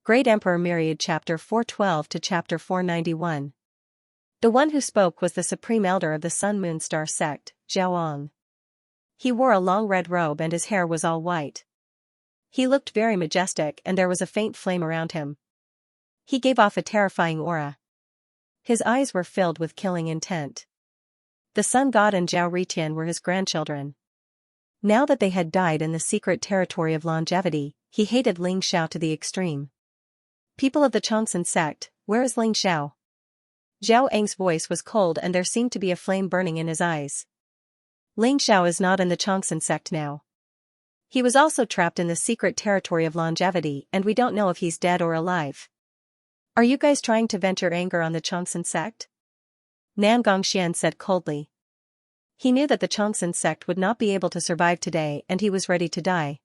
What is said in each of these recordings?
Great Emperor Myriad Chapter 412 to Chapter 491. The one who spoke was the Supreme Elder of the Sun-Moon Star sect, Xiaoang. He wore a long red robe and his hair was all white. He looked very majestic and there was a faint flame around him. He gave off a terrifying aura. His eyes were filled with killing intent. The Sun God and Zhao Ritian were his grandchildren. Now that they had died in the secret territory of longevity, he hated Ling Xiao to the extreme. People of the Chongsun sect, where is Ling Xiao? Zhao Ang's voice was cold and there seemed to be a flame burning in his eyes. Ling Xiao is not in the Chongsun sect now. He was also trapped in the secret territory of longevity and we don't know if he's dead or alive. Are you guys trying to vent your anger on the Chongsun sect? Nan Gongxian said coldly. He knew that the Chongsun sect would not be able to survive today and he was ready to die.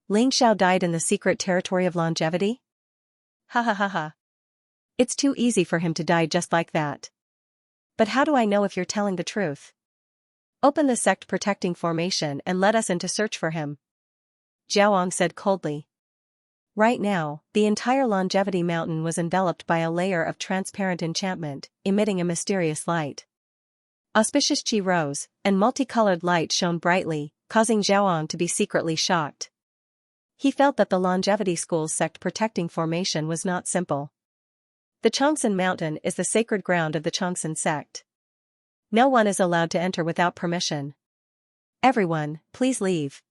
Ling Xiao died in the secret territory of longevity? Ha ha ha ha. It's too easy for him to die just like that. But how do I know if you're telling the truth? Open the sect protecting formation and let us in to search for him. Xiaoang said coldly. Right now, the entire longevity mountain was enveloped by a layer of transparent enchantment, emitting a mysterious light. Auspicious qi rose, and multicolored light shone brightly, causing Xiaoang to be secretly shocked. He felt that the longevity school's sect protecting formation was not simple. The Chongsun Mountain is the sacred ground of the Chongsun sect. No one is allowed to enter without permission. Everyone, please leave.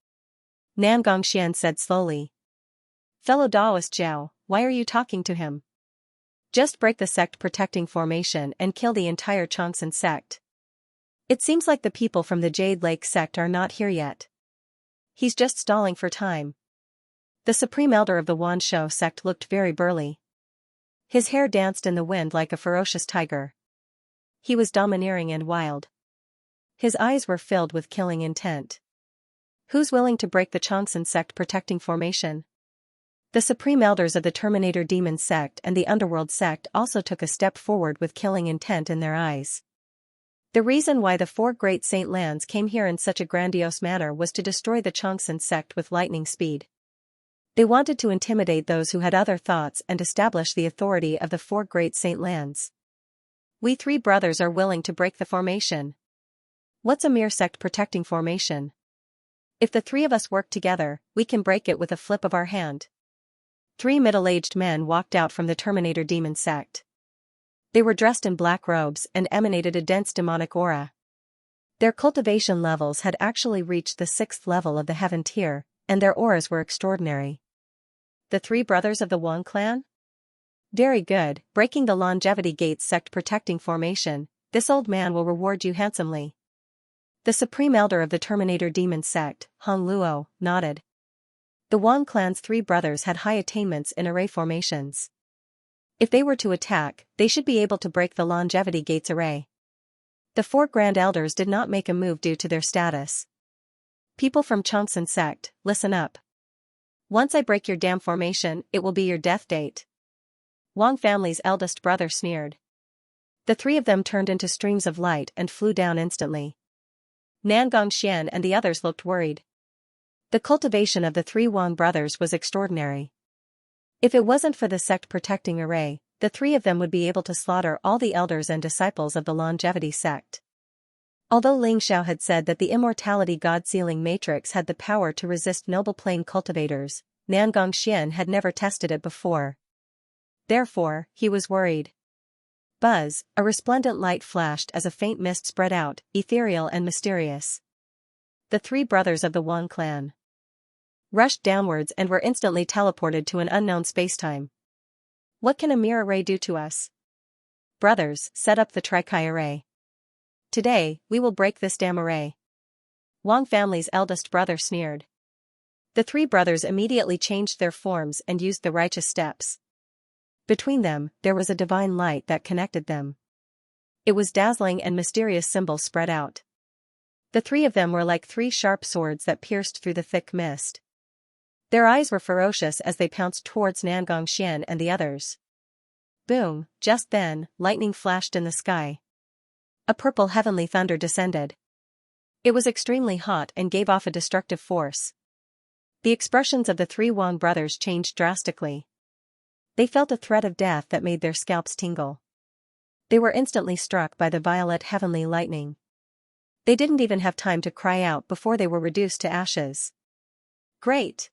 Nan Gongxian said slowly. Fellow Daoist Zhao, why are you talking to him? Just break the sect protecting formation and kill the entire Chongsun sect. It seems like the people from the Jade Lake sect are not here yet. He's just stalling for time. The Supreme Elder of the Wanshou sect looked very burly. His hair danced in the wind like a ferocious tiger. He was domineering and wild. His eyes were filled with killing intent. Who's willing to break the Chongsun sect protecting formation? The Supreme Elders of the Terminator Demon sect and the Underworld sect also took a step forward with killing intent in their eyes. The reason why the four great saint lands came here in such a grandiose manner was to destroy the Chongsun sect with lightning speed. They wanted to intimidate those who had other thoughts and establish the authority of the four great saint lands. We three brothers are willing to break the formation. What's a mere sect protecting formation? If the three of us work together, we can break it with a flip of our hand. 3 middle-aged men walked out from the Terminator Demon sect. They were dressed in black robes and emanated a dense demonic aura. Their cultivation levels had actually reached the 6th level of the heaven tier, and their auras were extraordinary. The 3 brothers of the Wang clan? Very good, breaking the longevity gate's sect protecting formation, this old man will reward you handsomely. The Supreme Elder of the Terminator Demon sect, Hong Luo, nodded. The Wang clan's 3 brothers had high attainments in array formations. If they were to attack, they should be able to break the longevity gate's array. The 4 Grand Elders did not make a move due to their status. People from Chongsun sect, listen up. Once I break your damn formation, it will be your death date. Wang family's eldest brother sneered. The 3 of them turned into streams of light and flew down instantly. Nan Gongxian and the others looked worried. The cultivation of the 3 Wang brothers was extraordinary. If it wasn't for the sect protecting array, the 3 of them would be able to slaughter all the elders and disciples of the longevity sect. Although Ling Xiao had said that the immortality god-sealing matrix had the power to resist noble plane cultivators, Nan Gongxian had never tested it before. Therefore, he was worried. Buzz, a resplendent light flashed as a faint mist spread out, ethereal and mysterious. The 3 brothers of the Wang clan rushed downwards and were instantly teleported to an unknown spacetime. What can a mere array do to us? Brothers, set up the Trikai array. Today, we will break this damn array. Wang family's eldest brother sneered. The 3 brothers immediately changed their forms and used the righteous steps. Between them, there was a divine light that connected them. It was dazzling and mysterious symbols spread out. The 3 of them were like 3 sharp swords that pierced through the thick mist. Their eyes were ferocious as they pounced towards Nan Gongxian and the others. Boom, just then, lightning flashed in the sky. A purple heavenly thunder descended. It was extremely hot and gave off a destructive force. The expressions of the 3 Wang brothers changed drastically. They felt a threat of death that made their scalps tingle. They were instantly struck by the violet heavenly lightning. They didn't even have time to cry out before they were reduced to ashes. Great!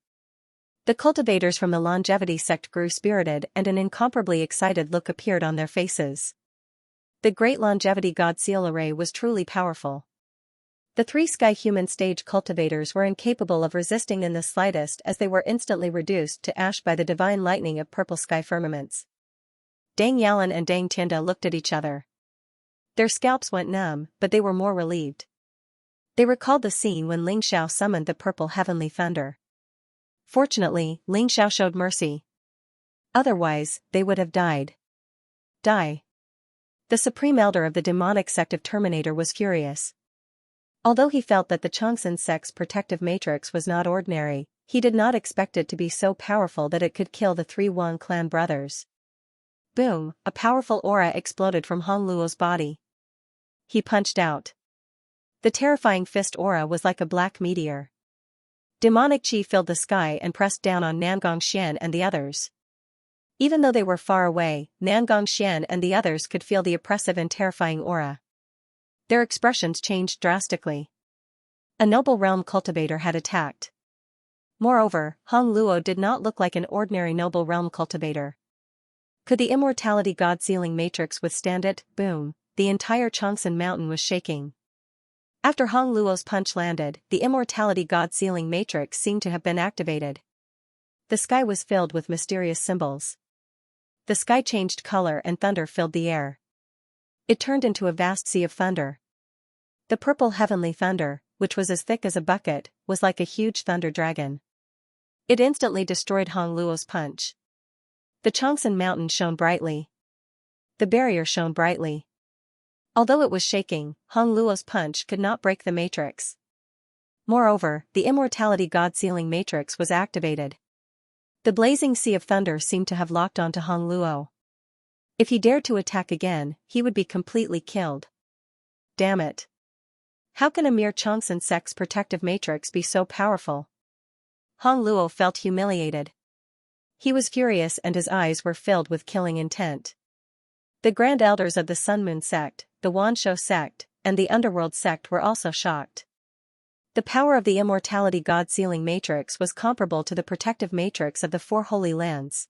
The cultivators from the longevity sect grew spirited and an incomparably excited look appeared on their faces. The great longevity god seal array was truly powerful. The three sky human stage cultivators were incapable of resisting in the slightest as they were instantly reduced to ash by the divine lightning of purple sky firmaments. Dang Yalan and Dang Tianda looked at each other. Their scalps went numb, but they were more relieved. They recalled the scene when Ling Xiao summoned the purple heavenly thunder. Fortunately, Ling Xiao showed mercy. Otherwise, they would have died. Die. The supreme elder of the demonic sect of Terminator was furious. Although he felt that the Changsun sect's protective matrix was not ordinary, he did not expect it to be so powerful that it could kill the three Wang clan brothers. Boom, a powerful aura exploded from Hong Luo's body. He punched out. The terrifying fist aura was like a black meteor. Demonic chi filled the sky and pressed down on Nangong Xian and the others. Even though they were far away, Nangong Xian and the others could feel the oppressive and terrifying aura. Their expressions changed drastically. A noble realm cultivator had attacked. Moreover, Hong Luo did not look like an ordinary noble realm cultivator. Could the immortality god sealing matrix withstand it? Boom, the entire Changsun mountain was shaking. After Hong Luo's punch landed, the immortality god sealing matrix seemed to have been activated. The sky was filled with mysterious symbols. The sky changed color and thunder filled the air. It turned into a vast sea of thunder. The purple heavenly thunder, which was as thick as a bucket, was like a huge thunder dragon. It instantly destroyed Hong Luo's punch. The Changsun mountain shone brightly. The barrier shone brightly. Although it was shaking, Hong Luo's punch could not break the matrix. Moreover, the immortality god sealing matrix was activated. The blazing sea of thunder seemed to have locked onto Hong Luo. If he dared to attack again, he would be completely killed. Damn it. How can a mere Changsun sect's protective matrix be so powerful? Hong Luo felt humiliated. He was furious and his eyes were filled with killing intent. The grand elders of the Sun Moon sect, the Wanshou sect, and the Underworld sect were also shocked. The power of the immortality god sealing matrix was comparable to the protective matrix of the Four Holy Lands.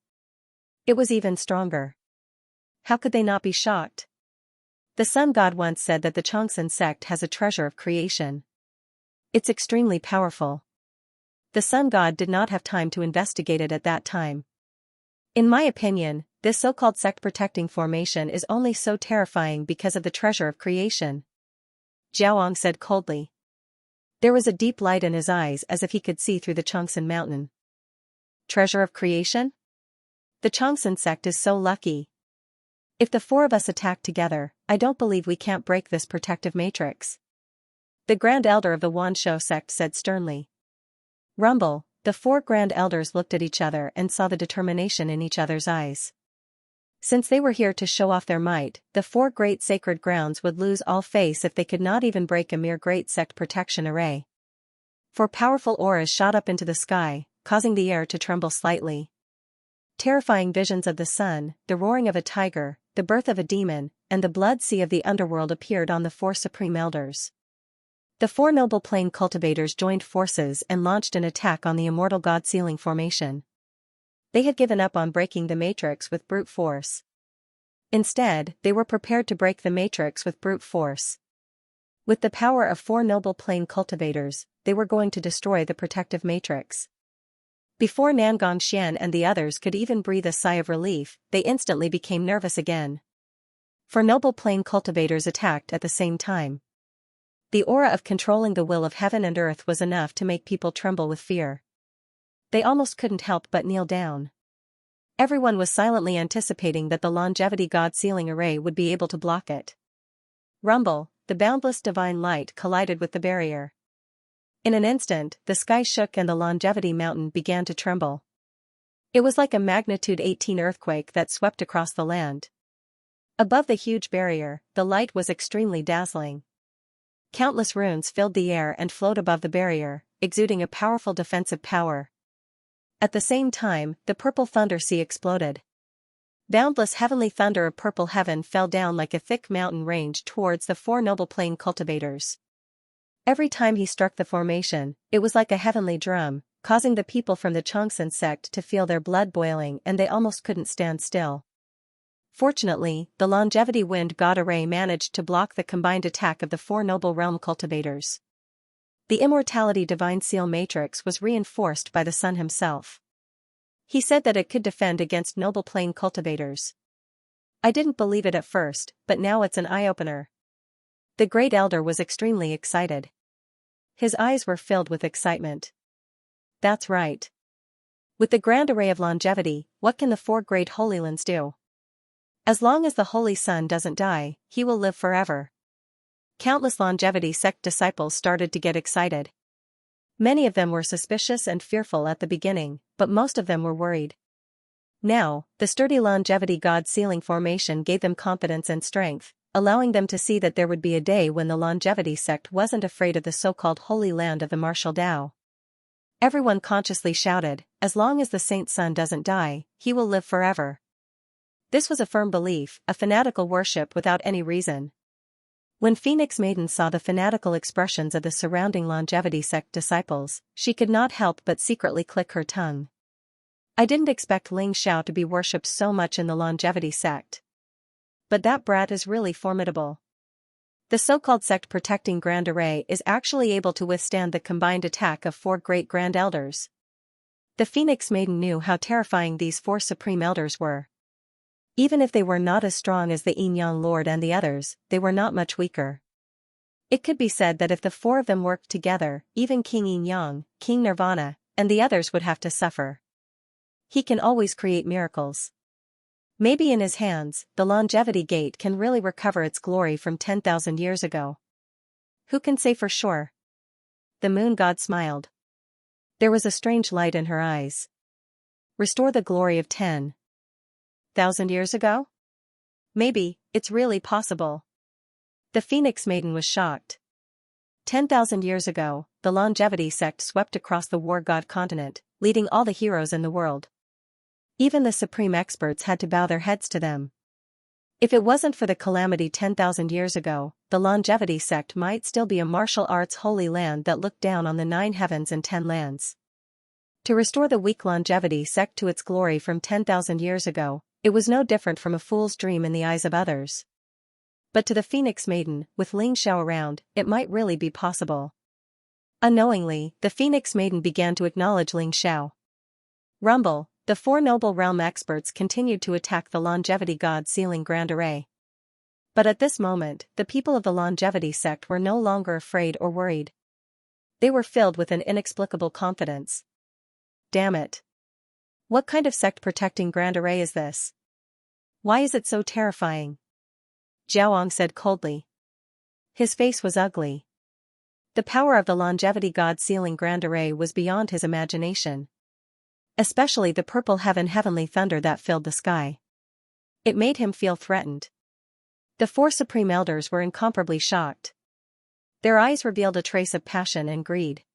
It was even stronger. How could they not be shocked? The Sun God once said that the Changsun sect has a treasure of creation. It's extremely powerful. The Sun God did not have time to investigate it at that time. In my opinion, this so-called sect-protecting formation is only so terrifying because of the treasure of creation. Jiaowang said coldly. There was a deep light in his eyes as if he could see through the Changsun mountain. Treasure of creation? The Changsun sect is so lucky. If the four of us attack together, I don't believe we can't break this protective matrix. The Grand Elder of the Wanshou sect said sternly. Rumble, the four Grand Elders looked at each other and saw the determination in each other's eyes. Since they were here to show off their might, the four great sacred grounds would lose all face if they could not even break a mere great sect protection array. Four powerful auras shot up into the sky, causing the air to tremble slightly. Terrifying visions of the sun, the roaring of a tiger, the birth of a demon, and the blood sea of the underworld appeared on the four supreme elders. The four noble plane cultivators joined forces and launched an attack on the immortal god sealing formation. They had given up on breaking the matrix with brute force. Instead, they were prepared to break the matrix with brute force. With the power of four noble plane cultivators, they were going to destroy the protective matrix. Before Nangong Xian and the others could even breathe a sigh of relief, they instantly became nervous again. Four noble plane cultivators attacked at the same time. The aura of controlling the will of heaven and earth was enough to make people tremble with fear. They almost couldn't help but kneel down. Everyone was silently anticipating that the longevity god sealing array would be able to block it. Rumble, the boundless divine light collided with the barrier. In an instant, the sky shook and the longevity mountain began to tremble. It was like a magnitude 18 earthquake that swept across the land. Above the huge barrier, the light was extremely dazzling. Countless runes filled the air and flowed above the barrier, exuding a powerful defensive power. At the same time, the purple thunder sea exploded. Boundless heavenly thunder of purple heaven fell down like a thick mountain range towards the four noble plain cultivators. Every time he struck the formation, it was like a heavenly drum, causing the people from the Xianxia sect to feel their blood boiling, and they almost couldn't stand still. Fortunately, the longevity wind god array managed to block the combined attack of the four noble realm cultivators. The immortality divine seal matrix was reinforced by the sun himself. He said that it could defend against noble plane cultivators. I didn't believe it at first, but now it's an eye-opener. The great elder was extremely excited. His eyes were filled with excitement. That's right. With the grand array of longevity, what can the four great holy lands do? As long as the Holy Sun doesn't die, he will live forever. Countless longevity sect disciples started to get excited. Many of them were suspicious and fearful at the beginning, but most of them were worried. Now, the sturdy longevity god sealing formation gave them confidence and strength, allowing them to see that there would be a day when the longevity sect wasn't afraid of the so-called holy land of the martial Tao. Everyone consciously shouted, as long as the saint sun doesn't die, he will live forever. This was a firm belief, a fanatical worship without any reason. When Phoenix Maiden saw the fanatical expressions of the surrounding longevity sect disciples, she could not help but secretly click her tongue. I didn't expect Xianxia to be worshipped so much in the longevity sect. But that brat is really formidable. The so-called sect protecting Grand Array is actually able to withstand the combined attack of four great Grand Elders. The Phoenix Maiden knew how terrifying these four Supreme Elders were. Even if they were not as strong as the Yin Yang Lord and the others, they were not much weaker. It could be said that if the four of them worked together, even King Yin Yang, King Nirvana, and the others would have to suffer. He can always create miracles. Maybe in his hands, the longevity gate can really recover its glory from 10,000 years ago. Who can say for sure? The moon god smiled. There was a strange light in her eyes. Restore the glory of 10,000 years ago? Maybe, it's really possible. The Phoenix Maiden was shocked. 10,000 years ago, the longevity sect swept across the war god continent, leading all the heroes in the world. Even the supreme experts had to bow their heads to them. If it wasn't for the calamity 10,000 years ago, the longevity sect might still be a martial arts holy land that looked down on the 9 heavens and 10 lands. To restore the weak longevity sect to its glory from 10,000 years ago, it was no different from a fool's dream in the eyes of others. But to the Phoenix Maiden, with Xianxia around, it might really be possible. Unknowingly, the Phoenix Maiden began to acknowledge Xianxia. Rumble. The four noble realm experts continued to attack the longevity god sealing Grand Array. But at this moment, the people of the longevity sect were no longer afraid or worried. They were filled with an inexplicable confidence. Damn it. What kind of sect protecting Grand Array is this? Why is it so terrifying? Xiaoang said coldly. His face was ugly. The power of the longevity god sealing Grand Array was beyond his imagination. Especially the purple heavenly thunder that filled the sky. It made him feel threatened. The four supreme elders were incomparably shocked. Their eyes revealed a trace of passion and greed.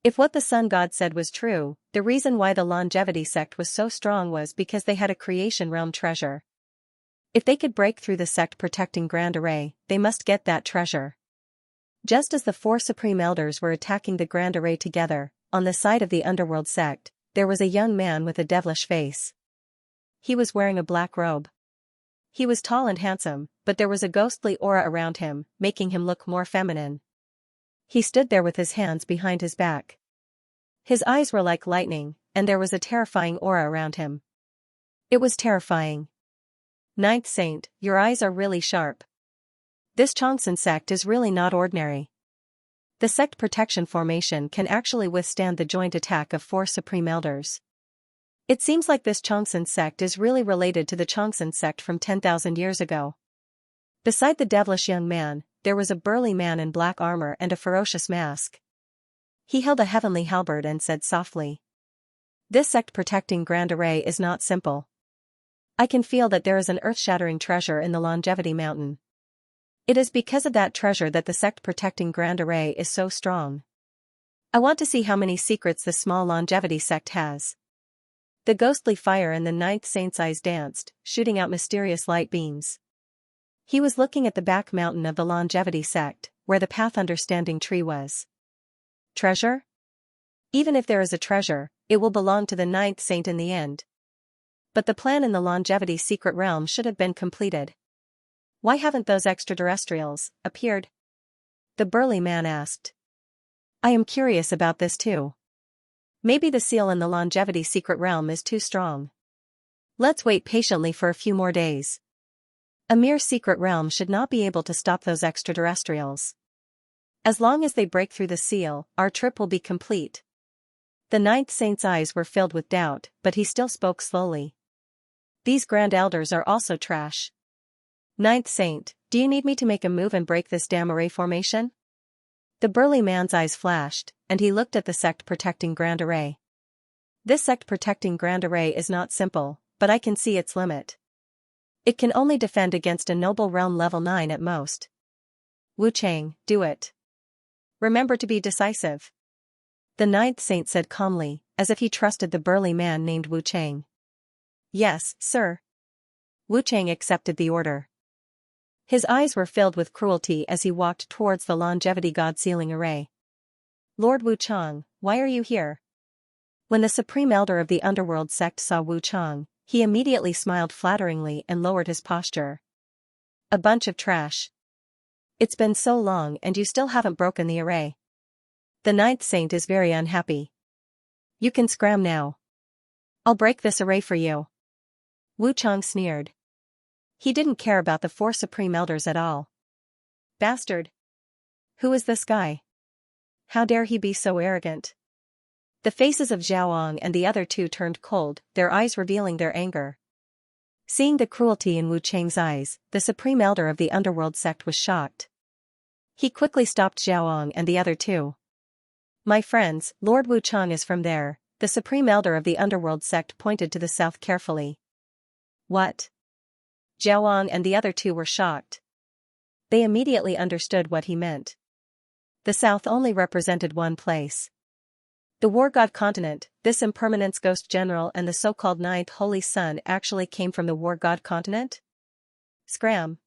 If what the sun god said was true, the reason why the longevity sect was so strong was because they had a creation realm treasure. If they could break through the sect protecting Grand Array, they must get that treasure. Just as the four supreme elders were attacking the Grand Array together, on the side of the underworld sect, there was a young man with a devilish face. He was wearing a black robe. He was tall and handsome, but there was a ghostly aura around him, making him look more feminine. He stood there with his hands behind his back. His eyes were like lightning, and there was a terrifying aura around him. It was terrifying. Ninth Saint, your eyes are really sharp. This Xianxia sect is really not ordinary. The sect protection formation can actually withstand the joint attack of four supreme elders. It seems like this Xianxia sect is really related to the Xianxia sect from 10,000 years ago. Beside the devilish young man, there was a burly man in black armor and a ferocious mask. He held a heavenly halberd and said softly. This sect protecting Grand Array is not simple. I can feel that there is an earth-shattering treasure in the longevity mountain. It is because of that treasure that the sect protecting Grand Array is so strong. I want to see how many secrets this small longevity sect has. The ghostly fire in the ninth saint's eyes danced, shooting out mysterious light beams. He was looking at the back mountain of the longevity sect, where the path understanding tree was. Treasure? Even if there is a treasure, it will belong to the ninth saint in the end. But the plan in the longevity secret realm should have been completed. Why haven't those extraterrestrials appeared? The burly man asked. I am curious about this too. Maybe the seal in the longevity secret realm is too strong. Let's wait patiently for a few more days. A mere secret realm should not be able to stop those extraterrestrials. As long as they break through the seal, our trip will be complete. The ninth saint's eyes were filled with doubt, but he still spoke slowly. These grand elders are also trash. Ninth saint, do you need me to make a move and break this damn array formation? The burly man's eyes flashed, and he looked at the sect protecting Grand Array. This sect protecting Grand Array is not simple, but I can see its limit. It can only defend against a noble realm level 9 at most. Wu Chang, do it. Remember to be decisive. The ninth saint said calmly, as if he trusted the burly man named Wu Chang. Yes, sir. Wu Chang accepted the order. His eyes were filled with cruelty as he walked towards the longevity god sealing array. Lord Wu Chang, why are you here? When the supreme elder of the underworld sect saw Wu Chang, he immediately smiled flatteringly and lowered his posture. A bunch of trash. It's been so long and you still haven't broken the array. The ninth saint is very unhappy. You can scram now. I'll break this array for you. Wu Chang sneered. He didn't care about the 4 supreme elders at all. Bastard. Who is this guy? How dare he be so arrogant? The faces of Xiaoang and the other 2 turned cold, their eyes revealing their anger. Seeing the cruelty in Wu Chang's eyes, the supreme elder of the underworld sect was shocked. He quickly stopped Xiaoang and the other 2. My friends, Lord Wu Chang is from there. The supreme elder of the underworld sect pointed to the south carefully. What? Xiaoang and the other 2 were shocked. They immediately understood what he meant. The south only represented one place. The war god continent. This impermanence ghost general and the so-called ninth holy sun actually came from the war god continent? Scram.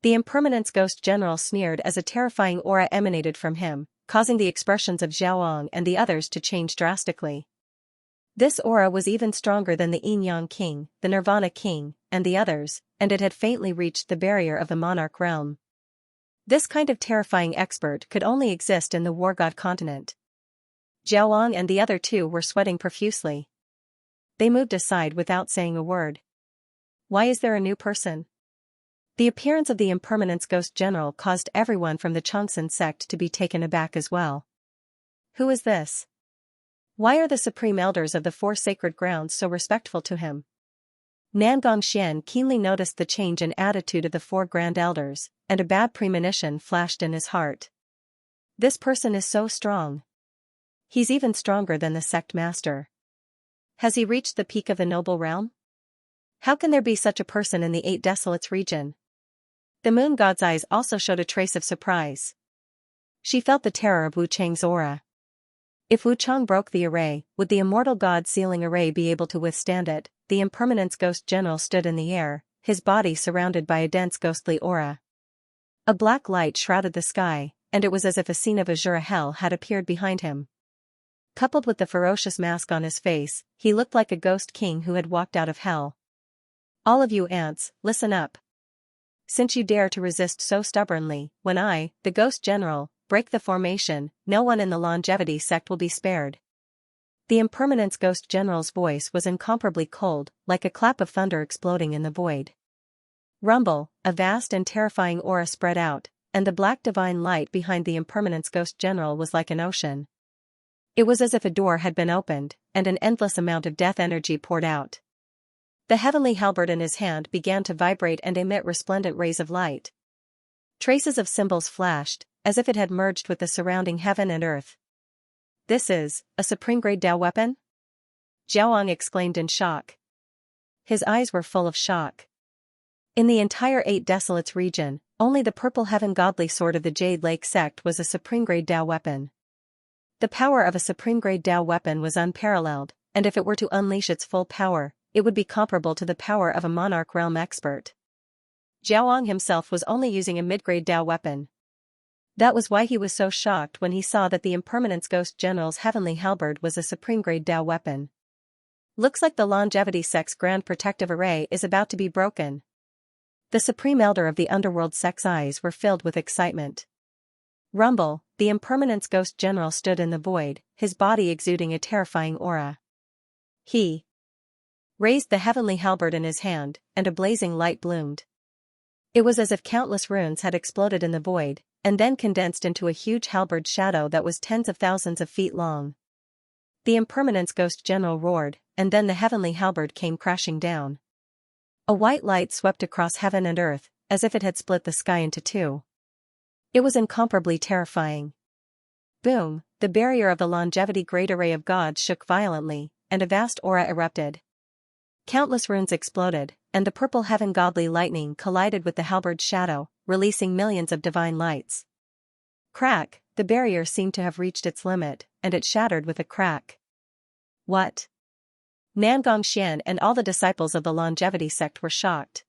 The impermanence ghost general sneered as a terrifying aura emanated from him, causing the expressions of Xiaoang and the others to change drastically. This aura was even stronger than the Yin Yang King, the Nirvana King, and the others, and it had faintly reached the barrier of the monarch realm. This kind of terrifying expert could only exist in the war god continent. Xiaoang and the other 2 were sweating profusely. They moved aside without saying a word. Why is there a new person? The appearance of the impermanence ghost general caused everyone from the Changsun sect to be taken aback as well. Who is this? Why are the supreme elders of the 4 sacred grounds so respectful to him? Nangong Xian keenly noticed the change in attitude of the 4 grand elders, and a bad premonition flashed in his heart. This person is so strong. He's even stronger than the sect master. Has he reached the peak of the noble realm? How can there be such a person in the 8 Desolates region? The moon god's eyes also showed a trace of surprise. She felt the terror of Wu Chang's aura. If Wu Chang broke the array, would the immortal god sealing array be able to withstand it? The impermanence ghost general stood in the air, his body surrounded by a dense ghostly aura. A black light shrouded the sky, and it was as if a scene of azure hell had appeared behind him. Coupled with the ferocious mask on his face, he looked like a ghost king who had walked out of hell. All of you ants, listen up. Since you dare to resist so stubbornly, when I, the ghost general, break the formation, no one in the longevity sect will be spared. The impermanence ghost general's voice was incomparably cold, like a clap of thunder exploding in the void. Rumble, a vast and terrifying aura spread out, and the black divine light behind the impermanence ghost general was like an ocean. It was as if a door had been opened, and an endless amount of death energy poured out. The heavenly halberd in his hand began to vibrate and emit resplendent rays of light. Traces of symbols flashed, as if it had merged with the surrounding heaven and earth. This is a supreme-grade Dao weapon? Xiaoang exclaimed in shock. His eyes were full of shock. In the entire 8 Desolates region, only the purple heaven godly sword of the Jade Lake sect was a supreme-grade Dao weapon. The power of a supreme-grade Dao weapon was unparalleled, and if it were to unleash its full power, it would be comparable to the power of a monarch realm expert. Jiaoang himself was only using a mid-grade Dao weapon. That was why he was so shocked when he saw that the Impermanence Ghost General's heavenly halberd was a supreme-grade Dao weapon. Looks like the Longevity Sect's Grand Protective Array is about to be broken. The Supreme Elder of the Underworld Sect's eyes were filled with excitement. Rumble, the Impermanence Ghost General stood in the void, his body exuding a terrifying aura. He raised the heavenly halberd in his hand, and a blazing light bloomed. It was as if countless runes had exploded in the void, and then condensed into a huge halberd shadow that was tens of thousands of feet long. The Impermanence Ghost General roared, and then the heavenly halberd came crashing down. A white light swept across heaven and earth, as if it had split the sky into two. It was incomparably terrifying. Boom, the barrier of the Longevity Great Array of Gods shook violently, and a vast aura erupted. Countless runes exploded, and the purple heaven godly lightning collided with the halberd's shadow, releasing millions of divine lights. Crack, the barrier seemed to have reached its limit, and it shattered with a crack. What? Nangongxian and all the disciples of the Longevity Sect were shocked.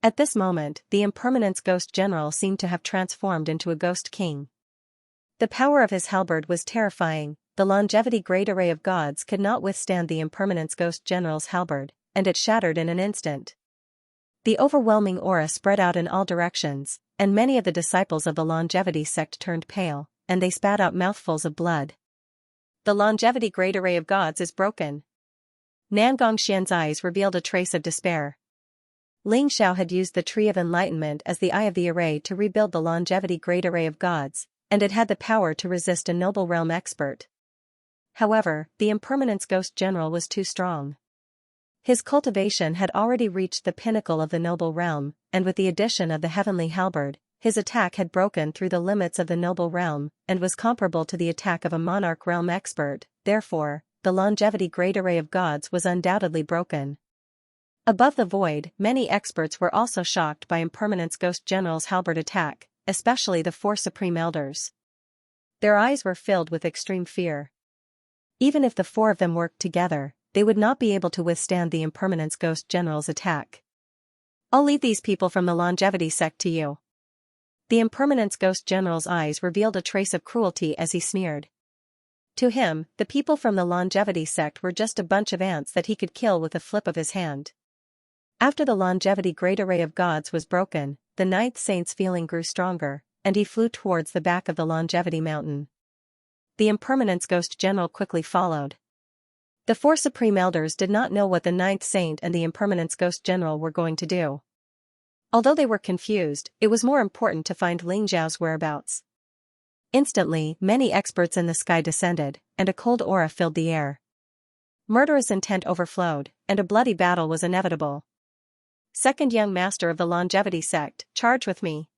At this moment, the Impermanence Ghost General seemed to have transformed into a ghost king. The power of his halberd was terrifying. The Longevity Great Array of Gods could not withstand the Impermanence Ghost General's halberd, and it shattered in an instant. The overwhelming aura spread out in all directions, and many of the disciples of the Longevity Sect turned pale, and they spat out mouthfuls of blood. The Longevity Great Array of Gods is broken. Nangongxian's eyes revealed a trace of despair. Ling Xiao had used the Tree of Enlightenment as the eye of the array to rebuild the Longevity Great Array of Gods, and it had the power to resist a noble realm expert. However, the Impermanence Ghost General was too strong. His cultivation had already reached the pinnacle of the noble realm, and with the addition of the heavenly halberd, his attack had broken through the limits of the noble realm, and was comparable to the attack of a monarch realm expert. Therefore, the Longevity Great Array of Gods was undoubtedly broken. Above the void, many experts were also shocked by Impermanence Ghost General's halberd attack, especially the four Supreme Elders. Their eyes were filled with extreme fear. Even if the four of them worked together, they would not be able to withstand the Impermanence Ghost General's attack. I'll leave these people from the Longevity Sect to you. The Impermanence Ghost General's eyes revealed a trace of cruelty as he sneered. To him, the people from the Longevity Sect were just a bunch of ants that he could kill with a flip of his hand. After the Longevity Great Array of Gods was broken, the Ninth Saint's feeling grew stronger, and he flew towards the back of the Longevity Mountain. The Impermanence Ghost General quickly followed. The four Supreme Elders did not know what the Ninth Saint and the Impermanence Ghost General were going to do. Although they were confused, it was more important to find Ling Zhao's whereabouts. Instantly, many experts in the sky descended, and a cold aura filled the air. Murderous intent overflowed, and a bloody battle was inevitable. Second young master of the Longevity Sect, charge with me.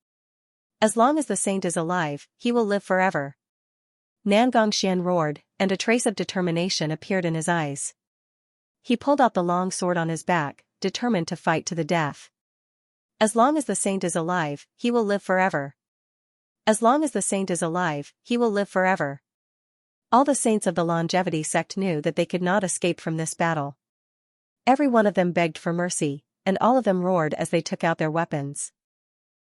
As long as the saint is alive, he will live forever. Nangongxian roared, and a trace of determination appeared in his eyes. He pulled out the long sword on his back, determined to fight to the death. As long as the saint is alive, he will live forever. As long as the saint is alive, he will live forever. All the saints of the Longevity Sect knew that they could not escape from this battle. Every one of them begged for mercy, and all of them roared as they took out their weapons.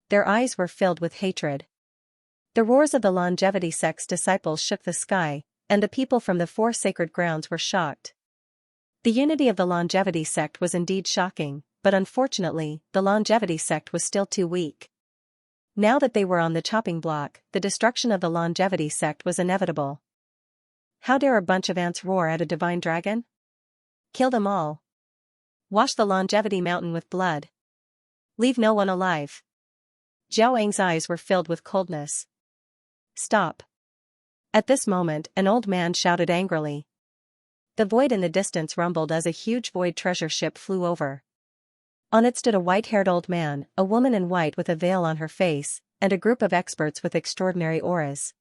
Their eyes were filled with hatred. The roars of the Longevity Sect's disciples shook the sky, and the people from the four sacred grounds were shocked. The unity of the Longevity Sect was indeed shocking, but unfortunately, the Longevity Sect was still too weak. Now that they were on the chopping block, the destruction of the Longevity Sect was inevitable. How dare a bunch of ants roar at a divine dragon? Kill them all. Wash the Longevity Mountain with blood. Leave no one alive. Zhao Eng's eyes were filled with coldness. Stop. At this moment, an old man shouted angrily. The void in the distance rumbled as a huge void treasure ship flew over. On it stood a white-haired old man, a woman in white with a veil on her face, and a group of experts with extraordinary auras.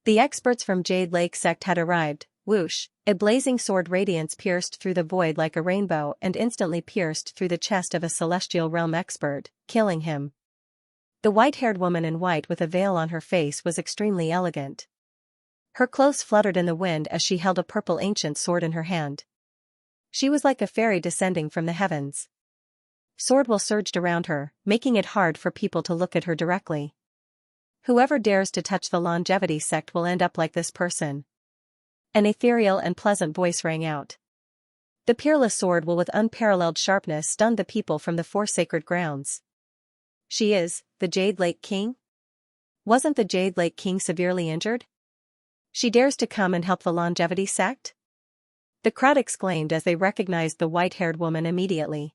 The experts from Jade Lake Sect had arrived. Whoosh, a blazing sword radiance pierced through the void like a rainbow and instantly pierced through the chest of a celestial realm expert, killing him. The white-haired woman in white with a veil on her face was extremely elegant. Her clothes fluttered in the wind as she held a purple ancient sword in her hand. She was like a fairy descending from the heavens. Sword will surged around her, making it hard for people to look at her directly. Whoever dares to touch the longevity sect will end up like this person. An ethereal and pleasant voice rang out. The peerless sword will with unparalleled sharpness stun the people from the four sacred grounds. She is, the Jade Lake King? Wasn't the Jade Lake King severely injured? She dares to come and help the longevity sect? The crowd exclaimed as they recognized the white-haired woman immediately.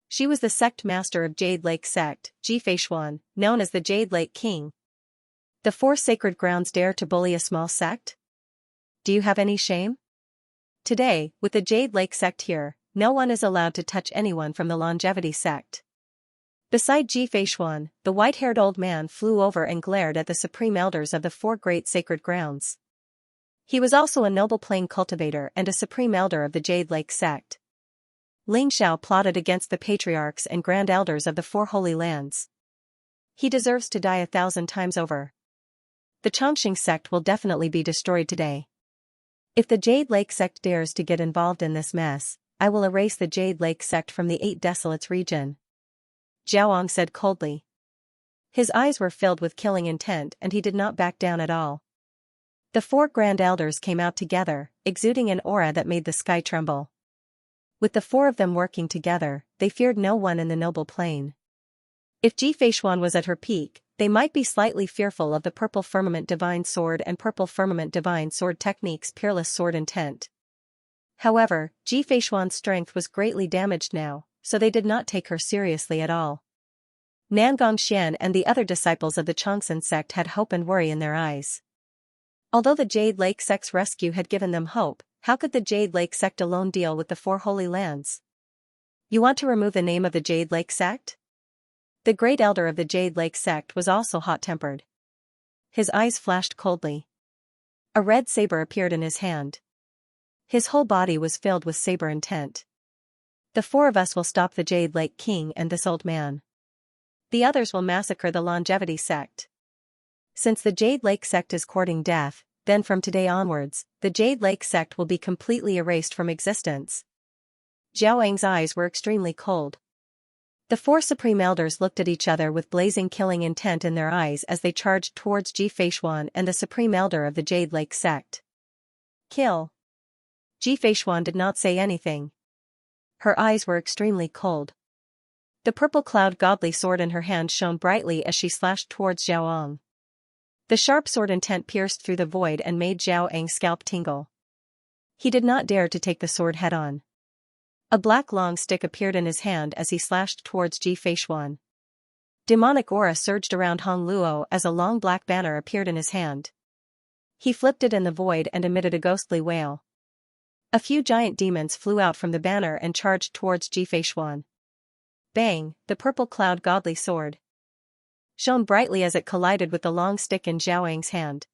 She was the sect master of Jade Lake sect, Xianxia, known as the Jade Lake King. The four sacred grounds dare to bully a small sect? Do you have any shame? Today, with the Jade Lake sect here, no one is allowed to touch anyone from the longevity sect. Beside Xianxia, the white-haired old man flew over and glared at the supreme elders of the four great sacred grounds. He was also a noble plain cultivator and a supreme elder of the Jade Lake sect. Xianxia plotted against the patriarchs and grand elders of the four holy lands. He deserves to die 1,000 times over. The Xianxia sect will definitely be destroyed today. If the Jade Lake sect dares to get involved in this mess, I will erase the Jade Lake sect from the 8 Desolates region. Xiaoang said coldly. His eyes were filled with killing intent and he did not back down at all. The 4 grand elders came out together, exuding an aura that made the sky tremble. With the 4 of them working together, they feared no one in the noble plane. If Xianxia was at her peak, they might be slightly fearful of the Purple Firmament Divine Sword and Purple Firmament Divine Sword techniques' peerless sword intent. However, Xianxia's strength was greatly damaged now, so they did not take her seriously at all. Nangongxian and the other disciples of the Xianxia sect had hope and worry in their eyes. Although the Jade Lake sect's rescue had given them hope, how could the Jade Lake sect alone deal with the 4 holy lands? You want to remove the name of the Jade Lake sect? The great elder of the Jade Lake sect was also hot-tempered. His eyes flashed coldly. A red saber appeared in his hand. His whole body was filled with saber intent. The 4 of us will stop the Jade Lake King and this old man. The others will massacre the longevity sect. Since the Jade Lake sect is courting death, then from today onwards, the Jade Lake sect will be completely erased from existence. Xiaoang's eyes were extremely cold. The 4 supreme elders looked at each other with blazing killing intent in their eyes as they charged towards Xianxia and the supreme elder of the Jade Lake sect. Kill. Xianxia did not say anything. Her eyes were extremely cold. The purple cloud godly sword in her hand shone brightly as she slashed towards Xiaoang. The sharp sword intent pierced through the void and made Xiaoang's scalp tingle. He did not dare to take the sword head-on. A black long stick appeared in his hand as he slashed towards Xianxia. Demonic aura surged around Hong Luo as a long black banner appeared in his hand. He flipped it in the void and emitted a ghostly wail. A few giant demons flew out from the banner and charged towards Xianxia. Bang, the purple cloud godly sword shone brightly as it collided with the long stick in Xiaoang's hand.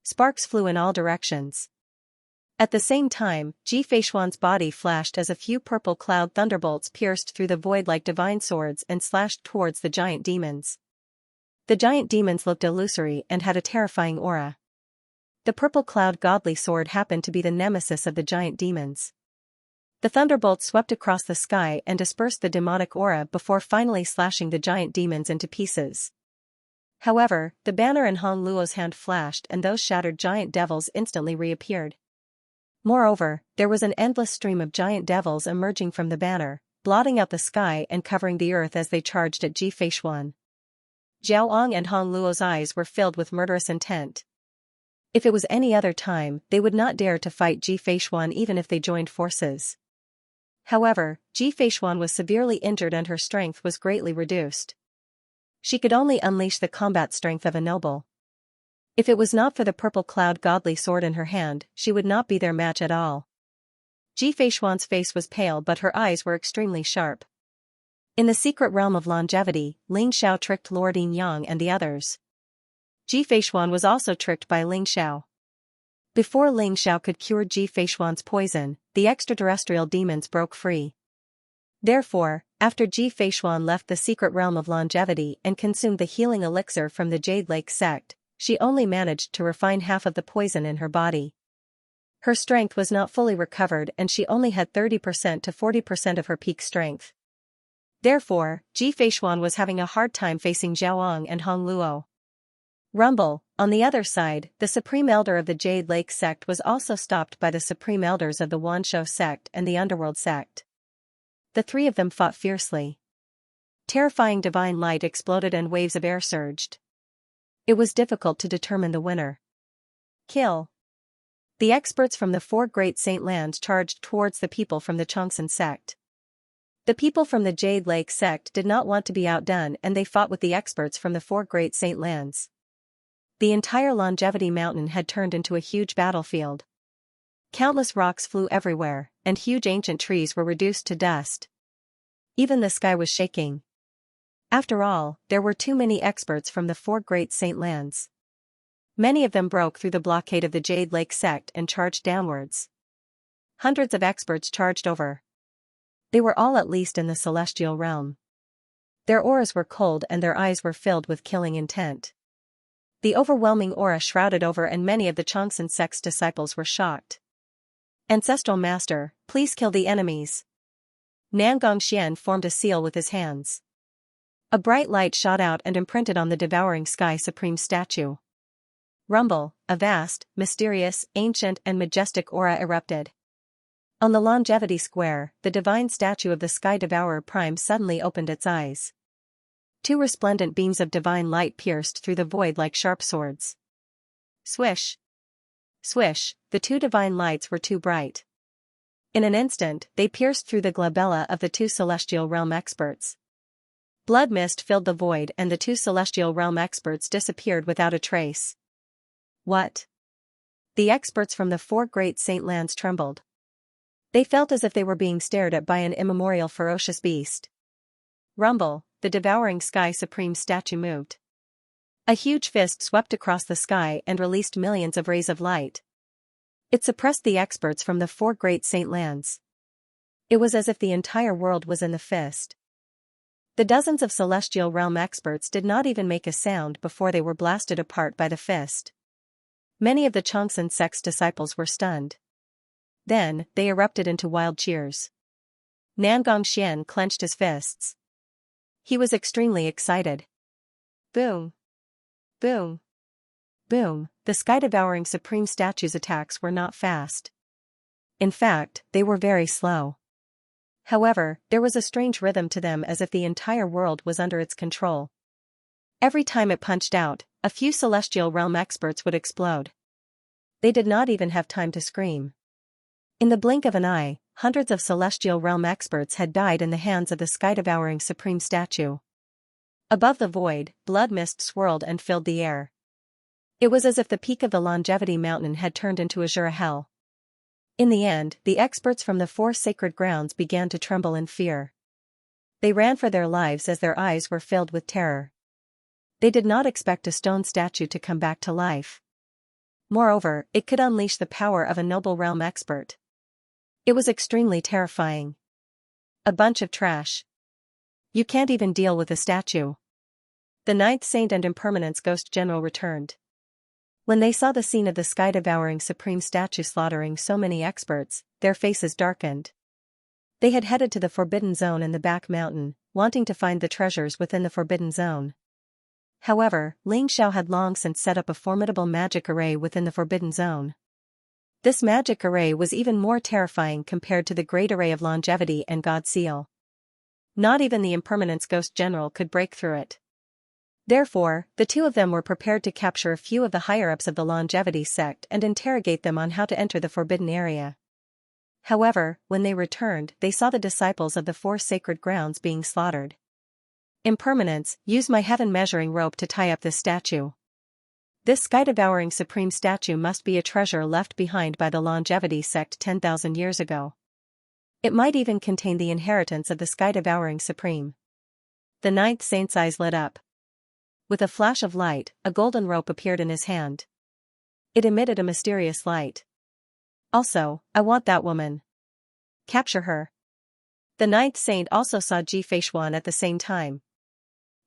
Sparks flew in all directions. At the same time, Xianxia's body flashed as a few purple cloud thunderbolts pierced through the void like divine swords and slashed towards the giant demons. The giant demons looked illusory and had a terrifying aura. The purple cloud godly sword happened to be the nemesis of the giant demons. The thunderbolts swept across the sky and dispersed the demonic aura before finally slashing the giant demons into pieces. However, the banner in Hong Luo's hand flashed and those shattered giant devils instantly reappeared. Moreover, there was an endless stream of giant devils emerging from the banner, blotting out the sky and covering the earth as they charged at Xianxia. Xiaoang and Hong Luo's eyes were filled with murderous intent. If it was any other time, they would not dare to fight Xianxia even if they joined forces. However, Xianxia was severely injured and her strength was greatly reduced. She could only unleash the combat strength of a noble. If it was not for the purple cloud godly sword in her hand, she would not be their match at all. Xianxia's face was pale but her eyes were extremely sharp. In the secret realm of longevity, Xiao tricked Lord Yin Yang and the others. Xianxia was also tricked by Xiao. Before Xiao could cure Xianxia's poison, the extraterrestrial demons broke free. Therefore, after Xianxia left the secret realm of longevity and consumed the healing elixir from the Jade Lake sect, she only managed to refine half of the poison in her body. Her strength was not fully recovered and she only had 30% to 40% of her peak strength. Therefore, Ji Feishuan was having a hard time facing Zhaoang and Hong Luo. Rumble, on the other side, the Supreme Elder of the Jade Lake sect was also stopped by the Supreme Elders of the Wanshou sect and the Underworld sect. The three of them fought fiercely. Terrifying divine light exploded and waves of air surged. It was difficult to determine the winner. Kill. The experts from the four great saint lands charged towards the people from the Chongsun sect. The people from the Jade Lake sect did not want to be outdone and they fought with the experts from the four great saint lands. The entire Longevity Mountain had turned into a huge battlefield. Countless rocks flew everywhere, and huge ancient trees were reduced to dust. Even the sky was shaking. After all, there were too many experts from the four great saint lands. Many of them broke through the blockade of the Jade Lake sect and charged downwards. Hundreds of experts charged over. They were all at least in the celestial realm. Their auras were cold and their eyes were filled with killing intent. The overwhelming aura shrouded over and many of the Chongsun sect's disciples were shocked. Ancestral Master, please kill the enemies. Nangong Xian formed a seal with his hands. A bright light shot out and imprinted on the devouring sky supreme statue. Rumble, a vast, mysterious, ancient and majestic aura erupted. On the Longevity Square, the divine statue of the Sky Devourer Prime suddenly opened its eyes. Two resplendent beams of divine light pierced through the void like sharp swords. Swish. Swish, the two divine lights were too bright. In an instant, they pierced through the glabella of the two celestial realm experts. Blood mist filled the void and the two celestial realm experts disappeared without a trace. What? The experts from the four great saint lands trembled. They felt as if they were being stared at by an immemorial ferocious beast. Rumble, the devouring sky supreme statue moved. A huge fist swept across the sky and released millions of rays of light. It suppressed the experts from the four great saint lands. It was as if the entire world was in the fist. The dozens of celestial realm experts did not even make a sound before they were blasted apart by the fist. Many of the Chongsun sect's disciples were stunned. Then, they erupted into wild cheers. Nangong Xian clenched his fists. He was extremely excited. Boom. Boom. Boom, the sky-devouring supreme statue's attacks were not fast. In fact, they were very slow. However, there was a strange rhythm to them as if the entire world was under its control. Every time it punched out, a few celestial realm experts would explode. They did not even have time to scream. In the blink of an eye, hundreds of celestial realm experts had died in the hands of the sky-devouring supreme statue. Above the void, blood mist swirled and filled the air. It was as if the peak of the Longevity Mountain had turned into Azura hell. In the end, the experts from the four sacred grounds began to tremble in fear. They ran for their lives as their eyes were filled with terror. They did not expect a stone statue to come back to life. Moreover, it could unleash the power of a noble realm expert. It was extremely terrifying. A bunch of trash. You can't even deal with a statue. The ninth saint and impermanence ghost general returned. When they saw the scene of the sky-devouring supreme statue slaughtering so many experts, their faces darkened. They had headed to the Forbidden Zone in the back mountain, wanting to find the treasures within the Forbidden Zone. However, Ling Xiao had long since set up a formidable magic array within the Forbidden Zone. This magic array was even more terrifying compared to the great array of longevity and God Seal. Not even the impermanence ghost general could break through it. Therefore, the two of them were prepared to capture a few of the higher-ups of the longevity sect and interrogate them on how to enter the forbidden area. However, when they returned, they saw the disciples of the four sacred grounds being slaughtered. Impermanence, use my heaven measuring rope to tie up this statue. This sky-devouring supreme statue must be a treasure left behind by the longevity sect 10,000 years ago. It might even contain the inheritance of the sky-devouring supreme. The ninth saint's eyes lit up. With a flash of light, a golden rope appeared in his hand. It emitted a mysterious light. Also, I want that woman. Capture her. The ninth saint also saw Ji Feishuan at the same time.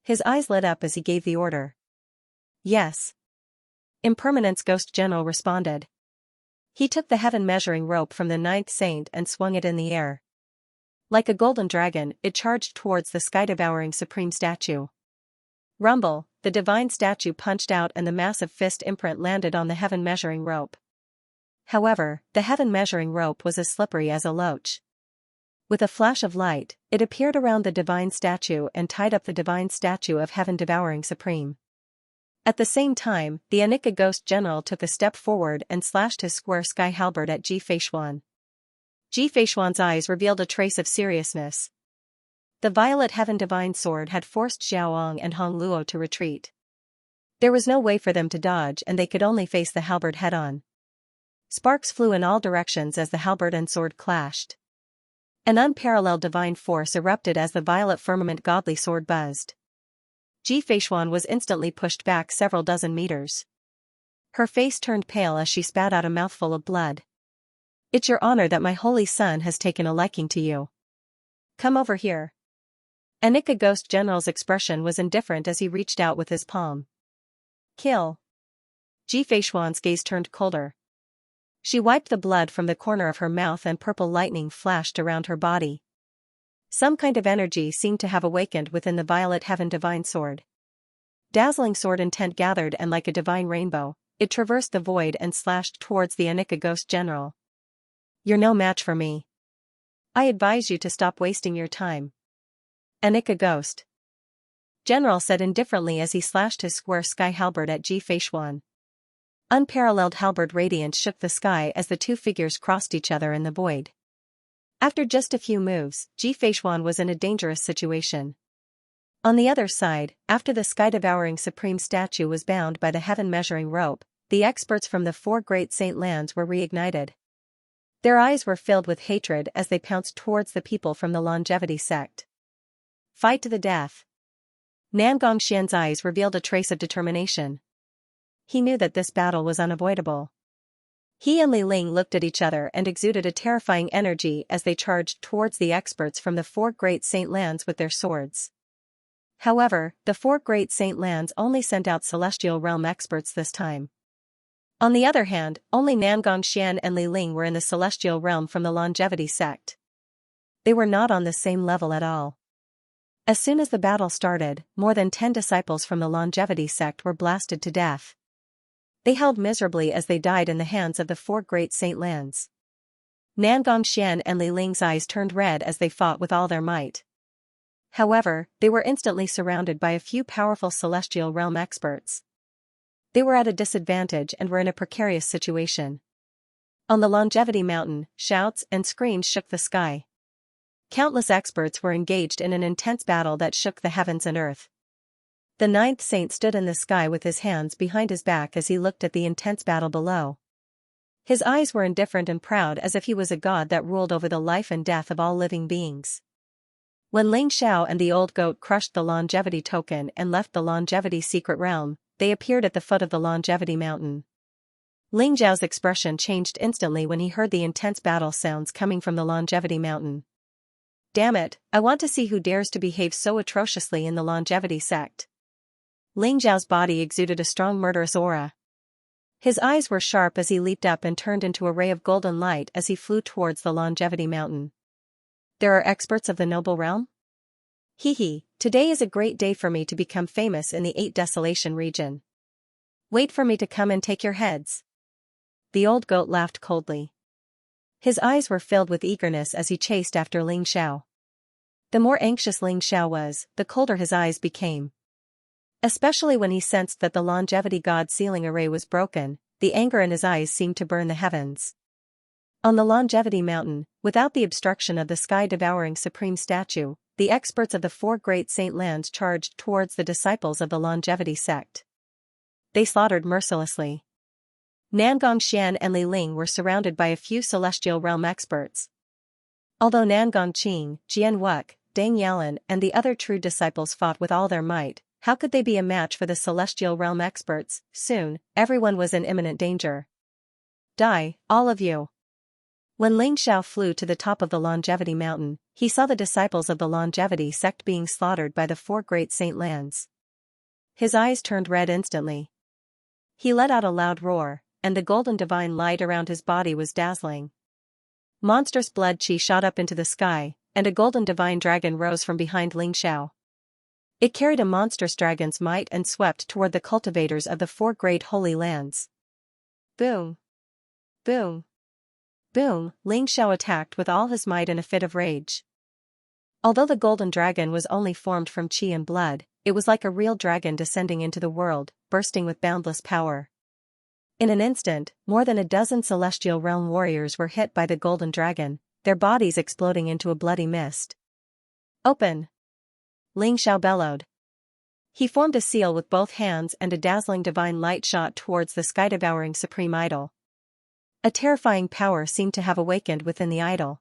His eyes lit up as he gave the order. Yes. Impermanence Ghost General responded. He took the heaven measuring rope from the ninth saint and swung it in the air. Like a golden dragon, it charged towards the sky-devouring supreme statue. Rumble, the divine statue punched out and the massive fist imprint landed on the heaven measuring rope. However, the heaven measuring rope was as slippery as a loach. With a flash of light, it appeared around the divine statue and tied up the divine statue of heaven devouring supreme. At the same time, the Anika Ghost General took a step forward and slashed his square sky halberd at Ji Feishuan. Ji Feishuan's eyes revealed a trace of seriousness. The violet heaven divine sword had forced Xiaoang and Hong Luo to retreat. There was no way for them to dodge and they could only face the halberd head-on. Sparks flew in all directions as the halberd and sword clashed. An unparalleled divine force erupted as the violet firmament godly sword buzzed. Ji Feishuan was instantly pushed back several dozen meters. Her face turned pale as she spat out a mouthful of blood. "It's your honor that my holy son has taken a liking to you. Come over here." Anika Ghost General's expression was indifferent as he reached out with his palm. "Kill." Ji Feishuan's gaze turned colder. She wiped the blood from the corner of her mouth and purple lightning flashed around her body. Some kind of energy seemed to have awakened within the violet heaven divine sword. Dazzling sword intent gathered and like a divine rainbow, it traversed the void and slashed towards the Anika Ghost General. "You're no match for me. I advise you to stop wasting your time." Anika Ghost General said indifferently as he slashed his square sky halberd at Ji Feishuan. Unparalleled halberd radiance shook the sky as the two figures crossed each other in the void. After just a few moves, Ji Feishuan was in a dangerous situation. On the other side, after the sky-devouring supreme statue was bound by the heaven-measuring rope, the experts from the four great saint lands were reignited. Their eyes were filled with hatred as they pounced towards the people from the longevity sect. Fight to the death. Nangong Xian's eyes revealed a trace of determination. He knew that this battle was unavoidable. He and Li Ling looked at each other and exuded a terrifying energy as they charged towards the experts from the four great saint lands with their swords. However, the four great saint lands only sent out celestial realm experts this time. On the other hand, only Nangong Xian and Li Ling were in the celestial realm from the longevity sect. They were not on the same level at all. As soon as the battle started, more than 10 disciples from the longevity sect were blasted to death. They held miserably as they died in the hands of the four great saint lands. Nangong Xian and Li Ling's eyes turned red as they fought with all their might. However, they were instantly surrounded by a few powerful celestial realm experts. They were at a disadvantage and were in a precarious situation. On the longevity mountain, shouts and screams shook the sky. Countless experts were engaged in an intense battle that shook the heavens and earth. The ninth saint stood in the sky with his hands behind his back as he looked at the intense battle below. His eyes were indifferent and proud as if he was a god that ruled over the life and death of all living beings. When Ling Xiao and the old goat crushed the longevity token and left the longevity secret realm, they appeared at the foot of the longevity mountain. Ling Xiao's expression changed instantly when he heard the intense battle sounds coming from the longevity mountain. "Damn it, I want to see who dares to behave so atrociously in the longevity sect." Ling Xiao's body exuded a strong murderous aura. His eyes were sharp as he leaped up and turned into a ray of golden light as he flew towards the longevity mountain. "There are experts of the noble realm? Hee, today is a great day for me to become famous in the 8 Desolation region. Wait for me to come and take your heads." The old goat laughed coldly. His eyes were filled with eagerness as he chased after Ling Xiao. The more anxious Ling Xiao was, the colder his eyes became. Especially when he sensed that the longevity god sealing array was broken, the anger in his eyes seemed to burn the heavens. On the longevity mountain, without the obstruction of the sky-devouring supreme statue, the experts of the four great saint lands charged towards the disciples of the longevity sect. They slaughtered mercilessly. Nangong Xian and Li Ling were surrounded by a few celestial realm experts. Although Nangong Qing, Jian Wuk, Deng Yalan and the other true disciples fought with all their might, how could they be a match for the celestial realm experts? Soon, everyone was in imminent danger. "Die, all of you." When Ling Xiao flew to the top of the longevity mountain, he saw the disciples of the longevity sect being slaughtered by the four great saint lands. His eyes turned red instantly. He let out a loud roar, and the golden divine light around his body was dazzling. Monstrous blood chi shot up into the sky, and a golden divine dragon rose from behind Ling Xiao. It carried a monstrous dragon's might and swept toward the cultivators of the 4 great holy lands. Boom! Boom! Boom! Ling Xiao attacked with all his might in a fit of rage. Although the golden dragon was only formed from chi and blood, it was like a real dragon descending into the world, bursting with boundless power. In an instant, more than a dozen celestial realm warriors were hit by the golden dragon, their bodies exploding into a bloody mist. Open! Ling Xiao bellowed. He formed a seal with both hands and a dazzling divine light shot towards the sky-devouring supreme idol. A terrifying power seemed to have awakened within the idol.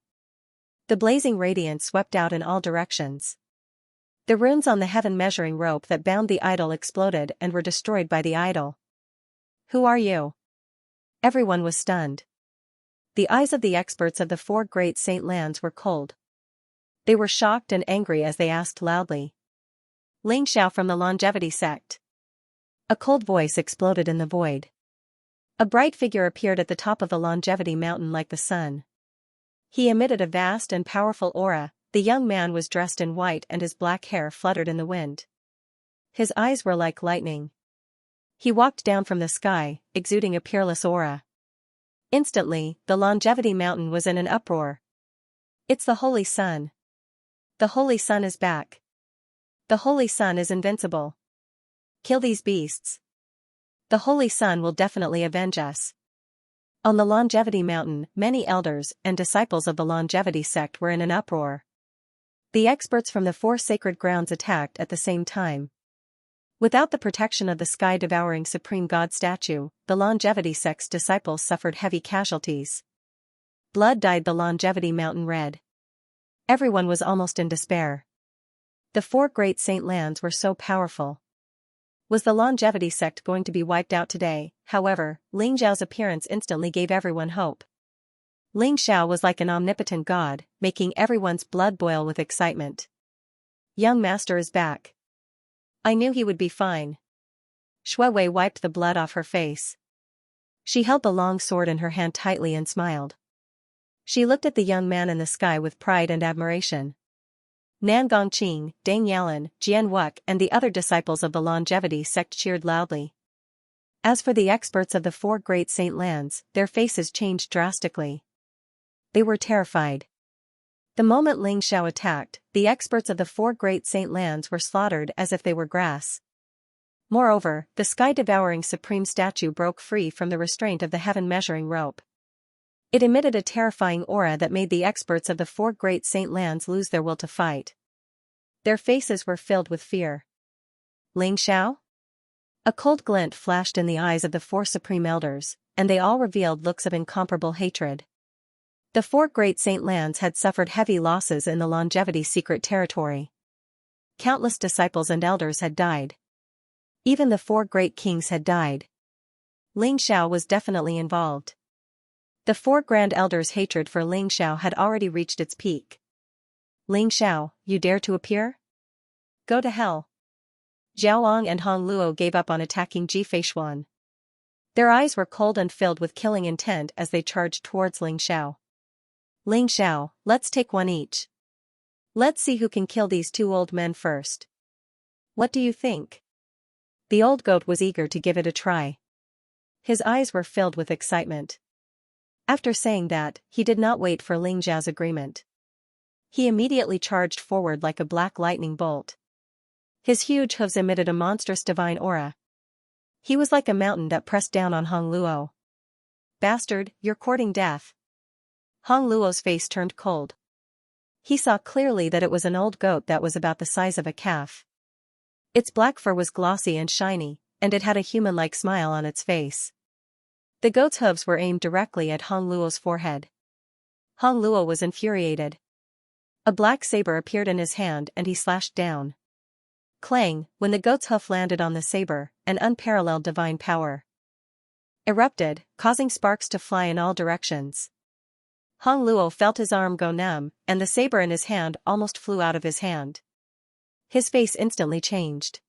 The blazing radiance swept out in all directions. The runes on the heaven measuring rope that bound the idol exploded and were destroyed by the idol. Who are you? Everyone was stunned. The eyes of the experts of the 4 great saint lands were cold. They were shocked and angry as they asked loudly. Ling Xiao from the longevity sect. A cold voice exploded in the void. A bright figure appeared at the top of the longevity mountain like the sun. He emitted a vast and powerful aura. The young man was dressed in white and his black hair fluttered in the wind. His eyes were like lightning. He walked down from the sky, exuding a peerless aura. Instantly, the longevity mountain was in an uproar. It's the Holy Sun. The Holy Sun is back. The Holy Sun is invincible. Kill these beasts. The Holy Sun will definitely avenge us. On the longevity mountain, many elders and disciples of the longevity sect were in an uproar. The experts from the 4 sacred grounds attacked at the same time. Without the protection of the sky-devouring supreme god statue, the longevity sect's disciples suffered heavy casualties. Blood dyed the longevity mountain red. Everyone was almost in despair. The 4 great saint lands were so powerful. Was the longevity sect going to be wiped out today? However, Ling Xiao's appearance instantly gave everyone hope. Ling Xiao was like an omnipotent god, making everyone's blood boil with excitement. Young master is back. I knew he would be fine. Shui Wei wiped the blood off her face. She held the long sword in her hand tightly and smiled. She looked at the young man in the sky with pride and admiration. Nan Gongqing, Deng Yalan, Jian Wuk and the other disciples of the longevity sect cheered loudly. As for the experts of the 4 great saint lands, their faces changed drastically. They were terrified. The moment Ling Xiao attacked, the experts of the 4 great saint lands were slaughtered as if they were grass. Moreover, the sky-devouring supreme statue broke free from the restraint of the heaven measuring rope. It emitted a terrifying aura that made the experts of the 4 great saint lands lose their will to fight. Their faces were filled with fear. Ling Xiao? A cold glint flashed in the eyes of the 4 supreme elders, and they all revealed looks of incomparable hatred. The 4 great saint lands had suffered heavy losses in the longevity secret territory. Countless disciples and elders had died. Even the 4 great kings had died. Ling Xiao was definitely involved. The 4 grand elders' hatred for Ling Xiao had already reached its peak. Ling Xiao, you dare to appear? Go to hell. Zhaoang and Hong Luo gave up on attacking Ji Feishuan. Their eyes were cold and filled with killing intent as they charged towards Ling Xiao. Ling Xiao, let's take one each. Let's see who can kill these 2 old men first. What do you think? The old goat was eager to give it a try. His eyes were filled with excitement. After saying that, he did not wait for Ling Xiao's agreement. He immediately charged forward like a black lightning bolt. His huge hooves emitted a monstrous divine aura. He was like a mountain that pressed down on Hong Luo. Bastard, you're courting death. Hong Luo's face turned cold. He saw clearly that it was an old goat that was about the size of a calf. Its black fur was glossy and shiny, and it had a human-like smile on its face. The goat's hooves were aimed directly at Hong Luo's forehead. Hong Luo was infuriated. A black saber appeared in his hand and he slashed down. Clang, when the goat's hoof landed on the saber, an unparalleled divine power erupted, causing sparks to fly in all directions. Hong Luo felt his arm go numb, and the saber in his hand almost flew out of his hand. His face instantly changed.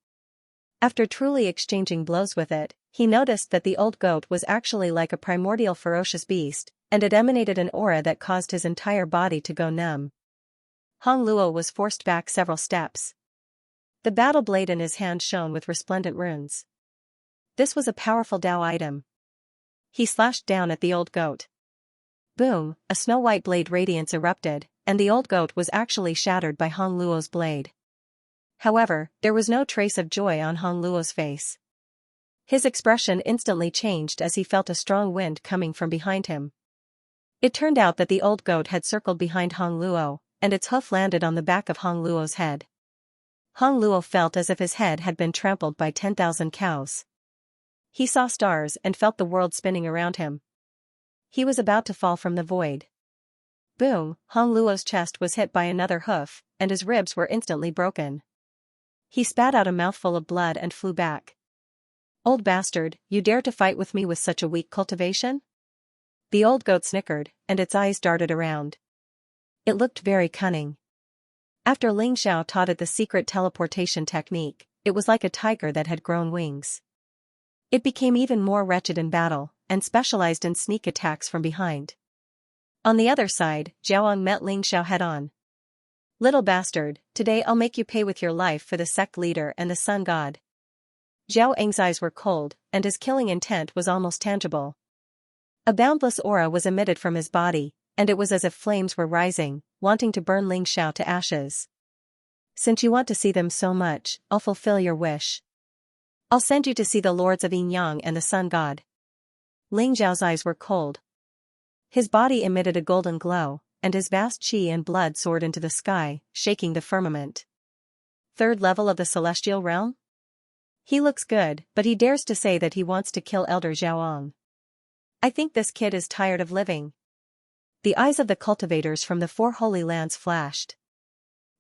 After truly exchanging blows with it, He noticed that the old goat was actually like a primordial ferocious beast, and it emanated an aura that caused his entire body to go numb. Hong Luo was forced back several steps. The battle blade in his hand shone with resplendent runes. This was a powerful Dao item. He slashed down at the old goat. Boom, a snow-white blade radiance erupted, and the old goat was actually shattered by Hong Luo's blade. However, there was no trace of joy on Hong Luo's face. His expression instantly changed as he felt a strong wind coming from behind him. It turned out that the old goat had circled behind Hong Luo, and its hoof landed on the back of Hong Luo's head. Hong Luo felt as if his head had been trampled by 10,000 cows. He saw stars and felt the world spinning around him. He was about to fall from the void. Boom, Hong Luo's chest was hit by another hoof, and his ribs were instantly broken. He spat out a mouthful of blood and flew back. "Old bastard, you dare to fight with me with such a weak cultivation?" The old goat snickered, and its eyes darted around. It looked very cunning. After Ling Xiao taught it the secret teleportation technique, it was like a tiger that had grown wings. It became even more wretched in battle, and specialized in sneak attacks from behind. On the other side, Zhaoang met Ling Xiao head-on. "Little bastard, today I'll make you pay with your life for the sect leader and the sun god." Zhao Eng's eyes were cold, and his killing intent was almost tangible. A boundless aura was emitted from his body, and it was as if flames were rising, wanting to burn Ling Xiao to ashes. "Since you want to see them so much, I'll fulfill your wish. I'll send you to see the lords of Yin Yang and the sun god." Ling Xiao's eyes were cold. His body emitted a golden glow, and his vast qi and blood soared into the sky, shaking the firmament. Third level of the celestial realm? He looks good, but he dares to say that he wants to kill Elder Zhaoang. "I think this kid is tired of living." The eyes of the cultivators from the four holy lands flashed.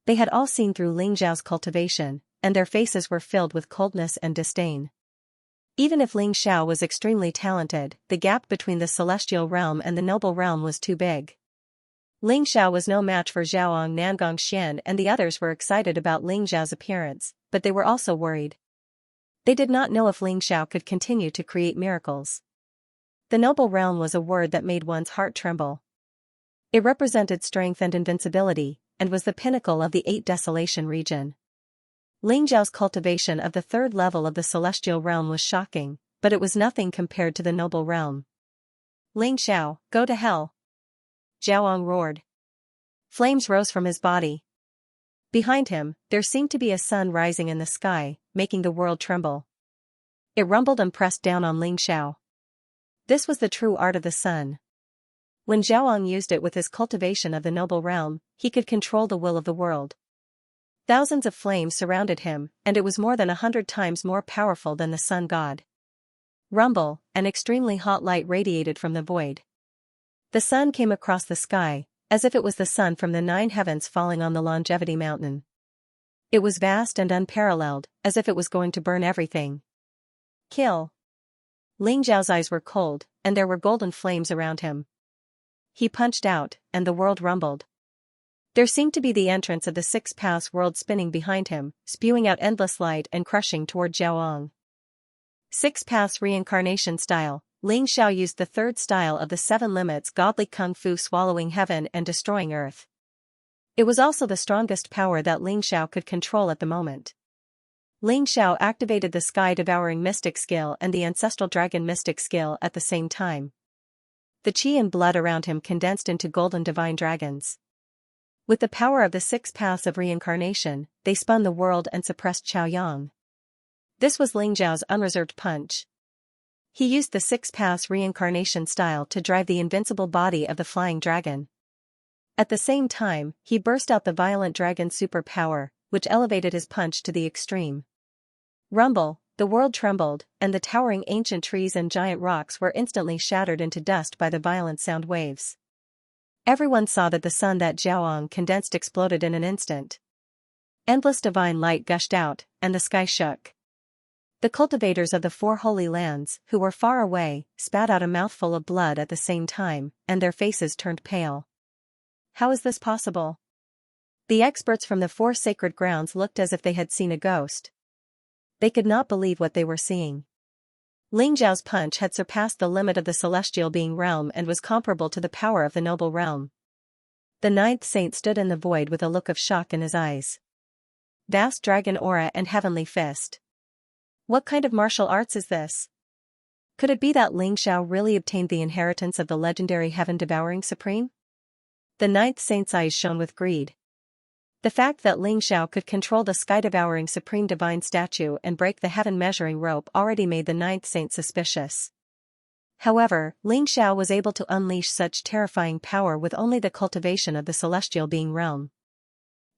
They had all seen through Ling Xiao's cultivation, and their faces were filled with coldness and disdain. Even if Ling Xiao was extremely talented, the gap between the celestial realm and the noble realm was too big. Ling Xiao was no match for Zhaoang Nangong Xian, and the others were excited about Ling Xiao's appearance, but they were also worried. They did not know if Ling Xiao could continue to create miracles. The noble realm was a word that made one's heart tremble. It represented strength and invincibility, and was the pinnacle of the Eight Desolation region. Ling Xiao's cultivation of the third level of the celestial realm was shocking, but it was nothing compared to the noble realm. "Ling Xiao, go to hell!" Zhaoang roared. Flames rose from his body. Behind him, there seemed to be a sun rising in the sky, making the world tremble. It rumbled and pressed down on Ling Xiao. This was the true art of the sun. When Zhaoang used it with his cultivation of the noble realm, he could control the will of the world. Thousands of flames surrounded him, and it was more than 100 times more powerful than the sun god. Rumble, an extremely hot light radiated from the void. The sun came across the sky, as if it was the sun from the 9 heavens falling on the Longevity Mountain. It was vast and unparalleled, as if it was going to burn everything. "Kill!" Ling Xiao's eyes were cold, and there were golden flames around him. He punched out, and the world rumbled. There seemed to be the entrance of the 6-pass world spinning behind him, spewing out endless light and crushing toward Zhaoang. 6-pass reincarnation style. Ling Xiao used the third style of the 7 limits godly kung fu, swallowing heaven and destroying earth. It was also the strongest power that Ling Xiao could control at the moment. Ling Xiao activated the sky-devouring mystic skill and the ancestral dragon mystic skill at the same time. The qi and blood around him condensed into golden divine dragons. With the power of the 6 paths of reincarnation, they spun the world and suppressed Chaoyang. This was Ling Xiao's unreserved punch. He used the 6 paths reincarnation style to drive the invincible body of the flying dragon. At the same time, he burst out the violent dragon superpower, which elevated his punch to the extreme. Rumble, the world trembled, and the towering ancient trees and giant rocks were instantly shattered into dust by the violent sound waves. Everyone saw that the sun that Zhaoang condensed exploded in an instant. Endless divine light gushed out, and the sky shook. The cultivators of the 4 holy lands, who were far away, spat out a mouthful of blood at the same time, and their faces turned pale. How is this possible? The experts from the 4 sacred grounds looked as if they had seen a ghost. They could not believe what they were seeing. Ling Zhao's punch had surpassed the limit of the celestial being realm and was comparable to the power of the noble realm. The ninth saint stood in the void with a look of shock in his eyes. Vast dragon aura and heavenly fist. What kind of martial arts is this? Could it be that Ling Xiao really obtained the inheritance of the legendary heaven-devouring supreme? The ninth saint's eyes shone with greed. The fact that Ling Xiao could control the sky-devouring supreme divine statue and break the heaven-measuring rope already made the ninth saint suspicious. However, Ling Xiao was able to unleash such terrifying power with only the cultivation of the celestial being realm.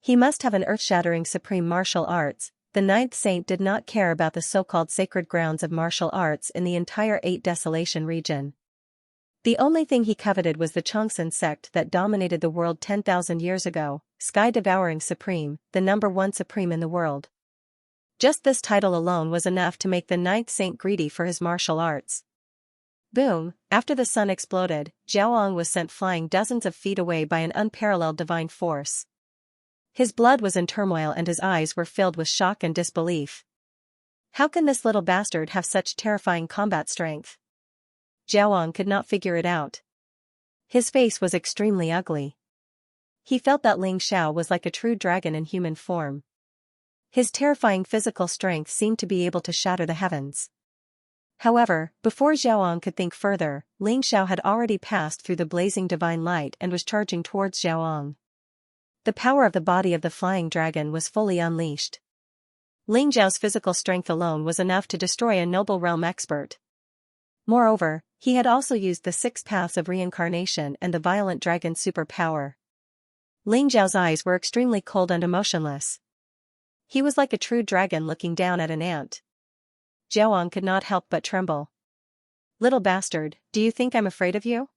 He must have an earth-shattering supreme martial arts. The ninth saint did not care about the so-called sacred grounds of martial arts in the entire Eight Desolation region. The only thing he coveted was the Chongsun sect that dominated the world 10,000 years ago, sky-devouring supreme, the number one supreme in the world. Just this title alone was enough to make the ninth saint greedy for his martial arts. Boom! After the sun exploded, Zhaoang was sent flying dozens of feet away by an unparalleled divine force. His blood was in turmoil and his eyes were filled with shock and disbelief. How can this little bastard have such terrifying combat strength? Zhaoang could not figure it out. His face was extremely ugly. He felt that Ling Xiao was like a true dragon in human form. His terrifying physical strength seemed to be able to shatter the heavens. However, before Zhaoang could think further, Ling Xiao had already passed through the blazing divine light and was charging towards Zhaoang. The power of the body of the flying dragon was fully unleashed. Ling Xiao's physical strength alone was enough to destroy a noble realm expert. Moreover, he had also used the 6 paths of reincarnation and the violent dragon's superpower. Ling Xiao's eyes were extremely cold and emotionless. He was like a true dragon looking down at an ant. Zhaoang could not help but tremble. Little bastard, do you think I'm afraid of you?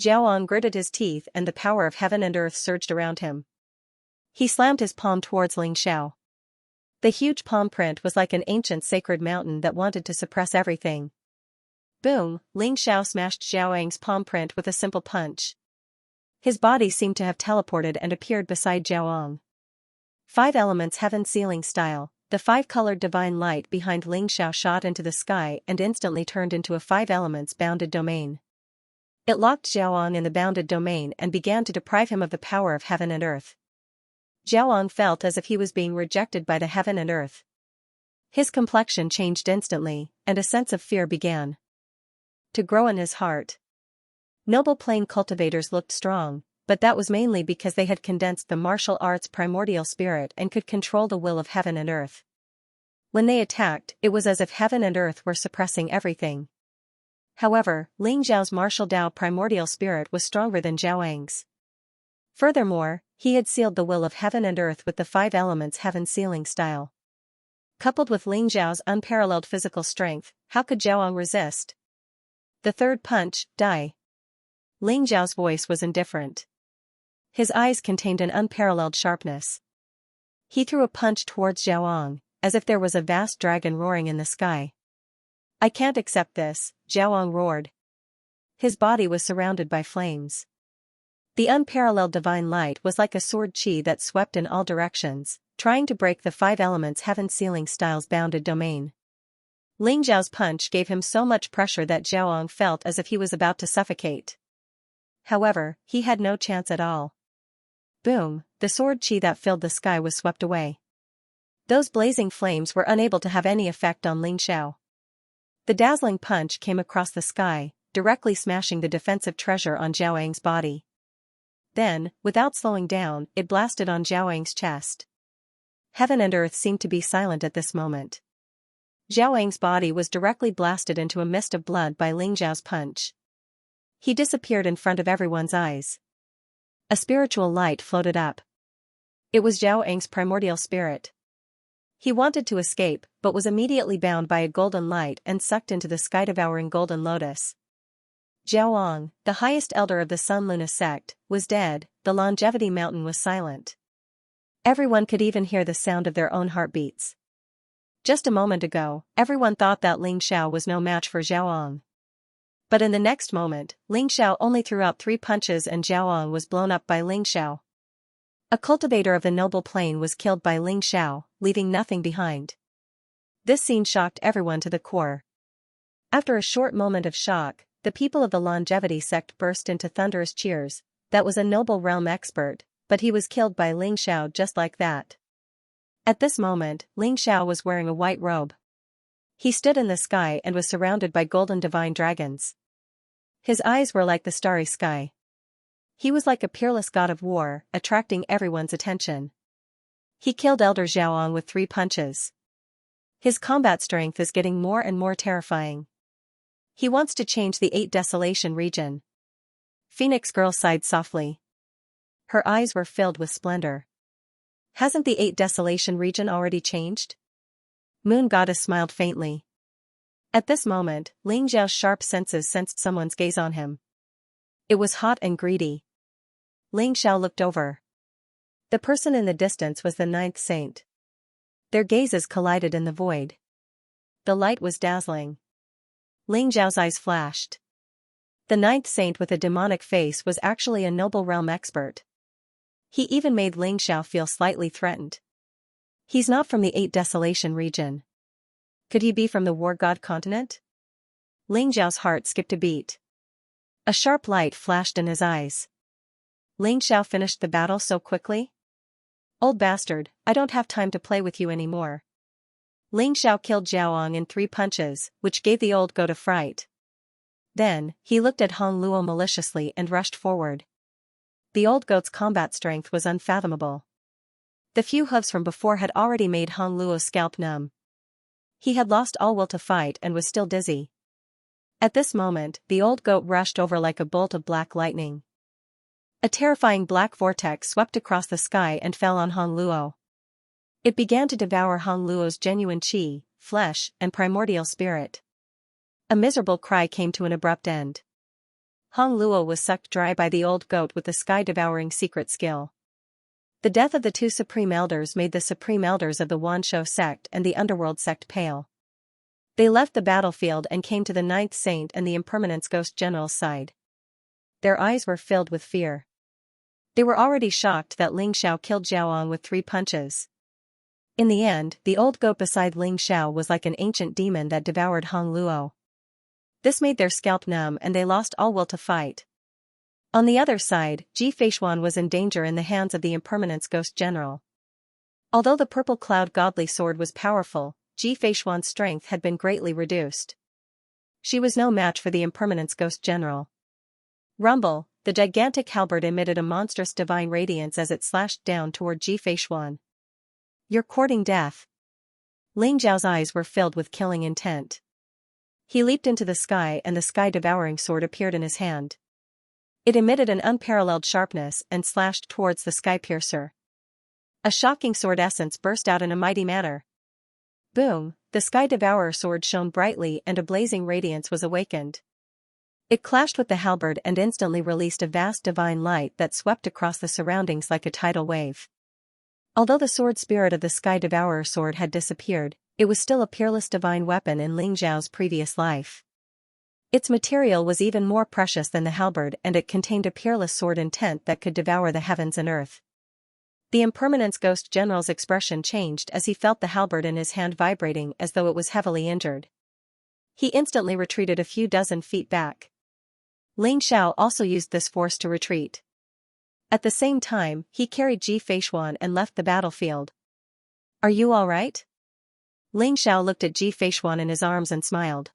Zhaoang gritted his teeth and the power of heaven and earth surged around him. He slammed his palm towards Ling Xiao. The huge palm print was like an ancient sacred mountain that wanted to suppress everything. Boom! Ling Xiao smashed Zhaoang's palm print with a simple punch. His body seemed to have teleported and appeared beside Zhaoang. 5 elements heaven ceiling style. The 5-colored divine light behind Ling Xiao shot into the sky and instantly turned into a 5 elements bounded domain. It locked Zhaoang in the bounded domain and began to deprive him of the power of heaven and earth. Zhaoang felt as if he was being rejected by the heaven and earth. His complexion changed instantly, and a sense of fear began to grow in his heart. Noble plane cultivators looked strong, but that was mainly because they had condensed the martial arts primordial spirit and could control the will of heaven and earth. When they attacked, it was as if heaven and earth were suppressing everything. However, Ling Zhao's martial Dao primordial spirit was stronger than Zhaoang's. Furthermore, he had sealed the will of heaven and earth with the 5 elements heaven sealing style. Coupled with Ling Zhao's unparalleled physical strength, how could Zhaoang resist? The third punch, die. Ling Zhao's voice was indifferent. His eyes contained an unparalleled sharpness. He threw a punch towards Zhaoang, as if there was a vast dragon roaring in the sky. I can't accept this, Zhaoang roared. His body was surrounded by flames. The unparalleled divine light was like a sword chi that swept in all directions, trying to break the 5 elements heaven sealing style's bounded domain. Ling Zhao's punch gave him so much pressure that Zhaoang felt as if he was about to suffocate. However, he had no chance at all. Boom! The sword chi that filled the sky was swept away. Those blazing flames were unable to have any effect on Ling Xiao. The dazzling punch came across the sky, directly smashing the defensive treasure on Zhaoang's body. Then, without slowing down, it blasted on Zhaoang's chest. Heaven and earth seemed to be silent at this moment. Zhaoang's body was directly blasted into a mist of blood by Ling Zhao's punch. He disappeared in front of everyone's eyes. A spiritual light floated up. It was Zhaoang's primordial spirit. He wanted to escape, but was immediately bound by a golden light and sucked into the sky-devouring golden lotus. Zhaoang, the highest elder of the Sun Luna sect, was dead. The longevity mountain was silent. Everyone could even hear the sound of their own heartbeats. Just a moment ago, everyone thought that Ling Xiao was no match for Zhaoang. But in the next moment, Ling Xiao only threw out 3 punches and Zhaoang was blown up by Ling Xiao. A cultivator of the noble plane was killed by Ling Xiao, leaving nothing behind. This scene shocked everyone to the core. After a short moment of shock, the people of the longevity sect burst into thunderous cheers. That was a noble realm expert, but he was killed by Ling Xiao just like that. At this moment, Ling Xiao was wearing a white robe. He stood in the sky and was surrounded by golden divine dragons. His eyes were like the starry sky. He was like a peerless god of war, attracting everyone's attention. He killed Elder Xiaoang with 3 punches. His combat strength is getting more and more terrifying. He wants to change the 8 Desolation region. Phoenix Girl sighed softly. Her eyes were filled with splendor. Hasn't the 8 Desolation region already changed? Moon Goddess smiled faintly. At this moment, Ling Xiao's sharp senses sensed someone's gaze on him. It was hot and greedy. Ling Xiao looked over. The person in the distance was the 9th saint. Their gazes collided in the void. The light was dazzling. Ling Xiao's eyes flashed. The 9th saint with a demonic face was actually a noble realm expert. He even made Ling Xiao feel slightly threatened. He's not from the 8 Desolation region. Could he be from the War God continent? Ling Xiao's heart skipped a beat. A sharp light flashed in his eyes. Ling Xiao finished the battle so quickly? Old bastard, I don't have time to play with you anymore. Ling Xiao killed Xiaoang in 3 punches, which gave the old goat a fright. Then, he looked at Hong Luo maliciously and rushed forward. The old goat's combat strength was unfathomable. The few hooves from before had already made Hong Luo's scalp numb. He had lost all will to fight and was still dizzy. At this moment, the old goat rushed over like a bolt of black lightning. A terrifying black vortex swept across the sky and fell on Hong Luo. It began to devour Hong Luo's genuine qi, flesh, and primordial spirit. A miserable cry came to an abrupt end. Hong Luo was sucked dry by the old goat with the sky-devouring secret skill. The death of the 2 supreme elders made the supreme elders of the Wanshou sect and the underworld sect pale. They left the battlefield and came to the 9th saint and the impermanence ghost general's side. Their eyes were filled with fear. They were already shocked that Ling Xiao killed Xiaoang with 3 punches. In the end, the old goat beside Ling Xiao was like an ancient demon that devoured Hong Luo. This made their scalp numb and they lost all will to fight. On the other side, Ji Feishuan was in danger in the hands of the impermanence ghost general. Although the purple cloud godly sword was powerful, Ji Feishuan's strength had been greatly reduced. She was no match for the impermanence ghost general. Rumble, the gigantic halberd emitted a monstrous divine radiance as it slashed down toward Ji Feishuan. You're courting death. Ling Zhao's eyes were filled with killing intent. He leaped into the sky and the sky-devouring sword appeared in his hand. It emitted an unparalleled sharpness and slashed towards the sky-piercer. A shocking sword essence burst out in a mighty manner. Boom, the sky-devourer sword shone brightly and a blazing radiance was awakened. It clashed with the halberd and instantly released a vast divine light that swept across the surroundings like a tidal wave. Although the sword spirit of the sky-devourer sword had disappeared, it was still a peerless divine weapon in Ling Zhao's previous life. Its material was even more precious than the halberd and it contained a peerless sword intent that could devour the heavens and earth. The impermanence ghost general's expression changed as he felt the halberd in his hand vibrating as though it was heavily injured. He instantly retreated a few dozen feet back. Ling Xiao also used this force to retreat. At the same time, he carried Ji Feishuan and left the battlefield. Are you all right? Ling Xiao looked at Ji Feishuan in his arms and smiled.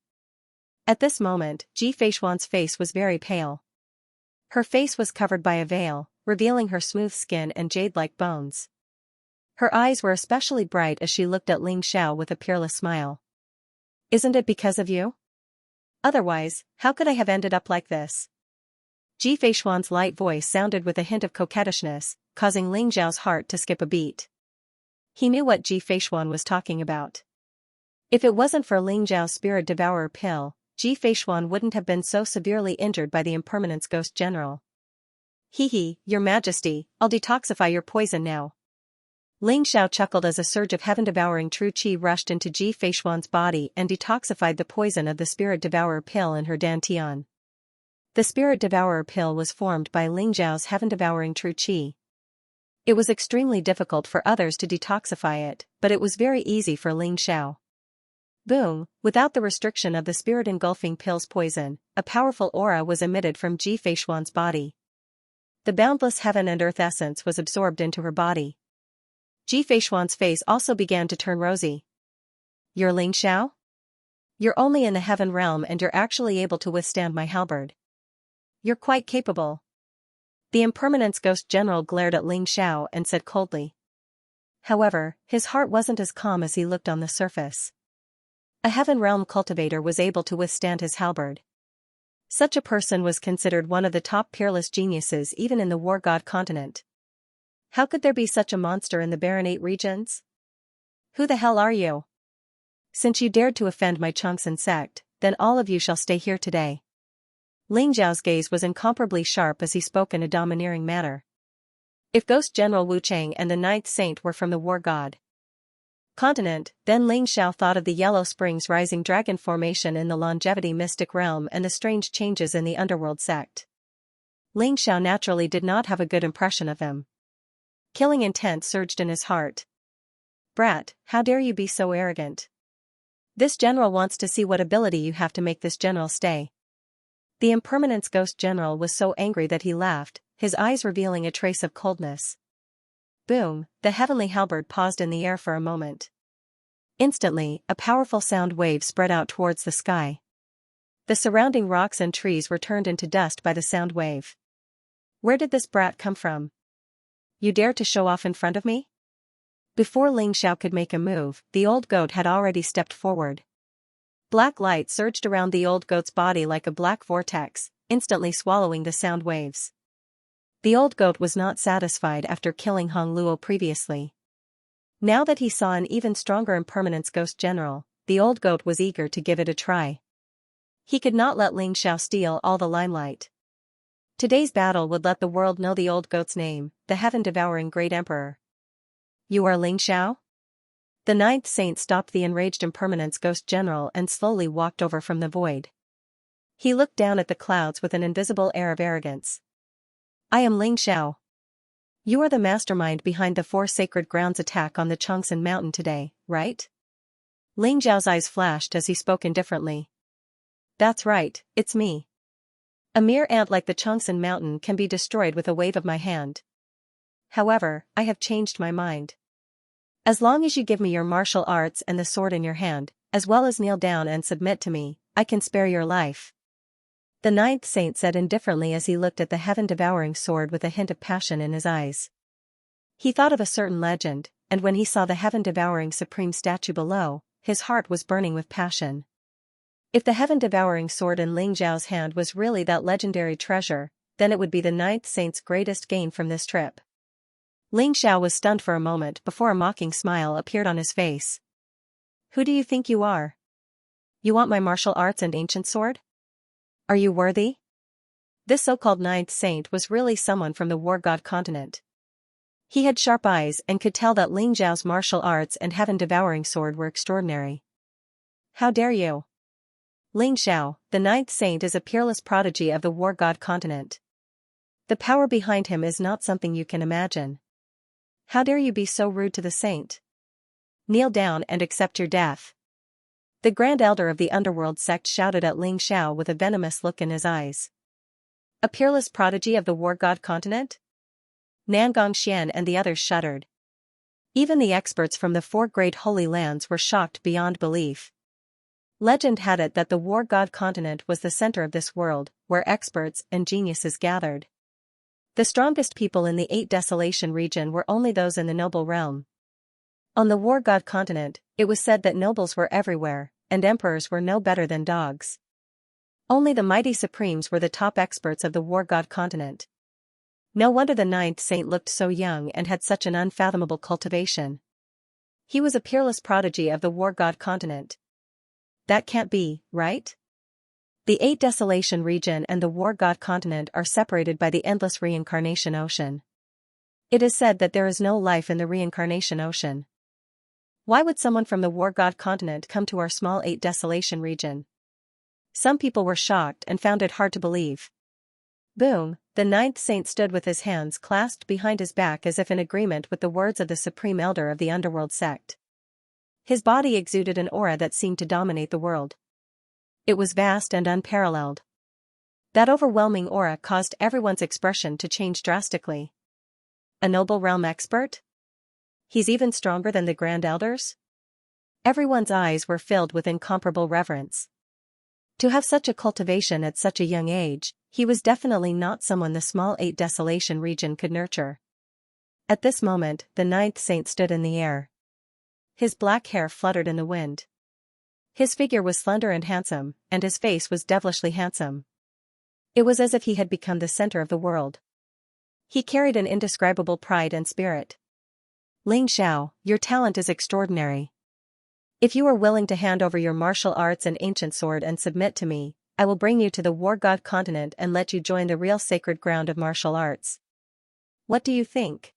At this moment, Ji Feishuan's face was very pale. Her face was covered by a veil, revealing her smooth skin and jade-like bones. Her eyes were especially bright as she looked at Ling Xiao with a peerless smile. Isn't it because of you? Otherwise, how could I have ended up like this? Ji Feishuan's light voice sounded with a hint of coquettishness, causing Ling Zhao's heart to skip a beat. He knew what Ji Feishuan was talking about. If it wasn't for Ling Zhao's spirit devourer pill, Ji Feishuan wouldn't have been so severely injured by the impermanence ghost general. Hee, your majesty, I'll detoxify your poison now. Ling Xiao chuckled as a surge of heaven-devouring true qi rushed into Ji Feishuan's body and detoxified the poison of the spirit devourer pill in her dantian. The spirit devourer pill was formed by Ling Zhao's heaven-devouring true qi. It was extremely difficult for others to detoxify it, but it was very easy for Ling Xiao. Boom, without the restriction of the spirit-engulfing pill's poison, a powerful aura was emitted from Ji Feishuan's body. The boundless heaven and earth essence was absorbed into her body. Ji Feishuan's face also began to turn rosy. You're Ling Xiao? You're only in the heaven realm and you're actually able to withstand my halberd. You're quite capable. The Impermanence Ghost General glared at Ling Xiao and said coldly. However, his heart wasn't as calm as he looked on the surface. A heaven realm cultivator was able to withstand his halberd. Such a person was considered one of the top peerless geniuses even in the War God continent. How could there be such a monster in the Baronate regions? Who the hell are you? Since you dared to offend my Xianxia sect, then all of you shall stay here today. Ling Zhao's gaze was incomparably sharp as he spoke in a domineering manner. If Ghost General Wu Cheng and the Ninth Saint were from the War God continent, then Ling Xiao thought of the Yellow Springs Rising Dragon formation in the Longevity Mystic Realm and the strange changes in the Underworld sect. Ling Xiao naturally did not have a good impression of him. Killing intent surged in his heart. Brat, how dare you be so arrogant? This general wants to see what ability you have to make this general stay. The Impermanence Ghost General was so angry that he laughed, his eyes revealing a trace of coldness. Boom, the heavenly halberd paused in the air for a moment. Instantly, a powerful sound wave spread out towards the sky. The surrounding rocks and trees were turned into dust by the sound wave. Where did this brat come from? You dare to show off in front of me? Before Ling Xiao could make a move, the old goat had already stepped forward. Black light surged around the old goat's body like a black vortex, instantly swallowing the sound waves. The old goat was not satisfied after killing Hong Luo previously. Now that he saw an even stronger Impermanence Ghost General, the old goat was eager to give it a try. He could not let Ling Xiao steal all the limelight. Today's battle would let the world know the old goat's name, the heaven-devouring Great Emperor. You are Ling Xiao? The Ninth Saint stopped the enraged Impermanence Ghost General and slowly walked over from the void. He looked down at the clouds with an invisible air of arrogance. I am Ling Xiao. You are the mastermind behind the 4 Sacred Grounds attack on the Xianxia mountain today, right? Ling Xiao's eyes flashed as he spoke indifferently. That's right, it's me. A mere ant like the Xianxia mountain can be destroyed with a wave of my hand. However, I have changed my mind. As long as you give me your martial arts and the sword in your hand, as well as kneel down and submit to me, I can spare your life. The Ninth Saint said indifferently as he looked at the heaven-devouring sword with a hint of passion in his eyes. He thought of a certain legend, and when he saw the heaven-devouring supreme statue below, his heart was burning with passion. If the heaven-devouring sword in Ling Zhao's hand was really that legendary treasure, then it would be the Ninth Saint's greatest gain from this trip. Ling Xiao was stunned for a moment before a mocking smile appeared on his face. Who do you think you are? You want my martial arts and ancient sword? Are you worthy? This so-called Ninth Saint was really someone from the War God continent. He had sharp eyes and could tell that Ling Zhao's martial arts and heaven-devouring sword were extraordinary. How dare you? Ling Xiao, the Ninth Saint is a peerless prodigy of the War God continent. The power behind him is not something you can imagine. How dare you be so rude to the saint? Kneel down and accept your death. The Grand Elder of the Underworld sect shouted at Ling Xiao with a venomous look in his eyes. A peerless prodigy of the War God continent? Nangong Xian and the others shuddered. Even the experts from the 4 great holy lands were shocked beyond belief. Legend had it that the War God continent was the center of this world, where experts and geniuses gathered. The strongest people in the 8 Desolation region were only those in the noble realm. On the War God continent, it was said that nobles were everywhere, and emperors were no better than dogs. Only the mighty supremes were the top experts of the War God continent. No wonder the Ninth Saint looked so young and had such an unfathomable cultivation. He was a peerless prodigy of the War God continent. That can't be, right? The 8 Desolation region and the War God continent are separated by the endless reincarnation ocean. It is said that there is no life in the reincarnation ocean. Why would someone from the War God continent come to our small 8 Desolation region? Some people were shocked and found it hard to believe. Boom, the Ninth Saint stood with his hands clasped behind his back as if in agreement with the words of the Supreme Elder of the Underworld sect. His body exuded an aura that seemed to dominate the world. It was vast and unparalleled. That overwhelming aura caused everyone's expression to change drastically. A noble realm expert? He's even stronger than the Grand Elders? Everyone's eyes were filled with incomparable reverence. To have such a cultivation at such a young age, he was definitely not someone the small 8 Desolation region could nurture. At this moment, the 9th saint stood in the air. His black hair fluttered in the wind. His figure was slender and handsome, and his face was devilishly handsome. It was as if he had become the center of the world. He carried an indescribable pride and spirit. Ling Xiao, your talent is extraordinary. If you are willing to hand over your martial arts and ancient sword and submit to me, I will bring you to the War God continent and let you join the real sacred ground of martial arts. What do you think?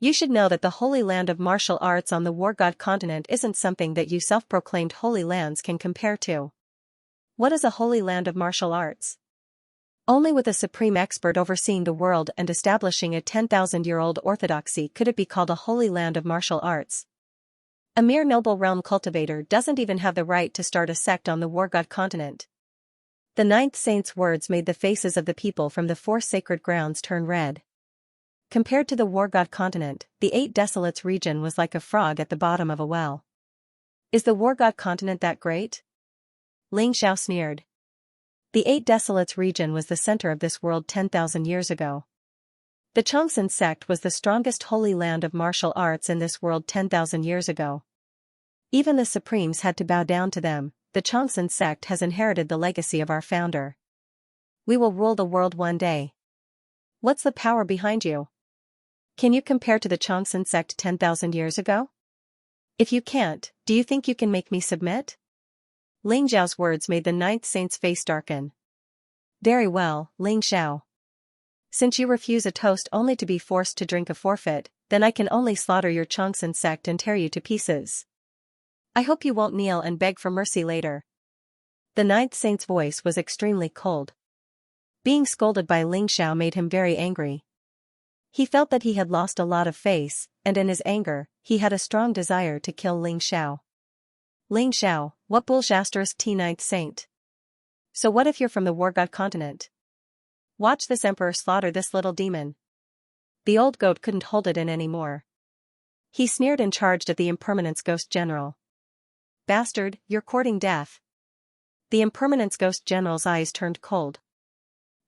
You should know that the holy land of martial arts on the War God continent isn't something that you self-proclaimed holy lands can compare to. What is a holy land of martial arts? Only with a supreme expert overseeing the world and establishing a 10,000-year-old orthodoxy could it be called a holy land of martial arts. A mere noble realm cultivator doesn't even have the right to start a sect on the War God continent. The 9th saint's words made the faces of the people from the 4 sacred grounds turn red. Compared to the War God continent, the 8 Desolates region was like a frog at the bottom of a well. Is the War God continent that great? Ling Xiao sneered. The 8 Desolates region was the center of this world 10,000 years ago. The Xianxia sect was the strongest holy land of martial arts in this world 10,000 years ago. Even the Supremes had to bow down to them. The Xianxia sect has inherited the legacy of our founder. We will rule the world one day. What's the power behind you? Can you compare to the Xianxia sect 10,000 years ago? If you can't, do you think you can make me submit? Ling Xiao's words made the 9th saint's face darken. Very well, Ling Xiao. Since you refuse a toast only to be forced to drink a forfeit, then I can only slaughter your Xianxia sect and tear you to pieces. I hope you won't kneel and beg for mercy later. The 9th saint's voice was extremely cold. Being scolded by Ling Xiao made him very angry. He felt that he had lost a lot of face, and in his anger, he had a strong desire to kill Ling Xiao. Ling Xiao, what bullshit T 9th saint? So what if you're from the War God continent? Watch this emperor slaughter this little demon. The old goat couldn't hold it in anymore. He sneered and charged at the Impermanence Ghost General. Bastard, you're courting death. The Impermanence Ghost General's eyes turned cold.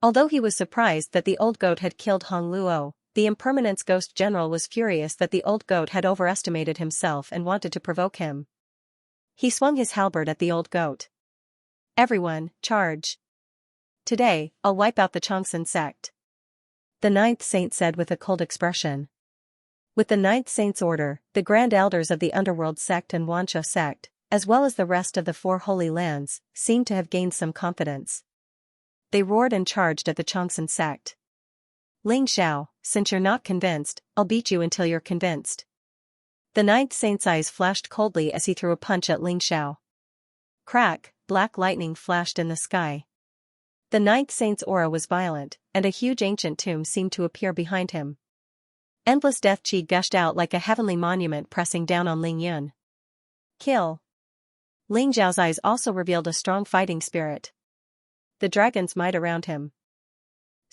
Although he was surprised that the old goat had killed Hong Luo, the Impermanence Ghost General was furious that the old goat had overestimated himself and wanted to provoke him. He swung his halberd at the old goat. Everyone, charge. Today, I'll wipe out the Xianxia sect. The 9th saint said with a cold expression. With the 9th saint's order, the Grand Elders of the Underworld sect and Xianxia sect, as well as the rest of the 4 holy lands, seemed to have gained some confidence. They roared and charged at the Xianxia sect. Ling Xiao, since you're not convinced, I'll beat you until you're convinced. The 9th saint's eyes flashed coldly as he threw a punch at Ling Xiao. Crack, black lightning flashed in the sky. The 9th saint's aura was violent, and a huge ancient tomb seemed to appear behind him. Endless death chi gushed out like a heavenly monument pressing down on Ling Yun. Kill. Ling Xiao's eyes also revealed a strong fighting spirit. The dragon's might around him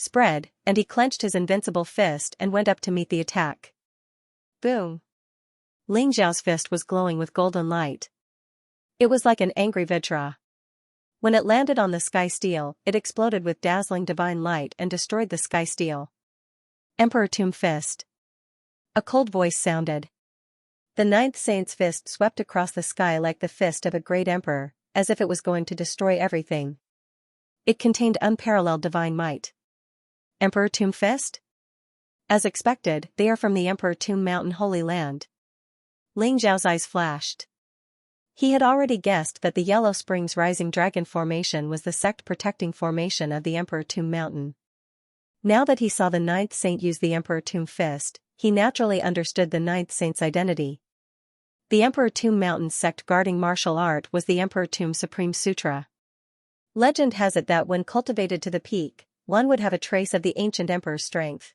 spread, and he clenched his invincible fist and went up to meet the attack. Boom. Ling Xiao's fist was glowing with golden light. It was like an angry vajra. When it landed on the sky steel, it exploded with dazzling divine light and destroyed the sky steel. Emperor Tomb Fist. A cold voice sounded. The 9th saint's fist swept across the sky like the fist of a great emperor, as if it was going to destroy everything. It contained unparalleled divine might. Emperor Tomb Fist? As expected, they are from the Emperor Tomb Mountain Holy Land. Ling Xiao's eyes flashed. He had already guessed that the Yellow Springs Rising Dragon Formation was the sect-protecting formation of the Emperor Tomb Mountain. Now that he saw the 9th saint use the Emperor Tomb Fist, he naturally understood the 9th saint's identity. The Emperor Tomb Mountain's sect guarding martial art was the Emperor Tomb Supreme Sutra. Legend has it that when cultivated to the peak, one would have a trace of the ancient emperor's strength.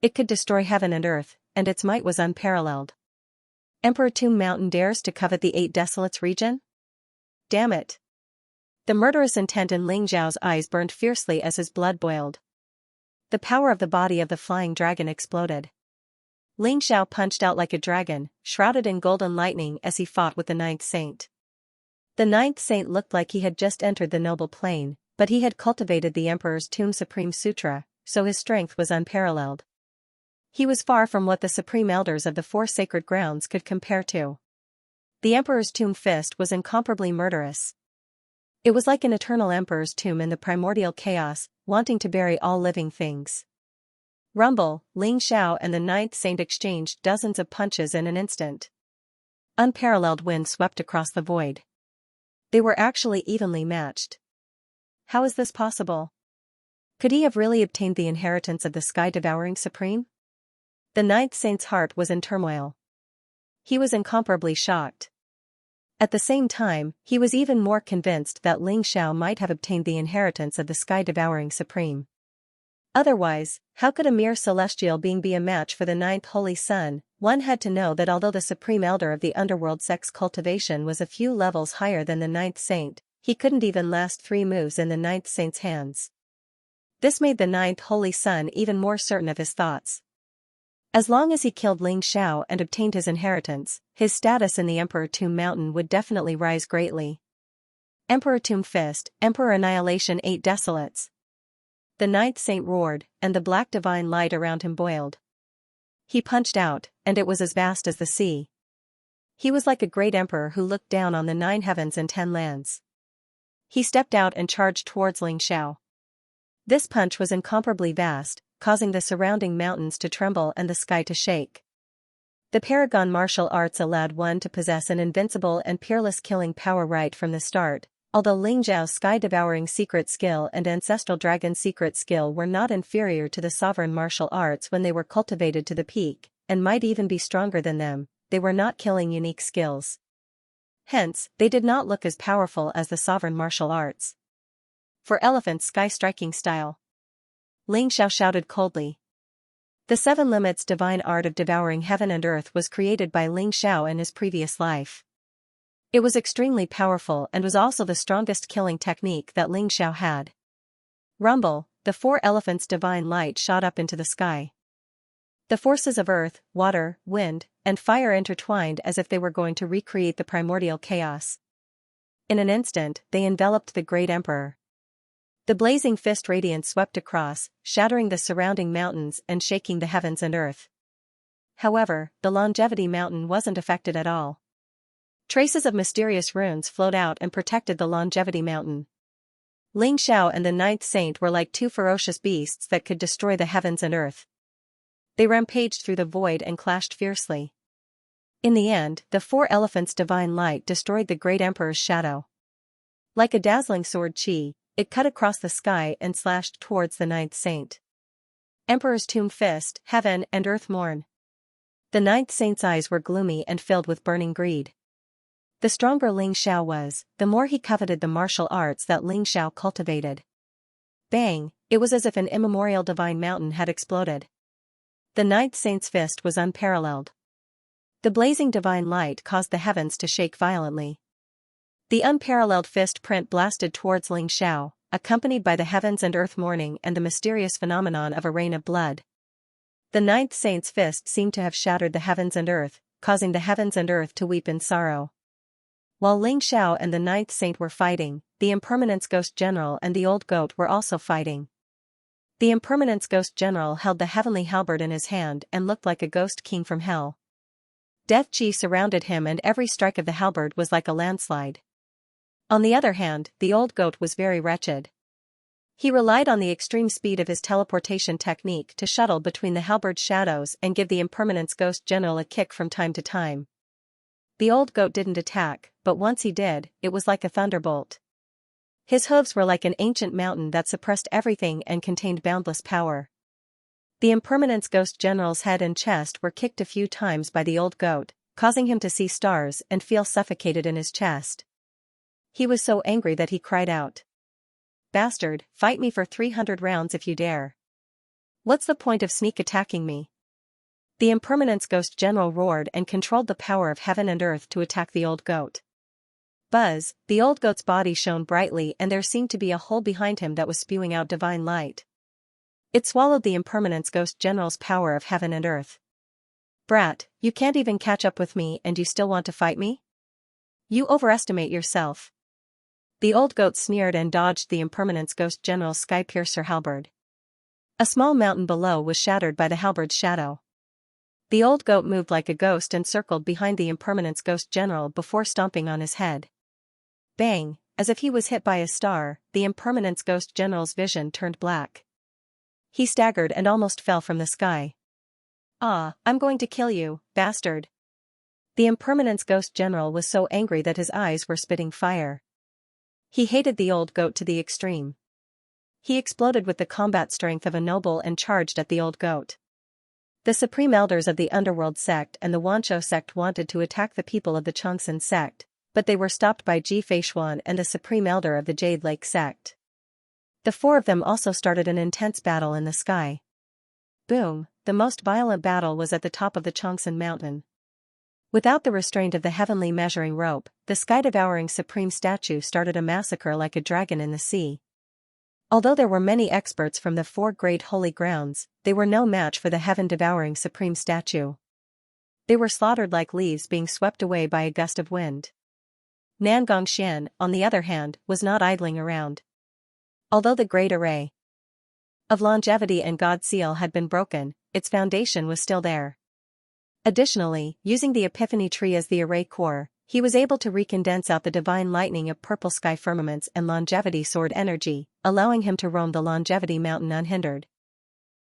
It could destroy heaven and earth, and its might was unparalleled. Emperor Tomb Mountain dares to covet the 8 Desolates region? Damn it. The murderous intent in Ling Xiao's eyes burned fiercely as his blood boiled. The power of the body of the flying dragon exploded. Ling Xiao punched out like a dragon, shrouded in golden lightning as he fought with the 9th Saint. The 9th Saint looked like he had just entered the noble plane, but he had cultivated the Emperor's Tomb Supreme Sutra, so his strength was unparalleled. He was far from what the supreme elders of the 4 sacred grounds could compare to. The Emperor's Tomb Fist was incomparably murderous. It was like an eternal Emperor's tomb in the primordial chaos, wanting to bury all living things. Rumble, Ling Xiao and the 9th Saint exchanged dozens of punches in an instant. Unparalleled wind swept across the void. They were actually evenly matched. How is this possible? Could he have really obtained the inheritance of the sky-devouring supreme? The 9th Saint's heart was in turmoil. He was incomparably shocked. At the same time, he was even more convinced that Ling Xiao might have obtained the inheritance of the sky-devouring supreme. Otherwise, how could a mere celestial being be a match for the 9th Holy Sun? One had to know that although the supreme elder of the underworld sex Cultivation was a few levels higher than the 9th Saint, he couldn't even last 3 moves in the 9th Saint's hands. This made the 9th Holy Sun even more certain of his thoughts. As long as he killed Ling Xiao and obtained his inheritance, his status in the Emperor Tomb Mountain would definitely rise greatly. Emperor Tomb Fist, Emperor Annihilation 8 Desolates. The 9th Saint roared, and the black divine light around him boiled. He punched out, and it was as vast as the sea. He was like a great emperor who looked down on the 9 heavens and 10 lands. He stepped out and charged towards Ling Xiao. This punch was incomparably vast, causing the surrounding mountains to tremble and the sky to shake. The Paragon martial arts allowed one to possess an invincible and peerless killing power right from the start, although Ling Xiao's sky-devouring secret skill and ancestral dragon secret skill were not inferior to the sovereign martial arts when they were cultivated to the peak, and might even be stronger than them, they were not killing unique skills. Hence, they did not look as powerful as the sovereign martial arts. For elephant's sky-striking style. Ling Xiao shouted coldly. The 7 Limits divine art of devouring heaven and earth was created by Ling Xiao in his previous life. It was extremely powerful and was also the strongest killing technique that Ling Xiao had. Rumble, the 4 elephants' divine light shot up into the sky. The forces of earth, water, wind, and fire intertwined as if they were going to recreate the primordial chaos. In an instant, they enveloped the great emperor. The blazing fist radiance swept across, shattering the surrounding mountains and shaking the heavens and earth. However, the Longevity Mountain wasn't affected at all. Traces of mysterious runes flowed out and protected the Longevity Mountain. Ling Xiao and the 9th Saint were like 2 ferocious beasts that could destroy the heavens and earth. They rampaged through the void and clashed fiercely. In the end, the 4 elephants' divine light destroyed the great emperor's shadow. Like a dazzling sword chi, it cut across the sky and slashed towards the 9th Saint. Emperor's Tomb Fist, Heaven and Earth mourn. The 9th Saint's eyes were gloomy and filled with burning greed. The stronger Ling Xiao was, the more he coveted the martial arts that Ling Xiao cultivated. Bang, it was as if an immemorial divine mountain had exploded. The 9th Saint's fist was unparalleled. The blazing divine light caused the heavens to shake violently. The unparalleled fist print blasted towards Ling Xiao, accompanied by the heavens and earth mourning and the mysterious phenomenon of a rain of blood. The 9th Saint's fist seemed to have shattered the heavens and earth, causing the heavens and earth to weep in sorrow. While Ling Xiao and the 9th Saint were fighting, the Impermanence Ghost General and the Old Goat were also fighting. The Impermanence Ghost General held the heavenly halberd in his hand and looked like a ghost king from hell. Death Chi surrounded him and every strike of the halberd was like a landslide. On the other hand, the Old Goat was very wretched. He relied on the extreme speed of his teleportation technique to shuttle between the halberd's shadows and give the Impermanence Ghost General a kick from time to time. The Old Goat didn't attack, but once he did, it was like a thunderbolt. His hooves were like an ancient mountain that suppressed everything and contained boundless power. The Impermanence Ghost General's head and chest were kicked a few times by the Old Goat, causing him to see stars and feel suffocated in his chest. He was so angry that he cried out, "Bastard, fight me for 300 rounds if you dare. What's the point of sneak attacking me?" The Impermanence Ghost General roared and controlled the power of heaven and earth to attack the old goat. Buzz, the old goat's body shone brightly and there seemed to be a hole behind him that was spewing out divine light. It swallowed the Impermanence Ghost General's power of heaven and earth. Brat, you can't even catch up with me and you still want to fight me? You overestimate yourself. The old goat sneered and dodged the Impermanence Ghost General's sky-piercer halberd. A small mountain below was shattered by the halberd's shadow. The old goat moved like a ghost and circled behind the Impermanence Ghost General before stomping on his head. Bang, as if he was hit by a star, the Impermanence Ghost General's vision turned black. He staggered and almost fell from the sky. Ah, I'm going to kill you, bastard. The Impermanence Ghost General was so angry that his eyes were spitting fire. He hated the old goat to the extreme. He exploded with the combat strength of a noble and charged at the old goat. The supreme elders of the underworld sect and the Wanshou sect wanted to attack the people of the Changsan sect, but they were stopped by Ji Feishuan and the supreme elder of the Jade Lake sect. The four of them also started an intense battle in the sky. Boom, the most violent battle was at the top of the Changsan mountain. Without the restraint of the heavenly measuring rope, the sky-devouring supreme statue started a massacre like a dragon in the sea. Although there were many experts from the four great holy grounds, they were no match for the heaven-devouring supreme statue. They were slaughtered like leaves being swept away by a gust of wind. Nangongxian, on the other hand, was not idling around. Although the great array of longevity and God seal had been broken, its foundation was still there. Additionally, using the Epiphany tree as the array core, he was able to recondense out the divine lightning of purple sky firmaments and longevity sword energy, allowing him to roam the longevity mountain unhindered.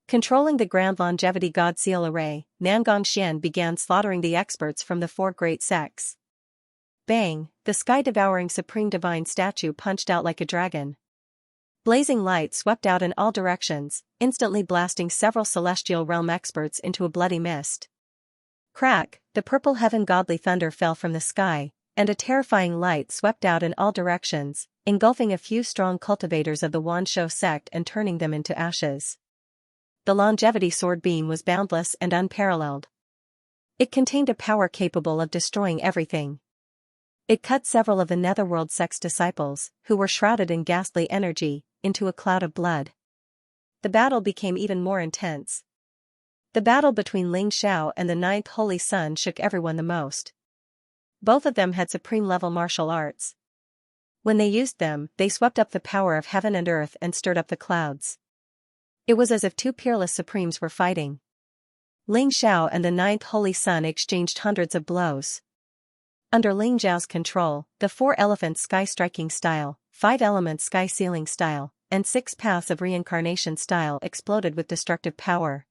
Controlling the grand longevity God seal array, Nangongxian began slaughtering the experts from the four great sects. Bang, the sky-devouring supreme divine statue punched out like a dragon. Blazing light swept out in all directions, instantly blasting several celestial realm experts into a bloody mist. Crack, the purple heaven godly thunder fell from the sky, and a terrifying light swept out in all directions, engulfing a few strong cultivators of the Wanshou sect and turning them into ashes. The longevity sword beam was boundless and unparalleled. It contained a power capable of destroying everything. It cut several of the Netherworld sect's disciples, who were shrouded in ghastly energy, into a cloud of blood. The battle became even more intense. The battle between Ling Xiao and the Ninth Holy Sun shook everyone the most. Both of them had supreme-level martial arts. When they used them, they swept up the power of heaven and earth and stirred up the clouds. It was as if two peerless supremes were fighting. Ling Xiao and the Ninth Holy Sun exchanged hundreds of blows. Under Ling Xiao's control, the 4 elements sky-striking style, 5 elements sky-sealing style, and 6 paths of reincarnation style exploded with destructive power.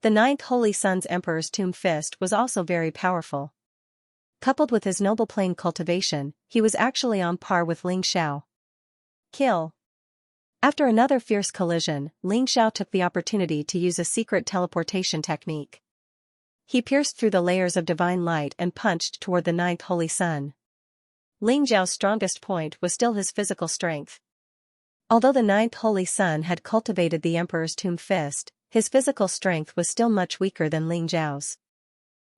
The Ninth Holy Sun's Emperor's Tomb Fist was also very powerful. Coupled with his noble plane cultivation, he was actually on par with Ling Xiao. Kill. After another fierce collision, Ling Xiao took the opportunity to use a secret teleportation technique. He pierced through the layers of divine light and punched toward the Ninth Holy Sun. Ling Xiao's strongest point was still his physical strength. Although the Ninth Holy Sun had cultivated the Emperor's Tomb Fist, his physical strength was still much weaker than Ling Xiao's.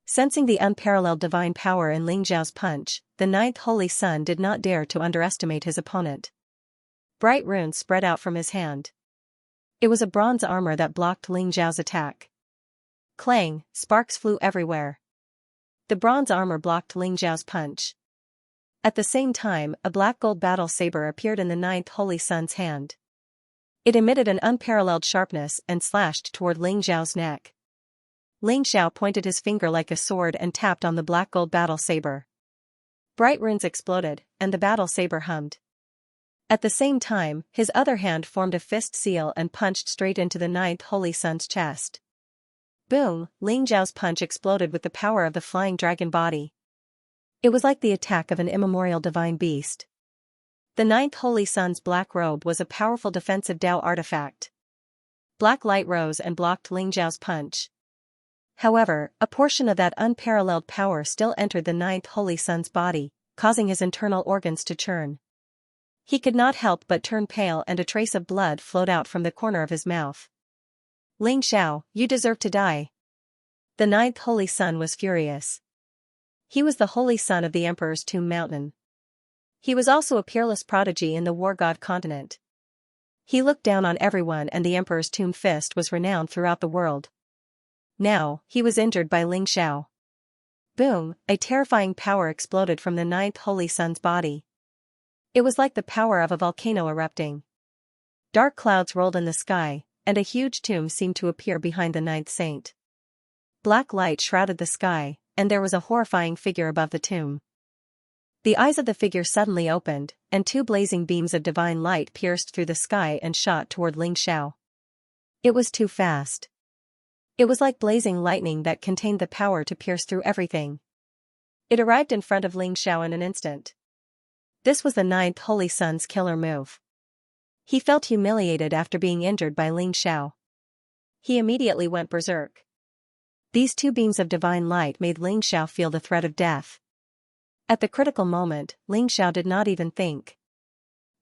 Sensing the unparalleled divine power in Ling Xiao's punch, the Ninth Holy Sun did not dare to underestimate his opponent. Bright runes spread out from his hand. It was a bronze armor that blocked Ling Xiao's attack. Clang, sparks flew everywhere. The bronze armor blocked Ling Xiao's punch. At the same time, a black gold battle saber appeared in the Ninth Holy Sun's hand. It emitted an unparalleled sharpness and slashed toward Ling Xiao's neck. Ling Xiao pointed his finger like a sword and tapped on the black gold battle saber. Bright runes exploded, and the battle saber hummed. At the same time, his other hand formed a fist seal and punched straight into the Ninth Holy Sun's chest. Boom, Ling Xiao's punch exploded with the power of the flying dragon body. It was like the attack of an immemorial divine beast. The Ninth Holy Sun's black robe was a powerful defensive Dao artifact. Black light rose and blocked Ling Xiao's punch. However, a portion of that unparalleled power still entered the Ninth Holy Sun's body, causing his internal organs to churn. He could not help but turn pale and a trace of blood flowed out from the corner of his mouth. Ling Xiao, you deserve to die. The ninth holy son was furious. He was the holy son of the emperor's tomb mountain. He was also a peerless prodigy in the war god continent. He looked down on everyone, and the emperor's tomb fist was renowned throughout the world. Now, he was injured by Ling Xiao. Boom, a terrifying power exploded from the ninth holy son's body. It was like the power of a volcano erupting. Dark clouds rolled in the sky, and a huge tomb seemed to appear behind the ninth saint. Black light shrouded the sky, and there was a horrifying figure above the tomb. The eyes of the figure suddenly opened, and two blazing beams of divine light pierced through the sky and shot toward Ling Xiao. It was too fast. It was like blazing lightning that contained the power to pierce through everything. It arrived in front of Ling Xiao in an instant. This was the ninth holy son's killer move. He felt humiliated after being injured by Ling Xiao. He immediately went berserk. These two beams of divine light made Ling Xiao feel the threat of death. At the critical moment, Ling Xiao did not even think.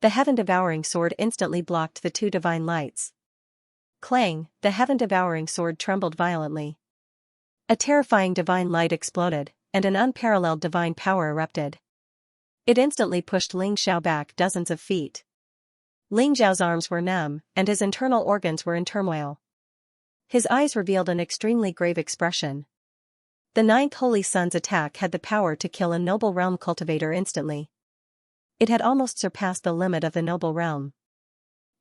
The heaven-devouring sword instantly blocked the two divine lights. Clang, the heaven-devouring sword trembled violently. A terrifying divine light exploded, and an unparalleled divine power erupted. It instantly pushed Ling Xiao back dozens of feet. Ling Xiao's arms were numb, and his internal organs were in turmoil. His eyes revealed an extremely grave expression. The ninth holy son's attack had the power to kill a noble realm cultivator instantly. It had almost surpassed the limit of the noble realm.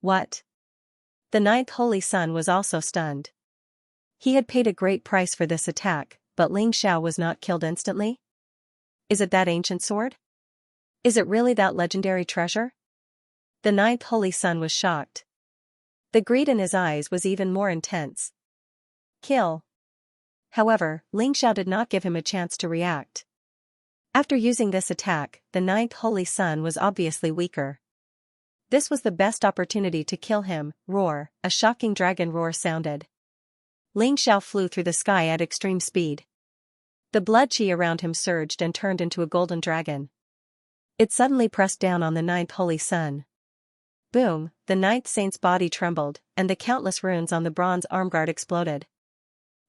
What? The ninth holy son was also stunned. He had paid a great price for this attack, but Ling Xiao was not killed instantly? Is it that ancient sword? Is it really that legendary treasure? The ninth holy son was shocked. The greed in his eyes was even more intense. Kill. However, Ling Xiao did not give him a chance to react. After using this attack, the ninth holy son was obviously weaker. This was the best opportunity to kill him. Roar, a shocking dragon roar sounded. Ling Xiao flew through the sky at extreme speed. The blood qi around him surged and turned into a golden dragon. It suddenly pressed down on the ninth holy son. Boom, the ninth saint's body trembled, and the countless runes on the bronze armguard exploded.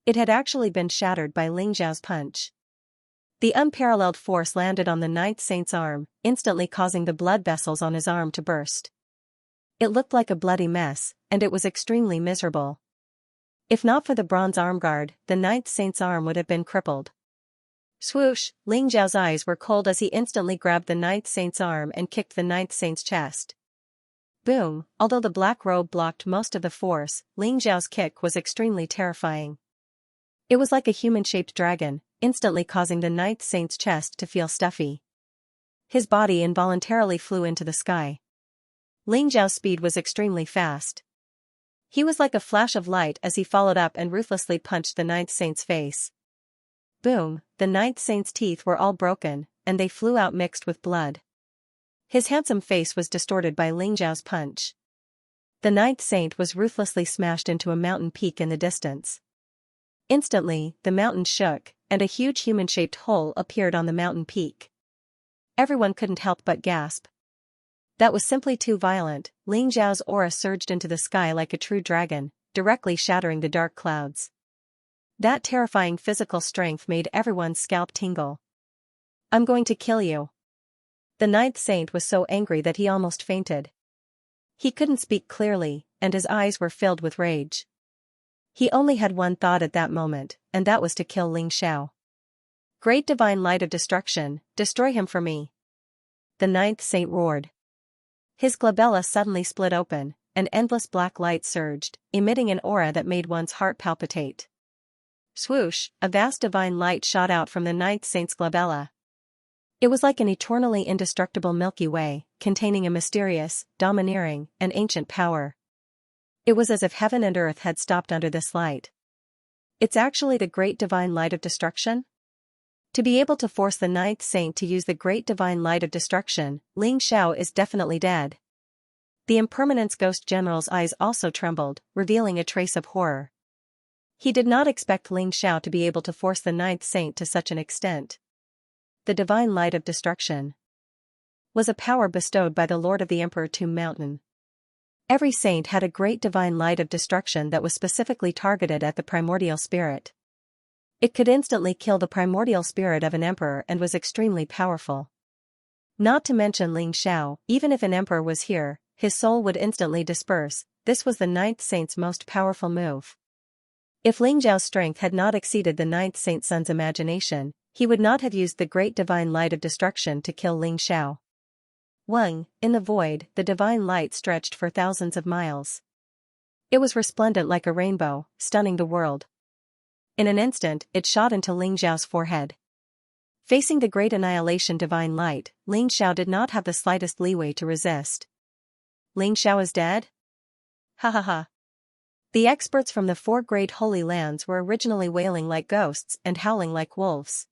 It had actually been shattered by Ling Xiao's punch. The unparalleled force landed on the ninth saint's arm, instantly causing the blood vessels on his arm to burst. It looked like a bloody mess, and it was extremely miserable. If not for the bronze armguard, the ninth saint's arm would have been crippled. Swoosh, Ling Xiao's eyes were cold as he instantly grabbed the ninth saint's arm and kicked the ninth saint's chest. Boom, although the black robe blocked most of the force, Ling Xiao's kick was extremely terrifying. It was like a human-shaped dragon, instantly causing the ninth saint's chest to feel stuffy. His body involuntarily flew into the sky. Ling Xiao's speed was extremely fast. He was like a flash of light as he followed up and ruthlessly punched the ninth saint's face. Boom, the ninth saint's teeth were all broken, and they flew out mixed with blood. His handsome face was distorted by Ling Xiao's punch. The ninth saint was ruthlessly smashed into a mountain peak in the distance. Instantly, the mountain shook, and a huge human-shaped hole appeared on the mountain peak. Everyone couldn't help but gasp. That was simply too violent. Ling Xiao's aura surged into the sky like a true dragon, directly shattering the dark clouds. That terrifying physical strength made everyone's scalp tingle. I'm going to kill you. The ninth saint was so angry that he almost fainted. He couldn't speak clearly, and his eyes were filled with rage. He only had one thought at that moment, and that was to kill Ling Xiao. Great divine light of destruction, destroy him for me. The ninth saint roared. His glabella suddenly split open, and endless black light surged, emitting an aura that made one's heart palpitate. Swoosh, a vast divine light shot out from the ninth saint's glabella. It was like an eternally indestructible Milky Way, containing a mysterious, domineering, and ancient power. It was as if heaven and earth had stopped under this light. It's actually the great divine light of destruction? To be able to force the ninth saint to use the great divine light of destruction, Ling Xiao is definitely dead. The impermanence ghost general's eyes also trembled, revealing a trace of horror. He did not expect Ling Xiao to be able to force the ninth saint to such an extent. The divine light of destruction was a power bestowed by the Lord of the Emperor Tomb Mountain. Every saint had a great divine light of destruction that was specifically targeted at the primordial spirit. It could instantly kill the primordial spirit of an emperor and was extremely powerful. Not to mention Ling Xiao, even if an emperor was here, his soul would instantly disperse. This was the ninth saint's most powerful move. If Ling Xiao's strength had not exceeded the ninth saint son's imagination, he would not have used the great divine light of destruction to kill Ling Xiao. In the void, the divine light stretched for thousands of miles. It was resplendent like a rainbow, stunning the world. In an instant, it shot into Ling Xiao's forehead. Facing the great annihilation divine light, Ling Xiao did not have the slightest leeway to resist. Ling Xiao is dead? Ha ha ha. The experts from the four great holy lands were originally wailing like ghosts and howling like wolves.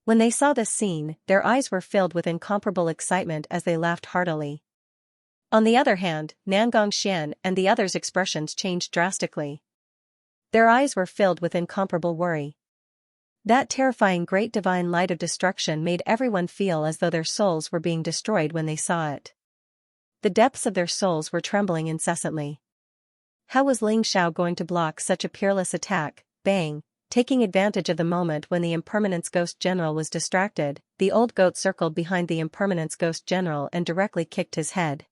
When they saw this scene, their eyes were filled with incomparable excitement as they laughed heartily. On the other hand, Nangong Xian and the others' expressions changed drastically. Their eyes were filled with incomparable worry. That terrifying great divine light of destruction made everyone feel as though their souls were being destroyed when they saw it. The depths of their souls were trembling incessantly. How was Ling Xiao going to block such a peerless attack? Bang! Taking advantage of the moment when the Impermanence Ghost General was distracted, the old goat circled behind the Impermanence Ghost General and directly kicked his head.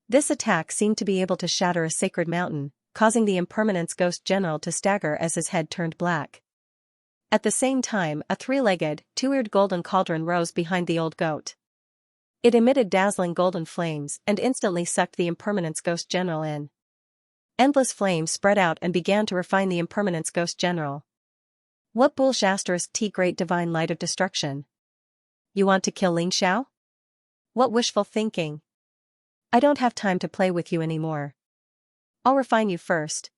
This attack seemed to be able to shatter a sacred mountain, causing the Impermanence Ghost General to stagger as his head turned black. At the same time, a three-legged, two-eared golden cauldron rose behind the old goat. It emitted dazzling golden flames and instantly sucked the Impermanence Ghost General in. Endless flames spread out and began to refine the Impermanence Ghost General. What bullshit T great divine light of destruction? You want to kill Ling Xiao? What wishful thinking. I don't have time to play with you anymore. I'll refine you first.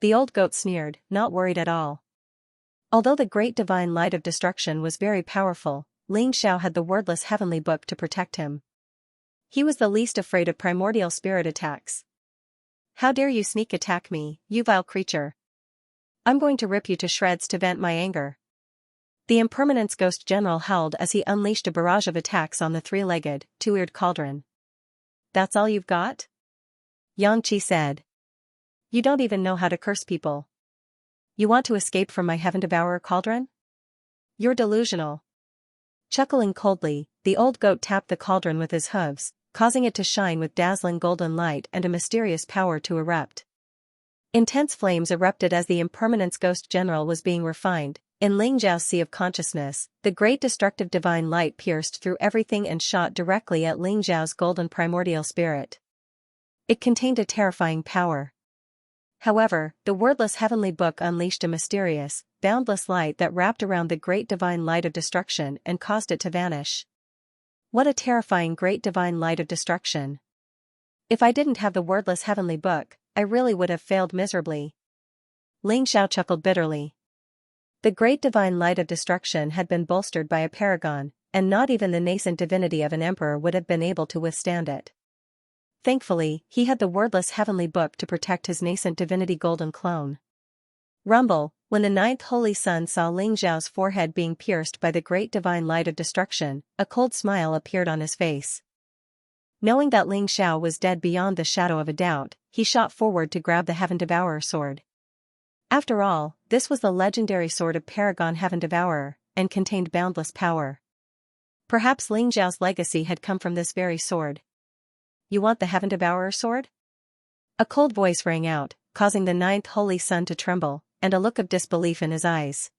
The old goat sneered, not worried at all. Although the great divine light of destruction was very powerful, Ling Xiao had the wordless heavenly book to protect him. He was the least afraid of primordial spirit attacks. How dare you sneak attack me, you vile creature? I'm going to rip you to shreds to vent my anger. The Impermanence Ghost General howled as he unleashed a barrage of attacks on the three-legged, two-eared cauldron. That's all you've got? Xianxia said. You don't even know how to curse people. You want to escape from my heaven-devourer cauldron? You're delusional. Chuckling coldly, the old goat tapped the cauldron with his hooves, causing it to shine with dazzling golden light and a mysterious power to erupt. Intense flames erupted as the Impermanence Ghost General was being refined. In Ling Xiao's sea of consciousness, the great destructive divine light pierced through everything and shot directly at Ling Xiao's golden primordial spirit. It contained a terrifying power. However, the wordless heavenly book unleashed a mysterious, boundless light that wrapped around the great divine light of destruction and caused it to vanish. What a terrifying great divine light of destruction. If I didn't have the wordless heavenly book, I really would have failed miserably. Ling Xiao chuckled bitterly. The great divine light of destruction had been bolstered by a paragon, and not even the nascent divinity of an emperor would have been able to withstand it. Thankfully, he had the wordless heavenly book to protect his nascent divinity golden clone. Rumble, when the ninth holy sun saw Ling Xiao's forehead being pierced by the great divine light of destruction, a cold smile appeared on his face. Knowing that Ling Xiao was dead beyond the shadow of a doubt, he shot forward to grab the Heaven Devourer sword. After all, this was the legendary sword of Paragon Heaven Devourer, and contained boundless power. Perhaps Ling Xiao's legacy had come from this very sword. You want the Heaven Devourer sword? A cold voice rang out, causing the ninth holy sun to tremble, and a look of disbelief in his eyes.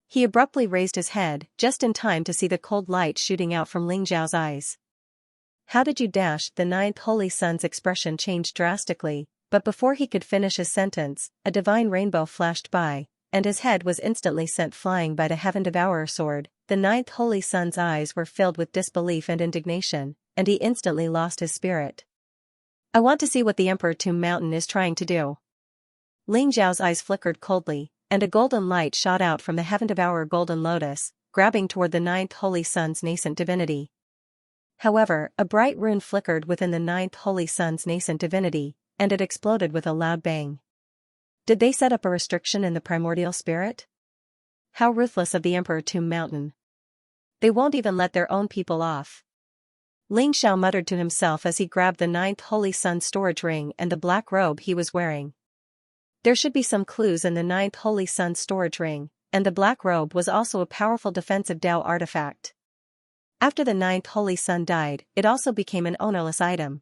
He abruptly raised his head, just in time to see the cold light shooting out from Ling Xiao's eyes. How did you dash? The ninth holy sun's expression changed drastically, but before he could finish his sentence, a divine rainbow flashed by, and his head was instantly sent flying by the Heaven Devourer sword. The ninth holy sun's eyes were filled with disbelief and indignation, and he instantly lost his spirit. I want to see what the Emperor Tomb Mountain is trying to do. Ling Xiao's eyes flickered coldly, and a golden light shot out from the Heaven Devourer golden lotus, grabbing toward the ninth holy sun's nascent divinity. However, a bright rune flickered within the ninth holy sun's nascent divinity, and it exploded with a loud bang. Did they set up a restriction in the primordial spirit? How ruthless of the Emperor Tomb Mountain. They won't even let their own people off. Ling Xiao muttered to himself as he grabbed the ninth holy sun storage ring and the black robe he was wearing. There should be some clues in the ninth Holy Sun storage ring, and the black robe was also a powerful defensive Dao artifact. After the ninth Holy Sun died, it also became an ownerless item.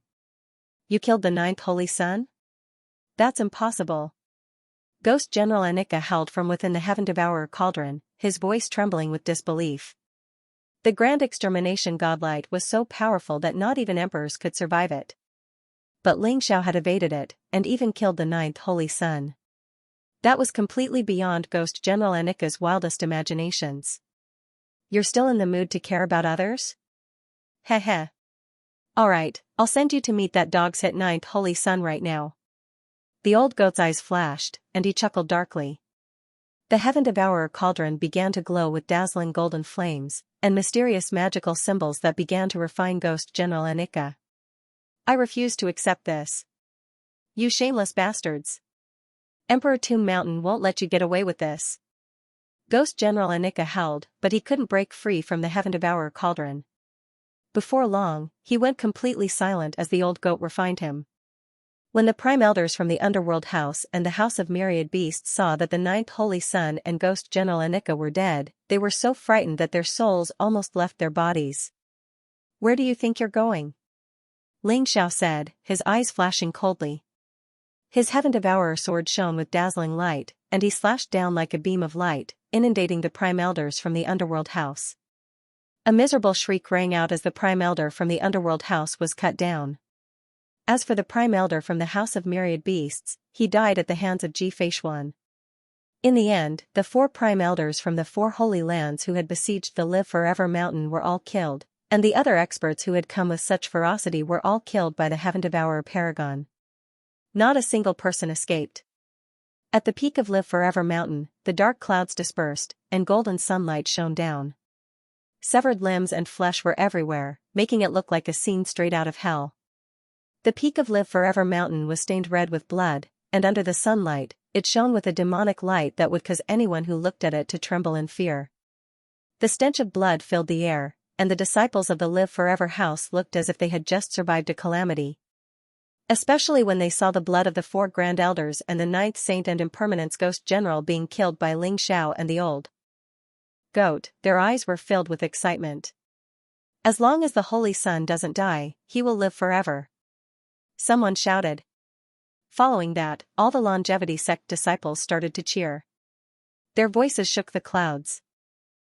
You killed the ninth Holy Sun? That's impossible. Ghost General Anika howled from within the Heaven-Devourer cauldron, his voice trembling with disbelief. The grand extermination godlight was so powerful that not even emperors could survive it. But Ling Xiao had evaded it, and even killed the ninth Holy Sun. That was completely beyond Ghost General Anika's wildest imaginations. You're still in the mood to care about others? Heh heh. Alright, I'll send you to meet that dog's hit ninth Holy Sun right now. The old goat's eyes flashed, and he chuckled darkly. The Heaven-Devourer cauldron began to glow with dazzling golden flames, and mysterious magical symbols that began to refine Ghost General Anika. I refuse to accept this. You shameless bastards. Emperor Tomb Mountain won't let you get away with this. Ghost General Anika howled, but he couldn't break free from the Heaven-Devourer cauldron. Before long, he went completely silent as the old goat refined him. When the Prime Elders from the Underworld House and the House of Myriad Beasts saw that the ninth Holy Sun and Ghost General Anika were dead, they were so frightened that their souls almost left their bodies. Where do you think you're going? Ling Xiao said, his eyes flashing coldly. His Heaven-Devourer sword shone with dazzling light, and he slashed down like a beam of light, inundating the Prime Elders from the Underworld House. A miserable shriek rang out as the Prime Elder from the Underworld House was cut down. As for the Prime Elder from the House of Myriad Beasts, he died at the hands of Feixuan. In the end, the 4 Prime Elders from the 4 Holy Lands who had besieged the Live Forever Mountain were all killed, and the other experts who had come with such ferocity were all killed by the Heaven-Devourer Paragon. Not a single person escaped. At the peak of Live Forever Mountain, the dark clouds dispersed, and golden sunlight shone down. Severed limbs and flesh were everywhere, making it look like a scene straight out of hell. The peak of Live Forever Mountain was stained red with blood, and under the sunlight, it shone with a demonic light that would cause anyone who looked at it to tremble in fear. The stench of blood filled the air, and the disciples of the Live Forever house looked as if they had just survived a calamity. Especially when they saw the blood of the 4 Grand Elders and the 9th Saint and Impermanence Ghost General being killed by Ling Xiao and the old goat, their eyes were filled with excitement. As long as the Holy Sun doesn't die, he will live forever. Someone shouted. Following that, all the Longevity Sect disciples started to cheer. Their voices shook the clouds.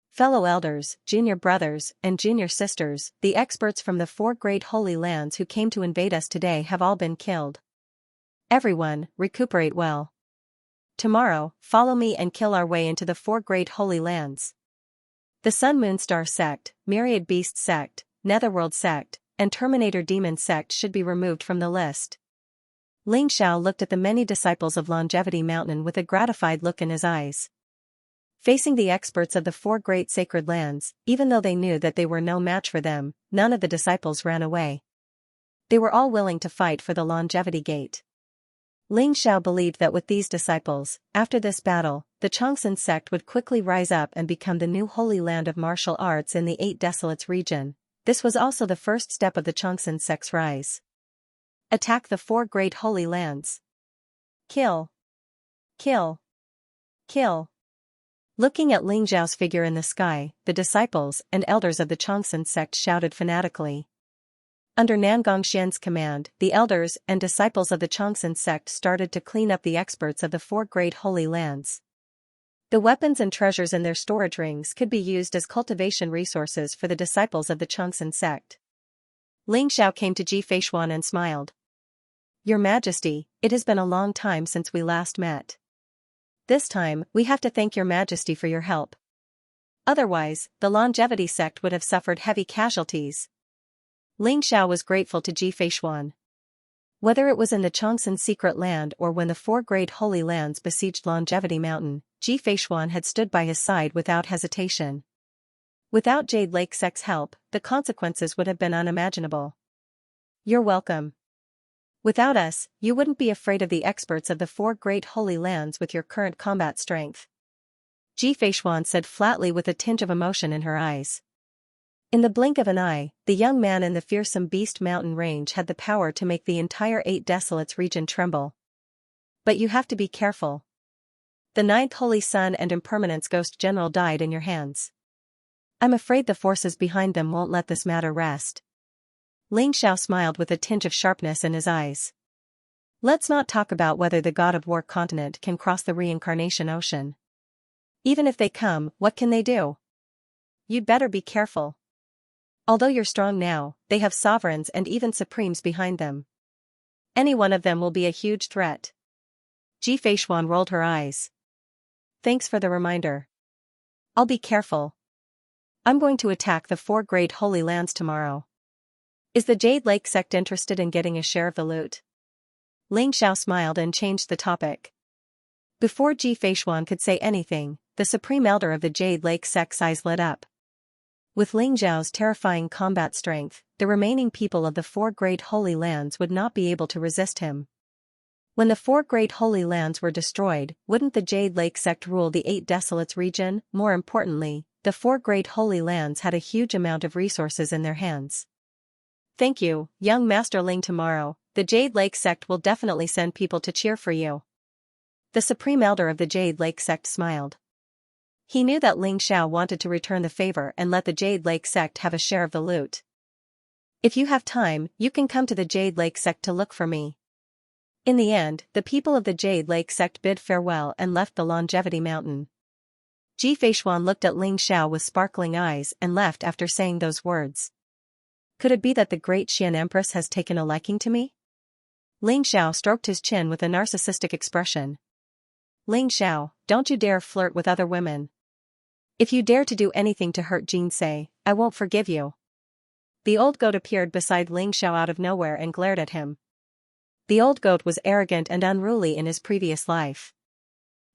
Fellow elders, junior brothers, and junior sisters, the experts from the 4 great holy lands who came to invade us today have all been killed. Everyone, recuperate well. Tomorrow, follow me and kill our way into the 4 great holy lands. The Sun Moon Star Sect, Myriad Beast Sect, Netherworld Sect, and Terminator Demon Sect should be removed from the list. Ling Xiao looked at the many disciples of Longevity Mountain with a gratified look in his eyes. Facing the experts of the 4 great sacred lands, even though they knew that they were no match for them, none of the disciples ran away. They were all willing to fight for the Longevity Gate. Ling Xiao believed that with these disciples, after this battle, the Chongsun sect would quickly rise up and become the new holy land of martial arts in the 8 Desolates region. This was also the first step of the Chongsun sect's rise. Attack the 4 great holy lands. Kill. Kill. Kill. Looking at Ling Xiao's figure in the sky, the disciples and elders of the Chongsun sect shouted fanatically. Under Nangong Xian's command, the elders and disciples of the Chongsun sect started to clean up the experts of the 4 great holy lands. The weapons and treasures in their storage rings could be used as cultivation resources for the disciples of the Chongsun sect. Ling Xiao came to Feixuan and smiled. Your Majesty, it has been a long time since we last met. This time, we have to thank your Majesty for your help. Otherwise, the Longevity sect would have suffered heavy casualties. Ling Xiao was grateful to Feixuan. Whether it was in the Chongsun secret land or when the 4 great holy lands besieged Longevity Mountain, Feixuan had stood by his side without hesitation. Without Jade Lake Sect's help, the consequences would have been unimaginable. You're welcome. Without us, you wouldn't be afraid of the experts of the 4 great holy lands with your current combat strength. Feixuan said flatly with a tinge of emotion in her eyes. In the blink of an eye, the young man in the fearsome Beast Mountain range had the power to make the entire 8 Desolates region tremble. But you have to be careful. The ninth holy sun and impermanence ghost general died in your hands. I'm afraid the forces behind them won't let this matter rest. Xiao smiled with a tinge of sharpness in his eyes. Let's not talk about whether the god of war continent can cross the reincarnation ocean. Even if they come, what can they do? You'd better be careful. Although you're strong now, they have sovereigns and even supremes behind them. Any one of them will be a huge threat. Ji Feishuan rolled her eyes. Thanks for the reminder. I'll be careful. I'm going to attack the 4 great holy lands tomorrow. Is the Jade Lake sect interested in getting a share of the loot? Xiao smiled and changed the topic. Before Ji Feishuan could say anything, the supreme elder of the Jade Lake sect's eyes lit up. With Xiao's terrifying combat strength, the remaining people of the 4 great holy lands would not be able to resist him. When the 4 great holy lands were destroyed, wouldn't the Jade Lake sect rule the 8 desolates region? More importantly, the 4 great holy lands had a huge amount of resources in their hands. Thank you, young Master Ling. Tomorrow, the Jade Lake sect will definitely send people to cheer for you. The supreme elder of the Jade Lake sect smiled. He knew that Xiao wanted to return the favor and let the Jade Lake sect have a share of the loot. If you have time, you can come to the Jade Lake sect to look for me. In the end, the people of the Jade Lake sect bid farewell and left the Longevity Mountain. Ji Feishuan looked at Xiao with sparkling eyes and left after saying those words. Could it be that the great Xian Empress has taken a liking to me? Xiao stroked his chin with a narcissistic expression. Xiao, don't you dare flirt with other women. If you dare to do anything to hurt Xianxia, I won't forgive you. The old goat appeared beside Xiao out of nowhere and glared at him. The old goat was arrogant and unruly in his previous life.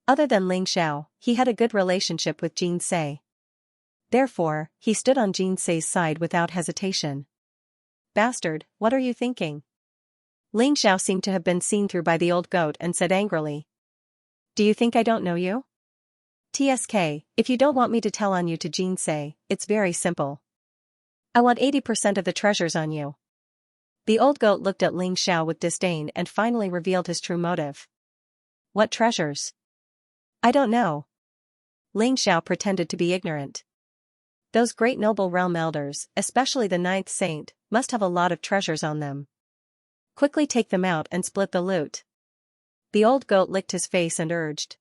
Other than Xiao, he had a good relationship with Xianxia. Therefore, he stood on Xianxia's side without hesitation. Bastard, what are you thinking? Xiao seemed to have been seen through by the old goat and said angrily. Do you think I don't know you? TSK, if you don't want me to tell on you to Xianxia, it's very simple. I want 80% of the treasures on you. The old goat looked at Xiao with disdain and finally revealed his true motive. What treasures? I don't know. Xiao pretended to be ignorant. Those great noble realm elders, especially the 9th saint, must have a lot of treasures on them. Quickly take them out and split the loot. The old goat licked his face and urged.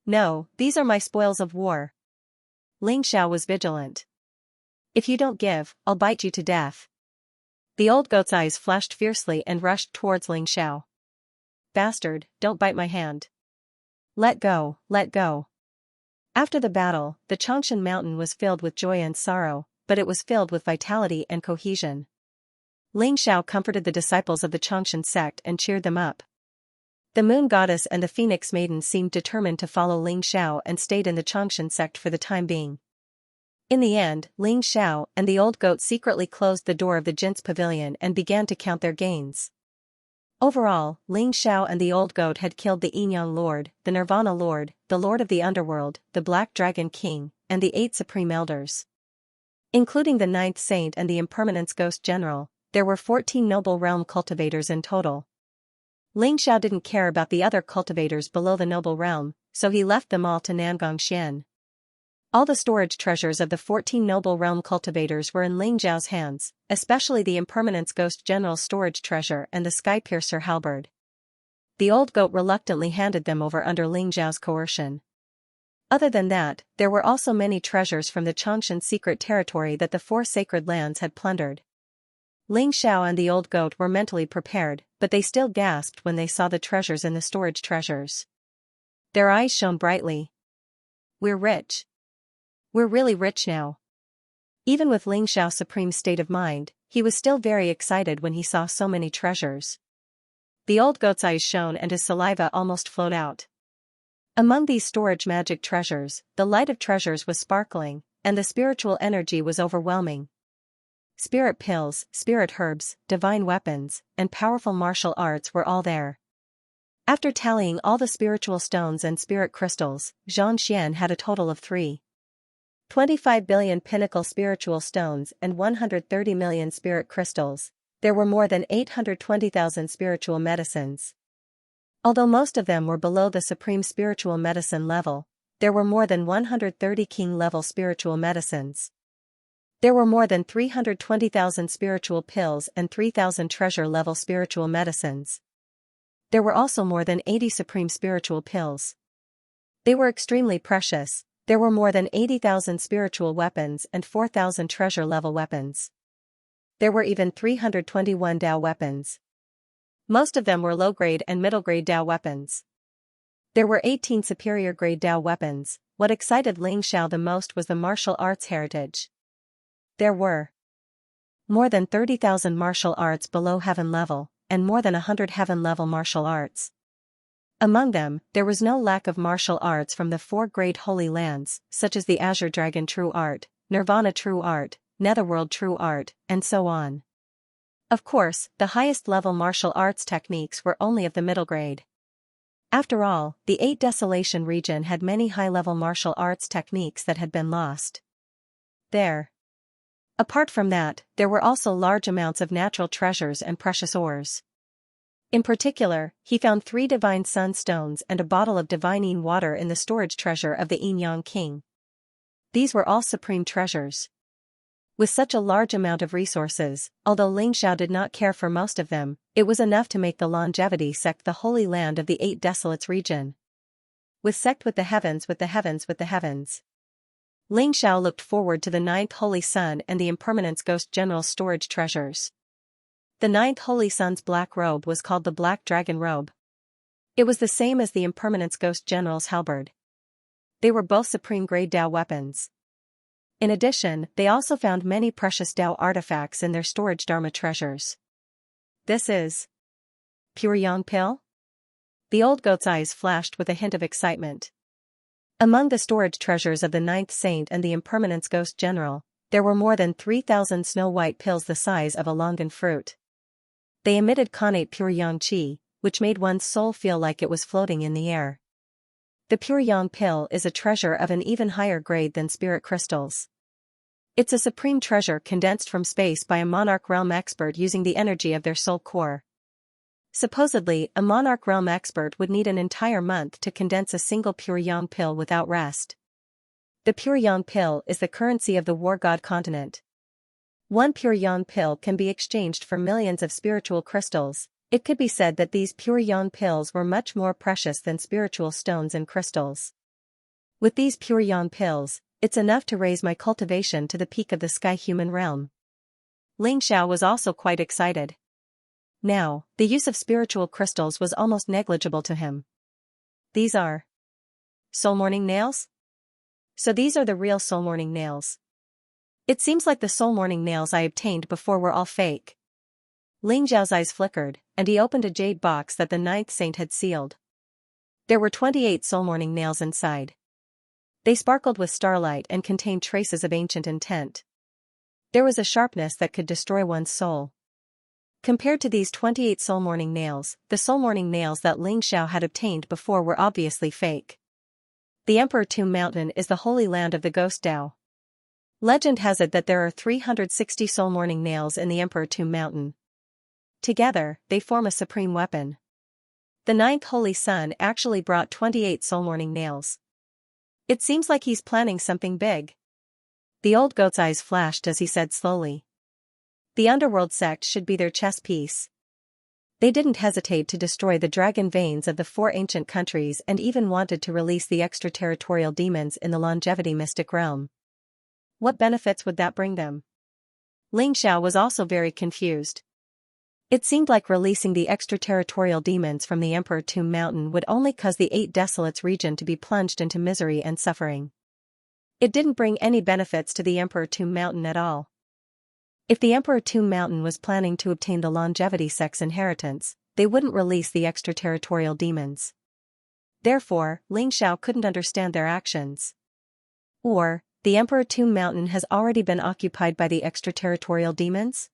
No, these are my spoils of war. Xiao was vigilant. If you don't give, I'll bite you to death. The old goat's eyes flashed fiercely and rushed towards Xiao. Bastard, don't bite my hand. Let go, let go. After the battle, the Changshan mountain was filled with joy and sorrow, but it was filled with vitality and cohesion. Xiao comforted the disciples of the Changshan sect and cheered them up. The moon goddess and the phoenix maiden seemed determined to follow Xiao and stayed in the Changshan sect for the time being. In the end, Xiao and the old goat secretly closed the door of the Jin's pavilion and began to count their gains. Overall, Xiao and the old goat had killed the Yin-Yang Lord, the Nirvana Lord, the Lord of the Underworld, the Black Dragon King, and the 8 Supreme Elders. Including the 9th Saint and the Impermanence Ghost General, there were 14 noble realm cultivators in total. Xiao didn't care about the other cultivators below the noble realm, so he left them all to Nangong Xian. All the storage treasures of the 14 noble realm cultivators were in Xiao's hands, especially the Impermanence Ghost General's storage treasure and the Skypiercer halberd. The old goat reluctantly handed them over under Xiao's coercion. Other than that, there were also many treasures from the Changshan secret territory that the 4 sacred lands had plundered. Xiao and the old goat were mentally prepared, but they still gasped when they saw the treasures in the storage treasures. Their eyes shone brightly. We're rich. We're really rich now. Even with Xiao's supreme state of mind, he was still very excited when he saw so many treasures. The old goat's eyes shone and his saliva almost flowed out. Among these storage magic treasures, the light of treasures was sparkling, and the spiritual energy was overwhelming. Spirit pills, spirit herbs, divine weapons, and powerful martial arts were all there. After tallying all the spiritual stones and spirit crystals, Xianxia had a total of 25 billion pinnacle spiritual stones and 130 million spirit crystals. There were more than 820,000 spiritual medicines. Although most of them were below the supreme spiritual medicine level, there were more than 130 king-level spiritual medicines. There were more than 320,000 spiritual pills and 3,000 treasure-level spiritual medicines. There were also more than 80 supreme spiritual pills. They were extremely precious. There were more than 80,000 spiritual weapons and 4,000 treasure-level weapons. There were even 321 Dao weapons. Most of them were low-grade and middle-grade Dao weapons. There were 18 superior-grade Dao weapons. What excited Ling Xiao the most was the martial arts heritage. There were more than 30,000 martial arts below heaven level, and more than 100 heaven-level martial arts. Among them, there was no lack of martial arts from the 4 great holy lands, such as the Azure Dragon True Art, Nirvana True Art, Netherworld True Art, and so on. Of course, the highest-level martial arts techniques were only of the middle grade. After all, the 8 Desolation region had many high-level martial arts techniques that had been lost. Apart from that, there were also large amounts of natural treasures and precious ores. In particular, he found 3 divine sun stones and a bottle of divine yin water in the storage treasure of the Yin Yang King. These were all supreme treasures. With such a large amount of resources, although Ling Xiao did not care for most of them, it was enough to make the longevity sect the holy land of the 8 Desolates region. With sect with the heavens with the heavens with the heavens. Ling Xiao looked forward to the 9th Holy Sun and the Impermanence Ghost General's storage treasures. The 9th Holy Sun's black robe was called the Black Dragon Robe. It was the same as the Impermanence Ghost General's halberd. They were both supreme-grade Dao weapons. In addition, they also found many precious Dao artifacts in their storage Dharma treasures. This is pure Yang Pill? The old goat's eyes flashed with a hint of excitement. Among the storage treasures of the 9th Saint and the Impermanence Ghost General, there were more than 3,000 snow-white pills the size of a longan fruit. They emitted connate pure yang qi, which made one's soul feel like it was floating in the air. The pure yang pill is a treasure of an even higher grade than spirit crystals. It's a supreme treasure condensed from space by a monarch realm expert using the energy of their soul core. Supposedly, a monarch realm expert would need an entire month to condense a single pure yang pill without rest. The pure yang pill is the currency of the war god continent. 1 pure yang pill can be exchanged for millions of spiritual crystals. It could be said that these pure yang pills were much more precious than spiritual stones and crystals. With these pure yang pills, it's enough to raise my cultivation to the peak of the sky human realm. Ling Xiao was also quite excited. Now, the use of spiritual crystals was almost negligible to him. These are soul morning nails? So these are the real soul morning nails. It seems like the soul morning nails I obtained before were all fake. Ling Xiao's eyes flickered, and he opened a jade box that the 9th Saint had sealed. There were 28 soul morning nails inside. They sparkled with starlight and contained traces of ancient intent. There was a sharpness that could destroy one's soul. Compared to these 28 soul morning nails, the soul morning nails that Ling Xiao had obtained before were obviously fake. The Emperor Tomb Mountain is the holy land of the Ghost Dao. Legend has it that there are 360 soul morning nails in the Emperor Tomb Mountain. Together, they form a supreme weapon. The 9th Holy Sun actually brought 28 soul morning nails. It seems like he's planning something big. The old goat's eyes flashed as he said slowly. The underworld sect should be their chess piece. They didn't hesitate to destroy the dragon veins of the 4 ancient countries and even wanted to release the extraterritorial demons in the longevity mystic realm. What benefits would that bring them? Ling Xiao was also very confused. It seemed like releasing the extraterritorial demons from the Emperor Tomb Mountain would only cause the 8 Desolates region to be plunged into misery and suffering. It didn't bring any benefits to the Emperor Tomb Mountain at all. If the Emperor Tomb Mountain was planning to obtain the longevity sect's inheritance, they wouldn't release the extraterritorial demons. Therefore, Ling Xiao couldn't understand their actions. Or, the Emperor Tomb Mountain has already been occupied by the extraterritorial demons?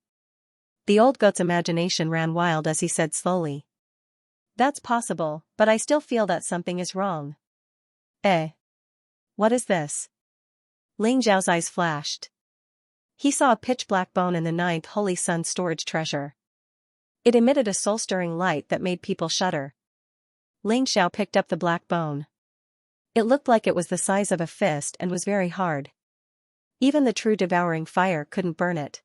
The old goat's imagination ran wild as he said slowly. That's possible, but I still feel that something is wrong. What is this? Ling Xiao's eyes flashed. He saw a pitch-black bone in the 9th Holy Sun storage treasure. It emitted a soul-stirring light that made people shudder. Ling Xiao picked up the black bone. It looked like it was the size of a fist and was very hard. Even the true devouring fire couldn't burn it.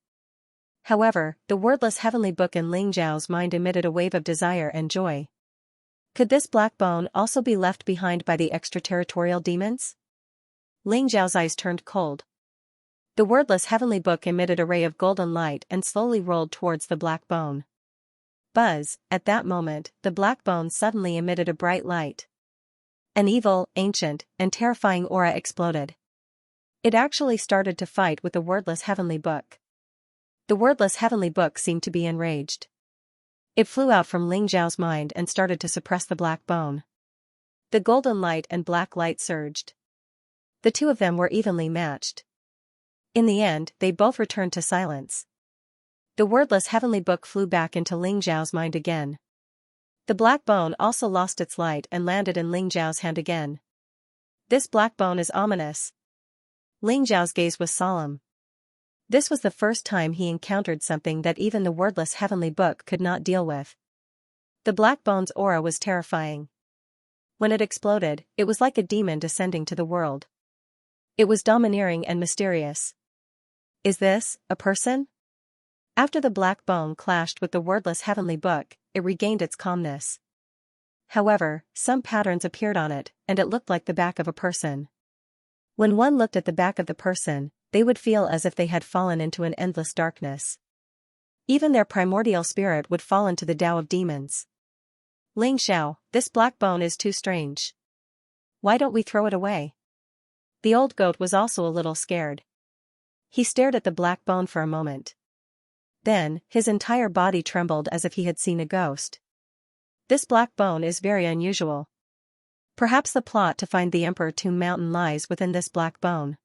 However, the wordless heavenly book in Ling Xiao's mind emitted a wave of desire and joy. Could this black bone also be left behind by the extraterritorial demons? Ling Xiao's eyes turned cold. The wordless heavenly book emitted a ray of golden light and slowly rolled towards the black bone. Buzz, at that moment, the black bone suddenly emitted a bright light. An evil, ancient, and terrifying aura exploded. It actually started to fight with the wordless heavenly book. The wordless heavenly book seemed to be enraged. It flew out from Ling Xiao's mind and started to suppress the black bone. The golden light and black light surged. The two of them were evenly matched. In the end, they both returned to silence. The wordless heavenly book flew back into Ling Xiao's mind again. The black bone also lost its light and landed in Ling Xiao's hand again. This black bone is ominous. Ling Xiao's gaze was solemn. This was the first time he encountered something that even the wordless heavenly book could not deal with. The black bone's aura was terrifying. When it exploded, it was like a demon descending to the world. It was domineering and mysterious. Is this a person? After the black bone clashed with the wordless heavenly book, it regained its calmness. However, some patterns appeared on it, and it looked like the back of a person. When one looked at the back of the person, they would feel as if they had fallen into an endless darkness. Even their primordial spirit would fall into the Tao of demons. Ling Xiao, this black bone is too strange. Why don't we throw it away? The old goat was also a little scared. He stared at the black bone for a moment. Then, his entire body trembled as if he had seen a ghost. This black bone is very unusual. Perhaps the plot to find the Emperor Tomb Mountain lies within this black bone.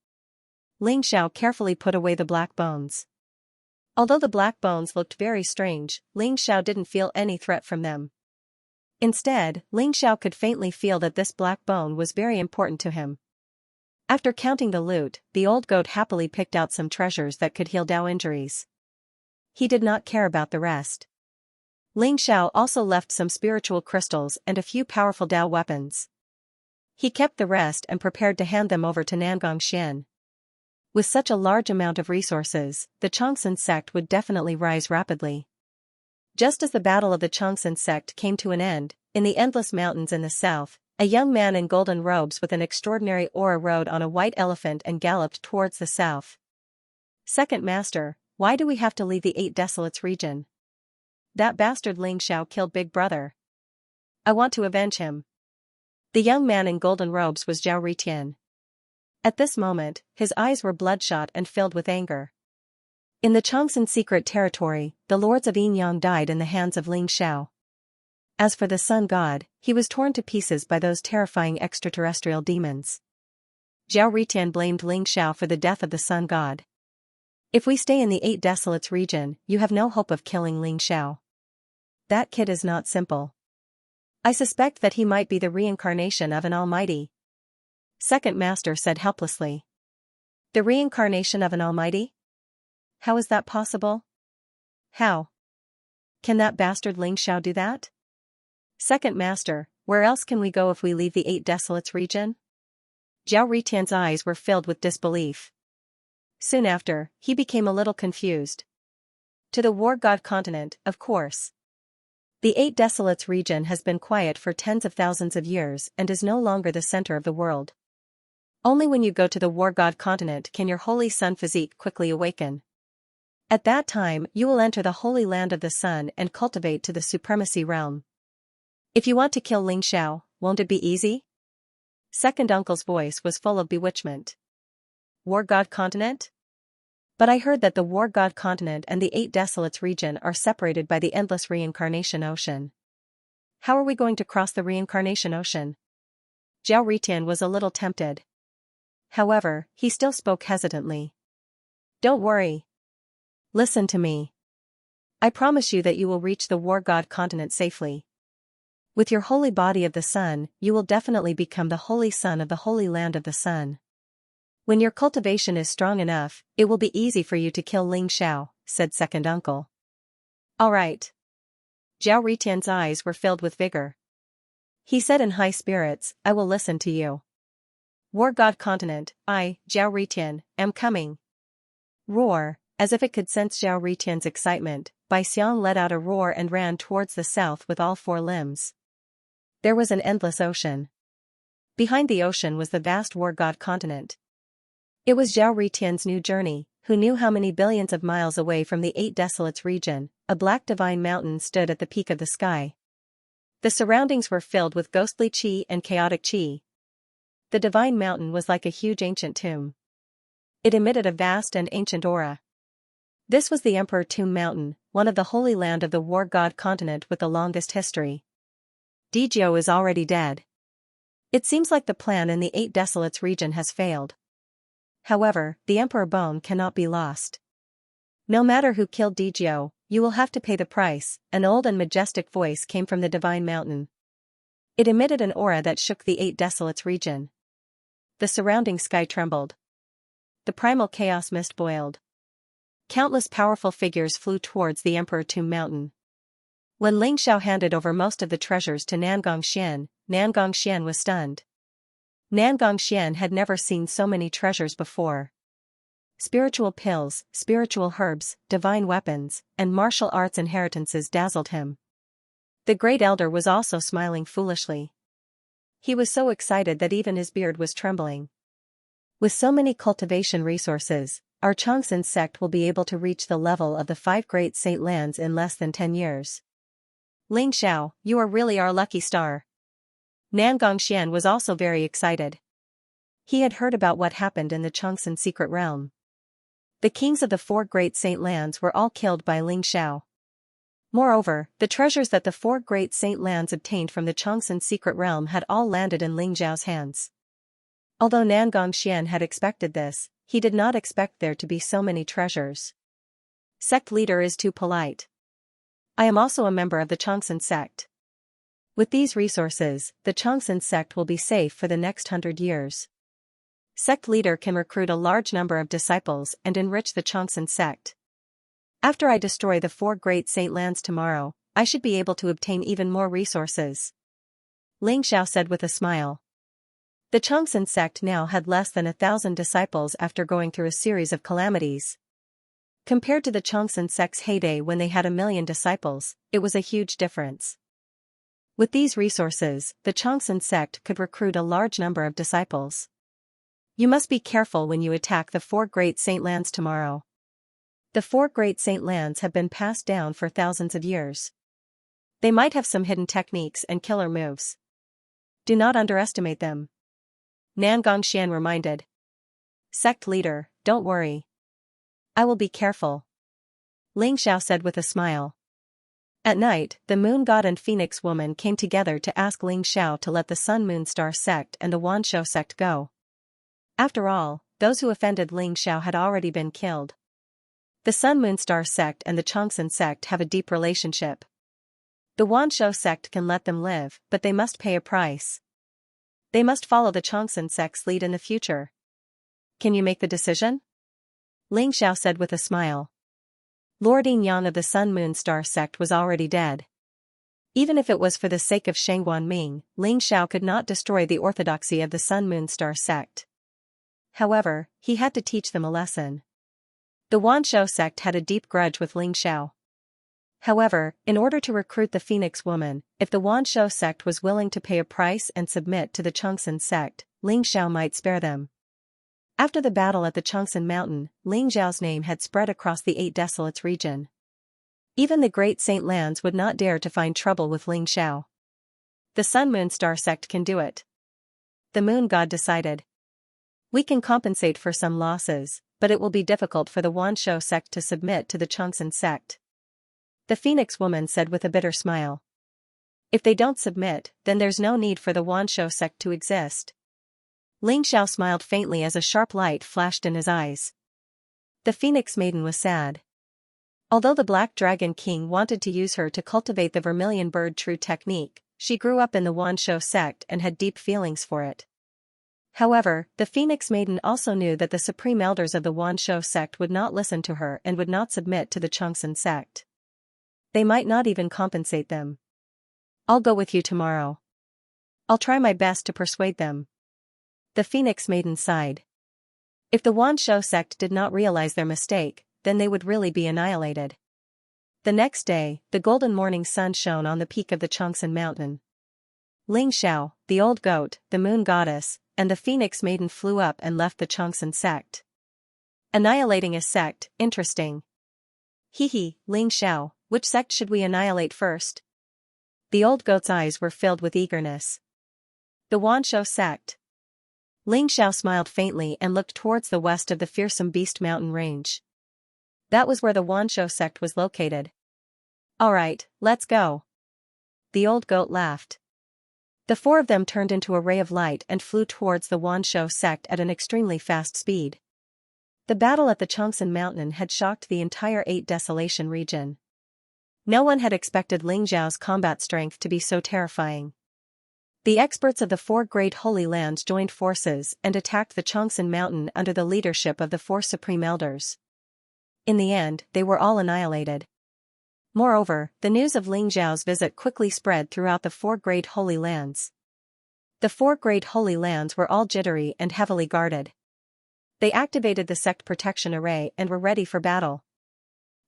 Ling Xiao carefully put away the black bones. Although the black bones looked very strange, Ling Xiao didn't feel any threat from them. Instead, Ling Xiao could faintly feel that this black bone was very important to him. After counting the loot, the old goat happily picked out some treasures that could heal Tao injuries. He did not care about the rest. Ling Xiao also left some spiritual crystals and a few powerful Tao weapons. He kept the rest and prepared to hand them over to Nangong Xian. With such a large amount of resources, the Chongsun sect would definitely rise rapidly. Just as the battle of the Chongsun sect came to an end, in the endless mountains in the south, a young man in golden robes with an extraordinary aura rode on a white elephant and galloped towards the south. Second Master, why do we have to leave the Eight Desolates region? That bastard Ling Xiao killed Big Brother. I want to avenge him. The young man in golden robes was Zhao Ritian. At this moment, his eyes were bloodshot and filled with anger. In the Chongsun secret territory, the lords of Yinyang died in the hands of Ling Xiao. As for the sun god, he was torn to pieces by those terrifying extraterrestrial demons. Zhao Ritian blamed Ling Xiao for the death of the sun god. If we stay in the Eight Desolates region, you have no hope of killing Ling Xiao. That kid is not simple. I suspect that he might be the reincarnation of an almighty. Second Master said helplessly. The reincarnation of an almighty? How is that possible? How? Can that bastard Ling Xiao do that? Second Master, where else can we go if we leave the Eight Desolates region? Zhao Ritian's eyes were filled with disbelief. Soon after, he became a little confused. To the War God continent, of course. The Eight Desolates region has been quiet for tens of thousands of years and is no longer the center of the world. Only when you go to the War God continent can your holy sun physique quickly awaken. At that time, you will enter the holy land of the sun and cultivate to the supremacy realm. If you want to kill Ling Xiao, won't it be easy? Second uncle's voice was full of bewitchment. War God continent? But I heard that the War God continent and the Eight Desolates region are separated by the endless reincarnation ocean. How are we going to cross the reincarnation ocean? Zhao Ritian was a little tempted. However, he still spoke hesitantly. Don't worry. Listen to me. I promise you that you will reach the War God continent safely. With your holy body of the sun, you will definitely become the holy son of the holy land of the sun. When your cultivation is strong enough, it will be easy for you to kill Ling Xiao, said second uncle. All right. Zhao Ritian's eyes were filled with vigor. He said in high spirits, I will listen to you. War God Continent, I, Zhao Ritian, am coming. Roar, as if it could sense Zhao Ritian's excitement, Bai Xiang let out a roar and ran towards the south with all four limbs. There was an endless ocean. Behind the ocean was the vast War God Continent. It was Zhao Ritian's new journey, who knew how many billions of miles away from the Eight Desolates region, a black divine mountain stood at the peak of the sky. The surroundings were filled with ghostly qi and chaotic qi. The divine mountain was like a huge ancient tomb. It emitted a vast and ancient aura. This was the Emperor Tomb Mountain, one of the holy land of the War God Continent with the longest history. Dijiu is already dead. It seems like the plan in the Eight Desolates region has failed. However, the Emperor Bone cannot be lost. No matter who killed Dijiu, you will have to pay the price, an old and majestic voice came from the divine mountain. It emitted an aura that shook the Eight Desolates region. The surrounding sky trembled. The primal chaos mist boiled. Countless powerful figures flew towards the Emperor Tomb Mountain. When Ling Xiao handed over most of the treasures to Nangong Xian was stunned. Nangong Xian had never seen so many treasures before. Spiritual pills, spiritual herbs, divine weapons, and martial arts inheritances dazzled him. The great elder was also smiling foolishly. He was so excited that even his beard was trembling. With so many cultivation resources, our Changxin sect will be able to reach the level of the 5 great saint lands in less than 10 years. Ling Xiao, you are really our lucky star. Nangong Xian was also very excited. He had heard about what happened in the Changxin secret realm. The kings of the 4 great saint lands were all killed by Ling Xiao. Moreover, the treasures that the 4 great saint lands obtained from the Changxin secret realm had all landed in Ling Xiao's hands. Although Nangong Xian had expected this, he did not expect there to be so many treasures. Sect leader is too polite. I am also a member of the Changxin sect. With these resources, the Changxin sect will be safe for the next 100 years. Sect leader can recruit a large number of disciples and enrich the Changxin sect. After I destroy the 4 great saint lands tomorrow, I should be able to obtain even more resources. Ling Xiao said with a smile. The Changxin sect now had less than 1,000 disciples after going through a series of calamities. Compared to the Changxin sect's heyday when they had 1 million disciples, it was a huge difference. With these resources, the Changxin sect could recruit a large number of disciples. You must be careful when you attack the 4 great saint lands tomorrow. The 4 great saint lands have been passed down for thousands of years. They might have some hidden techniques and killer moves. Do not underestimate them. Nangong Xian reminded. Sect leader, don't worry. I will be careful. Ling Xiao said with a smile. At night, the Moon God and Phoenix Woman came together to ask Ling Xiao to let the Sun Moon Star sect and the Wanshou sect go. After all, those who offended Ling Xiao had already been killed. The Sun Moon Star sect and the Changxin sect have a deep relationship. The Wanshou sect can let them live, but they must pay a price. They must follow the Changxin sect's lead in the future. Can you make the decision? Ling Xiao said with a smile. Lord Yin Yang of the Sun Moon Star sect was already dead. Even if it was for the sake of Shangguan Ming, Ling Xiao could not destroy the orthodoxy of the Sun Moon Star sect. However, he had to teach them a lesson. The Wanshou sect had a deep grudge with Ling Xiao. However, in order to recruit the Phoenix Woman, if the Wanshou sect was willing to pay a price and submit to the Changxin sect, Ling Xiao might spare them. After the battle at the Changxin Mountain, Ling Xiao's name had spread across the Eight Desolates region. Even the Great Saint Lands would not dare to find trouble with Ling Xiao. The Sun Moon Star sect can do it. The Moon God decided. We can compensate for some losses, but it will be difficult for the Wanshou sect to submit to the Changxin sect. The Phoenix Woman said with a bitter smile. If they don't submit, then there's no need for the Wanshou sect to exist. Ling Xiao smiled faintly as a sharp light flashed in his eyes. The Phoenix Maiden was sad. Although the Black Dragon King wanted to use her to cultivate the Vermilion Bird True technique, she grew up in the Wanshou sect and had deep feelings for it. However, the Phoenix Maiden also knew that the supreme elders of the Wanshou sect would not listen to her and would not submit to the Changxin sect. They might not even compensate them. I'll go with you tomorrow. I'll try my best to persuade them. The Phoenix Maiden sighed. If the Wanshou sect did not realize their mistake, then they would really be annihilated. The next day, the golden morning sun shone on the peak of the Chongsan mountain. Ling Xiao, the old goat, the moon goddess, and the Phoenix Maiden flew up and left the Chongsan sect. Annihilating a sect, interesting. Hee, Ling Xiao, which sect should we annihilate first? The old goat's eyes were filled with eagerness. The Wanshou sect. Ling Xiao smiled faintly and looked towards the west of the fearsome Beast Mountain range. That was where the Wanshou sect was located. Alright, let's go. The old goat laughed. The four of them turned into a ray of light and flew towards the Wanshou sect at an extremely fast speed. The battle at the Chongsan mountain had shocked the entire 8 Desolation region. No one had expected Ling Xiao's combat strength to be so terrifying. The experts of the 4 great holy lands joined forces and attacked the Chongsan mountain under the leadership of the 4 supreme elders. In the end, they were all annihilated. Moreover, the news of Ling Xiao's visit quickly spread throughout the 4 great holy lands. The 4 great holy lands were all jittery and heavily guarded. They activated the sect protection array and were ready for battle.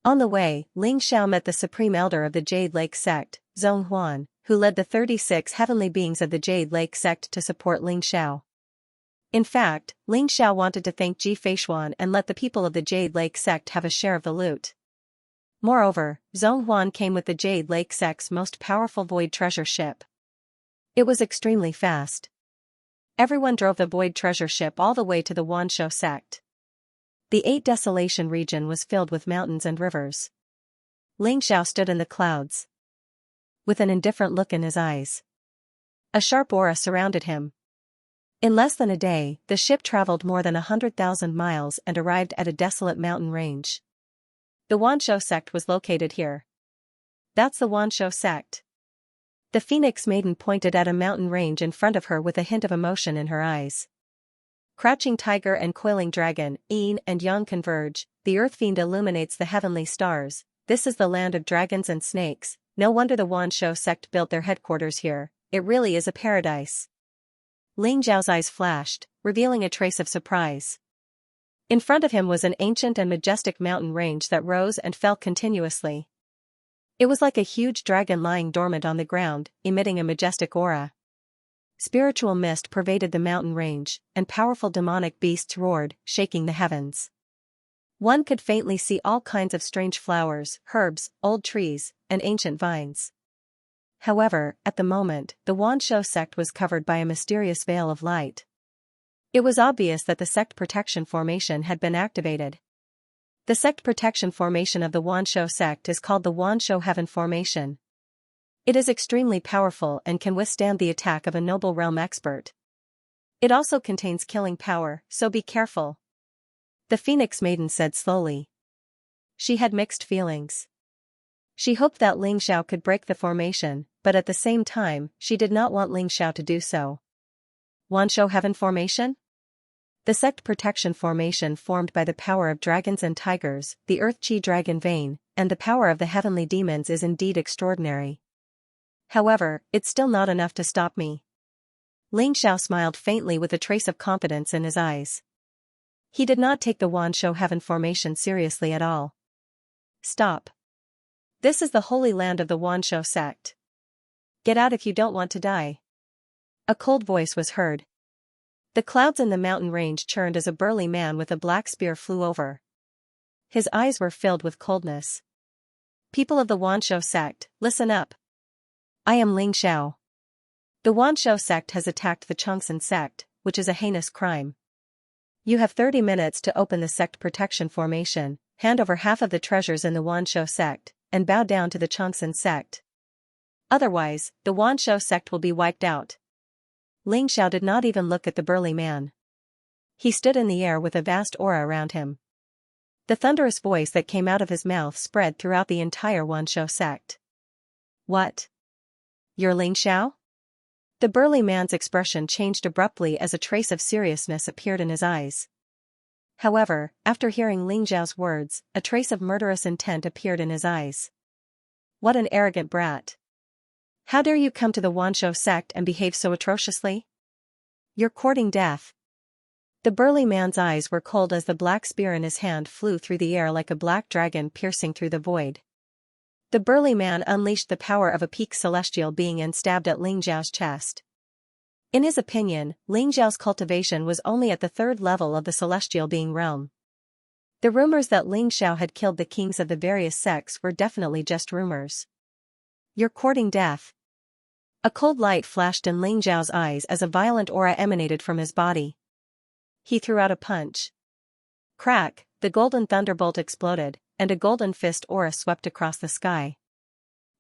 On the way, Ling Xiao met the supreme elder of the Jade Lake sect, Zhong Huan, who led the 36 heavenly beings of the Jade Lake sect to support Ling Xiao. In fact, Ling Xiao wanted to thank Ji Feishuan and let the people of the Jade Lake sect have a share of the loot. Moreover, Zhong Huan came with the Jade Lake sect's most powerful void treasure ship. It was extremely fast. Everyone drove the void treasure ship all the way to the Wanshou sect. The 8 Desolation region was filled with mountains and rivers. Ling Xiao stood in the clouds, with an indifferent look in his eyes. A sharp aura surrounded him. In less than a day, the ship traveled more than 100,000 miles and arrived at a desolate mountain range. The Wanshou sect was located here. That's the Wanshou sect. The Phoenix Maiden pointed at a mountain range in front of her with a hint of emotion in her eyes. Crouching tiger and coiling dragon, yin and yang converge, the earth fiend illuminates the heavenly stars. This is the land of dragons and snakes. No wonder the Wanshou sect built their headquarters here. It really is a paradise. Ling Xiao's eyes flashed, revealing a trace of surprise. In front of him was an ancient and majestic mountain range that rose and fell continuously. It was like a huge dragon lying dormant on the ground, emitting a majestic aura. Spiritual mist pervaded the mountain range, and powerful demonic beasts roared, shaking the heavens. One could faintly see all kinds of strange flowers, herbs, old trees, and ancient vines. However, at the moment, the Wanshou sect was covered by a mysterious veil of light. It was obvious that the sect protection formation had been activated. The sect protection formation of the Wanshou sect is called the Wanshou Heaven Formation. It is extremely powerful and can withstand the attack of a noble realm expert. It also contains killing power, so be careful. The Phoenix Maiden said slowly. She had mixed feelings. She hoped that Ling Xiao could break the formation, but at the same time, she did not want Ling Xiao to do so. Wanshou Heaven Formation? The sect protection formation formed by the power of dragons and tigers, the Earth Chi dragon vein, and the power of the heavenly demons is indeed extraordinary. However, it's still not enough to stop me. Ling Xiao smiled faintly with a trace of confidence in his eyes. He did not take the Wanshou Heaven Formation seriously at all. Stop. This is the holy land of the Wanshou sect. Get out if you don't want to die. A cold voice was heard. The clouds in the mountain range churned as a burly man with a black spear flew over. His eyes were filled with coldness. People of the Wanshou sect, listen up. I am Ling Xiao. The Wanshou sect has attacked the Chongsan sect, which is a heinous crime. You have 30 minutes to open the sect protection formation, hand over half of the treasures in the Wanshou sect, and bow down to the Chongsan sect. Otherwise, the Wanshou sect will be wiped out. Ling Xiao did not even look at the burly man. He stood in the air with a vast aura around him. The thunderous voice that came out of his mouth spread throughout the entire Wanshou sect. What? You're Ling Xiao? The burly man's expression changed abruptly as a trace of seriousness appeared in his eyes. However, after hearing Ling Xiao's words, a trace of murderous intent appeared in his eyes. What an arrogant brat. How dare you come to the Wanshou sect and behave so atrociously? You're courting death. The burly man's eyes were cold as the black spear in his hand flew through the air like a black dragon piercing through the void. The burly man unleashed the power of a peak celestial being and stabbed at Ling Zhao's chest. In his opinion, Ling Zhao's cultivation was only at the third level of the celestial being realm. The rumors that Ling Zhao had killed the kings of the various sects were definitely just rumors. You're courting death. A cold light flashed in Ling Zhao's eyes as a violent aura emanated from his body. He threw out a punch. Crack, the golden thunderbolt exploded, and a golden fist aura swept across the sky.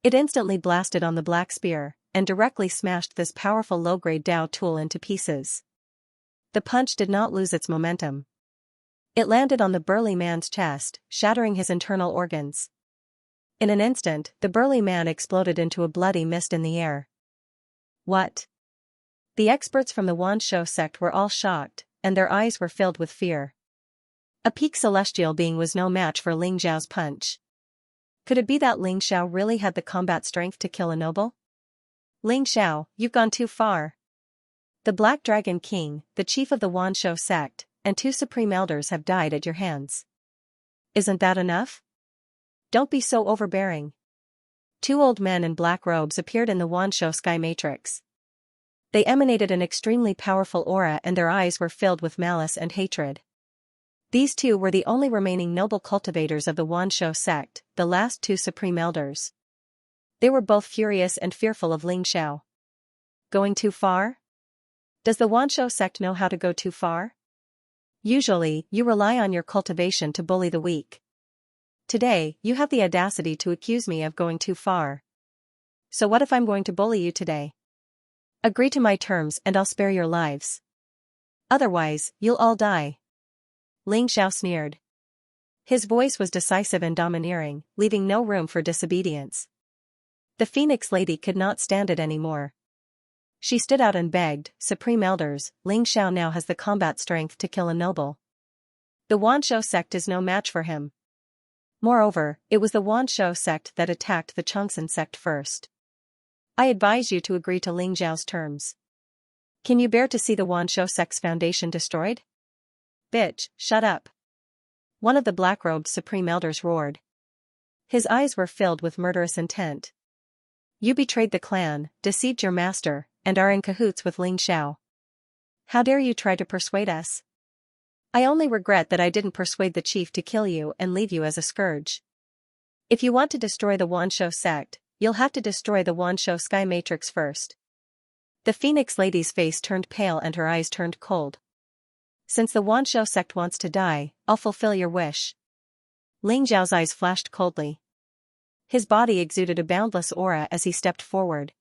It instantly blasted on the black spear, and directly smashed this powerful low-grade Dao tool into pieces. The punch did not lose its momentum. It landed on the burly man's chest, shattering his internal organs. In an instant, the burly man exploded into a bloody mist in the air. What? The experts from the Wanshou sect were all shocked, and their eyes were filled with fear. A peak celestial being was no match for Ling Zhao's punch. Could it be that Ling Zhao really had the combat strength to kill a noble? Ling Zhao, you've gone too far. The Black Dragon King, the chief of the Wanshou sect, and 2 supreme elders have died at your hands. Isn't that enough? Don't be so overbearing. 2 old men in black robes appeared in the Wanshou sky matrix. They emanated an extremely powerful aura and their eyes were filled with malice and hatred. These 2 were the only remaining noble cultivators of the Wanshou sect, the last 2 supreme elders. They were both furious and fearful of Ling Zhao. Going too far? Does the Wanshou sect know how to go too far? Usually, you rely on your cultivation to bully the weak. Today, you have the audacity to accuse me of going too far. So what if I'm going to bully you today? Agree to my terms and I'll spare your lives. Otherwise, you'll all die. Ling Zhao sneered. His voice was decisive and domineering, leaving no room for disobedience. The Phoenix Lady could not stand it anymore. She stood out and begged, Supreme Elders, Ling Zhao now has the combat strength to kill a noble. The Wanshou sect is no match for him. Moreover, it was the Wanshou sect that attacked the Chongsun sect first. I advise you to agree to Ling Zhao's terms. Can you bear to see the Wanshou sect's foundation destroyed? Bitch, shut up. One of the black-robed Supreme Elders roared. His eyes were filled with murderous intent. You betrayed the clan, deceived your master, and are in cahoots with Ling Zhao. How dare you try to persuade us? I only regret that I didn't persuade the chief to kill you and leave you as a scourge. If you want to destroy the Wanshou sect, you'll have to destroy the Wanshou sky matrix first. The Phoenix Lady's face turned pale and her eyes turned cold. Since the Wanshou sect wants to die, I'll fulfill your wish. Ling Zhao's eyes flashed coldly. His body exuded a boundless aura as he stepped forward.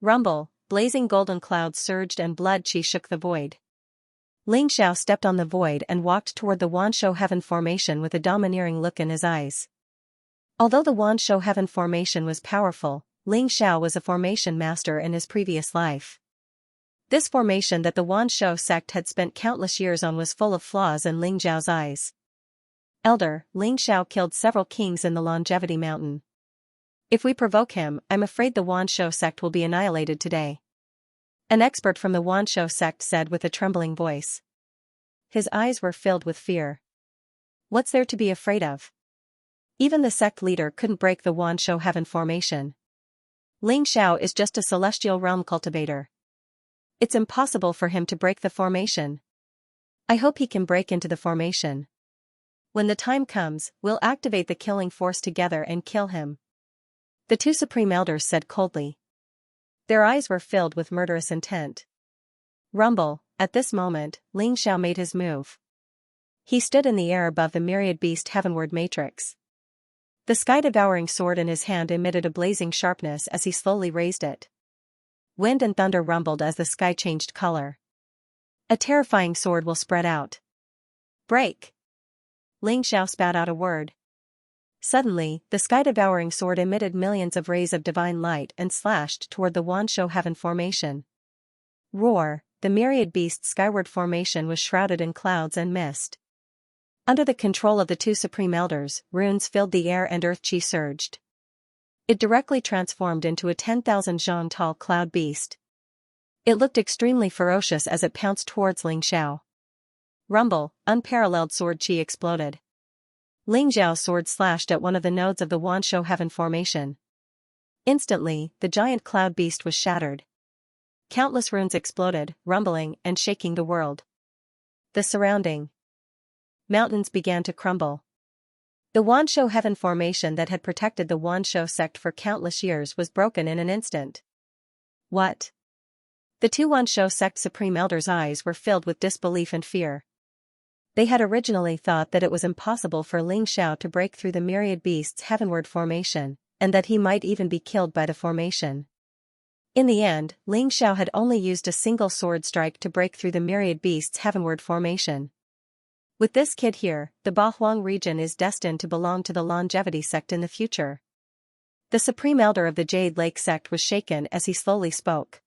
Rumble, blazing golden clouds surged and blood chi shook the void. Ling Zhao stepped on the void and walked toward the Wanshou heaven formation with a domineering look in his eyes. Although the Wanshou heaven formation was powerful, Ling Zhao was a formation master in his previous life. This formation that the Wanshou sect had spent countless years on was full of flaws in Ling Zhao's eyes. Elder, Ling Zhao killed several kings in the Longevity Mountain. If we provoke him, I'm afraid the Wanshou sect will be annihilated today. An expert from the Wanshou sect said with a trembling voice. His eyes were filled with fear. What's there to be afraid of? Even the sect leader couldn't break the Wanshou heaven formation. Ling Zhao is just a celestial realm cultivator. It's impossible for him to break the formation. I hope he can break into the formation. When the time comes, we'll activate the killing force together and kill him. The 2 supreme elders said coldly. Their eyes were filled with murderous intent. Rumble, at this moment, Ling Zhao made his move. He stood in the air above the Myriad beast heavenward matrix. The sky-devouring sword in his hand emitted a blazing sharpness as he slowly raised it. Wind and thunder rumbled as the sky changed color. A terrifying sword will spread out. Break! Ling Zhao spat out a word. Suddenly, the sky-devouring sword emitted millions of rays of divine light and slashed toward the Wanshou heaven formation. Roar! The Myriad beast's skyward formation was shrouded in clouds and mist. Under the control of the 2 supreme elders, runes filled the air and earth chi surged. It directly transformed into a 10,000 zhang tall cloud beast. It looked extremely ferocious as it pounced towards Ling Xiao. Rumble, unparalleled sword chi exploded. Ling Xiao's sword slashed at one of the nodes of the Wanshou Heaven formation. Instantly, the giant cloud beast was shattered. Countless runes exploded, rumbling and shaking the world. The surrounding mountains began to crumble. The Wanshou Heaven formation that had protected the Wanshou sect for countless years was broken in an instant. What? The two Wanshou sect supreme elders' eyes were filled with disbelief and fear. They had originally thought that it was impossible for Ling Xiao to break through the Myriad beast's heavenward formation, and that he might even be killed by the formation. In the end, Ling Xiao had only used a single sword strike to break through the Myriad beast's heavenward formation. With this kid here, the Bahuang region is destined to belong to the Longevity sect in the future. The supreme elder of the Jade Lake sect was shaken as he slowly spoke.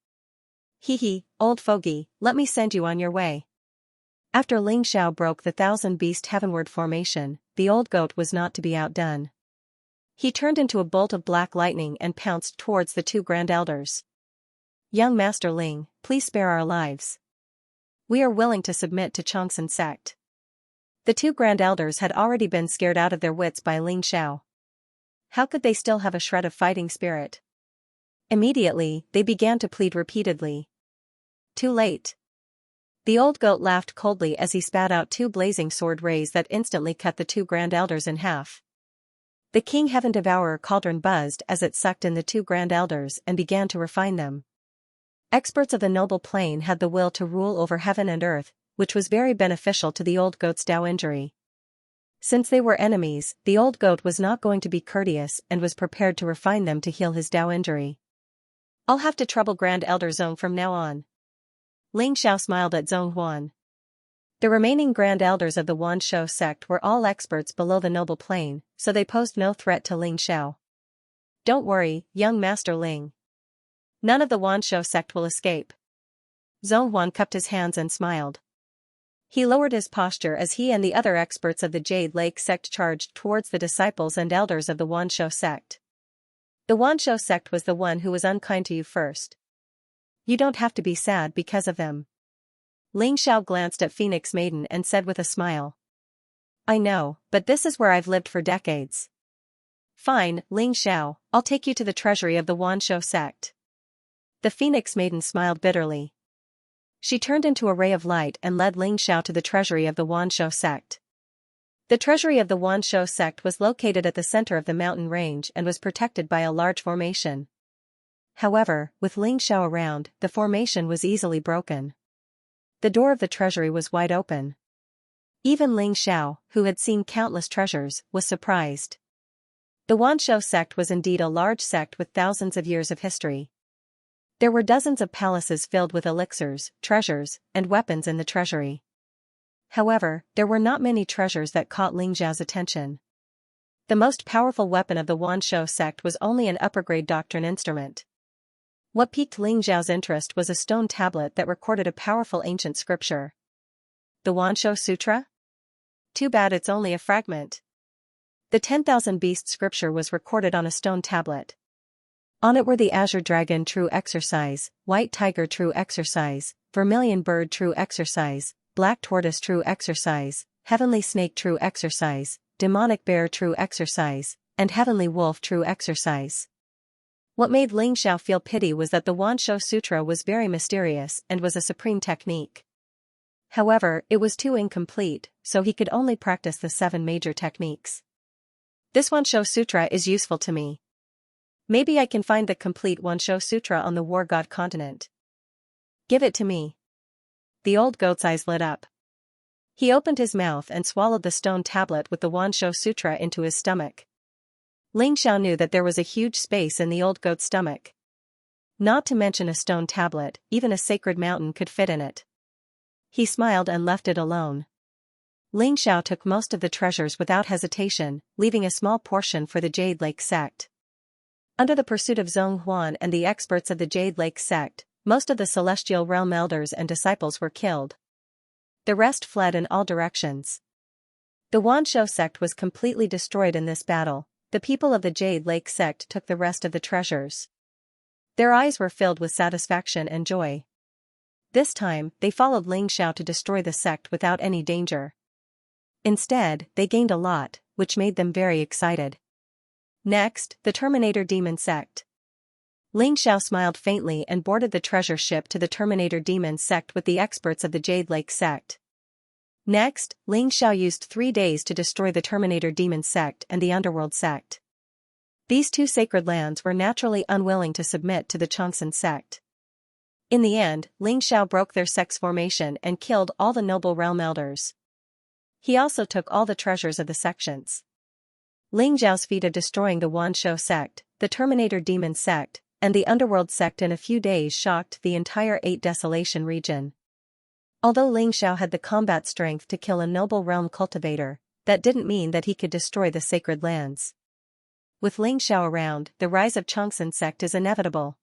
Hee, old fogey, let me send you on your way. After Ling Xiao broke the thousand-beast heavenward formation, the old goat was not to be outdone. He turned into a bolt of black lightning and pounced towards the two grand elders. Young Master Ling, please spare our lives. We are willing to submit to Changsun sect. The two grand elders had already been scared out of their wits by Ling Xiao. How could they still have a shred of fighting spirit? Immediately, they began to plead repeatedly. Too late. The old goat laughed coldly as he spat out two blazing sword rays that instantly cut the two grand elders in half. The King Heaven Devourer cauldron buzzed as it sucked in the two grand elders and began to refine them. Experts of the noble plane had the will to rule over heaven and earth, which was very beneficial to the old goat's Dao injury. Since they were enemies, the old goat was not going to be courteous and was prepared to refine them to heal his Dao injury. I'll have to trouble Grand Elder Zong from now on. Ling Xiao smiled at Zong Huan. The remaining Grand Elders of the Wanshou sect were all experts below the noble plane, so they posed no threat to Ling Xiao. Don't worry, young Master Ling. None of the Wanshou sect will escape. Zong Huan cupped his hands and smiled. He lowered his posture as he and the other experts of the Jade Lake sect charged towards the disciples and elders of the Wanshou sect. The Wanshou sect was the one who was unkind to you first. You don't have to be sad because of them. Ling Xiao glanced at Phoenix Maiden and said with a smile. I know, but this is where I've lived for decades. Fine, Ling Xiao, I'll take you to the treasury of the Wanshou sect. The Phoenix Maiden smiled bitterly. She turned into a ray of light and led Ling Xiao to the treasury of the Wanshou sect. The treasury of the Wanshou sect was located at the center of the mountain range and was protected by a large formation. However, with Ling Xiao around, the formation was easily broken. The door of the treasury was wide open. Even Ling Xiao, who had seen countless treasures, was surprised. The Wanshou sect was indeed a large sect with thousands of years of history. There were dozens of palaces filled with elixirs, treasures, and weapons in the treasury. However, there were not many treasures that caught Ling Xiao's attention. The most powerful weapon of the Wanshou sect was only an upper-grade doctrine instrument. What piqued Ling Xiao's interest was a stone tablet that recorded a powerful ancient scripture. The Wanshou Sutra? Too bad it's only a fragment. The 10,000 Beast scripture was recorded on a stone tablet. On it were the Azure Dragon True Exercise, White Tiger True Exercise, Vermilion Bird True Exercise, Black Tortoise True Exercise, Heavenly Snake True Exercise, Demonic Bear True Exercise, and Heavenly Wolf True Exercise. What made Ling Xiao feel pity was that the Wanshou Sutra was very mysterious and was a supreme technique. However, it was too incomplete, so he could only practice the 7 major techniques. This Wanshou Sutra is useful to me. Maybe I can find the complete Wanshou Sutra on the War God continent. Give it to me. The old goat's eyes lit up. He opened his mouth and swallowed the stone tablet with the Wanshou Sutra into his stomach. Ling Xiao knew that there was a huge space in the old goat's stomach. Not to mention a stone tablet, even a sacred mountain could fit in it. He smiled and left it alone. Ling Xiao took most of the treasures without hesitation, leaving a small portion for the Jade Lake sect. Under the pursuit of Zong Huan and the experts of the Jade Lake sect, most of the Celestial Realm elders and disciples were killed. The rest fled in all directions. The Wanshou sect was completely destroyed in this battle, the people of the Jade Lake sect took the rest of the treasures. Their eyes were filled with satisfaction and joy. This time, they followed Ling Xiao to destroy the sect without any danger. Instead, they gained a lot, which made them very excited. Next, the Terminator Demon sect. Ling Xiao smiled faintly and boarded the treasure ship to the Terminator Demon sect with the experts of the Jade Lake sect. Next, Ling Xiao used 3 days to destroy the Terminator Demon sect and the Underworld sect. These two sacred lands were naturally unwilling to submit to the Xianxia sect. In the end, Ling Xiao broke their sect's formation and killed all the noble realm elders. He also took all the treasures of the sections. Ling Xiao's feat of destroying the Wanshou sect, the Terminator Demon sect, and the Underworld sect in a few days shocked the entire 8 Desolation region. Although Ling Xiao had the combat strength to kill a noble realm cultivator, that didn't mean that he could destroy the sacred lands. With Ling Xiao around, the rise of Xianxia sect is inevitable.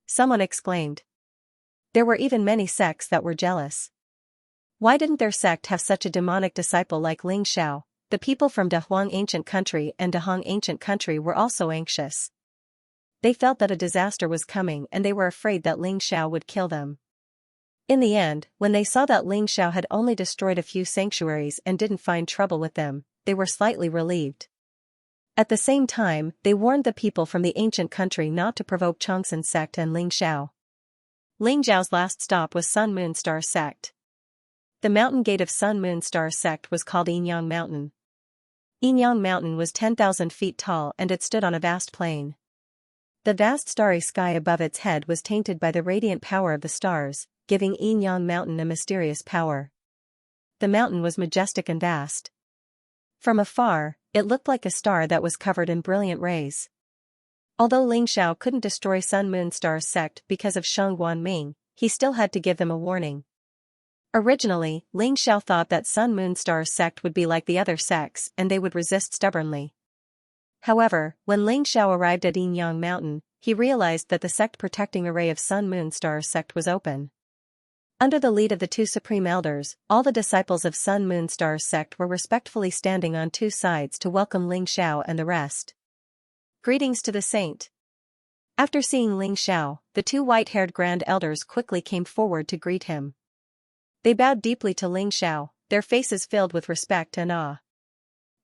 Someone exclaimed. There were even many sects that were jealous. Why didn't their sect have such a demonic disciple like Ling Xiao? The people from Dahuang Ancient Country and Dahong Ancient Country were also anxious. They felt that a disaster was coming and they were afraid that Ling Xiao would kill them. In the end, when they saw that Ling Xiao had only destroyed a few sanctuaries and didn't find trouble with them, they were slightly relieved. At the same time, they warned the people from the ancient country not to provoke Xianxia sect and Ling Xiao. Ling Xiao's last stop was Sun Moon Star sect. The mountain gate of Sun Moon Star sect was called Yinyang Mountain. Yinyang Mountain was 10,000 feet tall and it stood on a vast plain. The vast starry sky above its head was tainted by the radiant power of the stars, giving Yinyang Mountain a mysterious power. The mountain was majestic and vast. From afar, it looked like a star that was covered in brilliant rays. Although Ling Xiao couldn't destroy Sun Moon Star sect because of Sheng Guanming, he still had to give them a warning. Originally, Ling Xiao thought that Sun Moon Star sect would be like the other sects and they would resist stubbornly. However, when Ling Xiao arrived at Yinyang Mountain, he realized that the sect protecting array of Sun Moon Star sect was open. Under the lead of the 2 supreme elders, all the disciples of Sun Moon Star sect were respectfully standing on 2 sides to welcome Ling Xiao and the rest. Greetings to the saint. After seeing Ling Xiao, the 2 white-haired grand elders quickly came forward to greet him. They bowed deeply to Ling Xiao, their faces filled with respect and awe.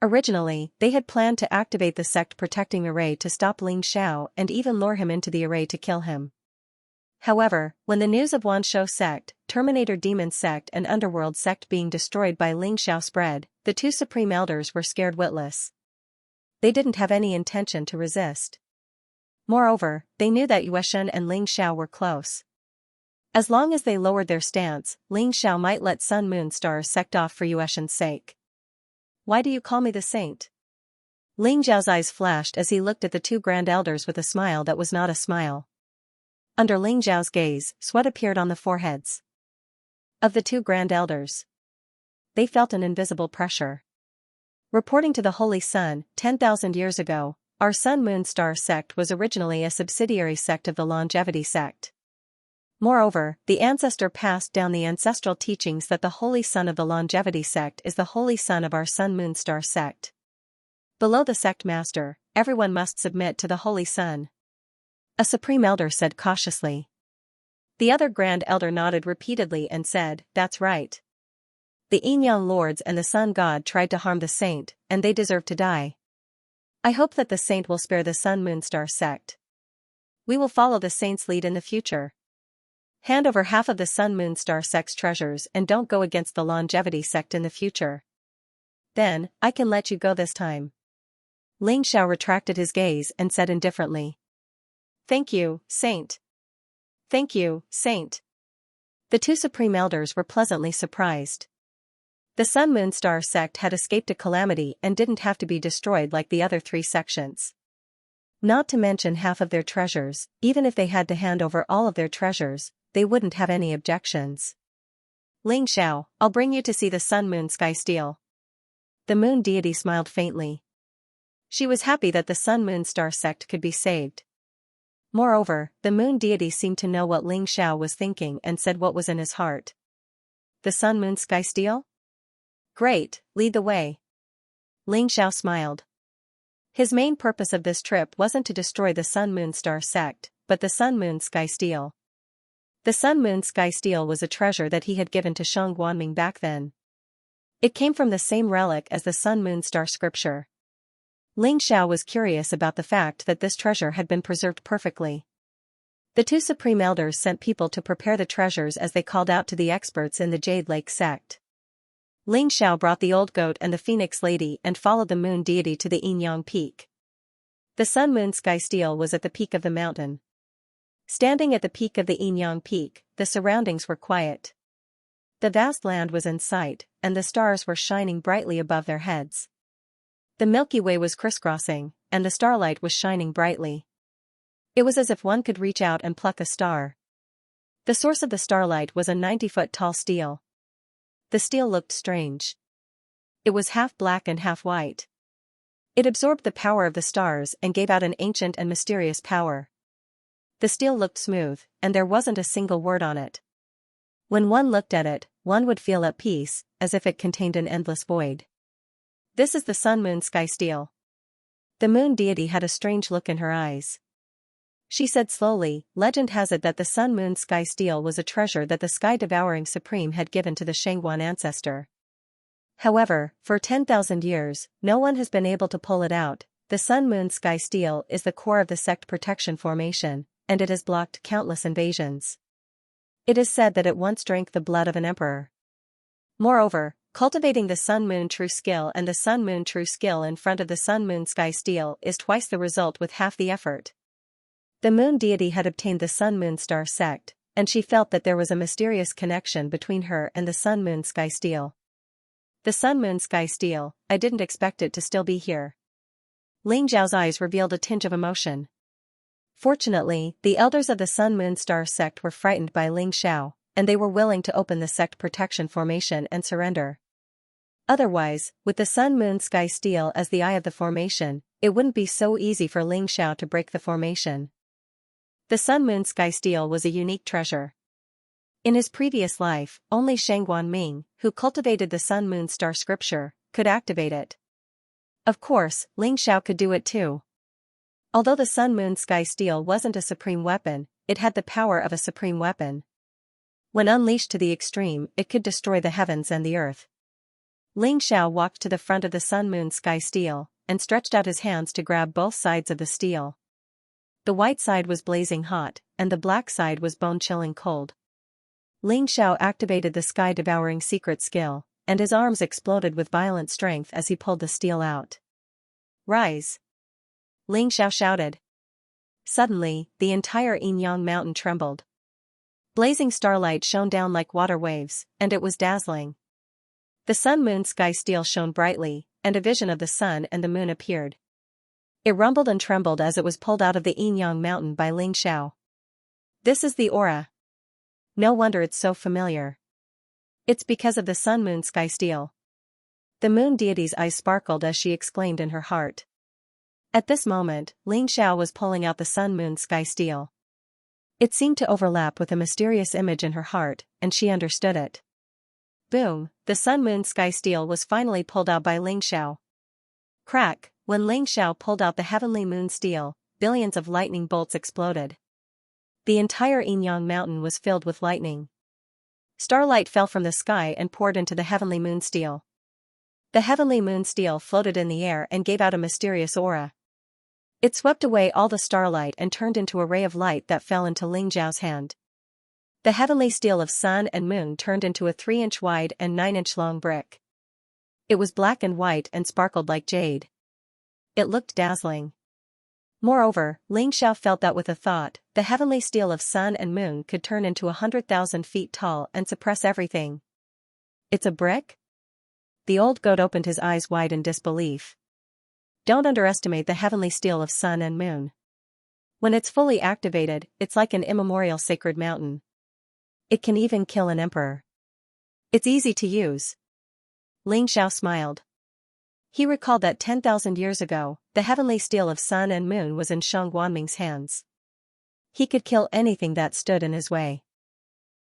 Originally, they had planned to activate the sect protecting array to stop Ling Xiao and even lure him into the array to kill him. However, when the news of Wanshou sect, Terminator Demon sect and Underworld sect being destroyed by Ling Xiao spread, the 2 supreme elders were scared witless. They didn't have any intention to resist. Moreover, they knew that Yueshen and Ling Xiao were close. As long as they lowered their stance, Ling Xiao might let Sun Moon Star sect off for Yueshen's sake. Why do you call me the saint? Ling Xiao's eyes flashed as he looked at the 2 grand elders with a smile that was not a smile. Under Ling Xiao's gaze, sweat appeared on the foreheads of the 2 grand elders. They felt an invisible pressure. Reporting to the Holy Sun, 10,000 years ago, our Sun Moon Star sect was originally a subsidiary sect of the Longevity sect. Moreover, the ancestor passed down the ancestral teachings that the Holy Sun of the Longevity sect is the Holy Sun of our Sun Moon Star sect. Below the sect master, everyone must submit to the Holy Sun. A supreme elder said cautiously. The other grand elder nodded repeatedly and said, that's right. The Yinyang lords and the sun god tried to harm the saint, and they deserve to die. I hope that the saint will spare the Sun Moon Star sect. We will follow the saint's lead in the future. Hand over half of the Sun Moon Star sect's treasures and don't go against the Longevity sect in the future. Then, I can let you go this time. Ling Xiao retracted his gaze and said indifferently. Thank you, saint. Thank you, saint. The 2 supreme elders were pleasantly surprised. The Sun Moon Star sect had escaped a calamity and didn't have to be destroyed like the other 3 sections. Not to mention half of their treasures, even if they had to hand over all of their treasures, they wouldn't have any objections. Ling Xiao, I'll bring you to see the Sun Moon Sky Steel. The moon deity smiled faintly. She was happy that the Sun Moon Star sect could be saved. Moreover, the moon deity seemed to know what Ling Xiao was thinking and said what was in his heart. The Sun Moon Sky Steel? Great, lead the way. Ling Xiao smiled. His main purpose of this trip wasn't to destroy the Sun-Moon-Star sect, but the Sun-Moon-Sky Steel. The Sun-Moon-Sky Steel was a treasure that he had given to Shang Guanming back then. It came from the same relic as the Sun-Moon-Star scripture. Ling Xiao was curious about the fact that this treasure had been preserved perfectly. The two supreme elders sent people to prepare the treasures as they called out to the experts in the Jade Lake sect. Ling Xiao brought the old goat and the Phoenix Lady and followed the moon deity to the Yinyang Peak. The Sun-Moon-Sky Steel was at the peak of the mountain. Standing at the peak of the Yinyang Peak, the surroundings were quiet. The vast land was in sight, and the stars were shining brightly above their heads. The Milky Way was crisscrossing, and the starlight was shining brightly. It was as if one could reach out and pluck a star. The source of the starlight was a 90-foot-tall steel. The steel looked strange. It was half black and half white. It absorbed the power of the stars and gave out an ancient and mysterious power. The steel looked smooth, and there wasn't a single word on it. When one looked at it, one would feel at peace, as if it contained an endless void. This is the Sun-Moon-Sky Steel. The moon deity had a strange look in her eyes. She said slowly, legend has it that the Sun-Moon-Sky Steel was a treasure that the sky-devouring supreme had given to the Shangguan ancestor. However, for 10,000 years, no one has been able to pull it out. The Sun-Moon-Sky Steel is the core of the sect protection formation, and it has blocked countless invasions. It is said that it once drank the blood of an emperor. Moreover, cultivating the Sun-Moon True Skill and the Sun-Moon True Skill in front of the Sun-Moon-Sky Steel is twice the result with half the effort. The moon deity had obtained the Sun-Moon-Star sect, and she felt that there was a mysterious connection between her and the Sun-Moon-Sky Steel. The Sun-Moon-Sky Steel, I didn't expect it to still be here. Ling Zhao's eyes revealed a tinge of emotion. Fortunately, the elders of the Sun-Moon-Star sect were frightened by Ling Xiao, and they were willing to open the sect protection formation and surrender. Otherwise, with the Sun-Moon-Sky Steel as the eye of the formation, it wouldn't be so easy for Ling Xiao to break the formation. The Sun-Moon-Sky Steel was a unique treasure. In his previous life, only Shang Guanming, who cultivated the Sun-Moon-Star scripture, could activate it. Of course, Ling Xiao could do it too. Although the Sun-Moon-Sky Steel wasn't a supreme weapon, it had the power of a supreme weapon. When unleashed to the extreme, it could destroy the heavens and the earth. Ling Xiao walked to the front of the Sun-Moon-Sky Steel, and stretched out his hands to grab both sides of the steel. The white side was blazing hot, and the black side was bone-chilling cold. Ling Xiao activated the sky-devouring secret skill, and his arms exploded with violent strength as he pulled the steel out. Rise! Ling Xiao shouted. Suddenly, the entire Yinyang mountain trembled. Blazing starlight shone down like water waves, and it was dazzling. The Sun-Moon-Sky Steel shone brightly, and a vision of the sun and the moon appeared. It rumbled and trembled as it was pulled out of the Yinyang mountain by Ling Xiao. This is the aura. No wonder it's so familiar. It's because of the Sun-Moon-Sky Steel. The moon deity's eyes sparkled as she exclaimed in her heart. At this moment, Ling Xiao was pulling out the Sun-Moon-Sky Steel. It seemed to overlap with a mysterious image in her heart, and she understood it. Boom, the Sun-Moon-Sky Steel was finally pulled out by Ling Xiao. Crack, when Ling Xiao pulled out the heavenly moon steel, billions of lightning bolts exploded. The entire Yinyang mountain was filled with lightning. Starlight fell from the sky and poured into the heavenly moon steel. The heavenly moon steel floated in the air and gave out a mysterious aura. It swept away all the starlight and turned into a ray of light that fell into Ling Zhao's hand. The heavenly steel of sun and moon turned into a 3-inch wide and 9-inch long brick. It was black and white and sparkled like jade. It looked dazzling. Moreover, Ling Xiao felt that with a thought, the heavenly steel of sun and moon could turn into 100,000 feet tall and suppress everything. It's a brick? The old goat opened his eyes wide in disbelief. Don't underestimate the heavenly steel of sun and moon. When it's fully activated, it's like an immemorial sacred mountain. It can even kill an emperor. It's easy to use. Ling Xiao smiled. He recalled that 10,000 years ago, the heavenly steel of sun and moon was in Shang Guanming's hands. He could kill anything that stood in his way.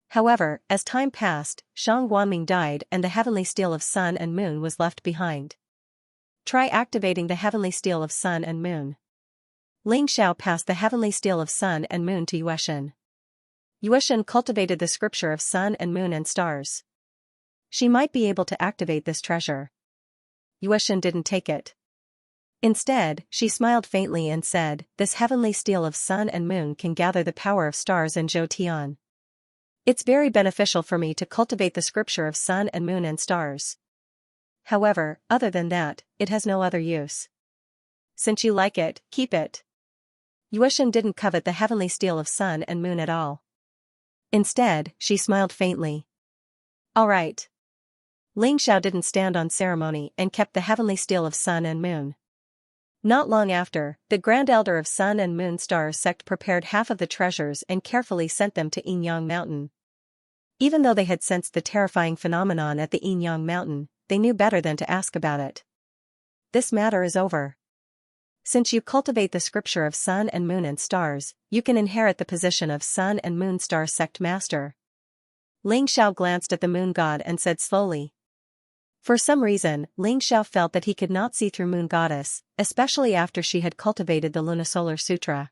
However, as time passed, Shang Guanming died and the heavenly steel of sun and moon was left behind. Try activating the heavenly steel of sun and moon. Ling Xiao passed the heavenly steel of sun and moon to Yueshan. Yueshan cultivated the scripture of sun and moon and stars. She might be able to activate this treasure. Yueshan didn't take it. Instead, she smiled faintly and said, "This heavenly steel of sun and moon can gather the power of stars and Zhou Tian. It's very beneficial for me to cultivate the scripture of sun and moon and stars. However, other than that, it has no other use. Since you like it, keep it." Yueshan didn't covet the heavenly steel of sun and moon at all. Instead, she smiled faintly. "All right." Ling Xiao didn't stand on ceremony and kept the heavenly steel of sun and moon. Not long after, the Grand Elder of Sun and Moon Stars sect prepared half of the treasures and carefully sent them to Yinyang Mountain. Even though they had sensed the terrifying phenomenon at the Yinyang Mountain, they knew better than to ask about it. This matter is over. Since you cultivate the scripture of sun and moon and stars, you can inherit the position of Sun and Moon Star Sect Master. Ling Xiao glanced at the moon god and said slowly. For some reason, Ling Xiao felt that he could not see through Moon Goddess, especially after she had cultivated the Lunisolar Sutra.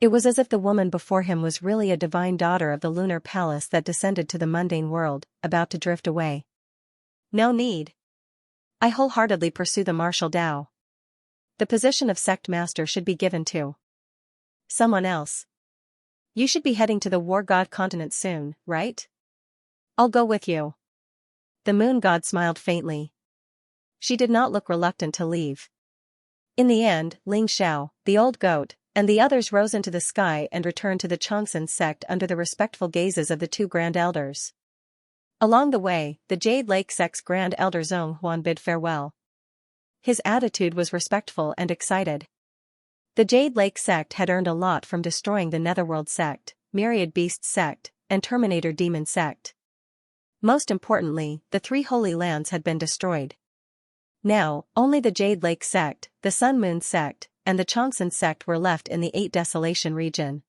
It was as if the woman before him was really a divine daughter of the lunar palace that descended to the mundane world, about to drift away. No need. I wholeheartedly pursue the martial Tao. The position of sect master should be given to someone else. You should be heading to the war god continent soon, right? I'll go with you. The moon god smiled faintly. She did not look reluctant to leave. In the end, Ling Xiao, the old goat, and the others rose into the sky and returned to the Changsan sect under the respectful gazes of the two grand elders. Along the way, the Jade Lake sect's grand elder Zhong Huan bid farewell. His attitude was respectful and excited. The Jade Lake sect had earned a lot from destroying the Netherworld sect, Myriad Beast sect, and Terminator Demon sect. Most importantly, the 3 Holy Lands had been destroyed. Now, only the Jade Lake sect, the Sun Moon sect, and the Changsan sect were left in the 8 Desolation region.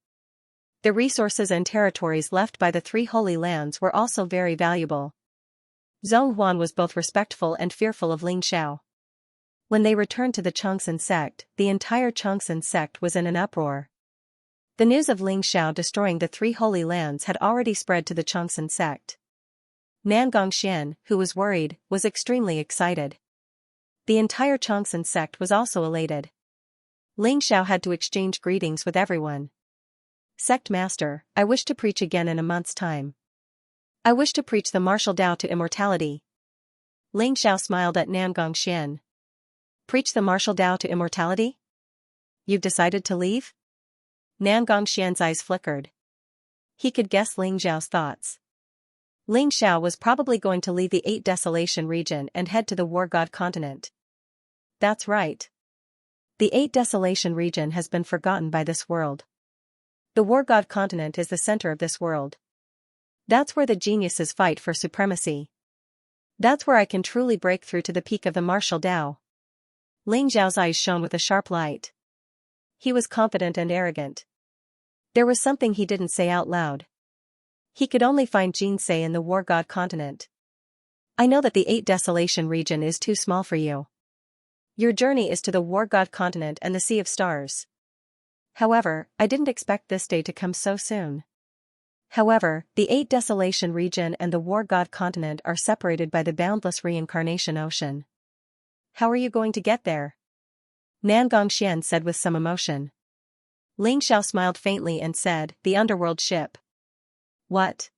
The resources and territories left by the 3 Holy Lands were also very valuable. Zhong Huan was both respectful and fearful of Ling Xiao. When they returned to the Changsan sect, the entire Changsan sect was in an uproar. The news of Ling Xiao destroying the 3 Holy Lands had already spread to the Changsan sect. Nangongxian, who was worried, was extremely excited. The entire Changsan sect was also elated. Ling Xiao had to exchange greetings with everyone. "Sect Master, I wish to preach again in a month's time. I wish to preach the martial Tao to immortality." Ling Xiao smiled at Nangongxian. "Preach the martial Tao to immortality? You've decided to leave?" Nangongxian's eyes flickered. He could guess Ling Xiao's thoughts. Ling Xiao was probably going to leave the 8 Desolation region and head to the War God continent. That's right. The 8 Desolation region has been forgotten by this world. The War God continent is the center of this world. That's where the geniuses fight for supremacy. That's where I can truly break through to the peak of the martial Tao. Ling Xiao's eyes shone with a sharp light. He was confident and arrogant. There was something he didn't say out loud. He could only find Jinsei in the War God continent. "I know that the 8 Desolation region is too small for you. Your journey is to the War God continent and the Sea of Stars. However, I didn't expect this day to come so soon. However, the 8 Desolation region and the War God continent are separated by the boundless reincarnation ocean. How are you going to get there?" Nangongxian said with some emotion. Ling Xiao smiled faintly and said, "The underworld ship." "What?"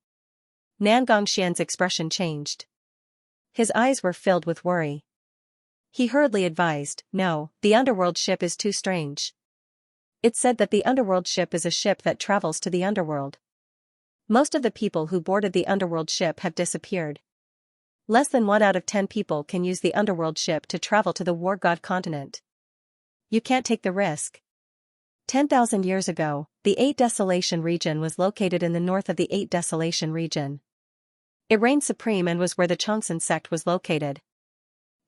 Nangongxian's expression changed. His eyes were filled with worry. He hurriedly advised, "No, the underworld ship is too strange. It's said that the underworld ship is a ship that travels to the underworld. Most of the people who boarded the underworld ship have disappeared. Less than 1 out of 10 people can use the underworld ship to travel to the War God continent. You can't take the risk." 10,000 years ago, the 8 Desolation region was located in the north of the 8 Desolation region. It reigned supreme and was where the Changsan sect was located.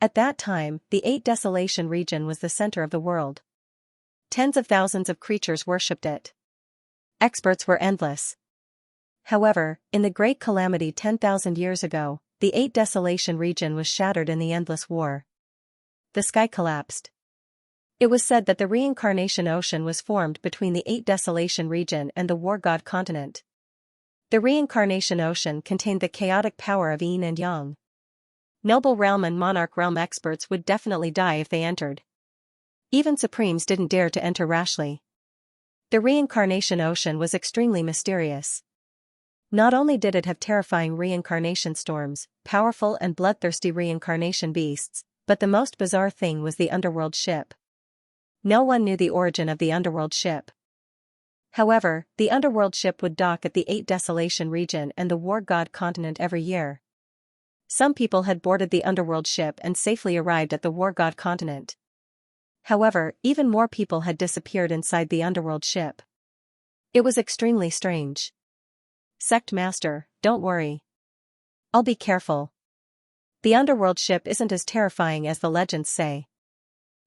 At that time, the 8 Desolation region was the center of the world. Tens of thousands of creatures worshipped it. Experts were endless. However, in the Great Calamity 10,000 years ago, the 8 Desolation region was shattered in the endless war. the sky collapsed. It was said that the reincarnation ocean was formed between the 8 Desolation region and the War God continent. The reincarnation ocean contained the chaotic power of yin and yang. Noble realm and monarch realm experts would definitely die if they entered. Even supremes didn't dare to enter rashly. The reincarnation ocean was extremely mysterious. Not only did it have terrifying reincarnation storms, powerful and bloodthirsty reincarnation beasts, but the most bizarre thing was the underworld ship. No one knew the origin of the underworld ship. However, the underworld ship would dock at the 8 Desolation region and the War God continent every year. Some people had boarded the underworld ship and safely arrived at the War God continent. However, even more people had disappeared inside the underworld ship. It was extremely strange. Sect Master, don't worry. I'll be careful. The underworld ship isn't as terrifying as the legends say.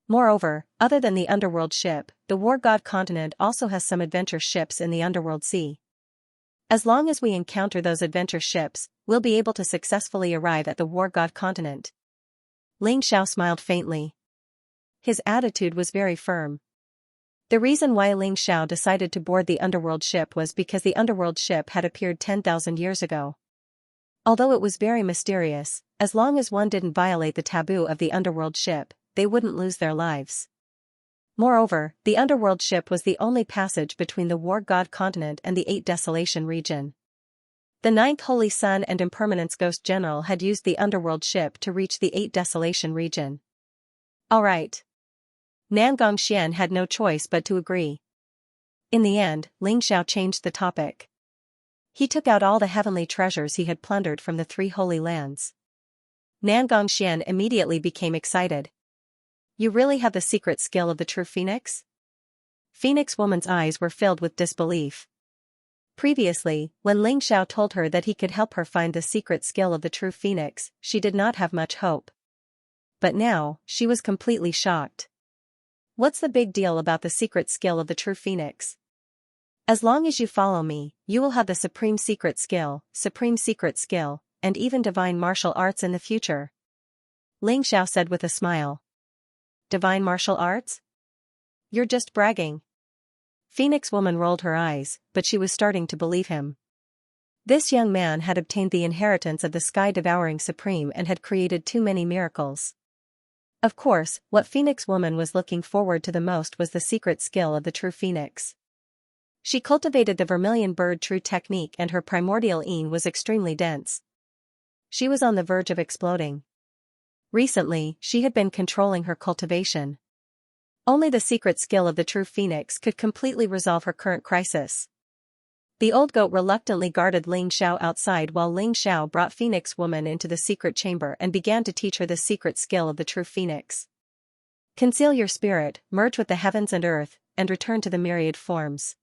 Moreover, other than the underworld ship, the War God continent also has some adventure ships in the underworld sea. As long as we encounter those adventure ships, we'll be able to successfully arrive at the War God continent. Ling Xiao smiled faintly. His attitude was very firm. The reason why Ling Xiao decided to board the underworld ship was because the underworld ship had appeared 10,000 years ago. Although it was very mysterious, as long as one didn't violate the taboo of the underworld ship, they wouldn't lose their lives. Moreover, the underworld ship was the only passage between the War God continent and the 8 Desolation region. The 9th Holy Sun and Impermanence Ghost General had used the underworld ship to reach the 8 Desolation region. Alright. Nangong Xian had no choice but to agree. In the end, Ling Xiao changed the topic. He took out all the heavenly treasures he had plundered from the 3 holy lands. Nangong Xian immediately became excited. You really have the secret skill of the true phoenix? Phoenix Woman's eyes were filled with disbelief. Previously, when Ling Xiao told her that he could help her find the secret skill of the true phoenix, she did not have much hope. But now, she was completely shocked. What's the big deal about the secret skill of the true phoenix? As long as you follow me, you will have the supreme secret skill, and even divine martial arts in the future. Ling Xiao said with a smile. Divine martial arts? You're just bragging. Phoenix Woman rolled her eyes, but she was starting to believe him. This young man had obtained the inheritance of the sky-devouring supreme and had created too many miracles. Of course, what Phoenix Woman was looking forward to the most was the secret skill of the true phoenix. She cultivated the vermilion bird true technique and her primordial yin was extremely dense. She was on the verge of exploding. Recently, she had been controlling her cultivation. Only the secret skill of the true phoenix could completely resolve her current crisis. The old goat reluctantly guarded Ling Xiao outside while Ling Xiao brought Phoenix Woman into the secret chamber and began to teach her the secret skill of the true phoenix. Conceal your spirit, merge with the heavens and earth, and return to the myriad forms.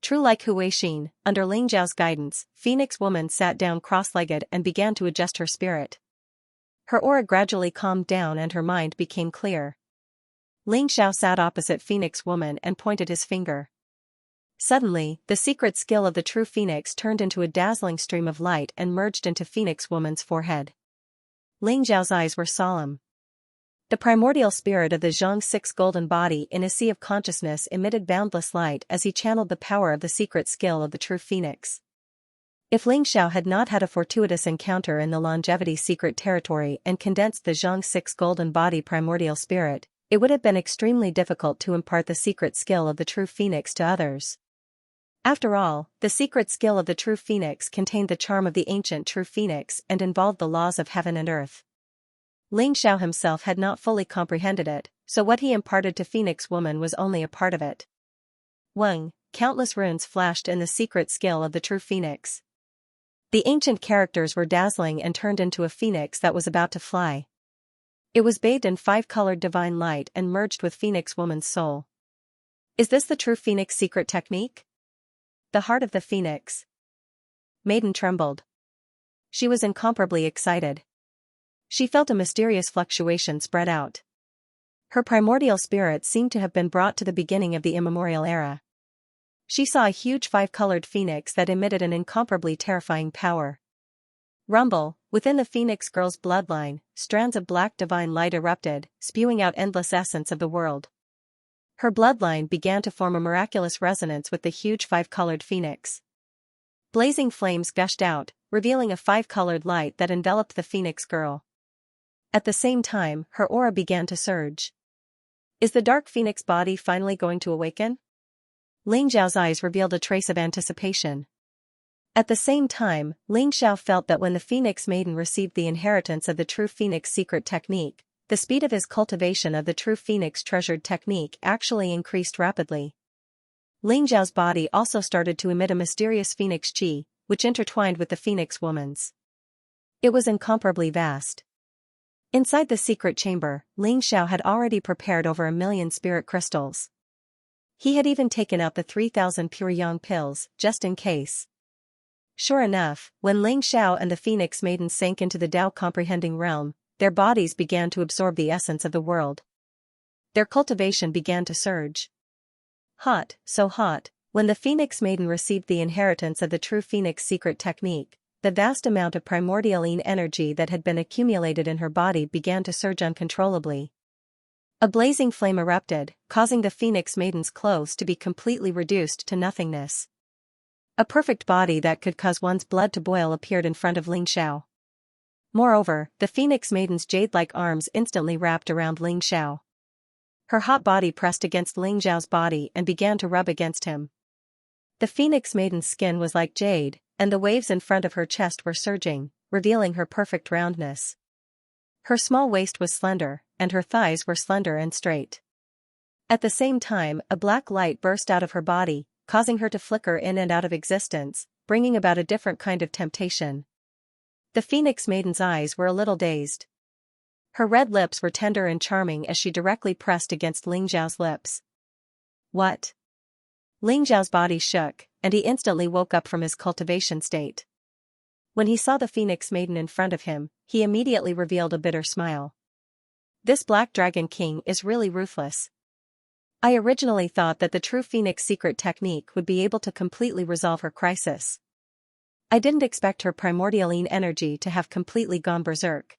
True like Hu Weixin, under Ling Xiao's guidance, Phoenix Woman sat down cross-legged and began to adjust her spirit. Her aura gradually calmed down and her mind became clear. Ling Xiao sat opposite Phoenix Woman and pointed his finger. Suddenly, the secret skill of the true phoenix turned into a dazzling stream of light and merged into Phoenix Woman's forehead. Ling Xiao's eyes were solemn. The primordial spirit of the Xianxia golden body in a sea of consciousness emitted boundless light as he channeled the power of the secret skill of the true phoenix. If Ling Xiao had not had a fortuitous encounter in the longevity secret territory and condensed the Xianxia golden body primordial spirit, it would have been extremely difficult to impart the secret skill of the true phoenix to others. After all, the secret skill of the true phoenix contained the charm of the ancient true phoenix and involved the laws of heaven and earth. Ling Xiao himself had not fully comprehended it, so what he imparted to Phoenix Woman was only a part of it. Weng, countless runes flashed in the secret skill of the true phoenix. The ancient characters were dazzling and turned into a phoenix that was about to fly. It was bathed in 5-colored divine light and merged with Phoenix Woman's soul. Is this the true phoenix secret technique? The heart of the phoenix. Maiden trembled. She was incomparably excited. She felt a mysterious fluctuation spread out. Her primordial spirit seemed to have been brought to the beginning of the immemorial era. She saw a huge 5-colored phoenix that emitted an incomparably terrifying power. Rumble, within the Phoenix girl's bloodline, strands of black divine light erupted, spewing out endless essence of the world. Her bloodline began to form a miraculous resonance with the huge five-colored phoenix. Blazing flames gushed out, revealing a five-colored light that enveloped the Phoenix girl. At the same time, her aura began to surge. Is the dark Phoenix body finally going to awaken? Ling Xiao's eyes revealed a trace of anticipation. At the same time, Ling Xiao felt that when the Phoenix Maiden received the inheritance of the true Phoenix secret technique, the speed of his cultivation of the true Phoenix treasured technique actually increased rapidly. Ling Xiao's body also started to emit a mysterious Phoenix Qi, which intertwined with the Phoenix woman's. It was incomparably vast. Inside the secret chamber, Ling Xiao had already prepared over 1,000,000 spirit crystals. He had even taken out the 3,000 pure yang pills, just in case. Sure enough, when Ling Xiao and the Phoenix Maiden sank into the Tao-comprehending realm, their bodies began to absorb the essence of the world. Their cultivation began to surge. Hot, so hot, when the Phoenix Maiden received the inheritance of the true Phoenix secret technique, the vast amount of primordialine energy that had been accumulated in her body began to surge uncontrollably. A blazing flame erupted, causing the Phoenix Maiden's clothes to be completely reduced to nothingness. A perfect body that could cause one's blood to boil appeared in front of Ling Xiao. Moreover, the Phoenix Maiden's jade-like arms instantly wrapped around Ling Xiao. Her hot body pressed against Ling Xiao's body and began to rub against him. The Phoenix Maiden's skin was like jade, and the waves in front of her chest were surging, revealing her perfect roundness. Her small waist was slender, and her thighs were slender and straight. At the same time, a black light burst out of her body, causing her to flicker in and out of existence, bringing about a different kind of temptation. The Phoenix Maiden's eyes were a little dazed. Her red lips were tender and charming as she directly pressed against Ling Xiao's lips. What? Ling Xiao's body shook, and he instantly woke up from his cultivation state. When he saw the Phoenix Maiden in front of him, he immediately revealed a bitter smile. This Black Dragon King is really ruthless. I originally thought that the true Phoenix secret technique would be able to completely resolve her crisis. I didn't expect her primordialine energy to have completely gone berserk.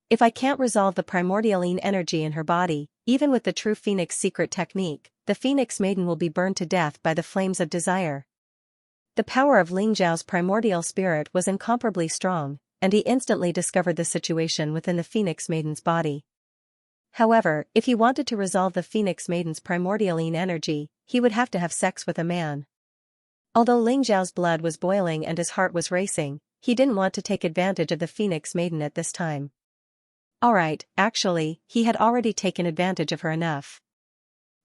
If I can't resolve the primordialine energy in her body, even with the true Phoenix secret technique, the Phoenix Maiden will be burned to death by the flames of desire. The power of Ling Xiao's primordial spirit was incomparably strong, and he instantly discovered the situation within the Phoenix Maiden's body. However, if he wanted to resolve the Phoenix Maiden's primordialine energy, he would have to have sex with a man. Although Ling Xiao's blood was boiling and his heart was racing, he didn't want to take advantage of the Phoenix Maiden at this time. Alright, actually, he had already taken advantage of her enough.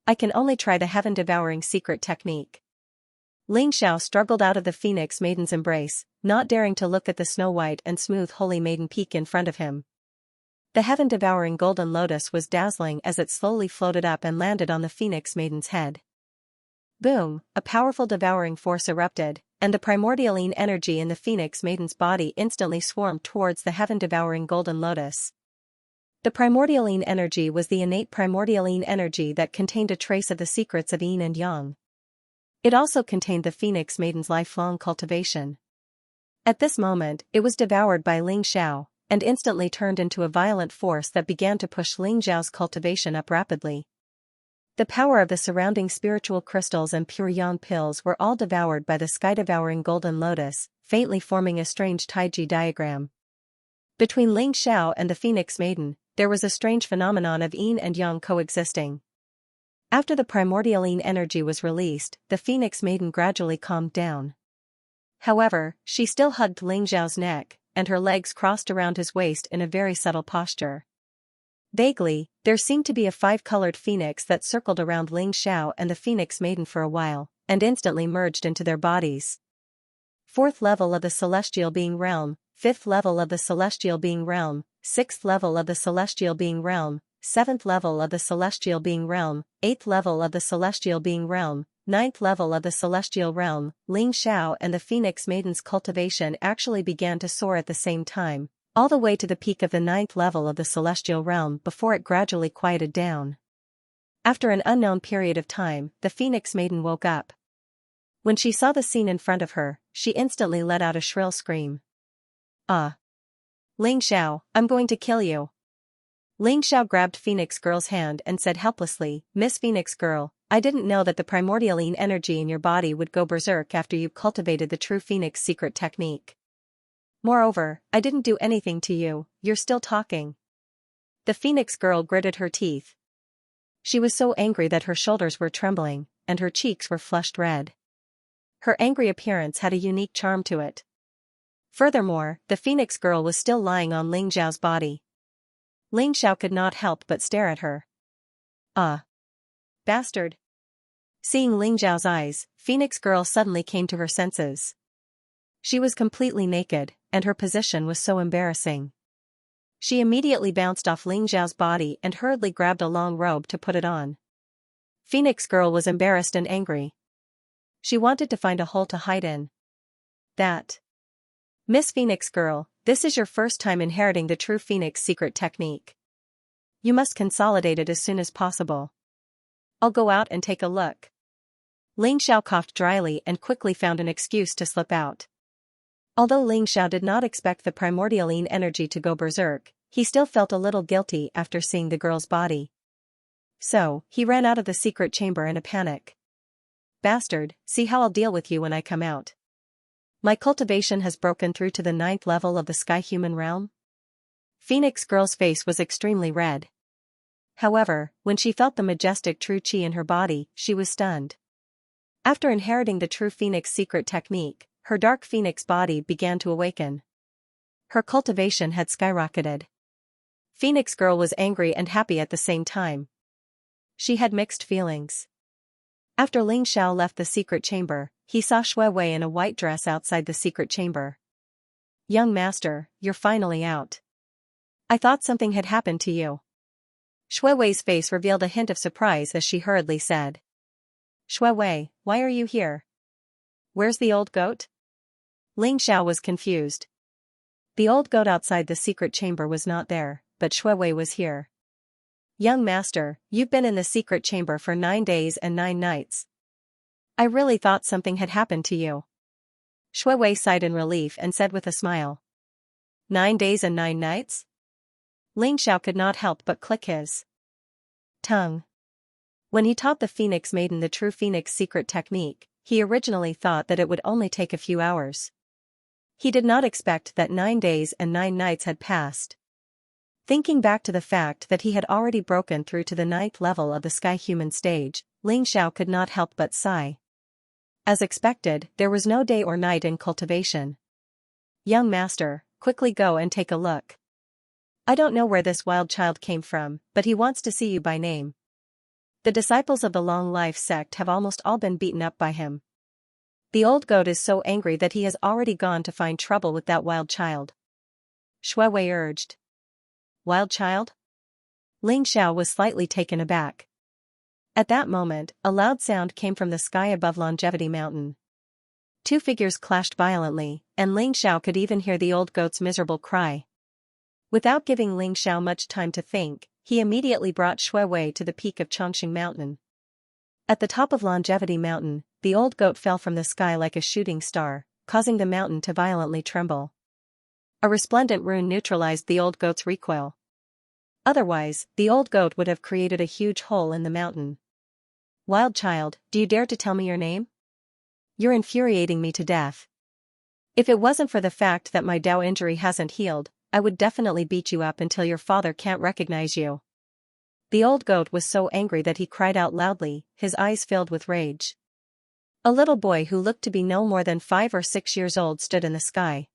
I can only try the heaven-devouring secret technique. Ling Xiao struggled out of the Phoenix Maiden's embrace, not daring to look at the snow-white and smooth Holy Maiden peak in front of him. The heaven-devouring golden lotus was dazzling as it slowly floated up and landed on the Phoenix Maiden's head. Boom, a powerful devouring force erupted, and the primordialine energy in the Phoenix Maiden's body instantly swarmed towards the heaven-devouring golden lotus. The primordialine energy was the innate primordialine energy that contained a trace of the secrets of yin and yang. It also contained the Phoenix Maiden's lifelong cultivation. At this moment, it was devoured by Ling Xiao, and instantly turned into a violent force that began to push Ling Xiao's cultivation up rapidly. The power of the surrounding spiritual crystals and pure yang pills were all devoured by the sky-devouring golden lotus, faintly forming a strange Taiji diagram. Between Ling Xiao and the Phoenix Maiden, there was a strange phenomenon of yin and yang coexisting. After the primordialine energy was released, the Phoenix Maiden gradually calmed down. However, she still hugged Ling Xiao's neck, and her legs crossed around his waist in a very subtle posture. Vaguely, there seemed to be a five-colored phoenix that circled around Ling Xiao and the Phoenix Maiden for a while, and instantly merged into their bodies. 4th level of the Celestial Being Realm, 5th level of the Celestial Being Realm, 6th level of the Celestial Being Realm, 7th level of the Celestial Being Realm, 8th level of the Celestial Being Realm, 9th level of the Celestial Realm. Ling Xiao and the Phoenix Maiden's cultivation actually began to soar at the same time, all the way to the peak of the 9th level of the Celestial Realm before it gradually quieted down. After an unknown period of time, the Phoenix Maiden woke up. When she saw the scene in front of her, she instantly let out a shrill scream. Ah. Ling Xiao, I'm going to kill you. Ling Xiao grabbed Phoenix Girl's hand and said helplessly, Miss Phoenix Girl, I didn't know that the primordialine energy in your body would go berserk after you cultivated the true Phoenix secret technique. Moreover, I didn't do anything to you, you're still talking. The Phoenix Girl gritted her teeth. She was so angry that her shoulders were trembling, and her cheeks were flushed red. Her angry appearance had a unique charm to it. Furthermore, the Phoenix Girl was still lying on Ling Xiao's body. Ling Xiao could not help but stare at her. Ah. Bastard. Seeing Ling Xiao's eyes, Phoenix Girl suddenly came to her senses. She was completely naked, and her position was so embarrassing. She immediately bounced off Ling Xiao's body and hurriedly grabbed a long robe to put it on. Phoenix Girl was embarrassed and angry. She wanted to find a hole to hide in. That. Miss Phoenix Girl, this is your first time inheriting the true Phoenix secret technique. You must consolidate it as soon as possible. I'll go out and take a look. Ling Xiao coughed dryly and quickly found an excuse to slip out. Although Ling Xiao did not expect the primordialine energy to go berserk, he still felt a little guilty after seeing the girl's body. So, he ran out of the secret chamber in a panic. Bastard, see how I'll deal with you when I come out. My cultivation has broken through to the 9th level of the sky human realm? Phoenix Girl's face was extremely red. However, when she felt the majestic true chi in her body, she was stunned. After inheriting the true Phoenix secret technique, her dark Phoenix body began to awaken. Her cultivation had skyrocketed. Phoenix Girl was angry and happy at the same time. She had mixed feelings. After Ling Xiao left the secret chamber, he saw Shui Wei in a white dress outside the secret chamber. Young master, you're finally out. I thought something had happened to you. Shui Wei's face revealed a hint of surprise as she hurriedly said. Shui Wei, why are you here? Where's the old goat? Ling Xiao was confused. The old goat outside the secret chamber was not there, but Shui Wei was here. Young master, you've been in the secret chamber for 9 days and 9 nights. I really thought something had happened to you. Shui Wei sighed in relief and said with a smile. 9 days and 9 nights? Ling Xiao could not help but click his tongue. When he taught the Phoenix Maiden the true Phoenix secret technique, he originally thought that it would only take a few hours. He did not expect that 9 days and 9 nights had passed. Thinking back to the fact that he had already broken through to the 9th level of the sky human stage, Ling Xiao could not help but sigh. As expected, there was no day or night in cultivation. Young master, quickly go and take a look. I don't know where this wild child came from, but he wants to see you by name. The disciples of the Long Life sect have almost all been beaten up by him. The old goat is so angry that he has already gone to find trouble with that wild child. Shui Wei urged. Wild child? Ling Xiao was slightly taken aback. At that moment, a loud sound came from the sky above Longevity Mountain. 2 figures clashed violently, and Ling Xiao could even hear the old goat's miserable cry. Without giving Ling Xiao much time to think, he immediately brought Shui Wei to the peak of Chongqing Mountain. At the top of Longevity Mountain, the old goat fell from the sky like a shooting star, causing the mountain to violently tremble. A resplendent rune neutralized the old goat's recoil. Otherwise, the old goat would have created a huge hole in the mountain. Wild child, do you dare to tell me your name? You're infuriating me to death. If it wasn't for the fact that my Dao injury hasn't healed, I would definitely beat you up until your father can't recognize you. The old goat was so angry that he cried out loudly, his eyes filled with rage. A little boy who looked to be no more than 5 or 6 years old stood in the sky.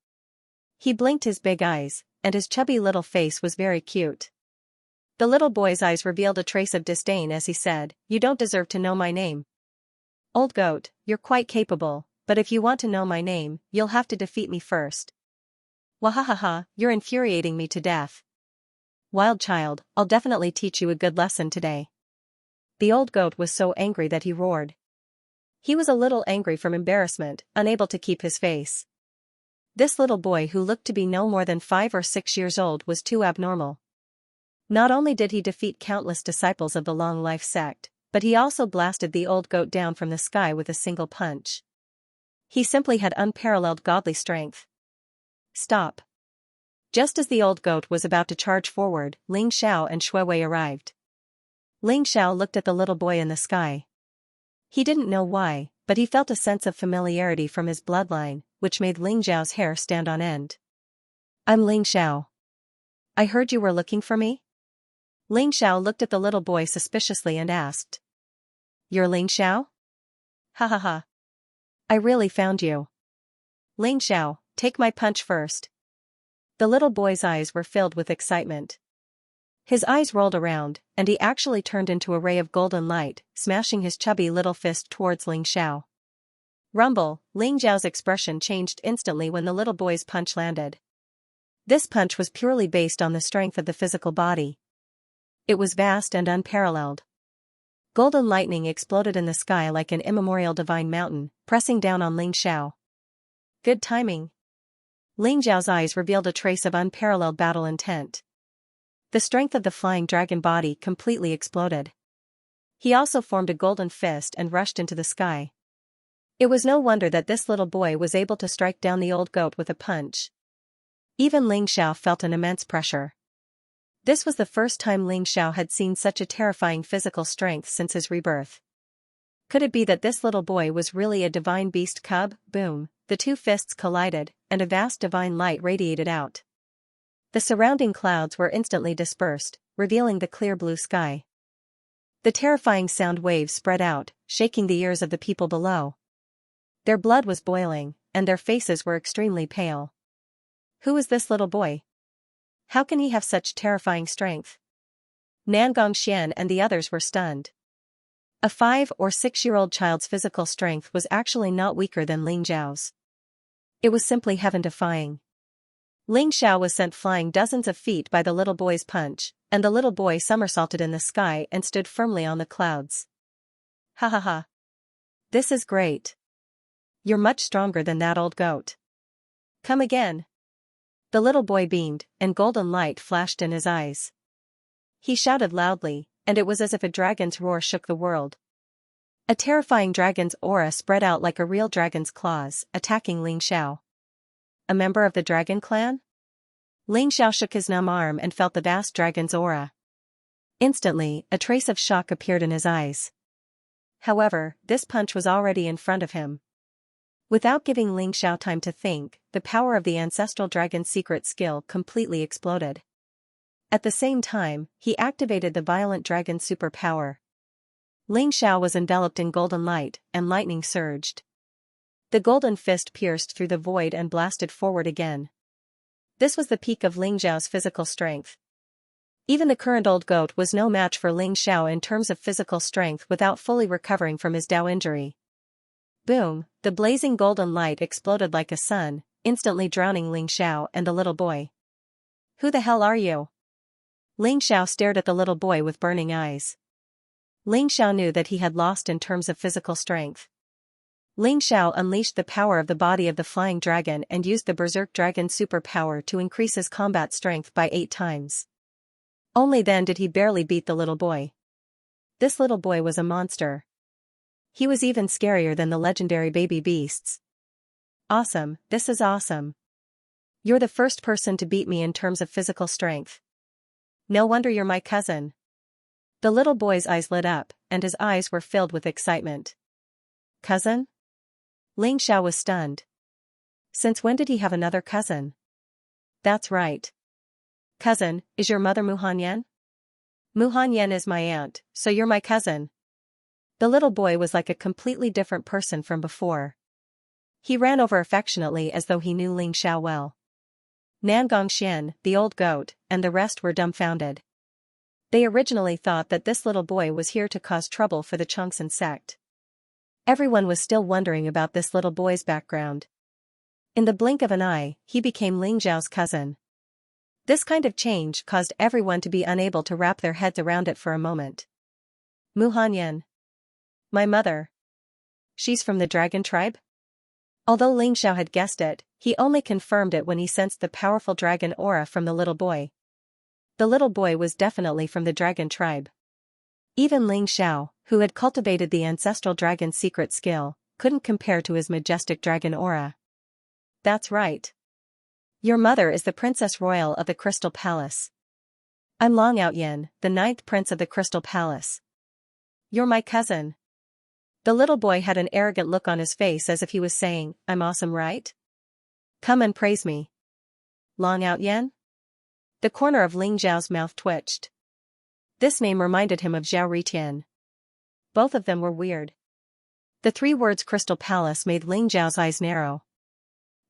He blinked his big eyes, and his chubby little face was very cute. The little boy's eyes revealed a trace of disdain as he said, You don't deserve to know my name. Old goat, you're quite capable, but if you want to know my name, you'll have to defeat me first. Wahahaha, you're infuriating me to death. Wild child, I'll definitely teach you a good lesson today. The old goat was so angry that he roared. He was a little angry from embarrassment, unable to keep his face. This little boy who looked to be no more than 5 or 6 years old was too abnormal. Not only did he defeat countless disciples of the Long Life sect, but he also blasted the old goat down from the sky with a single punch. He simply had unparalleled godly strength. Stop. Just as the old goat was about to charge forward, Ling Xiao and Shui Wei arrived. Ling Xiao looked at the little boy in the sky. He didn't know why, but he felt a sense of familiarity from his bloodline, which made Ling Xiao's hair stand on end. I'm Ling Xiao. I heard you were looking for me? Ling Xiao looked at the little boy suspiciously and asked. You're Ling Xiao? Ha ha ha. I really found you. Ling Xiao, take my punch first. The little boy's eyes were filled with excitement. His eyes rolled around, and he actually turned into a ray of golden light, smashing his chubby little fist towards Ling Xiao. Rumble, Ling Xiao's expression changed instantly when the little boy's punch landed. This punch was purely based on the strength of the physical body. It was vast and unparalleled. Golden lightning exploded in the sky like an immemorial divine mountain, pressing down on Ling Xiao. Good timing. Ling Xiao's eyes revealed a trace of unparalleled battle intent. The strength of the flying dragon body completely exploded. He also formed a golden fist and rushed into the sky. It was no wonder that this little boy was able to strike down the old goat with a punch. Even Ling Xiao felt an immense pressure. This was the first time Ling Xiao had seen such a terrifying physical strength since his rebirth. Could it be that this little boy was really a divine beast cub? Boom, the two fists collided, and a vast divine light radiated out. The surrounding clouds were instantly dispersed, revealing the clear blue sky. The terrifying sound waves spread out, shaking the ears of the people below. Their blood was boiling, and their faces were extremely pale. Who is this little boy? How can he have such terrifying strength? Nangong Xian and the others were stunned. A 5- or 6-year-old child's physical strength was actually not weaker than Ling Xiao's. It was simply heaven-defying. Ling Xiao was sent flying dozens of feet by the little boy's punch, and the little boy somersaulted in the sky and stood firmly on the clouds. Ha ha ha. This is great. You're much stronger than that old goat. Come again. The little boy beamed, and golden light flashed in his eyes. He shouted loudly, and it was as if a dragon's roar shook the world. A terrifying dragon's aura spread out like a real dragon's claws, attacking Ling Xiao. A member of the dragon clan? Ling Xiao shook his numb arm and felt the vast dragon's aura. Instantly, a trace of shock appeared in his eyes. However, this punch was already in front of him. Without giving Ling Xiao time to think, the power of the ancestral dragon's secret skill completely exploded. At the same time, he activated the violent dragon's superpower. Ling Xiao was enveloped in golden light, and lightning surged. The golden fist pierced through the void and blasted forward again. This was the peak of Ling Xiao's physical strength. Even the current old goat was no match for Ling Xiao in terms of physical strength without fully recovering from his Dao injury. Boom, the blazing golden light exploded like a sun, instantly drowning Ling Xiao and the little boy. Who the hell are you? Ling Xiao stared at the little boy with burning eyes. Ling Xiao knew that he had lost in terms of physical strength. Ling Xiao unleashed the power of the body of the flying dragon and used the berserk dragon superpower to increase his combat strength by 8 times. Only then did he barely beat the little boy. This little boy was a monster. He was even scarier than the legendary baby beasts. Awesome, this is awesome. You're the first person to beat me in terms of physical strength. No wonder you're my cousin. The little boy's eyes lit up, and his eyes were filled with excitement. Cousin? Ling Xiao was stunned. Since when did he have another cousin? That's right. Cousin, is your mother Mu Hanyan? Mu Hanyan is my aunt, so you're my cousin. The little boy was like a completely different person from before. He ran over affectionately as though he knew Ling Xiao well. Nangong Xian, the old goat, and the rest were dumbfounded. They originally thought that this little boy was here to cause trouble for the Changsan sect. Everyone was still wondering about this little boy's background. In the blink of an eye, he became Ling Xiao's cousin. This kind of change caused everyone to be unable to wrap their heads around it for a moment. Mu Hanyan. My mother. She's from the dragon tribe? Although Ling Xiao had guessed it, he only confirmed it when he sensed the powerful dragon aura from the little boy. The little boy was definitely from the dragon tribe. Even Ling Xiao, who had cultivated the ancestral dragon's secret skill, couldn't compare to his majestic dragon aura. That's right. Your mother is the Princess Royal of the Crystal Palace. I'm Long Outyin, the 9th Prince of the Crystal Palace. You're my cousin. The little boy had an arrogant look on his face as if he was saying, I'm awesome, right? Come and praise me. Long Outyin? The corner of Ling Zhao's mouth twitched. This name reminded him of Zhao Ritian. Both of them were weird. The 3 words Crystal Palace made Ling Zhao's eyes narrow.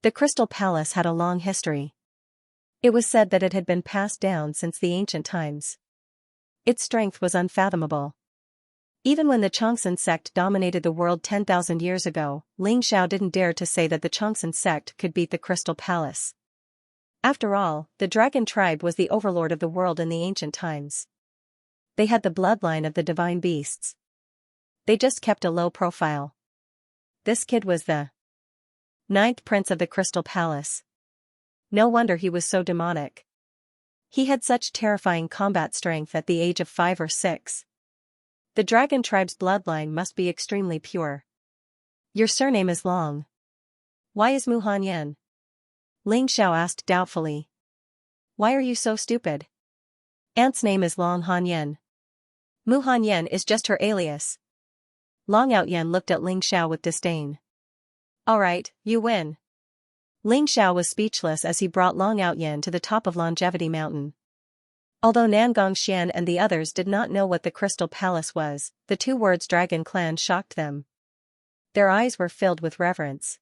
The Crystal Palace had a long history. It was said that it had been passed down since the ancient times. Its strength was unfathomable. Even when the Chongsun sect dominated the world 10,000 years ago, Ling Xiao didn't dare to say that the Chongsun sect could beat the Crystal Palace. After all, the dragon tribe was the overlord of the world in the ancient times. They had the bloodline of the divine beasts. They just kept a low profile. This kid was the 9th Prince of the Crystal Palace. No wonder he was so demonic. He had such terrifying combat strength at the age of 5 or 6. The dragon tribe's bloodline must be extremely pure. Your surname is Long. Why is Mu Hanyan? Ling Xiao asked doubtfully. Why are you so stupid? Aunt's name is Long Hanyan. Mu Hanyan is just her alias. Long Outyin looked at Ling Xiao with disdain. Alright, you win. Ling Xiao was speechless as he brought Long Outyin to the top of Longevity Mountain. Although Nangong Xian and the others did not know what the Crystal Palace was, the 2 words Dragon Clan shocked them. Their eyes were filled with reverence.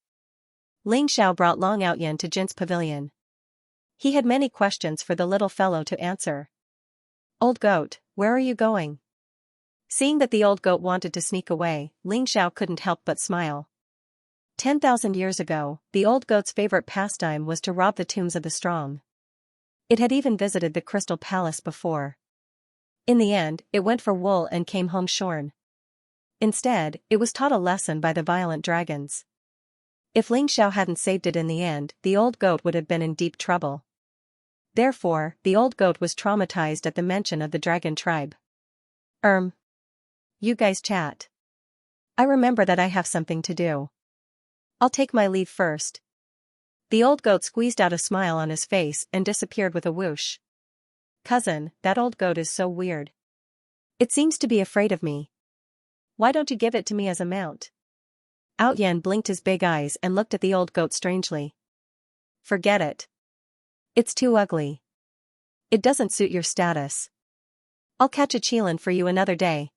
Ling Xiao brought Long Outyin to Jin's pavilion. He had many questions for the little fellow to answer. Old goat, where are you going? Seeing that the old goat wanted to sneak away, Ling Xiao couldn't help but smile. 10,000 years ago, the old goat's favorite pastime was to rob the tombs of the strong. It had even visited the Crystal Palace before. In the end, it went for wool and came home shorn. Instead, it was taught a lesson by the violent dragons. If Ling Xiao hadn't saved it in the end, the old goat would have been in deep trouble. Therefore, the old goat was traumatized at the mention of the dragon tribe. You guys chat. I remember that I have something to do. I'll take my leave first. The old goat squeezed out a smile on his face and disappeared with a whoosh. Cousin, that old goat is so weird. It seems to be afraid of me. Why don't you give it to me as a mount? Outyin blinked his big eyes and looked at the old goat strangely. Forget it. It's too ugly. It doesn't suit your status. I'll catch a Qilin for you another day.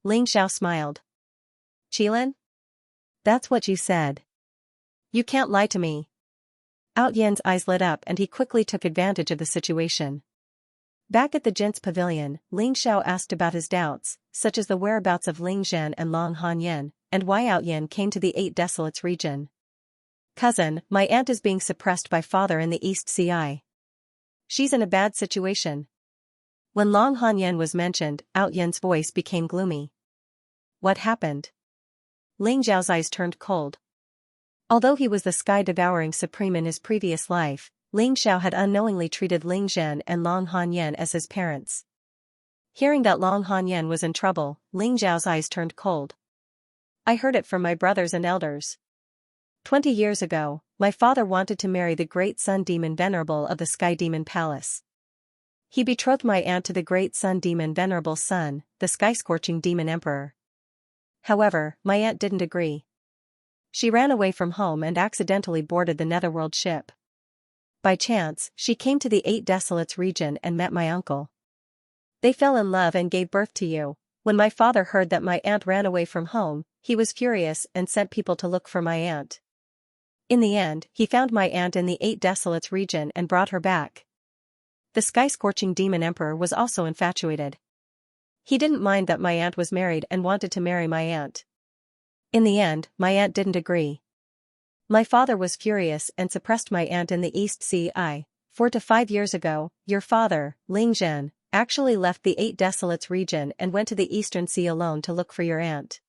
Ling Xiao smiled. Qilin? That's what you said. You can't lie to me. Outyan's eyes lit up and he quickly took advantage of the situation. Back at the Jin's pavilion, Ling Xiao asked about his doubts, such as the whereabouts of Ling Zhan and Long Hanyan, and why Outyin came to the 8 Desolates region. Cousin, my aunt is being suppressed by father in the East Ci. She's in a bad situation. When Long Hanyan was mentioned, Outyan's voice became gloomy. What happened? Ling Zhao's eyes turned cold. Although he was the sky-devouring supreme in his previous life, Ling Xiao had unknowingly treated Ling Zhan and Long Hanyan as his parents. Hearing that Long Hanyan was in trouble, Ling Zhao's eyes turned cold. I heard it from my brothers and elders. 20 years ago, my father wanted to marry the great sun demon Venerable of the Sky Demon Palace. He betrothed my aunt to the great sun demon Venerable Sun, the sky-scorching demon emperor. However, my aunt didn't agree. She ran away from home and accidentally boarded the Netherworld ship. By chance, she came to the 8 Desolates region and met my uncle. They fell in love and gave birth to you. When my father heard that my aunt ran away from home, he was furious and sent people to look for my aunt. In the end, he found my aunt in the 8 Desolates region and brought her back. The sky-scorching demon emperor was also infatuated. He didn't mind that my aunt was married and wanted to marry my aunt. In the end, my aunt didn't agree. My father was furious and suppressed my aunt in the East Ci. 4 to 5 years ago, your father, Ling Zhan, actually left the 8 Desolates region and went to the Eastern Sea alone to look for your aunt.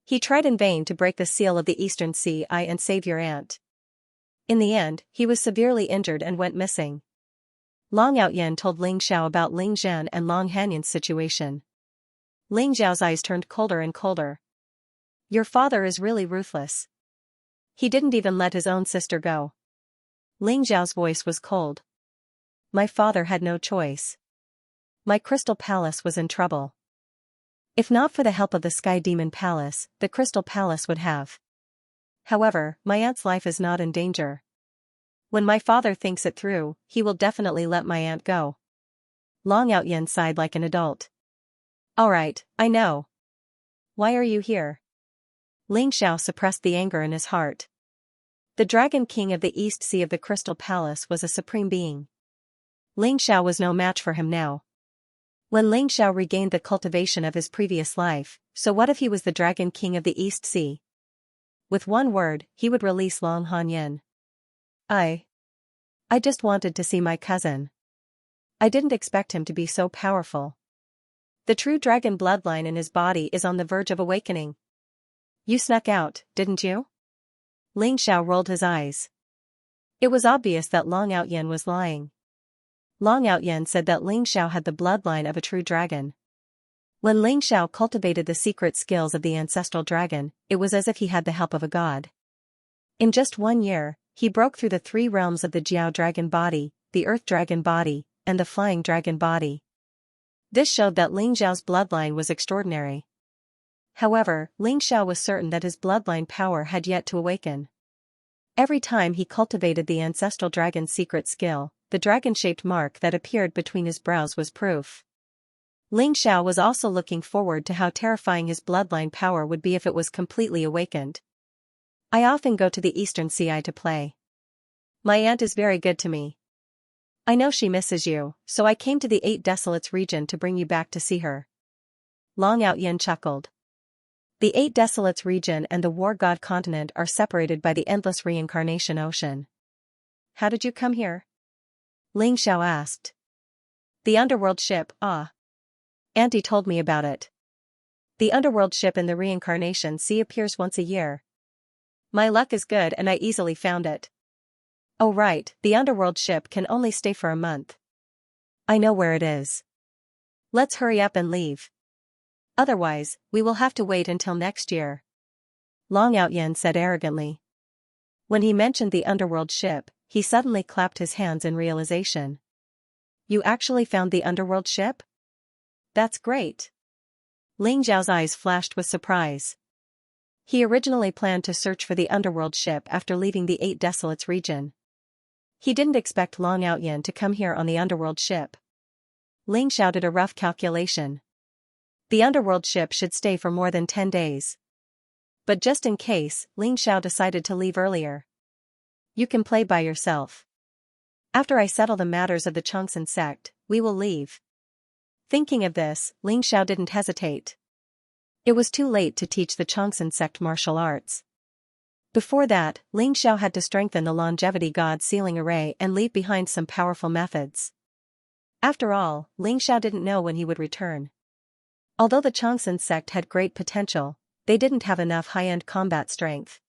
He tried in vain to break the seal of the Eastern Ci and save your aunt. In the end, he was severely injured and went missing. Long Outyin told Ling Xiao about Ling Zhan and Long Hanyan's situation. Ling Xiao's eyes turned colder and colder. Your father is really ruthless. He didn't even let his own sister go. Ling Xiao's voice was cold. My father had no choice. My crystal palace was in trouble. If not for the help of the Sky Demon Palace, the Crystal Palace would have. However, my aunt's life is not in danger. When my father thinks it through, he will definitely let my aunt go. Long Outyen sighed like an adult. Alright, I know. Why are you here? Ling Xiao suppressed the anger in his heart. The Dragon King of the East Sea of the Crystal Palace was a supreme being. Ling Xiao was no match for him now. When Ling Xiao regained the cultivation of his previous life, so what if he was the Dragon King of the East Sea? With one word, he would release Long Hanyan. I just wanted to see my cousin. I didn't expect him to be so powerful. The true dragon bloodline in his body is on the verge of awakening. You snuck out, didn't you? Ling Xiao rolled his eyes. It was obvious that Long Outyen was lying. Long Outyen said that Ling Xiao had the bloodline of a true dragon. When Ling Xiao cultivated the secret skills of the ancestral dragon, it was as if he had the help of a god. In just 1 year, he broke through the 3 realms of the Jiao dragon body, the earth dragon body, and the flying dragon body. This showed that Ling Xiao's bloodline was extraordinary. However, Ling Xiao was certain that his bloodline power had yet to awaken. Every time he cultivated the ancestral dragon's secret skill, the dragon-shaped mark that appeared between his brows was proof. Ling Xiao was also looking forward to how terrifying his bloodline power would be if it was completely awakened. I often go to the Eastern Sea to play. My aunt is very good to me. I know she misses you, so I came to the 8 Desolates region to bring you back to see her. Long Outyen chuckled. The 8 Desolates region and the War God continent are separated by the endless reincarnation ocean. How did you come here? Ling Xiao asked. The underworld ship, Auntie told me about it. The underworld ship in the reincarnation sea appears once a year. My luck is good and I easily found it. Oh right, the underworld ship can only stay for a month. I know where it is. Let's hurry up and leave. Otherwise, we will have to wait until next year. Long Outyen said arrogantly. When he mentioned the underworld ship, he suddenly clapped his hands in realization. You actually found the underworld ship? That's great. Ling Xiao's eyes flashed with surprise. He originally planned to search for the underworld ship after leaving the 8 Desolates region. He didn't expect Long Outyen to come here on the underworld ship. Ling Xiao did a rough calculation. The underworld ship should stay for more than 10 days. But just in case, Ling Xiao decided to leave earlier. You can play by yourself. After I settle the matters of the Xianxia sect, we will leave. Thinking of this, Ling Xiao didn't hesitate. It was too late to teach the Xianxia sect martial arts. Before that, Ling Xiao had to strengthen the longevity god sealing array and leave behind some powerful methods. After all, Ling Xiao didn't know when he would return. Although the Xianxia sect had great potential, they didn't have enough high-end combat strength.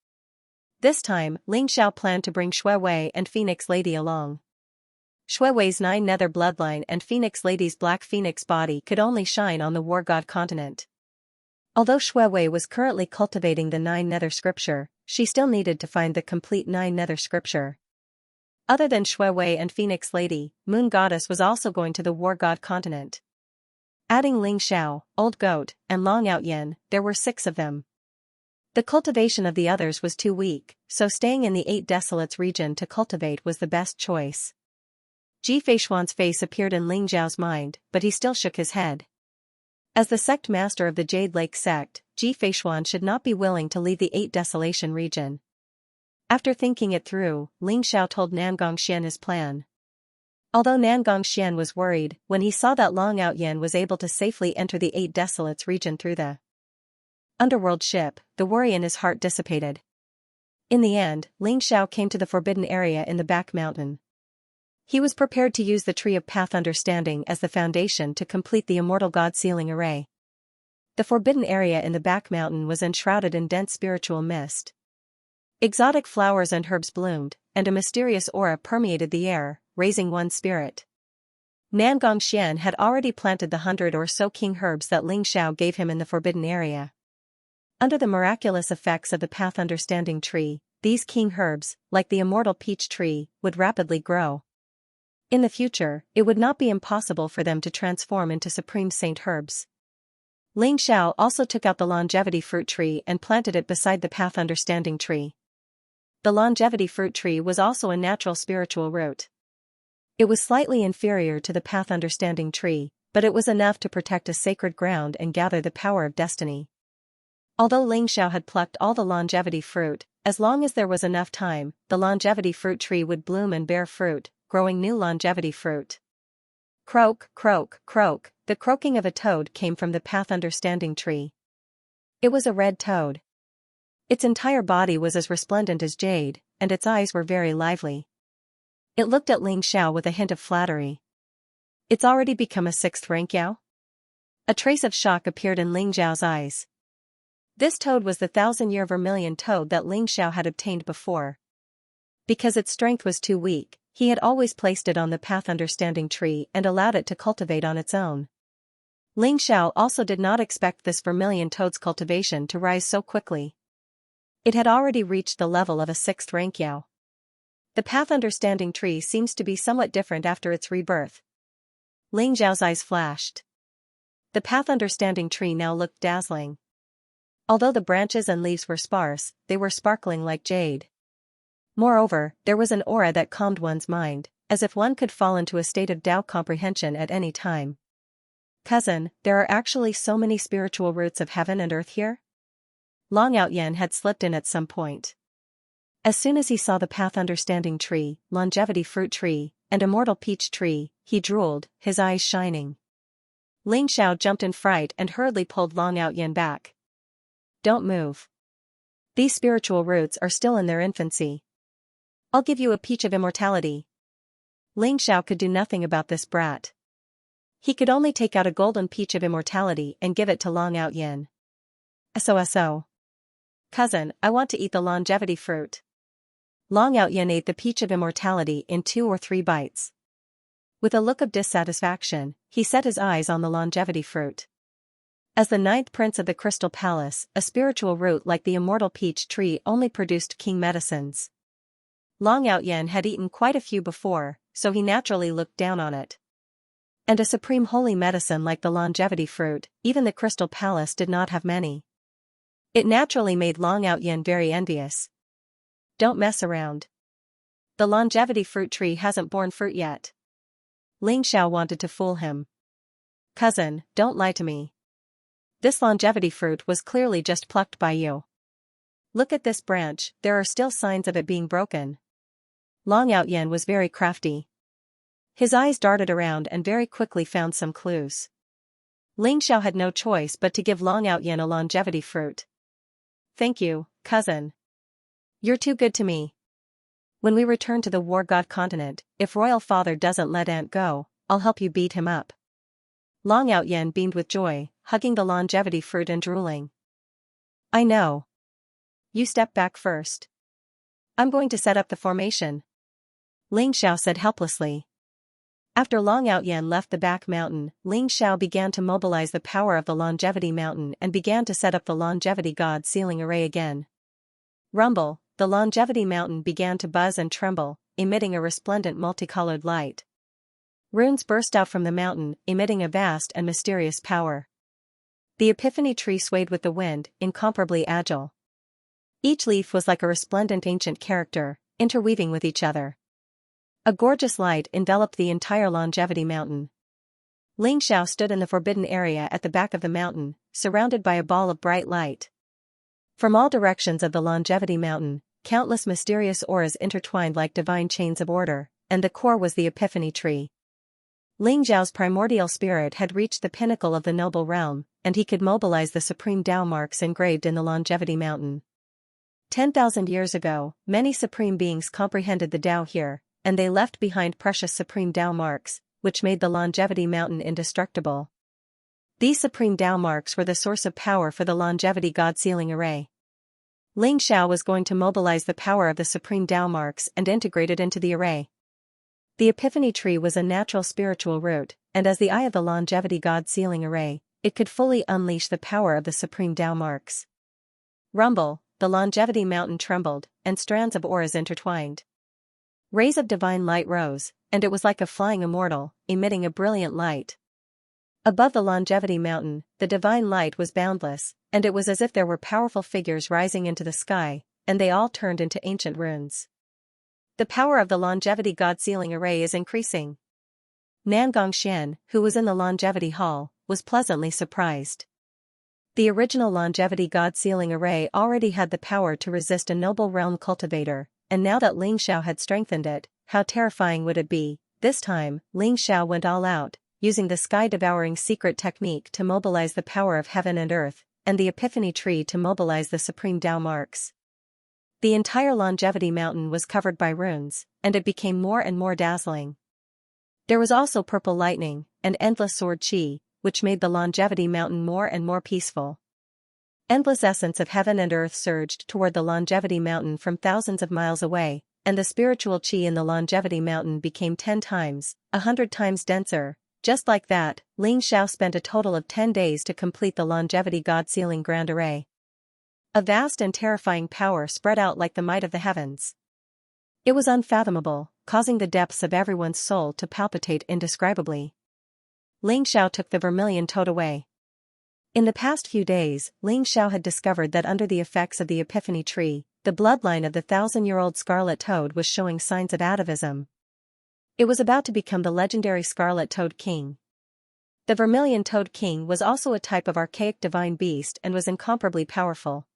This time, Ling Xiao planned to bring Shui Wei and Phoenix Lady along. Shui Wei's 9 nether bloodline and Phoenix Lady's black phoenix body could only shine on the War God continent. Although Shui Wei was currently cultivating the 9 nether scripture, she still needed to find the complete 9 nether scripture. Other than Shui Wei and Phoenix Lady, Moon Goddess was also going to the War God continent. Adding Ling Xiao, Old Goat, and Long Outyen, there were 6 of them. The cultivation of the others was too weak, so staying in the 8 Desolates region to cultivate was the best choice. Ji Feishuan's face appeared in Ling Xiao's mind, but he still shook his head. As the sect master of the Jade Lake sect, Ji Feishuan should not be willing to leave the 8 Desolation region. After thinking it through, Ling Xiao told Nangongxian his plan. Although Nangongxian was worried when he saw that Long Outyen was able to safely enter the 8 Desolates region through the underworld ship, the worry in his heart dissipated. In the end, Ling Xiao came to the forbidden area in the back mountain. He was prepared to use the Tree of Path Understanding as the foundation to complete the Immortal God Sealing Array. The forbidden area in the back mountain was enshrouded in dense spiritual mist. Exotic flowers and herbs bloomed, and a mysterious aura permeated the air, raising one's spirit. Nangongxian had already planted the 100 or so king herbs that Ling Xiao gave him in the forbidden area. Under the miraculous effects of the Path Understanding tree, these king herbs, like the immortal peach tree, would rapidly grow. In the future, it would not be impossible for them to transform into supreme saint herbs. Ling Xiao also took out the longevity fruit tree and planted it beside the path understanding tree. The longevity fruit tree was also a natural spiritual root. It was slightly inferior to the path understanding tree, but it was enough to protect a sacred ground and gather the power of destiny. Although Ling Xiao had plucked all the longevity fruit, as long as there was enough time, the longevity fruit tree would bloom and bear fruit, growing new longevity fruit. Croak, croak, croak, the croaking of a toad came from the path understanding tree. It was a red toad. Its entire body was as resplendent as jade, and its eyes were very lively. It looked at Ling Xiao with a hint of flattery. It's already become a 6th rank Yao? A trace of shock appeared in Ling Xiao's eyes. This toad was the 1,000-year vermilion toad that Ling Xiao had obtained before. Because its strength was too weak, he had always placed it on the path understanding tree and allowed it to cultivate on its own. Ling Xiao also did not expect this vermilion toad's cultivation to rise so quickly. It had already reached the level of a 6th rank Yao. The path understanding tree seems to be somewhat different after its rebirth. Ling Xiao's eyes flashed. The path understanding tree now looked dazzling. Although the branches and leaves were sparse, they were sparkling like jade. Moreover, there was an aura that calmed one's mind, as if one could fall into a state of Tao comprehension at any time. Cousin, there are actually so many spiritual roots of heaven and earth here? Long Outyen had slipped in at some point. As soon as he saw the path understanding tree, longevity fruit tree, and immortal peach tree, he drooled, his eyes shining. Ling Xiao jumped in fright and hurriedly pulled Long Outyen back. Don't move. These spiritual roots are still in their infancy. I'll give you a peach of immortality. Ling Xiao could do nothing about this brat. He could only take out a golden peach of immortality and give it to Long Outyen. So. Cousin, I want to eat the longevity fruit. Long Outyen ate the peach of immortality in 2 or 3 bites. With a look of dissatisfaction, he set his eyes on the longevity fruit. As the 9th prince of the Crystal Palace, a spiritual root like the immortal peach tree only produced king medicines. Long Outyen had eaten quite a few before, so he naturally looked down on it. And a supreme holy medicine like the longevity fruit, even the Crystal Palace did not have many. It naturally made Long Outyen very envious. Don't mess around. The longevity fruit tree hasn't borne fruit yet. Ling Xiao wanted to fool him. Cousin, don't lie to me. This longevity fruit was clearly just plucked by you. Look at this branch, there are still signs of it being broken. Long Outyen was very crafty. His eyes darted around and very quickly found some clues. Ling Xiao had no choice but to give Long Outyen a longevity fruit. Thank you, cousin. You're too good to me. When we return to the War God continent, if Royal Father doesn't let Aunt go, I'll help you beat him up. Long Outyen beamed with joy, hugging the longevity fruit and drooling. I know. You step back first. I'm going to set up the formation. Ling Xiao said helplessly. After Long Outyen left the back mountain, Ling Xiao began to mobilize the power of the longevity mountain and began to set up the longevity god sealing array again. Rumble, the longevity mountain began to buzz and tremble, emitting a resplendent multicolored light. Runes burst out from the mountain, emitting a vast and mysterious power. The epiphany tree swayed with the wind, incomparably agile. Each leaf was like a resplendent ancient character, interweaving with each other. A gorgeous light enveloped the entire longevity mountain. Ling Xiao stood in the forbidden area at the back of the mountain, surrounded by a ball of bright light. From all directions of the longevity mountain, countless mysterious auras intertwined like divine chains of order, and the core was the epiphany tree. Ling Xiao's primordial spirit had reached the pinnacle of the noble realm, and he could mobilize the supreme Tao marks engraved in the longevity mountain. 10,000 years ago, many supreme beings comprehended the Tao here, and they left behind precious supreme Tao marks, which made the longevity mountain indestructible. These supreme Tao marks were the source of power for the longevity god sealing array. Ling Xiao was going to mobilize the power of the supreme Tao marks and integrate it into the array. The epiphany tree was a natural spiritual root, and as the eye of the longevity god sealing array, it could fully unleash the power of the supreme Tao marks. Rumble, the longevity mountain trembled, and strands of auras intertwined. Rays of divine light rose, and it was like a flying immortal, emitting a brilliant light. Above the longevity mountain, the divine light was boundless, and it was as if there were powerful figures rising into the sky, and they all turned into ancient runes. The power of the longevity god sealing array is increasing. Xian, who was in the longevity hall, was pleasantly surprised. The original longevity god sealing array already had the power to resist a noble realm cultivator, and now that Xiao had strengthened it, how terrifying would it be? This time, Xiao went all out, using the sky-devouring secret technique to mobilize the power of heaven and earth, and the epiphany tree to mobilize the supreme Tao marks. The entire longevity mountain was covered by runes, and it became more and more dazzling. There was also purple lightning, and endless sword chi, which made the longevity mountain more and more peaceful. Endless essence of heaven and earth surged toward the longevity mountain from thousands of miles away, and the spiritual chi in the longevity mountain became 10 times, 100 times denser. Just like that, Xiao spent a total of 10 days to complete the longevity god sealing grand array. A vast and terrifying power spread out like the might of the heavens. It was unfathomable, causing the depths of everyone's soul to palpitate indescribably. Xiao took the vermilion toad away. In the past few days, Xiao had discovered that under the effects of the epiphany tree, the bloodline of the 1,000-year-old scarlet toad was showing signs of atavism. It was about to become the legendary Scarlet Toad King. The Vermilion Toad King was also a type of archaic divine beast and was incomparably powerful.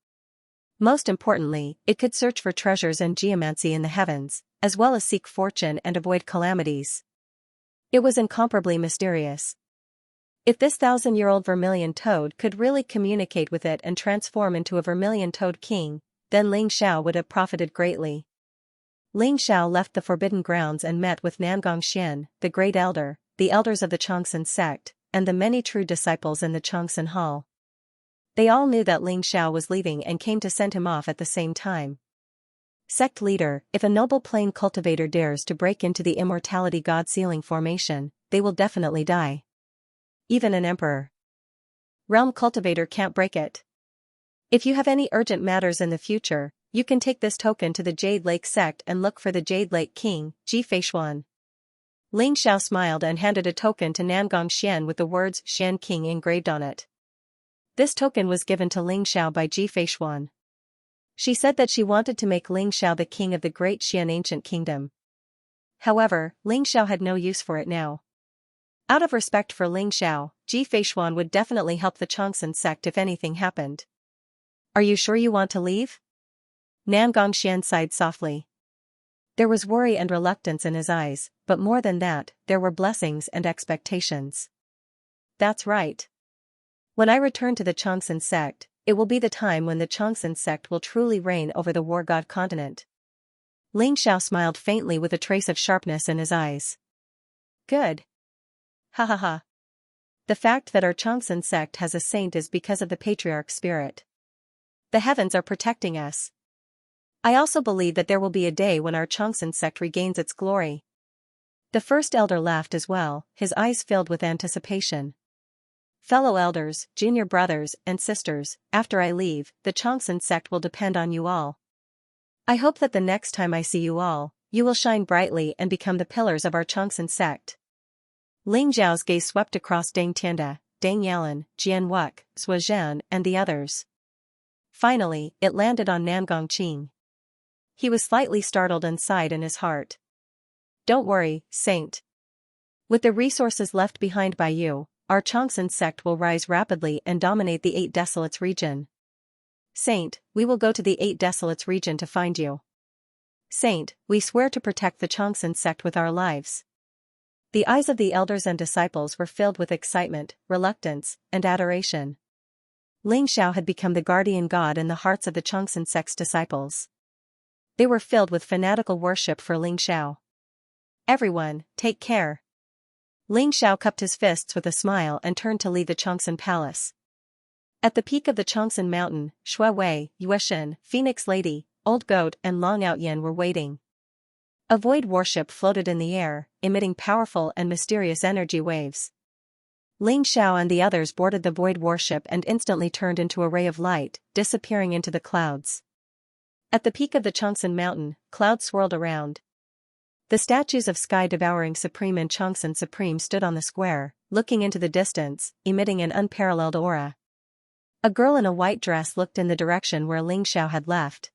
Most importantly, it could search for treasures and geomancy in the heavens, as well as seek fortune and avoid calamities. It was incomparably mysterious. If this 1,000-year-old Vermilion Toad could really communicate with it and transform into a Vermilion Toad King, then Xiao would have profited greatly. Xiao left the forbidden grounds and met with Xian, the great elder, the elders of the Xianxia sect, and the many true disciples in the Xianxia hall. They all knew that Xiao was leaving and came to send him off at the same time. Sect leader, if a noble plane cultivator dares to break into the immortality god sealing formation, they will definitely die. Even an emperor. Realm cultivator can't break it. If you have any urgent matters in the future, you can take this token to the Jade Lake sect and look for the Jade Lake King, Jifeishuan. Xiao smiled and handed a token to Xian with the words Xian King engraved on it. This token was given to Xiao by Jifeishuan. She said that she wanted to make Xiao the king of the great Xian ancient kingdom. However, Xiao had no use for it now. Out of respect for Xiao, Jifeishuan would definitely help the Xianxia sect if anything happened. Are you sure you want to leave? Xian sighed softly. There was worry and reluctance in his eyes, but more than that, there were blessings and expectations. That's right. When I return to the Xianxia sect, it will be the time when the Xianxia sect will truly reign over the war god continent. Xiao smiled faintly with a trace of sharpness in his eyes. Good. Ha ha ha. The fact that our Xianxia sect has a saint is because of the patriarch spirit. The heavens are protecting us. I also believe that there will be a day when our Xianxia sect regains its glory. The first elder laughed as well, his eyes filled with anticipation. Fellow elders, junior brothers and sisters, after I leave, the Xianxia sect will depend on you all. I hope that the next time I see you all, you will shine brightly and become the pillars of our Xianxia sect. Xiao's gaze swept across Deng Tianda, Deng Yalan, Jian Wuk, Sua Zhan, and the others. Finally, it landed on Qing. He was slightly startled and sighed in his heart. Don't worry, Saint. With the resources left behind by you, our Xianxia sect will rise rapidly and dominate the 8 Desolates region. Saint, we will go to the 8 Desolates region to find you. Saint, we swear to protect the Xianxia sect with our lives. The eyes of the elders and disciples were filled with excitement, reluctance, and adoration. Xiao had become the guardian god in the hearts of the Xianxia sect's disciples. They were filled with fanatical worship for Xiao. Everyone, take care. Xiao cupped his fists with a smile and turned to leave the Xianxia palace. At the peak of the Xianxia mountain, Shui Wei, Yueshin, Phoenix Lady, Old Goat and Long Outyin were waiting. A void warship floated in the air, emitting powerful and mysterious energy waves. Xiao and the others boarded the void warship and instantly turned into a ray of light, disappearing into the clouds. At the peak of the Chongsan Mountain, clouds swirled around. The statues of sky-devouring Supreme and Chongsan Supreme stood on the square, looking into the distance, emitting an unparalleled aura. A girl in a white dress looked in the direction where Ling Xiao had left.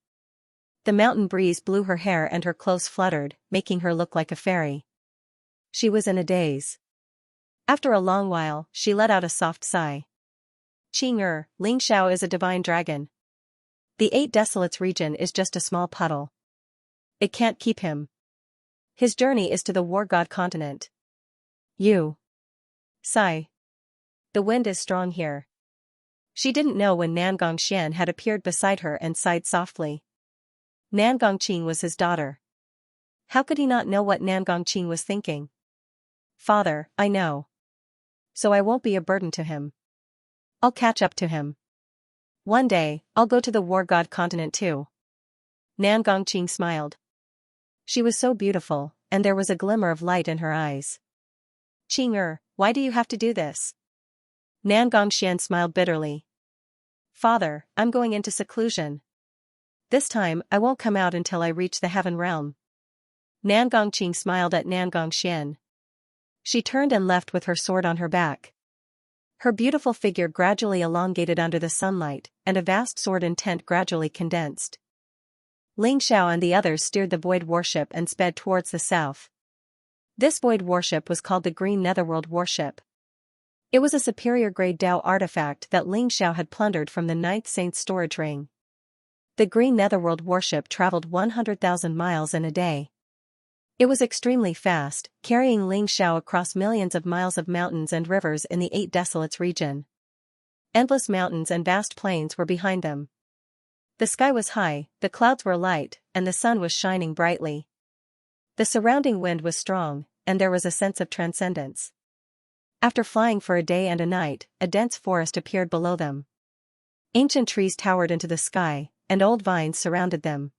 The mountain breeze blew her hair and her clothes fluttered, making her look like a fairy. She was in a daze. After a long while, she let out a soft sigh. Qing Ling Xiao is a divine dragon. The Eight Desolates region is just a small puddle. It can't keep him. His journey is to the War God continent. You. Sigh. The wind is strong here. She didn't know when Nangong Xian had appeared beside her and sighed softly. Nangong Qing was his daughter. How could he not know what Nangong Qing was thinking? Father, I know. So I won't be a burden to him. I'll catch up to him. One day, I'll go to the War God continent too. Nangong Qing smiled. She was so beautiful, and there was a glimmer of light in her eyes. Qing why do you have to do this? Nangong Xian smiled bitterly. Father, I'm going into seclusion. This time, I won't come out until I reach the heaven realm. Nangong Qing smiled at Nangong Xian. She turned and left with her sword on her back. Her beautiful figure gradually elongated under the sunlight, and a vast sword intent gradually condensed. Ling Xiao and the others steered the void warship and sped towards the south. This void warship was called the Green Netherworld Warship. It was a superior-grade Dao artifact that Ling Xiao had plundered from the Ninth Saint's storage ring. The Green Netherworld Warship traveled 100,000 miles in a day. It was extremely fast, carrying Ling Xiao across millions of miles of mountains and rivers in the Eight Desolates region. Endless mountains and vast plains were behind them. The sky was high, the clouds were light, and the sun was shining brightly. The surrounding wind was strong, and there was a sense of transcendence. After flying for a day and a night, a dense forest appeared below them. Ancient trees towered into the sky, and old vines surrounded them.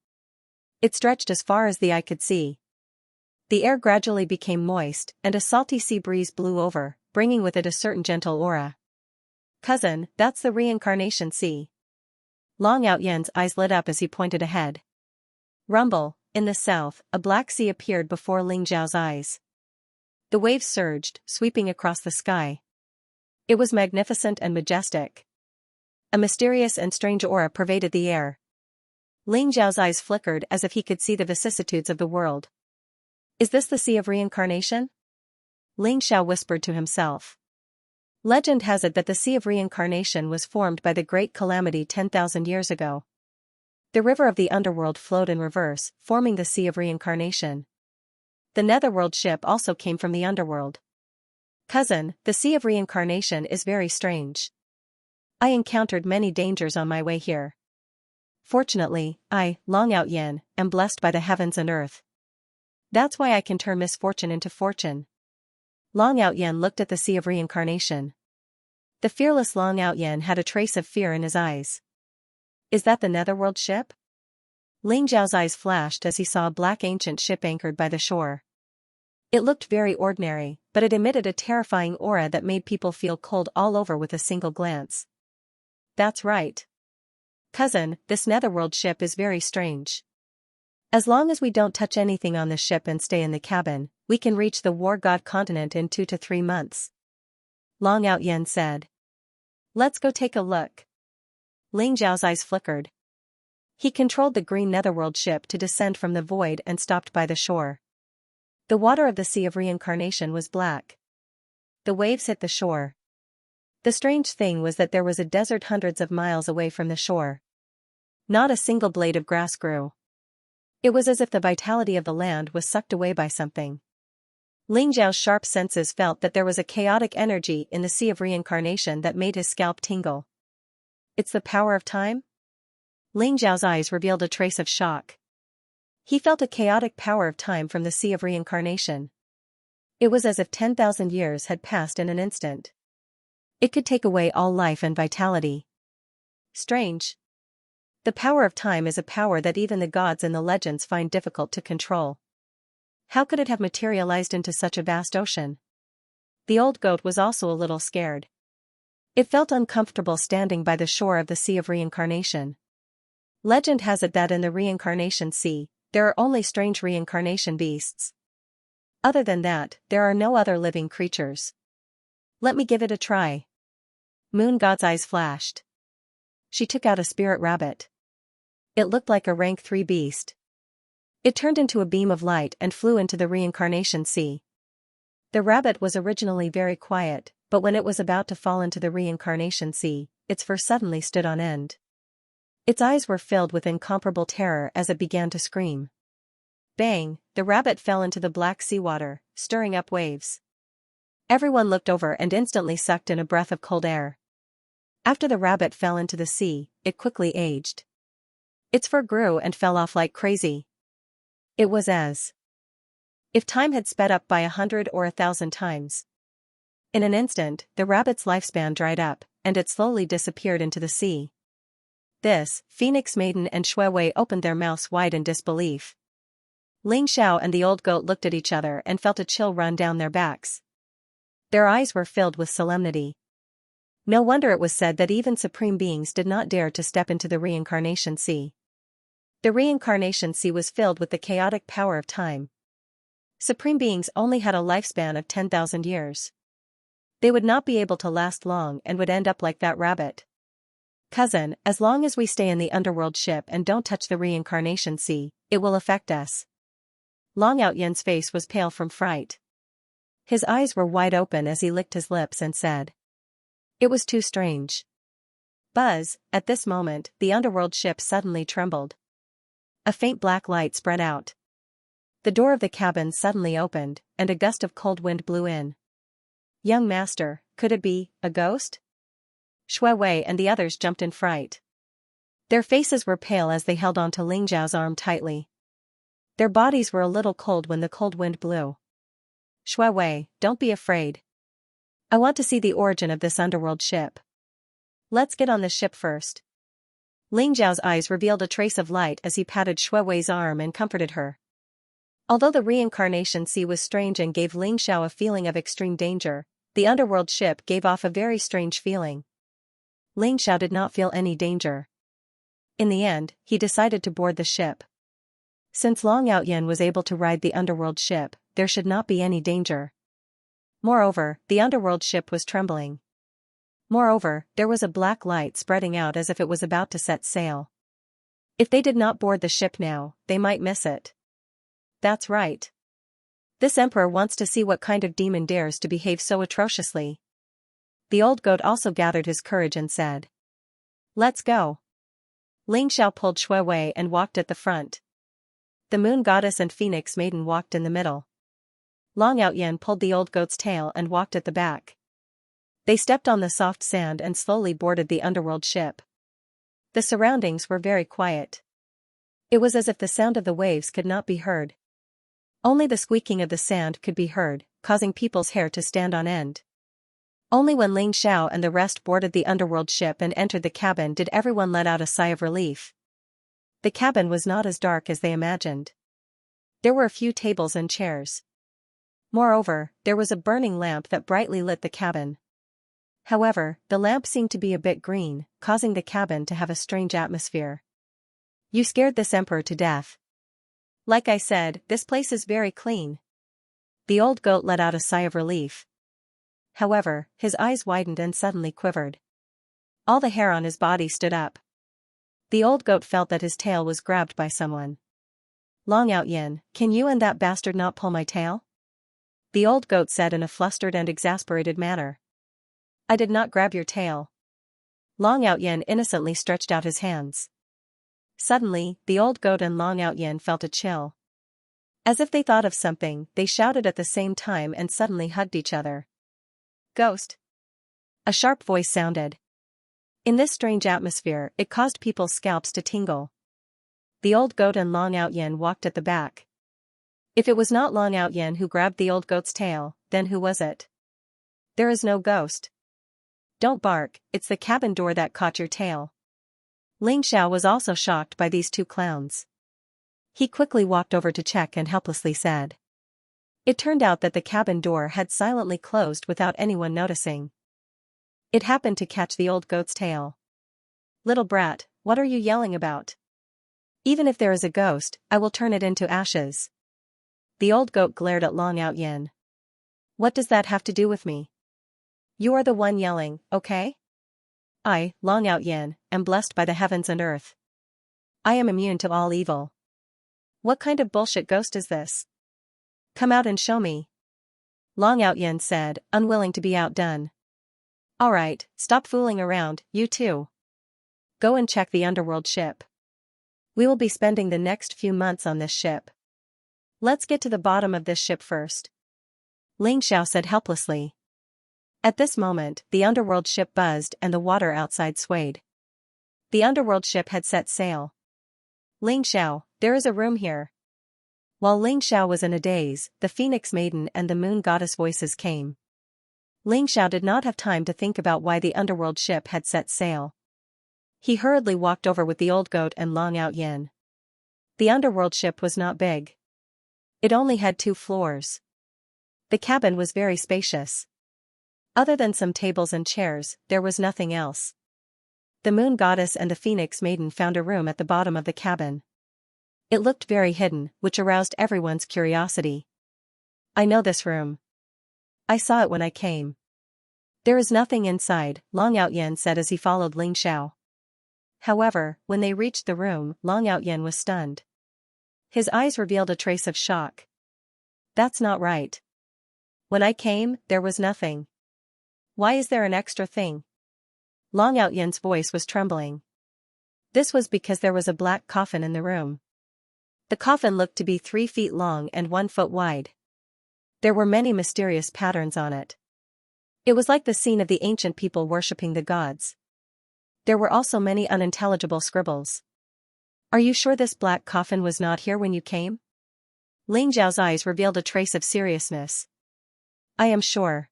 It stretched as far as the eye could see. The air gradually became moist, and a salty sea breeze blew over, bringing with it a certain gentle aura. Cousin, that's the reincarnation sea. Long Out Yen's eyes lit up as he pointed ahead. Rumble, in the south, a black sea appeared before Ling Zhao's eyes. The waves surged, sweeping across the sky. It was magnificent and majestic. A mysterious and strange aura pervaded the air. Ling Zhao's eyes flickered as if he could see the vicissitudes of the world. Is this the Sea of Reincarnation? Ling Xiao whispered to himself. Legend has it that the Sea of Reincarnation was formed by the Great Calamity 10,000 years ago. The river of the underworld flowed in reverse, forming the Sea of Reincarnation. The Netherworld ship also came from the underworld. Cousin, the Sea of Reincarnation is very strange. I encountered many dangers on my way here. Fortunately, I, Long Out Yen, am blessed by the heavens and earth. That's why I can turn misfortune into fortune. Long Out Yen looked at the Sea of Reincarnation. The fearless Long Out Yen had a trace of fear in his eyes. Is that the Netherworld ship? Ling Zhao's eyes flashed as he saw a black ancient ship anchored by the shore. It looked very ordinary, but it emitted a terrifying aura that made people feel cold all over with a single glance. That's right. Cousin, this Netherworld ship is very strange. As long as we don't touch anything on the ship and stay in the cabin, we can reach the War God continent in 2 to 3 months. Long Out Yen said. Let's go take a look. Ling Zhao's eyes flickered. He controlled the green Netherworld ship to descend from the void and stopped by the shore. The water of the Sea of Reincarnation was black. The waves hit the shore. The strange thing was that there was a desert hundreds of miles away from the shore. Not a single blade of grass grew. It was as if the vitality of the land was sucked away by something. Ling Zhao's sharp senses felt that there was a chaotic energy in the Sea of Reincarnation that made his scalp tingle. It's the power of time? Ling Zhao's eyes revealed a trace of shock. He felt a chaotic power of time from the Sea of Reincarnation. It was as if 10,000 years had passed in an instant. It could take away all life and vitality. Strange. The power of time is a power that even the gods in the legends find difficult to control. How could it have materialized into such a vast ocean? The old goat was also a little scared. It felt uncomfortable standing by the shore of the Sea of Reincarnation. Legend has it that in the reincarnation sea, there are only strange reincarnation beasts. Other than that, there are no other living creatures. Let me give it a try. Moon God's eyes flashed. She took out a spirit rabbit. It looked like a rank 3 beast. It turned into a beam of light and flew into the reincarnation sea. The rabbit was originally very quiet, but when it was about to fall into the reincarnation sea, its fur suddenly stood on end. Its eyes were filled with incomparable terror as it began to scream. Bang! The rabbit fell into the black seawater, stirring up waves. Everyone looked over and instantly sucked in a breath of cold air. After the rabbit fell into the sea, it quickly aged. Its fur grew and fell off like crazy. It was as if time had sped up by 100 or 1,000 times. In an instant, the rabbit's lifespan dried up, and it slowly disappeared into the sea. This, Phoenix Maiden and Shui Wei opened their mouths wide in disbelief. Ling Xiao and the old goat looked at each other and felt a chill run down their backs. Their eyes were filled with solemnity. No wonder it was said that even supreme beings did not dare to step into the reincarnation sea. The reincarnation sea was filled with the chaotic power of time. Supreme beings only had a lifespan of 10,000 years. They would not be able to last long and would end up like that rabbit. Cousin, as long as we stay in the underworld ship and don't touch the reincarnation sea, it will affect us. Long Outyen's face was pale from fright. His eyes were wide open as he licked his lips and said. It was too strange. Buzz, at this moment, the underworld ship suddenly trembled. A faint black light spread out. The door of the cabin suddenly opened, and a gust of cold wind blew in. Young master, could it be a ghost? Shui Wei and the others jumped in fright. Their faces were pale as they held on to Ling Zhao's arm tightly. Their bodies were a little cold when the cold wind blew. Shui Wei, don't be afraid. I want to see the origin of this underworld ship. Let's get on the ship first. Ling Zhao's eyes revealed a trace of light as he patted Shui Wei's arm and comforted her. Although the reincarnation sea was strange and gave Ling Xiao a feeling of extreme danger, the underworld ship gave off a very strange feeling. Ling Xiao did not feel any danger. In the end, he decided to board the ship. Since Long Outyen was able to ride the underworld ship, there should not be any danger. Moreover, the underworld ship was trembling. Moreover, there was a black light spreading out as if it was about to set sail. If they did not board the ship now, they might miss it. That's right. This emperor wants to see what kind of demon dares to behave so atrociously. The old goat also gathered his courage and said. Let's go. Ling Xiao pulled Shui Wei and walked at the front. The moon goddess and Phoenix Maiden walked in the middle. Long Outyen pulled the old goat's tail and walked at the back. They stepped on the soft sand and slowly boarded the underworld ship. The surroundings were very quiet. It was as if the sound of the waves could not be heard. Only the squeaking of the sand could be heard, causing people's hair to stand on end. Only when Ling Xiao and the rest boarded the underworld ship and entered the cabin did everyone let out a sigh of relief. The cabin was not as dark as they imagined. There were a few tables and chairs. Moreover, there was a burning lamp that brightly lit the cabin. However, the lamp seemed to be a bit green, causing the cabin to have a strange atmosphere. You scared this emperor to death. Like I said, this place is very clean. The old goat let out a sigh of relief. However, his eyes widened and suddenly quivered. All the hair on his body stood up. The old goat felt that his tail was grabbed by someone. Long Outyen, can you and that bastard not pull my tail? The old goat said in a flustered and exasperated manner. I did not grab your tail. Long Outyen innocently stretched out his hands. Suddenly, the old goat and Long Outyen felt a chill. As if they thought of something, they shouted at the same time and suddenly hugged each other. Ghost! A sharp voice sounded. In this strange atmosphere, it caused people's scalps to tingle. The old goat and Long Outyen walked at the back. If it was not Long Outyen who grabbed the old goat's tail, then who was it? There is no ghost. Don't bark, it's the cabin door that caught your tail. Ling Xiao was also shocked by these two clowns. He quickly walked over to check and helplessly said. It turned out that the cabin door had silently closed without anyone noticing. It happened to catch the old goat's tail. Little brat, what are you yelling about? Even if there is a ghost, I will turn it into ashes. The old goat glared at Long Out Yin. What does that have to do with me? You are the one yelling, okay? I, Long Out Yin, am blessed by the heavens and earth. I am immune to all evil. What kind of bullshit ghost is this? Come out and show me. Long Out Yin said, unwilling to be outdone. Alright, stop fooling around, you two. Go and check the underworld ship. We will be spending the next few months on this ship. Let's get to the bottom of this ship first. Ling Xiao said helplessly. At this moment, the underworld ship buzzed and the water outside swayed. The underworld ship had set sail. Ling Xiao, there is a room here. While Ling Xiao was in a daze, the Phoenix Maiden and the Moon Goddess voices came. Ling Xiao did not have time to think about why the underworld ship had set sail. He hurriedly walked over with the old goat and Long Out Yin. The underworld ship was not big. It only had 2 floors. The cabin was very spacious. Other than some tables and chairs, there was nothing else. The Moon Goddess and the Phoenix Maiden found a room at the bottom of the cabin. It looked very hidden, which aroused everyone's curiosity. I know this room. I saw it when I came. There is nothing inside, Long Out Yin said as he followed Ling Xiao. However, when they reached the room, Long Out Yin was stunned. His eyes revealed a trace of shock. That's not right. When I came, there was nothing. Why is there an extra thing? Long Out Yin's voice was trembling. This was because there was a black coffin in the room. The coffin looked to be 3 feet long and 1 foot wide. There were many mysterious patterns on it. It was like the scene of the ancient people worshipping the gods. There were also many unintelligible scribbles. Are you sure this black coffin was not here when you came? Ling Zhao's eyes revealed a trace of seriousness. I am sure.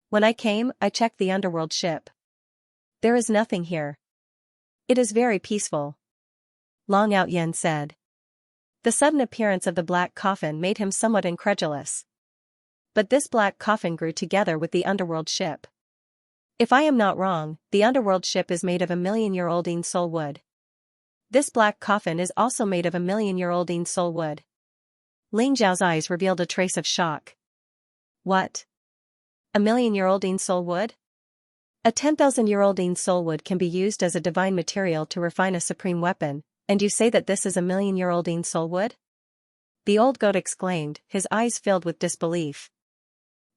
When I came, I checked the underworld ship. There is nothing here. It is very peaceful. Long Out Yin said. The sudden appearance of the black coffin made him somewhat incredulous. But this black coffin grew together with the underworld ship. If I am not wrong, the underworld ship is made of 1,000,000-year-old soul wood. This black coffin is also made of 1,000,000-year-old soul wood. Ling Zhao's eyes revealed a trace of shock. What? 1,000,000-year-old soul wood? A 10,000-year-old soul wood can be used as a divine material to refine a supreme weapon, and you say that this is 1,000,000-year-old soul wood? The old goat exclaimed, his eyes filled with disbelief.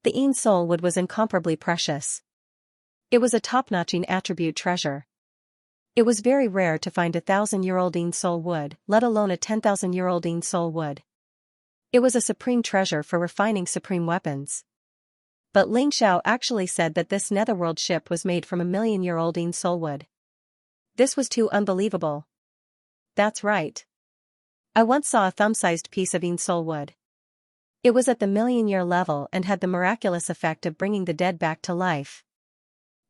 The soul wood was incomparably precious. It was a top-notch attribute treasure. It was very rare to find 1,000-year-old soul wood, let alone a 10,000-year-old soul wood. It was a supreme treasure for refining supreme weapons. But Ling Xiao actually said that this netherworld ship was made from 1,000,000-year-old soul wood. This was too unbelievable. That's right. I once saw a thumb-sized piece of soul wood. It was at the 1,000,000-year level and had the miraculous effect of bringing the dead back to life.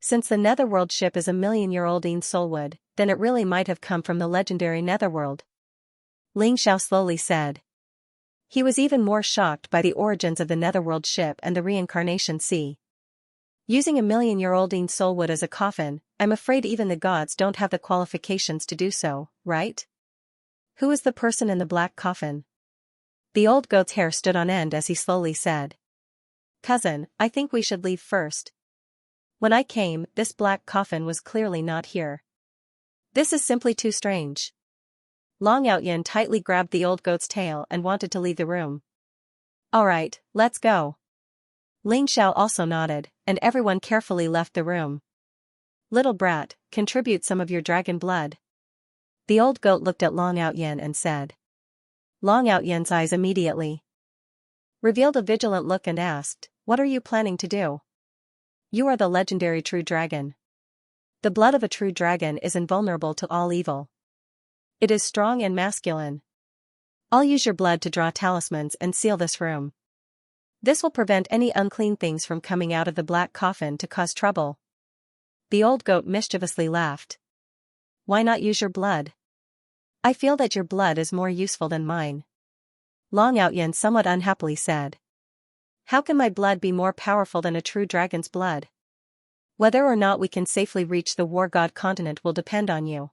Since the netherworld ship is 1,000,000-year-old soul wood, then it really might have come from the legendary netherworld. Ling Xiao slowly said. He was even more shocked by the origins of the netherworld ship and the reincarnation sea. Using 1,000,000-year-old soul wood as a coffin, I'm afraid even the gods don't have the qualifications to do so, right? Who is the person in the black coffin? The old goat's hair stood on end as he slowly said. Cousin, I think we should leave first. When I came, this black coffin was clearly not here. This is simply too strange. Long Out Yin tightly grabbed the old goat's tail and wanted to leave the room. Alright, let's go. Ling Xiao also nodded, and everyone carefully left the room. Little brat, contribute some of your dragon blood. The old goat looked at Long Out Yin and said. Long Out Yin's eyes immediately revealed a vigilant look and asked, what are you planning to do? You are the legendary true dragon. The blood of a true dragon is invulnerable to all evil. It is strong and masculine. I'll use your blood to draw talismans and seal this room. This will prevent any unclean things from coming out of the black coffin to cause trouble. The old goat mischievously laughed. Why not use your blood? I feel that your blood is more useful than mine. Long Out Yin somewhat unhappily said. How can my blood be more powerful than a true dragon's blood? Whether or not we can safely reach the War God continent will depend on you.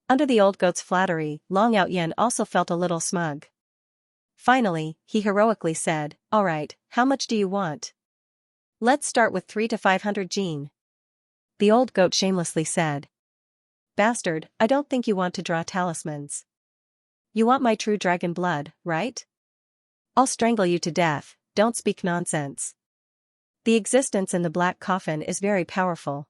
Under the old goat's flattery, Long Outyen also felt a little smug. Finally, he heroically said, "All right, how much do you want?" "Let's start with 3 to 500 Gene." The old goat shamelessly said. "Bastard, I don't think you want to draw talismans. You want my true dragon blood, right? I'll strangle you to death, don't speak nonsense. The existence in the black coffin is very powerful.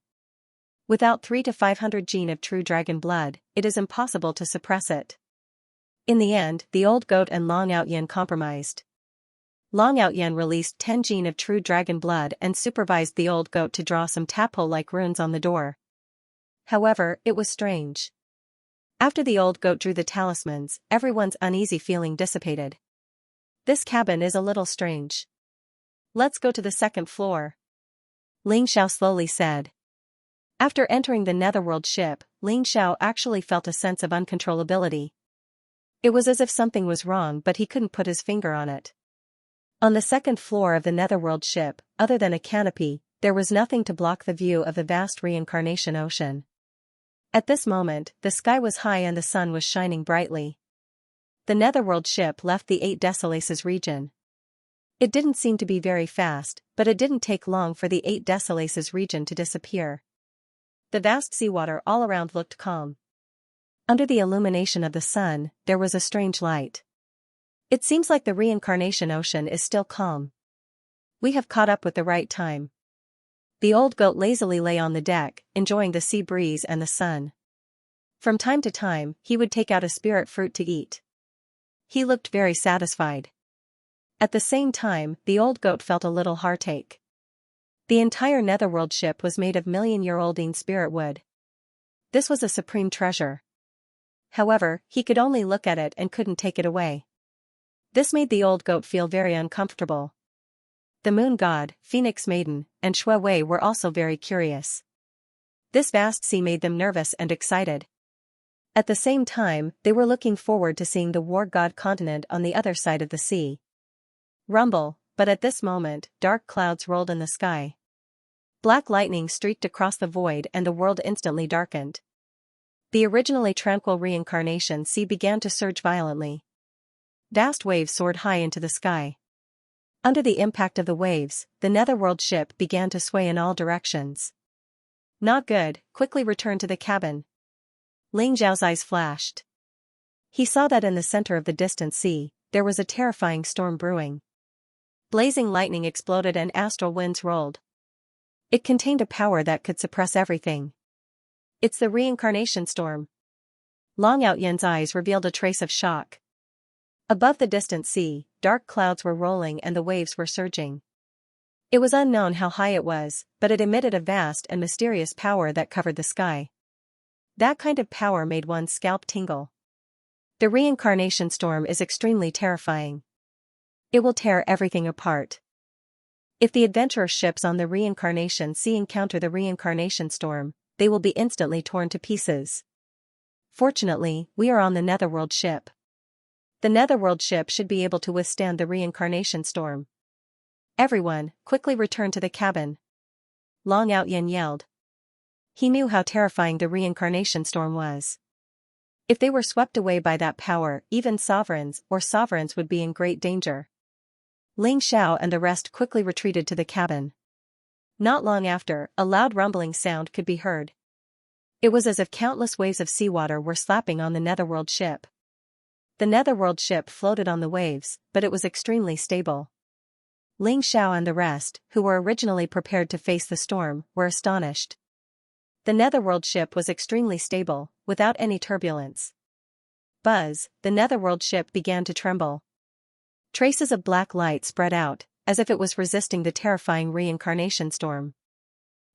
Without 3 to 500 Gene of true dragon blood, it is impossible to suppress it." In the end, the old goat and Long Outyen compromised. Long Outyen released 10 Gene of true dragon blood and supervised the old goat to draw some taphole-like runes on the door. However, it was strange. After the old goat drew the talismans, everyone's uneasy feeling dissipated. "This cabin is a little strange. Let's go to the second floor," Ling Xiao slowly said. After entering the netherworld ship, Ling Xiao actually felt a sense of uncontrollability. It was as if something was wrong but he couldn't put his finger on it. On the second floor of the netherworld ship, other than a canopy, there was nothing to block the view of the vast reincarnation ocean. At this moment, the sky was high and the sun was shining brightly. The netherworld ship left the 8 Desolaces region. It didn't seem to be very fast, but it didn't take long for the 8 Desolaces region to disappear. The vast seawater all around looked calm. Under the illumination of the sun, there was a strange light. It seems like the reincarnation ocean is still calm. We have caught up with the right time. The old goat lazily lay on the deck, enjoying the sea breeze and the sun. From time to time, he would take out a spirit fruit to eat. He looked very satisfied. At the same time, the old goat felt a little heartache. The entire netherworld ship was made of million-year-olding spirit wood. This was a supreme treasure. However, he could only look at it and couldn't take it away. This made the old goat feel very uncomfortable. The moon god, Phoenix Maiden, and Shui Wei were also very curious. This vast sea made them nervous and excited. At the same time, they were looking forward to seeing the war god continent on the other side of the sea. Rumble, but at this moment, dark clouds rolled in the sky. Black lightning streaked across the void and the world instantly darkened. The originally tranquil reincarnation sea began to surge violently. Vast waves soared high into the sky. Under the impact of the waves, the netherworld ship began to sway in all directions. "Not good, quickly return to the cabin." Ling Zhao's eyes flashed. He saw that in the center of the distant sea, there was a terrifying storm brewing. Blazing lightning exploded and astral winds rolled. It contained a power that could suppress everything. "It's the reincarnation storm." Long Outyen's eyes revealed a trace of shock. Above the distant sea, dark clouds were rolling and the waves were surging. It was unknown how high it was, but it emitted a vast and mysterious power that covered the sky. That kind of power made one's scalp tingle. The reincarnation storm is extremely terrifying. It will tear everything apart. If the adventurer ships on the reincarnation sea encounter the reincarnation storm, they will be instantly torn to pieces. Fortunately, we are on the netherworld ship. The netherworld ship should be able to withstand the reincarnation storm. "Everyone, quickly return to the cabin," Long Outyen yelled. He knew how terrifying the reincarnation storm was. If they were swept away by that power, even sovereigns would be in great danger. Ling Xiao and the rest quickly retreated to the cabin. Not long after, a loud rumbling sound could be heard. It was as if countless waves of seawater were slapping on the netherworld ship. The netherworld ship floated on the waves, but it was extremely stable. Ling Xiao and the rest, who were originally prepared to face the storm, were astonished. The netherworld ship was extremely stable, without any turbulence. Buzz, the netherworld ship began to tremble. Traces of black light spread out, as if it was resisting the terrifying reincarnation storm.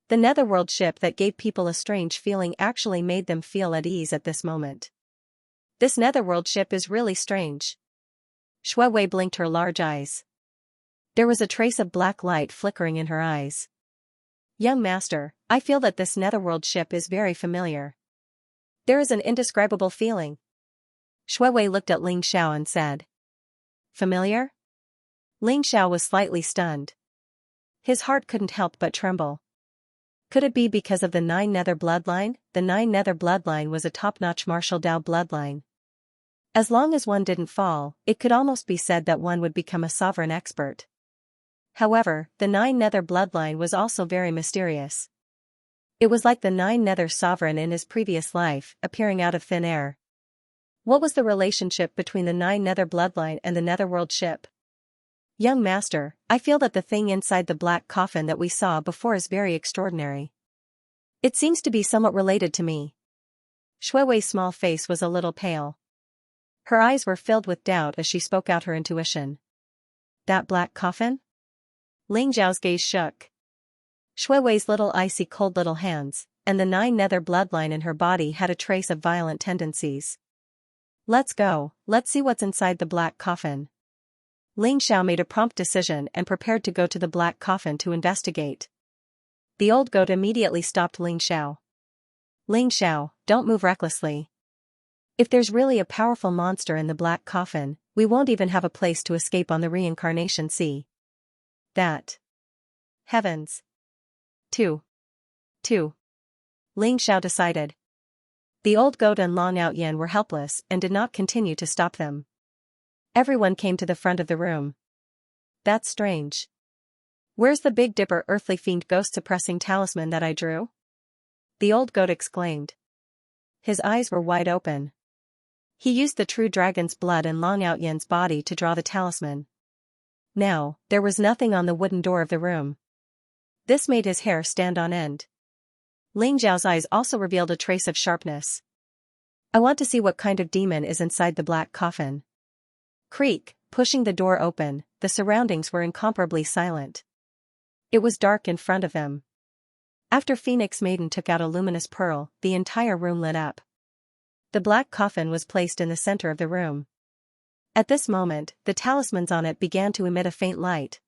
The netherworld ship that gave people a strange feeling actually made them feel at ease at this moment. "This netherworld ship is really strange." Shui Wei blinked her large eyes. There was a trace of black light flickering in her eyes. "Young master, I feel that this netherworld ship is very familiar. There is an indescribable feeling." Shui Wei looked at Ling Xiao and said. "Familiar?" Ling Xiao was slightly stunned. His heart couldn't help but tremble. Could it be because of the Nine Nether bloodline? The Nine Nether bloodline was a top-notch martial Dao bloodline. As long as one didn't fall, it could almost be said that one would become a sovereign expert. However, the Nine Nether bloodline was also very mysterious. It was like the Nine Nether sovereign in his previous life, appearing out of thin air. What was the relationship between the Nine Nether bloodline and the Netherworld ship? Young master, I feel that the thing inside the black coffin that we saw before is very extraordinary. It seems to be somewhat related to me. Shuiwei's small face was a little pale. Her eyes were filled with doubt as she spoke out her intuition. That black coffin? Ling Zhao's gaze shook. Shuiwei's little icy cold little hands, and the Nine Nether bloodline in her body had a trace of violent tendencies. Let's go, let's see what's inside the black coffin. Ling Xiao made a prompt decision and prepared to go to the black coffin to investigate. The old goat immediately stopped Ling Xiao. Ling Xiao, don't move recklessly. If there's really a powerful monster in the black coffin, we won't even have a place to escape on the reincarnation sea. That. Heavens. 2. Ling Xiao decided. The old goat and Long Out Yen were helpless and did not continue to stop them. Everyone came to the front of the room. That's strange. Where's the Big Dipper earthly fiend ghost-suppressing talisman that I drew? The old goat exclaimed. His eyes were wide open. He used the true dragon's blood in Long Out Yen's body to draw the talisman. Now, there was nothing on the wooden door of the room. This made his hair stand on end. Ling Zhao's eyes also revealed a trace of sharpness. I want to see what kind of demon is inside the black coffin. Creak, pushing the door open, the surroundings were incomparably silent. It was dark in front of them. After Phoenix Maiden took out a luminous pearl, the entire room lit up. The black coffin was placed in the center of the room. At this moment, the talismans on it began to emit a faint light.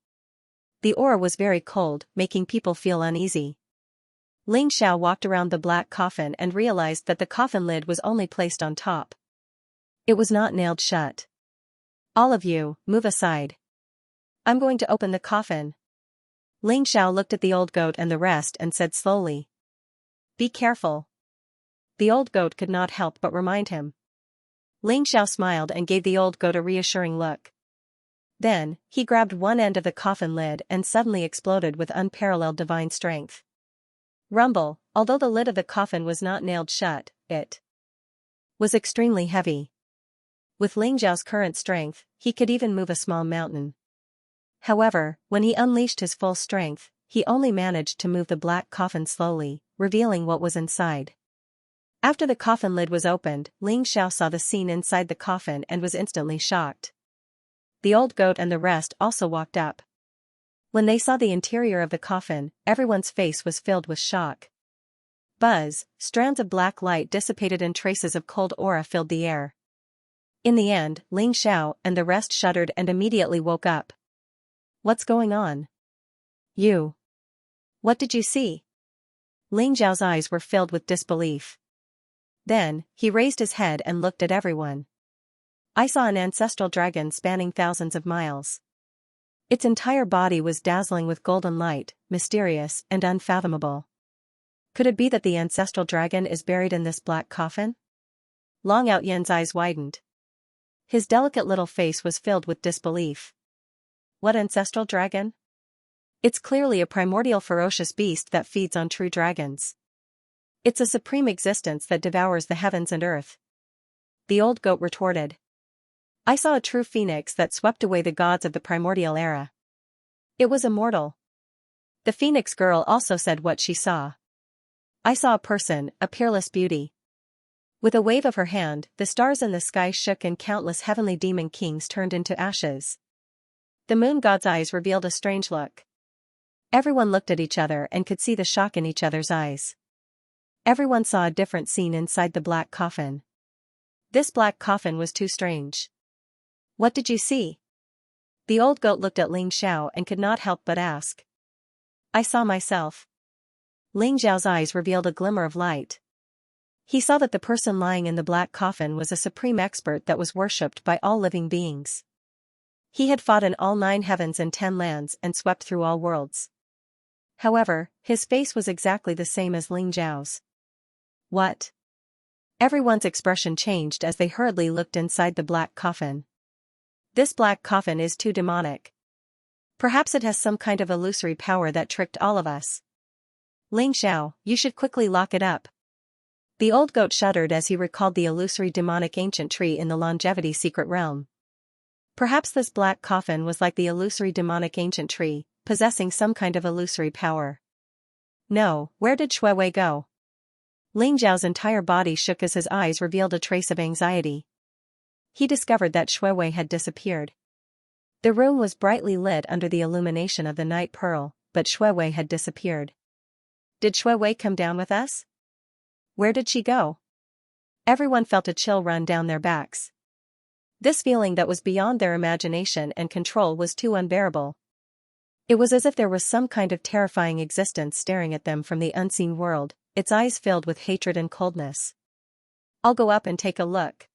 The aura was very cold, making people feel uneasy. Ling Xiao walked around the black coffin and realized that the coffin lid was only placed on top. It was not nailed shut. All of you, move aside. I'm going to open the coffin. Ling Xiao looked at the old goat and the rest and said slowly. Be careful. The old goat could not help but remind him. Ling Xiao smiled and gave the old goat a reassuring look. Then, he grabbed one end of the coffin lid and suddenly exploded with unparalleled divine strength. Rumble, although the lid of the coffin was not nailed shut, it was extremely heavy. With Ling Zhao's current strength, he could even move a small mountain. However, when he unleashed his full strength, he only managed to move the black coffin slowly, revealing what was inside. After the coffin lid was opened, Ling Xiao saw the scene inside the coffin and was instantly shocked. The old goat and the rest also walked up. When they saw the interior of the coffin, everyone's face was filled with shock. Buzz, strands of black light dissipated and traces of cold aura filled the air. In the end, Ling Xiao and the rest shuddered and immediately woke up. What's going on? You. What did you see? Ling Zhao's eyes were filled with disbelief. Then, he raised his head and looked at everyone. I saw an ancestral dragon spanning thousands of miles. Its entire body was dazzling with golden light, mysterious and unfathomable. Could it be that the ancestral dragon is buried in this black coffin? Long Out Yen's eyes widened. His delicate little face was filled with disbelief. What ancestral dragon? It's clearly a primordial ferocious beast that feeds on true dragons. It's a supreme existence that devours the heavens and earth. The old goat retorted. I saw a true phoenix that swept away the gods of the primordial era. It was immortal. The phoenix girl also said what she saw. I saw a person, a peerless beauty. With a wave of her hand, the stars in the sky shook and countless heavenly demon kings turned into ashes. The moon god's eyes revealed a strange look. Everyone looked at each other and could see the shock in each other's eyes. Everyone saw a different scene inside the black coffin. This black coffin was too strange. What did you see? The old goat looked at Ling Xiao and could not help but ask. I saw myself. Ling Zhao's eyes revealed a glimmer of light. He saw that the person lying in the black coffin was a supreme expert that was worshipped by all living beings. He had fought in all 9 heavens and 10 lands and swept through all worlds. However, his face was exactly the same as Ling Zhao's. What? Everyone's expression changed as they hurriedly looked inside the black coffin. This black coffin is too demonic. Perhaps it has some kind of illusory power that tricked all of us. Ling Xiao, you should quickly lock it up. The old goat shuddered as he recalled the illusory demonic ancient tree in the longevity secret realm. Perhaps this black coffin was like the illusory demonic ancient tree, possessing some kind of illusory power. No, where did Shui Wei go? Ling Zhao's entire body shook as his eyes revealed a trace of anxiety. He discovered that Shui Wei had disappeared. The room was brightly lit under the illumination of the night pearl, but Shui Wei had disappeared. Did Shui Wei come down with us? Where did she go? Everyone felt a chill run down their backs. This feeling that was beyond their imagination and control was too unbearable. It was as if there was some kind of terrifying existence staring at them from the unseen world, its eyes filled with hatred and coldness. I'll go up and take a look.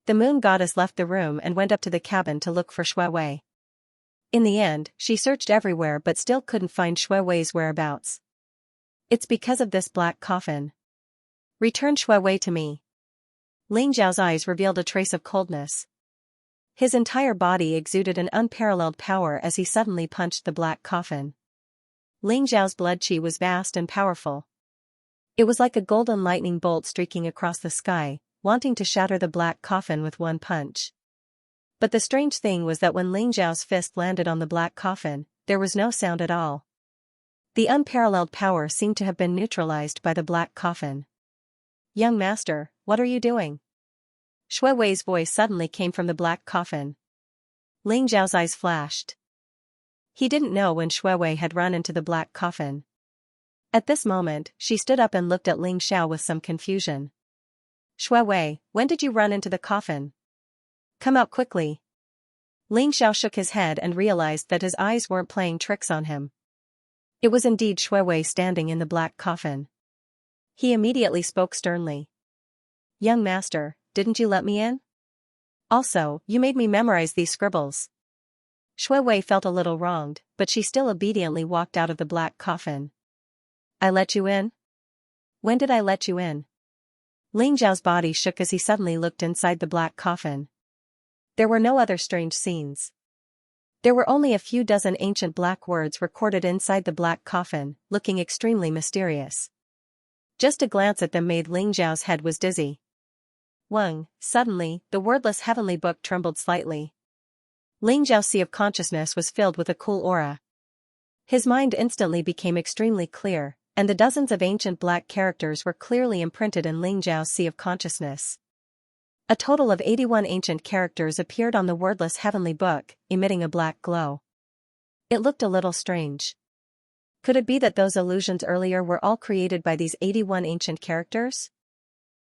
The moon goddess left the room and went up to the cabin to look for Shui Wei. In the end, she searched everywhere but still couldn't find Shui Wei's whereabouts. It's because of this black coffin. Return Shui Wei to me. Ling Zhao's eyes revealed a trace of coldness. His entire body exuded an unparalleled power as he suddenly punched the black coffin. Ling Zhao's blood qi was vast and powerful. It was like a golden lightning bolt streaking across the sky, wanting to shatter the black coffin with one punch. But the strange thing was that when Ling Zhao's fist landed on the black coffin, there was no sound at all. The unparalleled power seemed to have been neutralized by the black coffin. Young master, what are you doing? Shui Wei's voice suddenly came from the black coffin. Ling Zhao's eyes flashed. He didn't know when Shui Wei had run into the black coffin. At this moment, she stood up and looked at Ling Xiao with some confusion. Shui Wei, when did you run into the coffin? Come out quickly. Ling Xiao shook his head and realized that his eyes weren't playing tricks on him. It was indeed Shui Wei standing in the black coffin. He immediately spoke sternly. Young master, didn't you let me in? Also, you made me memorize these scribbles. Shui Wei felt a little wronged, but she still obediently walked out of the black coffin. I let you in? When did I let you in? Ling Zhao's body shook as he suddenly looked inside the black coffin. There were no other strange scenes. There were only a few dozen ancient black words recorded inside the black coffin, looking extremely mysterious. Just a glance at them made Ling Zhao's head was dizzy. Wang, suddenly, the wordless heavenly book trembled slightly. Ling Zhao's sea of consciousness was filled with a cool aura. His mind instantly became extremely clear, and the dozens of ancient black characters were clearly imprinted in Ling Zhao's sea of consciousness. A total of 81 ancient characters appeared on the wordless heavenly book, emitting a black glow. It looked a little strange. Could it be that those illusions earlier were all created by these 81 ancient characters?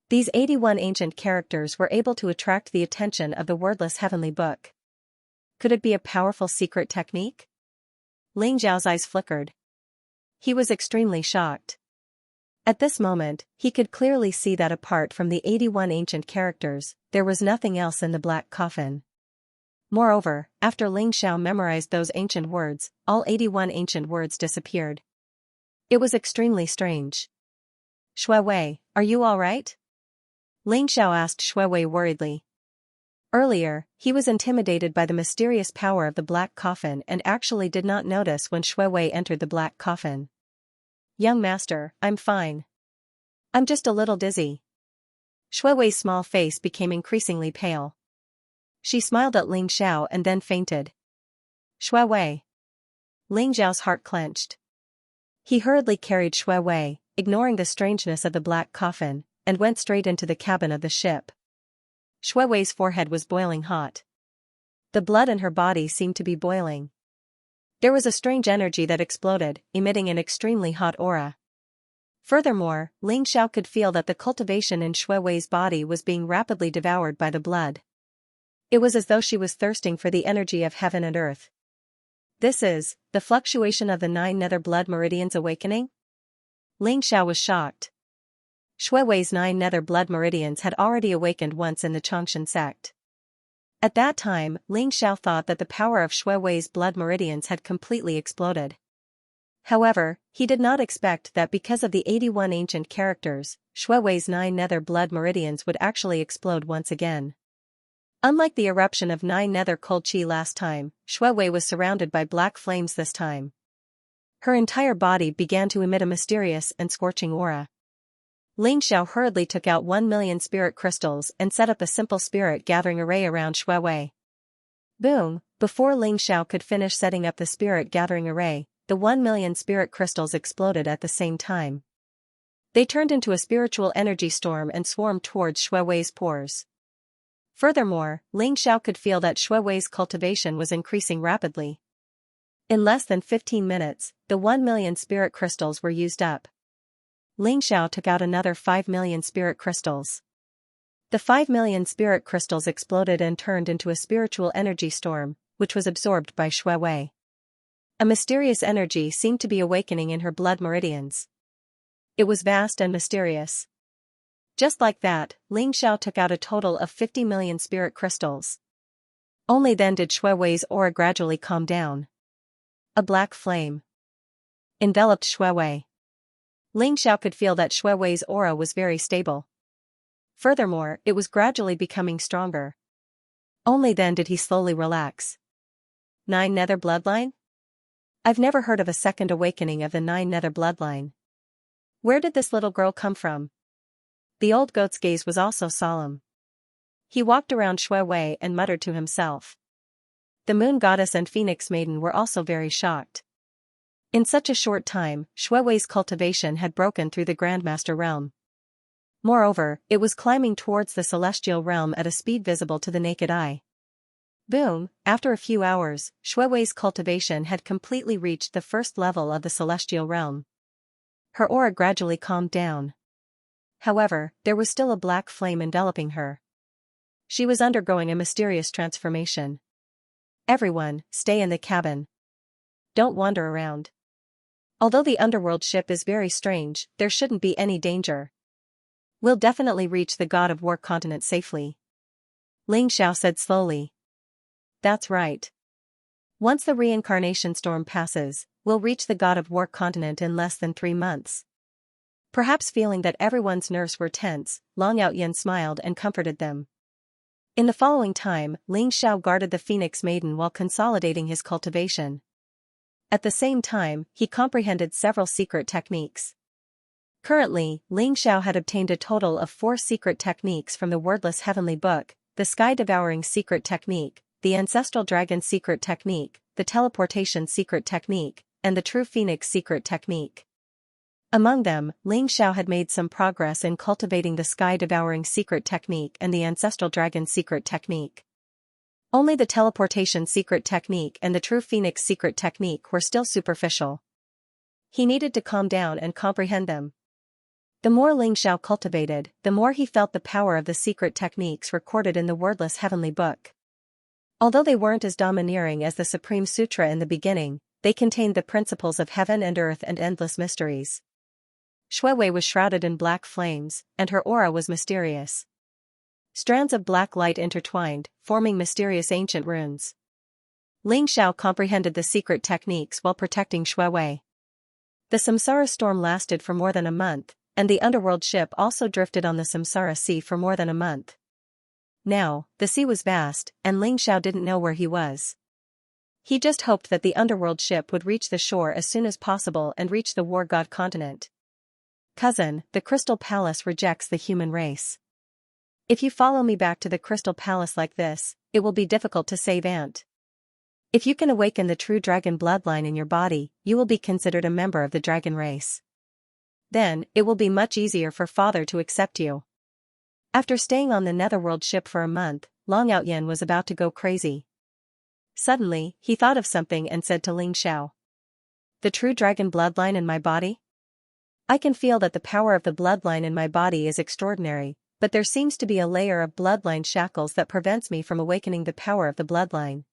These 81 ancient characters were able to attract the attention of the wordless heavenly book. Could it be a powerful secret technique? Ling Zhao's eyes flickered. He was extremely shocked. At this moment, he could clearly see that apart from the 81 ancient characters, there was nothing else in the black coffin. Moreover, after Ling Xiao memorized those ancient words, all 81 ancient words disappeared. It was extremely strange. Shui Wei, are you all right? Ling Xiao asked Shui Wei worriedly. Earlier, he was intimidated by the mysterious power of the black coffin and actually did not notice when Shui Wei entered the black coffin. Young master, I'm fine. I'm just a little dizzy. Shui Wei's small face became increasingly pale. She smiled at Ling Xiao and then fainted. Shui Wei. Ling Xiao's heart clenched. He hurriedly carried Shui Wei, ignoring the strangeness of the black coffin, and went straight into the cabin of the ship. Shui Wei's forehead was boiling hot. The blood in her body seemed to be boiling. There was a strange energy that exploded, emitting an extremely hot aura. Furthermore, Ling Xiao could feel that the cultivation in Shui Wei's body was being rapidly devoured by the blood. It was as though she was thirsting for the energy of heaven and earth. This is, the fluctuation of the 9 nether blood meridians awakening? Ling Xiao was shocked. Shui Wei's 9 nether blood meridians had already awakened once in the Xianxia sect. At that time, Ling Xiao thought that the power of Shui Wei's blood meridians had completely exploded. However, he did not expect that because of the 81 ancient characters, Shui Wei's 9 nether blood meridians would actually explode once again. Unlike the eruption of 9 nether cold chi last time, Shui Wei was surrounded by black flames this time. Her entire body began to emit a mysterious and scorching aura. Ling Xiao hurriedly took out 1,000,000 spirit crystals and set up a simple spirit gathering array around Shui Wei. Boom! Before Ling Xiao could finish setting up the spirit gathering array, the 1,000,000 spirit crystals exploded at the same time. They turned into a spiritual energy storm and swarmed towards Shui Wei's pores. Furthermore, Ling Xiao could feel that Shui Wei's cultivation was increasing rapidly. In less than 15 minutes, the 1,000,000 spirit crystals were used up. Ling Xiao took out another 5,000,000 spirit crystals. The 5,000,000 spirit crystals exploded and turned into a spiritual energy storm, which was absorbed by Shui Wei. A mysterious energy seemed to be awakening in her blood meridians. It was vast and mysterious. Just like that, Ling Xiao took out a total of 50,000,000 spirit crystals. Only then did Shui Wei's aura gradually calm down. A black flame enveloped Shui Wei. Ling Xiao could feel that Shui Wei's aura was very stable. Furthermore, it was gradually becoming stronger. Only then did he slowly relax. 9 nether bloodline? I've never heard of a second awakening of the 9 nether bloodline. Where did this little girl come from? The old goat's gaze was also solemn. He walked around Shui Wei and muttered to himself. The moon goddess and phoenix maiden were also very shocked. In such a short time, Shui Wei's cultivation had broken through the Grandmaster realm. Moreover, it was climbing towards the celestial realm at a speed visible to the naked eye. Boom! After a few hours, Shui Wei's cultivation had completely reached the first level of the celestial realm. Her aura gradually calmed down. However, there was still a black flame enveloping her. She was undergoing a mysterious transformation. Everyone, stay in the cabin. Don't wander around. Although the underworld ship is very strange, there shouldn't be any danger. We'll definitely reach the God of War continent safely. Ling Xiao said slowly. That's right. Once the reincarnation storm passes, we'll reach the God of War continent in less than 3 months. Perhaps feeling that everyone's nerves were tense, Long Outyen smiled and comforted them. In the following time, Ling Xiao guarded the Phoenix Maiden while consolidating his cultivation. At the same time, he comprehended several secret techniques. Currently, Ling Xiao had obtained a total of 4 secret techniques from the Wordless Heavenly Book: the Sky-Devouring Secret Technique, the Ancestral Dragon Secret Technique, the Teleportation Secret Technique, and the True Phoenix Secret Technique. Among them, Ling Xiao had made some progress in cultivating the Sky-Devouring Secret Technique and the Ancestral Dragon Secret Technique. Only the Teleportation Secret Technique and the True Phoenix Secret Technique were still superficial. He needed to calm down and comprehend them. The more Ling Xiao cultivated, the more he felt the power of the secret techniques recorded in the Wordless Heavenly Book. Although they weren't as domineering as the Supreme Sutra in the beginning, they contained the principles of heaven and earth and endless mysteries. Shui Wei was shrouded in black flames, and her aura was mysterious. Strands of black light intertwined, forming mysterious ancient runes. Ling Xiao comprehended the secret techniques while protecting Shui Wei. The Samsara storm lasted for more than a month, and the underworld ship also drifted on the Samsara sea for more than a month. Now, the sea was vast, and Ling Xiao didn't know where he was. He just hoped that the underworld ship would reach the shore as soon as possible and reach the War God continent. Cousin, the Crystal Palace rejects the human race. If you follow me back to the Crystal Palace like this, it will be difficult to save Aunt. If you can awaken the true dragon bloodline in your body, you will be considered a member of the dragon race. Then, it will be much easier for father to accept you. After staying on the Netherworld ship for a month, Long Outyen was about to go crazy. Suddenly, he thought of something and said to Ling Xiao. The true dragon bloodline in my body? I can feel that the power of the bloodline in my body is extraordinary, but there seems to be a layer of bloodline shackles that prevents me from awakening the power of the bloodline.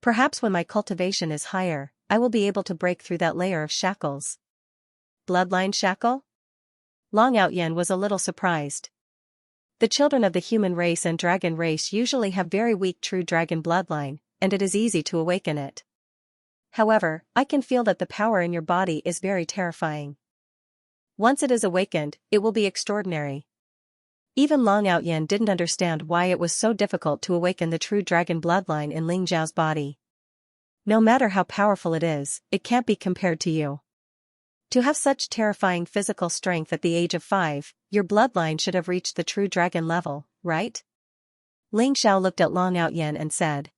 Perhaps when my cultivation is higher, I will be able to break through that layer of shackles. Bloodline shackle? Long Outyen was a little surprised. The children of the human race and dragon race usually have very weak true dragon bloodline, and it is easy to awaken it. However, I can feel that the power in your body is very terrifying. Once it is awakened, it will be extraordinary. Even Long Outyen didn't understand why it was so difficult to awaken the true dragon bloodline in Ling Zhao's body. No matter how powerful it is, it can't be compared to you. To have such terrifying physical strength at the age of 5, your bloodline should have reached the true dragon level, right? Ling Xiao looked at Long Outyen and said.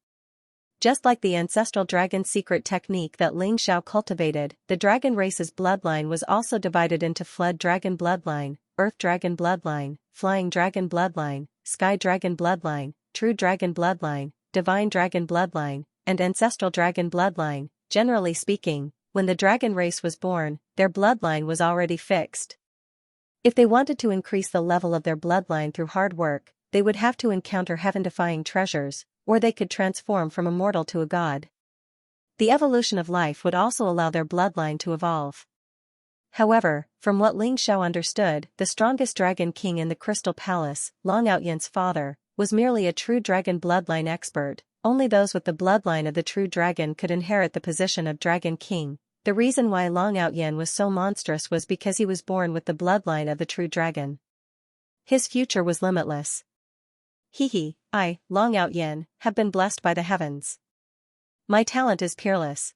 Just like the ancestral dragon secret technique that Ling Xiao cultivated, the dragon race's bloodline was also divided into Flood Dragon Bloodline, Earth Dragon Bloodline, Flying Dragon Bloodline, Sky Dragon Bloodline, True Dragon Bloodline, Divine Dragon Bloodline, and Ancestral Dragon Bloodline. Generally speaking, when the dragon race was born, their bloodline was already fixed. If they wanted to increase the level of their bloodline through hard work, they would have to encounter heaven-defying treasures, or they could transform from a mortal to a god. The evolution of life would also allow their bloodline to evolve. However, from what Ling Xiao understood, the strongest dragon king in the Crystal Palace, Long Outyen's father, was merely a true dragon bloodline expert. Only those with the bloodline of the true dragon could inherit the position of dragon king. The reason why Long Outyen was so monstrous was because he was born with the bloodline of the true dragon. His future was limitless. I, Long Outyen, have been blessed by the heavens. My talent is peerless.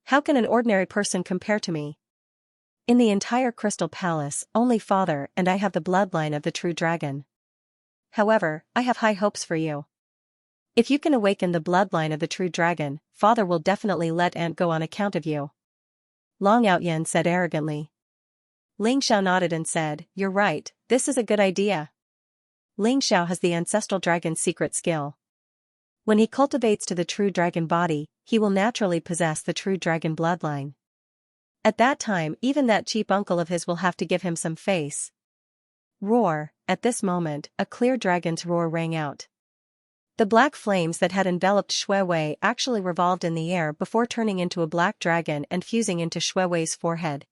How can an ordinary person compare to me? In the entire Crystal Palace, only Father and I have the bloodline of the true dragon. However, I have high hopes for you. If you can awaken the bloodline of the true dragon, Father will definitely let Aunt go on account of you. Long Outyen said arrogantly. Ling Xiao nodded and said, You're right, this is a good idea. Ling Xiao has the ancestral dragon's secret skill. When he cultivates to the true dragon body, he will naturally possess the true dragon bloodline. At that time, even that cheap uncle of his will have to give him some face. Roar! At this moment, a clear dragon's roar rang out. The black flames that had enveloped Shui Wei actually revolved in the air before turning into a black dragon and fusing into Shui Wei's forehead.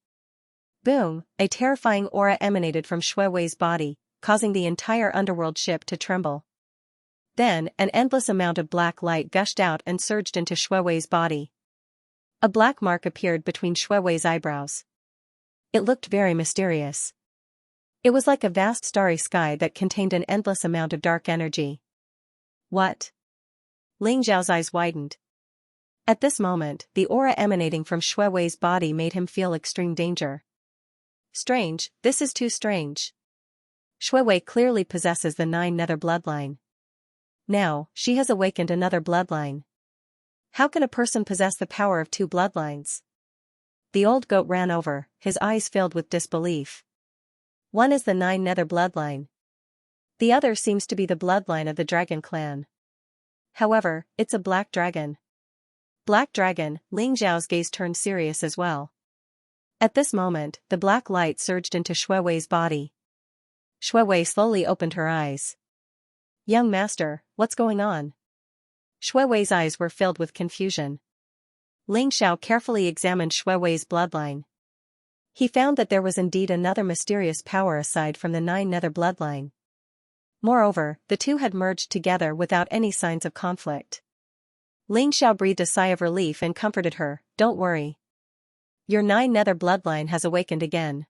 Boom! A terrifying aura emanated from Shui Wei's body, causing the entire underworld ship to tremble. Then, an endless amount of black light gushed out and surged into Shui Wei's body. A black mark appeared between Shui Wei's eyebrows. It looked very mysterious. It was like a vast starry sky that contained an endless amount of dark energy. What? Ling Zhao's eyes widened. At this moment, the aura emanating from Shui Wei's body made him feel extreme danger. Strange, this is too strange. Shui Wei clearly possesses the 9 nether bloodline. Now, she has awakened another bloodline. How can a person possess the power of 2 bloodlines? The old goat ran over, his eyes filled with disbelief. One is the 9 nether bloodline. The other seems to be the bloodline of the dragon clan. However, it's a black dragon. Black dragon, Ling Zhao's gaze turned serious as well. At this moment, the black light surged into Shui Wei's body. Shui Wei slowly opened her eyes. Young master, what's going on? Shui Wei's eyes were filled with confusion. Ling Xiao carefully examined Shui Wei's bloodline. He found that there was indeed another mysterious power aside from the 9 nether bloodline. Moreover, the two had merged together without any signs of conflict. Ling Xiao breathed a sigh of relief and comforted her, Don't worry. Your 9 nether bloodline has awakened again.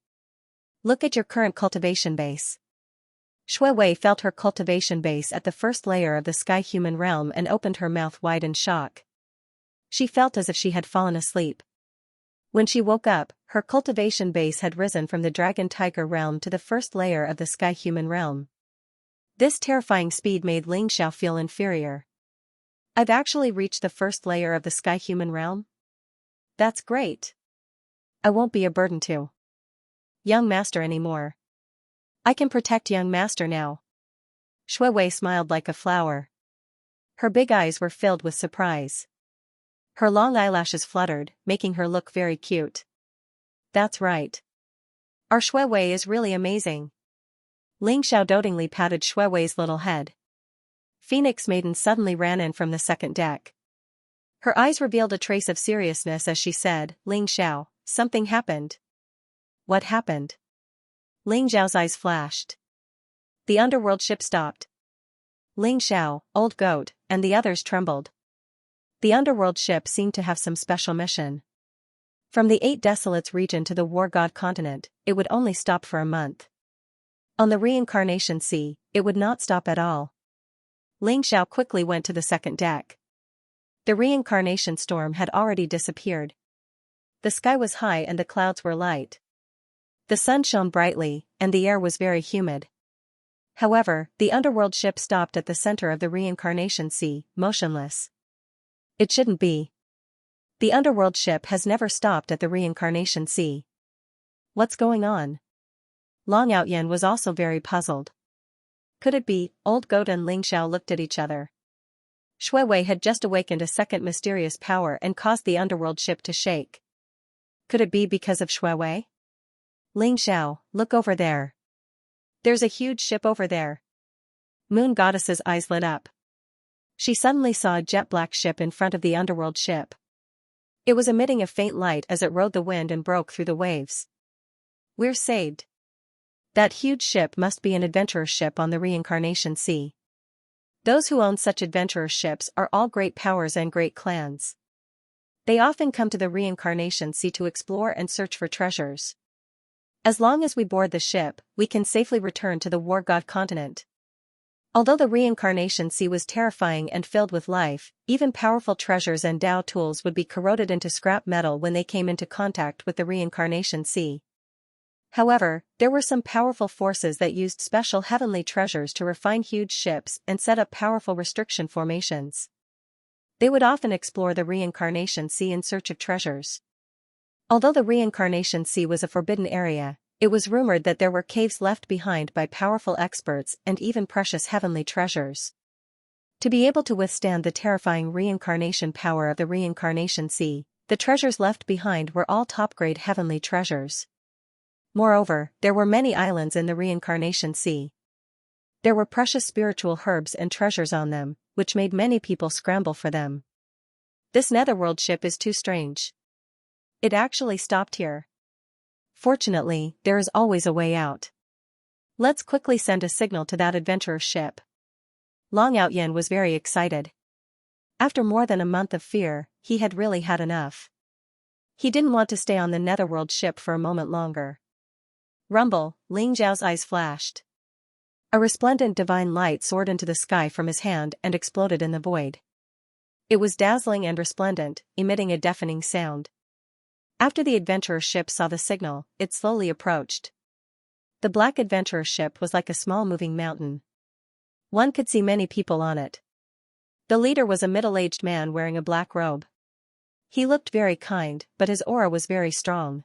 Look at your current cultivation base. Shui Wei felt her cultivation base at the first layer of the sky human realm and opened her mouth wide in shock. She felt as if she had fallen asleep. When she woke up, her cultivation base had risen from the dragon tiger realm to the first layer of the sky human realm. This terrifying speed made Ling Xiao feel inferior. I've actually reached the first layer of the sky human realm? That's great. I won't be a burden to young master anymore. I can protect young master now. Shui Wei smiled like a flower. Her big eyes were filled with surprise. Her long eyelashes fluttered, making her look very cute. That's right. Our Shui Wei is really amazing. Ling Xiao dotingly patted Shui Wei's little head. Phoenix Maiden suddenly ran in from the second deck. Her eyes revealed a trace of seriousness as she said, Ling Xiao, something happened. What happened? Ling Xiao's eyes flashed. The underworld ship stopped. Ling Xiao, Old Goat, and the others trembled. The underworld ship seemed to have some special mission. From the Eight Desolates region to the War God continent, it would only stop for a month. On the Reincarnation Sea, it would not stop at all. Ling Xiao quickly went to the second deck. The reincarnation storm had already disappeared. The sky was high and the clouds were light. The sun shone brightly, and the air was very humid. However, the underworld ship stopped at the center of the Reincarnation Sea, motionless. It shouldn't be. The underworld ship has never stopped at the Reincarnation Sea. What's going on? Long Outyen was also very puzzled. Could it be? Old Goat and Ling Xiao looked at each other. Shui Wei had just awakened a second mysterious power and caused the underworld ship to shake. Could it be because of Shui Wei? Ling Xiao, look over there. There's a huge ship over there. Moon Goddess's eyes lit up. She suddenly saw a jet-black ship in front of the underworld ship. It was emitting a faint light as it rode the wind and broke through the waves. We're saved. That huge ship must be an adventurer ship on the Reincarnation Sea. Those who own such adventurer ships are all great powers and great clans. They often come to the Reincarnation Sea to explore and search for treasures. As long as we board the ship, we can safely return to the War God continent. Although the Reincarnation Sea was terrifying and filled with life, even powerful treasures and Dao tools would be corroded into scrap metal when they came into contact with the Reincarnation Sea. However, there were some powerful forces that used special heavenly treasures to refine huge ships and set up powerful restriction formations. They would often explore the Reincarnation Sea in search of treasures. Although the Reincarnation Sea was a forbidden area, it was rumored that there were caves left behind by powerful experts and even precious heavenly treasures. To be able to withstand the terrifying reincarnation power of the Reincarnation Sea, the treasures left behind were all top-grade heavenly treasures. Moreover, there were many islands in the Reincarnation Sea. There were precious spiritual herbs and treasures on them, which made many people scramble for them. This netherworld ship is too strange. It actually stopped here. Fortunately, there is always a way out. Let's quickly send a signal to that adventurer ship. Long Outyen was very excited. After more than a month of fear, he had really had enough. He didn't want to stay on the netherworld ship for a moment longer. Rumble, Ling Zhao's eyes flashed. A resplendent divine light soared into the sky from his hand and exploded in the void. It was dazzling and resplendent, emitting a deafening sound. After the adventurer ship saw the signal, it slowly approached. The black adventurer ship was like a small moving mountain. One could see many people on it. The leader was a middle-aged man wearing a black robe. He looked very kind, but his aura was very strong.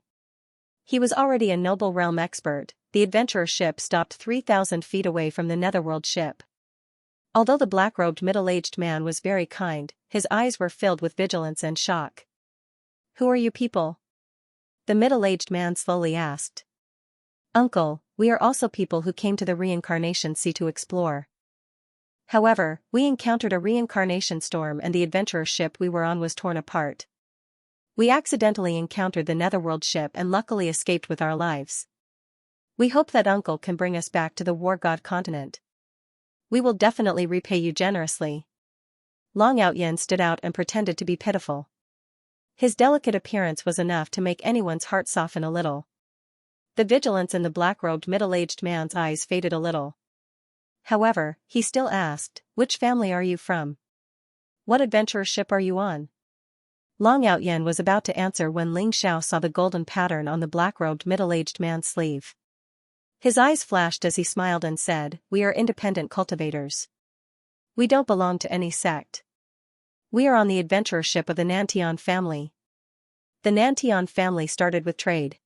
He was already a noble realm expert. The adventurer ship stopped 3,000 feet away from the netherworld ship. Although the black-robed middle-aged man was very kind, his eyes were filled with vigilance and shock. Who are you people? The middle-aged man slowly asked. Uncle, we are also people who came to the Reincarnation Sea to explore. However, we encountered a reincarnation storm and the adventurer ship we were on was torn apart. We accidentally encountered the netherworld ship and luckily escaped with our lives. We hope that Uncle can bring us back to the War God continent. We will definitely repay you generously. Long Outyen stood out and pretended to be pitiful. His delicate appearance was enough to make anyone's heart soften a little. The vigilance in the black-robed middle-aged man's eyes faded a little. However, he still asked, which family are you from? What adventurer ship are you on? Long Outyen was about to answer when Ling Xiao saw the golden pattern on the black-robed middle-aged man's sleeve. His eyes flashed as he smiled and said, we are independent cultivators. We don't belong to any sect. We are on the adventurer ship of the Nantian family. The Nantian family started with trade.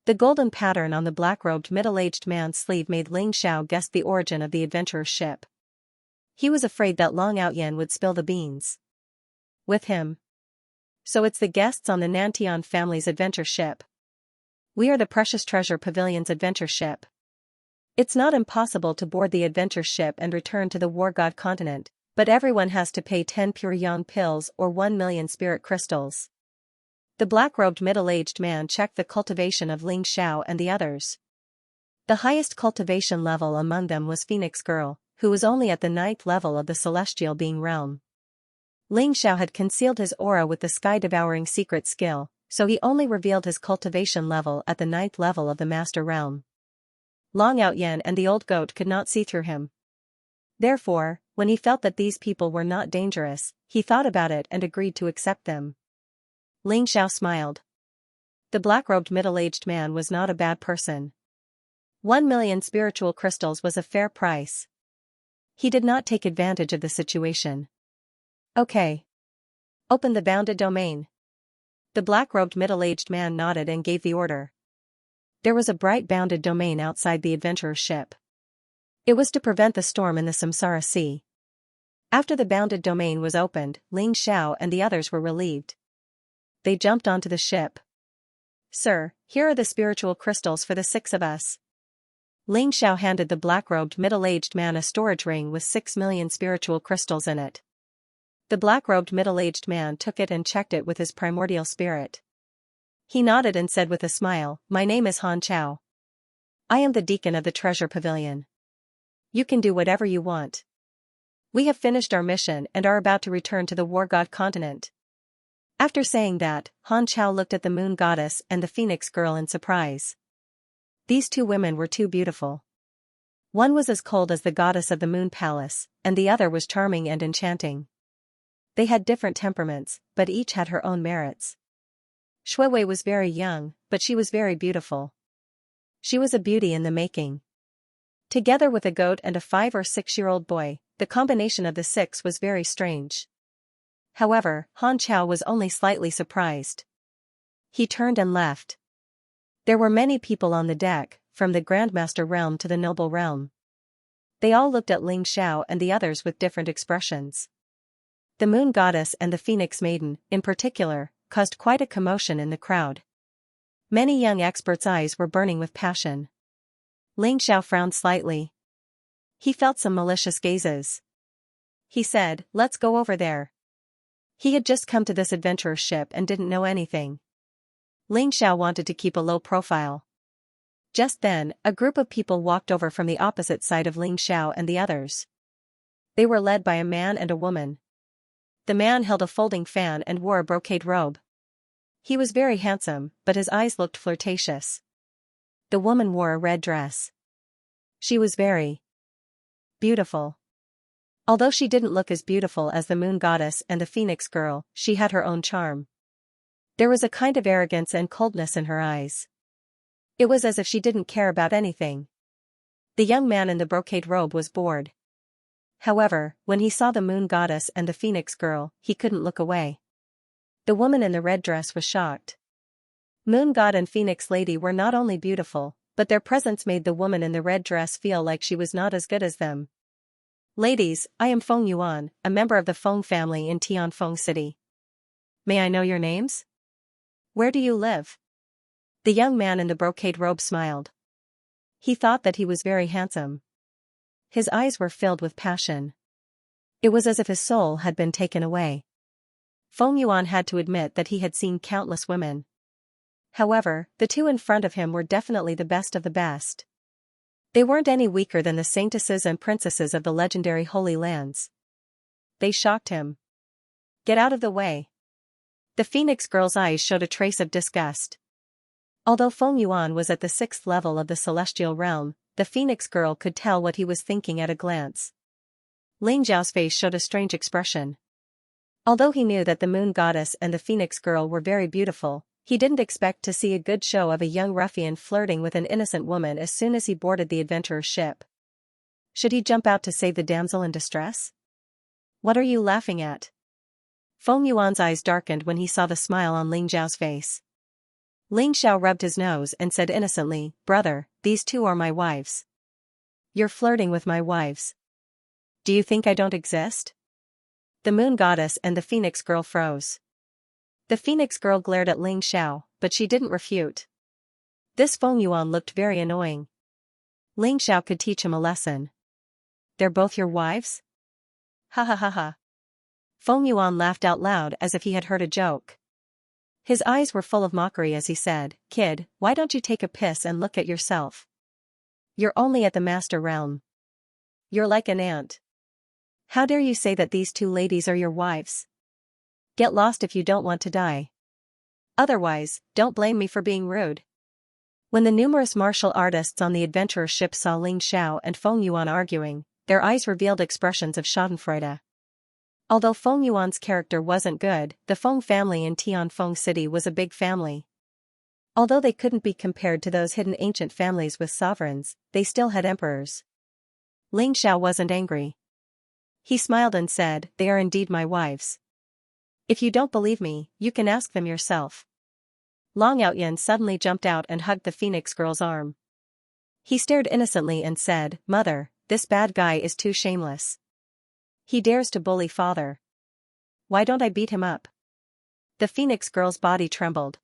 The golden pattern on the black-robed middle-aged man's sleeve made Ling Xiao guess the origin of the adventurer ship. He was afraid that Long Outyen would spill the beans. With him. So it's the guests on the Nantian family's adventure ship. We are the Precious Treasure Pavilion's adventure ship. It's not impossible to board the adventure ship and return to the War God continent, but everyone has to pay 10 pure yang pills or 1 million spirit crystals. The black-robed middle-aged man checked the cultivation of Ling Xiao and the others. The highest cultivation level among them was Phoenix Girl, who was only at the 9th level of the celestial being realm. Ling Xiao had concealed his aura with the sky-devouring secret skill, so he only revealed his cultivation level at the 9th level of the Master Realm. Long Outyan and the old goat could not see through him. Therefore, when he felt that these people were not dangerous, he thought about it and agreed to accept them. Ling Xiao smiled. The black-robed middle-aged man was not a bad person. 1,000,000 spiritual crystals was a fair price. He did not take advantage of the situation. Okay. Open the bounded domain. The black-robed middle-aged man nodded and gave the order. There was a bright bounded domain outside the adventurer's ship. It was to prevent the storm in the Samsara Sea. After the bounded domain was opened, Ling Xiao and the others were relieved. They jumped onto the ship. Sir, here are the spiritual crystals for the 6 of us. Ling Xiao handed the black-robed middle-aged man a storage ring with 6,000,000 spiritual crystals in it. The black-robed middle-aged man took it and checked it with his primordial spirit. He nodded and said with a smile, "My name is Han Chao. I am the deacon of the treasure pavilion. You can do whatever you want. We have finished our mission and are about to return to the War God continent." After saying that, Han Chao looked at the moon goddess and the phoenix girl in surprise. These two women were too beautiful. One was as cold as the goddess of the moon palace, and the other was charming and enchanting. They had different temperaments, but each had her own merits. Shuiwei was very young, but she was very beautiful. She was a beauty in the making. Together with a goat and a 5 or 6-year-old boy, the combination of the 6 was very strange. However, Han Chao was only slightly surprised. He turned and left. There were many people on the deck, from the Grandmaster realm to the Noble realm. They all looked at Ling Xiao and the others with different expressions. The moon goddess and the phoenix maiden, in particular, caused quite a commotion in the crowd. Many young experts' eyes were burning with passion. Ling Xiao frowned slightly. He felt some malicious gazes. He said, "Let's go over there." He had just come to this adventurer's ship and didn't know anything. Ling Xiao wanted to keep a low profile. Just then, a group of people walked over from the opposite side of Ling Xiao and the others. They were led by a man and a woman. The man held a folding fan and wore a brocade robe. He was very handsome, but his eyes looked flirtatious. The woman wore a red dress. She was very beautiful. Although she didn't look as beautiful as the moon goddess and the phoenix girl, she had her own charm. There was a kind of arrogance and coldness in her eyes. It was as if she didn't care about anything. The young man in the brocade robe was bored. However, when he saw the moon goddess and the phoenix girl, he couldn't look away. The woman in the red dress was shocked. Moon god and phoenix lady were not only beautiful, but their presence made the woman in the red dress feel like she was not as good as them. "Ladies, I am Feng Yuan, a member of the Feng family in Tianfeng City. May I know your names? Where do you live?" The young man in the brocade robe smiled. He thought that he was very handsome. His eyes were filled with passion. It was as if his soul had been taken away. Feng Yuan had to admit that he had seen countless women. However, the two in front of him were definitely the best of the best. They weren't any weaker than the saintesses and princesses of the legendary Holy Lands. They shocked him. "Get out of the way." The phoenix girl's eyes showed a trace of disgust. Although Feng Yuan was at the 6th level of the celestial realm, the phoenix girl could tell what he was thinking at a glance. Ling Zhao's face showed a strange expression. Although he knew that the moon goddess and the phoenix girl were very beautiful, he didn't expect to see a good show of a young ruffian flirting with an innocent woman as soon as he boarded the adventurer's ship. Should he jump out to save the damsel in distress? "What are you laughing at?" Feng Yuan's eyes darkened when he saw the smile on Ling Zhao's face. Ling Xiao rubbed his nose and said innocently, "Brother, these two are my wives." "You're flirting with my wives. Do you think I don't exist?" The moon goddess and the phoenix girl froze. The phoenix girl glared at Ling Xiao, but she didn't refute. This Feng Yuan looked very annoying. Ling Xiao could teach him a lesson. "They're both your wives?" "Ha ha ha ha." Feng Yuan laughed out loud as if he had heard a joke. His eyes were full of mockery as he said, "Kid, why don't you take a piss and look at yourself? You're only at the master realm. You're like an ant. How dare you say that these two ladies are your wives?" Get lost if you don't want to die. Otherwise, don't blame me for being rude. When the numerous martial artists on the adventurer ship saw Ling Xiao and Feng Yuan arguing, their eyes revealed expressions of schadenfreude. Although Feng Yuan's character wasn't good, the Feng family in Tianfeng City was a big family. Although they couldn't be compared to those hidden ancient families with sovereigns, they still had emperors. Ling Xiao wasn't angry. He smiled and said, "They are indeed my wives. If you don't believe me, you can ask them yourself." Long Outyen suddenly jumped out and hugged the Phoenix girl's arm. He stared innocently and said, "Mother, this bad guy is too shameless. He dares to bully father. Why don't I beat him up?" The Phoenix girl's body trembled.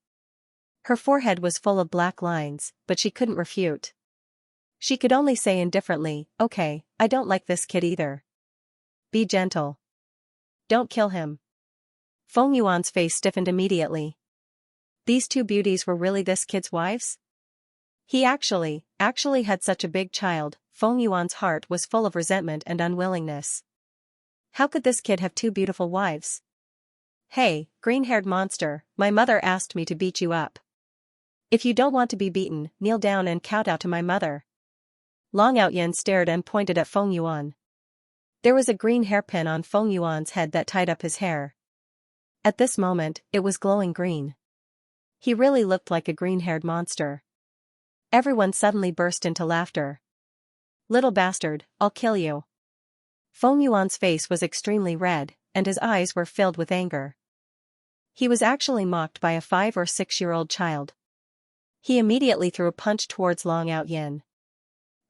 Her forehead was full of black lines, but she couldn't refute. She could only say indifferently, "Okay, I don't like this kid either. Be gentle. Don't kill him." Feng Yuan's face stiffened immediately. These two beauties were really this kid's wives? He actually had such a big child. Feng Yuan's heart was full of resentment and unwillingness. How could this kid have two beautiful wives? "Hey, green-haired monster, my mother asked me to beat you up. If you don't want to be beaten, kneel down and kowtow to my mother." Long Outyen stared and pointed at Feng Yuan. There was a green hairpin on Feng Yuan's head that tied up his hair. At this moment, it was glowing green. He really looked like a green-haired monster. Everyone suddenly burst into laughter. "Little bastard, I'll kill you." Feng Yuan's face was extremely red, and his eyes were filled with anger. He was actually mocked by a 5 or 6-year-old child. He immediately threw a punch towards Long Outyen.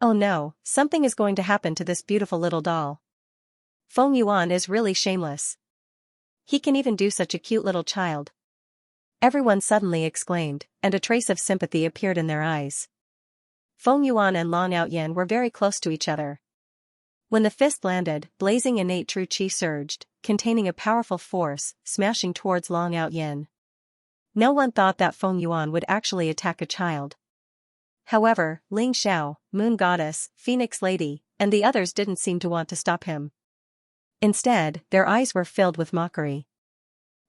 Oh no, something is going to happen to this beautiful little doll. Feng Yuan is really shameless. He can even do such a cute little child. Everyone suddenly exclaimed, and a trace of sympathy appeared in their eyes. Feng Yuan and Long Outyen were very close to each other. When the fist landed, blazing innate true qi surged, containing a powerful force, smashing towards Long Outyen. No one thought that Feng Yuan would actually attack a child. However, Ling Xiao, Moon Goddess, Phoenix Lady, and the others didn't seem to want to stop him. Instead, their eyes were filled with mockery.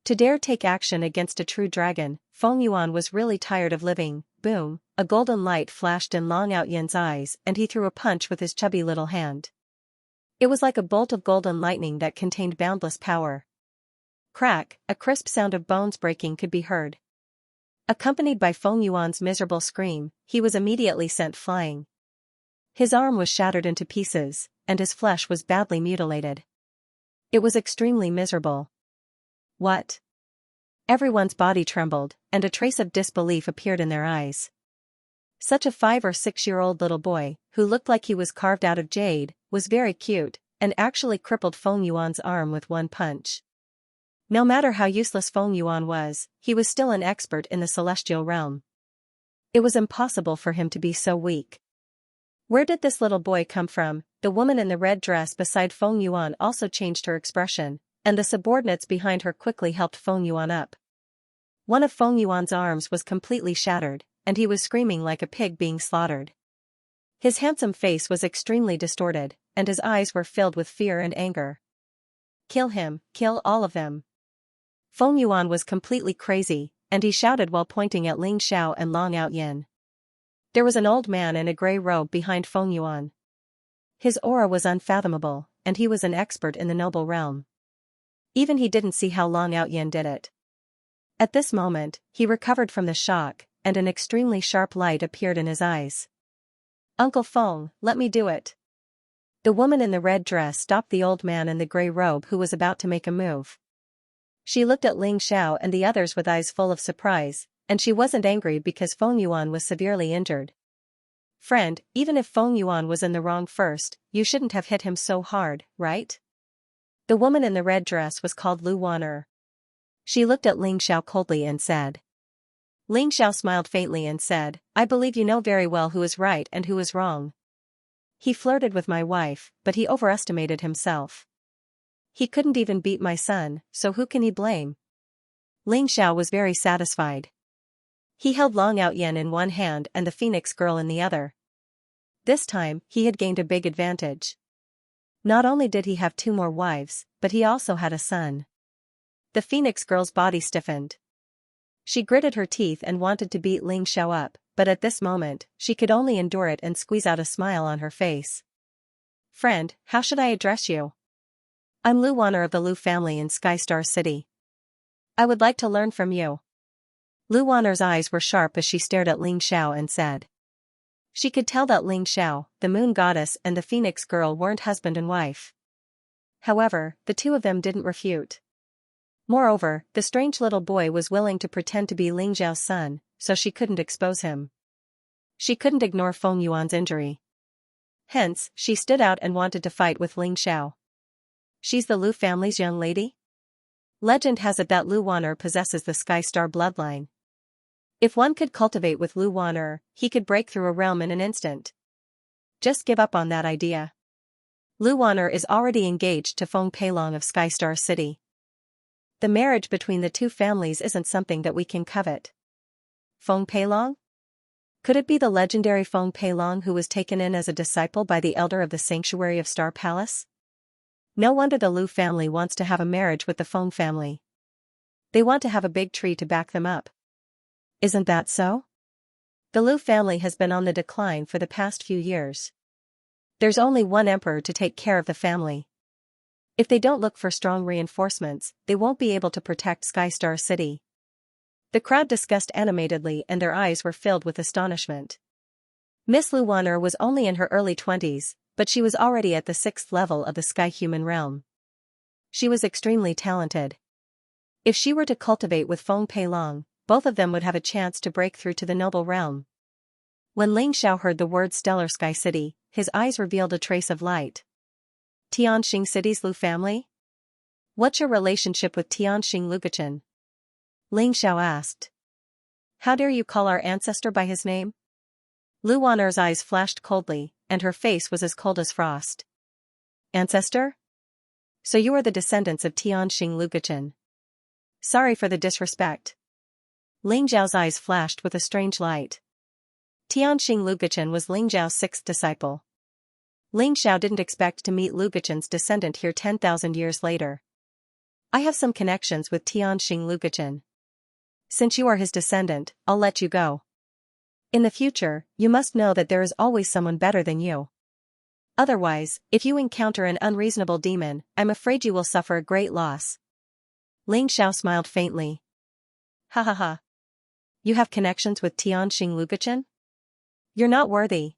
To dare take action against a true dragon, Feng Yuan was really tired of living. Boom, a golden light flashed in Long Outyen's eyes and he threw a punch with his chubby little hand. It was like a bolt of golden lightning that contained boundless power. Crack, a crisp sound of bones breaking could be heard. Accompanied by Feng Yuan's miserable scream, he was immediately sent flying. His arm was shattered into pieces, and his flesh was badly mutilated. It was extremely miserable. What? Everyone's body trembled, and a trace of disbelief appeared in their eyes. Such a 5 or 6-year-old little boy, who looked like he was carved out of jade, was very cute, and actually crippled Feng Yuan's arm with one punch. No matter how useless Feng Yuan was, he was still an expert in the celestial realm. It was impossible for him to be so weak. Where did this little boy come from? The woman in the red dress beside Feng Yuan also changed her expression, and the subordinates behind her quickly helped Feng Yuan up. One of Feng Yuan's arms was completely shattered, and he was screaming like a pig being slaughtered. His handsome face was extremely distorted, and his eyes were filled with fear and anger. "Kill him, kill all of them." Feng Yuan was completely crazy, and he shouted while pointing at Ling Xiao and Long Outyen. There was an old man in a grey robe behind Feng Yuan. His aura was unfathomable, and he was an expert in the noble realm. Even he didn't see how Long Outyen did it. At this moment, he recovered from the shock, and an extremely sharp light appeared in his eyes. "Uncle Feng, let me do it." The woman in the red dress stopped the old man in the grey robe who was about to make a move. She looked at Ling Xiao and the others with eyes full of surprise, and she wasn't angry because Feng Yuan was severely injured. "Friend, even if Feng Yuan was in the wrong first, you shouldn't have hit him so hard, right?" The woman in the red dress was called Lu Wan'er. She looked at Ling Xiao coldly and said. Ling Xiao smiled faintly and said, "I believe you know very well who is right and who is wrong. He flirted with my wife, but he overestimated himself. He couldn't even beat my son, so who can he blame?" Ling Xiao was very satisfied. He held Long Outyen in one hand and the Phoenix girl in the other. This time, he had gained a big advantage. Not only did he have 2 more wives, but he also had a son. The Phoenix girl's body stiffened. She gritted her teeth and wanted to beat Ling Xiao up, but at this moment, she could only endure it and squeeze out a smile on her face. Friend, how should I address you? I'm Lu Wanner of the Lu family in Sky Star City. I would like to learn from you. Lu Wanner's eyes were sharp as she stared at Ling Xiao and said. She could tell that Ling Xiao, the moon goddess and the Phoenix girl weren't husband and wife. However, the two of them didn't refute. Moreover, the strange little boy was willing to pretend to be Ling Xiao's son, so she couldn't expose him. She couldn't ignore Feng Yuan's injury. Hence, she stood out and wanted to fight with Ling Xiao. She's the Lu family's young lady? Legend has it that Lu Wanner possesses the Sky Star bloodline. If one could cultivate with Lu Wanner, he could break through a realm in an instant. Just give up on that idea. Lu Wanner is already engaged to Feng Peilong of Sky Star City. The marriage between the two families isn't something that we can covet. Feng Peilong? Could it be the legendary Feng Peilong who was taken in as a disciple by the elder of the sanctuary of Star Palace? No wonder the Lu family wants to have a marriage with the Feng family. They want to have a big tree to back them up. Isn't that so? The Lu family has been on the decline for the past few years. There's only one emperor to take care of the family. If they don't look for strong reinforcements, they won't be able to protect Sky Star City. The crowd discussed animatedly and their eyes were filled with astonishment. Miss Lu Wanner was only in her early 20s, but she was already at the 6th level of the Sky Human realm. She was extremely talented. If she were to cultivate with Feng Peilong, both of them would have a chance to break through to the noble realm. When Ling Xiao heard the word Stellar Sky City, his eyes revealed a trace of light. Tianxing City's Lu family? What's your relationship with Tianxing Luguchen? Ling Xiao asked. How dare you call our ancestor by his name? Lu Wanner's eyes flashed coldly, and her face was as cold as frost. Ancestor? So you are the descendants of Tianxing Luguchen. Sorry for the disrespect. Ling Zhao's eyes flashed with a strange light. Tianxing Luguchen was Ling Zhao's 6th disciple. Ling Xiao didn't expect to meet Luguchen's descendant here 10,000 years later. I have some connections with Tianxing Luguchen. Since you are his descendant, I'll let you go. In the future, you must know that there is always someone better than you. Otherwise, if you encounter an unreasonable demon, I'm afraid you will suffer a great loss. Ling Xiao smiled faintly. Ha ha ha. You have connections with Tianxing Luguchen? You're not worthy.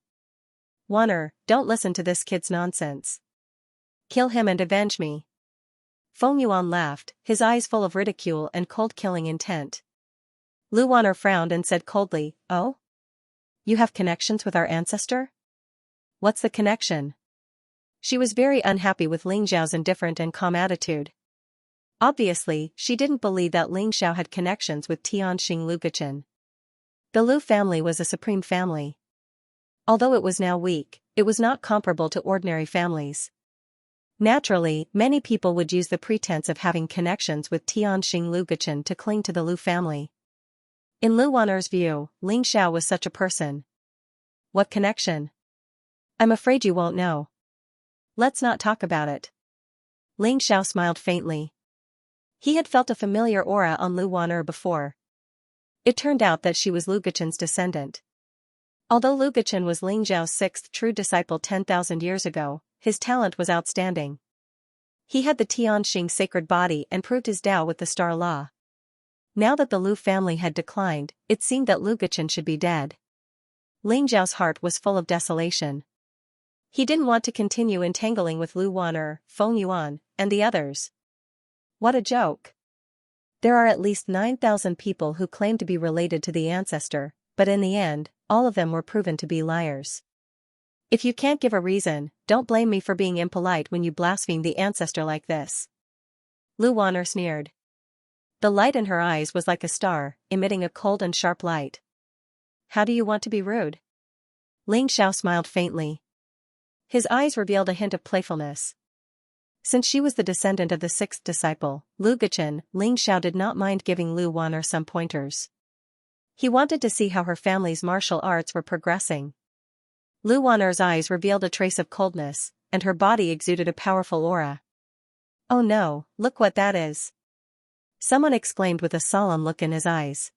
Wanner, don't listen to this kid's nonsense. Kill him and avenge me. Feng Yuan laughed, his eyes full of ridicule and cold-killing intent. Lu Wanner frowned and said coldly, Oh? You have connections with our ancestor? What's the connection? She was very unhappy with Ling Xiao's indifferent and calm attitude. Obviously, she didn't believe that Ling Xiao had connections with Tianxing Luguchen. The Lu family was a supreme family. Although it was now weak, it was not comparable to ordinary families. Naturally, many people would use the pretense of having connections with Tianxing Luguchen to cling to the Lu family. In Lu Wanner's view, Ling Xiao was such a person. What connection? I'm afraid you won't know. Let's not talk about it. Ling Xiao smiled faintly. He had felt a familiar aura on Lu Wanner before. It turned out that she was Luguchen's descendant. Although Luguchen was Ling Xiao's 6th true disciple 10,000 years ago, his talent was outstanding. He had the Tianxing sacred body and proved his Tao with the star law. Now that the Lu family had declined, it seemed that Luguchen should be dead. Ling Xiao's heart was full of desolation. He didn't want to continue entangling with Lu Wanner, Feng Yuan, and the others. What a joke. There are at least 9,000 people who claim to be related to the ancestor, but in the end, all of them were proven to be liars. If you can't give a reason, don't blame me for being impolite when you blaspheme the ancestor like this. Lu Wanner sneered. The light in her eyes was like a star, emitting a cold and sharp light. How do you want to be rude? Ling Xiao smiled faintly. His eyes revealed a hint of playfulness. Since she was the descendant of the 6th disciple, Luguchen, Ling Xiao did not mind giving Lu Wanner some pointers. He wanted to see how her family's martial arts were progressing. Lu Wanner's eyes revealed a trace of coldness, and her body exuded a powerful aura. Oh no, look what that is. Someone exclaimed with a solemn look in his eyes.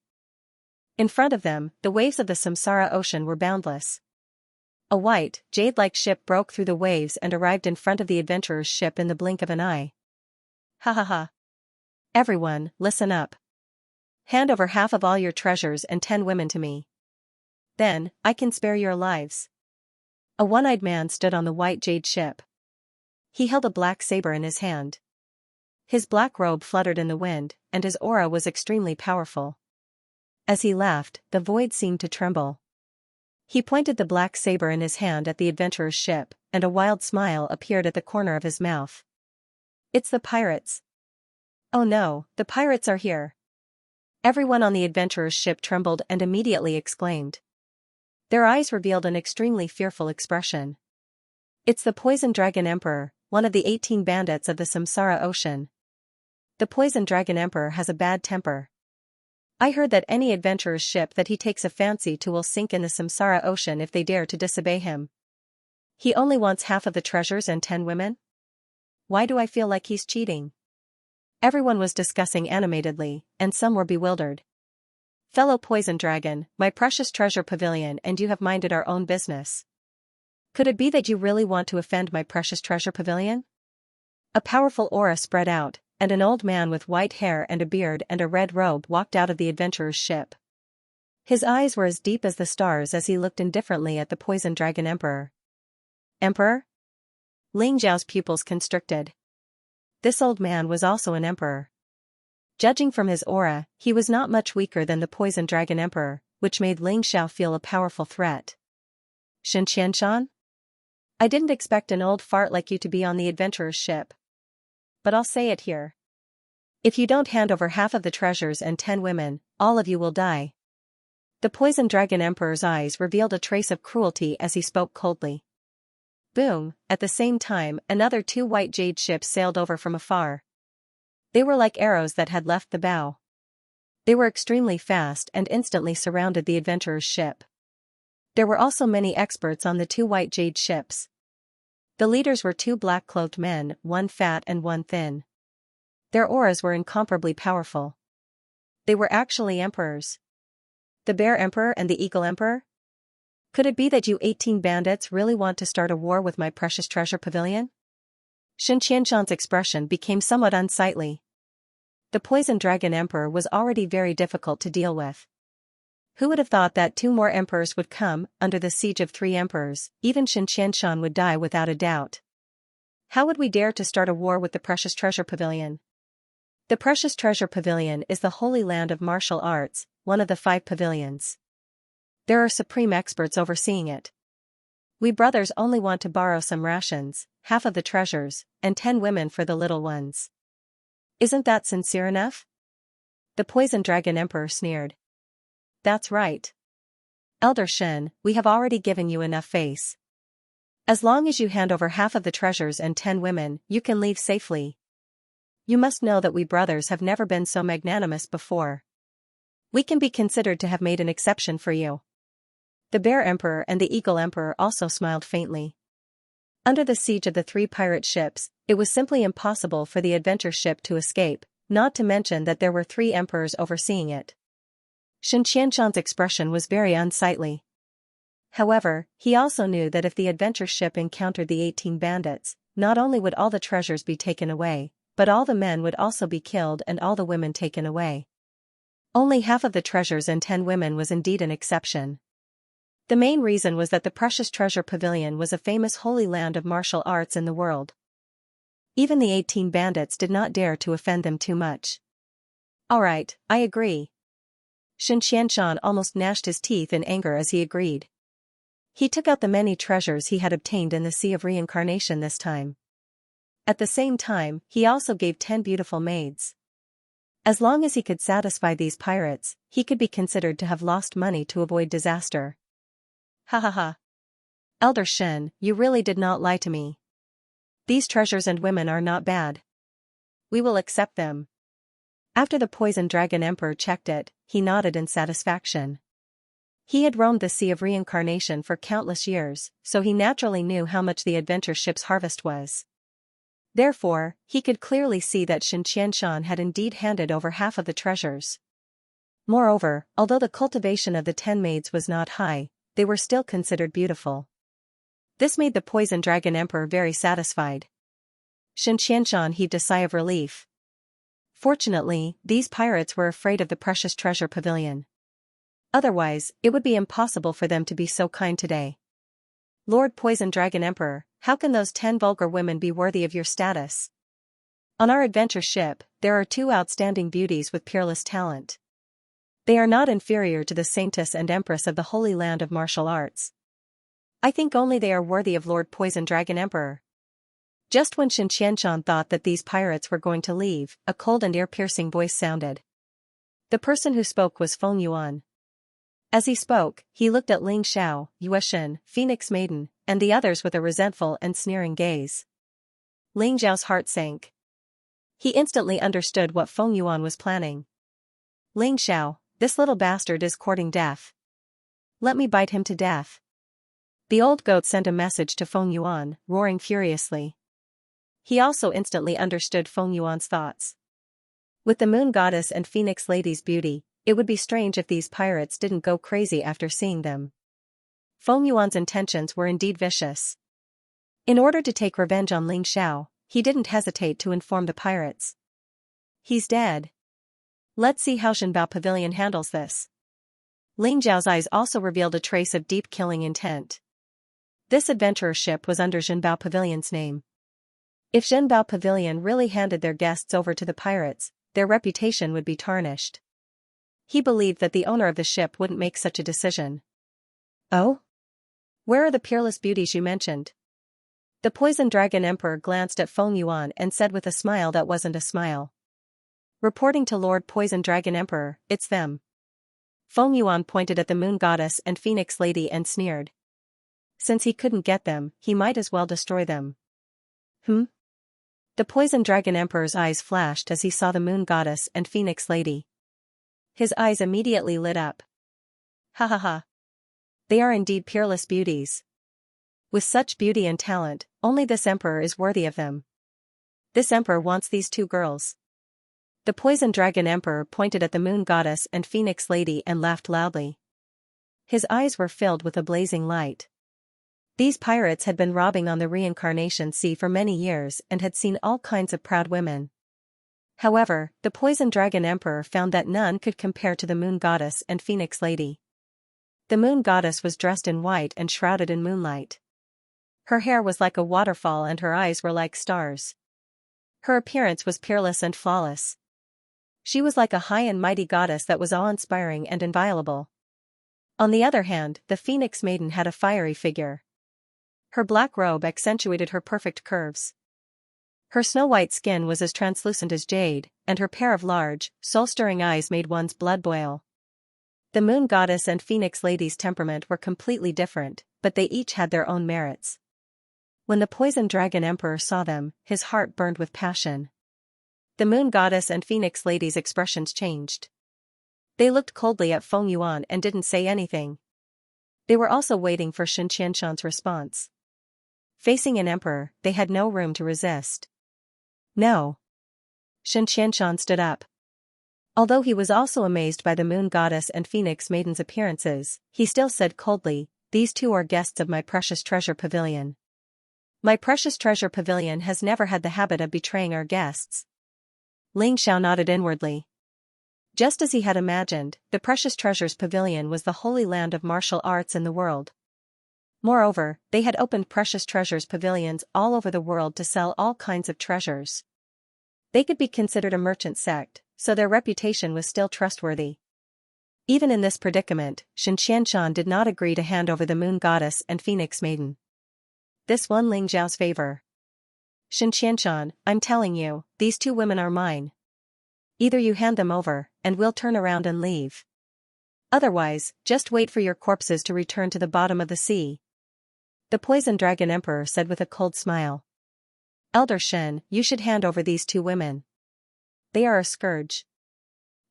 In front of them, the waves of the Samsara ocean were boundless. A white, jade-like ship broke through the waves and arrived in front of the adventurer's ship in the blink of an eye. Ha ha ha. Everyone, listen up. Hand over half of all your treasures and 10 women to me. Then, I can spare your lives. A one-eyed man stood on the white jade ship. He held a black saber in his hand. His black robe fluttered in the wind, and his aura was extremely powerful. As he laughed, the void seemed to tremble. He pointed the black saber in his hand at the adventurer's ship, and a wild smile appeared at the corner of his mouth. It's the pirates. Oh no, the pirates are here. Everyone on the adventurer's ship trembled and immediately exclaimed. Their eyes revealed an extremely fearful expression. It's the Poison Dragon Emperor, one of the 18 bandits of the Samsara Ocean. The Poison Dragon Emperor has a bad temper. I heard that any adventurer's ship that he takes a fancy to will sink in the Samsara Ocean if they dare to disobey him. He only wants half of the treasures and 10 women? Why do I feel like he's cheating? Everyone was discussing animatedly, and some were bewildered. Fellow Poison Dragon, my precious treasure pavilion, and you have minded our own business. Could it be that you really want to offend my precious treasure pavilion? A powerful aura spread out, and an old man with white hair and a beard and a red robe walked out of the adventurer's ship. His eyes were as deep as the stars as he looked indifferently at the Poison Dragon Emperor. Emperor? Ling Zhao's pupils constricted. This old man was also an emperor. Judging from his aura, he was not much weaker than the Poison Dragon Emperor, which made Ling Zhao feel a powerful threat. Xianxia? I didn't expect an old fart like you to be on the adventurer's ship. But I'll say it here. If you don't hand over half of the treasures and 10 women, all of you will die. The Poison Dragon Emperor's eyes revealed a trace of cruelty as he spoke coldly. Boom, at the same time, another 2 white jade ships sailed over from afar. They were like arrows that had left the bow. They were extremely fast and instantly surrounded the adventurer's ship. There were also many experts on the 2 white jade ships. The leaders were 2 black-clothed men, one fat and one thin. Their auras were incomparably powerful. They were actually emperors. The Bear Emperor and the Eagle Emperor? Could it be that you 18 bandits really want to start a war with my precious treasure pavilion? Xianxia's expression became somewhat unsightly. The Poison Dragon Emperor was already very difficult to deal with. Who would have thought that 2 more emperors would come, under the siege of 3 emperors? Even Xianxia would die without a doubt. How would we dare to start a war with the Precious Treasure Pavilion? The Precious Treasure Pavilion is the holy land of martial arts, one of the 5 pavilions. There are supreme experts overseeing it. We brothers only want to borrow some rations, half of the treasures, and 10 women for the little ones. Isn't that sincere enough? The Poison Dragon Emperor sneered. That's right. Elder Shen, we have already given you enough face. As long as you hand over half of the treasures and 10 women, you can leave safely. You must know that we brothers have never been so magnanimous before. We can be considered to have made an exception for you. The Bear Emperor and the Eagle Emperor also smiled faintly. Under the siege of the 3 pirate ships, it was simply impossible for the adventure ship to escape, not to mention that there were 3 emperors overseeing it. Xianxia's expression was very unsightly. However, he also knew that if the adventure ship encountered the 18 bandits, not only would all the treasures be taken away, but all the men would also be killed and all the women taken away. Only half of the treasures and 10 women was indeed an exception. The main reason was that the Precious Treasure Pavilion was a famous holy land of martial arts in the world. Even the 18 bandits did not dare to offend them too much. All right, I agree. Xianxia almost gnashed his teeth in anger as he agreed. He took out the many treasures he had obtained in the Sea of Reincarnation this time. At the same time, he also gave 10 beautiful maids. As long as he could satisfy these pirates, he could be considered to have lost money to avoid disaster. Ha ha ha. Elder Shen, you really did not lie to me. These treasures and women are not bad. We will accept them. After the Poison Dragon Emperor checked it, he nodded in satisfaction. He had roamed the Sea of Reincarnation for countless years, so he naturally knew how much the adventure ship's harvest was. Therefore, he could clearly see that Xianxia had indeed handed over half of the treasures. Moreover, although the cultivation of the 10 maids was not high, they were still considered beautiful. This made the Poison Dragon Emperor very satisfied. Xianxia heaved a sigh of relief. Fortunately, these pirates were afraid of the precious treasure pavilion. Otherwise, it would be impossible for them to be so kind today. Lord Poison Dragon Emperor, how can those 10 vulgar women be worthy of your status? On our adventure ship, there are 2 outstanding beauties with peerless talent. They are not inferior to the Saintess and Empress of the Holy Land of Martial Arts. I think only they are worthy of Lord Poison Dragon Emperor. Just when Xianxia thought that these pirates were going to leave, a cold and ear-piercing voice sounded. The person who spoke was Feng Yuan. As he spoke, he looked at Ling Xiao, Yueshin, Phoenix Maiden, and the others with a resentful and sneering gaze. Ling Xiao's heart sank. He instantly understood what Feng Yuan was planning. Ling Xiao, this little bastard is courting death. Let me bite him to death. The old goat sent a message to Feng Yuan, roaring furiously. He also instantly understood Feng Yuan's thoughts. With the Moon Goddess and Phoenix Lady's beauty, it would be strange if these pirates didn't go crazy after seeing them. Feng Yuan's intentions were indeed vicious. In order to take revenge on Ling Xiao, he didn't hesitate to inform the pirates. He's dead. Let's see how Zhenbao Pavilion handles this. Ling Xiao's eyes also revealed a trace of deep killing intent. This adventurer ship was under Zhenbao Pavilion's name. If Zhenbao Pavilion really handed their guests over to the pirates, their reputation would be tarnished. He believed that the owner of the ship wouldn't make such a decision. Oh? Where are the peerless beauties you mentioned? The Poison Dragon Emperor glanced at Feng Yuan and said with a smile that wasn't a smile. Reporting to Lord Poison Dragon Emperor, it's them. Feng Yuan pointed at the Moon Goddess and Phoenix Lady and sneered. Since he couldn't get them, he might as well destroy them. The Poison Dragon Emperor's eyes flashed as he saw the Moon Goddess and Phoenix Lady. His eyes immediately lit up. Ha ha ha. They are indeed peerless beauties. With such beauty and talent, only this emperor is worthy of them. This emperor wants these 2 girls. The Poison Dragon Emperor pointed at the Moon Goddess and Phoenix Lady and laughed loudly. His eyes were filled with a blazing light. These pirates had been robbing on the Reincarnation Sea for many years and had seen all kinds of proud women. However, the Poison Dragon Emperor found that none could compare to the Moon Goddess and Phoenix Lady. The Moon Goddess was dressed in white and shrouded in moonlight. Her hair was like a waterfall and her eyes were like stars. Her appearance was peerless and flawless. She was like a high and mighty goddess that was awe-inspiring and inviolable. On the other hand, the Phoenix Maiden had a fiery figure. Her black robe accentuated her perfect curves. Her snow-white skin was as translucent as jade, and her pair of large, soul-stirring eyes made one's blood boil. The Moon Goddess and Phoenix Lady's temperament were completely different, but they each had their own merits. When the Poison Dragon Emperor saw them, his heart burned with passion. The Moon Goddess and Phoenix Lady's expressions changed. They looked coldly at Feng Yuan and didn't say anything. They were also waiting for Xianxia's response. Facing an emperor, they had no room to resist. No. Xianxia stood up. Although he was also amazed by the Moon Goddess and Phoenix Maiden's appearances, he still said coldly, "These 2 are guests of my precious treasure pavilion. My precious treasure pavilion has never had the habit of betraying our guests." Ling Xiao nodded inwardly. Just as he had imagined, the Precious Treasures Pavilion was the holy land of martial arts in the world. Moreover, they had opened Precious Treasures Pavilions all over the world to sell all kinds of treasures. They could be considered a merchant sect, so their reputation was still trustworthy. Even in this predicament, Xianxia did not agree to hand over the Moon Goddess and Phoenix Maiden. This won Ling Xiao's favor. Xianxia, I'm telling you, these 2 women are mine. Either you hand them over, and we'll turn around and leave. Otherwise, just wait for your corpses to return to the bottom of the sea. The Poison Dragon Emperor said with a cold smile. Elder Shen, you should hand over these 2 women. They are a scourge.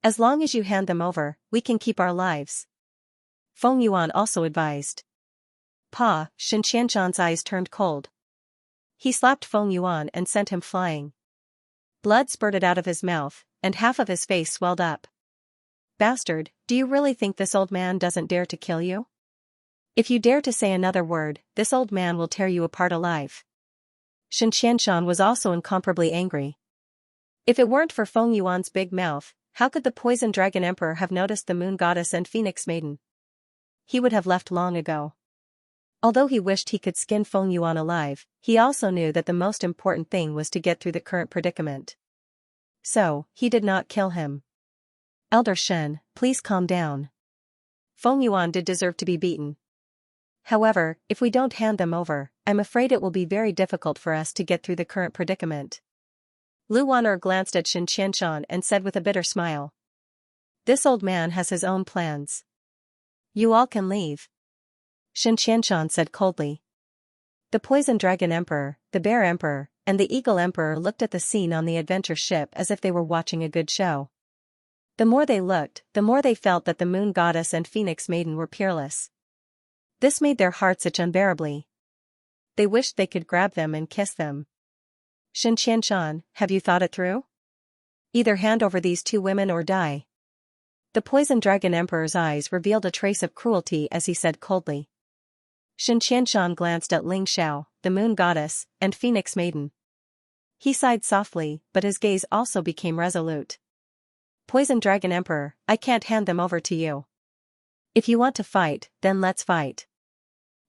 As long as you hand them over, we can keep our lives. Feng Yuan also advised. Xianxia's eyes turned cold. He slapped Feng Yuan and sent him flying. Blood spurted out of his mouth, and half of his face swelled up. Bastard, do you really think this old man doesn't dare to kill you? If you dare to say another word, this old man will tear you apart alive. Xianxia was also incomparably angry. If it weren't for Feng Yuan's big mouth, how could the Poison Dragon Emperor have noticed the Moon Goddess and Phoenix Maiden? He would have left long ago. Although he wished he could skin Feng Yuan alive, he also knew that the most important thing was to get through the current predicament. So, he did not kill him. Elder Shen, please calm down. Feng Yuan did deserve to be beaten. However, if we don't hand them over, I'm afraid it will be very difficult for us to get through the current predicament. Lu Wan'er glanced at Xianxia and said with a bitter smile. This old man has his own plans. You all can leave. Xianxia said coldly. The Poison Dragon Emperor, the Bear Emperor, and the Eagle Emperor looked at the scene on the adventure ship as if they were watching a good show. The more they looked, the more they felt that the Moon Goddess and Phoenix Maiden were peerless. This made their hearts itch unbearably. They wished they could grab them and kiss them. Xianxia, have you thought it through? Either hand over these two women or die. The Poison Dragon Emperor's eyes revealed a trace of cruelty as he said coldly. Xianxia glanced at Ling Xiao, the Moon Goddess, and Phoenix Maiden. He sighed softly, but his gaze also became resolute. Poison Dragon Emperor, I can't hand them over to you. If you want to fight, then let's fight.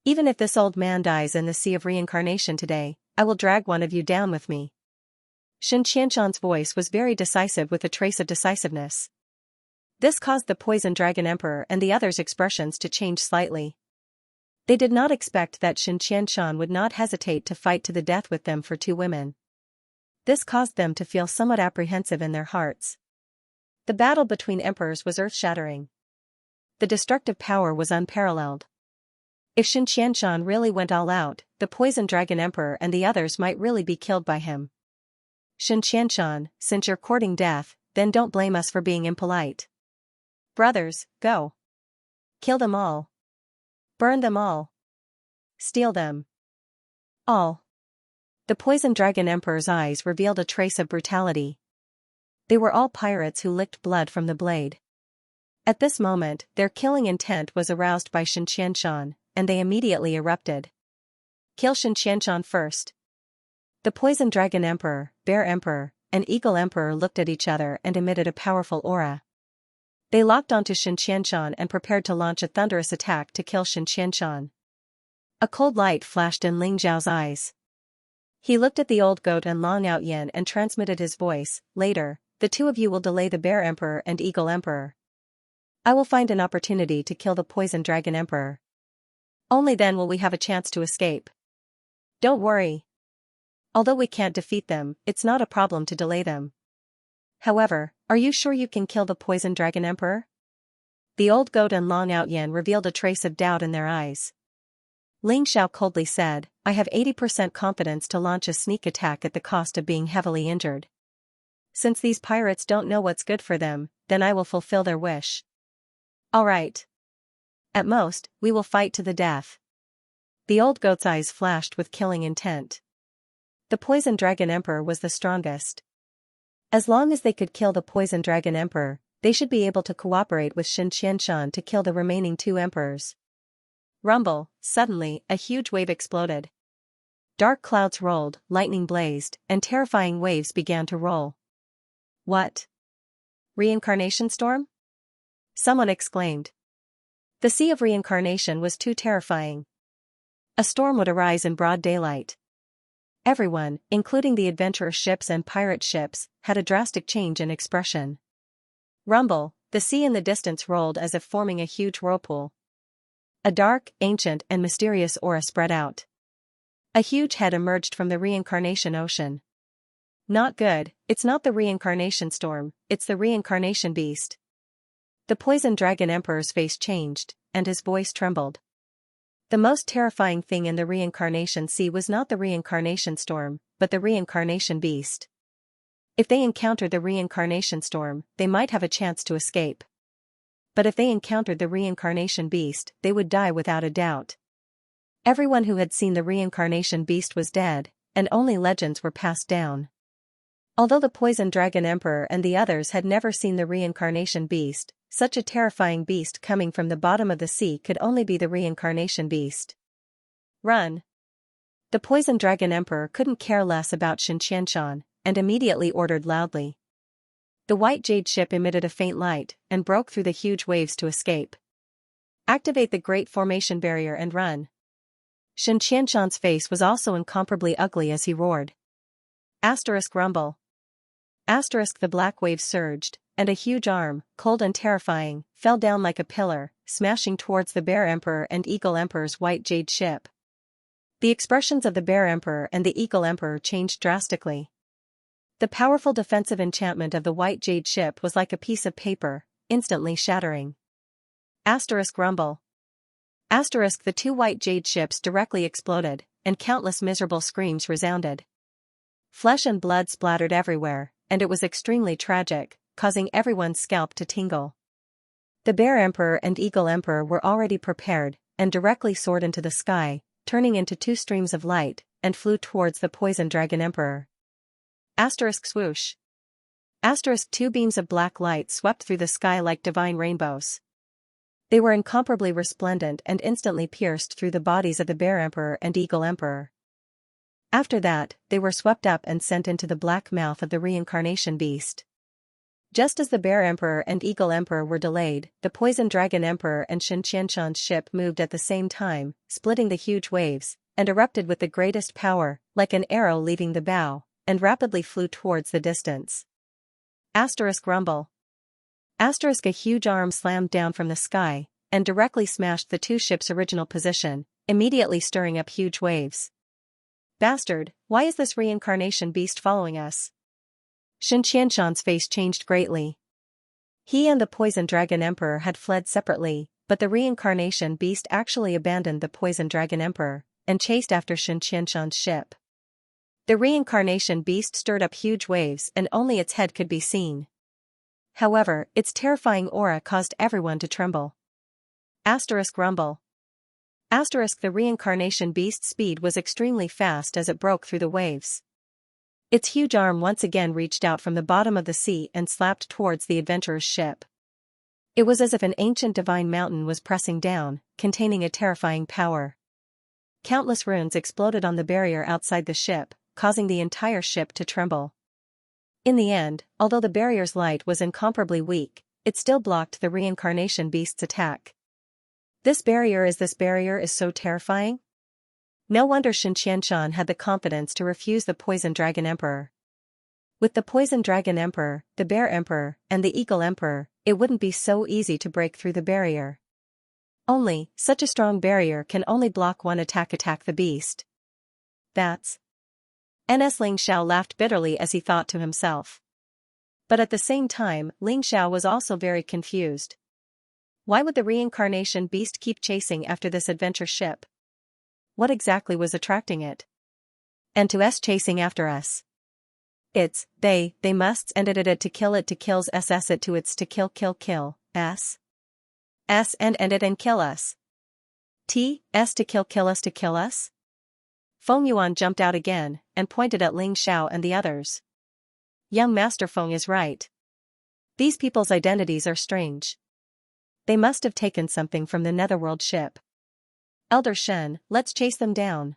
Even if this old man dies in the Sea of Reincarnation today, I will drag one of you down with me. Xianxia's voice was very decisive with a trace of decisiveness. This caused the Poison Dragon Emperor and the others' expressions to change slightly. They did not expect that Xianxia would not hesitate to fight to the death with them for two women. This caused them to feel somewhat apprehensive in their hearts. The battle between emperors was earth-shattering. The destructive power was unparalleled. If Xianxia really went all out, the Poison Dragon Emperor and the others might really be killed by him. Xianxia, since you're courting death, then don't blame us for being impolite. Brothers, go. Kill them all. Burn them all. Steal them. All. The Poison Dragon Emperor's eyes revealed a trace of brutality. They were all pirates who licked blood from the blade. At this moment, their killing intent was aroused by Xianxia, and they immediately erupted. Kill Xianxia first. The Poison Dragon Emperor, Bear Emperor, and Eagle Emperor looked at each other and emitted a powerful aura. They locked onto Xianxia and prepared to launch a thunderous attack to kill Xianxia. A cold light flashed in Ling Zhao's eyes. He looked at the old goat and Long Outyen and transmitted his voice. Later, the two of you will delay the Bear Emperor and Eagle Emperor. I will find an opportunity to kill the Poison Dragon Emperor. Only then will we have a chance to escape. Don't worry. Although we can't defeat them, it's not a problem to delay them. However, are you sure you can kill the Poison Dragon Emperor? The old goat and Long Outyen revealed a trace of doubt in their eyes. Ling Xiao coldly said, I have 80% confidence to launch a sneak attack at the cost of being heavily injured. Since these pirates don't know what's good for them, then I will fulfill their wish. All right. At most, we will fight to the death. The old goat's eyes flashed with killing intent. The Poison Dragon Emperor was the strongest. As long as they could kill the Poison Dragon Emperor, they should be able to cooperate with Xianxia to kill the remaining two emperors. Rumble, suddenly, a huge wave exploded. Dark clouds rolled, lightning blazed, and terrifying waves began to roll. What? Reincarnation storm? Someone exclaimed. The Sea of Reincarnation was too terrifying. A storm would arise in broad daylight. Everyone, including the adventurer ships and pirate ships, had a drastic change in expression. Rumble, the sea in the distance rolled as if forming a huge whirlpool. A dark, ancient, and mysterious aura spread out. A huge head emerged from the reincarnation ocean. Not good, it's not the reincarnation storm, it's the reincarnation beast. The Poison Dragon Emperor's face changed, and his voice trembled. The most terrifying thing in the reincarnation sea was not the reincarnation storm, but the reincarnation beast. If they encountered the reincarnation storm, they might have a chance to escape. But if they encountered the reincarnation beast, they would die without a doubt. Everyone who had seen the reincarnation beast was dead, and only legends were passed down. Although the Poison Dragon Emperor and the others had never seen the reincarnation beast, such a terrifying beast coming from the bottom of the sea could only be the reincarnation beast. Run! The Poison Dragon Emperor couldn't care less about Xianxia, and immediately ordered loudly. The white jade ship emitted a faint light and broke through the huge waves to escape. Activate the Great Formation Barrier and run. Xianxia's face was also incomparably ugly as he roared. Asterisk rumble. Asterisk the black waves surged, and a huge arm, cold and terrifying, fell down like a pillar, smashing towards the Bear Emperor and Eagle Emperor's white jade ship. The expressions of the Bear Emperor and the Eagle Emperor changed drastically. The powerful defensive enchantment of the white jade ship was like a piece of paper, instantly shattering. Asterisk rumble. Asterisk the two white jade ships directly exploded, and countless miserable screams resounded. Flesh and blood splattered everywhere, and it was extremely tragic, causing everyone's scalp to tingle. The Bear Emperor and Eagle Emperor were already prepared, and directly soared into the sky, turning into two streams of light, and flew towards the Poison Dragon Emperor. Asterisk swoosh. Asterisk two beams of black light swept through the sky like divine rainbows. They were incomparably resplendent and instantly pierced through the bodies of the Bear Emperor and Eagle Emperor. After that, they were swept up and sent into the black mouth of the reincarnation beast. Just as the Bear Emperor and Eagle Emperor were delayed, the Poison Dragon Emperor and Xianxia's ship moved at the same time, splitting the huge waves, and erupted with the greatest power, like an arrow leaving the bow, and rapidly flew towards the distance. Asterisk rumble. Asterisk a huge arm slammed down from the sky, and directly smashed the two ships' original position, immediately stirring up huge waves. Bastard, why is this reincarnation beast following us? Xianxia's face changed greatly. He and the Poison Dragon Emperor had fled separately, but the reincarnation beast actually abandoned the Poison Dragon Emperor, and chased after Xianxia's ship. The reincarnation beast stirred up huge waves and only its head could be seen. However, its terrifying aura caused everyone to tremble. Asterisk rumble. Asterisk the reincarnation beast's speed was extremely fast as it broke through the waves. Its huge arm once again reached out from the bottom of the sea and slapped towards the adventurer's ship. It was as if an ancient divine mountain was pressing down, containing a terrifying power. Countless runes exploded on the barrier outside the ship, causing the entire ship to tremble. In the end, although the barrier's light was incomparably weak, it still blocked the reincarnation beast's attack. This barrier is so terrifying? No wonder Xianxia had the confidence to refuse the Poison Dragon Emperor. With the Poison Dragon Emperor, the Bear Emperor, and the Eagle Emperor, it wouldn't be so easy to break through the barrier. Only, such a strong barrier can only block one attack the beast. That's... Ns Ling Xiao laughed bitterly as he thought to himself. But at the same time, Ling Xiao was also very confused. Why would the reincarnation beast keep chasing after this adventure ship? What exactly was attracting it? And to us chasing after us. They must and it to kill it to kills ss it to its to kill s and end it and kill us. S to kill us? Feng Yuan jumped out again, and pointed at Ling Xiao and the others. Young Master Feng is right. These people's identities are strange. They must have taken something from the Netherworld ship. Elder Shen, let's chase them down.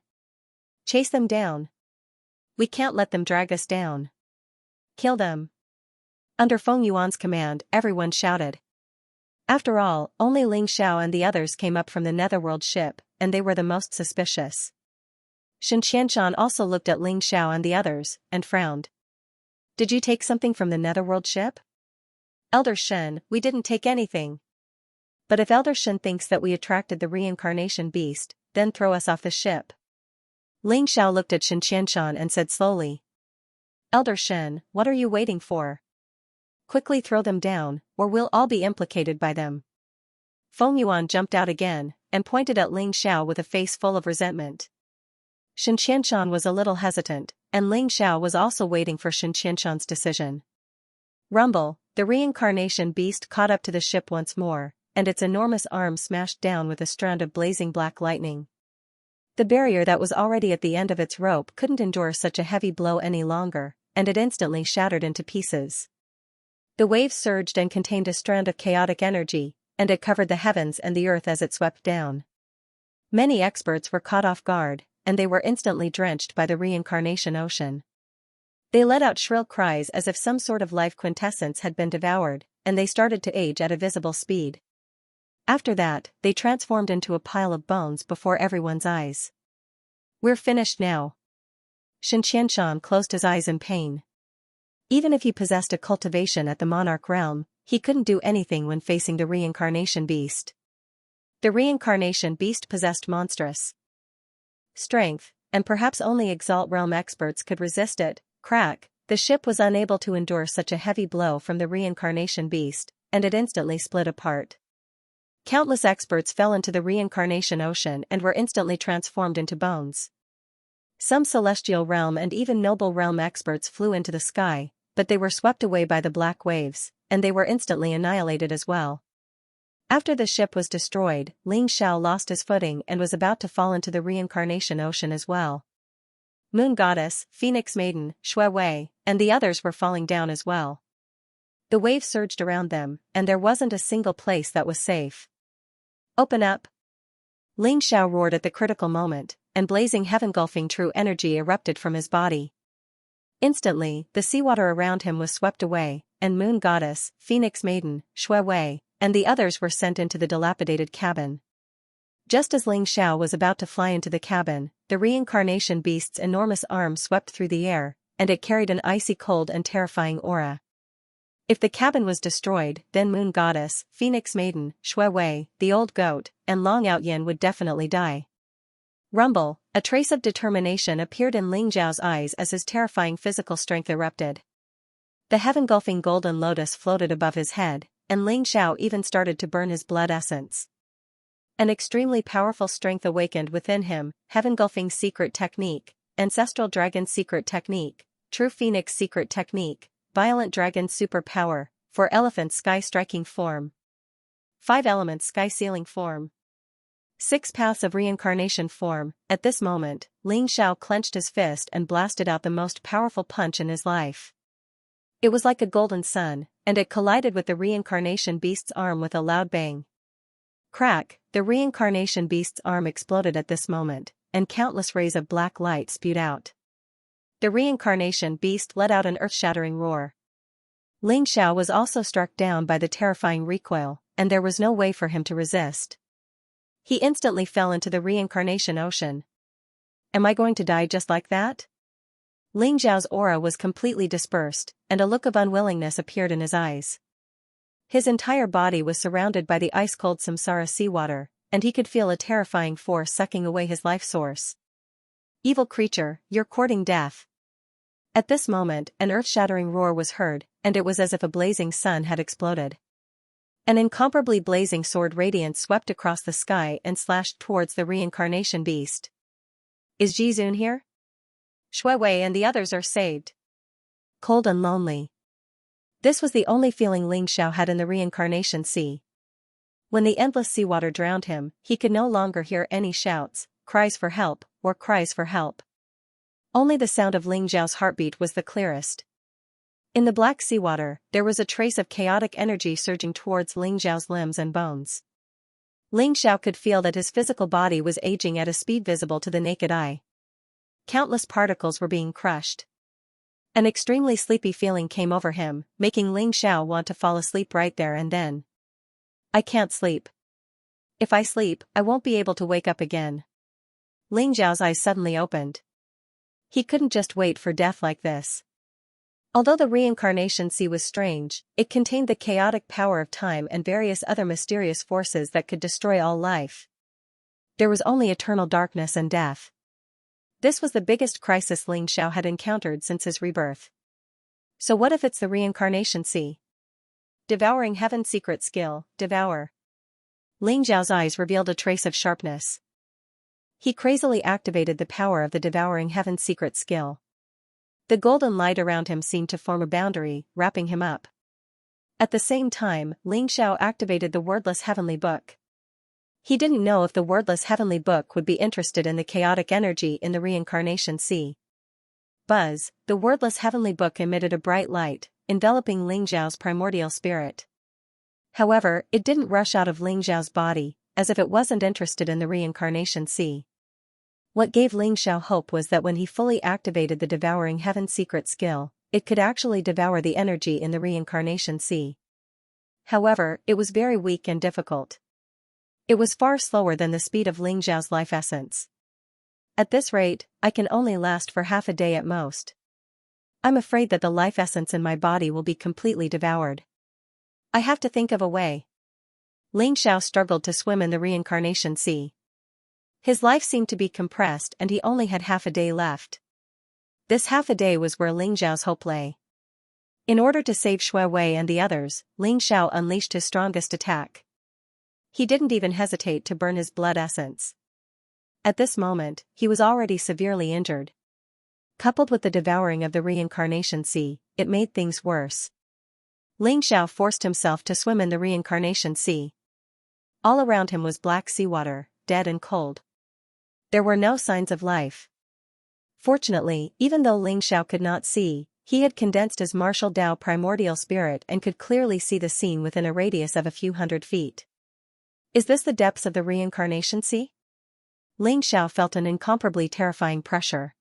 Chase them down. We can't let them drag us down. Kill them. Under Feng Yuan's command, everyone shouted. After all, only Ling Xiao and the others came up from the Netherworld ship, and they were the most suspicious. Xianxian also looked at Ling Xiao and the others, and frowned. Did you take something from the Netherworld ship? Elder Shen, we didn't take anything. But if Elder Shen thinks that we attracted the reincarnation beast, then throw us off the ship. Ling Xiao looked at Xianxian and said slowly. Elder Shen, what are you waiting for? Quickly throw them down, or we'll all be implicated by them. Feng Yuan jumped out again, and pointed at Ling Xiao with a face full of resentment. Xianxian was a little hesitant, and Ling Xiao was also waiting for Xianxian's decision. Rumble, the reincarnation beast caught up to the ship once more, and its enormous arm smashed down with a strand of blazing black lightning. The barrier that was already at the end of its rope couldn't endure such a heavy blow any longer, and it instantly shattered into pieces. The waves surged and contained a strand of chaotic energy, and it covered the heavens and the earth as it swept down. Many experts were caught off guard, and they were instantly drenched by the reincarnation ocean. They let out shrill cries as if some sort of life quintessence had been devoured, and they started to age at a visible speed. After that, they transformed into a pile of bones before everyone's eyes. "We're finished now." Xianxia closed his eyes in pain. Even if he possessed a cultivation at the monarch realm, he couldn't do anything when facing the reincarnation beast. The reincarnation beast possessed monstrous strength, and perhaps only Exalt realm experts could resist it. Crack, the ship was unable to endure such a heavy blow from the reincarnation beast, and it instantly split apart. Countless experts fell into the reincarnation ocean and were instantly transformed into bones. Some celestial realm and even noble realm experts flew into the sky, but they were swept away by the black waves, and they were instantly annihilated as well. After the ship was destroyed, Xianxia lost his footing and was about to fall into the reincarnation ocean as well. Moon Goddess, Phoenix Maiden, Shui Wei, and the others were falling down as well. The waves surged around them, and there wasn't a single place that was safe. "Open up!" Xianxia roared at the critical moment, and blazing heaven-gulfing true energy erupted from his body. Instantly, the seawater around him was swept away, and Moon Goddess, Phoenix Maiden, Shui Wei, and the others were sent into the dilapidated cabin. Just as Xianxia was about to fly into the cabin, the reincarnation beast's enormous arm swept through the air, and it carried an icy cold and terrifying aura. If the cabin was destroyed, then Moon Goddess, Phoenix Maiden, Shui Wei, the old goat, and Long Outyin would definitely die. Rumble, a trace of determination appeared in Xiao's eyes as his terrifying physical strength erupted. The heaven-gulfing golden lotus floated above his head, and Xiao even started to burn his blood essence. An extremely powerful strength awakened within him: heaven-gulfing secret technique, ancestral dragon secret technique, true phoenix secret technique, violent dragon super power, 4 elephant sky striking form, 5 elements sky sealing form, 6 paths of reincarnation form. At this moment, Xiao clenched his fist and blasted out the most powerful punch in his life. It was like a golden sun, and it collided with the reincarnation beast's arm with a loud bang. Crack, the reincarnation beast's arm exploded at this moment, and countless rays of black light spewed out. The reincarnation beast let out an earth-shattering roar. Xiao was also struck down by the terrifying recoil, and there was no way for him to resist. He instantly fell into the reincarnation ocean. "Am I going to die just like that?" Xiao's aura was completely dispersed, and a look of unwillingness appeared in his eyes. His entire body was surrounded by the ice-cold samsara seawater, and he could feel a terrifying force sucking away his life source. "Evil creature, you're courting death." At this moment, an earth-shattering roar was heard, and it was as if a blazing sun had exploded. An incomparably blazing sword radiance swept across the sky and slashed towards the reincarnation beast. "Is Jizun here?" "Shui Wei and the others are saved." Cold and lonely. This was the only feeling Xiao had in the reincarnation sea. When the endless seawater drowned him, he could no longer hear any shouts, cries for help, or cries for help. Only the sound of Xiao's heartbeat was the clearest. In the black seawater, there was a trace of chaotic energy surging towards Xiao's limbs and bones. Xiao could feel that his physical body was aging at a speed visible to the naked eye. Countless particles were being crushed. An extremely sleepy feeling came over him, making Xiao want to fall asleep right there and then. "I can't sleep. If I sleep, I won't be able to wake up again." Xiao's eyes suddenly opened. He couldn't just wait for death like this. Although the reincarnation sea was strange, it contained the chaotic power of time and various other mysterious forces that could destroy all life. There was only eternal darkness and death. This was the biggest crisis Xiao had encountered since his rebirth. So what if it's the reincarnation sea? Devouring heaven secret skill, devour. Xiao's eyes revealed a trace of sharpness. He crazily activated the power of the devouring heaven secret skill. The golden light around him seemed to form a boundary, wrapping him up. At the same time, Xiao activated the wordless heavenly book. He didn't know if the wordless heavenly book would be interested in the chaotic energy in the reincarnation sea. Buzz, the wordless heavenly book emitted a bright light, enveloping Ling Xiao's primordial spirit. However, it didn't rush out of Ling Xiao's body, as if it wasn't interested in the reincarnation sea. What gave Ling Xiao hope was that when he fully activated the Devouring Heaven secret skill, it could actually devour the energy in the reincarnation sea. However, it was very weak and difficult. It was far slower than the speed of Ling Xiao's life essence. At this rate, I can only last for half a day at most. I'm afraid that the life essence in my body will be completely devoured. I have to think of a way. Ling Xiao struggled to swim in the reincarnation sea. His life seemed to be compressed and he only had half a day left. This half a day was where Ling Xiao's hope lay. In order to save Shui Wei and the others, Ling Xiao unleashed his strongest attack. He didn't even hesitate to burn his blood essence. At this moment, he was already severely injured. Coupled with the devouring of the reincarnation sea, it made things worse. Ling Xiao forced himself to swim in the reincarnation sea. All around him was black seawater, dead and cold. There were no signs of life. Fortunately, even though Ling Xiao could not see, he had condensed his martial Dao primordial spirit and could clearly see the scene within a radius of a few hundred feet. Is this the depths of the reincarnation sea? Ling Xiao felt an incomparably terrifying pressure.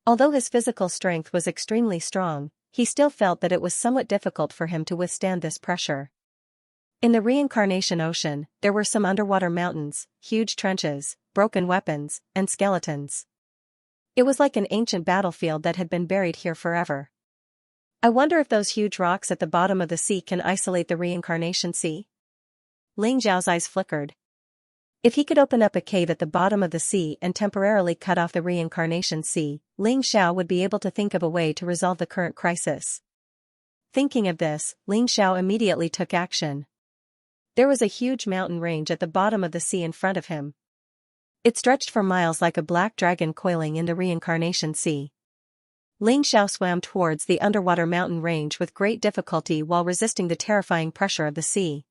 Although his physical strength was extremely strong, he still felt that it was somewhat difficult for him to withstand this pressure. In the reincarnation ocean, there were some underwater mountains, huge trenches, broken weapons, and skeletons. It was like an ancient battlefield that had been buried here forever. I wonder if those huge rocks at the bottom of the sea can isolate the reincarnation sea? Ling Xiao's eyes flickered. If he could open up a cave at the bottom of the sea and temporarily cut off the reincarnation sea, Ling Xiao would be able to think of a way to resolve the current crisis. Thinking of this, Ling Xiao immediately took action. There was a huge mountain range at the bottom of the sea in front of him. It stretched for miles like a black dragon coiling in the reincarnation sea. Ling Xiao swam towards the underwater mountain range with great difficulty while resisting the terrifying pressure of the sea.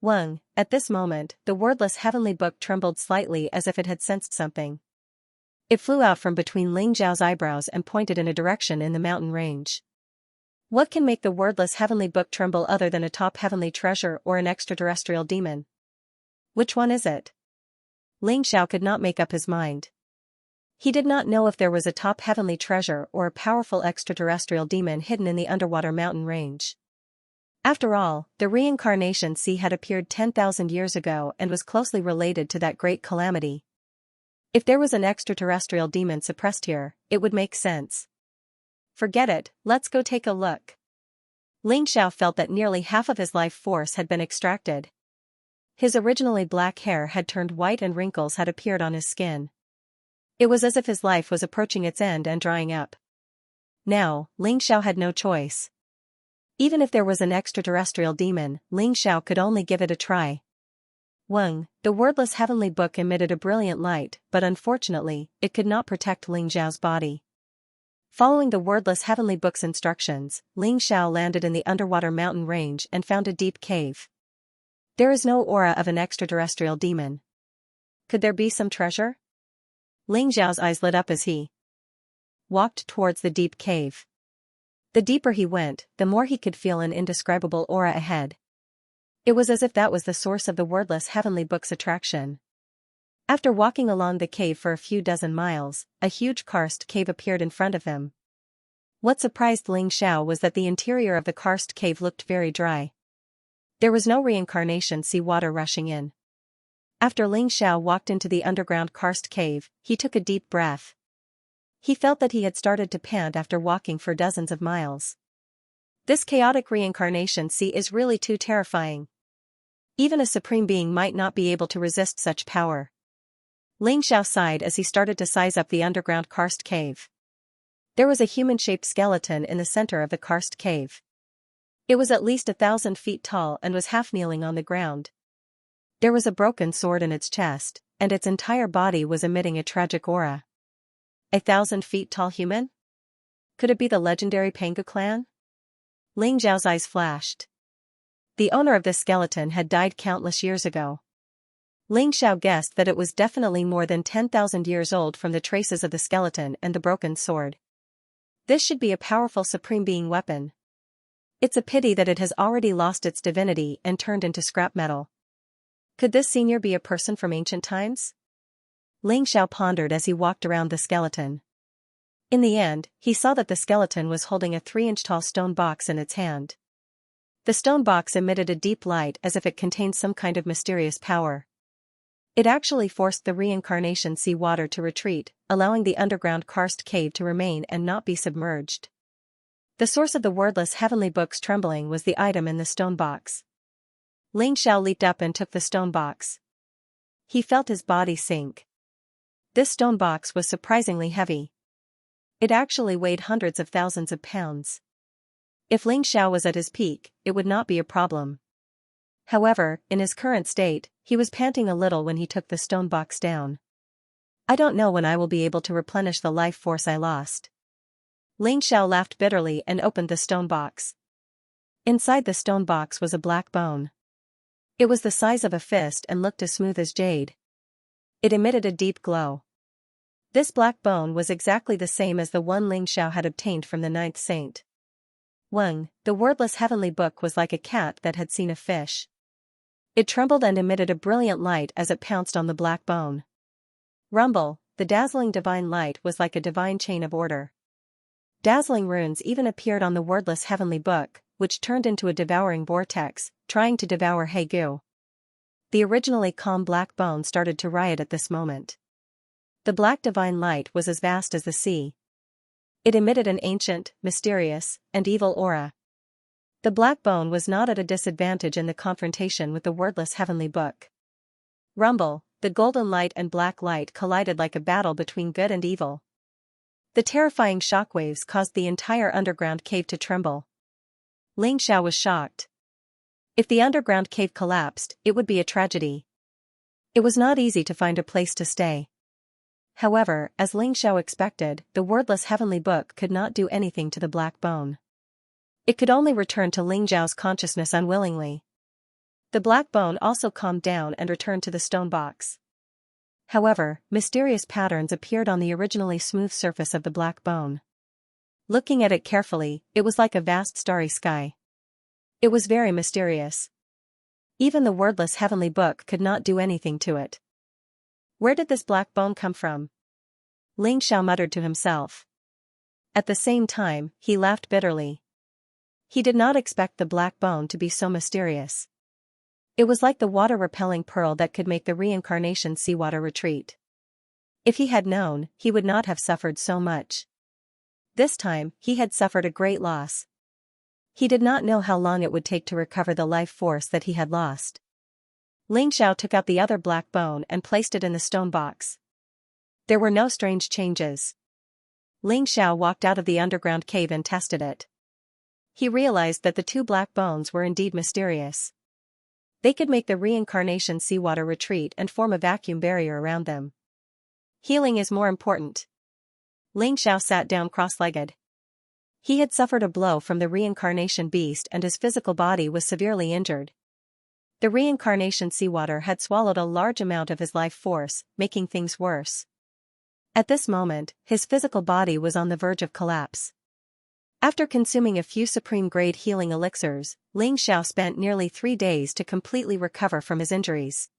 Wang, at this moment, the wordless heavenly book trembled slightly as if it had sensed something. It flew out from between Ling Xiao's eyebrows and pointed in a direction in the mountain range. What can make the wordless heavenly book tremble other than a top heavenly treasure or an extraterrestrial demon? Which one is it? Ling Xiao could not make up his mind. He did not know if there was a top heavenly treasure or a powerful extraterrestrial demon hidden in the underwater mountain range. After all, the reincarnation sea had appeared 10,000 years ago and was closely related to that great calamity. If there was an extraterrestrial demon suppressed here, it would make sense. Forget it, let's go take a look. Ling Xiao felt that nearly half of his life force had been extracted. His originally black hair had turned white and wrinkles had appeared on his skin. It was as if his life was approaching its end and drying up. Now, Ling Xiao had no choice. Even if there was an extraterrestrial demon, Ling Xiao could only give it a try. Wang, the wordless heavenly book emitted a brilliant light, but unfortunately, it could not protect Ling Xiao's body. Following the wordless heavenly book's instructions, Ling Xiao landed in the underwater mountain range and found a deep cave. There is no aura of an extraterrestrial demon. Could there be some treasure? Ling Xiao's eyes lit up as he walked towards the deep cave. The deeper he went, the more he could feel an indescribable aura ahead. It was as if that was the source of the wordless heavenly book's attraction. After walking along the cave for a few dozen miles, a huge karst cave appeared in front of him. What surprised Ling Xiao was that the interior of the karst cave looked very dry. There was no reincarnation sea water rushing in. After Ling Xiao walked into the underground karst cave, he took a deep breath. He felt that he had started to pant after walking for dozens of miles. This chaotic reincarnation sea is really too terrifying. Even a supreme being might not be able to resist such power. Ling Xiao sighed as he started to size up the underground karst cave. There was a human-shaped skeleton in the center of the karst cave. It was at least 1,000 feet tall and was half kneeling on the ground. There was a broken sword in its chest, and its entire body was emitting a tragic aura. 1,000 feet tall human? Could it be the legendary Panga clan? Ling Xiao's eyes flashed. The owner of this skeleton had died countless years ago. Ling Xiao guessed that it was definitely more than 10,000 years old from the traces of the skeleton and the broken sword. This should be a powerful supreme being weapon. It's a pity that it has already lost its divinity and turned into scrap metal. Could this senior be a person from ancient times? Ling Xiao pondered as he walked around the skeleton. In the end, he saw that the skeleton was holding a 3-inch tall stone box in its hand. The stone box emitted a deep light as if it contained some kind of mysterious power. It actually forced the reincarnation sea water to retreat, allowing the underground karst cave to remain and not be submerged. The source of the wordless heavenly book's trembling was the item in the stone box. Ling Xiao leaped up and took the stone box. He felt his body sink. This stone box was surprisingly heavy. It actually weighed hundreds of thousands of pounds. If Ling Xiao was at his peak, it would not be a problem. However, in his current state, he was panting a little when he took the stone box down. I don't know when I will be able to replenish the life force I lost. Ling Xiao laughed bitterly and opened the stone box. Inside the stone box was a black bone. It was the size of a fist and looked as smooth as jade. It emitted a deep glow. This black bone was exactly the same as the one Ling Xiao had obtained from the ninth saint. Weng, the wordless heavenly book was like a cat that had seen a fish. It trembled and emitted a brilliant light as it pounced on the black bone. Rumble, the dazzling divine light was like a divine chain of order. Dazzling runes even appeared on the wordless heavenly book, which turned into a devouring vortex, trying to devour Hegu. The originally calm black bone started to riot at this moment. The black divine light was as vast as the sea. It emitted an ancient, mysterious, and evil aura. The black bone was not at a disadvantage in the confrontation with the wordless heavenly book. Rumble, the golden light and black light collided like a battle between good and evil. The terrifying shockwaves caused the entire underground cave to tremble. Ling Xiao was shocked. If the underground cave collapsed, it would be a tragedy. It was not easy to find a place to stay. However, as Ling Xiao expected, the wordless heavenly book could not do anything to the black bone. It could only return to Ling Xiao's consciousness unwillingly. The black bone also calmed down and returned to the stone box. However, mysterious patterns appeared on the originally smooth surface of the black bone. Looking at it carefully, it was like a vast starry sky. It was very mysterious. Even the wordless heavenly book could not do anything to it. Where did this black bone come from? Ling Xiao muttered to himself. At the same time, he laughed bitterly. He did not expect the black bone to be so mysterious. It was like the water-repelling pearl that could make the reincarnation seawater retreat. If he had known, he would not have suffered so much. This time, he had suffered a great loss. He did not know how long it would take to recover the life force that he had lost. Ling Xiao took out the other black bone and placed it in the stone box. There were no strange changes. Ling Xiao walked out of the underground cave and tested it. He realized that the two black bones were indeed mysterious. They could make the reincarnation seawater retreat and form a vacuum barrier around them. Healing is more important. Ling Xiao sat down cross-legged. He had suffered a blow from the reincarnation beast and his physical body was severely injured. The reincarnation seawater had swallowed a large amount of his life force, making things worse. At this moment, his physical body was on the verge of collapse. After consuming a few supreme-grade healing elixirs, Ling Xiao spent nearly 3 days to completely recover from his injuries.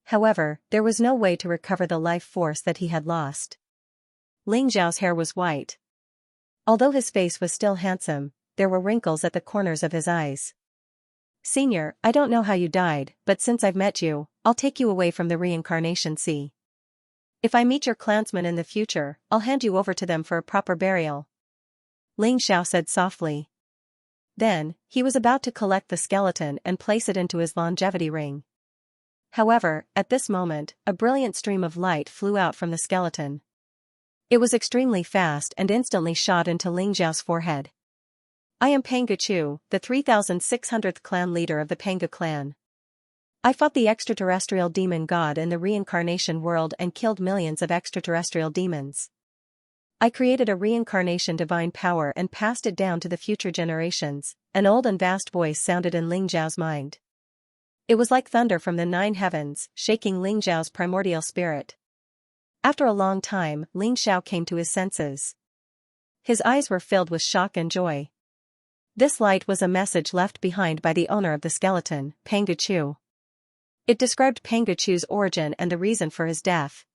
However, there was no way to recover the life force that he had lost. Ling Xiao's hair was white. Although his face was still handsome, there were wrinkles at the corners of his eyes. Senior, I don't know how you died, but since I've met you, I'll take you away from the reincarnation sea. If I meet your clansmen in the future, I'll hand you over to them for a proper burial. Ling Xiao said softly. Then, he was about to collect the skeleton and place it into his longevity ring. However, at this moment, a brilliant stream of light flew out from the skeleton. It was extremely fast and instantly shot into Ling Xiao's forehead. I am Panga Chu, the 3600th clan leader of the Panga clan. I fought the extraterrestrial demon god in the reincarnation world and killed millions of extraterrestrial demons. I created a reincarnation divine power and passed it down to the future generations, an old and vast voice sounded in Ling Xiao's mind. It was like thunder from the 9 heavens, shaking Ling Xiao's primordial spirit. After a long time, Ling Xiao came to his senses. His eyes were filled with shock and joy. This light was a message left behind by the owner of the skeleton, Panga Chu. It described Panga Chu's origin and the reason for his death.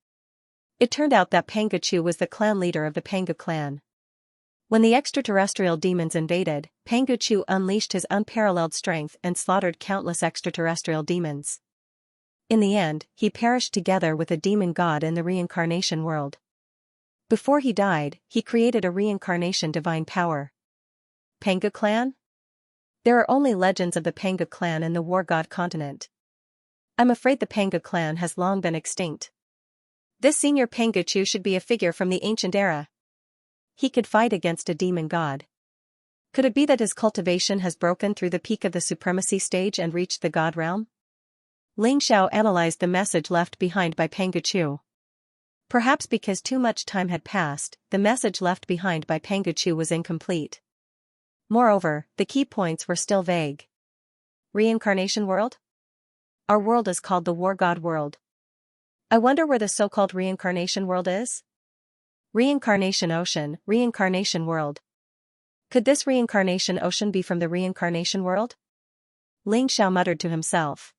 It turned out that Panga Chu was the clan leader of the Panga clan. When the extraterrestrial demons invaded, Panga Chu unleashed his unparalleled strength and slaughtered countless extraterrestrial demons. In the end, he perished together with a demon god in the reincarnation world. Before he died, he created a reincarnation divine power. Panga clan? There are only legends of the Panga clan in the war god continent. I'm afraid the Panga clan has long been extinct. This senior Panga Chu should be a figure from the ancient era. He could fight against a demon god. Could it be that his cultivation has broken through the peak of the supremacy stage and reached the god realm? Ling Xiao analyzed the message left behind by Panga Chu. Perhaps because too much time had passed, the message left behind by Panga Chu was incomplete. Moreover, the key points were still vague. Reincarnation world? Our world is called the War God world. I wonder where the so-called reincarnation world is? Reincarnation ocean, reincarnation world. Could this reincarnation ocean be from the reincarnation world? Ling Xiao muttered to himself.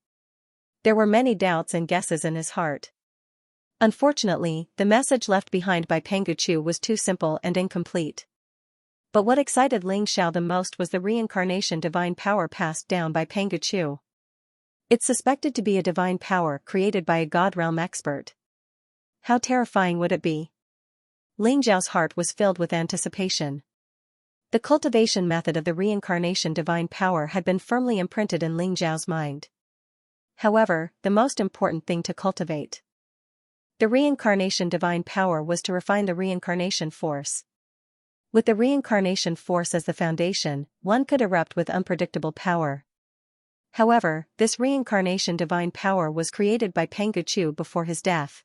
There were many doubts and guesses in his heart. Unfortunately, the message left behind by Panga Chu was too simple and incomplete. But what excited Ling Xiao the most was the reincarnation divine power passed down by Panga Chu. It's suspected to be a divine power created by a god realm expert. How terrifying would it be? Ling Xiao's heart was filled with anticipation. The cultivation method of the reincarnation divine power had been firmly imprinted in Ling Xiao's mind. However, the most important thing to cultivate. The reincarnation divine power was to refine the reincarnation force. With the reincarnation force as the foundation, one could erupt with unpredictable power. However, this reincarnation divine power was created by Panga Chu before his death.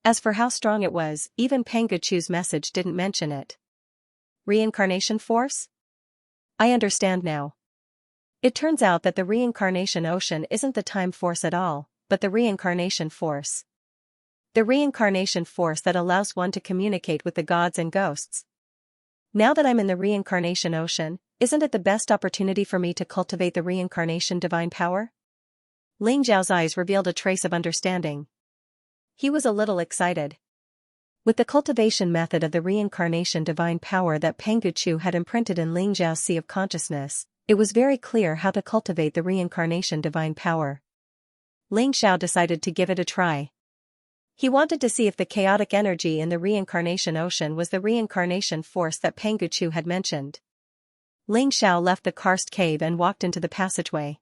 As for how strong it was, even Panga Chu's message didn't mention it. Reincarnation force? I understand now. It turns out that the reincarnation ocean isn't the time force at all, but the reincarnation force. The reincarnation force that allows one to communicate with the gods and ghosts. Now that I'm in the reincarnation ocean, isn't it the best opportunity for me to cultivate the reincarnation divine power? Ling Xiao's eyes revealed a trace of understanding. He was a little excited. With the cultivation method of the reincarnation divine power that Panga Chu had imprinted in Ling Xiao's sea of consciousness, it was very clear how to cultivate the reincarnation divine power. Ling Xiao decided to give it a try. He wanted to see if the chaotic energy in the reincarnation ocean was the reincarnation force that Panga Chu had mentioned. Ling Xiao left the karst cave and walked into the passageway.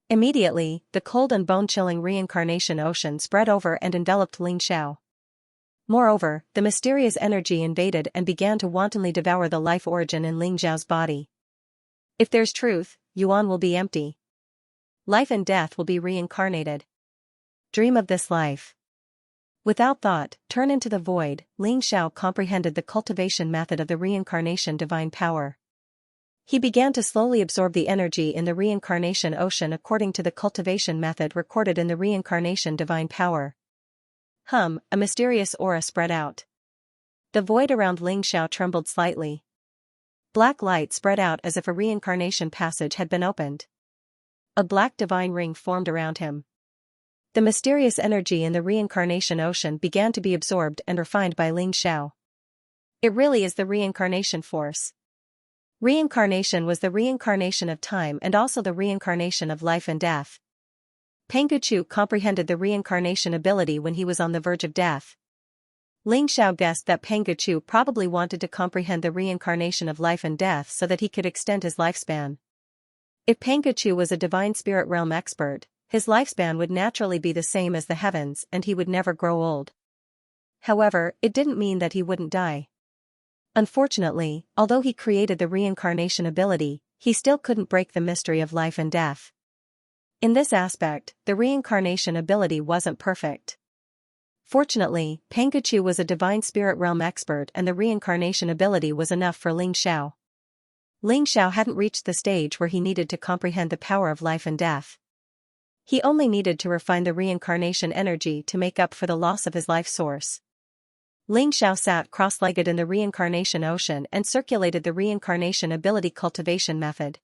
Immediately, the cold and bone-chilling reincarnation ocean spread over and enveloped Ling Xiao. Moreover, the mysterious energy invaded and began to wantonly devour the life origin in Ling Xiao's body. If there's truth, Yuan will be empty. Life and death will be reincarnated. Dream of this life. Without thought, turn into the void, Ling Xiao comprehended the cultivation method of the reincarnation divine power. He began to slowly absorb the energy in the reincarnation ocean according to the cultivation method recorded in the reincarnation divine power. A mysterious aura spread out. The void around Ling Xiao trembled slightly. Black light spread out as if a reincarnation passage had been opened. A black divine ring formed around him. The mysterious energy in the reincarnation ocean began to be absorbed and refined by Ling Xiao. It really is the reincarnation force. Reincarnation was the reincarnation of time and also the reincarnation of life and death. Panga Chu comprehended the reincarnation ability when he was on the verge of death. Ling Xiao guessed that Panga Chu probably wanted to comprehend the reincarnation of life and death so that he could extend his lifespan. If Panga Chu was a divine spirit realm expert, his lifespan would naturally be the same as the heavens and he would never grow old. However, it didn't mean that he wouldn't die. Unfortunately, although he created the reincarnation ability, he still couldn't break the mystery of life and death. In this aspect, the reincarnation ability wasn't perfect. Fortunately, Panga Chu was a divine spirit realm expert and the reincarnation ability was enough for Ling Xiao. Ling Xiao hadn't reached the stage where he needed to comprehend the power of life and death. He only needed to refine the reincarnation energy to make up for the loss of his life source. Ling Xiao sat cross-legged in the reincarnation ocean and circulated the reincarnation ability cultivation method.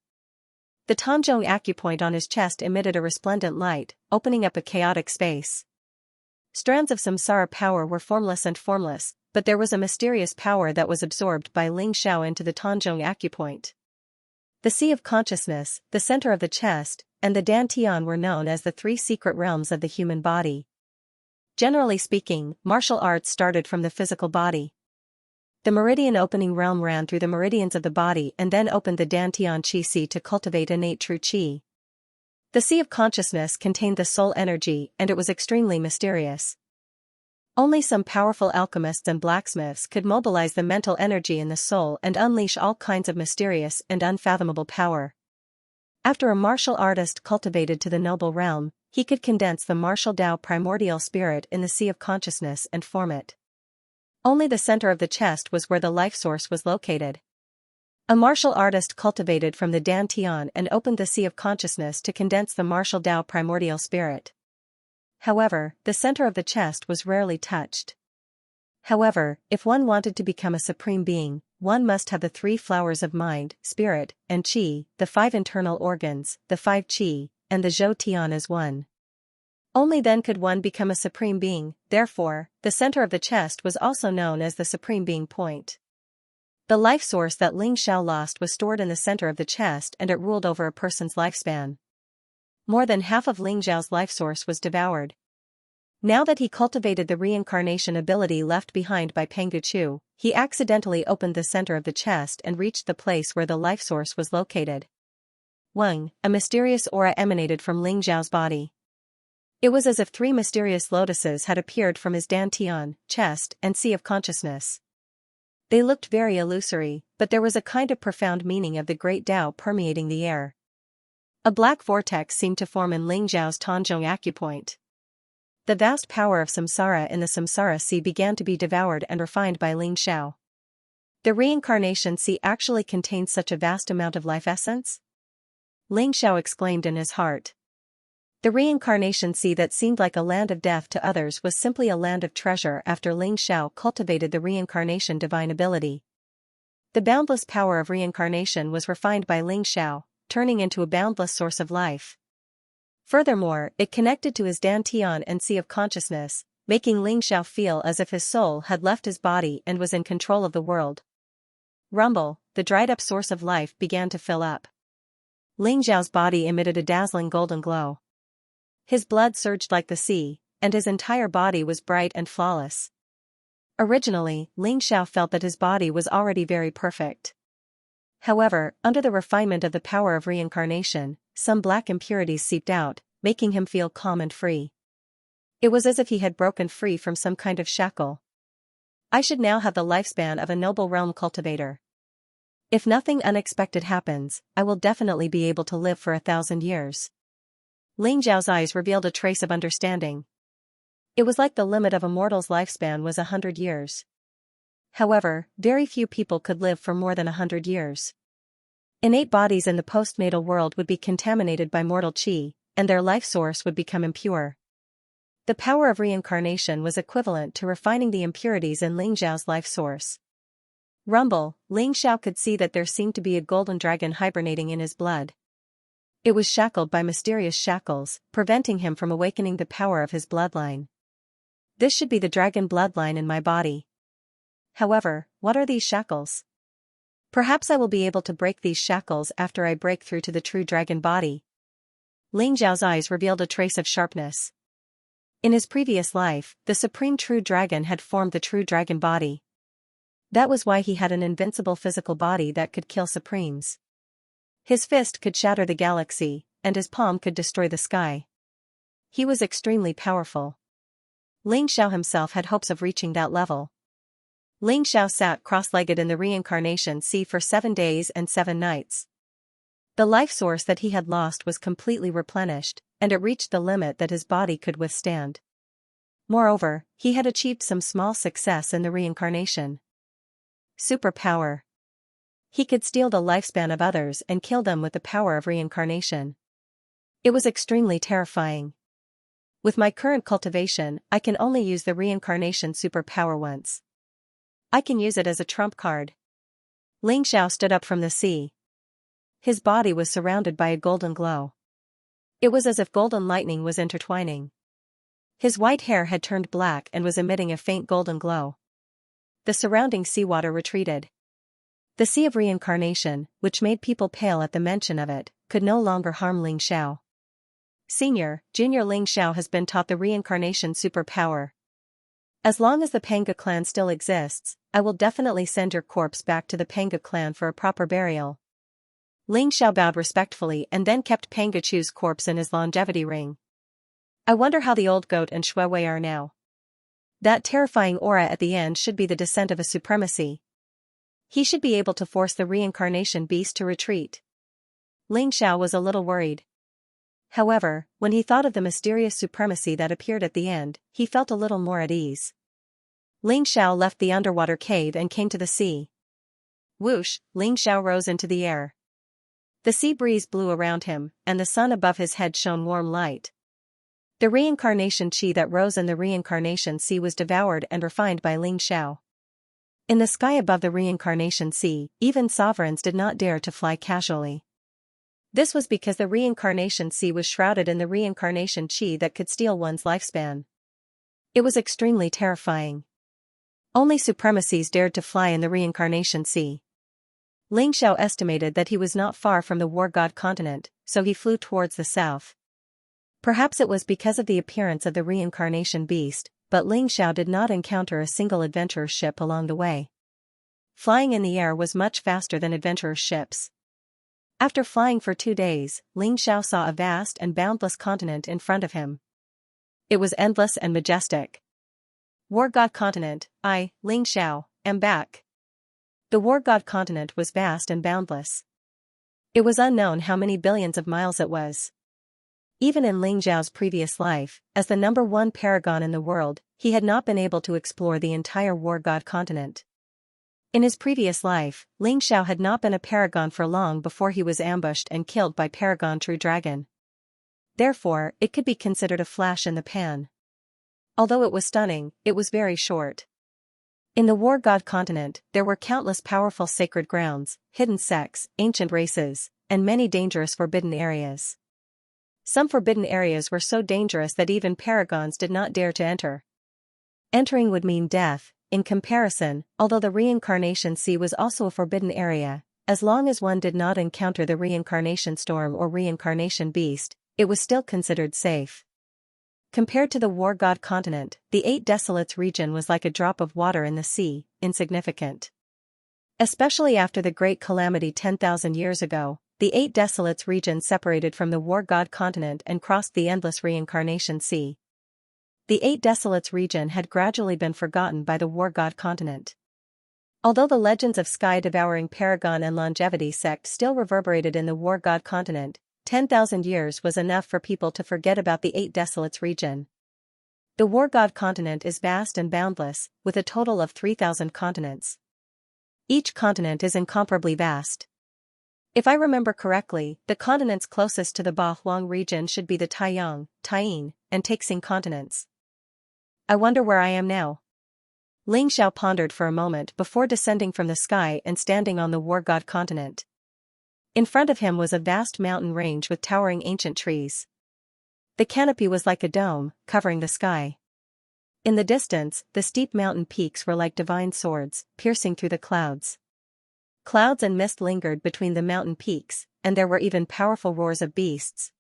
The Tanzhong acupoint on his chest emitted a resplendent light, opening up a chaotic space. Strands of samsara power were formless, but there was a mysterious power that was absorbed by Ling Xiao into the Tanzhong acupoint. The Sea of Consciousness, the center of the chest, and the Dantian were known as the three secret realms of the human body. Generally speaking, martial arts started from the physical body. The meridian opening realm ran through the meridians of the body and then opened the Dantian Qi Sea to cultivate innate true Qi. The Sea of Consciousness contained the soul energy and it was extremely mysterious. Only some powerful alchemists and blacksmiths could mobilize the mental energy in the soul and unleash all kinds of mysterious and unfathomable power. After a martial artist cultivated to the noble realm, he could condense the martial Tao primordial spirit in the Sea of Consciousness and form it. Only the center of the chest was where the life source was located. A martial artist cultivated from the Dantian and opened the Sea of Consciousness to condense the martial Tao primordial spirit. However, the center of the chest was rarely touched. However, if one wanted to become a supreme being, one must have the three flowers of mind, spirit, and qi, the five internal organs, the five qi, and the zhou tian as one. Only then could one become a supreme being, therefore, the center of the chest was also known as the supreme being point. The life source that Ling Xiao lost was stored in the center of the chest and it ruled over a person's lifespan. More than half of Ling Xiao's life source was devoured. Now that he cultivated the reincarnation ability left behind by Penggu Chu, he accidentally opened the center of the chest and reached the place where the life source was located. Weng, a mysterious aura emanated from Ling Xiao's body. It was as if three mysterious lotuses had appeared from his Dantian, chest, and Sea of Consciousness. They looked very illusory, but there was a kind of profound meaning of the great Tao permeating the air. A black vortex seemed to form in Ling Xiao's Tanzhong acupoint. The vast power of samsara in the samsara sea began to be devoured and refined by Ling Xiao. The reincarnation sea actually contains such a vast amount of life essence? Ling Xiao exclaimed in his heart. The reincarnation sea that seemed like a land of death to others was simply a land of treasure after Ling Xiao cultivated the reincarnation divine ability. The boundless power of reincarnation was refined by Ling Xiao, turning into a boundless source of life. Furthermore, it connected to his Dantian and Sea of Consciousness, making Ling Xiao feel as if his soul had left his body and was in control of the world. Rumble, the dried-up source of life began to fill up. Ling Xiao's body emitted a dazzling golden glow. His blood surged like the sea, and his entire body was bright and flawless. Originally, Ling Xiao felt that his body was already very perfect. However, under the refinement of the power of reincarnation, some black impurities seeped out, making him feel calm and free. It was as if he had broken free from some kind of shackle. I should now have the lifespan of a noble realm cultivator. If nothing unexpected happens, I will definitely be able to live for 1,000 years. Ling Xiao's eyes revealed a trace of understanding. It was like the limit of a mortal's lifespan was 100 years. However, very few people could live for more than 100 years. Innate bodies in the postnatal world would be contaminated by mortal qi, and their life source would become impure. The power of reincarnation was equivalent to refining the impurities in Ling Xiao's life source. Rumble, Ling Xiao could see that there seemed to be a golden dragon hibernating in his blood. It was shackled by mysterious shackles, preventing him from awakening the power of his bloodline. This should be the dragon bloodline in my body. However, what are these shackles? Perhaps I will be able to break these shackles after I break through to the true dragon body. Ling Xiao's eyes revealed a trace of sharpness. In his previous life, the supreme true dragon had formed the true dragon body. That was why he had an invincible physical body that could kill supremes. His fist could shatter the galaxy, and his palm could destroy the sky. He was extremely powerful. Ling Xiao himself had hopes of reaching that level. Ling Xiao sat cross-legged in the reincarnation sea for 7 days and 7 nights. The life source that he had lost was completely replenished, and it reached the limit that his body could withstand. Moreover, he had achieved some small success in the reincarnation. Superpower. He could steal the lifespan of others and kill them with the power of reincarnation. It was extremely terrifying. With my current cultivation, I can only use the reincarnation superpower once. I can use it as a trump card. Ling Xiao stood up from the sea. His body was surrounded by a golden glow. It was as if golden lightning was intertwining. His white hair had turned black and was emitting a faint golden glow. The surrounding seawater retreated. The sea of reincarnation, which made people pale at the mention of it, could no longer harm Ling Xiao. Junior Ling Xiao has been taught the reincarnation superpower. As long as the Panga clan still exists, I will definitely send your corpse back to the Panga clan for a proper burial. Ling Xiao bowed respectfully and then kept Panga Chu's corpse in his longevity ring. I wonder how the old goat and Shui Wei are now. That terrifying aura at the end should be the descent of a supremacy. He should be able to force the reincarnation beast to retreat. Ling Xiao was a little worried. However, when he thought of the mysterious supremacy that appeared at the end, he felt a little more at ease. Ling Xiao left the underwater cave and came to the sea. Whoosh, Ling Xiao rose into the air. The sea breeze blew around him, and the sun above his head shone warm light. The reincarnation chi that rose in the reincarnation sea was devoured and refined by Ling Xiao. In the sky above the reincarnation sea, even sovereigns did not dare to fly casually. This was because the reincarnation sea was shrouded in the reincarnation chi that could steal one's lifespan. It was extremely terrifying. Only supremacies dared to fly in the reincarnation sea. Ling Xiao estimated that he was not far from the war god continent, so he flew towards the south. Perhaps it was because of the appearance of the reincarnation beast, but Ling Xiao did not encounter a single adventurer's ship along the way. Flying in the air was much faster than adventurers' ships. After flying for 2 days, Ling Xiao saw a vast and boundless continent in front of him. It was endless and majestic. War God Continent, Ling Xiao, am back. The War God Continent was vast and boundless. It was unknown how many billions of miles it was. Even in Ling Xiao's previous life, as the #1 paragon in the world, he had not been able to explore the entire War God Continent. In his previous life, Ling Xiao had not been a paragon for long before he was ambushed and killed by Paragon True Dragon. Therefore, it could be considered a flash in the pan. Although it was stunning, it was very short. In the War God Continent, there were countless powerful sacred grounds, hidden sects, ancient races, and many dangerous forbidden areas. Some forbidden areas were so dangerous that even paragons did not dare to enter. Entering would mean death. In comparison, although the reincarnation sea was also a forbidden area, as long as one did not encounter the reincarnation storm or reincarnation beast, it was still considered safe. Compared to the War God Continent, the 8 Desolates region was like a drop of water in the sea, insignificant. Especially after the Great Calamity 10,000 years ago, the 8 Desolates region separated from the War God Continent and crossed the endless reincarnation sea. The 8 Desolates region had gradually been forgotten by the War God Continent. Although the legends of sky-devouring Paragon and Longevity sect still reverberated in the War God Continent, 10,000 years was enough for people to forget about the 8 Desolates region. The War God Continent is vast and boundless, with a total of 3,000 continents. Each continent is incomparably vast. If I remember correctly, the continents closest to the Ba Huang region should be the Taiyang, Taiyin, and Taixing continents. I wonder where I am now. Ling Xiao pondered for a moment before descending from the sky and standing on the War God Continent. In front of him was a vast mountain range with towering ancient trees. The canopy was like a dome, covering the sky. In the distance, the steep mountain peaks were like divine swords, piercing through the clouds. Clouds and mist lingered between the mountain peaks, and there were even powerful roars of beasts.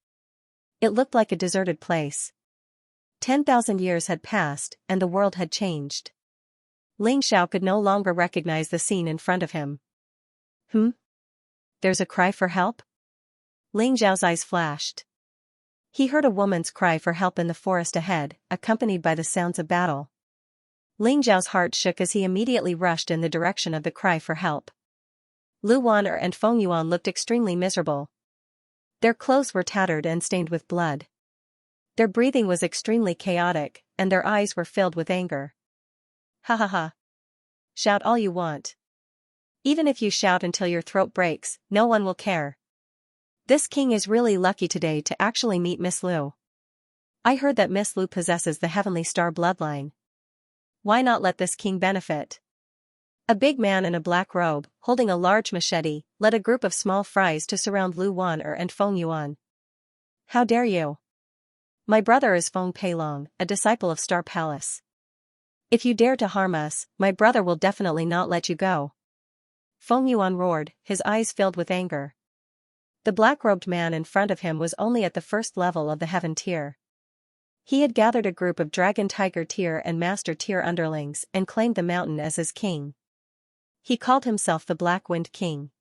It looked like a deserted place. 10,000 years had passed, and the world had changed. Ling Xiao could no longer recognize the scene in front of him. There's a cry for help? Ling Xiao's eyes flashed. He heard a woman's cry for help in the forest ahead, accompanied by the sounds of battle. Ling Xiao's heart shook as he immediately rushed in the direction of the cry for help. Lu Wan'er and Feng Yuan looked extremely miserable. Their clothes were tattered and stained with blood. Their breathing was extremely chaotic, and their eyes were filled with anger. Ha ha ha. Shout all you want. Even if you shout until your throat breaks, no one will care. This king is really lucky today to actually meet Miss Lu. I heard that Miss Lu possesses the Heavenly Star bloodline. Why not let this king benefit? A big man in a black robe, holding a large machete, led a group of small fries to surround Lu Wan'er and Feng Yuan. How dare you? My brother is Feng Peilong, a disciple of Star Palace. If you dare to harm us, my brother will definitely not let you go. Feng Yuan roared, his eyes filled with anger. The black-robed man in front of him was only at the first level of the heaven tier. He had gathered a group of dragon tiger tier and master tier underlings and claimed the mountain as his king. He called himself the Black Wind King.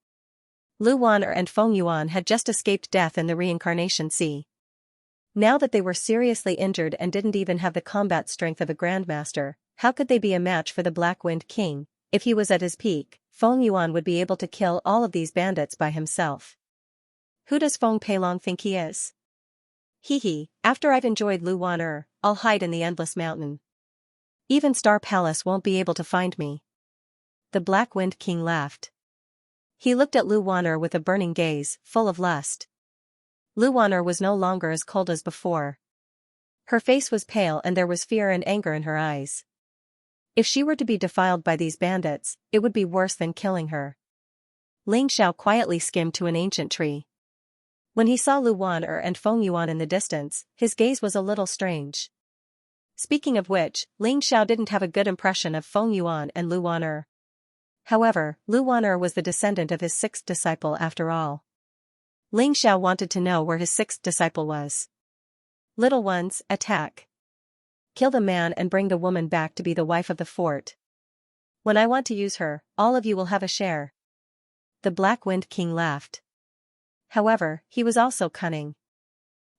Lu Wan'er and Feng Yuan had just escaped death in the reincarnation sea. Now that they were seriously injured and didn't even have the combat strength of a grandmaster, how could they be a match for the Black Wind King? If he was at his peak, Feng Yuan would be able to kill all of these bandits by himself. Who does Feng Peilong think he is? Hee, after I've enjoyed Lu Wan'er, I'll hide in the Endless Mountain. Even Star Palace won't be able to find me. The Black Wind King laughed. He looked at Lu Wan'er with a burning gaze, full of lust. Lu Wan'er was no longer as cold as before. Her face was pale and there was fear and anger in her eyes. If she were to be defiled by these bandits, it would be worse than killing her. Ling Xiao quietly skimmed to an ancient tree. When he saw Lu Wan'er and Feng Yuan in the distance, his gaze was a little strange. Speaking of which, Ling Xiao didn't have a good impression of Feng Yuan and Lu Wan'er. However, Lu Wan'er was the descendant of his sixth disciple after all. Ling Xiao wanted to know where his sixth disciple was. Little ones, attack. Kill the man and bring the woman back to be the wife of the fort. When I want to use her, all of you will have a share. The Black Wind King laughed. However, he was also cunning.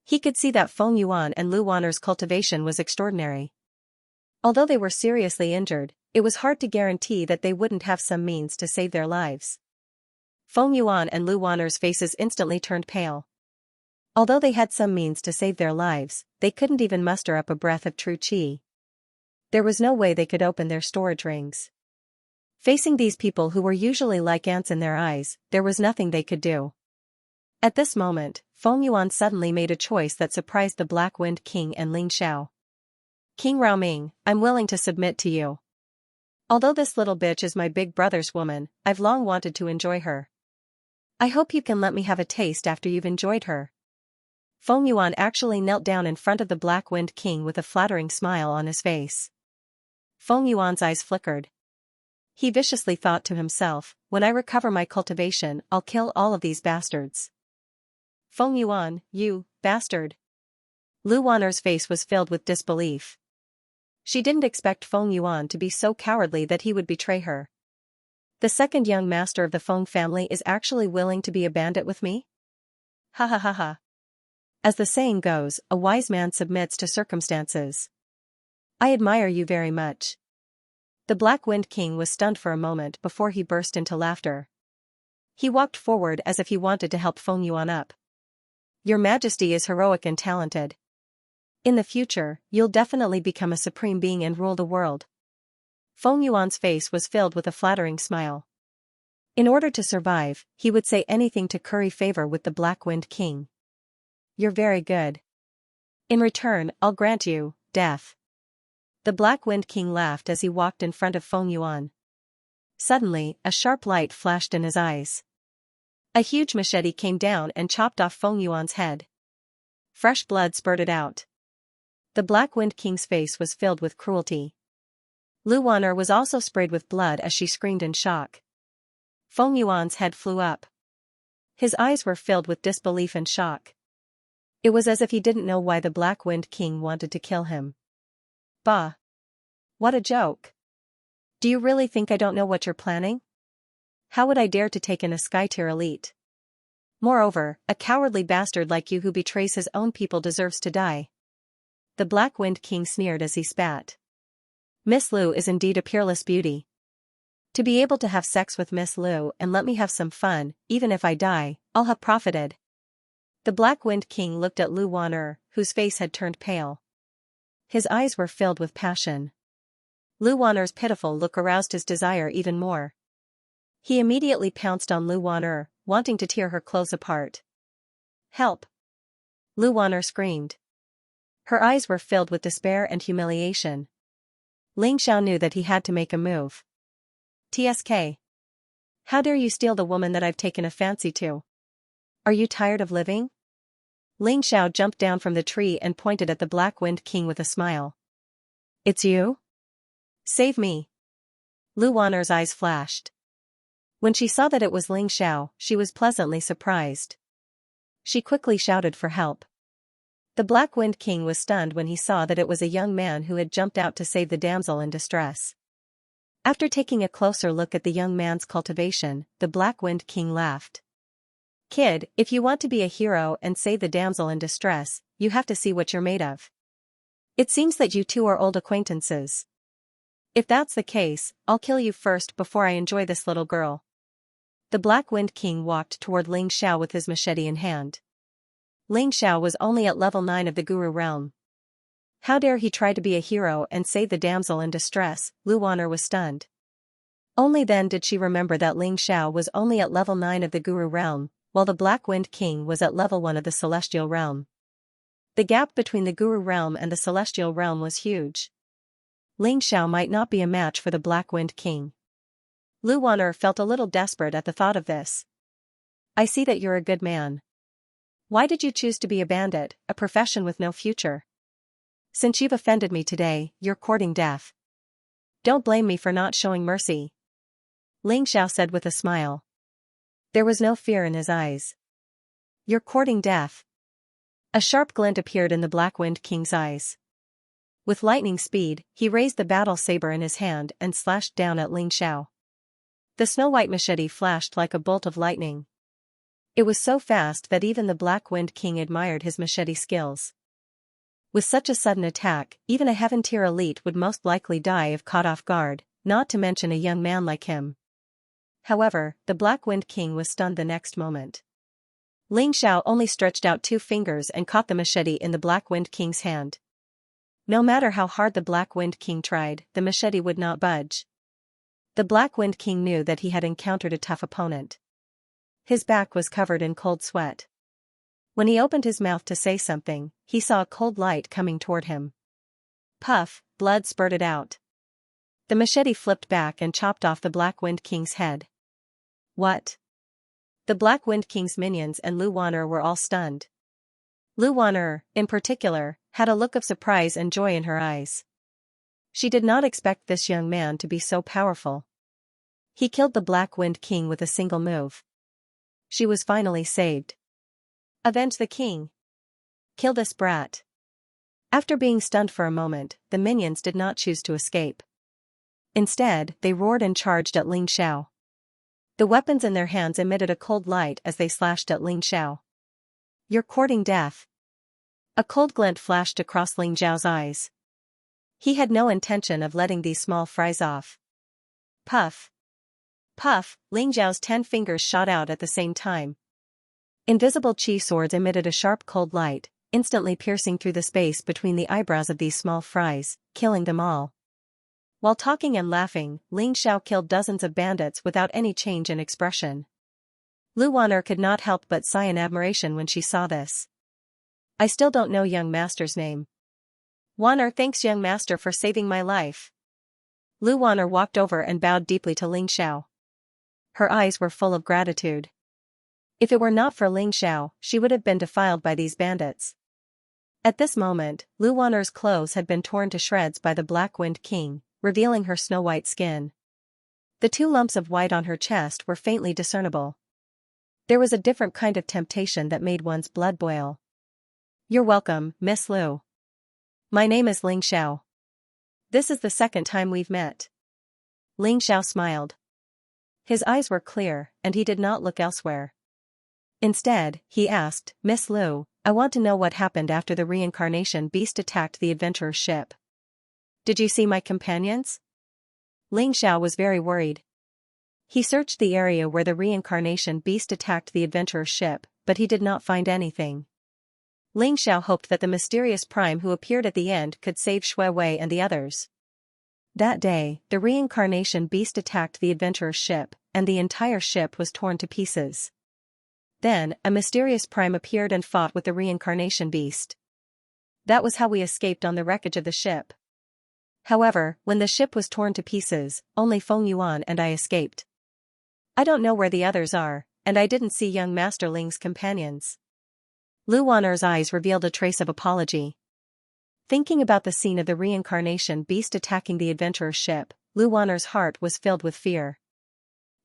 He could see that Feng Yuan and Lu Wan'er's cultivation was extraordinary. Although they were seriously injured, it was hard to guarantee that they wouldn't have some means to save their lives. Feng Yuan and Lu Wan'er's faces instantly turned pale. Although they had some means to save their lives, they couldn't even muster up a breath of true qi. There was no way they could open their storage rings. Facing these people who were usually like ants in their eyes, there was nothing they could do. At this moment, Feng Yuan suddenly made a choice that surprised the Black Wind King and Ling Xiao. King Raoming, I'm willing to submit to you. Although this little bitch is my big brother's woman, I've long wanted to enjoy her. I hope you can let me have a taste after you've enjoyed her. Feng Yuan actually knelt down in front of the Black Wind King with a flattering smile on his face. Feng Yuan's eyes flickered. He viciously thought to himself, when I recover my cultivation, I'll kill all of these bastards. Feng Yuan, you bastard. Lu Wan'er's face was filled with disbelief. She didn't expect Feng Yuan to be so cowardly that he would betray her. The second young master of the Feng family is actually willing to be a bandit with me? Ha ha ha ha. As the saying goes, a wise man submits to circumstances. I admire you very much. The Black Wind King was stunned for a moment before he burst into laughter. He walked forward as if he wanted to help Feng Yuan up. Your Majesty is heroic and talented. In the future, you'll definitely become a supreme being and rule the world. Feng Yuan's face was filled with a flattering smile. In order to survive, he would say anything to curry favor with the Black Wind King. You're very good. In return, I'll grant you death. The Black Wind King laughed as he walked in front of Feng Yuan. Suddenly, a sharp light flashed in his eyes. A huge machete came down and chopped off Feng Yuan's head. Fresh blood spurted out. The Black Wind King's face was filled with cruelty. Lu Wan'er was also sprayed with blood as she screamed in shock. Feng Yuan's head flew up. His eyes were filled with disbelief and shock. It was as if he didn't know why the Black Wind King wanted to kill him. Bah! What a joke! Do you really think I don't know what you're planning? How would I dare to take in a Sky-tier elite? Moreover, a cowardly bastard like you who betrays his own people deserves to die. The Black Wind King sneered as he spat. Miss Lu is indeed a peerless beauty. To be able to have sex with Miss Lu and let me have some fun, even if I die, I'll have profited. The Black Wind King looked at Lu Wan'er, whose face had turned pale. His eyes were filled with passion. Lu Wan'er's pitiful look aroused his desire even more. He immediately pounced on Lu Wan'er, wanting to tear her clothes apart. Help! Lu Wan'er screamed. Her eyes were filled with despair and humiliation. Ling Xiao knew that he had to make a move. TSK. How dare you steal the woman that I've taken a fancy to? Are you tired of living? Ling Xiao jumped down from the tree and pointed at the Black Wind King with a smile. It's you? Save me. Lu Wan'er's eyes flashed. When she saw that it was Ling Xiao, she was pleasantly surprised. She quickly shouted for help. The Black Wind King was stunned when he saw that it was a young man who had jumped out to save the damsel in distress. After taking a closer look at the young man's cultivation, the Black Wind King laughed. Kid, if you want to be a hero and save the damsel in distress, you have to see what you're made of. It seems that you two are old acquaintances. If that's the case, I'll kill you first before I enjoy this little girl. The Black Wind King walked toward Ling Xiao with his machete in hand. Ling Xiao was only at level 9 of the Guru realm. How dare he try to be a hero and save the damsel in distress? Lu Wan'er was stunned. Only then did she remember that Ling Xiao was only at level 9 of the Guru realm, while the Black Wind King was at level 1 of the Celestial realm. The gap between the Guru realm and the Celestial realm was huge. Ling Xiao might not be a match for the Black Wind King. Lu Wan'er felt a little desperate at the thought of this. I see that you're a good man. Why did you choose to be a bandit, a profession with no future? Since you've offended me today, you're courting death. Don't blame me for not showing mercy. Ling Xiao said with a smile. There was no fear in his eyes. You're courting death. A sharp glint appeared in the Black Wind King's eyes. With lightning speed, he raised the battle saber in his hand and slashed down at Ling Xiao. The snow-white machete flashed like a bolt of lightning. It was so fast that even the Black Wind King admired his machete skills. With such a sudden attack, even a heaven-tier elite would most likely die if caught off guard, not to mention a young man like him. However, the Black Wind King was stunned the next moment. Ling Xiao only stretched out 2 fingers and caught the machete in the Black Wind King's hand. No matter how hard the Black Wind King tried, the machete would not budge. The Black Wind King knew that he had encountered a tough opponent. His back was covered in cold sweat. When he opened his mouth to say something, he saw a cold light coming toward him. Puff, blood spurted out. The machete flipped back and chopped off the Black Wind King's head. What? The Black Wind King's minions and Lu Wan'er were all stunned. Lu Wan'er, in particular, had a look of surprise and joy in her eyes. She did not expect this young man to be so powerful. He killed the Black Wind King with a single move. She was finally saved. Avenge the king. Kill this brat. After being stunned for a moment, the minions did not choose to escape. Instead, they roared and charged at Ling Xiao. The weapons in their hands emitted a cold light as they slashed at Ling Xiao. You're courting death. A cold glint flashed across Ling Xiao's eyes. He had no intention of letting these small fries off. Puff. Puff, Ling Xiao's 10 fingers shot out at the same time. Invisible chi swords emitted a sharp cold light, instantly piercing through the space between the eyebrows of these small fries, killing them all. While talking and laughing, Ling Xiao killed dozens of bandits without any change in expression. Lu Wan'er could not help but sigh in admiration when she saw this. I still don't know young master's name. Wan'er thanks young master for saving my life. Lu Wan'er walked over and bowed deeply to Ling Xiao. Her eyes were full of gratitude. If it were not for Ling Xiao, she would have been defiled by these bandits. At this moment, Lu Wan'er's clothes had been torn to shreds by the Black Wind King, revealing her snow-white skin. The 2 lumps of white on her chest were faintly discernible. There was a different kind of temptation that made one's blood boil. You're welcome, Miss Lu. My name is Ling Xiao. This is the second time we've met. Ling Xiao smiled. His eyes were clear, and he did not look elsewhere. Instead, he asked, Miss Lu, I want to know what happened after the reincarnation beast attacked the adventurer's ship. Did you see my companions? Ling Xiao was very worried. He searched the area where the reincarnation beast attacked the adventurer's ship, but he did not find anything. Ling Xiao hoped that the mysterious prime who appeared at the end could save Shui Wei and the others. That day, the reincarnation beast attacked the adventurer's ship, and the entire ship was torn to pieces. Then, a mysterious prime appeared and fought with the reincarnation beast. That was how we escaped on the wreckage of the ship. However, when the ship was torn to pieces, only Feng Yuan and I escaped. I don't know where the others are, and I didn't see young Master Ling's companions. Lu Wan'er's eyes revealed a trace of apology. Thinking about the scene of the reincarnation beast attacking the adventurer's ship, Lu Wan'er's heart was filled with fear.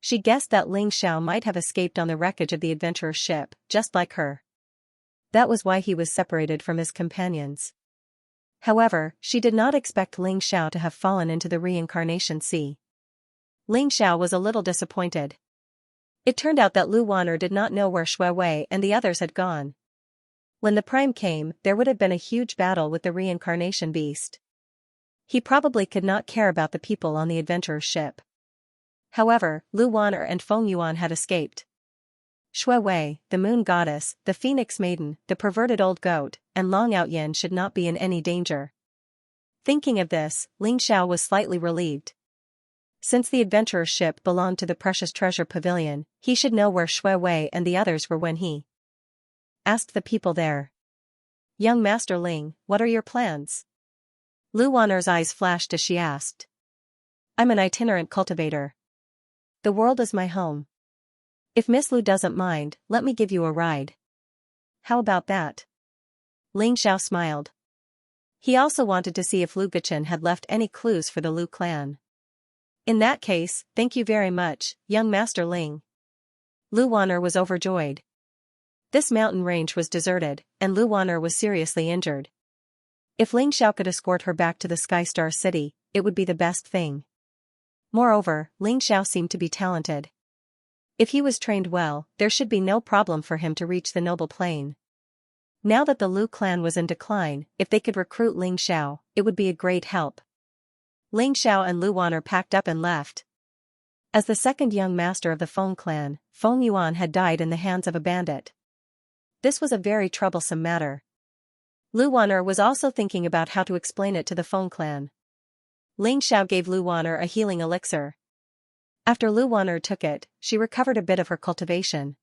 She guessed that Ling Xiao might have escaped on the wreckage of the adventurer's ship, just like her. That was why he was separated from his companions. However, she did not expect Ling Xiao to have fallen into the reincarnation sea. Ling Xiao was a little disappointed. It turned out that Lu Wan'er did not know where Shui Wei and the others had gone. When the Prime came, there would have been a huge battle with the reincarnation beast. He probably could not care about the people on the adventurer's ship. However, Lu Wan'er and Feng Yuan had escaped. Shui Wei, the moon goddess, the phoenix maiden, the perverted old goat, and Long Outyin should not be in any danger. Thinking of this, Ling Xiao was slightly relieved. Since the adventurer's ship belonged to the precious treasure pavilion, he should know where Shui Wei and the others were when he asked the people there. Young Master Ling, what are your plans? Lu Wan'er's eyes flashed as she asked. I'm an itinerant cultivator. The world is my home. If Miss Lu doesn't mind, let me give you a ride. How about that? Ling Xiao smiled. He also wanted to see if Lu Guchen had left any clues for the Lu clan. In that case, thank you very much, young Master Ling. Lu Wan'er was overjoyed. This mountain range was deserted, and Lu Wan'er was seriously injured. If Ling Xiao could escort her back to the Sky Star City, it would be the best thing. Moreover, Ling Xiao seemed to be talented. If he was trained well, there should be no problem for him to reach the noble plane. Now that the Lu clan was in decline, if they could recruit Ling Xiao, it would be a great help. Ling Xiao and Lu Wan'er packed up and left. As the second young master of the Feng clan, Feng Yuan had died in the hands of a bandit. This was a very troublesome matter. Lu Wan'er was also thinking about how to explain it to the Feng clan. Ling Xiao gave Lu Wan'er a healing elixir. After Lu Wan'er took it, she recovered a bit of her cultivation.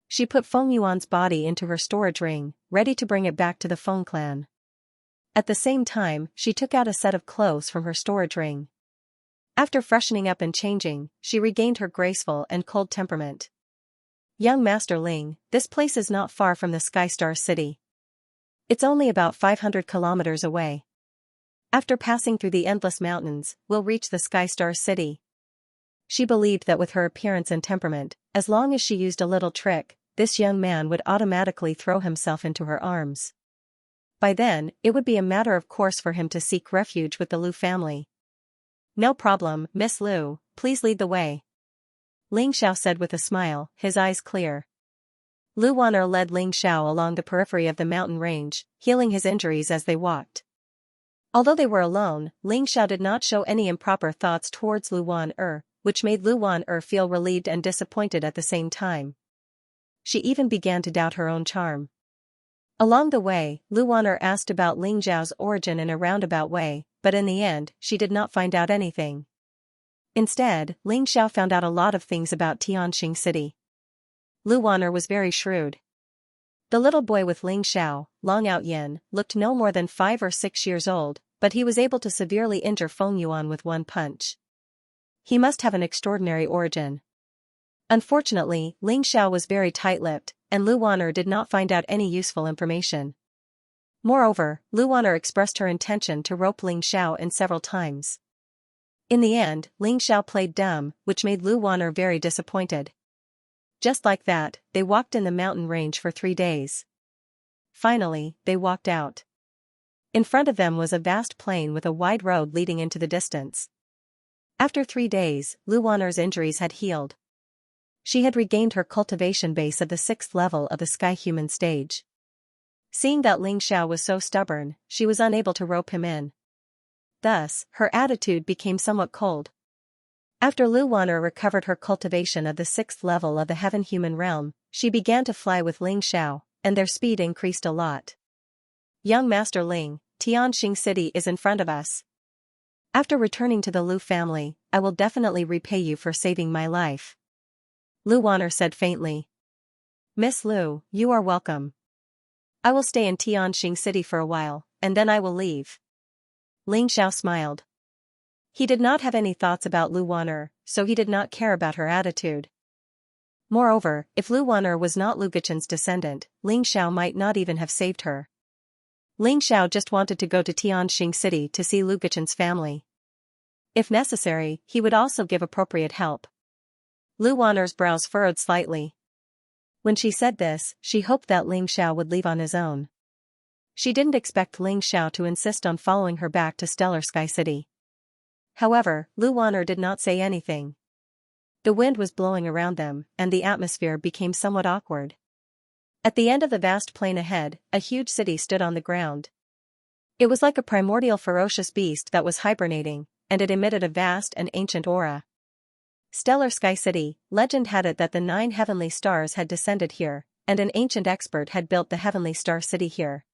She put Feng Yuan's body into her storage ring, ready to bring it back to the Feng clan. At the same time, she took out a set of clothes from her storage ring. After freshening up and changing, she regained her graceful and cold temperament. Young Master Ling, this place is not far from the Sky Star City. It's only about 500 kilometers away. After passing through the endless mountains, we'll reach the Sky Star City. She believed that with her appearance and temperament, as long as she used a little trick, this young man would automatically throw himself into her arms. By then, it would be a matter of course for him to seek refuge with the Lu family. No problem, Miss Lu, please lead the way. Ling Xiao said with a smile, his eyes clear. Lu Wan'er led Ling Xiao along the periphery of the mountain range, healing his injuries as they walked. Although they were alone, Ling Xiao did not show any improper thoughts towards Lu Wan'er, which made Lu Wan'er feel relieved and disappointed at the same time. She even began to doubt her own charm. Along the way, Lu Wan'er asked about Ling Xiao's origin in a roundabout way, but in the end, she did not find out anything. Instead, Ling Xiao found out a lot of things about Tianxing City. Lu Wan'er was very shrewd. The little boy with Ling Xiao, Long Outyin, looked no more than 5 or 6 years old, but he was able to severely injure Feng Yuan with one punch. He must have an extraordinary origin. Unfortunately, Ling Xiao was very tight-lipped, and Lu Wan'er did not find out any useful information. Moreover, Lu Wan'er expressed her intention to rope Ling Xiao in several times. In the end, Ling Xiao played dumb, which made Lu Wan'er very disappointed. Just like that, they walked in the mountain range for 3 days. Finally, they walked out. In front of them was a vast plain with a wide road leading into the distance. After 3 days, Lu Wan'er's injuries had healed. She had regained her cultivation base at the 6th level of the Sky Human stage. Seeing that Ling Xiao was so stubborn, she was unable to rope him in. Thus, her attitude became somewhat cold. After Lu Wan'er recovered her cultivation of the 6th level of the Heaven Human realm, she began to fly with Ling Xiao, and their speed increased a lot. Young Master Ling, Tianxing City is in front of us. After returning to the Lu family, I will definitely repay you for saving my life. Lu Wan'er said faintly. Miss Lu, you are welcome. I will stay in Tianxing City for a while, and then I will leave. Ling Xiao smiled. He did not have any thoughts about Lu Wan'er, so he did not care about her attitude. Moreover, if Lu Wan'er was not Lu Guqin's descendant, Ling Xiao might not even have saved her. Ling Xiao just wanted to go to Tianxing City to see Lu Guqin's family. If necessary, he would also give appropriate help. Lu Wan'er's brows furrowed slightly. When she said this, she hoped that Ling Xiao would leave on his own. She didn't expect Ling Xiao to insist on following her back to Stellar Sky City. However, Lu Wan'er did not say anything. The wind was blowing around them, and the atmosphere became somewhat awkward. At the end of the vast plain ahead, a huge city stood on the ground. It was like a primordial ferocious beast that was hibernating, and it emitted a vast and ancient aura. Stellar Sky City, legend had it that the 9 heavenly stars had descended here, and an ancient expert had built the heavenly star city here.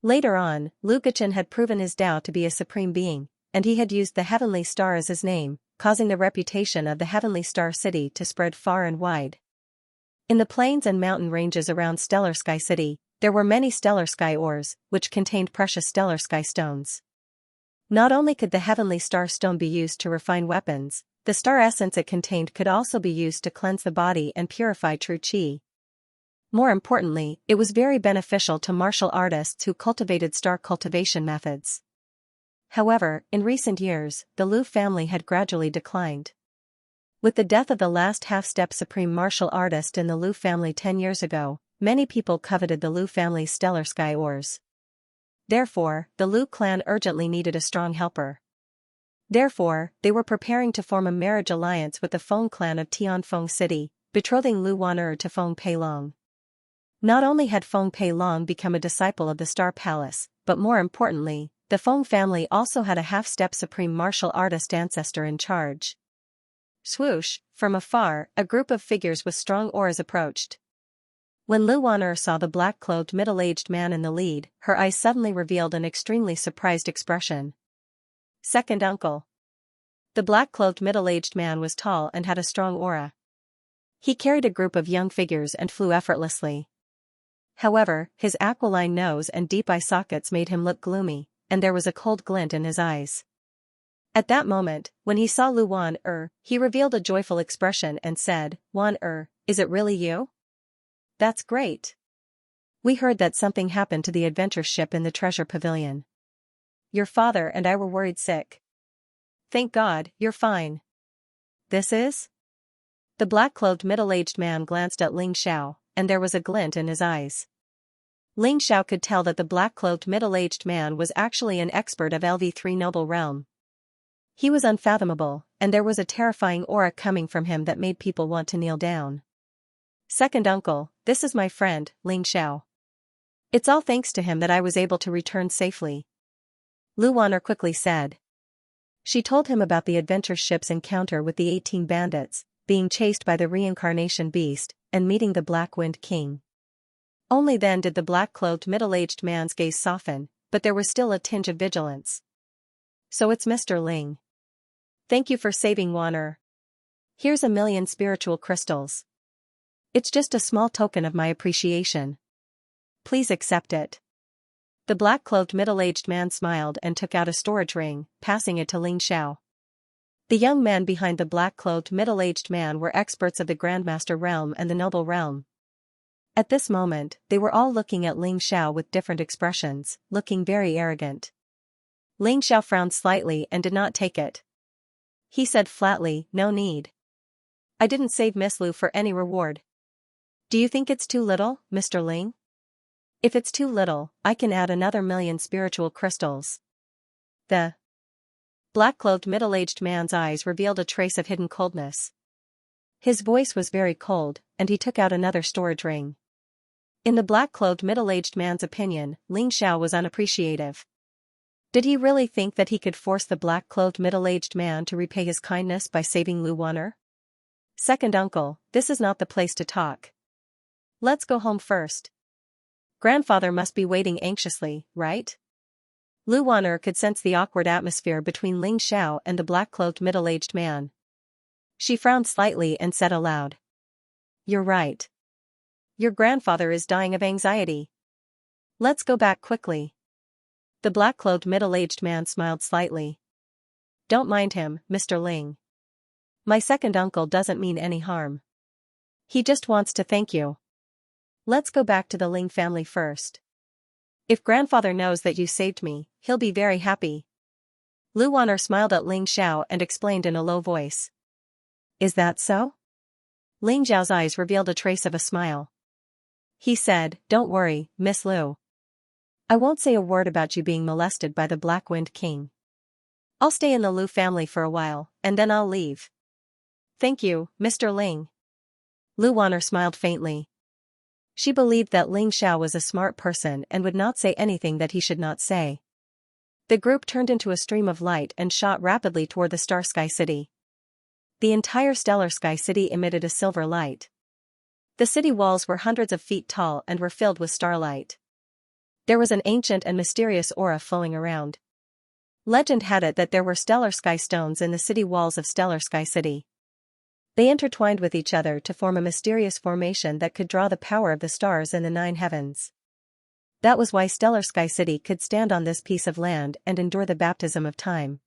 Later on, Lu Guqin had proven his Tao to be a supreme being, and he had used the heavenly star as his name, causing the reputation of the heavenly star city to spread far and wide. In the plains and mountain ranges around Stellar Sky City, there were many stellar sky ores, which contained precious stellar sky stones. Not only could the heavenly star stone be used to refine weapons, the star essence it contained could also be used to cleanse the body and purify true qi. More importantly, it was very beneficial to martial artists who cultivated star cultivation methods. However, in recent years, the Lu family had gradually declined. With the death of the last half-step supreme martial artist in the Lu family 10 years ago, many people coveted the Lu family's stellar sky ores. Therefore, the Lu clan urgently needed a strong helper. Therefore, they were preparing to form a marriage alliance with the Feng clan of Tianfeng City, betrothing Lu Wan'er to Feng Peilong. Not only had Feng Peilong become a disciple of the Star Palace, but more importantly, the Feng family also had a half-step supreme martial artist ancestor in charge. Swoosh, from afar, a group of figures with strong auras approached. When Lu Wan'er saw the black-clothed middle-aged man in the lead, her eyes suddenly revealed an extremely surprised expression. Second uncle. The black-clothed middle-aged man was tall and had a strong aura. He carried a group of young figures and flew effortlessly. However, his aquiline nose and deep eye sockets made him look gloomy, and there was a cold glint in his eyes. At that moment, when he saw Lu Wan'er, he revealed a joyful expression and said, "Wan'er, is it really you? That's great. We heard that something happened to the adventure ship in the treasure pavilion. Your father and I were worried sick. Thank God, you're fine. This is?" The black-clothed middle-aged man glanced at Ling Xiao, and there was a glint in his eyes. Ling Xiao could tell that the black-clothed middle-aged man was actually an expert of LV3 Noble Realm. He was unfathomable, and there was a terrifying aura coming from him that made people want to kneel down. Second uncle, this is my friend, Ling Xiao. It's all thanks to him that I was able to return safely. Lu Wan'er quickly said. She told him about the adventure ship's encounter with the 18 bandits, being chased by the reincarnation beast, and meeting the Black Wind King. Only then did the black-clothed middle-aged man's gaze soften, but there was still a tinge of vigilance. So it's Mr. Ling. Thank you for saving Wan'er. Here's 1,000,000 spiritual crystals. It's just a small token of my appreciation. Please accept it. The black-clothed middle-aged man smiled and took out a storage ring, passing it to Ling Xiao. The young men behind the black-clothed middle-aged man were experts of the Grandmaster Realm and the Noble Realm. At this moment, they were all looking at Ling Xiao with different expressions, looking very arrogant. Ling Xiao frowned slightly and did not take it. He said flatly, "No need. I didn't save Miss Lu for any reward. Do you think it's too little, Mr. Ling? If it's too little, I can add another 1,000,000 spiritual crystals." The black-clothed middle-aged man's eyes revealed a trace of hidden coldness. His voice was very cold, and he took out another storage ring. In the black-clothed middle-aged man's opinion, Ling Xiao was unappreciative. Did he really think that he could force the black-clothed middle-aged man to repay his kindness by saving Lu Wan'er? Second uncle, this is not the place to talk. Let's go home first. Grandfather must be waiting anxiously, right? Lu Wan'er could sense the awkward atmosphere between Ling Xiao and the black-clothed middle-aged man. She frowned slightly and said aloud. You're right. Your grandfather is dying of anxiety. Let's go back quickly. The black-clothed middle-aged man smiled slightly. Don't mind him, Mr. Ling. My second uncle doesn't mean any harm. He just wants to thank you. Let's go back to the Ling family first. If grandfather knows that you saved me, he'll be very happy. Lu Wan'er smiled at Ling Xiao and explained in a low voice. Is that so? Ling Xiao's eyes revealed a trace of a smile. He said, Don't worry, Miss Lu. I won't say a word about you being molested by the Black Wind King. I'll stay in the Lu family for a while, and then I'll leave. Thank you, Mr. Ling. Lu Wan'er smiled faintly. She believed that Ling Xiao was a smart person and would not say anything that he should not say. The group turned into a stream of light and shot rapidly toward the Star Sky City. The entire Stellar Sky City emitted a silver light. The city walls were hundreds of feet tall and were filled with starlight. There was an ancient and mysterious aura flowing around. Legend had it that there were stellar sky stones in the city walls of Stellar Sky City. They intertwined with each other to form a mysterious formation that could draw the power of the stars in the 9 heavens. That was why Stellar Sky City could stand on this piece of land and endure the baptism of time.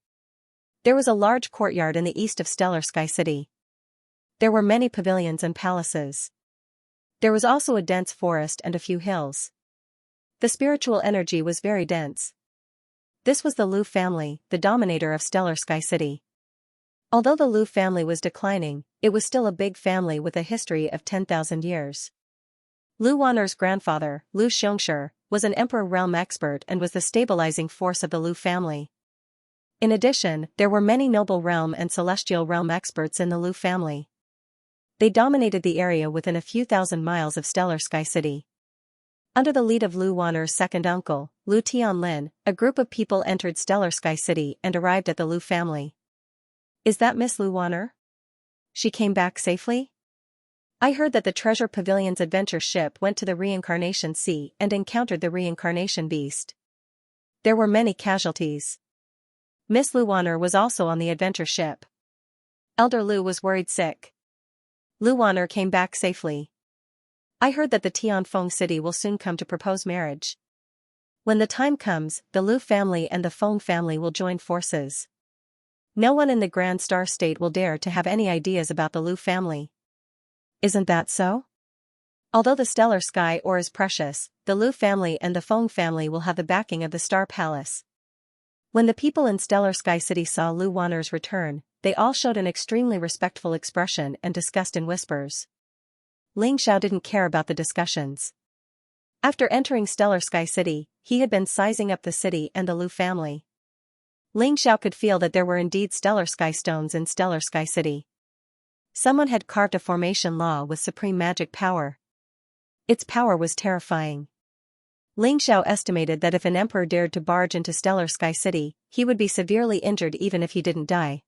There was a large courtyard in the east of Stellar Sky City. There were many pavilions and palaces. There was also a dense forest and a few hills. The spiritual energy was very dense. This was the Lu family, the dominator of Stellar Sky City. Although the Lu family was declining, it was still a big family with a history of 10,000 years. Lu Wan'er's grandfather, Lu Xianxia, was an emperor realm expert and was the stabilizing force of the Lu family. In addition, there were many noble realm and celestial realm experts in the Lu family. They dominated the area within a few thousand miles of Stellar Sky City. Under the lead of Lu Wan'er's second uncle, Lu Tianlin, a group of people entered Stellar Sky City and arrived at the Lu family. Is that Miss Lu Wan'er? She came back safely? I heard that the Treasure Pavilion's adventure ship went to the Reincarnation Sea and encountered the Reincarnation Beast. There were many casualties. Miss Lu Wan'er was also on the adventure ship. Elder Lu was worried sick. Lu Wan'er came back safely. I heard that the Tianfeng city will soon come to propose marriage. When the time comes, the Lu family and the Feng family will join forces. No one in the Grand Star State will dare to have any ideas about the Lu family. Isn't that so? Although the stellar sky ore is precious, the Lu family and the Feng family will have the backing of the Star Palace. When the people in Stellar Sky City saw Lu Wan'er's return, they all showed an extremely respectful expression and discussed in whispers. Ling Xiao didn't care about the discussions. After entering Stellar Sky City, he had been sizing up the city and the Lu family. Ling Xiao could feel that there were indeed stellar sky stones in Stellar Sky City. Someone had carved a formation law with supreme magic power. Its power was terrifying. Ling Xiao estimated that if an emperor dared to barge into Stellar Sky City, he would be severely injured even if he didn't die.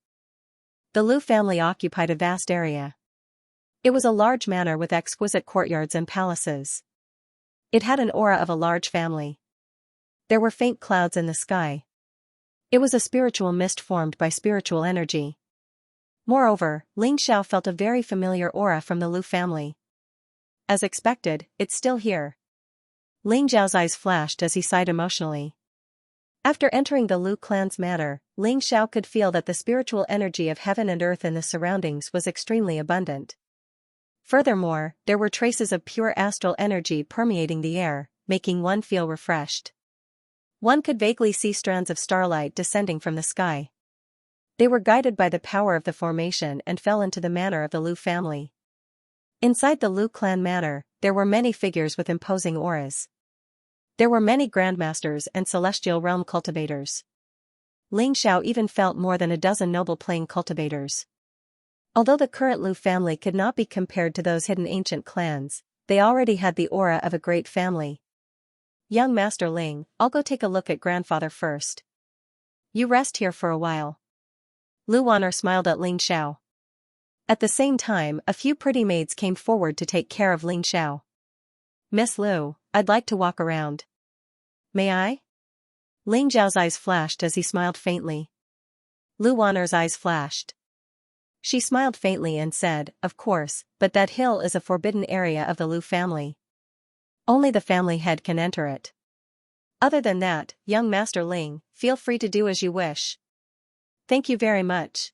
The Lu family occupied a vast area. It was a large manor with exquisite courtyards and palaces. It had an aura of a large family. There were faint clouds in the sky. It was a spiritual mist formed by spiritual energy. Moreover, Ling Xiao felt a very familiar aura from the Lu family. As expected, it's still here. Ling Xiao's eyes flashed as he sighed emotionally. After entering the Lu clan's manor, Ling Xiao could feel that the spiritual energy of heaven and earth in the surroundings was extremely abundant. Furthermore, there were traces of pure astral energy permeating the air, making one feel refreshed. One could vaguely see strands of starlight descending from the sky. They were guided by the power of the formation and fell into the manor of the Lu family. Inside the Lu clan manor, there were many figures with imposing auras. There were many grandmasters and celestial realm cultivators. Ling Xiao even felt more than a dozen noble plane cultivators. Although the current Lu family could not be compared to those hidden ancient clans, they already had the aura of a great family. Young Master Ling, I'll go take a look at grandfather first. You rest here for a while. Lu Wan'er smiled at Ling Xiao. At the same time, a few pretty maids came forward to take care of Ling Xiao. Miss Lu, I'd like to walk around. May I? Ling Xiao's eyes flashed as he smiled faintly. Lu Wan'er's eyes flashed. She smiled faintly and said, "Of course, but that hill is a forbidden area of the Lu family. Only the family head can enter it. Other than that, young Master Ling, feel free to do as you wish." "Thank you very much,"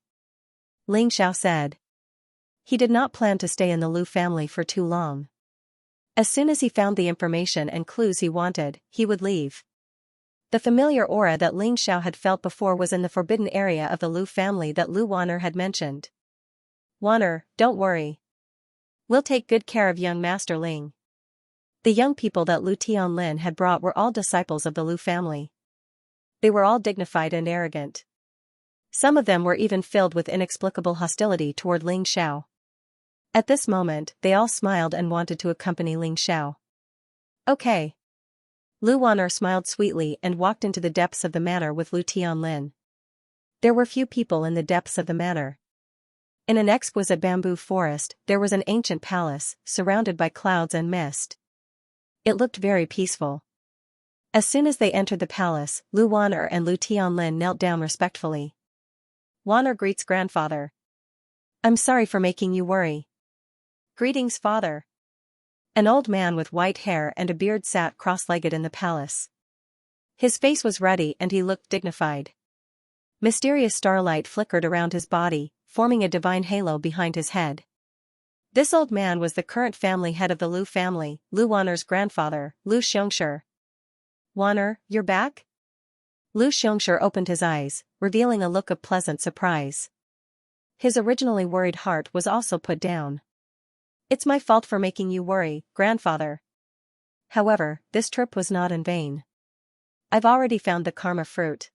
Ling Xiao said. He did not plan to stay in the Lu family for too long. As soon as he found the information and clues he wanted, he would leave. The familiar aura that Ling Xiao had felt before was in the forbidden area of the Lu family that Lu Wan'er had mentioned. "Wan'er, don't worry. We'll take good care of young Master Ling." The young people that Lu Tianlin had brought were all disciples of the Lu family. They were all dignified and arrogant. Some of them were even filled with inexplicable hostility toward Ling Xiao. At this moment, they all smiled and wanted to accompany Ling Xiao. "Okay." Lu Wan'er smiled sweetly and walked into the depths of the manor with Lu Tianlin. There were few people in the depths of the manor. In an exquisite bamboo forest, there was an ancient palace, surrounded by clouds and mist. It looked very peaceful. As soon as they entered the palace, Lu Wan'er and Lu Tianlin knelt down respectfully. "Wan'er greets grandfather. I'm sorry for making you worry." "Greetings, father." An old man with white hair and a beard sat cross-legged in the palace. His face was ruddy and he looked dignified. Mysterious starlight flickered around his body, forming a divine halo behind his head. This old man was the current family head of the Lu family, Lu Wan'er's grandfather, Lu Xianxia. "Wan'er, you're back?" Lu Xianxia opened his eyes, revealing a look of pleasant surprise. His originally worried heart was also put down. "It's my fault for making you worry, grandfather. However, this trip was not in vain. I've already found the karma fruit.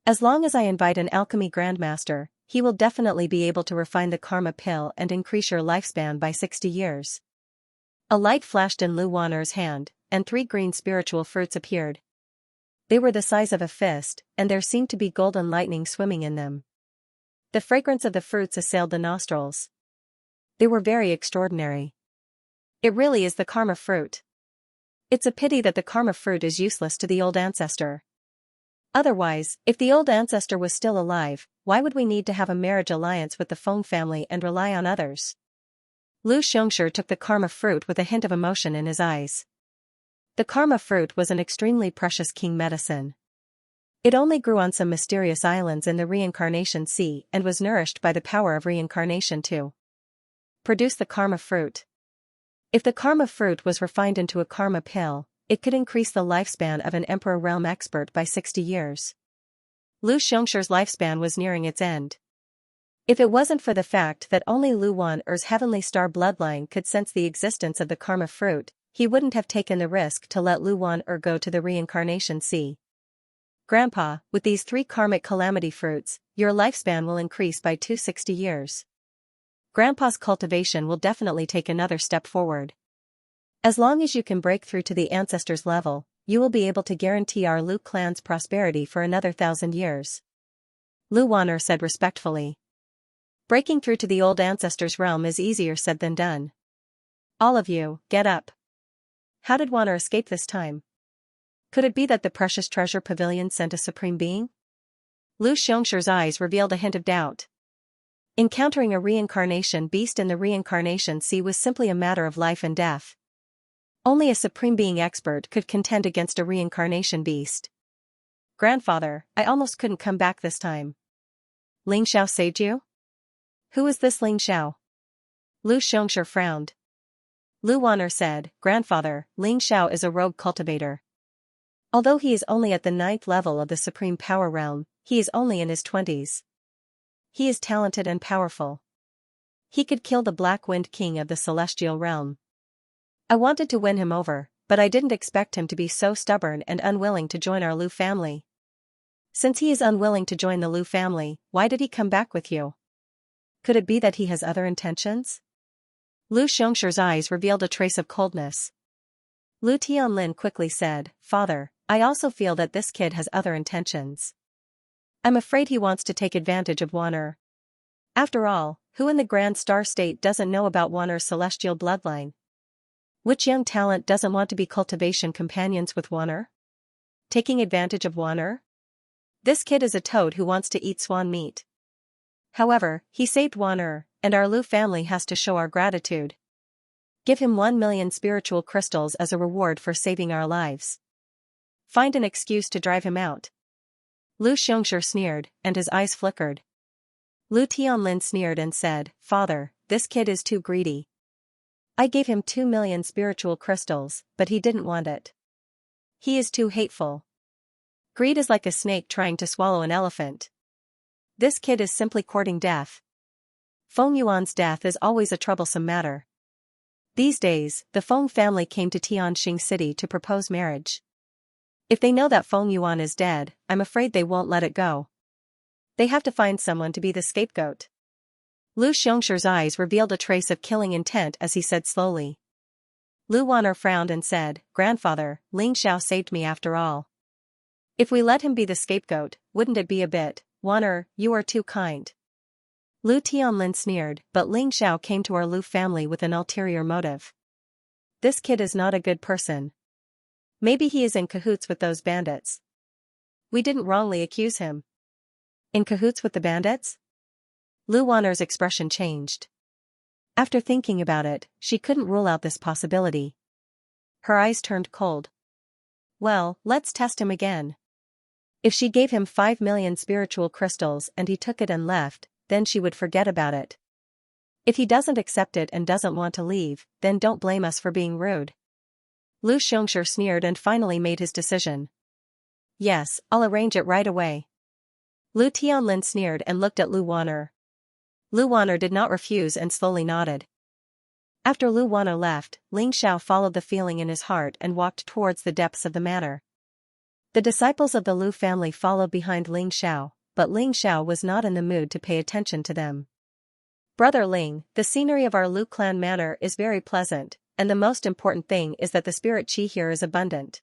As long as I invite an alchemy grandmaster, he will definitely be able to refine the karma pill and increase your lifespan by 60 years. A light flashed in Lu Wan'er's hand, and 3 green spiritual fruits appeared. They were the size of a fist, and there seemed to be golden lightning swimming in them. The fragrance of the fruits assailed the nostrils. They were very extraordinary. It really is the karma fruit. It's a pity that the karma fruit is useless to the old ancestor. Otherwise, if the old ancestor was still alive, why would we need to have a marriage alliance with the Feng family and rely on others?" Lu Xianxia took the karma fruit with a hint of emotion in his eyes. The karma fruit was an extremely precious king medicine. It only grew on some mysterious islands in the reincarnation sea and was nourished by the power of reincarnation to produce the karma fruit. If the karma fruit was refined into a karma pill, it could increase the lifespan of an emperor realm expert by 60 years. Lu Xianxia's lifespan was nearing its end. If it wasn't for the fact that only Lu Wan'er's heavenly star bloodline could sense the existence of the karma fruit, he wouldn't have taken the risk to let Lu Wan'er go to the reincarnation sea. "Grandpa, with these 3 karmic calamity fruits, your lifespan will increase by 260 years. Grandpa's cultivation will definitely take another step forward. As long as you can break through to the ancestors' level, you will be able to guarantee our Lu clan's prosperity for another 1,000 years." Lu Wan'er said respectfully. "Breaking through to the old ancestors' realm is easier said than done. All of you, get up." How did Wan'er escape this time? Could it be that the precious treasure pavilion sent a supreme being? Lu Xianxia's eyes revealed a hint of doubt. Encountering a reincarnation beast in the reincarnation sea was simply a matter of life and death. Only a supreme being expert could contend against a reincarnation beast. "Grandfather, I almost couldn't come back this time." "Ling Xiao saved you?" "Who is this Ling Xiao?" Lu Xianxia frowned. Lu Wan'er said, "Grandfather, Ling Xiao is a rogue cultivator. Although he is only at the 9th level of the supreme power realm, he is only in his 20s. He is talented and powerful. He could kill the Black Wind King of the celestial realm. I wanted to win him over, but I didn't expect him to be so stubborn and unwilling to join our Lu family. Since he is unwilling to join the Lu family, why did he come back with you? Could it be that he has other intentions?" Lu Xianxia's eyes revealed a trace of coldness. Lu Tianlin quickly said, "Father, I also feel that this kid has other intentions. I'm afraid he wants to take advantage of Wan'er. After all, who in the Grand Star State doesn't know about Wan'er's celestial bloodline? Which young talent doesn't want to be cultivation companions with Wan'er? Taking advantage of Wan'er? This kid is a toad who wants to eat swan meat. However, he saved Wan and our Lu family has to show our gratitude. Give him 1 million spiritual crystals as a reward for saving our lives. Find an excuse to drive him out. Lu Xianxia sneered, and his eyes flickered. Lu Tianlin sneered and said, Father, this kid is too greedy. I gave him 2 million spiritual crystals, but he didn't want it. He is too hateful. Greed is like a snake trying to swallow an elephant. This kid is simply courting death. Feng Yuan's death is always a troublesome matter. These days, the Feng family came to Tianxing City to propose marriage. If they know that Feng Yuan is dead, I'm afraid they won't let it go. They have to find someone to be the scapegoat. Lu Xiangxi's eyes revealed a trace of killing intent as he said slowly. Lu Wan'er frowned and said, Grandfather, Ling Xiao saved me after all. If we let him be the scapegoat, wouldn't it be a bit, Wan'er, you are too kind. Lu Tianlin sneered, but Ling Xiao came to our Lu family with an ulterior motive. This kid is not a good person. Maybe he is in cahoots with those bandits. We didn't wrongly accuse him. In cahoots with the bandits? Lu Wan'er's expression changed. After thinking about it, she couldn't rule out this possibility. Her eyes turned cold. Well, let's test him again. If she gave him 5 million spiritual crystals and he took it and left, then she would forget about it. If he doesn't accept it and doesn't want to leave, then don't blame us for being rude. Lu Xianxia sneered and finally made his decision. Yes, I'll arrange it right away. Lu Tianlin sneered and looked at Lu Wan'er. Lu Wan'er did not refuse and slowly nodded. After Lu Wan'er left, Ling Xiao followed the feeling in his heart and walked towards the depths of the matter. The disciples of the Lu family followed behind Ling Xiao, but Ling Xiao was not in the mood to pay attention to them. Brother Ling, the scenery of our Lu clan manor is very pleasant, and the most important thing is that the spirit qi here is abundant.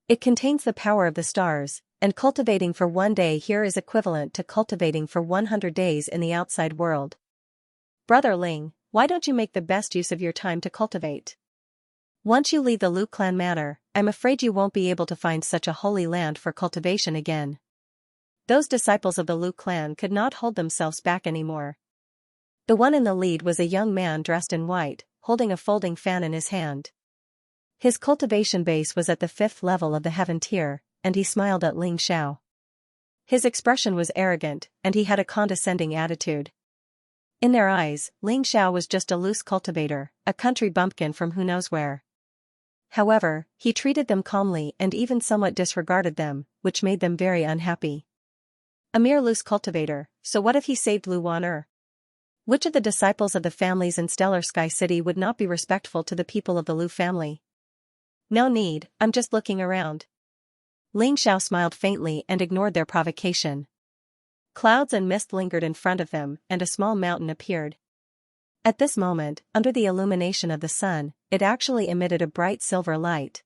It contains the power of the stars, and cultivating for 1 day here is equivalent to cultivating for 100 days in the outside world. Brother Ling, why don't you make the best use of your time to cultivate? Once you leave the Lu clan manor, I'm afraid you won't be able to find such a holy land for cultivation again. Those disciples of the Lu clan could not hold themselves back anymore. The one in the lead was a young man dressed in white, holding a folding fan in his hand. His cultivation base was at the 5th level of the heaven tier, and he smiled at Ling Xiao. His expression was arrogant, and he had a condescending attitude. In their eyes, Ling Xiao was just a loose cultivator, a country bumpkin from who knows where. However, he treated them calmly and even somewhat disregarded them, which made them very unhappy. A mere loose cultivator, so what if he saved Lu Wan'er? Which of the disciples of the families in Stellar Sky City would not be respectful to the people of the Lu family? No need, I'm just looking around. Ling Xiao smiled faintly and ignored their provocation. Clouds and mist lingered in front of them, and a small mountain appeared. At this moment, under the illumination of the sun, it actually emitted a bright silver light.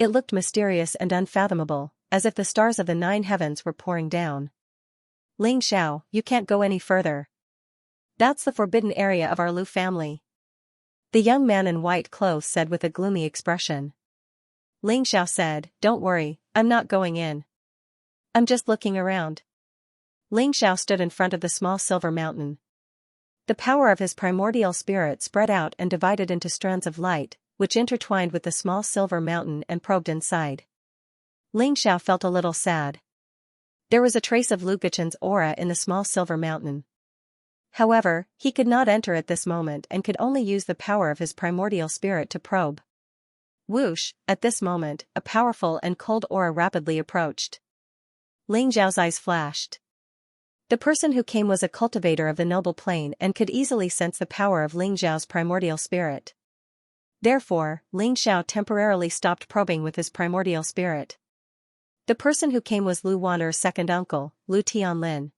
It looked mysterious and unfathomable, as if the stars of the 9 heavens were pouring down. Ling Xiao, you can't go any further. That's the forbidden area of our Lu family. The young man in white clothes said with a gloomy expression. Ling Xiao said, Don't worry, I'm not going in. I'm just looking around. Ling Xiao stood in front of the small silver mountain. The power of his primordial spirit spread out and divided into strands of light, which intertwined with the small silver mountain and probed inside. Ling Xiao felt a little sad. There was a trace of Lu Gachen's aura in the small silver mountain. However, he could not enter at this moment and could only use the power of his primordial spirit to probe. Whoosh, at this moment, a powerful and cold aura rapidly approached. Ling Xiao's eyes flashed. The person who came was a cultivator of the noble plane and could easily sense the power of Ling Xiao's primordial spirit. Therefore, Ling Xiao temporarily stopped probing with his primordial spirit. The person who came was Lu Wan'er's second uncle, Lu Tianlin.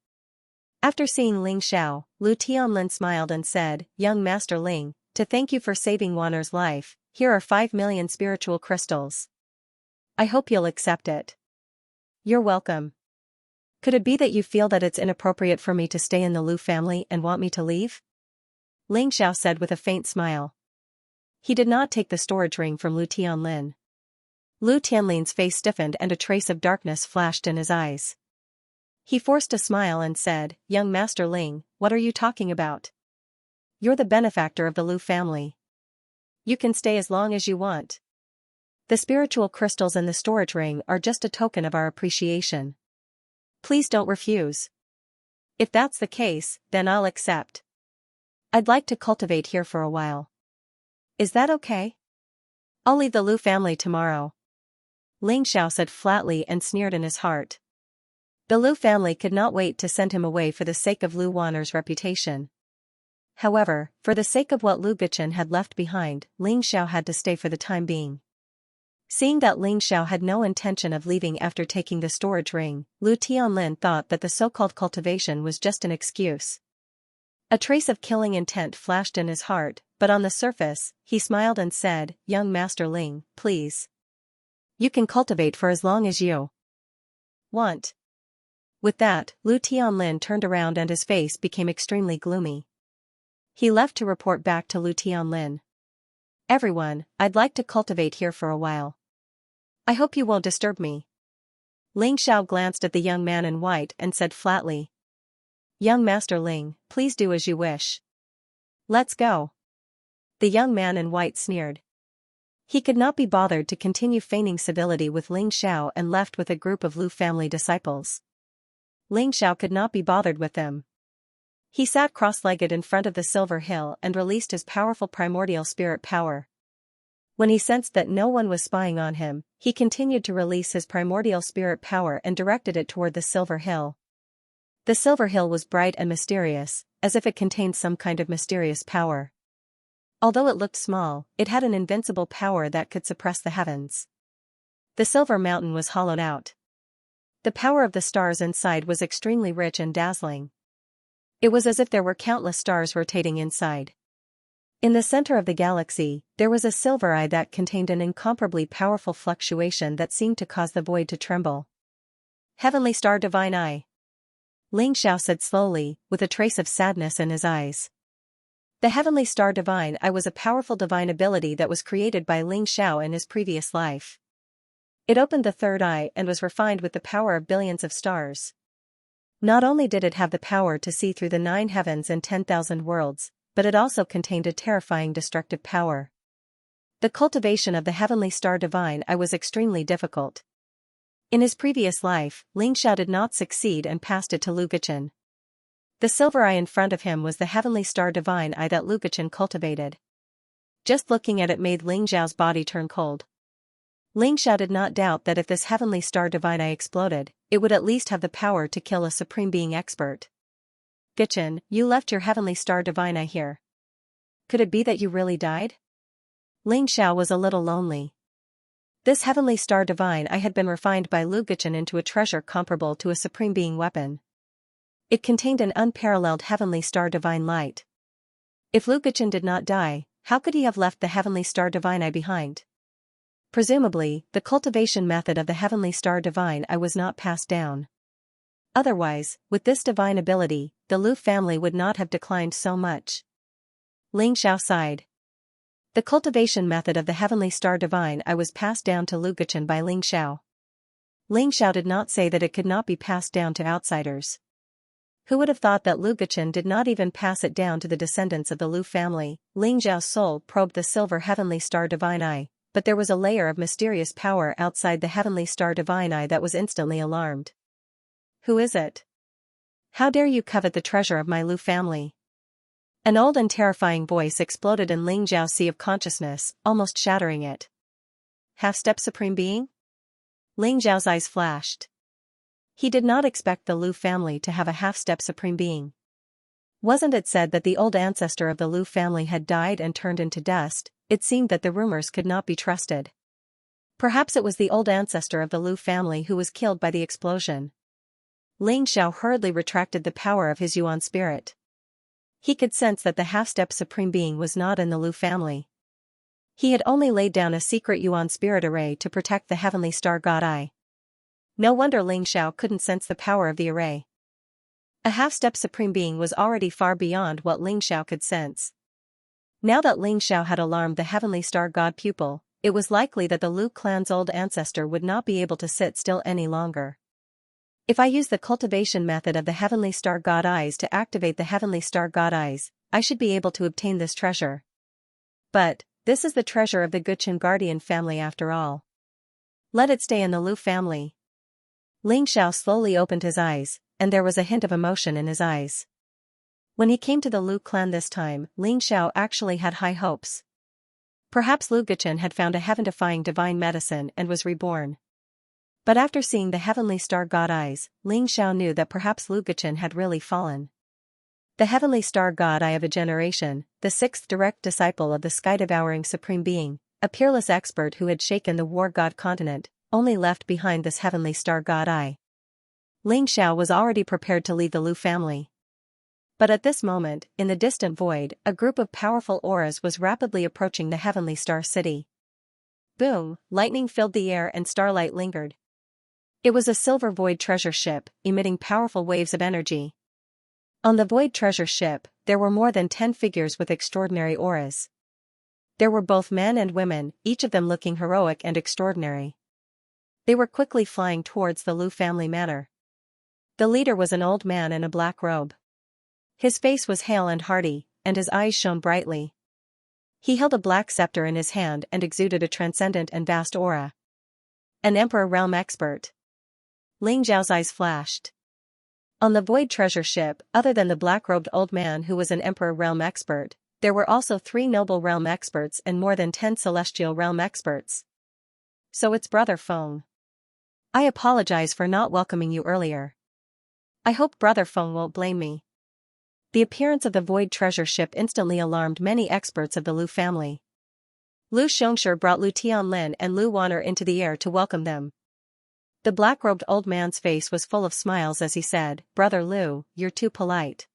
After seeing Ling Xiao, Lu Tianlin smiled and said, Young Master Ling, to thank you for saving Wan'er's life, here are 5 million spiritual crystals. I hope you'll accept it. You're welcome. Could it be that you feel that it's inappropriate for me to stay in the Lu family and want me to leave? Ling Xiao said with a faint smile. He did not take the storage ring from Lu Tianlin. Lu Tianlin's face stiffened and a trace of darkness flashed in his eyes. He forced a smile and said, "Young Master Ling, what are you talking about? You're the benefactor of the Lu family. You can stay as long as you want. The spiritual crystals in the storage ring are just a token of our appreciation. Please don't refuse. If that's the case, then I'll accept. I'd like to cultivate here for a while. Is that okay? I'll leave the Lu family tomorrow." Ling Xiao said flatly and sneered in his heart. The Lu family could not wait to send him away for the sake of Lu Wan'er's reputation. However, for the sake of what Lu Bichen had left behind, Ling Xiao had to stay for the time being. Seeing that Ling Xiao had no intention of leaving after taking the storage ring, Lu Tianlin thought that the so-called cultivation was just an excuse. A trace of killing intent flashed in his heart, but on the surface, he smiled and said, "Young Master Ling, please. You can cultivate for as long as you want." With that, Lu Tianlin turned around and his face became extremely gloomy. He left to report back to Lu Tianlin. "Everyone, I'd like to cultivate here for a while. I hope you won't disturb me." Ling Xiao glanced at the young man in white and said flatly, "Young Master Ling, please do as you wish. Let's go." The young man in white sneered. He could not be bothered to continue feigning civility with Ling Xiao and left with a group of Lu family disciples. Ling Xiao could not be bothered with them. He sat cross-legged in front of the silver hill and released his powerful primordial spirit power. When he sensed that no one was spying on him, he continued to release his primordial spirit power and directed it toward the silver hill. The silver hill was bright and mysterious, as if it contained some kind of mysterious power. Although it looked small, it had an invincible power that could suppress the heavens. The silver mountain was hollowed out. The power of the stars inside was extremely rich and dazzling. It was as if there were countless stars rotating inside. In the center of the galaxy, there was a silver eye that contained an incomparably powerful fluctuation that seemed to cause the void to tremble. "Heavenly Star Divine Eye," Ling Xiao said slowly, with a trace of sadness in his eyes. The Heavenly Star Divine Eye was a powerful divine ability that was created by Ling Xiao in his previous life. It opened the third eye and was refined with the power of billions of stars. Not only did it have the power to see through the 9 heavens and 10,000 worlds, but it also contained a terrifying destructive power. The cultivation of the Heavenly Star Divine Eye was extremely difficult. In his previous life, Ling Xiao did not succeed and passed it to Lu Bichen. The silver eye in front of him was the Heavenly Star Divine Eye that Lu Bichen cultivated. Just looking at it made Ling Xiao's body turn cold. Ling Xiao did not doubt that if this Heavenly Star Divine Eye exploded, it would at least have the power to kill a Supreme Being expert. "Bichen, you left your Heavenly Star Divine Eye here. Could it be that you really died?" Ling Xiao was a little lonely. This Heavenly Star Divine Eye had been refined by Lu Bichen into a treasure comparable to a Supreme Being weapon. It contained an unparalleled Heavenly Star Divine Light. If Lu Bichen did not die, how could he have left the Heavenly Star Divine Eye behind? Presumably, the cultivation method of the Heavenly Star Divine Eye was not passed down. Otherwise, with this divine ability, the Lu family would not have declined so much. Ling Xiao sighed. The cultivation method of the Heavenly Star Divine Eye was passed down to Lu Bichen by Ling Xiao. Ling Xiao did not say that it could not be passed down to outsiders. Who would have thought that Lu Bichen did not even pass it down to the descendants of the Lu family? Ling Xiao's soul probed the silver Heavenly Star Divine Eye, but there was a layer of mysterious power outside the Heavenly Star Divine Eye that was instantly alarmed. "Who is it? How dare you covet the treasure of my Lu family?" An old and terrifying voice exploded in Ling Xiao's sea of consciousness, almost shattering it. "Half-step Supreme Being?" Ling Xiao's eyes flashed. He did not expect the Lu family to have a half-step Supreme Being. Wasn't it said that the old ancestor of the Lu family had died and turned into dust? It seemed that the rumors could not be trusted. Perhaps it was the old ancestor of the Lu family who was killed by the explosion. Ling Xiao hurriedly retracted the power of his Yuan spirit. He could sense that the half-step Supreme Being was not in the Lu family. He had only laid down a secret Yuan spirit array to protect the Heavenly Star God Eye. No wonder Ling Xiao couldn't sense the power of the array. A half-step Supreme Being was already far beyond what Ling Xiao could sense. Now that Ling Xiao had alarmed the Heavenly Star God pupil, it was likely that the Lu clan's old ancestor would not be able to sit still any longer. If I use the cultivation method of the heavenly star god eyes to activate the heavenly star god eyes, I should be able to obtain this treasure. But, this is the treasure of the Guqin guardian family after all. Let it stay in the Lu family. Ling Xiao slowly opened his eyes, and there was a hint of emotion in his eyes. When he came to the Lu clan this time, Ling Xiao actually had high hopes. Perhaps Lu Guqin had found a heaven-defying divine medicine and was reborn. But after seeing the heavenly star god eyes, Ling Xiao knew that perhaps Lu Guqin had really fallen. The heavenly star god eye of a generation, the sixth direct disciple of the sky-devouring supreme being, a peerless expert who had shaken the war god continent, only left behind this heavenly star god eye. Ling Xiao was already prepared to leave the Lu family. But at this moment, in the distant void, a group of powerful auras was rapidly approaching the heavenly star city. Boom, lightning filled the air and starlight lingered. It was a silver void treasure ship, emitting powerful waves of energy. On the void treasure ship, there were more than 10 figures with extraordinary auras. There were both men and women, each of them looking heroic and extraordinary. They were quickly flying towards the Lu family manor. The leader was an old man in a black robe. His face was hale and hearty, and his eyes shone brightly. He held a black scepter in his hand and exuded a transcendent and vast aura. An Emperor realm expert. Ling Zhao's eyes flashed. On the void treasure ship, other than the black-robed old man who was an Emperor realm expert, there were also 3 noble realm experts and more than 10 celestial realm experts. So it's Brother Feng. I apologize for not welcoming you earlier. I hope Brother Feng won't blame me. The appearance of the void treasure ship instantly alarmed many experts of the Lu family. Lu Xianxia brought Lu Tianlin and Lu Wan'er into the air to welcome them. The black-robed old man's face was full of smiles as he said, "Brother Lu, you're too polite.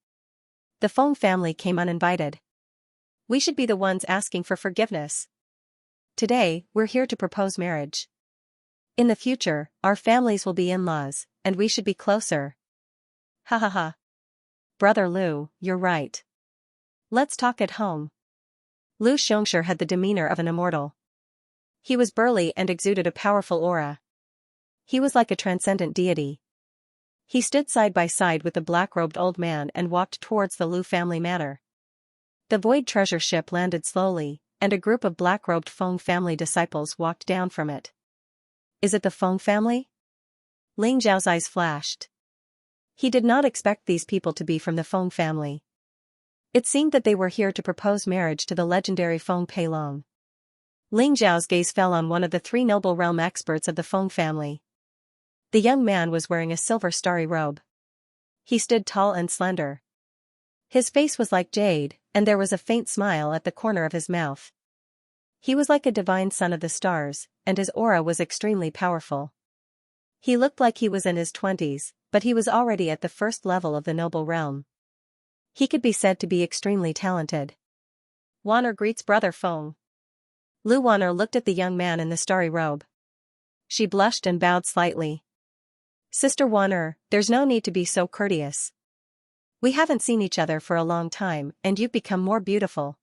The Feng family came uninvited. We should be the ones asking for forgiveness. Today, we're here to propose marriage. In the future, our families will be in-laws, and we should be closer." Ha ha ha. Brother Lu, you're right. Let's talk at home. Lu Xianxia had the demeanor of an immortal. He was burly and exuded a powerful aura. He was like a transcendent deity. He stood side by side with the black-robed old man and walked towards the Lu family manor. The void treasure ship landed slowly, and a group of black-robed Feng family disciples walked down from it. Is it the Feng family? Ling Zhao's eyes flashed. He did not expect these people to be from the Feng family. It seemed that they were here to propose marriage to the legendary Feng Peilong. Ling Zhao's gaze fell on one of the 3 noble realm experts of the Feng family. The young man was wearing a silver starry robe. He stood tall and slender. His face was like jade, and there was a faint smile at the corner of his mouth. He was like a divine son of the stars, and his aura was extremely powerful. He looked like he was in his 20s, but he was already at the first level of the noble realm. He could be said to be extremely talented. Wan'er greets Brother Feng. Lu Wan'er looked at the young man in the starry robe. She blushed and bowed slightly. Sister Wan'er, there's no need to be so courteous. We haven't seen each other for a long time, and you've become more beautiful.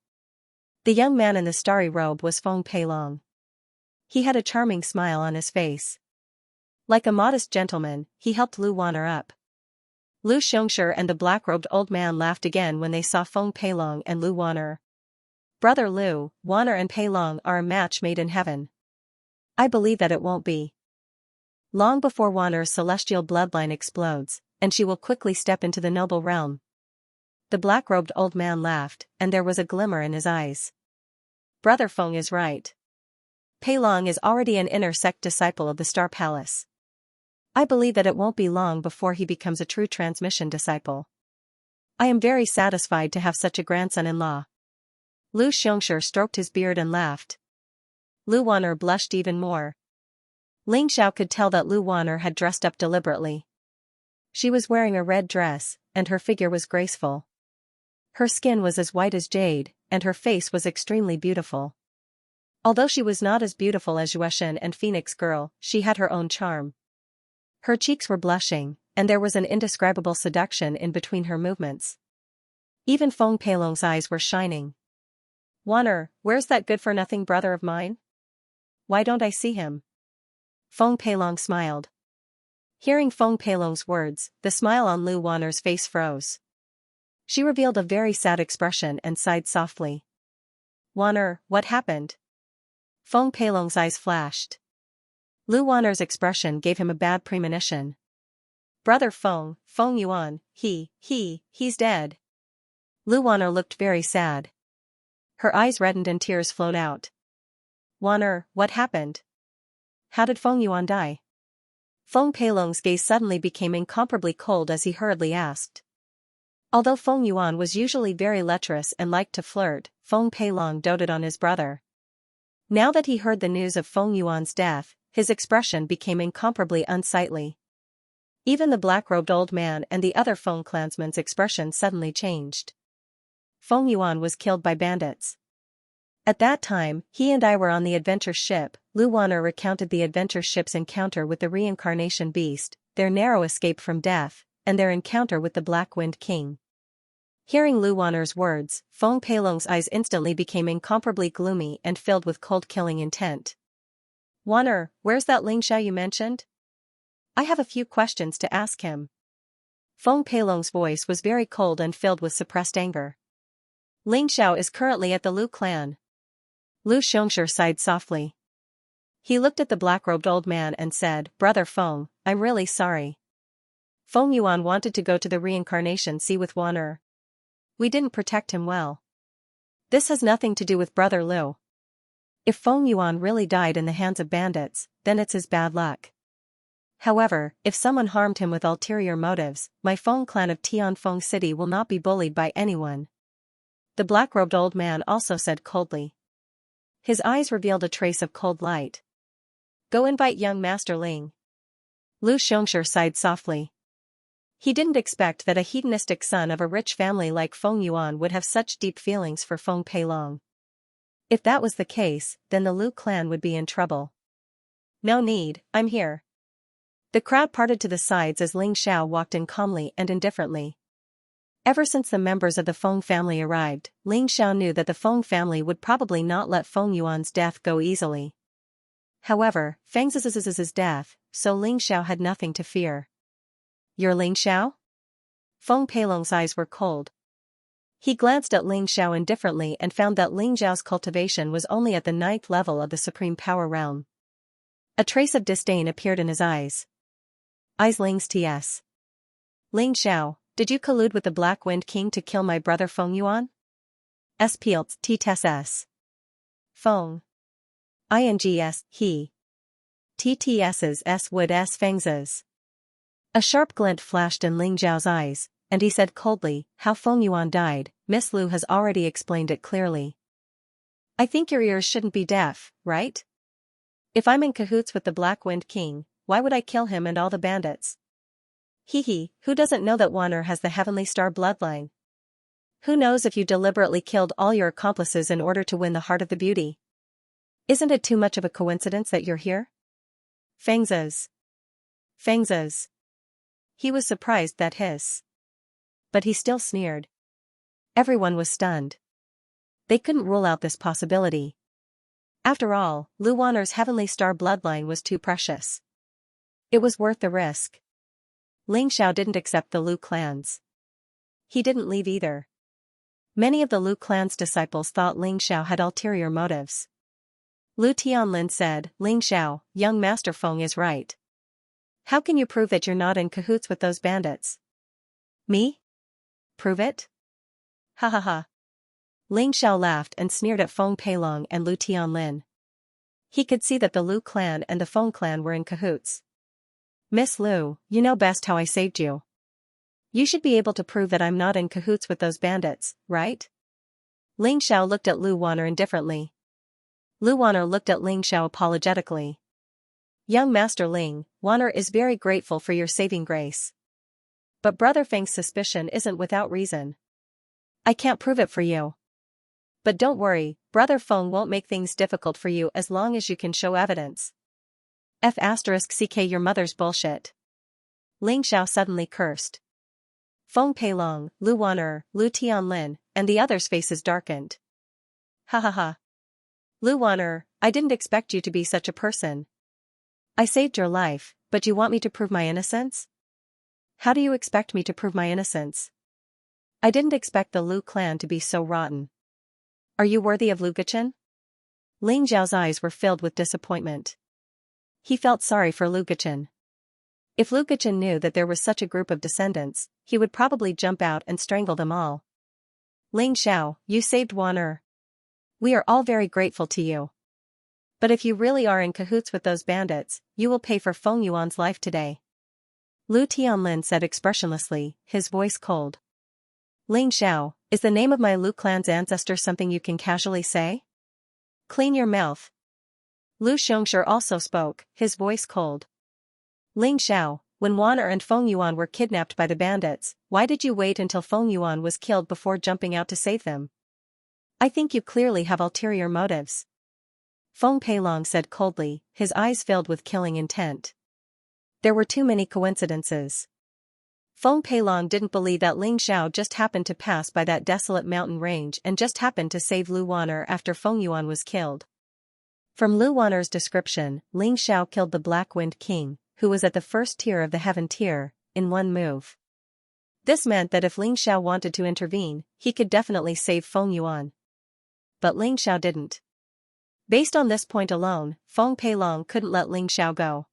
The young man in the starry robe was Feng Peilong. He had a charming smile on his face. Like a modest gentleman, he helped Lu Wan'er up. Lu Xianxia and the black-robed old man laughed again when they saw Feng Peilong and Lu Wan'er. Brother Lu, Wan'er and Peilong are a match made in heaven. I believe that it won't be long before Wan'er's celestial bloodline explodes, and she will quickly step into the noble realm. The black-robed old man laughed, and there was a glimmer in his eyes. Brother Feng is right. Peilong is already an inner sect disciple of the Star Palace. I believe that it won't be long before he becomes a true transmission disciple. I am very satisfied to have such a grandson-in-law. Lu Xianxia stroked his beard and laughed. Lu Wan'er blushed even more. Ling Xiao could tell that Lu Wan'er had dressed up deliberately. She was wearing a red dress, and her figure was graceful. Her skin was as white as jade, and her face was extremely beautiful. Although she was not as beautiful as Yueshan and Phoenix Girl, she had her own charm. Her cheeks were blushing, and there was an indescribable seduction in between her movements. Even Feng Peilong's eyes were shining. Wan'er, where's that good-for-nothing brother of mine? Why don't I see him? Feng Peilong smiled. Hearing Feng Peilong's words, the smile on Lu Waner's face froze. She revealed a very sad expression and sighed softly. Waner, what happened? Feng Peilong's eyes flashed. Lu Waner's expression gave him a bad premonition. Brother Feng Yuan, he's dead. Lu Waner looked very sad. Her eyes reddened and tears flowed out. Waner, what happened? How did Feng Yuan die? Feng Peilong's gaze suddenly became incomparably cold as he hurriedly asked. Although Feng Yuan was usually very lecherous and liked to flirt, Feng Peilong doted on his brother. Now that he heard the news of Feng Yuan's death, his expression became incomparably unsightly. Even the black-robed old man and the other Feng clansmen's expression suddenly changed. Feng Yuan was killed by bandits. At that time, he and I were on the adventure ship. Lu Waner recounted the adventure ship's encounter with the reincarnation beast, their narrow escape from death, and their encounter with the Black Wind King. Hearing Lu Waner's words, Feng Peilong's eyes instantly became incomparably gloomy and filled with cold killing intent. Waner, where's that Xianxia you mentioned? I have a few questions to ask him. Feng Peilong's voice was very cold and filled with suppressed anger. Xianxia is currently at the Lu clan. Lu Xianxia sighed softly. He looked at the black-robed old man and said, Brother Feng, I'm really sorry. Feng Yuan wanted to go to the reincarnation sea with Waner. We didn't protect him well. This has nothing to do with Brother Lu. If Feng Yuan really died in the hands of bandits, then it's his bad luck. However, if someone harmed him with ulterior motives, my Feng clan of Tianfeng City will not be bullied by anyone. The black-robed old man also said coldly. His eyes revealed a trace of cold light. Go invite young Master Ling. Lu Xianxia sighed softly. He didn't expect that a hedonistic son of a rich family like Feng Yuan would have such deep feelings for Feng Peilong. If that was the case, then the Lu clan would be in trouble. No need, I'm here. The crowd parted to the sides as Xianxia walked in calmly and indifferently. Ever since the members of the Feng family arrived, Xianxia knew that the Feng family would probably not let Feng Yuan's death go easily. However, Feng Ziziz's death, so Xianxia had nothing to fear. You're Xianxia? Feng Peilong's eyes were cold. He glanced at Xianxia indifferently and found that Xiao's cultivation was only at the 9th level of the supreme power realm. A trace of disdain appeared in his eyes. Eyes Ling's Ts. Xiao, did you collude with the Black Wind King to kill my brother Feng Yuan? Spielt's Tts. Feng. Ings he. Tts's s would s Feng's. A sharp glint flashed in Xiao's eyes, and he said coldly, how Feng Yuan died, Miss Lu has already explained it clearly. I think your ears shouldn't be deaf, right? If I'm in cahoots with the Black Wind King, why would I kill him and all the bandits? Who doesn't know that Waner has the Heavenly Star bloodline? Who knows if you deliberately killed all your accomplices in order to win the heart of the beauty? Isn't it too much of a coincidence that you're here? Feng's. He was surprised that but he still sneered. Everyone was stunned. They couldn't rule out this possibility. After all, Lu Waner's Heavenly Star bloodline was too precious. It was worth the risk. Xiao didn't accept the Lu clans. He didn't leave either. Many of the Lu clan's disciples thought Xiao had ulterior motives. Lu Tianlin said, Xiao, young Master Feng is right. How can you prove that you're not in cahoots with those bandits? Me? Prove it? Ha ha ha. Xiao laughed and sneered at Feng Peilong and Lu Tianlin. He could see that the Lu clan and the Feng clan were in cahoots. Miss Lu, you know best how I saved you. You should be able to prove that I'm not in cahoots with those bandits, right? Xiao looked at Lu Waner indifferently. Lu Waner looked at Xiao apologetically. Young Master Ling, Waner is very grateful for your saving grace. But Brother Feng's suspicion isn't without reason. I can't prove it for you. But don't worry, Brother Feng won't make things difficult for you as long as you can show evidence. *CK your mother's bullshit. Xiao suddenly cursed. Feng Peilong, Lu Waner, Lu Tianlin, and the others' faces darkened. Ha ha ha. Lu Waner, I didn't expect you to be such a person. I saved your life, but you want me to prove my innocence? How do you expect me to prove my innocence? I didn't expect the Lu clan to be so rotten. Are you worthy of Lu Guchen? Ling Zhao's eyes were filled with disappointment. He felt sorry for Lu Guchen. If Lu Guchen knew that there was such a group of descendants, he would probably jump out and strangle them all. Ling Xiao, you saved Wan Er. We are all very grateful to you. But if you really are in cahoots with those bandits, you will pay for Feng Yuan's life today. Lu Tianlin said expressionlessly, his voice cold. Ling Xiao, is the name of my Lu clan's ancestor something you can casually say? Clean your mouth. Lu Xianxia also spoke, his voice cold. Ling Xiao, when Wan Er and Feng Yuan were kidnapped by the bandits, why did you wait until Feng Yuan was killed before jumping out to save them? I think you clearly have ulterior motives. Feng Peilong said coldly, his eyes filled with killing intent. There were too many coincidences. Feng Peilong didn't believe that Ling Xiao just happened to pass by that desolate mountain range and just happened to save Lu Waner after Feng Yuan was killed. From Lu Waner's description, Ling Xiao killed the Black Wind King, who was at the first tier of the Heaven tier, in one move. This meant that if Ling Xiao wanted to intervene, he could definitely save Feng Yuan. But Ling Xiao didn't. Based on this point alone, Feng Peilong couldn't let Ling Xiao go.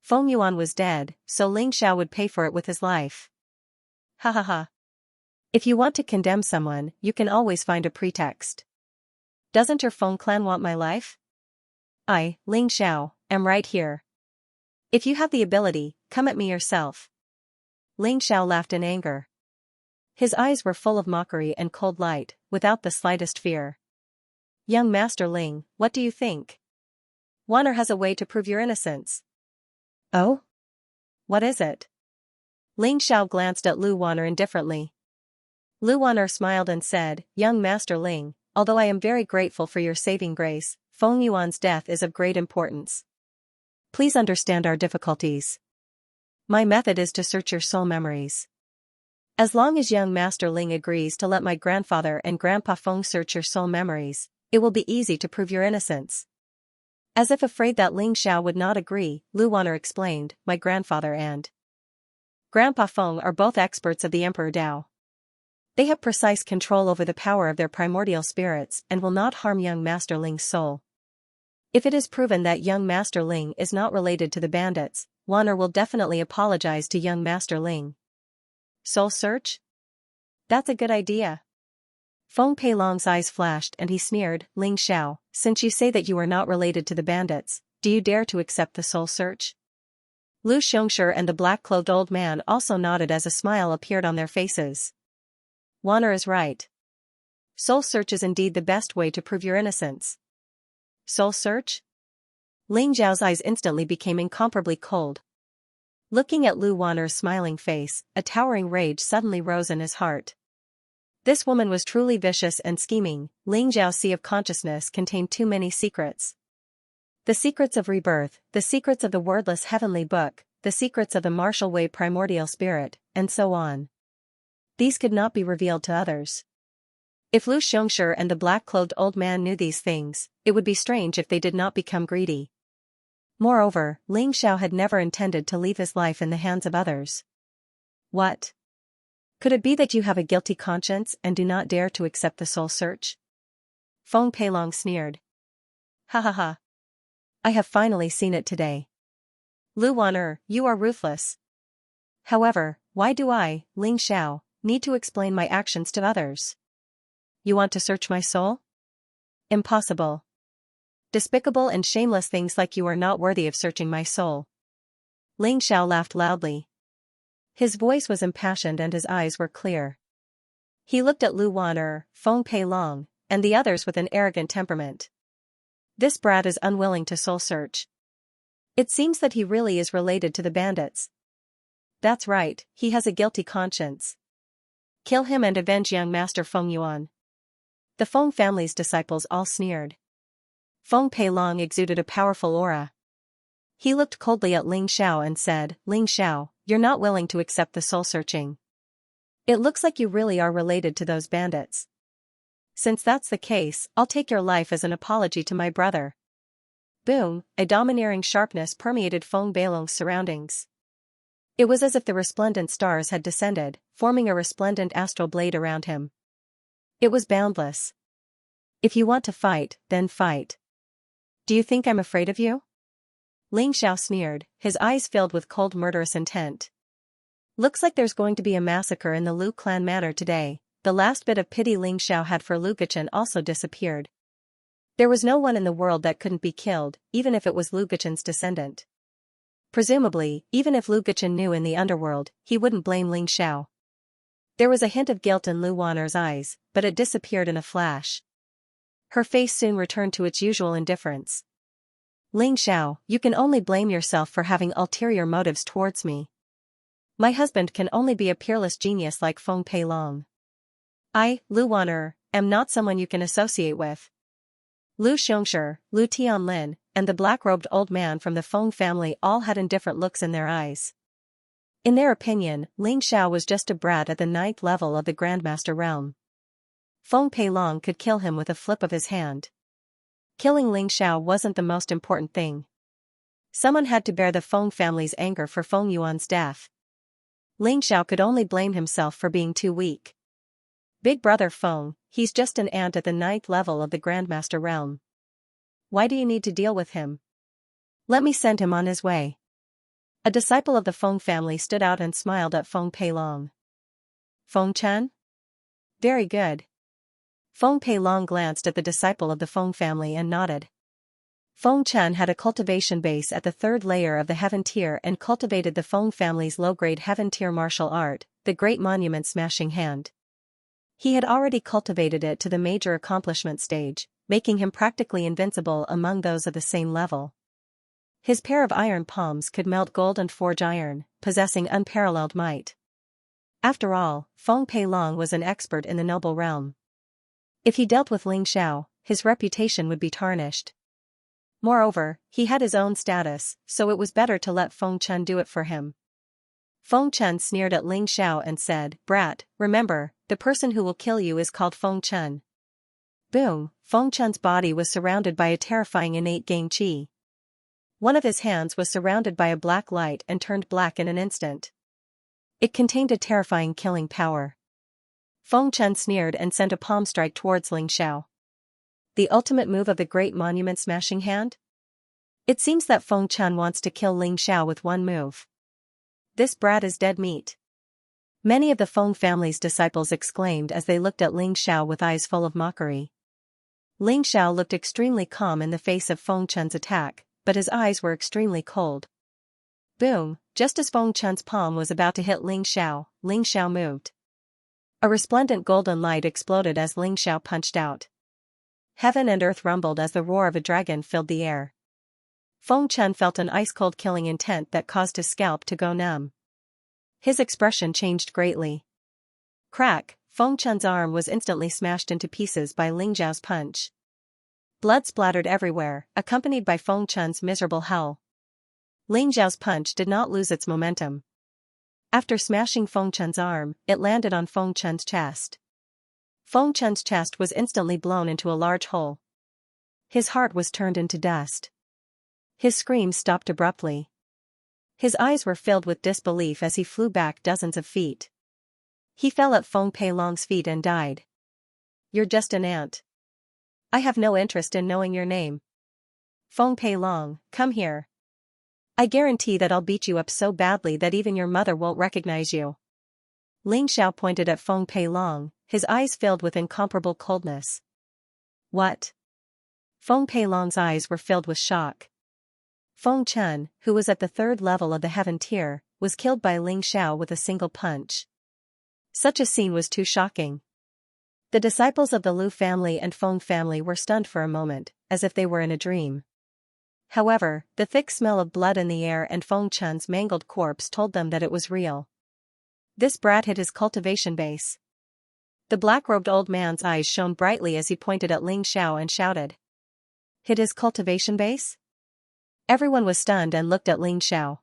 Feng Yuan was dead, so Ling Xiao would pay for it with his life. Ha ha ha. If you want to condemn someone, you can always find a pretext. Doesn't your Feng clan want my life? I, Ling Xiao, am right here. If you have the ability, come at me yourself. Ling Xiao laughed in anger. His eyes were full of mockery and cold light, without the slightest fear. Young Master Ling, what do you think? Wan Er has a way to prove your innocence. Oh? What is it? Ling Xiao glanced at Lu Wan Er indifferently. Lu Wan Er smiled and said, Young Master Ling, although I am very grateful for your saving grace, Feng Yuan's death is of great importance. Please understand our difficulties. My method is to search your soul memories. As long as young Master Ling agrees to let my grandfather and Grandpa Feng search your soul memories, it will be easy to prove your innocence. As if afraid that Ling Xiao would not agree, Lu Waner explained, my grandfather and Grandpa Feng are both experts of the Emperor Dao. They have precise control over the power of their primordial spirits and will not harm young Master Ling's soul. If it is proven that young Master Ling is not related to the bandits, Waner will definitely apologize to young Master Ling. Soul search? That's a good idea. Feng Peilong's eyes flashed and he sneered, Ling Xiao, since you say that you are not related to the bandits, do you dare to accept the soul search? Lu Xianxia and the black-clothed old man also nodded as a smile appeared on their faces. Wan Er is right. Soul search is indeed the best way to prove your innocence. Soul search? Ling Zhao's eyes instantly became incomparably cold. Looking at Lu Wan Er's smiling face, a towering rage suddenly rose in his heart. This woman was truly vicious and scheming. Ling Zhao's sea of consciousness contained too many secrets. The secrets of rebirth, the secrets of the wordless heavenly book, the secrets of the martial way primordial spirit, and so on. These could not be revealed to others. If Lu Xianxia and the black-clothed old man knew these things, it would be strange if they did not become greedy. Moreover, Ling Xiao had never intended to leave his life in the hands of others. What? Could it be that you have a guilty conscience and do not dare to accept the soul search? Feng Peilong sneered. Ha ha ha. I have finally seen it today. Lu Wan Er, you are ruthless. However, why do I, Ling Xiao, need to explain my actions to others? You want to search my soul? Impossible. Despicable and shameless things like you are not worthy of searching my soul. Ling Xiao laughed loudly. His voice was impassioned and his eyes were clear. He looked at Lu Wan Er, Feng Peilong, and the others with an arrogant temperament. This brat is unwilling to soul search. It seems that he really is related to the bandits. That's right, he has a guilty conscience. Kill him and avenge young Master Feng Yuan. The Feng family's disciples all sneered. Feng Peilong exuded a powerful aura. He looked coldly at Ling Xiao and said, Ling Xiao, you're not willing to accept the soul searching. It looks like you really are related to those bandits. Since that's the case, I'll take your life as an apology to my brother. Boom, a domineering sharpness permeated Feng Beilong's surroundings. It was as if the resplendent stars had descended, forming a resplendent astral blade around him. It was boundless. If you want to fight, then fight. Do you think I'm afraid of you? Ling Xiao sneered, his eyes filled with cold murderous intent. Looks like there's going to be a massacre in the Lu clan manor today. The last bit of pity Ling Xiao had for Lu Guchen also disappeared. There was no one in the world that couldn't be killed, even if it was Lu Guchen's descendant. Presumably, even if Lu Guchen knew in the underworld, he wouldn't blame Ling Xiao. There was a hint of guilt in Lu Waner's eyes, but it disappeared in a flash. Her face soon returned to its usual indifference. Ling Xiao, you can only blame yourself for having ulterior motives towards me. My husband can only be a peerless genius like Feng Peilong. I, Lu Waner, am not someone you can associate with. Lu Xianxia, Lu Tianlin, and the black-robed old man from the Feng family all had indifferent looks in their eyes. In their opinion, Ling Xiao was just a brat at the 9th level of the Grandmaster realm. Feng Peilong could kill him with a flip of his hand. Killing Ling Xiao wasn't the most important thing. Someone had to bear the Feng family's anger for Feng Yuan's death. Ling Xiao could only blame himself for being too weak. Big brother Feng, he's just an ant at the 9th level of the Grandmaster realm. Why do you need to deal with him? Let me send him on his way. A disciple of the Feng family stood out and smiled at Feng Peilong. Feng Chen? Very good. Feng Peilong glanced at the disciple of the Feng family and nodded. Feng Chen had a cultivation base at the 3rd layer of the Heaven Tier and cultivated the Feng family's low-grade Heaven Tier martial art, the Great Monument Smashing Hand. He had already cultivated it to the major accomplishment stage, making him practically invincible among those of the same level. His pair of iron palms could melt gold and forge iron, possessing unparalleled might. After all, Feng Peilong was an expert in the noble realm. If he dealt with Ling Xiao, his reputation would be tarnished. Moreover, he had his own status, so it was better to let Feng Chen do it for him. Feng Chen sneered at Ling Xiao and said, "Brat, remember, the person who will kill you is called Feng Chen." Boom, Feng Chen's body was surrounded by a terrifying innate gain qi. One of his hands was surrounded by a black light and turned black in an instant. It contained a terrifying killing power. Feng Chen sneered and sent a palm strike towards Ling Xiao. The ultimate move of the Great Monument Smashing Hand? It seems that Feng Chen wants to kill Ling Xiao with one move. This brat is dead meat. Many of the Feng family's disciples exclaimed as they looked at Ling Xiao with eyes full of mockery. Ling Xiao looked extremely calm in the face of Feng Chen's attack, but his eyes were extremely cold. Boom, just as Feng Chen's palm was about to hit Ling Xiao moved. A resplendent golden light exploded as Ling Xiao punched out. Heaven and earth rumbled as the roar of a dragon filled the air. Feng Chen felt an ice-cold killing intent that caused his scalp to go numb. His expression changed greatly. Crack, Feng Chen's arm was instantly smashed into pieces by Ling Xiao's punch. Blood splattered everywhere, accompanied by Feng Chen's miserable howl. Ling Xiao's punch did not lose its momentum. After smashing Feng Chen's arm, it landed on Feng Chen's chest. Feng Chen's chest was instantly blown into a large hole. His heart was turned into dust. His screams stopped abruptly. His eyes were filled with disbelief as he flew back dozens of feet. He fell at Feng Peilong's feet and died. You're just an ant. I have no interest in knowing your name. Feng Peilong, come here. I guarantee that I'll beat you up so badly that even your mother won't recognize you. Ling Xiao pointed at Feng Peilong, his eyes filled with incomparable coldness. What? Feng Peilong's eyes were filled with shock. Feng Chen, who was at the 3rd level of the Heaven Tier, was killed by Ling Xiao with a single punch. Such a scene was too shocking. The disciples of the Lu family and Feng family were stunned for a moment, as if they were in a dream. However, the thick smell of blood in the air and Feng Chen's mangled corpse told them that it was real. This brat hit his cultivation base. The black-robed old man's eyes shone brightly as he pointed at Ling Xiao and shouted. Hit his cultivation base? Everyone was stunned and looked at Ling Xiao.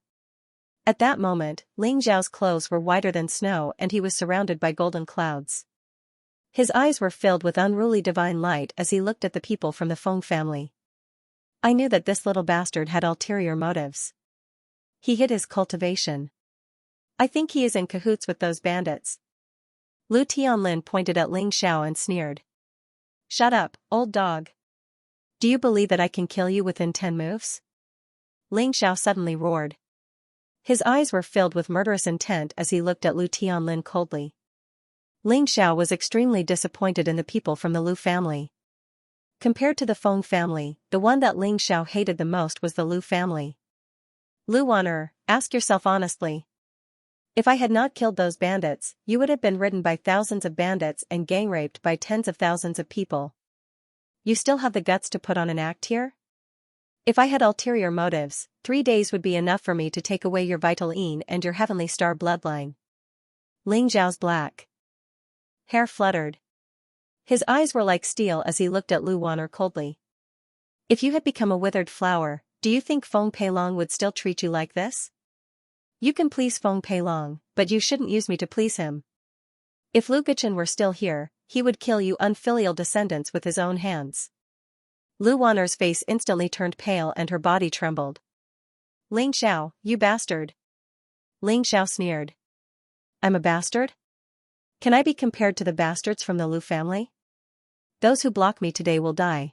At that moment, Ling Xiao's clothes were whiter than snow and he was surrounded by golden clouds. His eyes were filled with unruly divine light as he looked at the people from the Feng family. I knew that this little bastard had ulterior motives. He hid his cultivation. I think he is in cahoots with those bandits. Lu Tianlin pointed at Ling Xiao and sneered. Shut up, old dog. Do you believe that I can kill you within 10 moves? Ling Xiao suddenly roared. His eyes were filled with murderous intent as he looked at Lu Tianlin coldly. Ling Xiao was extremely disappointed in the people from the Lu family. Compared to the Feng family, the one that Ling Xiao hated the most was the Lu family. Lu Wan'er, ask yourself honestly. If I had not killed those bandits, you would have been ridden by thousands of bandits and gang-raped by tens of thousands of people. You still have the guts to put on an act here? If I had ulterior motives, 3 days would be enough for me to take away your vital yin and your heavenly star bloodline. Ling Zhao's black hair fluttered. His eyes were like steel as he looked at Lu Wan'er coldly. If you had become a withered flower, do you think Feng Peilong would still treat you like this? You can please Feng Peilong, but you shouldn't use me to please him. If Lu Guchen were still here, he would kill you unfilial descendants with his own hands. Lu Wan'er's face instantly turned pale and her body trembled. Ling Xiao, you bastard. Ling Xiao sneered. I'm a bastard? Can I be compared to the bastards from the Lu family? Those who block me today will die.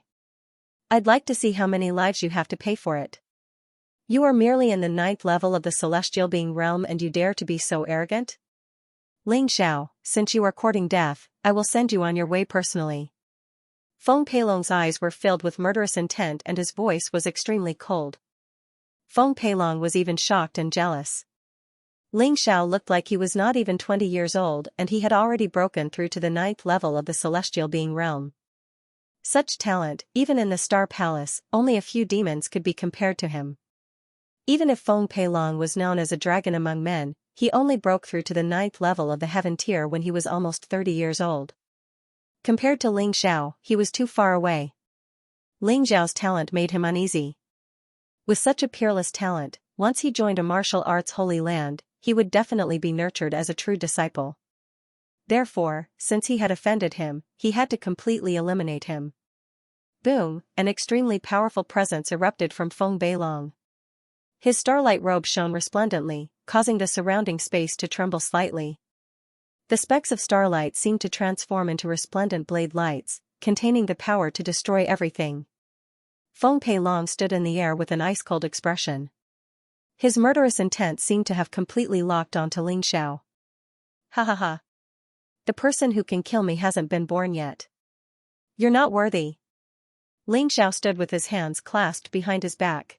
I'd like to see how many lives you have to pay for it. You are merely in the 9th level of the celestial being realm and you dare to be so arrogant? Ling Xiao, since you are courting death, I will send you on your way personally. Feng Peilong's eyes were filled with murderous intent and his voice was extremely cold. Feng Peilong was even shocked and jealous. Ling Xiao looked like he was not even 20 years old and he had already broken through to the 9th level of the celestial being realm. Such talent, even in the Star Palace, only a few demons could be compared to him. Even if Feng Peilong was known as a dragon among men, he only broke through to the 9th level of the heaven tier when he was almost 30 years old. Compared to Ling Xiao, he was too far away. Ling Xiao's talent made him uneasy. With such a peerless talent, once he joined a martial arts holy land, he would definitely be nurtured as a true disciple. Therefore, since he had offended him, he had to completely eliminate him. Boom, an extremely powerful presence erupted from Feng Peilong. His starlight robe shone resplendently, causing the surrounding space to tremble slightly. The specks of starlight seemed to transform into resplendent blade lights, containing the power to destroy everything. Feng Peilong stood in the air with an ice-cold expression. His murderous intent seemed to have completely locked onto Ling Xiao. Ha ha ha. The person who can kill me hasn't been born yet. You're not worthy. Ling Xiao stood with his hands clasped behind his back.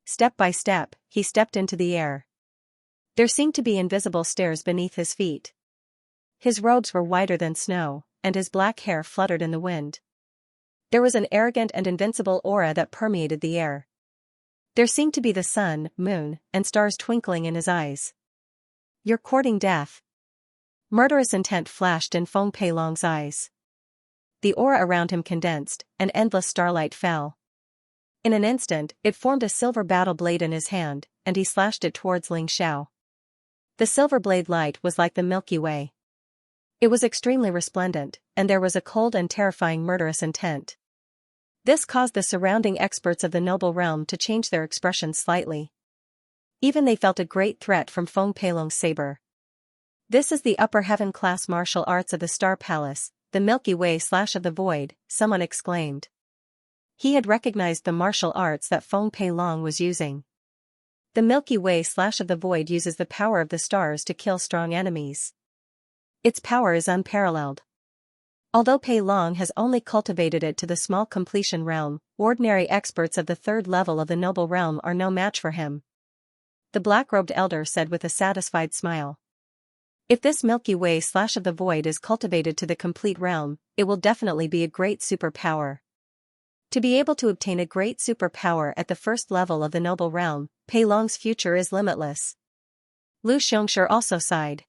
Step by step, he stepped into the air. There seemed to be invisible stairs beneath his feet. His robes were whiter than snow, and his black hair fluttered in the wind. There was an arrogant and invincible aura that permeated the air. There seemed to be the sun, moon, and stars twinkling in his eyes. You're courting death. Murderous intent flashed in Feng Peilong's eyes. The aura around him condensed, and endless starlight fell. In an instant, it formed a silver battle blade in his hand, and he slashed it towards Ling Xiao. The silver blade light was like the Milky Way. It was extremely resplendent, and there was a cold and terrifying murderous intent. This caused the surrounding experts of the noble realm to change their expression slightly. Even they felt a great threat from Feng Peilong's saber. This is the upper heaven class martial arts of the Star Palace, the Milky Way / of the Void, someone exclaimed. He had recognized the martial arts that Feng Peilong was using. The Milky Way / of the Void uses the power of the stars to kill strong enemies. Its power is unparalleled. Although Peilong has only cultivated it to the small completion realm, ordinary experts of the 3rd level of the noble realm are no match for him. The black-robed elder said with a satisfied smile. If this Milky Way / of the Void is cultivated to the complete realm, it will definitely be a great superpower. To be able to obtain a great superpower at the 1st level of the noble realm, Peilong's future is limitless. Lu Xianxia also sighed.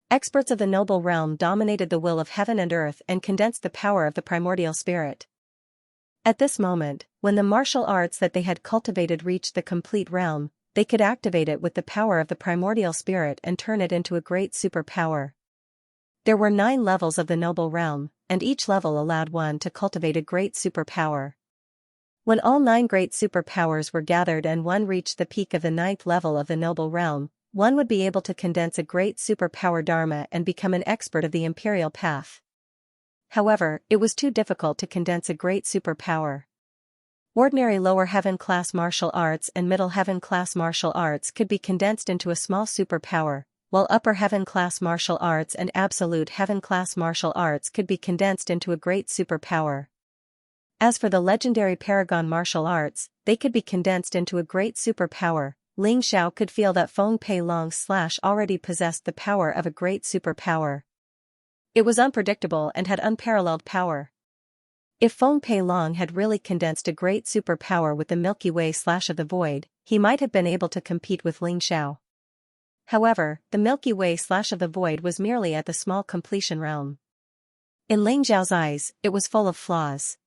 Experts of the noble realm dominated the will of heaven and earth and condensed the power of the primordial spirit. At this moment, when the martial arts that they had cultivated reached the complete realm, they could activate it with the power of the primordial spirit and turn it into a great superpower. There were 9 levels of the noble realm, and each level allowed one to cultivate a great superpower. When all 9 great superpowers were gathered and one reached the peak of the 9th level of the noble realm, one would be able to condense a great superpower Dharma and become an expert of the imperial path. However, it was too difficult to condense a great superpower. Ordinary lower heaven class martial arts and middle heaven class martial arts could be condensed into a small superpower, while upper heaven class martial arts and absolute heaven class martial arts could be condensed into a great superpower. As for the legendary paragon martial arts, they could be condensed into a great superpower. Ling Xiao could feel that Feng Pei Long's slash already possessed the power of a great superpower. It was unpredictable and had unparalleled power. If Feng Pei Long had really condensed a great superpower with the Milky Way slash of the void, he might have been able to compete with Ling Xiao. However, the Milky Way slash of the void was merely at the small completion realm. In Ling Xiao's eyes, it was full of flaws.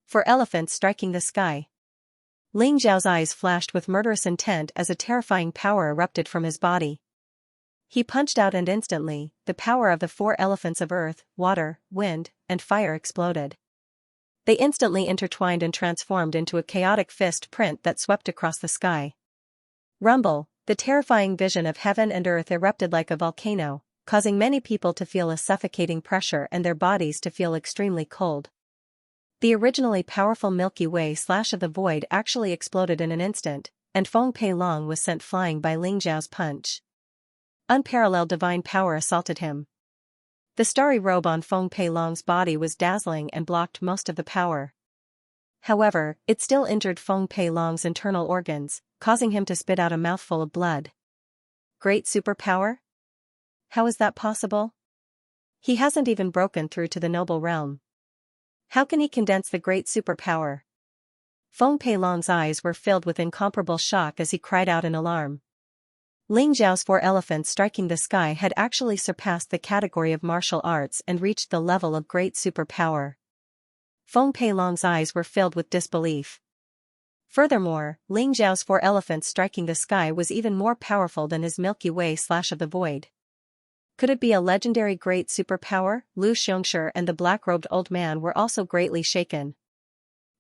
For elephants striking the sky. Ling Xiao's eyes flashed with murderous intent as a terrifying power erupted from his body. He punched out and instantly, the power of the 4 elephants of earth, water, wind, and fire exploded. They instantly intertwined and transformed into a chaotic fist print that swept across the sky. Rumble, the terrifying vision of heaven and earth erupted like a volcano, causing many people to feel a suffocating pressure and their bodies to feel extremely cold. The originally powerful Milky Way slash of the void actually exploded in an instant, and Feng Pei Long was sent flying by Ling Xiao's punch. Unparalleled divine power assaulted him. The starry robe on Feng Pei Long's body was dazzling and blocked most of the power. However, it still injured Feng Pei Long's internal organs, causing him to spit out a mouthful of blood. Great superpower? How is that possible? He hasn't even broken through to the noble realm. How can he condense the great superpower? Feng Pei Long's eyes were filled with incomparable shock as he cried out in alarm. Ling Xiao's 4 elephants striking the sky had actually surpassed the category of martial arts and reached the level of great superpower. Feng Pei Long's eyes were filled with disbelief. Furthermore, Ling Xiao's 4 elephants striking the sky was even more powerful than his Milky Way slash of the void. Could it be a legendary great superpower? Lu Xianxia and the black-robed old man were also greatly shaken.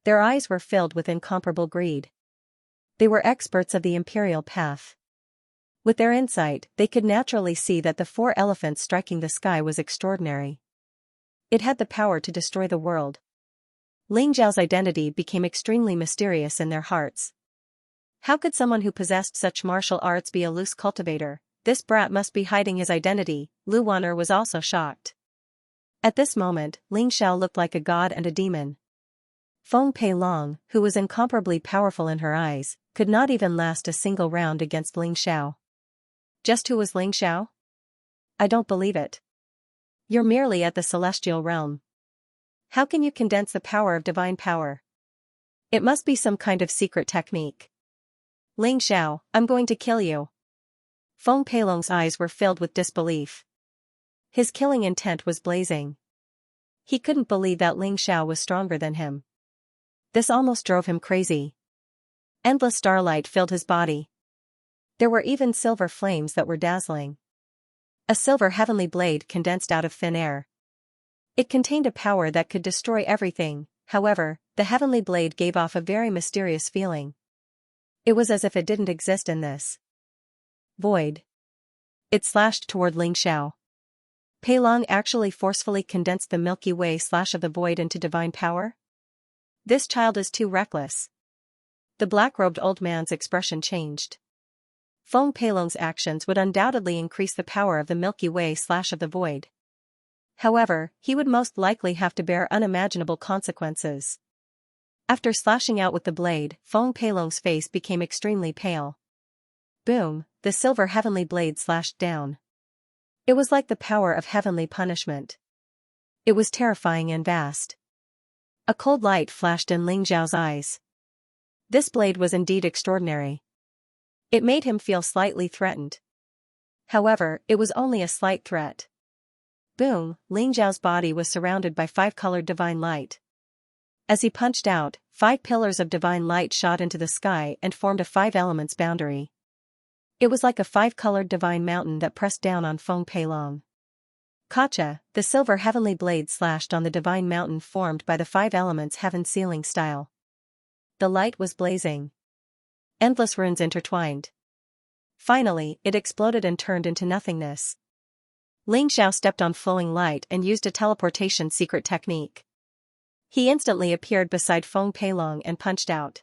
Their eyes were filled with incomparable greed. They were experts of the imperial path. With their insight, they could naturally see that the 4 elephants striking the sky was extraordinary. It had the power to destroy the world. Ling Xiao's identity became extremely mysterious in their hearts. How could someone who possessed such martial arts be a loose cultivator? This brat must be hiding his identity. Lu Wan'er was also shocked. At this moment, Ling Xiao looked like a god and a demon. Feng Pei Long, who was incomparably powerful in her eyes, could not even last a single round against Ling Xiao. Just who was Ling Xiao? I don't believe it. You're merely at the celestial realm. How can you condense the power of divine power? It must be some kind of secret technique. Ling Xiao, I'm going to kill you. Feng Pei Long's eyes were filled with disbelief. His killing intent was blazing. He couldn't believe that Ling Xiao was stronger than him. This almost drove him crazy. Endless starlight filled his body. There were even silver flames that were dazzling. A silver heavenly blade condensed out of thin air. It contained a power that could destroy everything. However, the heavenly blade gave off a very mysterious feeling. It was as if it didn't exist in this void. It slashed toward Ling Xiao. Pei Long actually forcefully condensed the Milky Way slash of the void into divine power? This child is too reckless. The black-robed old man's expression changed. Feng Pei Long's actions would undoubtedly increase the power of the Milky Way slash of the void. However, he would most likely have to bear unimaginable consequences. After slashing out with the blade, Feng Pei Long's face became extremely pale. Boom, the silver heavenly blade slashed down. It was like the power of heavenly punishment. It was terrifying and vast. A cold light flashed in Ling Xiao's eyes. This blade was indeed extraordinary. It made him feel slightly threatened. However, it was only a slight threat. Boom, Ling Xiao's body was surrounded by 5-colored divine light. As he punched out, 5 pillars of divine light shot into the sky and formed a 5 elements boundary. It was like a 5-colored divine mountain that pressed down on Feng Pei Long. Kacha, the silver heavenly blade slashed on the divine mountain formed by the 5 elements heaven ceiling style. the light was blazing. Endless runes intertwined. Finally, it exploded and turned into nothingness. Ling Xiao stepped on flowing light and used a teleportation secret technique. He instantly appeared beside Feng Peilong and punched out.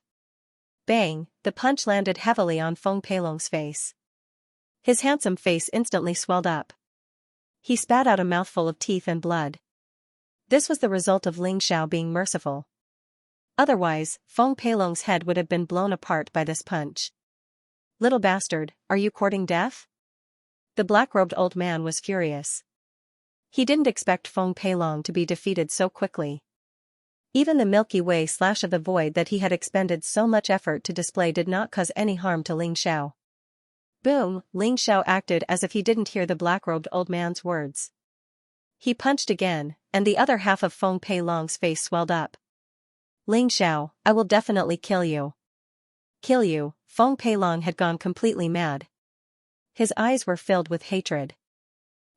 Bang, the punch landed heavily on Feng Peilong's face. His handsome face instantly swelled up. He spat out a mouthful of teeth and blood. This was the result of Ling Xiao being merciful. Otherwise, Feng Peilong's head would have been blown apart by this punch. Little bastard, are you courting death? The black-robed old man was furious. He didn't expect Feng Peilong to be defeated so quickly. Even the Milky Way slash of the void that he had expended so much effort to display did not cause any harm to Ling Xiao. Boom, Ling Xiao acted as if he didn't hear the black-robed old man's words. He punched again, and the other half of Feng Peilong's face swelled up. Ling Xiao, I will definitely kill you. Kill you, Feng Peilong had gone completely mad. His eyes were filled with hatred.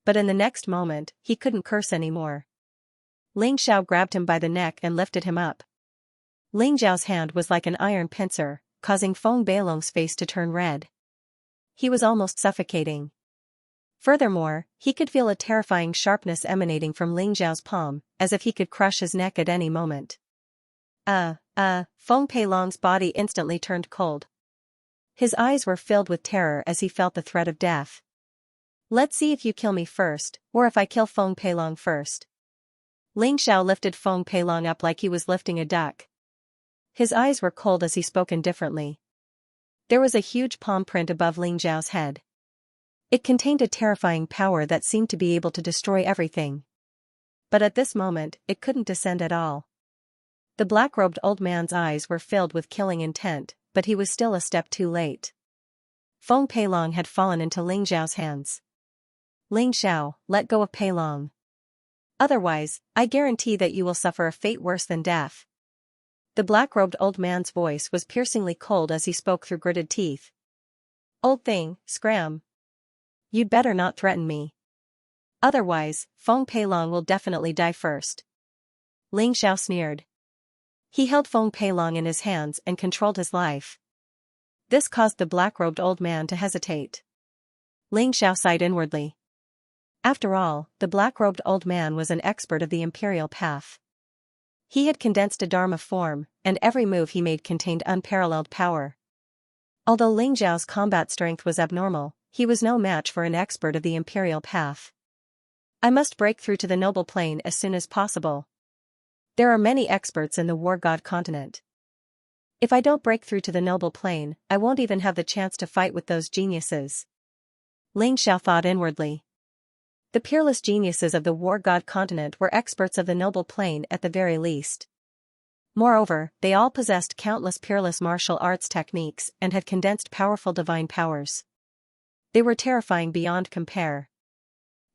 But in the next moment, he couldn't curse anymore. Ling Xiao grabbed him by the neck and lifted him up. Ling Xiao's hand was like an iron pincer, causing Feng Peilong's face to turn red. He was almost suffocating. Furthermore, he could feel a terrifying sharpness emanating from Ling Xiao's palm, as if he could crush his neck at any moment. Feng Peilong's body instantly turned cold. His eyes were filled with terror as he felt the threat of death. Let's see if you kill me first, or if I kill Feng Peilong first. Ling Xiao lifted Feng Peilong up like he was lifting a duck. His eyes were cold as he spoke indifferently. There was a huge palm print above Ling Xiao's head. It contained a terrifying power that seemed to be able to destroy everything. But at this moment, it couldn't descend at all. The black-robed old man's eyes were filled with killing intent, but he was still a step too late. Feng Peilong had fallen into Ling Xiao's hands. Ling Xiao, let go of Peilong. Otherwise, I guarantee that you will suffer a fate worse than death. The black-robed old man's voice was piercingly cold as he spoke through gritted teeth. Old thing, scram. You'd better not threaten me. Otherwise, Feng Peilong will definitely die first. Ling Xiao sneered. He held Feng Peilong in his hands and controlled his life. This caused the black-robed old man to hesitate. Ling Xiao sighed inwardly. After all, the black-robed old man was an expert of the imperial path. He had condensed a Dharma form, and every move he made contained unparalleled power. Although Ling Xiao's combat strength was abnormal, he was no match for an expert of the imperial path. I must break through to the noble plane as soon as possible. There are many experts in the War God continent. If I don't break through to the noble plane, I won't even have the chance to fight with those geniuses. Ling Xiao thought inwardly. The peerless geniuses of the War God continent were experts of the noble plane at the very least. Moreover, they all possessed countless peerless martial arts techniques and had condensed powerful divine powers. They were terrifying beyond compare.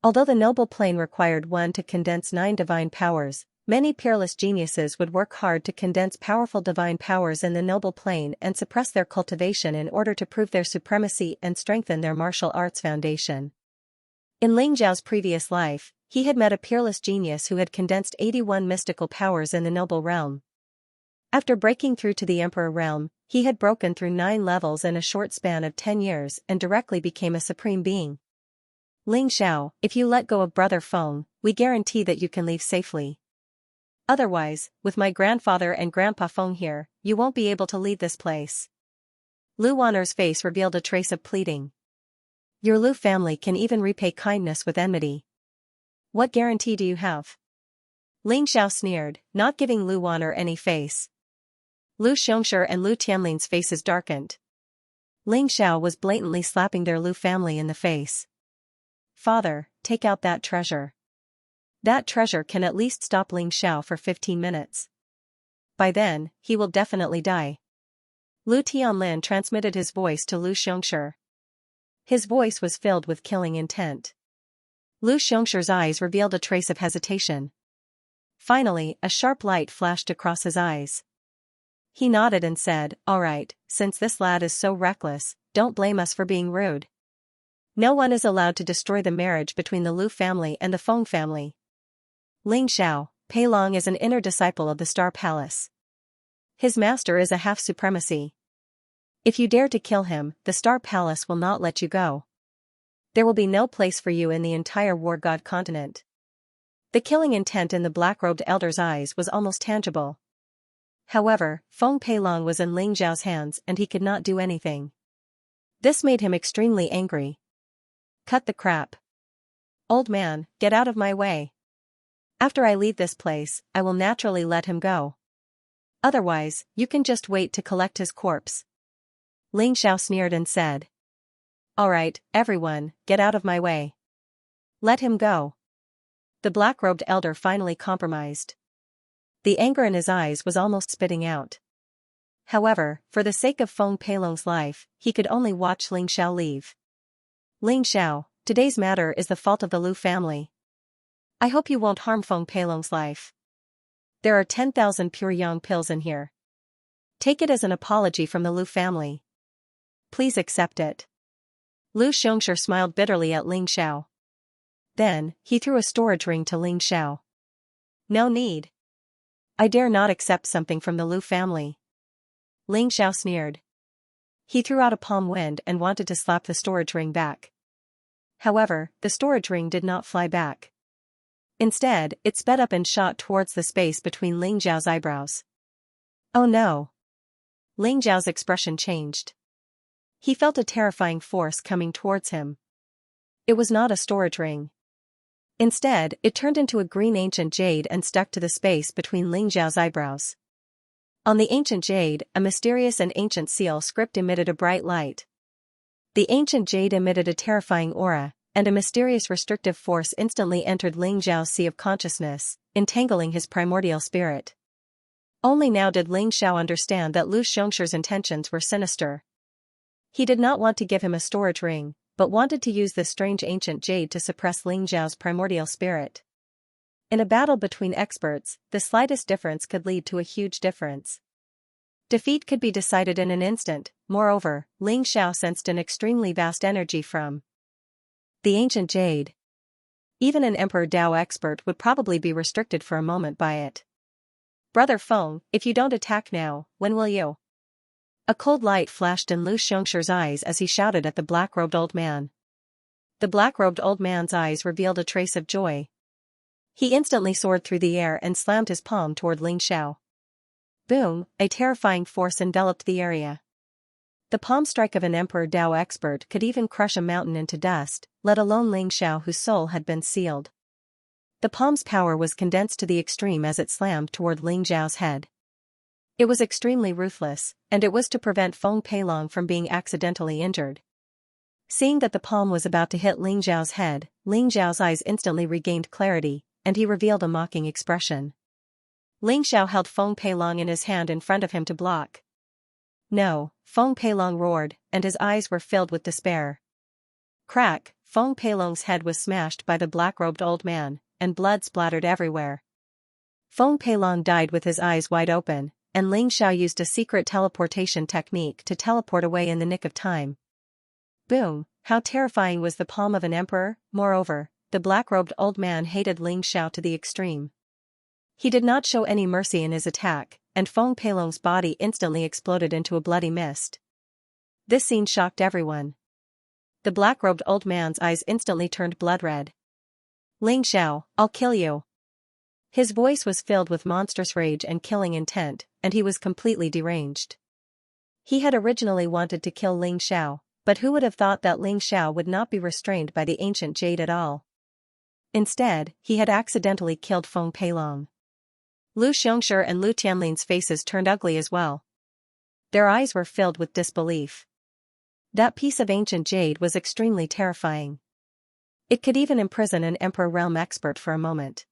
Although the noble plane required one to condense 9 divine powers, many peerless geniuses would work hard to condense powerful divine powers in the noble plane and suppress their cultivation in order to prove their supremacy and strengthen their martial arts foundation. In Ling Xiao's previous life, he had met a peerless genius who had condensed 81 mystical powers in the noble realm. After breaking through to the Emperor realm, he had broken through 9 levels in a short span of 10 years and directly became a supreme being. Ling Xiao, if you let go of Brother Feng, we guarantee that you can leave safely. Otherwise, with my grandfather and Grandpa Feng here, you won't be able to leave this place. Lu Wan'er's face revealed a trace of pleading. Your Lu family can even repay kindness with enmity. What guarantee do you have? Ling Xiao sneered, not giving Lu Wan'er any face. Lu Xianxia and Lu Tianlin's faces darkened. Ling Xiao was blatantly slapping their Lu family in the face. Father, take out that treasure. That treasure can at least stop Ling Xiao for 15 minutes. By then, he will definitely die. Lu Tianlin transmitted his voice to Lu Xianxia. His voice was filled with killing intent. Lu Xianxia's eyes revealed a trace of hesitation. Finally, a sharp light flashed across his eyes. He nodded and said, "All right, since this lad is so reckless, don't blame us for being rude. No one is allowed to destroy the marriage between the Lu family and the Feng family. Ling Xiao, Peilong is an inner disciple of the Star Palace. His master is a half-supremacy. If you dare to kill him, the Star Palace will not let you go. There will be no place for you in the entire War God continent. The killing intent in the black-robed elder's eyes was almost tangible. However, Feng Peilong was in Ling Zhao's hands and he could not do anything. This made him extremely angry. Cut the crap. Old man, get out of my way. After I leave this place, I will naturally let him go. Otherwise, you can just wait to collect his corpse. Ling Zhao sneered and said. Alright, everyone, get out of my way. Let him go. The black-robed elder finally compromised. The anger in his eyes was almost spitting out. However, for the sake of Feng Peilong's life, he could only watch Ling Zhao leave. Ling Zhao, today's matter is the fault of the Lu family. I hope you won't harm Feng Peilong's life. There are 10,000 pure yang pills in here. Take it as an apology from the Lu family. Please accept it. Lu Xianxia smiled bitterly at Ling Zhao. Then, he threw a storage ring to Ling Zhao. No need. I dare not accept something from the Lu family. Ling Zhao sneered. He threw out a palm wind and wanted to slap the storage ring back. However, the storage ring did not fly back. Instead, it sped up and shot towards the space between Ling Zhao's eyebrows. Oh no! Ling Zhao's expression changed. He felt a terrifying force coming towards him. It was not a storage ring. Instead, it turned into a green ancient jade and stuck to the space between Ling Zhao's eyebrows. On the ancient jade, a mysterious and ancient seal script emitted a bright light. The ancient jade emitted a terrifying aura, and a mysterious restrictive force instantly entered Ling Zhao's sea of consciousness, entangling his primordial spirit. Only now did Ling Zhao understand that Lu Xianxia's intentions were sinister. He did not want to give him a storage ring, but wanted to use this strange ancient jade to suppress Ling Zhao's primordial spirit. In a battle between experts, the slightest difference could lead to a huge difference. Defeat could be decided in an instant. Moreover, Ling Zhao sensed an extremely vast energy from the ancient jade. Even an Emperor Dao expert would probably be restricted for a moment by it. Brother Feng, if you don't attack now, when will you? A cold light flashed in Lu Xianxia's eyes as he shouted at the black-robed old man. The black-robed old man's eyes revealed a trace of joy. He instantly soared through the air and slammed his palm toward Ling Zhao. Boom, a terrifying force enveloped the area. The palm strike of an Emperor Dao expert could even crush a mountain into dust, let alone Ling Zhao whose soul had been sealed. The palm's power was condensed to the extreme as it slammed toward Ling Zhao's head. It was extremely ruthless, and it was to prevent Feng Peilong from being accidentally injured. Seeing that the palm was about to hit Ling Zhao's head, Ling Zhao's eyes instantly regained clarity, and he revealed a mocking expression. Ling Zhao held Feng Peilong in his hand in front of him to block. No, Feng Peilong roared, and his eyes were filled with despair. Crack, Feng Peilong's head was smashed by the black-robed old man, and blood splattered everywhere. Feng Peilong died with his eyes wide open, and Ling Zhao used a secret teleportation technique to teleport away in the nick of time. Boom, how terrifying was the palm of an emperor. Moreover, the black-robed old man hated Ling Zhao to the extreme. He did not show any mercy in his attack, and Feng Peilong's body instantly exploded into a bloody mist. This scene shocked everyone. The black-robed old man's eyes instantly turned blood-red. Ling Zhao, I'll kill you. His voice was filled with monstrous rage and killing intent, and he was completely deranged. He had originally wanted to kill Ling Zhao, but who would have thought that Ling Zhao would not be restrained by the ancient jade at all? Instead, he had accidentally killed Feng Peilong. Lu Xianxia and Lu Tianlin's faces turned ugly as well. Their eyes were filled with disbelief. That piece of ancient jade was extremely terrifying. It could even imprison an Emperor Realm expert for a moment.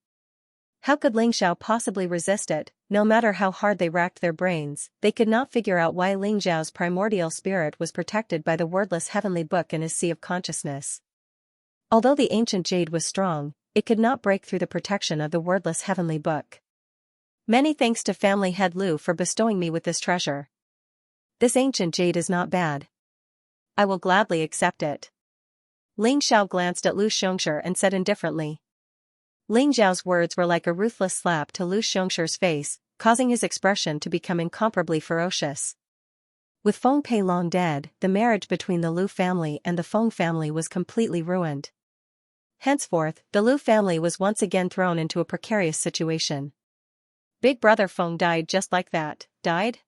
How could Ling Zhao possibly resist it? No matter how hard they racked their brains, they could not figure out why Ling Zhao's primordial spirit was protected by the wordless heavenly book in his sea of consciousness. Although the ancient jade was strong, it could not break through the protection of the wordless heavenly book. Many thanks to family head Lu for bestowing me with this treasure. This ancient jade is not bad. I will gladly accept it. Ling Zhao glanced at Lu Xianxia and said indifferently. Ling Zhao's words were like a ruthless slap to Lu Xianxia's face, causing his expression to become incomparably ferocious. With Feng Pei long dead, the marriage between the Lu family and the Feng family was completely ruined. Henceforth, the Lu family was once again thrown into a precarious situation. Big brother Feng died just like that. Died?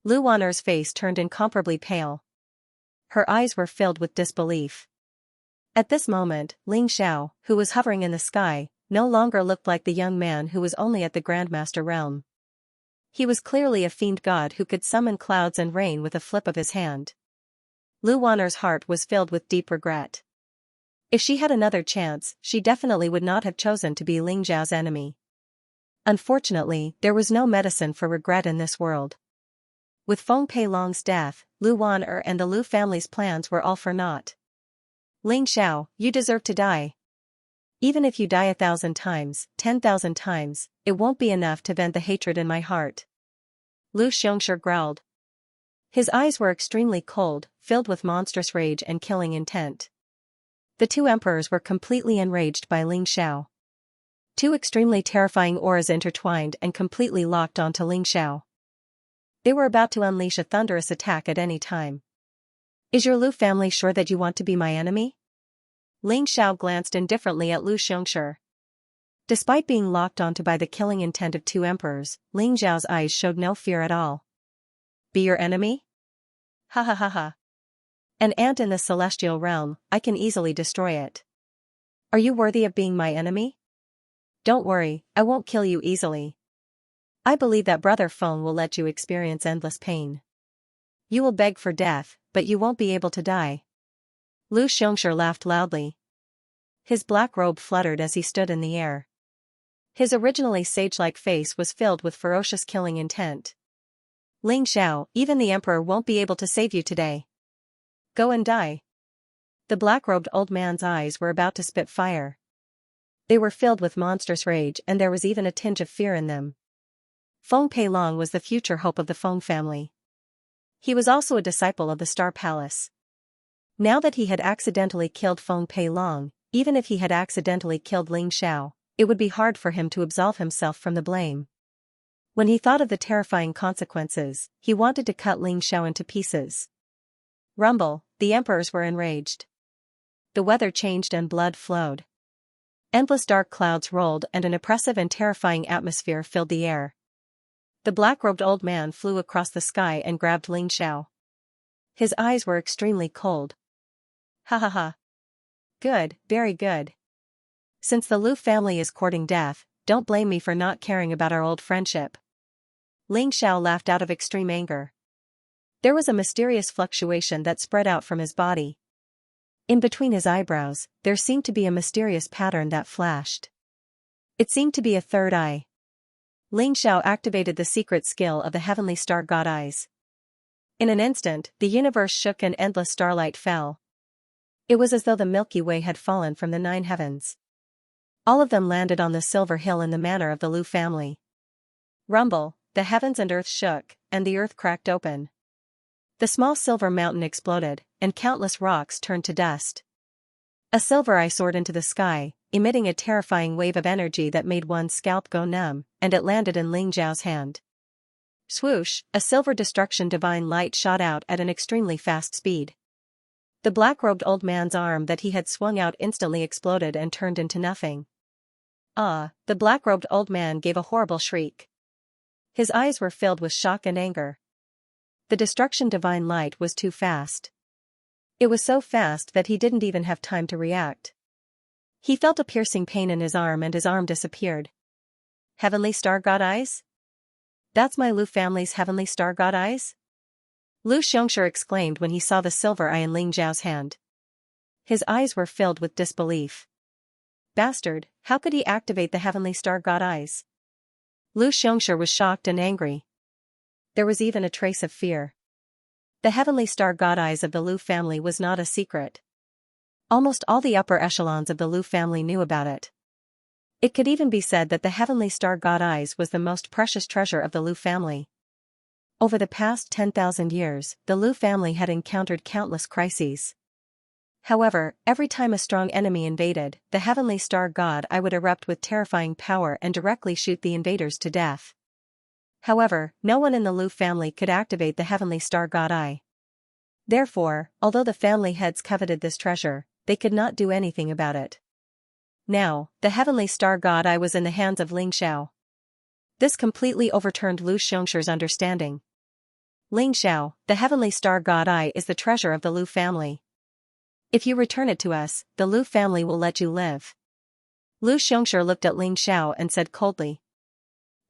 Lu Wan'er's face turned incomparably pale. Her eyes were filled with disbelief. At this moment, Ling Xiao, who was hovering in the sky, no longer looked like the young man who was only at the Grandmaster realm. He was clearly a fiend god who could summon clouds and rain with a flip of his hand. Lu Wan'er's heart was filled with deep regret. If she had another chance, she definitely would not have chosen to be Ling Xiao's enemy. Unfortunately, there was no medicine for regret in this world. With Feng Pei Long's death, Lu Wan'er and the Lu family's plans were all for naught. Ling Xiao, you deserve to die. Even if you die 1,000 times, 10,000 times, it won't be enough to vent the hatred in my heart. Lu Xianxia growled. His eyes were extremely cold, filled with monstrous rage and killing intent. The two emperors were completely enraged by Ling Xiao. Two extremely terrifying auras intertwined and completely locked onto Ling Xiao. They were about to unleash a thunderous attack at any time. Is your Lu family sure that you want to be my enemy? Ling Xiao glanced indifferently at Lu Xianxia. Despite being locked onto by the killing intent of two emperors, Ling Xiao's eyes showed no fear at all. Be your enemy? Ha ha ha ha. An ant in the celestial realm, I can easily destroy it. Are you worthy of being my enemy? Don't worry, I won't kill you easily. I believe that Brother Feng will let you experience endless pain. You will beg for death, but you won't be able to die. Lu Xianxia laughed loudly. His black robe fluttered as he stood in the air. His originally sage-like face was filled with ferocious killing intent. Ling Xiao, even the emperor won't be able to save you today. Go and die. The black-robed old man's eyes were about to spit fire. They were filled with monstrous rage and there was even a tinge of fear in them. Feng Pei Long was the future hope of the Feng family. He was also a disciple of the Star Palace. Now that he had accidentally killed Feng Pei Long, even if he had accidentally killed Ling Xiao, it would be hard for him to absolve himself from the blame. When he thought of the terrifying consequences, he wanted to cut Ling Xiao into pieces. Rumble, the emperors were enraged. The weather changed and blood flowed. Endless dark clouds rolled and an oppressive and terrifying atmosphere filled the air. The black-robed old man flew across the sky and grabbed Ling Xiao. His eyes were extremely cold. Ha ha ha. Good, very good. Since the Lu family is courting death, don't blame me for not caring about our old friendship. Ling Xiao laughed out of extreme anger. There was a mysterious fluctuation that spread out from his body. In between his eyebrows, there seemed to be a mysterious pattern that flashed. It seemed to be a third eye. Ling Xiao activated the secret skill of the heavenly star god eyes. In an instant, the universe shook and endless starlight fell. It was as though the Milky Way had fallen from the 9 heavens. All of them landed on the silver hill in the manner of the Lu family. Rumble, the heavens and earth shook, and the earth cracked open. The small silver mountain exploded, and countless rocks turned to dust. A silver eye soared into the sky, emitting a terrifying wave of energy that made one's scalp go numb, and it landed in Ling Xiao's hand. Swoosh, a silver destruction divine light shot out at an extremely fast speed. The black-robed old man's arm that he had swung out instantly exploded and turned into nothing. Ah, the black-robed old man gave a horrible shriek. His eyes were filled with shock and anger. The destruction divine light was too fast. It was so fast that he didn't even have time to react. He felt a piercing pain in his arm and his arm disappeared. Heavenly star god eyes? That's my Lu family's heavenly star god eyes? Lu Xianxia exclaimed when he saw the silver eye in Ling Xiao's hand. His eyes were filled with disbelief. Bastard, how could he activate the heavenly star god eyes? Lu Xianxia was shocked and angry. There was even a trace of fear. The heavenly star god eyes of the Lu family was not a secret. Almost all the upper echelons of the Lu family knew about it. It could even be said that the heavenly star god eyes was the most precious treasure of the Lu family. Over the past 10,000 years, the Lu family had encountered countless crises. However, every time a strong enemy invaded, the heavenly star god eye would erupt with terrifying power and directly shoot the invaders to death. However, no one in the Lu family could activate the heavenly star god Eye. Therefore, although the family heads coveted this treasure, they could not do anything about it. Now, the heavenly star god Eye was in the hands of Ling Xiao. This completely overturned Lu Xiongxi's understanding. Ling Xiao, the heavenly star god Eye is the treasure of the Lu family. If you return it to us, the Lu family will let you live. Lu Xiongxi looked at Ling Xiao and said coldly.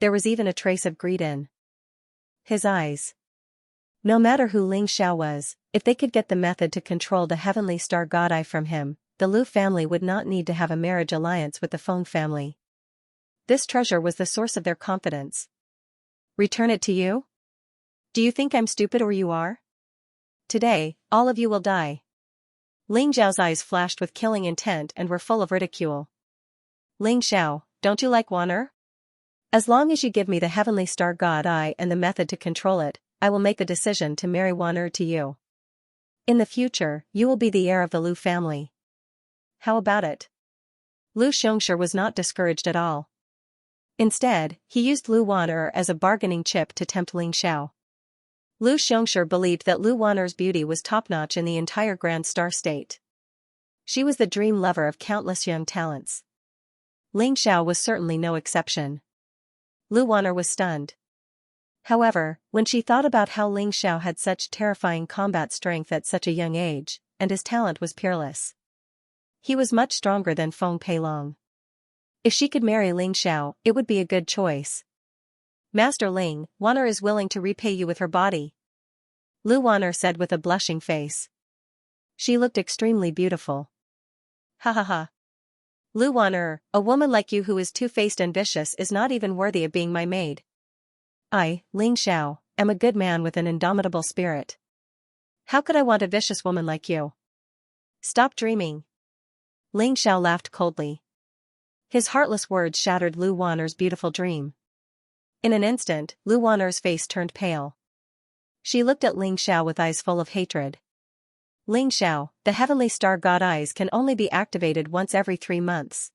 There was even a trace of greed in his eyes. No matter who Ling Xiao was, if they could get the method to control the heavenly star god Eye from him, the Lu family would not need to have a marriage alliance with the Feng family. This treasure was the source of their confidence. Return it to you? Do you think I'm stupid or you are? Today, all of you will die. Ling Xiao's eyes flashed with killing intent and were full of ridicule. Ling Xiao, don't you like water? As long as you give me the heavenly star god Eye and the method to control it, I will make the decision to marry Waner to you. In the future, you will be the heir of the Lu family. How about it? Lu Xiongxi was not discouraged at all. Instead, he used Lu Waner as a bargaining chip to tempt Ling Xiao. Lu Xiongxi believed that Lu Waner's beauty was top-notch in the entire Grand Star State. She was the dream lover of countless young talents. Ling Xiao was certainly no exception. Lu Waner was stunned. However, when she thought about how Ling Xiao had such terrifying combat strength at such a young age, and his talent was peerless. He was much stronger than Feng Peilong. If she could marry Ling Xiao, it would be a good choice. Master Ling, Waner is willing to repay you with her body. Lu Waner said with a blushing face. She looked extremely beautiful. Ha ha ha. Lu Waner, a woman like you who is two-faced and vicious is not even worthy of being my maid. I, Ling Xiao, am a good man with an indomitable spirit. How could I want a vicious woman like you? Stop dreaming. Ling Xiao laughed coldly. His heartless words shattered Lu Waner's beautiful dream. In an instant, Lu Waner's face turned pale. She looked at Ling Xiao with eyes full of hatred. Ling Xiao, the heavenly star god eyes can only be activated once every 3 months.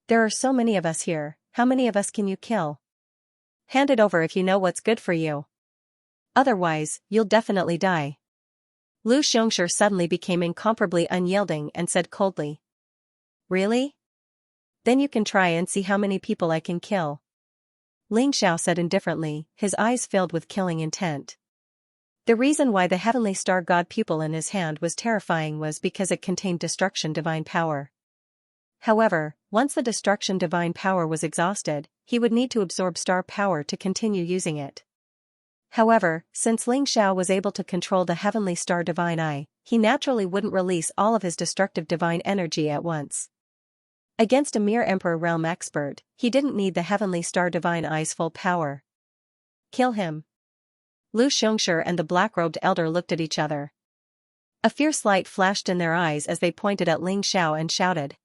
There are so many of us here, how many of us can you kill? Hand it over if you know what's good for you. Otherwise, you'll definitely die. Lu Xiongxi suddenly became incomparably unyielding and said coldly. Really? Then you can try and see how many people I can kill. Ling Xiao said indifferently, his eyes filled with killing intent. The reason why the heavenly star god pupil in his hand was terrifying was because it contained destruction divine power. However, once the destruction divine power was exhausted, he would need to absorb star power to continue using it. However, since Ling Xiao was able to control the heavenly star divine eye, he naturally wouldn't release all of his destructive divine energy at once. Against a mere Emperor realm expert, he didn't need the heavenly star divine eye's full power. Kill him. Lu Xiongxi and the black-robed elder looked at each other. A fierce light flashed in their eyes as they pointed at Ling Xiao and shouted.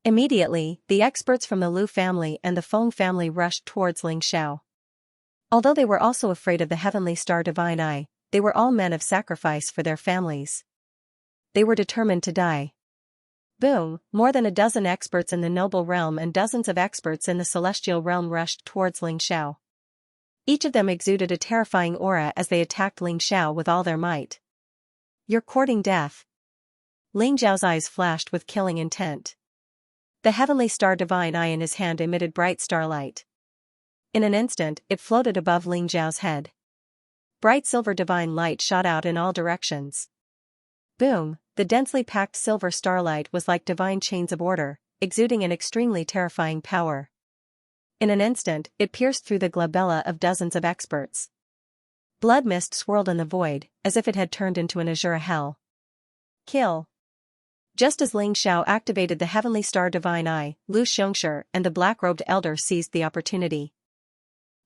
Immediately, the experts from the Lu family and the Feng family rushed towards Ling Xiao. Although they were also afraid of the heavenly star divine eye, they were all men of sacrifice for their families. They were determined to die. Boom! More than a dozen experts in the noble realm and dozens of experts in the celestial realm rushed towards Ling Xiao. Each of them exuded a terrifying aura as they attacked Ling Xiao with all their might. You're courting death. Ling Xiao's eyes flashed with killing intent. The heavenly star divine eye in his hand emitted bright starlight. In an instant, it floated above Ling Xiao's head. Bright silver divine light shot out in all directions. Boom! The densely packed silver starlight was like divine chains of order, exuding an extremely terrifying power. In an instant, it pierced through the glabella of dozens of experts. Blood mist swirled in the void, as if it had turned into an azure hell. Kill! Just as Ling Xiao activated the heavenly star divine eye, Lu Xiongxi and the black-robed elder seized the opportunity.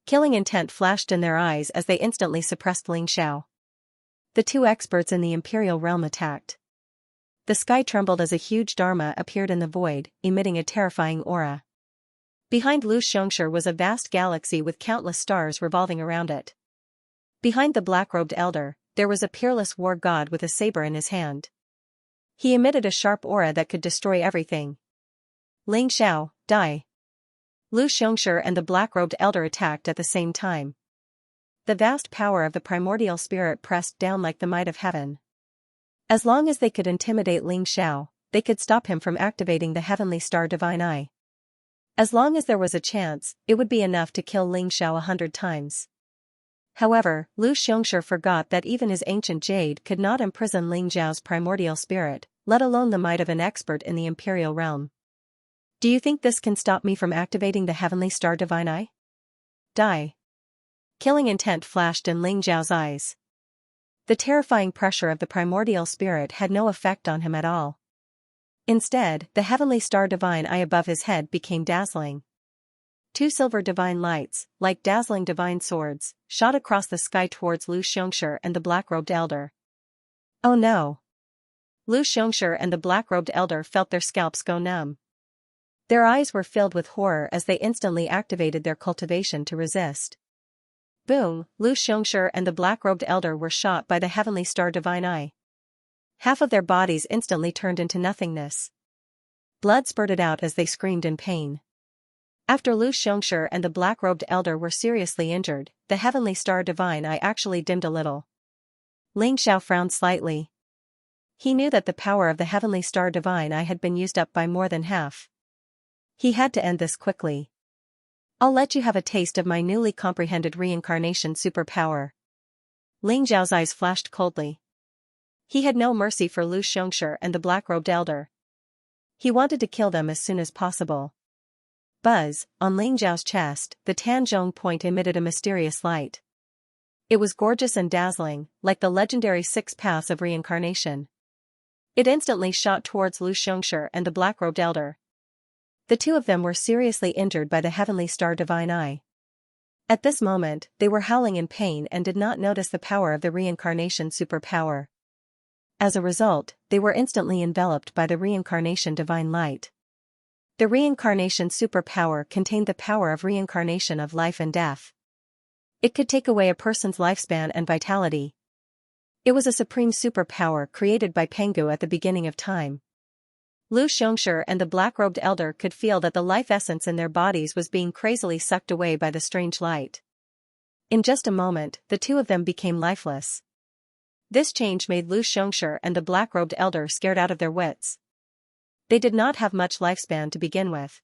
Killing intent flashed in their eyes as they instantly suppressed Ling Xiao. The two experts in the imperial realm attacked. The sky trembled as a huge dharma appeared in the void, emitting a terrifying aura. Behind Lu Xiongxi was a vast galaxy with countless stars revolving around it. Behind the black-robed elder, there was a peerless war god with a saber in his hand. He emitted a sharp aura that could destroy everything. Ling Xiao, die. Lu Xianxia and the black-robed elder attacked at the same time. The vast power of the primordial spirit pressed down like the might of heaven. As long as they could intimidate Ling Xiao, they could stop him from activating the heavenly star divine eye. As long as there was a chance, it would be enough to kill Ling Xiao 100 times. However, Lu Xianxia forgot that even his ancient jade could not imprison Ling Xiao's primordial spirit, let alone the might of an expert in the imperial realm. Do you think this can stop me from activating the heavenly star divine eye? Die. Killing intent flashed in Ling Xiao's eyes. The terrifying pressure of the primordial spirit had no effect on him at all. Instead, the heavenly star divine eye above his head became dazzling. 2 silver divine lights, like dazzling divine swords, shot across the sky towards Lu Xianxia and the black-robed elder. Oh no! Lu Xianxia and the black-robed elder felt their scalps go numb. Their eyes were filled with horror as they instantly activated their cultivation to resist. Boom! Lu Xianxia and the black-robed elder were shot by the heavenly star divine eye. Half of their bodies instantly turned into nothingness. Blood spurted out as they screamed in pain. After Lu Xianxia and the black-robed elder were seriously injured, the heavenly star divine eye actually dimmed a little. Ling Xiao frowned slightly. He knew that the power of the heavenly star divine eye had been used up by more than half. He had to end this quickly. I'll let you have a taste of my newly comprehended reincarnation superpower. Ling Xiao's eyes flashed coldly. He had no mercy for Lu Xianxia and the black-robed elder. He wanted to kill them as soon as possible. Buzz, on Ling Xiao's chest, the Tanzhong point emitted a mysterious light. It was gorgeous and dazzling, like the legendary 6 paths of reincarnation. It instantly shot towards Lu Xianxia and the black-robed elder. The 2 of them were seriously injured by the heavenly star divine eye. At this moment, they were howling in pain and did not notice the power of the reincarnation superpower. As a result, they were instantly enveloped by the reincarnation divine light. The reincarnation superpower contained the power of reincarnation of life and death. It could take away a person's lifespan and vitality. It was a supreme superpower created by Pengu at the beginning of time. Lu Xianxia and the black-robed elder could feel that the life essence in their bodies was being crazily sucked away by the strange light. In just a moment, the 2 of them became lifeless. This change made Lu Xianxia and the black-robed elder scared out of their wits. They did not have much lifespan to begin with.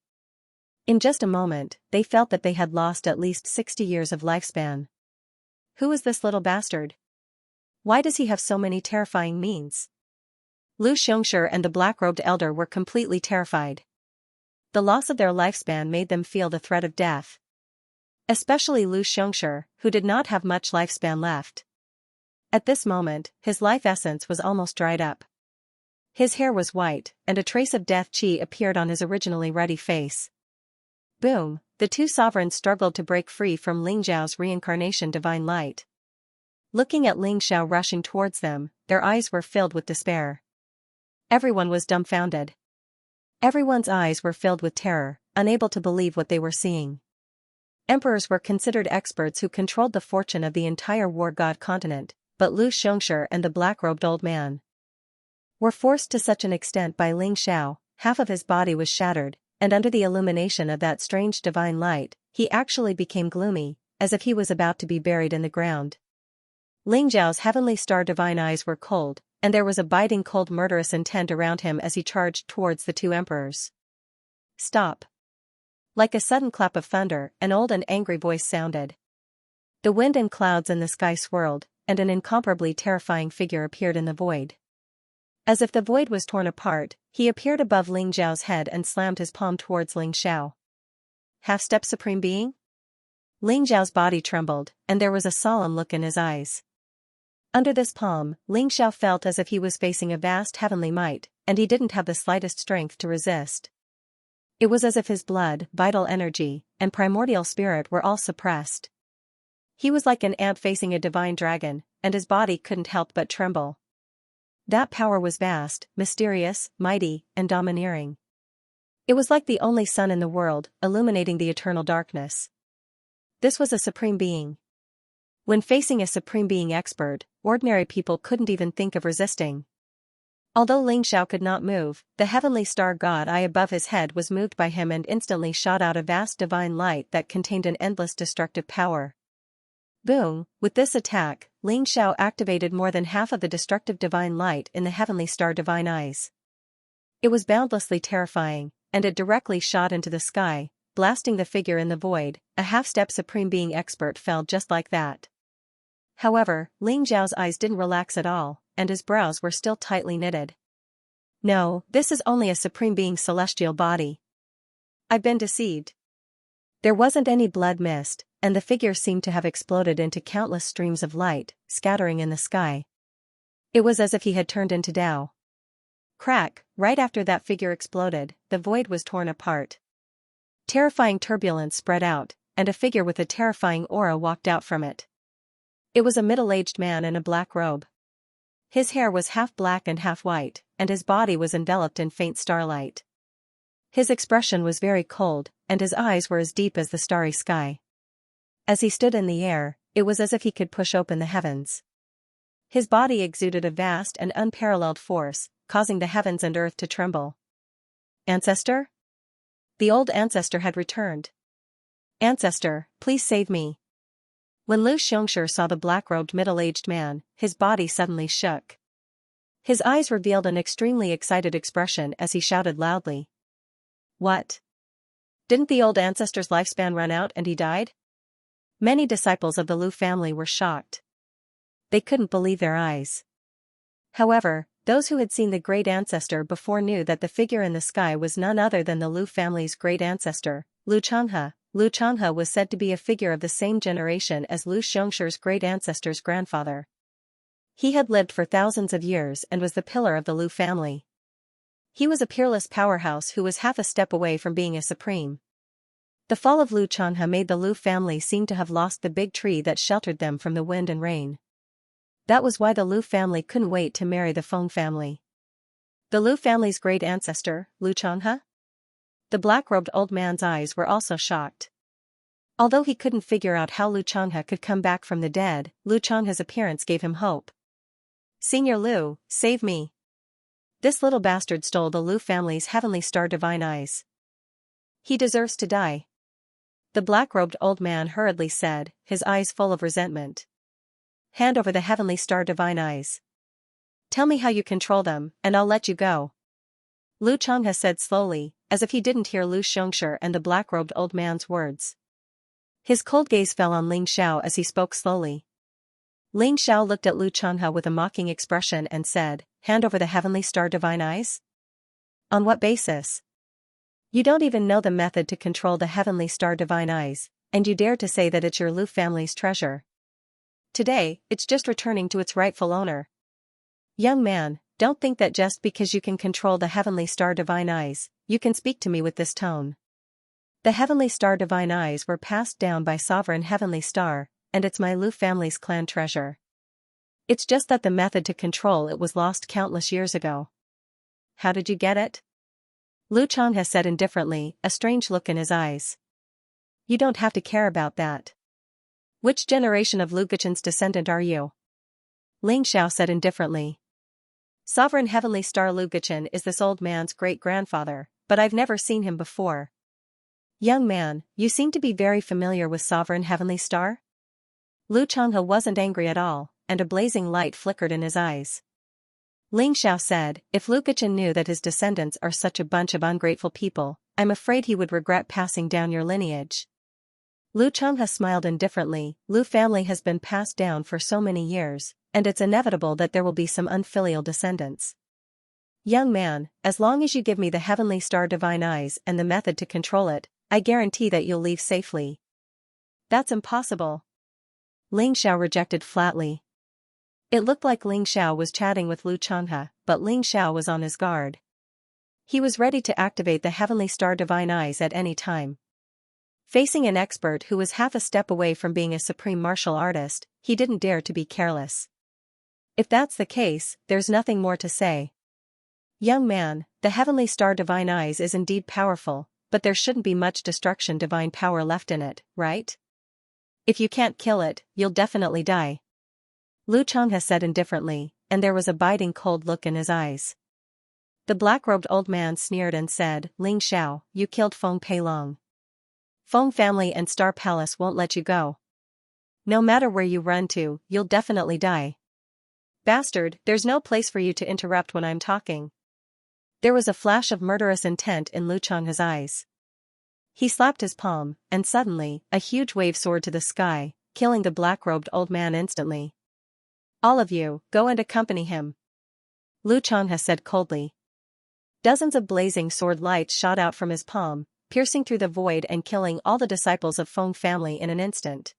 In just a moment, they felt that they had lost at least 60 years of lifespan. Who is this little bastard? Why does he have so many terrifying means? Lu Xianxia and the black-robed elder were completely terrified. The loss of their lifespan made them feel the threat of death. Especially Lu Xianxia, who did not have much lifespan left. At this moment, his life essence was almost dried up. His hair was white, and a trace of death chi appeared on his originally ruddy face. Boom! The 2 sovereigns struggled to break free from Ling Xiao's reincarnation divine light. Looking at Ling Xiao rushing towards them, their eyes were filled with despair. Everyone was dumbfounded. Everyone's eyes were filled with terror, unable to believe what they were seeing. Emperors were considered experts who controlled the fortune of the entire war god continent, but Lu Xianxia and the black-robed old man were forced to such an extent by Ling Xiao. Half of his body was shattered, and under the illumination of that strange divine light, he actually became gloomy, as if he was about to be buried in the ground. Ling Xiao's heavenly star divine eyes were cold, and there was a biting cold murderous intent around him as he charged towards the 2 emperors. Stop! Like a sudden clap of thunder, an old and angry voice sounded. The wind and clouds in the sky swirled, and an incomparably terrifying figure appeared in the void. As if the void was torn apart, he appeared above Ling Xiao's head and slammed his palm towards Ling Xiao. Half-step supreme being? Ling Xiao's body trembled, and there was a solemn look in his eyes. Under this palm, Ling Xiao felt as if he was facing a vast heavenly might, and he didn't have the slightest strength to resist. It was as if his blood, vital energy, and primordial spirit were all suppressed. He was like an ant facing a divine dragon, and his body couldn't help but tremble. That power was vast, mysterious, mighty, and domineering. It was like the only sun in the world, illuminating the eternal darkness. This was a supreme being. When facing a supreme being expert, ordinary people couldn't even think of resisting. Although Ling Xiao could not move, the heavenly star god eye above his head was moved by him and instantly shot out a vast divine light that contained an endless destructive power. Boom! With this attack, Ling Xiao activated more than half of the destructive divine light in the heavenly star divine eyes. It was boundlessly terrifying, and it directly shot into the sky, blasting the figure in the void. A half-step supreme being expert fell just like that. However, Ling Xiao's eyes didn't relax at all, and his brows were still tightly knitted. No, this is only a supreme being's celestial body. I've been deceived. There wasn't any blood mist, and the figure seemed to have exploded into countless streams of light, scattering in the sky. It was as if he had turned into Tao. Crack! Right after that figure exploded, the void was torn apart. Terrifying turbulence spread out, and a figure with a terrifying aura walked out from it. It was a middle-aged man in a black robe. His hair was half black and half white, and his body was enveloped in faint starlight. His expression was very cold, and his eyes were as deep as the starry sky. As he stood in the air, it was as if he could push open the heavens. His body exuded a vast and unparalleled force, causing the heavens and earth to tremble. Ancestor? The old ancestor had returned. Ancestor, please save me. When Lu Xianxia saw the black-robed middle-aged man, his body suddenly shook. His eyes revealed an extremely excited expression as he shouted loudly. What? Didn't the old ancestor's lifespan run out and he died? Many disciples of the Lu family were shocked. They couldn't believe their eyes. However, those who had seen the great ancestor before knew that the figure in the sky was none other than the Lu family's great ancestor, Lu Changhe. Lu Changhe was said to be a figure of the same generation as Lu Xianxia's great ancestor's grandfather. He had lived for thousands of years and was the pillar of the Lu family. He was a peerless powerhouse who was half a step away from being a supreme. The fall of Lu Changhe made the Lu family seem to have lost the big tree that sheltered them from the wind and rain. That was why the Lu family couldn't wait to marry the Feng family. The Lu family's great ancestor, Lu Changhe? The black-robed old man's eyes were also shocked. Although he couldn't figure out how Lu Changhe could come back from the dead, Lu Changhe's appearance gave him hope. Senior Lu, save me. This little bastard stole the Lu family's heavenly star divine eyes. He deserves to die. The black-robed old man hurriedly said, his eyes full of resentment. Hand over the heavenly star divine eyes. Tell me how you control them, and I'll let you go. Lu Changhe said slowly, as if he didn't hear Lu Xianxia and the black-robed old man's words. His cold gaze fell on Ling Xiao as he spoke slowly. Ling Xiao looked at Lu Changhe with a mocking expression and said, hand over the heavenly star divine eyes? On what basis? You don't even know the method to control the heavenly star divine eyes, and you dare to say that it's your Lu family's treasure. Today, it's just returning to its rightful owner. Young man, don't think that just because you can control the heavenly star divine eyes, you can speak to me with this tone. The heavenly star divine eyes were passed down by sovereign heavenly star, and it's my Lu family's clan treasure. It's just that the method to control it was lost countless years ago. How did you get it? Lu Changhe said indifferently, a strange look in his eyes. You don't have to care about that. Which generation of Lu Guchen's descendant are you? Ling Xiao said indifferently. Sovereign heavenly star Lu Guchen is this old man's great-grandfather, but I've never seen him before. Young man, you seem to be very familiar with sovereign heavenly star? Lu Changhe wasn't angry at all, and a blazing light flickered in his eyes. Ling Xiao said, if Lu Guchen knew that his descendants are such a bunch of ungrateful people, I'm afraid he would regret passing down your lineage. Lu Changhe smiled indifferently. Lu family has been passed down for so many years, and it's inevitable that there will be some unfilial descendants. Young man, as long as you give me the heavenly star divine eyes and the method to control it, I guarantee that you'll leave safely. That's impossible. Ling Xiao rejected flatly. It looked like Ling Xiao was chatting with Lu Changhe, but Ling Xiao was on his guard. He was ready to activate the heavenly star divine eyes at any time. Facing an expert who was half a step away from being a supreme martial artist, he didn't dare to be careless. If that's the case, there's nothing more to say. Young man, the heavenly star divine eyes is indeed powerful, but there shouldn't be much destruction divine power left in it, right? If you can't kill it, you'll definitely die. Lu Changhe said indifferently, and there was a biting cold look in his eyes. The black-robed old man sneered and said, Ling Xiao, you killed Feng Peilong. Feng family and Star Palace won't let you go. No matter where you run to, you'll definitely die. Bastard, there's no place for you to interrupt when I'm talking. There was a flash of murderous intent in Lu Changhe's eyes. He slapped his palm, and suddenly, a huge wave soared to the sky, killing the black-robed old man instantly. All of you, go and accompany him. Lu Changhe said coldly. Dozens of blazing sword lights shot out from his palm, piercing through the void and killing all the disciples of Feng family in an instant.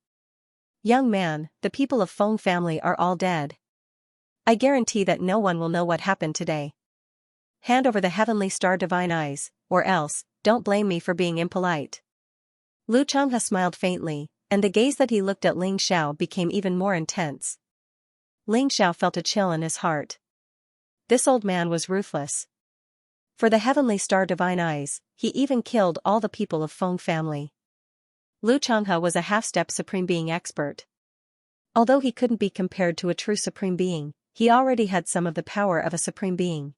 Young man, the people of Feng family are all dead. I guarantee that no one will know what happened today. Hand over the heavenly star divine eyes, or else, don't blame me for being impolite. Lu Changhe smiled faintly, and the gaze that he looked at Ling Xiao became even more intense. Ling Xiao felt a chill in his heart. This old man was ruthless. For the heavenly star divine eyes, he even killed all the people of Feng family. Lu Changhe was a half-step supreme being expert. Although he couldn't be compared to a true supreme being, he already had some of the power of a supreme being.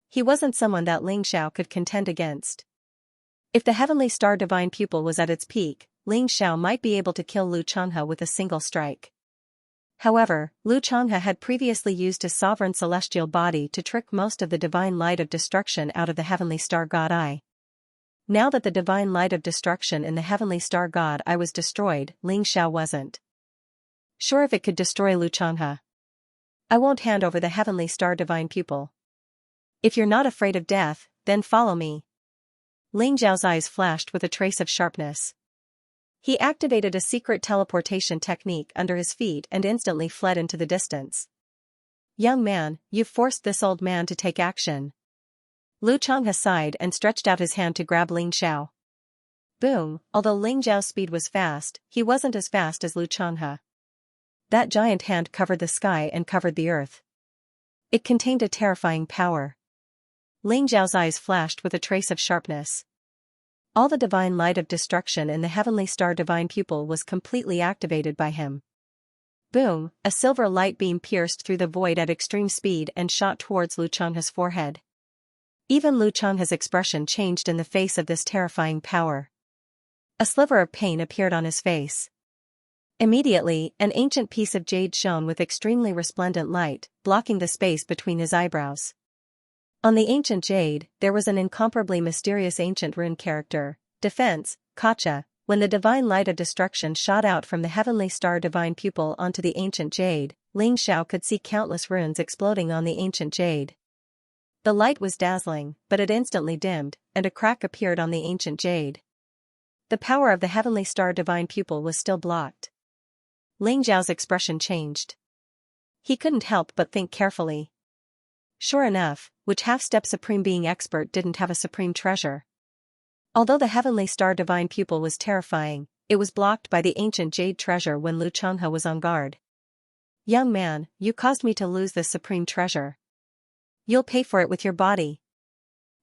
He wasn't someone that Ling Xiao could contend against. If the heavenly star divine pupil was at its peak, Ling Xiao might be able to kill Lu Changhe with a single strike. However, Lu Changhe had previously used his sovereign celestial body to trick most of the divine light of destruction out of the heavenly star god Eye. Now that the divine light of destruction in the heavenly star god Eye was destroyed, Ling Xiao wasn't sure if it could destroy Lu Changhe. I won't hand over the heavenly star divine pupil. If you're not afraid of death, then follow me. Ling Xiao's eyes flashed with a trace of sharpness. He activated a secret teleportation technique under his feet and instantly fled into the distance. Young man, you've forced this old man to take action. Lu Changhe sighed and stretched out his hand to grab Ling Xiao. Boom, although Ling Xiao's speed was fast, he wasn't as fast as Lu Changhe. That giant hand covered the sky and covered the earth. It contained a terrifying power. Ling Xiao's eyes flashed with a trace of sharpness. All the divine light of destruction in the heavenly star divine pupil was completely activated by him. Boom, a silver light beam pierced through the void at extreme speed and shot towards Lu Changhe's forehead. Even Lu Changhe's expression changed in the face of this terrifying power. A sliver of pain appeared on his face. Immediately, an ancient piece of jade shone with extremely resplendent light, blocking the space between his eyebrows. On the ancient jade, there was an incomparably mysterious ancient rune character, Defense, Kacha. When the divine light of destruction shot out from the heavenly star divine pupil onto the ancient jade, Ling Xiao could see countless runes exploding on the ancient jade. The light was dazzling, but it instantly dimmed, and a crack appeared on the ancient jade. The power of the heavenly star divine pupil was still blocked. Ling Xiao's expression changed. He couldn't help but think carefully. Sure enough, which half-step supreme being expert didn't have a supreme treasure? Although the heavenly star divine pupil was terrifying, it was blocked by the ancient jade treasure when Lu Changhe was on guard. Young man, you caused me to lose this supreme treasure. You'll pay for it with your body.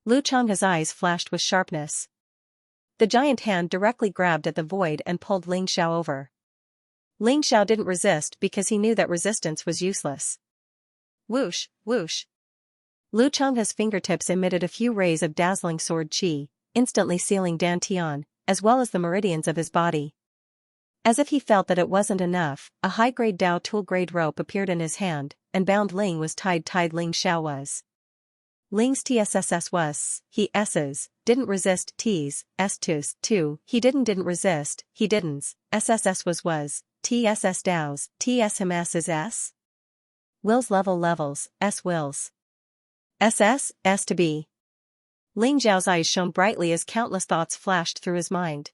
Lu Changhe's eyes flashed with sharpness. The giant hand directly grabbed at the void and pulled Ling Xiao over. Ling Xiao didn't resist because he knew that resistance was useless. Whoosh, whoosh. Lu Changhe's fingertips emitted a few rays of dazzling sword qi, instantly sealing Dantian, as well as the meridians of his body. As if he felt that it wasn't enough, a high-grade Dao tool-grade rope appeared in his hand, and bound Ling was tied Ling Xiao was. Ling's TSSS was, he S's, didn't resist T's, S2's, 2, he didn't resist, he didn't, SSS was, TSS Dao's, TS him S's S? Wills levels, S wills. SS, S to be. Ling Xiao's eyes shone brightly as countless thoughts flashed through his mind.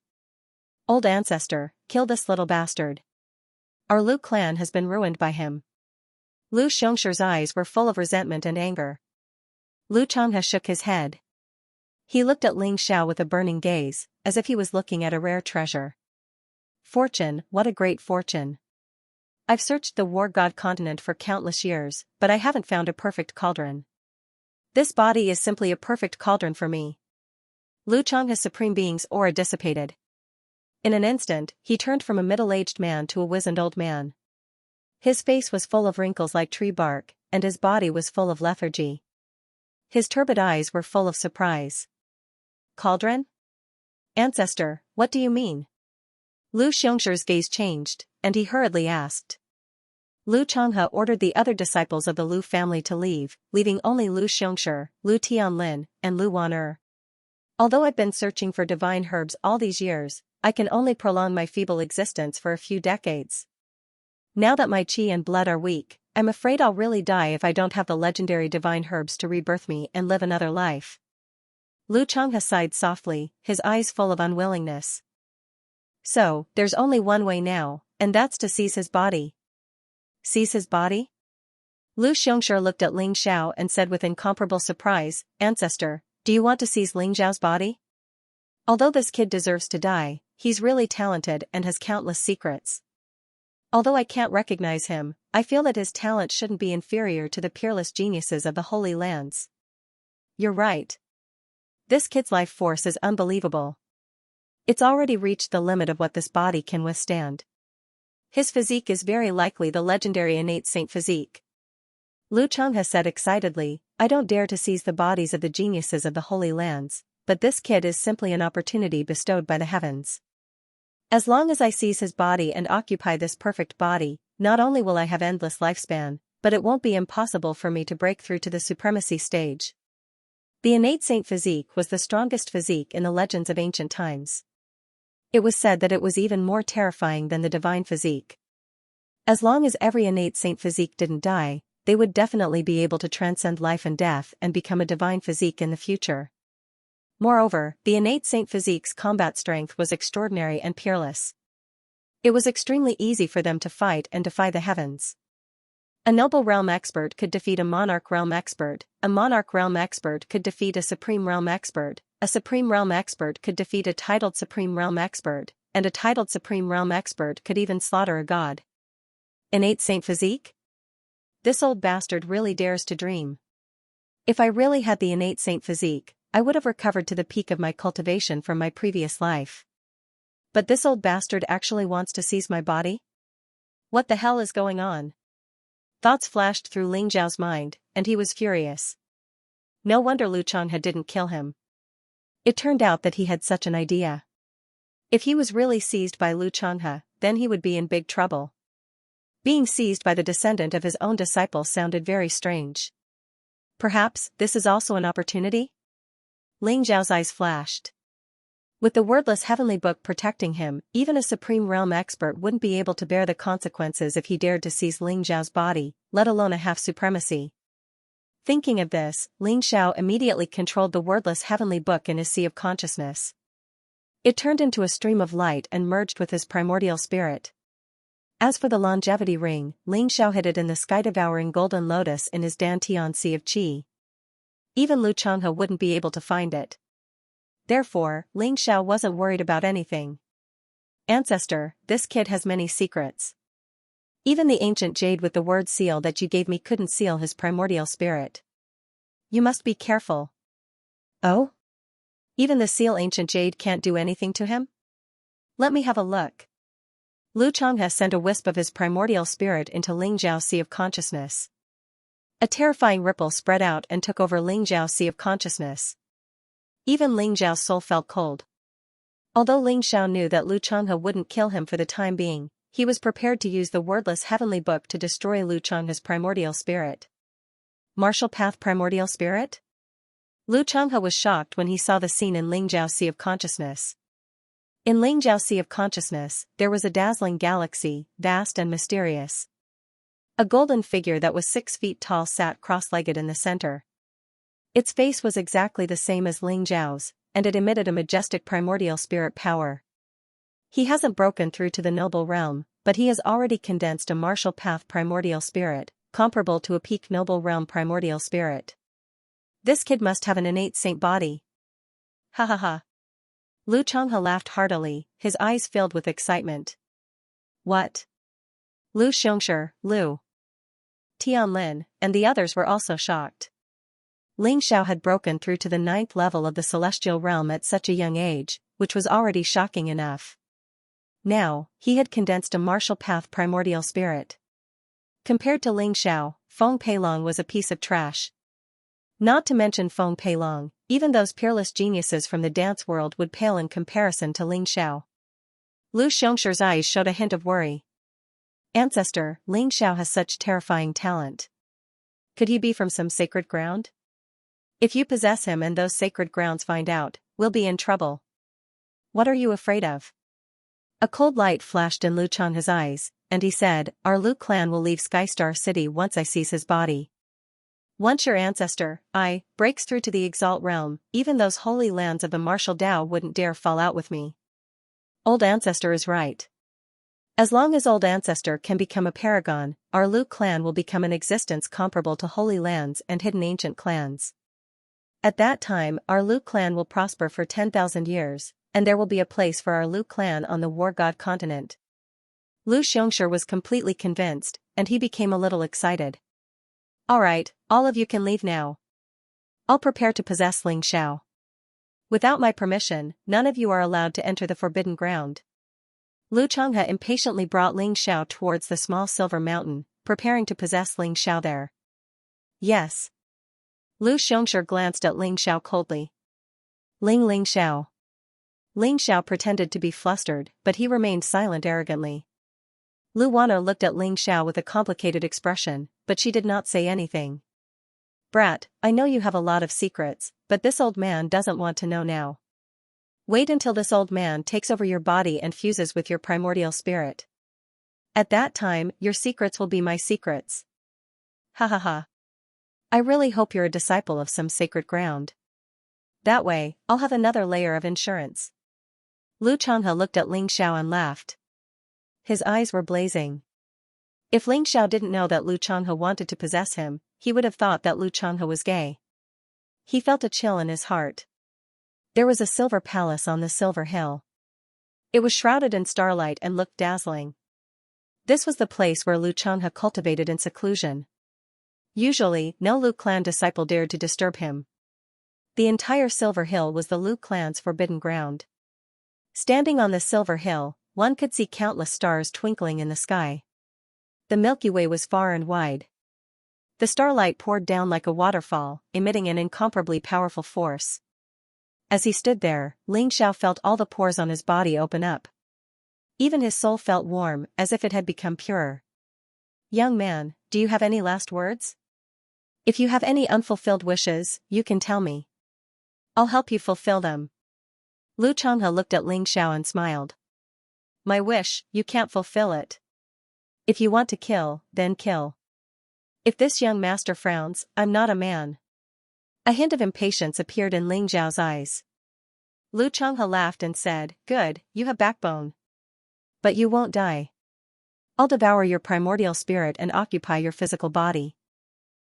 Old ancestor, kill this little bastard. Our Lu clan has been ruined by him. Lu Xiongshir's eyes were full of resentment and anger. Lu Changhe shook his head. He looked at Ling Xiao with a burning gaze, as if he was looking at a rare treasure. Fortune, what a great fortune. I've searched the war god continent for countless years, but I haven't found a perfect cauldron. This body is simply a perfect cauldron for me. Lu Changhe's supreme being's aura dissipated. In an instant, he turned from a middle-aged man to a wizened old man. His face was full of wrinkles like tree bark, and his body was full of lethargy. His turbid eyes were full of surprise. Cauldron? Ancestor, what do you mean? Lu Xianxia's gaze changed, and he hurriedly asked. Lu Changhe ordered the other disciples of the Lu family to leave, leaving only Lu Xianxia, Lu Tianlin, and Lu Wan'er. Although I've been searching for divine herbs all these years, I can only prolong my feeble existence for a few decades. Now that my qi and blood are weak, I'm afraid I'll really die if I don't have the legendary divine herbs to rebirth me and live another life. Lu Changhe sighed softly, his eyes full of unwillingness. So, there's only one way now, and that's to seize his body. Seize his body? Lu Xianxia looked at Ling Xiao and said with incomparable surprise, Ancestor, do you want to seize Ling Xiao's body? Although this kid deserves to die, he's really talented and has countless secrets. Although I can't recognize him, I feel that his talent shouldn't be inferior to the peerless geniuses of the Holy Lands. You're right. This kid's life force is unbelievable. It's already reached the limit of what this body can withstand. His physique is very likely the legendary innate saint physique. Lu Changhe said excitedly, I don't dare to seize the bodies of the geniuses of the Holy Lands, but this kid is simply an opportunity bestowed by the heavens. As long as I seize his body and occupy this perfect body, not only will I have endless lifespan, but it won't be impossible for me to break through to the supremacy stage. The innate saint physique was the strongest physique in the legends of ancient times. It was said that it was even more terrifying than the divine physique. As long as every innate saint physique didn't die, they would definitely be able to transcend life and death and become a divine physique in the future. Moreover, the innate saint physique's combat strength was extraordinary and peerless. It was extremely easy for them to fight and defy the heavens. A noble realm expert could defeat a monarch realm expert, a monarch realm expert could defeat a supreme realm expert, a supreme realm expert could defeat a titled supreme realm expert, and a titled supreme realm expert could even slaughter a god. Innate saint physique? This old bastard really dares to dream. If I really had the innate saint physique, I would have recovered to the peak of my cultivation from my previous life. But this old bastard actually wants to seize my body? What the hell is going on? Thoughts flashed through Ling Zhao's mind, and he was furious. No wonder Lu Changhe didn't kill him. It turned out that he had such an idea. If he was really seized by Lu Changhe, then he would be in big trouble. Being seized by the descendant of his own disciple sounded very strange. Perhaps this is also an opportunity? Ling Zhao's eyes flashed. With the wordless heavenly book protecting him, even a supreme realm expert wouldn't be able to bear the consequences if he dared to seize Ling Zhao's body, let alone a half-supremacy. Thinking of this, Ling Xiao immediately controlled the wordless heavenly book in his sea of consciousness. It turned into a stream of light and merged with his primordial spirit. As for the longevity ring, Ling Xiao hid it in the sky-devouring golden lotus in his Dantian Sea of Qi. Even Lu Changhe wouldn't be able to find it. Therefore, Ling Xiao wasn't worried about anything. Ancestor, this kid has many secrets. Even the ancient jade with the word seal that you gave me couldn't seal his primordial spirit. You must be careful. Oh? Even the seal ancient jade can't do anything to him? Let me have a look. Lu Changhe sent a wisp of his primordial spirit into Ling Zhao's sea of consciousness. A terrifying ripple spread out and took over Ling Zhao's sea of consciousness. Even Ling Zhao's soul felt cold. Although Ling Xiao knew that Lu Changhe wouldn't kill him for the time being, he was prepared to use the wordless heavenly book to destroy Lu Changhe's primordial spirit. Martial path primordial spirit? Lu Changhe was shocked when he saw the scene in Ling Zhao's sea of consciousness. In Ling Zhao's sea of consciousness, there was a dazzling galaxy, vast and mysterious. A golden figure that was 6 feet tall sat cross-legged in the center. Its face was exactly the same as Ling Zhao's, and it emitted a majestic primordial spirit power. He hasn't broken through to the noble realm, but he has already condensed a martial path primordial spirit, comparable to a peak noble realm primordial spirit. This kid must have an innate saint body. Ha ha ha. Lu Changhe laughed heartily, his eyes filled with excitement. What? Lu Xianxia, Lu Tianlin, and the others were also shocked. Ling Xiao had broken through to the 9th level of the celestial realm at such a young age, which was already shocking enough. Now, he had condensed a martial path primordial spirit. Compared to Ling Xiao, Feng Peilong was a piece of trash. Not to mention Feng Peilong, even those peerless geniuses from the dance world would pale in comparison to Ling Xiao. Lu Xiongxi's eyes showed a hint of worry. Ancestor, Ling Xiao has such terrifying talent. Could he be from some sacred ground? If you possess him and those sacred grounds find out, we'll be in trouble. What are you afraid of? A cold light flashed in Lu Changhe's eyes, and he said, Our Lu clan will leave Skystar City once I seize his body. Once your ancestor, breaks through to the Exalt realm, even those holy lands of the martial Tao wouldn't dare fall out with me. Old ancestor is right. As long as old ancestor can become a paragon, our Lu clan will become an existence comparable to holy lands and hidden ancient clans. At that time, our Lu clan will prosper for 10,000 years, and there will be a place for our Lu clan on the War God continent. Lu Xiongxia was completely convinced, and he became a little excited. All right, all of you can leave now. I'll prepare to possess Ling Xiao. Without my permission, none of you are allowed to enter the forbidden ground. Lu Changhe impatiently brought Ling Xiao towards the small silver mountain, preparing to possess Ling Xiao there. Yes. Lu Xiongxia glanced at Ling Xiao coldly. Ling Xiao. Ling Xiao pretended to be flustered, but he remained silent arrogantly. Lu Wanna looked at Ling Xiao with a complicated expression, but she did not say anything. Brat, I know you have a lot of secrets, but this old man doesn't want to know now. Wait until this old man takes over your body and fuses with your primordial spirit. At that time, your secrets will be my secrets. Ha ha ha. I really hope you're a disciple of some sacred ground. That way, I'll have another layer of insurance. Lu Changhe looked at Ling Xiao and laughed. His eyes were blazing. If Ling Xiao didn't know that Lu Changhe wanted to possess him, he would have thought that Lu Changhe was gay. He felt a chill in his heart. There was a silver palace on the silver hill. It was shrouded in starlight and looked dazzling. This was the place where Lu Changhe cultivated in seclusion. Usually, no Lu clan disciple dared to disturb him. The entire silver hill was the Lu clan's forbidden ground. Standing on the silver hill, one could see countless stars twinkling in the sky. The Milky Way was far and wide. The starlight poured down like a waterfall, emitting an incomparably powerful force. As he stood there, Ling Xiao felt all the pores on his body open up. Even his soul felt warm, as if it had become purer. Young man, do you have any last words? If you have any unfulfilled wishes, you can tell me. I'll help you fulfill them. Lu Changhe looked at Ling Xiao and smiled. My wish, you can't fulfill it. If you want to kill, then kill. If this young master frowns, I'm not a man. A hint of impatience appeared in Ling Xiao's eyes. Lu Changhe laughed and said, Good, you have backbone. But you won't die. I'll devour your primordial spirit and occupy your physical body.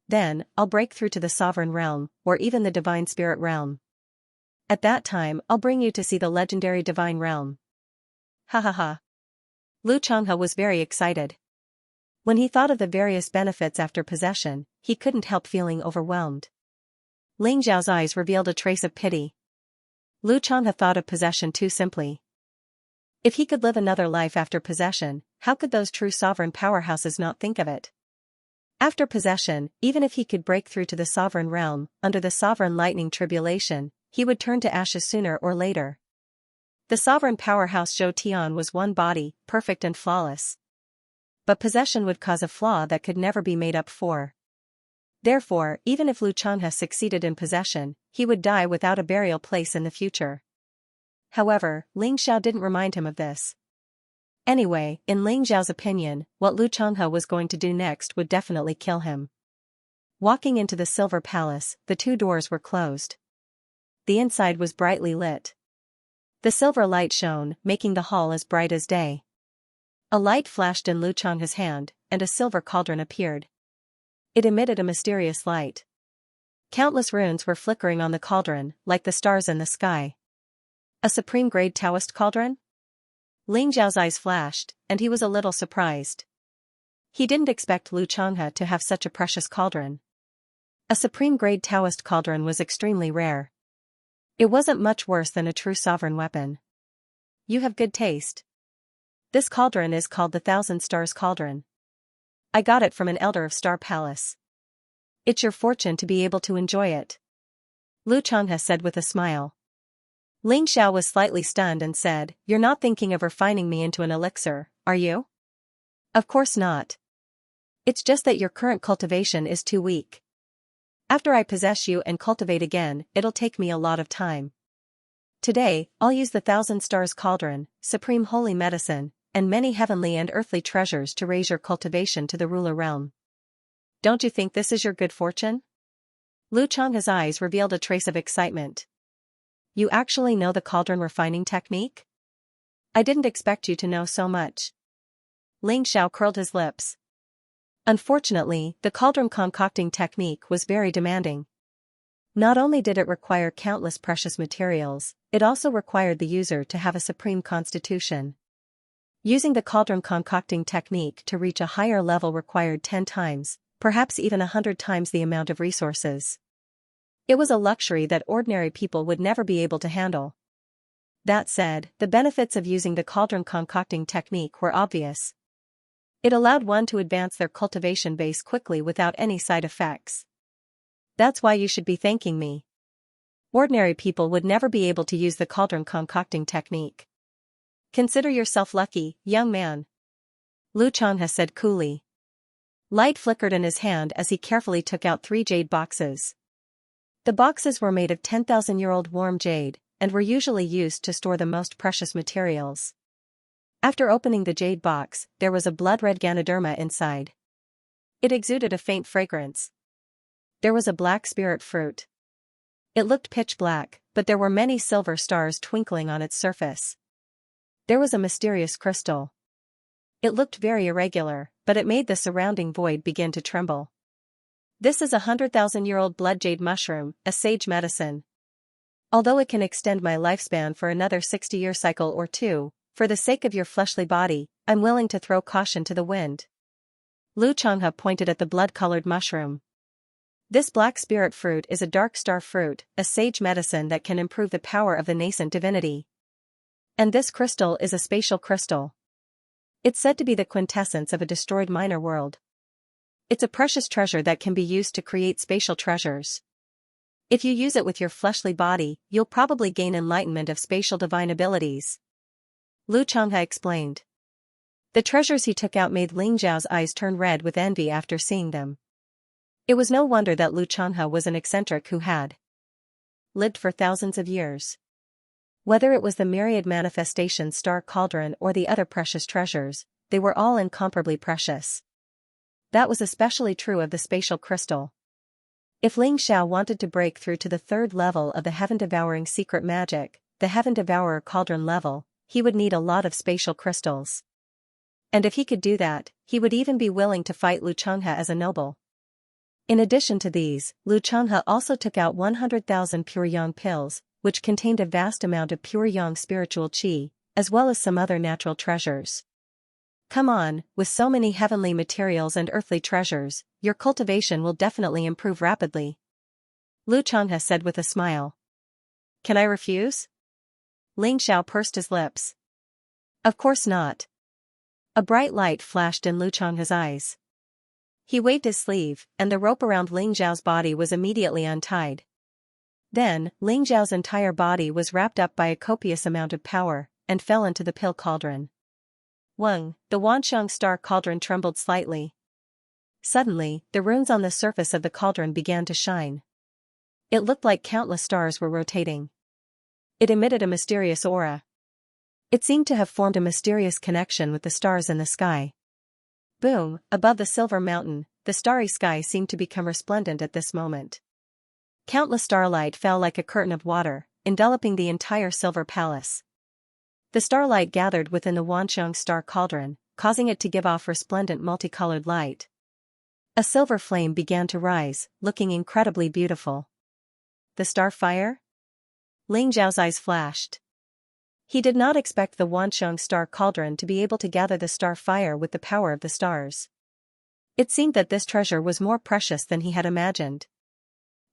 Then, I'll break through to the sovereign realm, or even the divine spirit realm. At that time, I'll bring you to see the legendary divine realm. Ha ha ha. Lu Changhe was very excited. When he thought of the various benefits after possession, he couldn't help feeling overwhelmed. Ling Xiao's eyes revealed a trace of pity. Lu Changhe thought of possession too simply. If he could live another life after possession, how could those true sovereign powerhouses not think of it? After possession, even if he could break through to the sovereign realm, under the sovereign lightning tribulation, he would turn to ashes sooner or later. The sovereign powerhouse Zhou Tian was one body, perfect and flawless. But possession would cause a flaw that could never be made up for. Therefore, even if Lu Changhe succeeded in possession, he would die without a burial place in the future. However, Ling Xiao didn't remind him of this. Anyway, in Ling Xiao's opinion, what Lu Changhe was going to do next would definitely kill him. Walking into the Silver Palace, the two doors were closed. The inside was brightly lit. The silver light shone, making the hall as bright as day. A light flashed in Lu Changhe's hand, and a silver cauldron appeared. It emitted a mysterious light. Countless runes were flickering on the cauldron, like the stars in the sky. A supreme-grade Taoist cauldron? Ling Xiao's eyes flashed, and he was a little surprised. He didn't expect Lu Changhe to have such a precious cauldron. A supreme-grade Taoist cauldron was extremely rare. It wasn't much worse than a true sovereign weapon. You have good taste. This cauldron is called the Thousand Stars Cauldron. I got it from an elder of Star Palace. It's your fortune to be able to enjoy it. Lu Changhe said with a smile. Ling Xiao was slightly stunned and said, "You're not thinking of refining me into an elixir, are you?" "Of course not. It's just that your current cultivation is too weak. After I possess you and cultivate again, it'll take me a lot of time. Today, I'll use the 1,000 Stars Cauldron, Supreme Holy Medicine, and many heavenly and earthly treasures to raise your cultivation to the ruler realm. Don't you think this is your good fortune?" Lu Changhe's eyes revealed a trace of excitement. "You actually know the cauldron refining technique? I didn't expect you to know so much." Ling Xiao curled his lips. Unfortunately, the cauldron concocting technique was very demanding. Not only did it require countless precious materials, it also required the user to have a supreme constitution. Using the cauldron concocting technique to reach a higher level required 10 times, perhaps even 100 times the amount of resources. It was a luxury that ordinary people would never be able to handle. That said, the benefits of using the cauldron concocting technique were obvious. It allowed one to advance their cultivation base quickly without any side effects. That's why you should be thanking me. Ordinary people would never be able to use the cauldron concocting technique. Consider yourself lucky, young man. Lu Changhe said coolly. Light flickered in his hand as he carefully took out 3 jade boxes. The boxes were made of 10,000-year-old warm jade, and were usually used to store the most precious materials. After opening the jade box, there was a blood-red Ganoderma inside. It exuded a faint fragrance. There was a black spirit fruit. It looked pitch black, but there were many silver stars twinkling on its surface. There was a mysterious crystal. It looked very irregular, but it made the surrounding void begin to tremble. This is a 100,000-year-old blood jade mushroom, a sage medicine. Although it can extend my lifespan for another 60-year cycle or two, for the sake of your fleshly body, I'm willing to throw caution to the wind. Lu Changhe pointed at the blood-colored mushroom. This black spirit fruit is a dark star fruit, a sage medicine that can improve the power of the nascent divinity. And this crystal is a spatial crystal. It's said to be the quintessence of a destroyed minor world. It's a precious treasure that can be used to create spatial treasures. If you use it with your fleshly body, you'll probably gain enlightenment of spatial divine abilities. Lu Changhe explained. The treasures he took out made Ling Xiao's eyes turn red with envy after seeing them. It was no wonder that Lu Changhe was an eccentric who had lived for thousands of years. Whether it was the Myriad manifestation star cauldron or the other precious treasures, they were all incomparably precious. That was especially true of the spatial crystal. If Ling Xiao wanted to break through to the 3rd level of the heaven-devouring secret magic, the heaven-devourer cauldron level, he would need a lot of spatial crystals. And if he could do that, he would even be willing to fight Lu Changhe as a noble. In addition to these, Lu Changhe also took out 100,000 pure yang pills, which contained a vast amount of pure yang spiritual qi, as well as some other natural treasures. Come on, with so many heavenly materials and earthly treasures, your cultivation will definitely improve rapidly. Lu Changhe said with a smile. Can I refuse? Ling Xiao pursed his lips. Of course not. A bright light flashed in Lu Changhe's eyes. He waved his sleeve, and the rope around Ling Xiao's body was immediately untied. Then, Ling Xiao's entire body was wrapped up by a copious amount of power, and fell into the pill cauldron. Weng, the Wanxiang star cauldron trembled slightly. Suddenly, the runes on the surface of the cauldron began to shine. It looked like countless stars were rotating. It emitted a mysterious aura. It seemed to have formed a mysterious connection with the stars in the sky. Boom, above the silver mountain, the starry sky seemed to become resplendent at this moment. Countless starlight fell like a curtain of water, enveloping the entire silver palace. The starlight gathered within the Wanxiang star cauldron, causing it to give off resplendent multicolored light. A silver flame began to rise, looking incredibly beautiful. The star fire? Ling Xiao's eyes flashed. He did not expect the Wanxiang star cauldron to be able to gather the star fire with the power of the stars. It seemed that this treasure was more precious than he had imagined.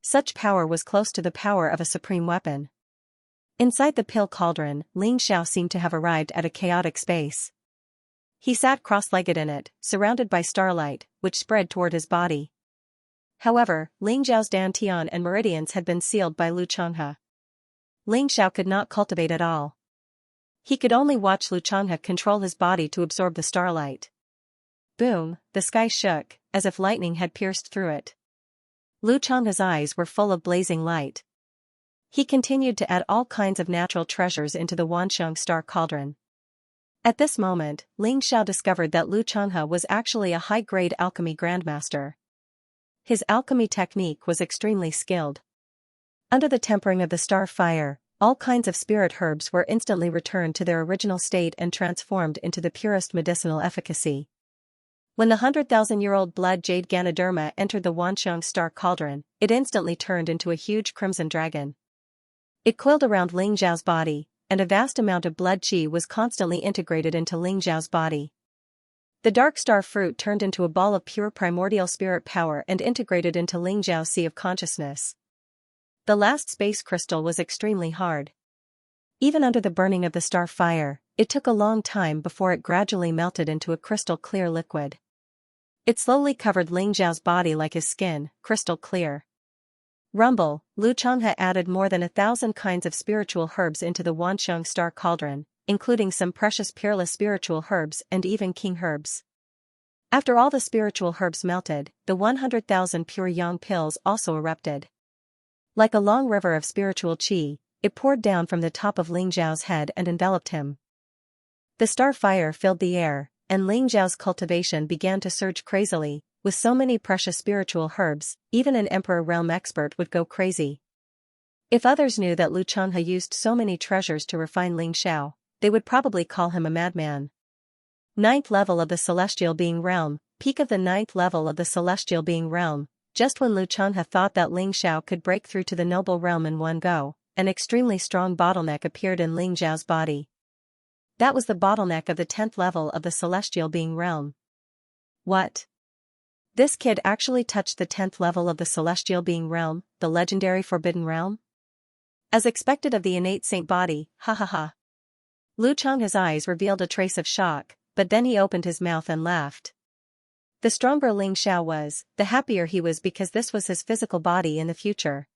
Such power was close to the power of a supreme weapon. Inside the pill cauldron, Ling Xiao seemed to have arrived at a chaotic space. He sat cross-legged in it, surrounded by starlight, which spread toward his body. However, Ling Zhao's dantian and meridians had been sealed by Lu Changhe. Ling Xiao could not cultivate at all. He could only watch Lu Changhe control his body to absorb the starlight. Boom, the sky shook, as if lightning had pierced through it. Lu Changhe's eyes were full of blazing light. He continued to add all kinds of natural treasures into the Wanxiang star cauldron. At this moment, Ling Xiao discovered that Lu Changhe was actually a high-grade alchemy grandmaster. His alchemy technique was extremely skilled. Under the tempering of the star fire, all kinds of spirit herbs were instantly returned to their original state and transformed into the purest medicinal efficacy. When the 100,000-year-old blood jade Ganoderma entered the Wanxiang star cauldron, it instantly turned into a huge crimson dragon. It coiled around Ling Zhao's body, and a vast amount of blood qi was constantly integrated into Ling Zhao's body. The dark star fruit turned into a ball of pure primordial spirit power and integrated into Ling Zhao's sea of consciousness. The last space crystal was extremely hard. Even under the burning of the star fire, it took a long time before it gradually melted into a crystal clear liquid. It slowly covered Ling Zhao's body like his skin, crystal clear. Rumble, Lu Changhe added more than 1,000 kinds of spiritual herbs into the Wanxiang star cauldron, including some precious peerless spiritual herbs and even king herbs. After all the spiritual herbs melted, the 100,000 pure yang pills also erupted. Like a long river of spiritual qi, it poured down from the top of Ling Zhao's head and enveloped him. The star fire filled the air, and Ling Zhao's cultivation began to surge crazily. With so many precious spiritual herbs, even an Emperor Realm expert would go crazy. If others knew that Lu Changhe used so many treasures to refine Ling Xiao, they would probably call him a madman. 9th level of the Celestial Being Realm, peak of the 9th level of the Celestial Being Realm. Just when Lu Changhe thought that Ling Xiao could break through to the noble realm in one go, an extremely strong bottleneck appeared in Ling Zhao's body. That was the bottleneck of the 10th level of the Celestial Being Realm. What? This kid actually touched the 10th level of the Celestial Being Realm, the legendary Forbidden Realm? As expected of the innate saint body, ha ha ha. Lu Changhe's eyes revealed a trace of shock, but then he opened his mouth and laughed. The stronger Ling Xiao was, the happier he was because this was his physical body in the future.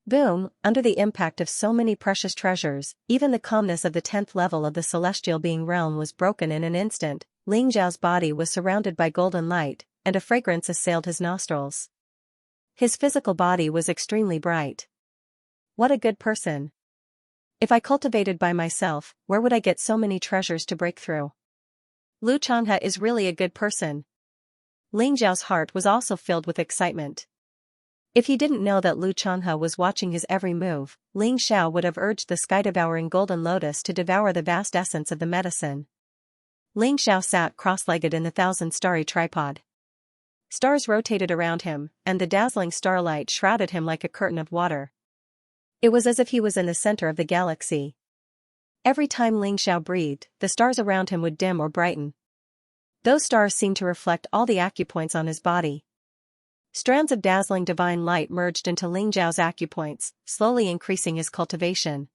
Boom, under the impact of so many precious treasures, even the calmness of the 10th level of the Celestial Being Realm was broken in an instant. Ling Zhao's body was surrounded by golden light, and a fragrance assailed his nostrils. His physical body was extremely bright. What a good person. If I cultivated by myself, where would I get so many treasures to break through? Lu Changhe is really a good person. Ling Zhao's heart was also filled with excitement. If he didn't know that Lu Changhe was watching his every move, Ling Xiao would have urged the sky-devouring golden lotus to devour the vast essence of the medicine. Ling Xiao sat cross-legged in the 1,000-starry tripod. Stars rotated around him, and the dazzling starlight shrouded him like a curtain of water. It was as if he was in the center of the galaxy. Every time Ling Xiao breathed, the stars around him would dim or brighten. Those stars seemed to reflect all the acupoints on his body. Strands of dazzling divine light merged into Ling Zhao's acupoints, slowly increasing his cultivation.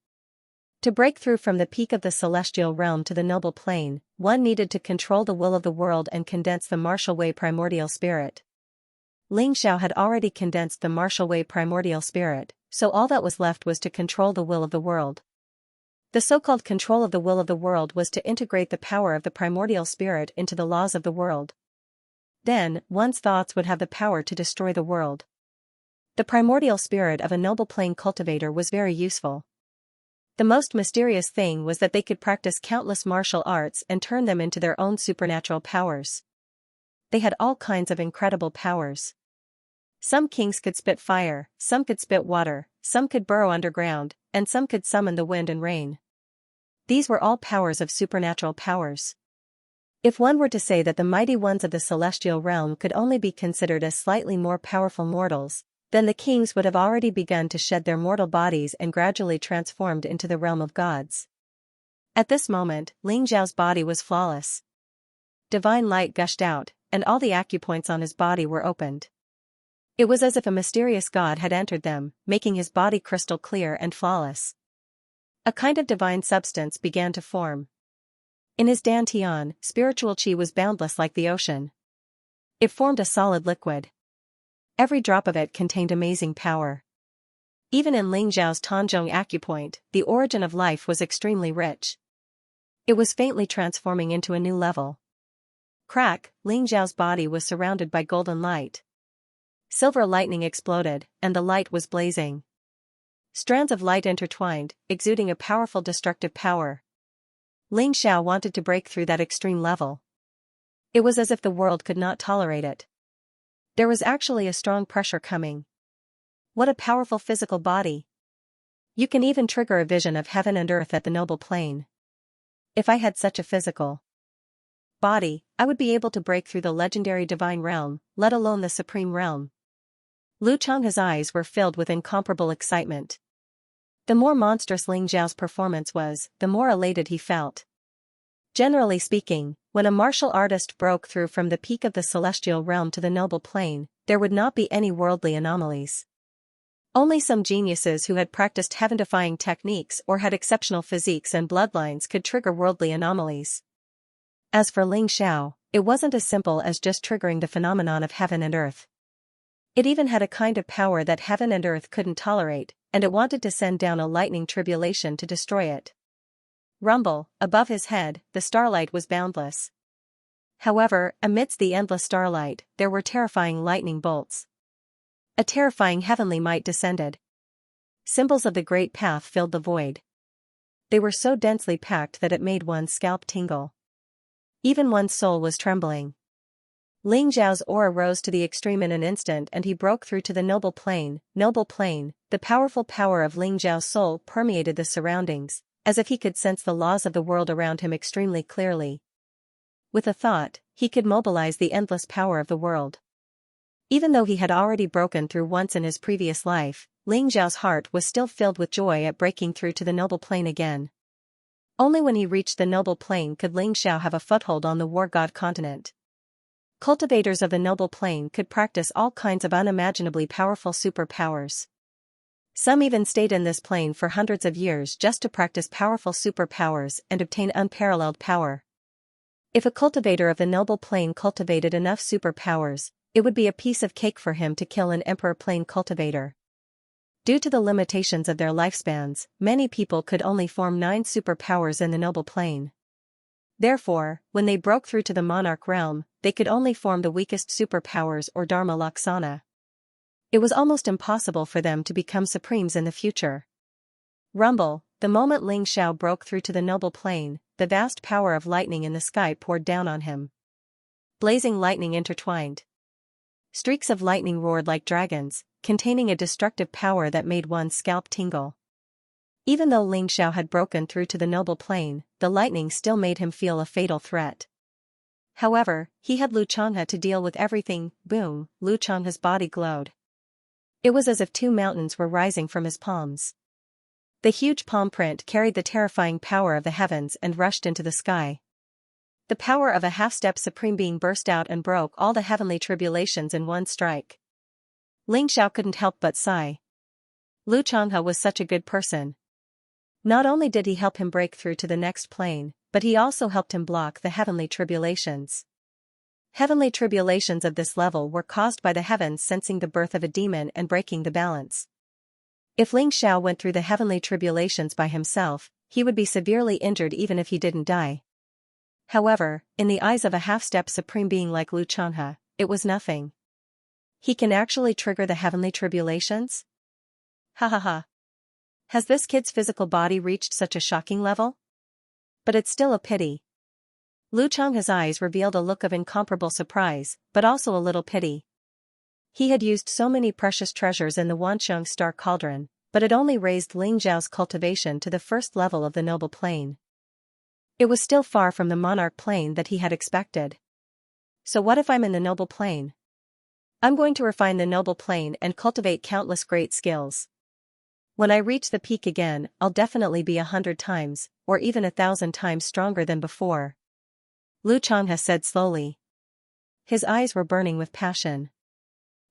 To break through from the peak of the celestial realm to the noble plane, one needed to control the will of the world and condense the martial way primordial spirit. Ling Xiao had already condensed the martial way primordial spirit, so all that was left was to control the will of the world. The so-called control of the will of the world was to integrate the power of the primordial spirit into the laws of the world. Then, one's thoughts would have the power to destroy the world. The primordial spirit of a noble plane cultivator was very useful. The most mysterious thing was that they could practice countless martial arts and turn them into their own supernatural powers. They had all kinds of incredible powers. Some kings could spit fire, some could spit water, some could burrow underground, and some could summon the wind and rain. These were all powers of supernatural powers. If one were to say that the mighty ones of the celestial realm could only be considered as slightly more powerful mortals, then the kings would have already begun to shed their mortal bodies and gradually transformed into the realm of gods. At this moment, Ling Zhao's body was flawless. Divine light gushed out, and all the acupoints on his body were opened. It was as if a mysterious god had entered them, making his body crystal clear and flawless. A kind of divine substance began to form. In his dantian, spiritual qi was boundless like the ocean. It formed a solid liquid. Every drop of it contained amazing power. Even in Ling Zhao's Tanzhong acupoint, the origin of life was extremely rich. It was faintly transforming into a new level. Crack, Ling Zhao's body was surrounded by golden light. Silver lightning exploded, and the light was blazing. Strands of light intertwined, exuding a powerful destructive power. Ling Xiao wanted to break through that extreme level. It was as if the world could not tolerate it. There was actually a strong pressure coming. What a powerful physical body. You can even trigger a vision of heaven and earth at the noble plane. If I had such a physical body, I would be able to break through the legendary divine realm, let alone the supreme realm. Lu Changhe's eyes were filled with incomparable excitement. The more monstrous Ling Zhao's performance was, the more elated he felt. Generally speaking, when a martial artist broke through from the peak of the celestial realm to the noble plane, there would not be any worldly anomalies. Only some geniuses who had practiced heaven-defying techniques or had exceptional physiques and bloodlines could trigger worldly anomalies. As for Ling Xiao, it wasn't as simple as just triggering the phenomenon of heaven and earth. It even had a kind of power that heaven and earth couldn't tolerate, and it wanted to send down a lightning tribulation to destroy it. Rumble, above his head, the starlight was boundless. However, amidst the endless starlight, there were terrifying lightning bolts. A terrifying heavenly might descended. Symbols of the great path filled the void. They were so densely packed that it made one's scalp tingle. Even one's soul was trembling. Ling Zhao's aura rose to the extreme in an instant and he broke through to the noble plane. The powerful power of Ling Zhao's soul permeated the surroundings, as if he could sense the laws of the world around him extremely clearly. With a thought, he could mobilize the endless power of the world. Even though he had already broken through once in his previous life, Ling Zhao's heart was still filled with joy at breaking through to the noble plane again. Only when he reached the noble plane could Ling Xiao have a foothold on the war god continent. Cultivators of the noble plane could practice all kinds of unimaginably powerful superpowers. Some even stayed in this plane for hundreds of years just to practice powerful superpowers and obtain unparalleled power. If a cultivator of the noble plane cultivated enough superpowers, it would be a piece of cake for him to kill an emperor plane cultivator. Due to the limitations of their lifespans, many people could only form 9 superpowers in the noble plane. Therefore, when they broke through to the monarch realm, they could only form the weakest superpowers or Dharma Laksana. It was almost impossible for them to become supremes in the future. Rumble, the moment Ling Xiao broke through to the noble plane, the vast power of lightning in the sky poured down on him. Blazing lightning intertwined. Streaks of lightning roared like dragons, containing a destructive power that made one's scalp tingle. Even though Ling Xiao had broken through to the noble plane, the lightning still made him feel a fatal threat. However, he had Lu Changhe to deal with everything. Boom, Lu Changhe's body glowed. It was as if 2 mountains were rising from his palms. The huge palm print carried the terrifying power of the heavens and rushed into the sky. The power of a half-step supreme being burst out and broke all the heavenly tribulations in one strike. Ling Xiao couldn't help but sigh. Lu Changhe was such a good person. Not only did he help him break through to the next plane, but he also helped him block the heavenly tribulations. Heavenly tribulations of this level were caused by the heavens sensing the birth of a demon and breaking the balance. If Ling Xiao went through the heavenly tribulations by himself, he would be severely injured even if he didn't die. However, in the eyes of a half-step supreme being like Lu Changhe, it was nothing. He can actually trigger the heavenly tribulations? Ha ha ha. Has this kid's physical body reached such a shocking level? But it's still a pity. Lu Changhe's eyes revealed a look of incomparable surprise, but also a little pity. He had used so many precious treasures in the Wanxiang Star Cauldron, but it only raised Ling Zhao's cultivation to the first level of the noble plane. It was still far from the monarch plane that he had expected. So what if I'm in the noble plane? I'm going to refine the noble plane and cultivate countless great skills. When I reach the peak again, I'll definitely be 100 times, or even 1,000 times stronger than before. Lu Changhe said slowly. His eyes were burning with passion.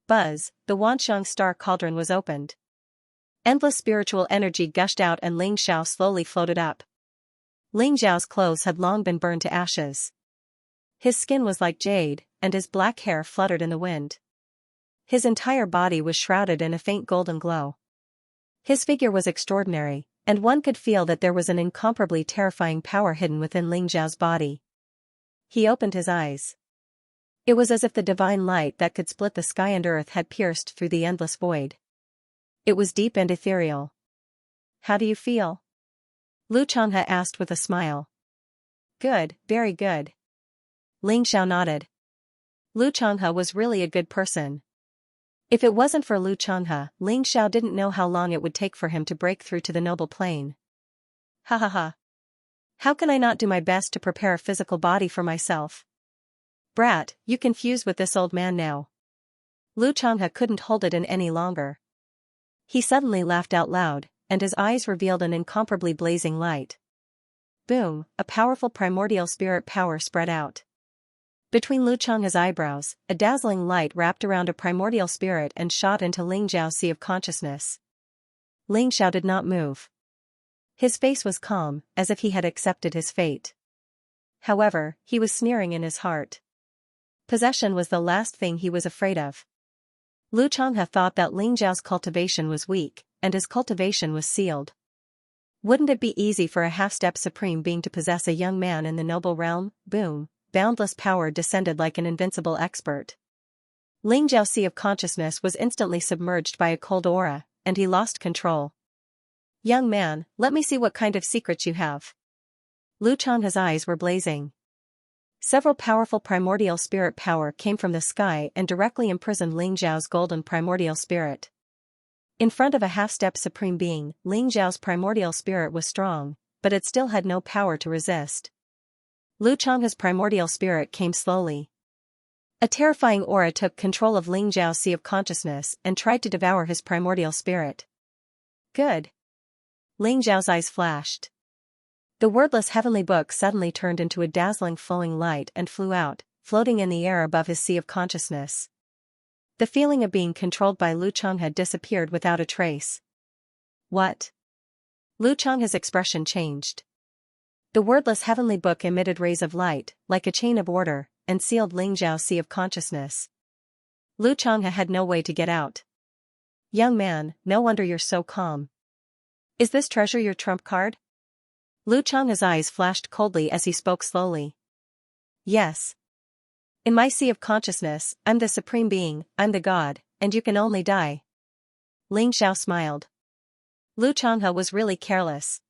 Buzz, the Wanxiang Star Cauldron was opened. Endless spiritual energy gushed out and Ling Xiao slowly floated up. Ling Zhao's clothes had long been burned to ashes. His skin was like jade, and his black hair fluttered in the wind. His entire body was shrouded in a faint golden glow. His figure was extraordinary, and one could feel that there was an incomparably terrifying power hidden within Ling Zhao's body. He opened his eyes. It was as if the divine light that could split the sky and earth had pierced through the endless void. It was deep and ethereal. "How do you feel?" Lu Changhe asked with a smile. "Good, very good." Ling Xiao nodded. Lu Changhe was really a good person. If it wasn't for Lu Changhe, Ling Xiao didn't know how long it would take for him to break through to the noble plane. Ha ha ha. How can I not do my best to prepare a physical body for myself? Brat, you confused with this old man now. Lu Changhe couldn't hold it in any longer. He suddenly laughed out loud, and his eyes revealed an incomparably blazing light. Boom, a powerful primordial spirit power spread out. Between Lu Changhe's eyebrows, a dazzling light wrapped around a primordial spirit and shot into Ling Zhao's sea of consciousness. Ling Xiao did not move. His face was calm, as if he had accepted his fate. However, he was sneering in his heart. Possession was the last thing he was afraid of. Lu Changhe thought that Ling Zhao's cultivation was weak, and his cultivation was sealed. Wouldn't it be easy for a half-step supreme being to possess a young man in the noble realm? Boom. Boundless power descended like an invincible expert. Ling Zhao's sea of consciousness was instantly submerged by a cold aura, and he lost control. "Young man, let me see what kind of secrets you have." Lu Changhe's eyes were blazing. Several powerful primordial spirit power came from the sky and directly imprisoned Ling Zhao's golden primordial spirit. In front of a half-step supreme being, Ling Zhao's primordial spirit was strong, but it still had no power to resist. Lu Changhe's primordial spirit came slowly. A terrifying aura took control of Ling Zhao's sea of consciousness and tried to devour his primordial spirit. Good. Ling Zhao's eyes flashed. The wordless heavenly book suddenly turned into a dazzling flowing light and flew out, floating in the air above his sea of consciousness. The feeling of being controlled by Lu Changhe disappeared without a trace. What? Lu Changhe's expression changed. The wordless heavenly book emitted rays of light, like a chain of order, and sealed Ling Zhao's sea of consciousness. Lu Changhe had no way to get out. "Young man, no wonder you're so calm. Is this treasure your trump card?" Lu Changhe's eyes flashed coldly as he spoke slowly. "Yes. In my sea of consciousness, I'm the supreme being, I'm the god, and you can only die." Ling Xiao smiled. Lu Changhe was really careless.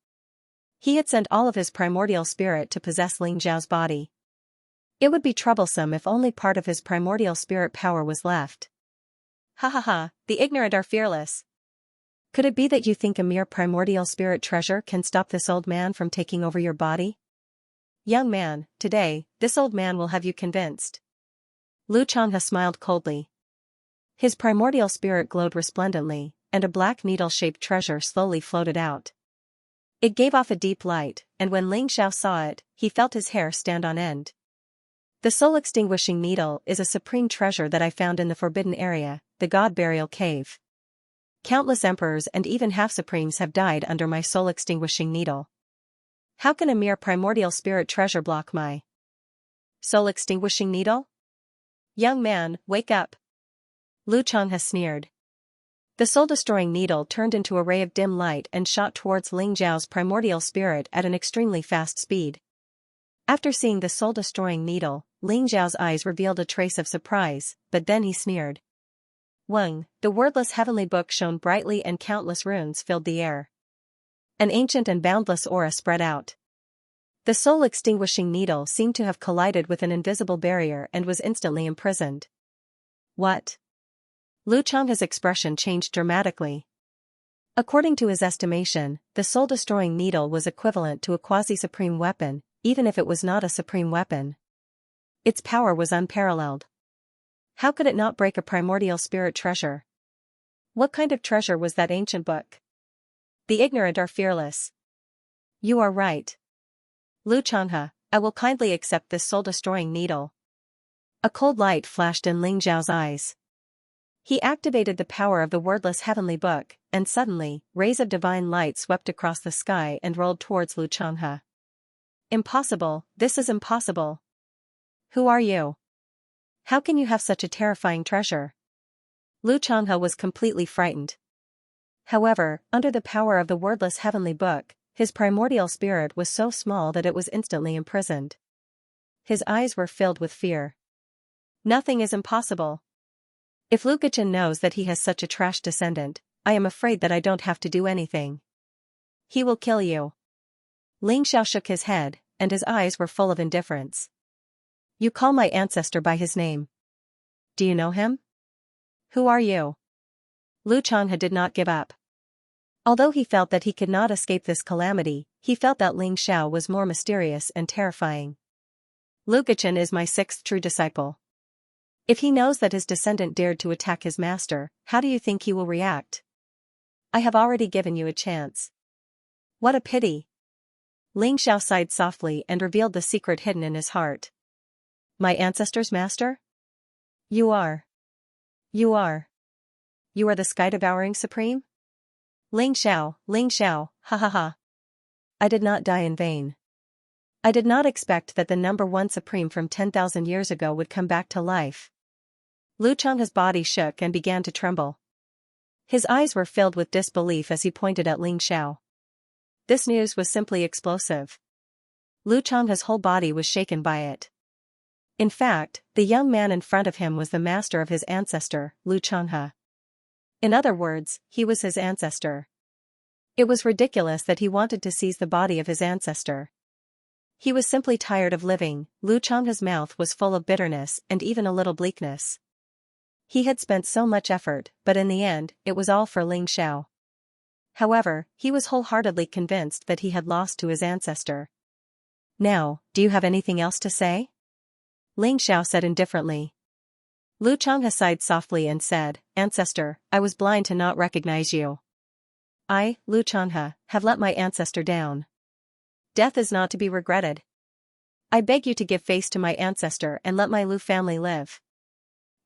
He had sent all of his primordial spirit to possess Ling Zhao's body. It would be troublesome if only part of his primordial spirit power was left. Ha ha ha, the ignorant are fearless. Could it be that you think a mere primordial spirit treasure can stop this old man from taking over your body? Young man, today, this old man will have you convinced. Lu Changhe smiled coldly. His primordial spirit glowed resplendently, and a black needle-shaped treasure slowly floated out. It gave off a deep light, and when Ling Xiao saw it, he felt his hair stand on end. The soul-extinguishing needle is a supreme treasure that I found in the forbidden area, the God Burial Cave. Countless emperors and even half-supremes have died under my soul-extinguishing needle. How can a mere primordial spirit treasure block my soul-extinguishing needle? Young man, wake up. Lu Changhe sneered. The soul-destroying needle turned into a ray of dim light and shot towards Ling Zhao's primordial spirit at an extremely fast speed. After seeing the soul-destroying needle, Ling Zhao's eyes revealed a trace of surprise, but then he sneered. Weng, the wordless heavenly book shone brightly and countless runes filled the air. An ancient and boundless aura spread out. The soul-extinguishing needle seemed to have collided with an invisible barrier and was instantly imprisoned. What? Lu Changhe's expression changed dramatically. According to his estimation, the soul-destroying needle was equivalent to a quasi-supreme weapon, even if it was not a supreme weapon. Its power was unparalleled. How could it not break a primordial spirit treasure? What kind of treasure was that ancient book? The ignorant are fearless. You are right. Lu Changhe, I will kindly accept this soul-destroying needle. A cold light flashed in Ling Zhao's eyes. He activated the power of the wordless heavenly book, and suddenly, rays of divine light swept across the sky and rolled towards Lu Changhe. Impossible, this is impossible. Who are you? How can you have such a terrifying treasure? Lu Changhe was completely frightened. However, under the power of the wordless heavenly book, his primordial spirit was so small that it was instantly imprisoned. His eyes were filled with fear. Nothing is impossible. If Lu Guqian knows that he has such a trash descendant, I am afraid that I don't have to do anything. He will kill you. Ling Xiao shook his head, and his eyes were full of indifference. You call my ancestor by his name. Do you know him? Who are you? Lu Changhe did not give up. Although he felt that he could not escape this calamity, he felt that Ling Xiao was more mysterious and terrifying. Lu Guqian is my sixth true disciple. If he knows that his descendant dared to attack his master, how do you think he will react? I have already given you a chance. What a pity. Ling Xiao sighed softly and revealed the secret hidden in his heart. My ancestor's master? You are. You are the sky-devouring supreme? Ling Xiao, ha ha ha. I did not die in vain. I did not expect that the number one supreme from 10,000 years ago would come back to life. Lu Changhe's body shook and began to tremble. His eyes were filled with disbelief as he pointed at Ling Xiao. This news was simply explosive. Lu Changhe's whole body was shaken by it. In fact, the young man in front of him was the master of his ancestor, Lu Changhe. In other words, he was his ancestor. It was ridiculous that he wanted to seize the body of his ancestor. He was simply tired of living. Lu Changhe's mouth was full of bitterness and even a little bleakness. He had spent so much effort, but in the end, it was all for Ling Xiao. However, he was wholeheartedly convinced that he had lost to his ancestor. Now, do you have anything else to say? Ling Xiao said indifferently. Lu Changhe sighed softly and said, Ancestor, I was blind to not recognize you. I, Lu Changhe, have let my ancestor down. Death is not to be regretted. I beg you to give face to my ancestor and let my Lu family live.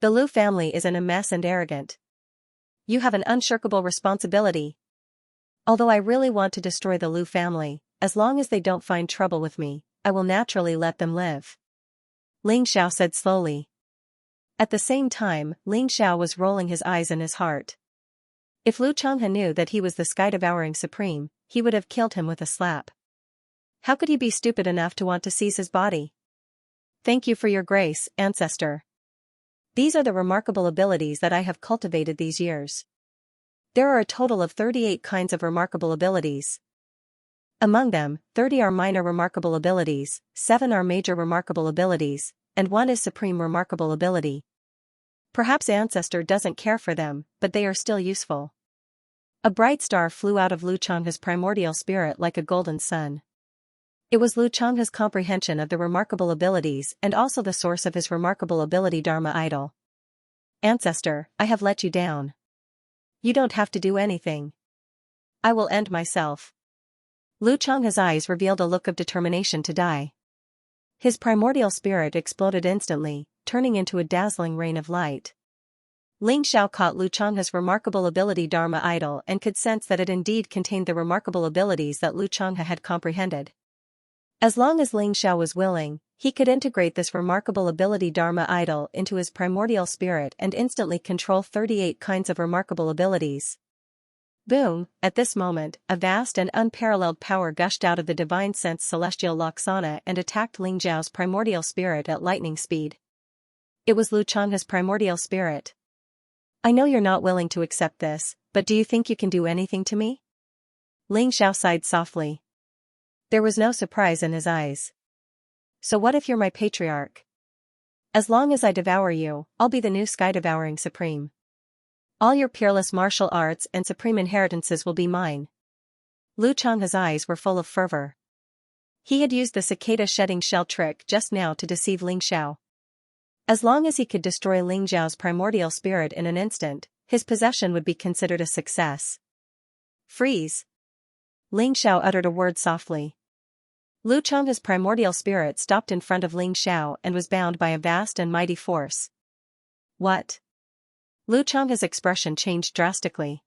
The Lu family is in a mess and arrogant. You have an unshirkable responsibility. Although I really want to destroy the Lu family, as long as they don't find trouble with me, I will naturally let them live. Ling Xiao said slowly. At the same time, Ling Xiao was rolling his eyes in his heart. If Lu Changhe knew that he was the sky-devouring supreme, he would have killed him with a slap. How could he be stupid enough to want to seize his body? Thank you for your grace, ancestor. These are the remarkable abilities that I have cultivated these years. There are a total of 38 kinds of remarkable abilities. Among them, 30 are minor remarkable abilities, 7 are major remarkable abilities, and 1 is supreme remarkable ability. Perhaps ancestor doesn't care for them, but they are still useful. A bright star flew out of Lu Changhe's primordial spirit like a golden sun. It was Lu Changhe's comprehension of the remarkable abilities and also the source of his remarkable ability Dharma idol. Ancestor, I have let you down. You don't have to do anything. I will end myself. Lu Changhe's eyes revealed a look of determination to die. His primordial spirit exploded instantly, turning into a dazzling rain of light. Ling Xiao caught Lu Changhe's remarkable ability Dharma idol and could sense that it indeed contained the remarkable abilities that Lu Changhe had comprehended. As long as Ling Xiao was willing, he could integrate this remarkable ability Dharma idol into his primordial spirit and instantly control 38 kinds of remarkable abilities. Boom! At this moment, a vast and unparalleled power gushed out of the divine sense celestial Laksana and attacked Ling Xiao's primordial spirit at lightning speed. It was Lu Changhe's primordial spirit. I know you're not willing to accept this, but do you think you can do anything to me? Ling Xiao sighed softly. There was no surprise in his eyes. So what if you're my patriarch? As long as I devour you, I'll be the new sky-devouring supreme. All your peerless martial arts and supreme inheritances will be mine. Lu Changhe's eyes were full of fervor. He had used the cicada shedding shell trick just now to deceive Ling Xiao. As long as he could destroy Ling Xiao's primordial spirit in an instant, his possession would be considered a success. Freeze! Ling Xiao uttered a word softly. Lu Changhe's primordial spirit stopped in front of Ling Xiao and was bound by a vast and mighty force. What? Lu Changhe's expression changed drastically.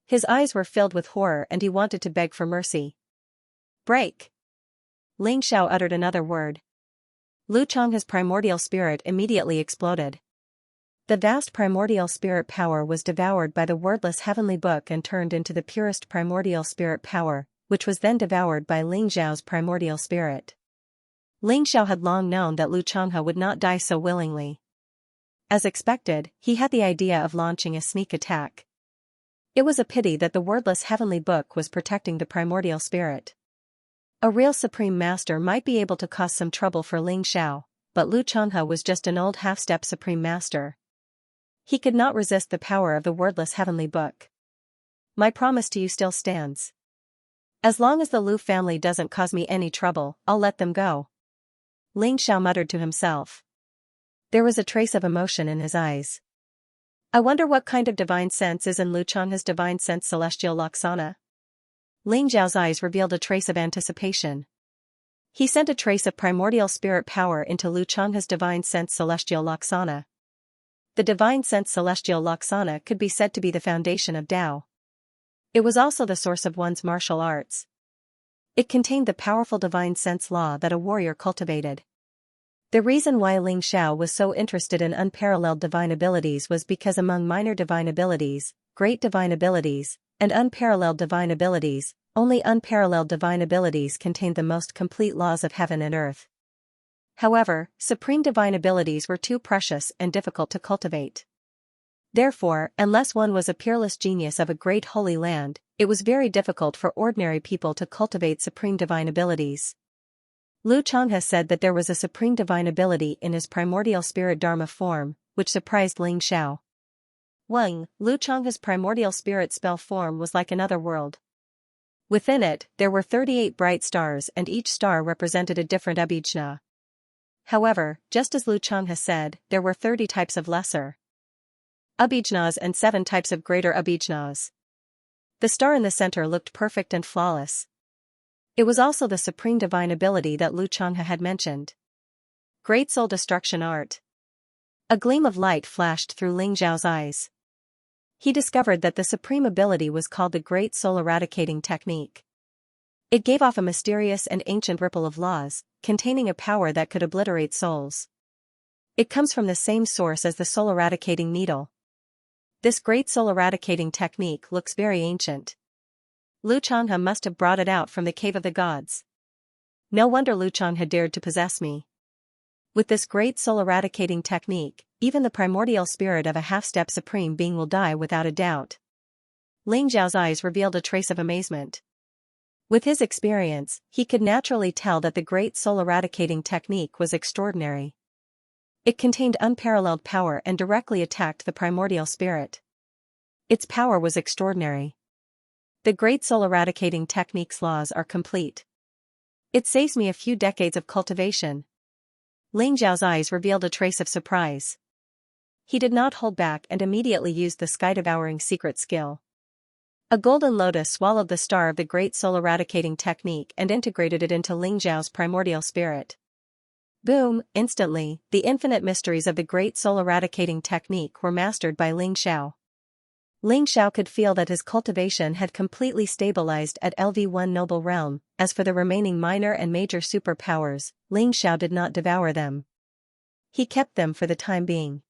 His eyes were filled with horror and he wanted to beg for mercy. Break! Ling Xiao uttered another word. Lu Changhe's primordial spirit immediately exploded. The vast primordial spirit power was devoured by the wordless heavenly book and turned into the purest primordial spirit power, which was then devoured by Ling Xiao's primordial spirit. Ling Xiao had long known that Lu Changhe would not die so willingly. As expected, he had the idea of launching a sneak attack. It was a pity that the wordless heavenly book was protecting the primordial spirit. A real supreme master might be able to cause some trouble for Ling Xiao, but Lu Changhe was just an old half-step supreme master. He could not resist the power of the wordless heavenly book. My promise to you still stands. As long as the Lu family doesn't cause me any trouble, I'll let them go. Ling Xiao muttered to himself. There was a trace of emotion in his eyes. I wonder what kind of divine sense is in Lu Changhe's divine sense celestial Laksana. Ling Xiao's eyes revealed a trace of anticipation. He sent a trace of primordial spirit power into Lu Changhe's divine sense celestial Laksana. The divine sense celestial Laksana could be said to be the foundation of Tao. It was also the source of one's martial arts. It contained the powerful divine sense law that a warrior cultivated. The reason why Ling Xiao was so interested in unparalleled divine abilities was because among minor divine abilities, great divine abilities, and unparalleled divine abilities, only unparalleled divine abilities contained the most complete laws of heaven and earth. However, supreme divine abilities were too precious and difficult to cultivate. Therefore, unless one was a peerless genius of a great holy land, it was very difficult for ordinary people to cultivate supreme divine abilities. Lu Changhe said that there was a supreme divine ability in his primordial spirit Dharma form, which surprised Ling Xiao. Lu Changhe's primordial spirit spell form was like another world. Within it, there were 38 bright stars and each star represented a different abhijna. However, just as Lu Changhe said, there were 30 types of lesser abhijnas and 7 types of greater abhijnas. The star in the center looked perfect and flawless. It was also the supreme divine ability that Lu Changhe had mentioned. Great soul destruction art. A gleam of light flashed through Ling Xiao's eyes. He discovered that the supreme ability was called the Great Soul Eradicating Technique. It gave off a mysterious and ancient ripple of laws, containing a power that could obliterate souls. It comes from the same source as the soul eradicating needle. This great soul eradicating technique looks very ancient. Lu Changhe must have brought it out from the cave of the gods. No wonder Lu Changhe dared to possess me. With this great soul eradicating technique, even the primordial spirit of a half-step supreme being will die without a doubt. Ling Xiao's eyes revealed a trace of amazement. With his experience, he could naturally tell that the great soul eradicating technique was extraordinary. It contained unparalleled power and directly attacked the primordial spirit. Its power was extraordinary. The great soul eradicating technique's laws are complete. It saves me a few decades of cultivation. Ling Xiao's eyes revealed a trace of surprise. He did not hold back and immediately used the sky-devouring secret skill. A golden lotus swallowed the star of the great soul eradicating technique and integrated it into Ling Xiao's primordial spirit. Boom! Instantly, the infinite mysteries of the great soul eradicating technique were mastered by Ling Xiao. Ling Xiao could feel that his cultivation had completely stabilized at LV1 Noble Realm. As for the remaining minor and major superpowers, Ling Xiao did not devour them. He kept them for the time being.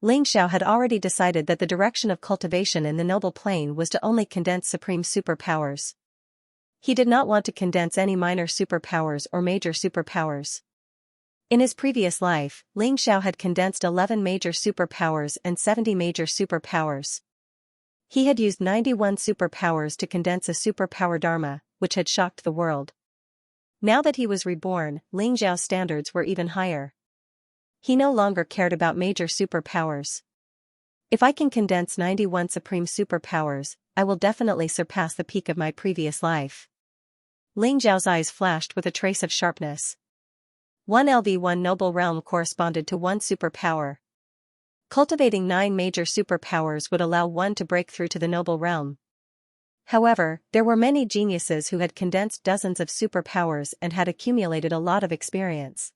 Ling Xiao had already decided that the direction of cultivation in the noble plane was to only condense supreme superpowers. He did not want to condense any minor superpowers or major superpowers. In his previous life, Ling Xiao had condensed 11 major superpowers and 70 major superpowers. He had used 91 superpowers to condense a superpower Dharma, which had shocked the world. Now that he was reborn, Ling Xiao's standards were even higher. He no longer cared about major superpowers. If I can condense 91 supreme superpowers, I will definitely surpass the peak of my previous life. Ling Xiao's eyes flashed with a trace of sharpness. 1 LV1 Noble Realm corresponded to 1 superpower. Cultivating 9 major superpowers would allow one to break through to the Noble Realm. However, there were many geniuses who had condensed dozens of superpowers and had accumulated a lot of experience.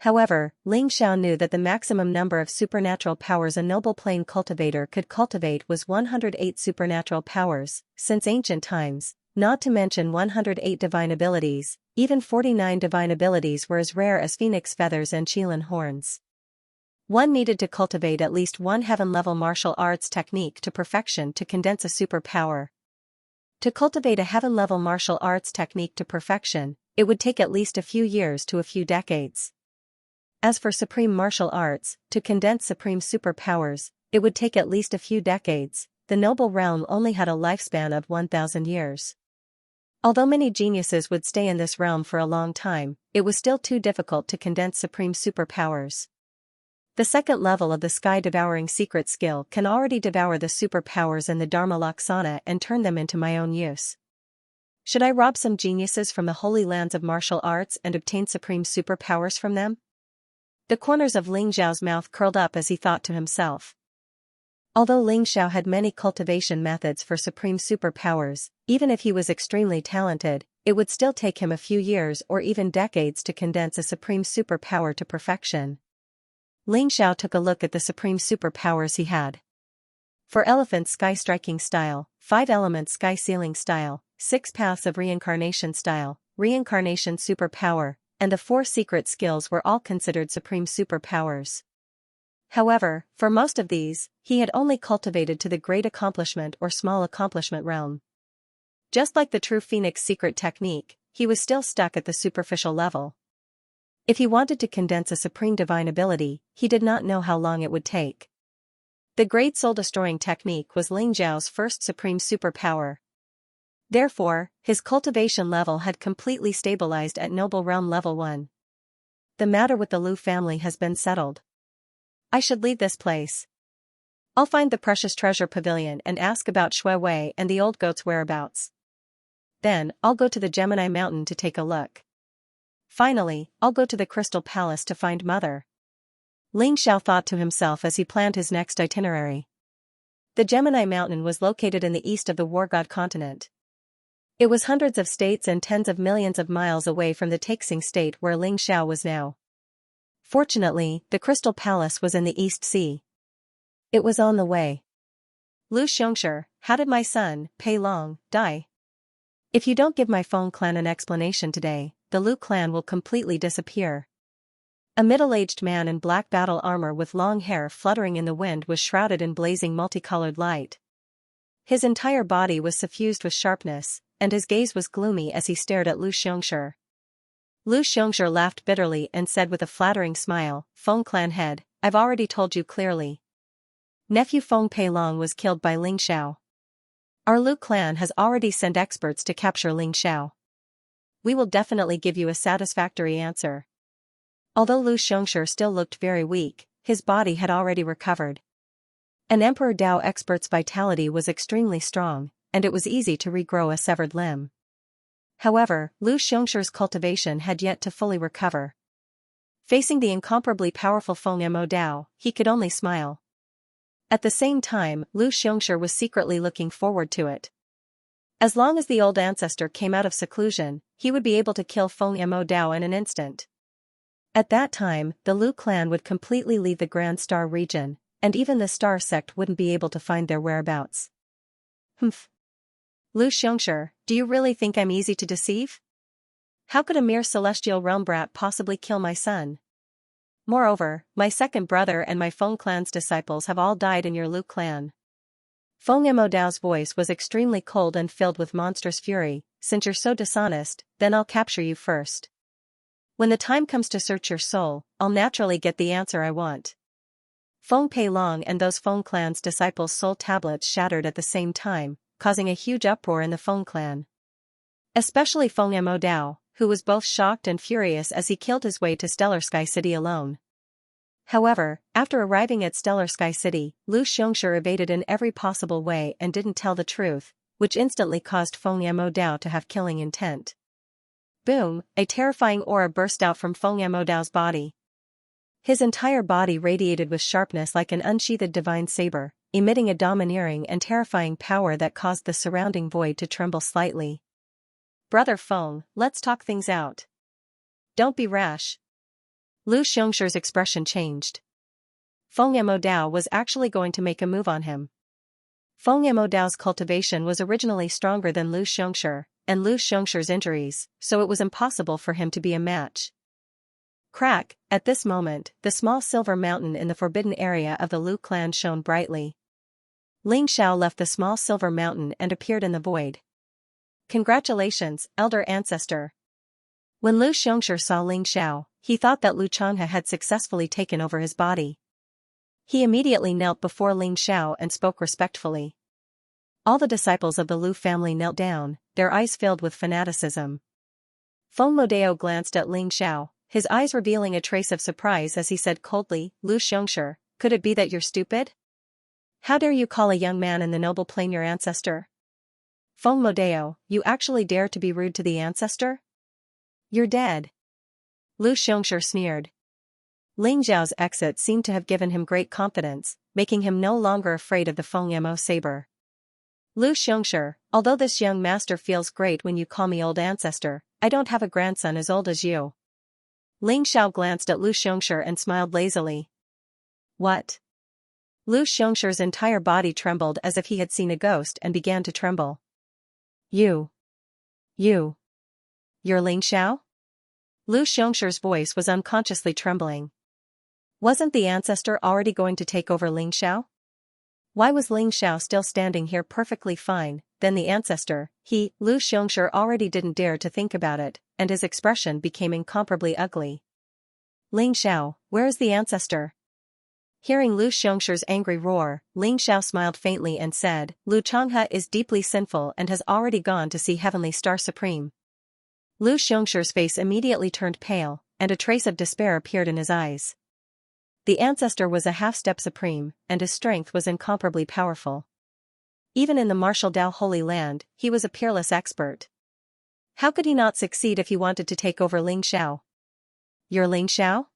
However, Ling Xiao knew that the maximum number of supernatural powers a noble plane cultivator could cultivate was 108 supernatural powers, since ancient times, not to mention 108 divine abilities, even 49 divine abilities were as rare as phoenix feathers and Qilin horns. One needed to cultivate at least one heaven-level martial arts technique to perfection to condense a superpower. To cultivate a heaven-level martial arts technique to perfection, it would take at least a few years to a few decades. As for supreme martial arts, to condense supreme superpowers, it would take at least a few decades. The noble realm only had a lifespan of 1,000 years. Although many geniuses would stay in this realm for a long time, it was still too difficult to condense supreme superpowers. The second level of the sky-devouring secret skill can already devour the superpowers in the Dharma Laksana and turn them into my own use. Should I rob some geniuses from the holy lands of martial arts and obtain supreme superpowers from them? The corners of Ling Xiao's mouth curled up as he thought to himself. Although Ling Xiao had many cultivation methods for supreme superpowers, even if he was extremely talented, it would still take him a few years or even decades to condense a supreme superpower to perfection. Ling Xiao took a look at the supreme superpowers he had. For elephants, sky striking style, 5 elements sky sealing style, 6 paths of reincarnation style, reincarnation superpower, and the 4 secret skills were all considered supreme superpowers. However, for most of these, he had only cultivated to the great accomplishment or small accomplishment realm. Just like the true Phoenix secret technique, he was still stuck at the superficial level. If he wanted to condense a supreme divine ability, he did not know how long it would take. The great soul-destroying technique was Ling Xiao's first supreme superpower. Therefore, his cultivation level had completely stabilized at Noble Realm Level 1. The matter with the Lu family has been settled. I should leave this place. I'll find the precious treasure pavilion and ask about Shui Wei and the old goat's whereabouts. Then, I'll go to the Gemini Mountain to take a look. Finally, I'll go to the Crystal Palace to find Mother. Ling Xiao thought to himself as he planned his next itinerary. The Gemini Mountain was located in the east of the War God continent. It was hundreds of states and tens of millions of miles away from the Taixing state where Ling Xiao was now. Fortunately, the Crystal Palace was in the East Sea. It was on the way. Lu Xianxia, how did my son, Pei Long, die? If you don't give my Feng clan an explanation today, the Lu clan will completely disappear. A middle-aged man in black battle armor with long hair fluttering in the wind was shrouded in blazing multicolored light. His entire body was suffused with sharpness, and his gaze was gloomy as he stared at Lu Xianxia. Lu Xianxia laughed bitterly and said with a flattering smile, Feng clan head, I've already told you clearly. Nephew Feng Pei Long was killed by Ling Xiao. Our Lu clan has already sent experts to capture Ling Xiao. We will definitely give you a satisfactory answer. Although Lu Xianxia still looked very weak, his body had already recovered. An Emperor Dao expert's vitality was extremely strong, and it was easy to regrow a severed limb. However, Lu Xianxia's cultivation had yet to fully recover. Facing the incomparably powerful Feng Mo Dao, he could only smile. At the same time, Lu Xianxia was secretly looking forward to it. As long as the old ancestor came out of seclusion, he would be able to kill Feng Mo Dao in an instant. At that time, the Lu clan would completely leave the Grand Star region, and even the Star sect wouldn't be able to find their whereabouts. Humph. Lu Xianxia, do you really think I'm easy to deceive? How could a mere celestial realm brat possibly kill my son? Moreover, my second brother and my Feng clan's disciples have all died in your Lu clan. Feng Mo Dao's voice was extremely cold and filled with monstrous fury. Since you're so dishonest, then I'll capture you first. When the time comes to search your soul, I'll naturally get the answer I want. Feng Pei Long and those Feng clan's disciples' soul tablets shattered at the same time, causing a huge uproar in the Feng clan. Especially Feng Mo Dao, who was both shocked and furious as he killed his way to Stellar Sky City alone. However, after arriving at Stellar Sky City, Lu Xianxia evaded in every possible way and didn't tell the truth, which instantly caused Feng Mo Dao to have killing intent. Boom, a terrifying aura burst out from Feng Mo Dao's body. His entire body radiated with sharpness like an unsheathed divine saber, emitting a domineering and terrifying power that caused the surrounding void to tremble slightly. Brother Feng, let's talk things out. Don't be rash. Lu Xianxia's expression changed. Feng Mo Dao was actually going to make a move on him. Feng Mo Dao's cultivation was originally stronger than Lu Xianxia, and Lu Xianxia's injuries, so it was impossible for him to be a match. Crack, at this moment, the small silver mountain in the forbidden area of the Lu clan shone brightly. Ling Xiao left the small silver mountain and appeared in the void. Congratulations, elder ancestor. When Lu Xianxia saw Ling Xiao, he thought that Lu Changhe had successfully taken over his body. He immediately knelt before Ling Xiao and spoke respectfully. All the disciples of the Lu family knelt down, their eyes filled with fanaticism. Feng Modeo glanced at Ling Xiao, his eyes revealing a trace of surprise as he said coldly, Lu Xianxia, could it be that you're stupid? How dare you call a young man in the noble plain your ancestor? Feng Modeo, you actually dare to be rude to the ancestor? You're dead. Lu Xianxia sneered. Ling Xiao's exit seemed to have given him great confidence, making him no longer afraid of the Feng Mo saber. Lu Xianxia, although this young master feels great when you call me old ancestor, I don't have a grandson as old as you. Ling Xiao glanced at Lu Xianxia and smiled lazily. What? Lu Xianxia's entire body trembled as if he had seen a ghost and began to tremble. You're Ling Xiao? Lu Xianxia's voice was unconsciously trembling. Wasn't the ancestor already going to take over Ling Xiao? Why was Ling Xiao still standing here perfectly fine? Then the ancestor, Lu Xianxia already didn't dare to think about it, and his expression became incomparably ugly. Ling Xiao, where is the ancestor? Hearing Lu Xianxia's angry roar, Ling Xiao smiled faintly and said, Lu Changhe is deeply sinful and has already gone to see Heavenly Star Supreme. Lu Xianxia's face immediately turned pale, and a trace of despair appeared in his eyes. The ancestor was a half-step supreme, and his strength was incomparably powerful. Even in the martial Dao Holy Land, he was a peerless expert. How could he not succeed if he wanted to take over Ling Xiao? You're Ling Xiao?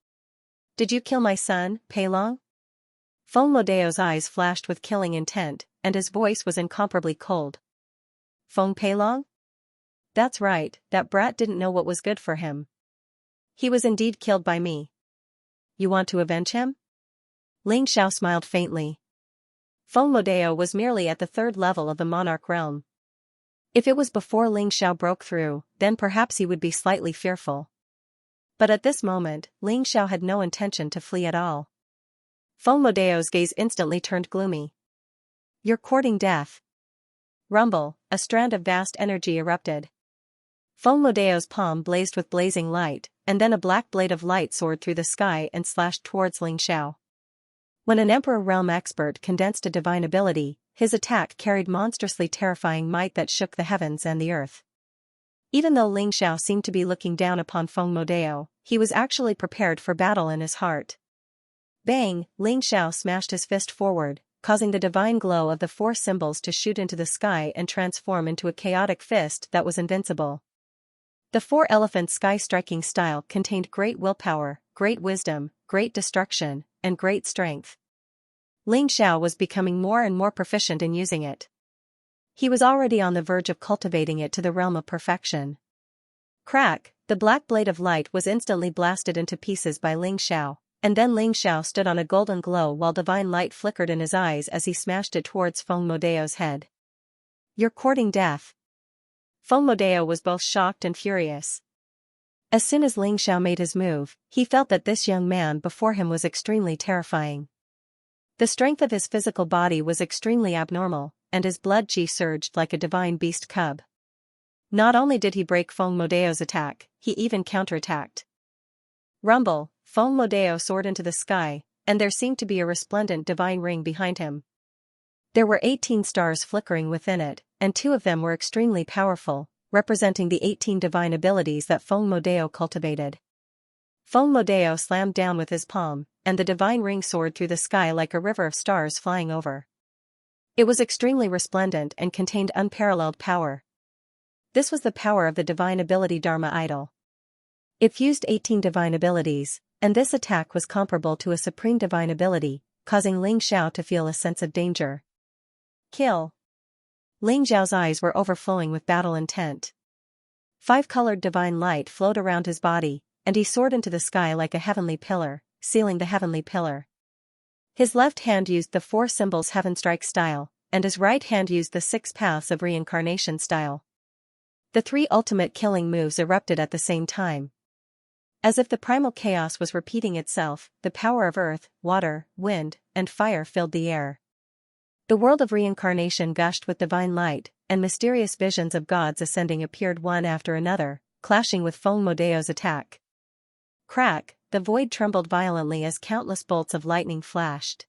Did you kill my son, Pei Long? Feng Modeo's eyes flashed with killing intent, and his voice was incomparably cold. Feng Pei Long? That's right, that brat didn't know what was good for him. He was indeed killed by me. You want to avenge him? Ling Xiao smiled faintly. Feng Modeo was merely at the third level of the monarch realm. If it was before Ling Xiao broke through, then perhaps he would be slightly fearful. But at this moment, Ling Xiao had no intention to flee at all. Feng Modeo's gaze instantly turned gloomy. You're courting death. Rumble, a strand of vast energy erupted. Feng Modeo's palm blazed with blazing light, and then a black blade of light soared through the sky and slashed towards Ling Xiao. When an Emperor Realm expert condensed a divine ability, his attack carried monstrously terrifying might that shook the heavens and the earth. Even though Ling Xiao seemed to be looking down upon Feng Modeo, he was actually prepared for battle in his heart. Bang! Ling Xiao smashed his fist forward, causing the divine glow of the four symbols to shoot into the sky and transform into a chaotic fist that was invincible. The four-elephant sky-striking style contained great willpower, great wisdom, great destruction, and great strength. Ling Xiao was becoming more and more proficient in using it. He was already on the verge of cultivating it to the realm of perfection. Crack! The black blade of light was instantly blasted into pieces by Ling Xiao, and then Ling Xiao stood on a golden glow while divine light flickered in his eyes as he smashed it towards Feng Modeo's head. You're courting death. Feng Modeo was both shocked and furious. As soon as Ling Xiao made his move, he felt that this young man before him was extremely terrifying. The strength of his physical body was extremely abnormal, and his blood qi surged like a divine beast cub. Not only did he break Feng Modeo's attack, he even counterattacked. Rumble! Feng Modeo soared into the sky, and there seemed to be a resplendent divine ring behind him. There were 18 stars flickering within it, and 2 of them were extremely powerful, representing the 18 divine abilities that Feng Modeo cultivated. Feng Modeo slammed down with his palm, and the divine ring soared through the sky like a river of stars flying over. It was extremely resplendent and contained unparalleled power. This was the power of the divine ability Dharma Idol. It fused 18 divine abilities, and this attack was comparable to a supreme divine ability, causing Ling Xiao to feel a sense of danger. Kill! Ling Xiao's eyes were overflowing with battle intent. 5-colored divine light flowed around his body, and he soared into the sky like a heavenly pillar, sealing the heavenly pillar. His left hand used the 4 symbols Heaven Strike style, and his right hand used the 6 paths of reincarnation style. The 3 ultimate killing moves erupted at the same time. As if the primal chaos was repeating itself, the power of earth, water, wind, and fire filled the air. The world of reincarnation gushed with divine light, and mysterious visions of gods ascending appeared one after another, clashing with Feng Modeo's attack. Crack, the void trembled violently as countless bolts of lightning flashed.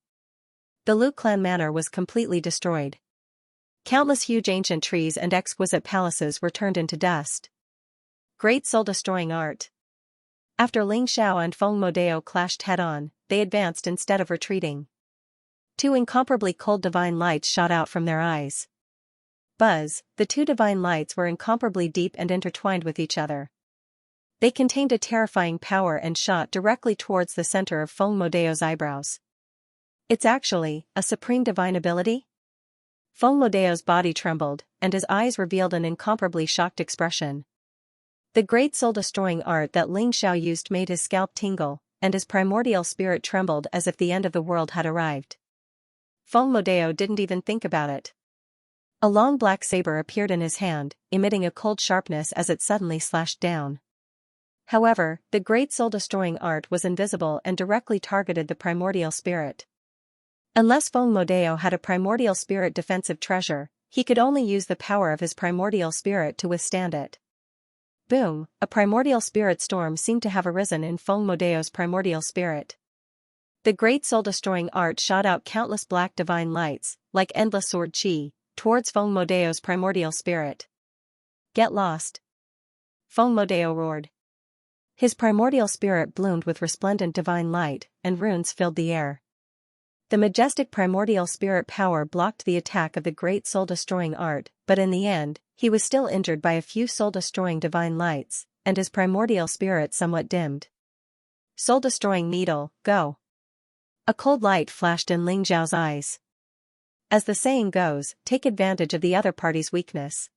The Lu clan manor was completely destroyed. Countless huge ancient trees and exquisite palaces were turned into dust. Great soul-destroying art. After Ling Xiao and Feng Modeo clashed head-on, they advanced instead of retreating. Two incomparably cold divine lights shot out from their eyes. Buzz, the two divine lights were incomparably deep and intertwined with each other. They contained a terrifying power and shot directly towards the center of Feng Modeo's eyebrows. It's actually a supreme divine ability? Feng Modeo's body trembled, and his eyes revealed an incomparably shocked expression. The great soul-destroying art that Ling Xiao used made his scalp tingle, and his primordial spirit trembled as if the end of the world had arrived. Feng Modeo didn't even think about it. A long black saber appeared in his hand, emitting a cold sharpness as it suddenly slashed down. However, the great soul-destroying art was invisible and directly targeted the primordial spirit. Unless Feng Modeo had a primordial spirit defensive treasure, he could only use the power of his primordial spirit to withstand it. Boom, a primordial spirit storm seemed to have arisen in Feng Modeo's primordial spirit. The great soul-destroying art shot out countless black divine lights, like endless sword chi, towards Feng Modeo's primordial spirit. Get lost! Feng Modeo roared. His primordial spirit bloomed with resplendent divine light, and runes filled the air. The majestic primordial spirit power blocked the attack of the great soul-destroying art, but in the end, he was still injured by a few soul-destroying divine lights, and his primordial spirit somewhat dimmed. Soul-destroying needle, go! A cold light flashed in Ling Xiao's eyes. As the saying goes, take advantage of the other party's weakness.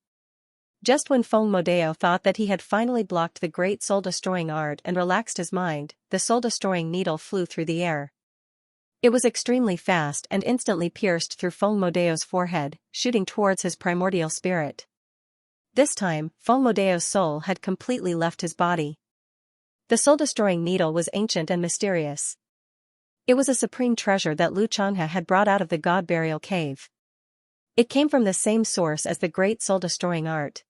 Just when Feng Modeo thought that he had finally blocked the great soul-destroying art and relaxed his mind, the soul-destroying needle flew through the air. It was extremely fast and instantly pierced through Feng Modeo's forehead, shooting towards his primordial spirit. This time, Feng Modeo's soul had completely left his body. The soul-destroying needle was ancient and mysterious. It was a supreme treasure that Xianxia had brought out of the god burial cave. It came from the same source as the great soul-destroying art.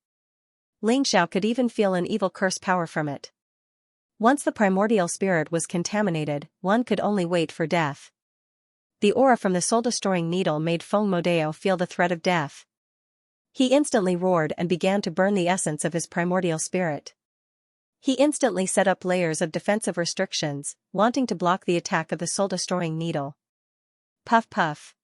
Ling Xiao could even feel an evil curse power from it. Once the primordial spirit was contaminated, one could only wait for death. The aura from the soul-destroying needle made Feng Modeo feel the threat of death. He instantly roared and began to burn the essence of his primordial spirit. He instantly set up layers of defensive restrictions, wanting to block the attack of the soul-destroying needle. Puff puff.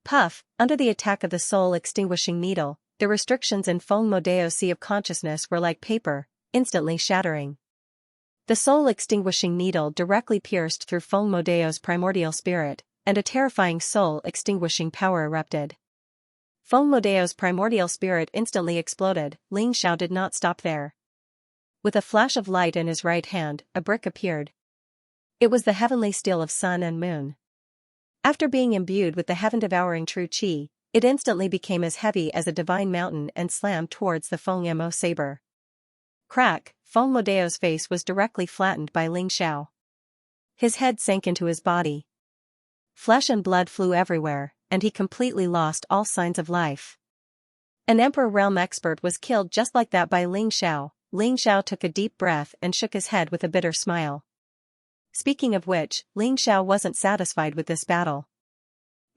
Puff, under the attack of the soul-extinguishing needle, the restrictions in Feng Modeo's sea of consciousness were like paper, instantly shattering. The soul-extinguishing needle directly pierced through Feng Modeo's primordial spirit, and a terrifying soul-extinguishing power erupted. Feng Modeo's primordial spirit instantly exploded. Ling Xiao did not stop there. With a flash of light in his right hand, a brick appeared. It was the heavenly steel of sun and moon. After being imbued with the heaven-devouring true qi, it instantly became as heavy as a divine mountain and slammed towards the Feng Mo saber. Crack, Feng Modeo's face was directly flattened by Ling Xiao. His head sank into his body. Flesh and blood flew everywhere, and he completely lost all signs of life. An Emperor Realm expert was killed just like that by Ling Xiao. Ling Xiao took a deep breath and shook his head with a bitter smile. Speaking of which, Ling Xiao wasn't satisfied with this battle.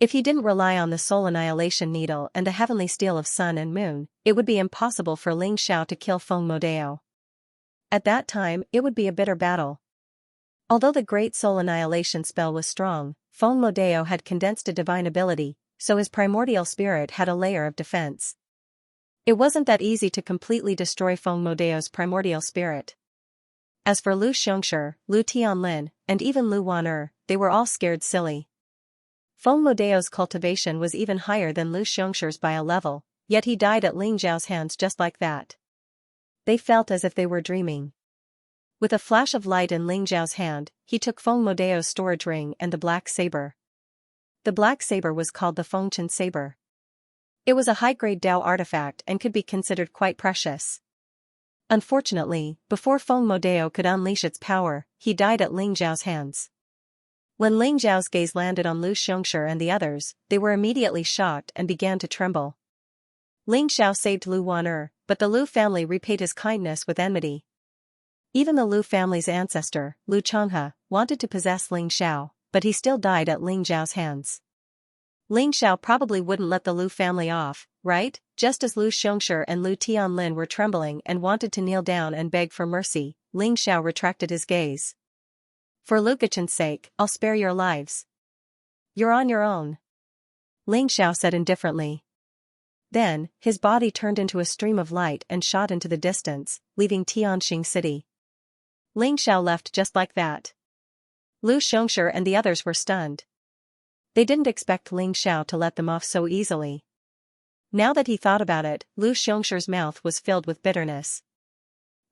If he didn't rely on the soul annihilation needle and the heavenly steel of sun and moon, it would be impossible for Ling Xiao to kill Feng Modeo. At that time, it would be a bitter battle. Although the great soul annihilation spell was strong, Feng Modeo had condensed a divine ability, so his primordial spirit had a layer of defense. It wasn't that easy to completely destroy Feng Modeo's primordial spirit. As for Lu Xianxia, Lu Tianlin, and even Lu Wan'er, they were all scared silly. Feng Modeo's cultivation was even higher than Lu Xianxia's by a level, yet he died at Ling Xiao's hands just like that. They felt as if they were dreaming. With a flash of light in Ling Xiao's hand, he took Feng Modeo's storage ring and the black saber. The black saber was called the Fengchen saber. It was a high-grade Dao artifact and could be considered quite precious. Unfortunately, before Feng Modeo could unleash its power, he died at Ling Zhao's hands. When Ling Zhao's gaze landed on Lu Xianxia and the others, they were immediately shocked and began to tremble. Ling Xiao saved Lu Wan'er, but the Lu family repaid his kindness with enmity. Even the Lu family's ancestor, Lu Changhe, wanted to possess Ling Xiao, but he still died at Ling Zhao's hands. Ling Xiao probably wouldn't let the Lu family off, right? Just as Lu Xianxia and Lu Tianlin were trembling and wanted to kneel down and beg for mercy, Ling Xiao retracted his gaze. For Lu Gachen's sake, I'll spare your lives. You're on your own, Ling Xiao said indifferently. Then, his body turned into a stream of light and shot into the distance, leaving Tianxing City. Ling Xiao left just like that. Lu Xianxia and the others were stunned. They didn't expect Ling Xiao to let them off so easily. Now that he thought about it, Lu Xianxia's mouth was filled with bitterness.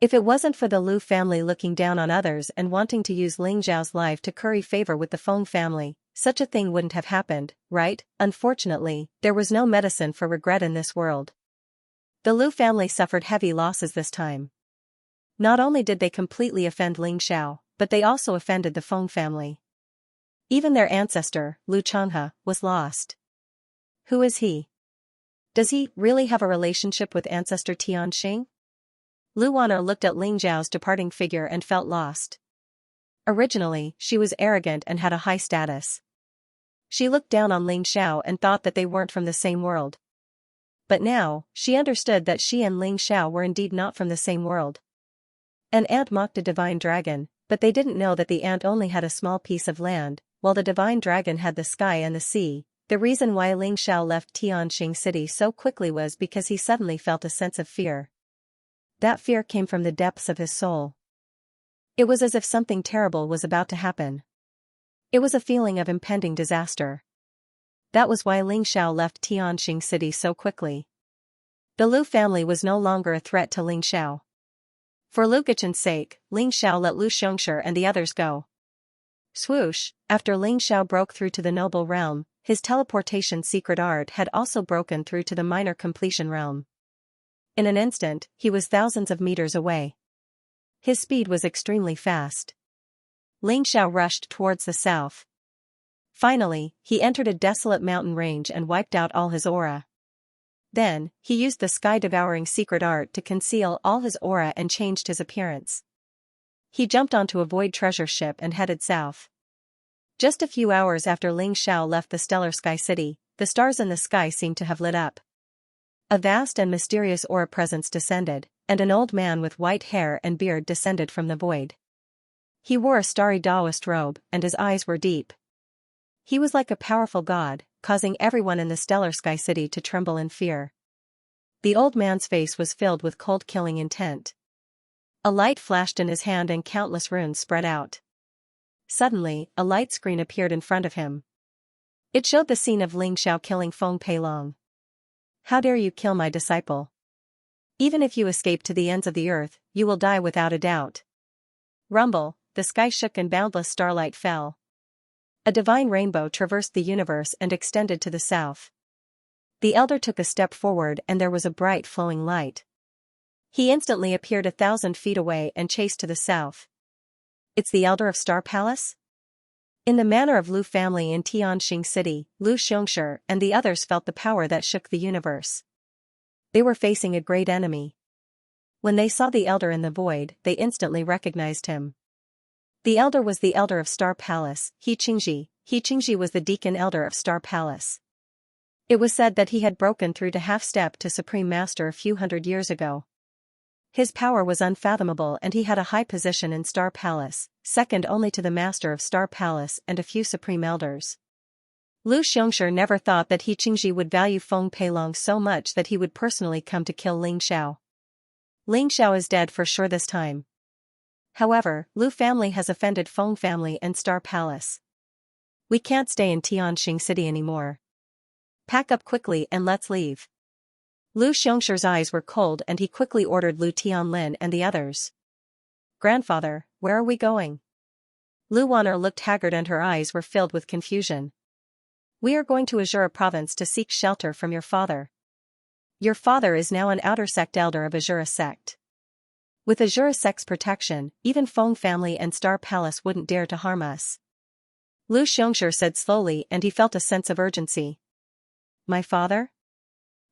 If it wasn't for the Lu family looking down on others and wanting to use Ling Zhao's life to curry favor with the Feng family, such a thing wouldn't have happened, right? Unfortunately, there was no medicine for regret in this world. The Lu family suffered heavy losses this time. Not only did they completely offend Ling Xiao, but they also offended the Feng family. Even their ancestor, Lu Changhe, was lost. Who is he? Does he really have a relationship with ancestor Tianxing? Lu Wan'er looked at Ling Zhao's departing figure and felt lost. Originally, she was arrogant and had a high status. She looked down on Ling Xiao and thought that they weren't from the same world. But now, she understood that she and Ling Xiao were indeed not from the same world. An ant mocked a divine dragon, but they didn't know that the ant only had a small piece of land, while the divine dragon had the sky and the sea. The reason why Ling Xiao left Tianxing City so quickly was because he suddenly felt a sense of fear. That fear came from the depths of his soul. It was as if something terrible was about to happen. It was a feeling of impending disaster. That was why Ling Xiao left Tianxing City so quickly. The Lu family was no longer a threat to Ling Xiao. For Lu Gachen's sake, Ling Xiao let Lu Xianxia and the others go. Swoosh, after Ling Xiao broke through to the noble realm, his teleportation secret art had also broken through to the minor completion realm. In an instant, he was thousands of meters away. His speed was extremely fast. Ling Xiao rushed towards the south. Finally, he entered a desolate mountain range and wiped out all his aura. Then, he used the sky-devouring secret art to conceal all his aura and changed his appearance. He jumped onto a void treasure ship and headed south. Just a few hours after Ling Xiao left the stellar sky city, the stars in the sky seemed to have lit up. A vast and mysterious aura presence descended, and an old man with white hair and beard descended from the void. He wore a starry Taoist robe, and his eyes were deep. He was like a powerful god, causing everyone in the stellar sky city to tremble in fear. The old man's face was filled with cold killing intent. A light flashed in his hand and countless runes spread out. Suddenly, a light screen appeared in front of him. It showed the scene of Ling Xiao killing Feng Peilong. How dare you kill my disciple? Even if you escape to the ends of the earth, you will die without a doubt. Rumble, the sky shook and boundless starlight fell. A divine rainbow traversed the universe and extended to the south. The elder took a step forward and there was a bright flowing light. He instantly appeared 1,000 feet away and chased to the south. It's the elder of Star Palace? In the manner of Lu family in Tianxing City, Lu Xianxia and the others felt the power that shook the universe. They were facing a great enemy. When they saw the elder in the void, they instantly recognized him. The elder was the elder of Star Palace, He Qingji. He Qingji was the deacon elder of Star Palace. It was said that he had broken through to half-step to Supreme Master a few hundred years ago. His power was unfathomable and he had a high position in Star Palace, second only to the Master of Star Palace and a few Supreme Elders. Lu Xianxia never thought that He Qingji would value Feng Peilong so much that he would personally come to kill Ling Xiao. Ling Xiao is dead for sure this time. However, Lu family has offended Feng family and Star Palace. We can't stay in Tianxing City anymore. Pack up quickly and let's leave. Lu Xianxia's eyes were cold and he quickly ordered Lu Tianlin and the others. Grandfather, where are we going? Lu Wan'er looked haggard and her eyes were filled with confusion. We are going to Azura province to seek shelter from your father. Your father is now an outer sect elder of Azura sect. With Azura Sect's protection, even Feng family and Star Palace wouldn't dare to harm us. Lu Xianxia said slowly, and he felt a sense of urgency. My father?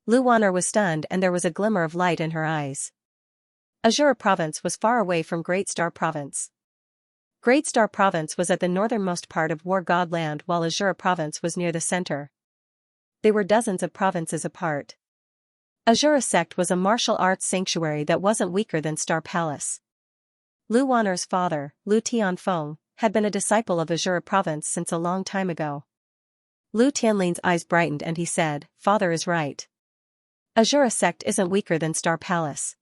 Lu Wan'er was stunned, and there was a glimmer of light in her eyes. Azura Province was far away from Great Star Province. Great Star Province was at the northernmost part of War God Land, while Azura Province was near the center. They were dozens of provinces apart. Azura Sect was a martial arts sanctuary that wasn't weaker than Star Palace. Lu Wan'er's father, Lu Tianfeng, had been a disciple of Azura Province since a long time ago. Lu Tianlin's eyes brightened and he said, "Father is right. Azura Sect isn't weaker than Star Palace.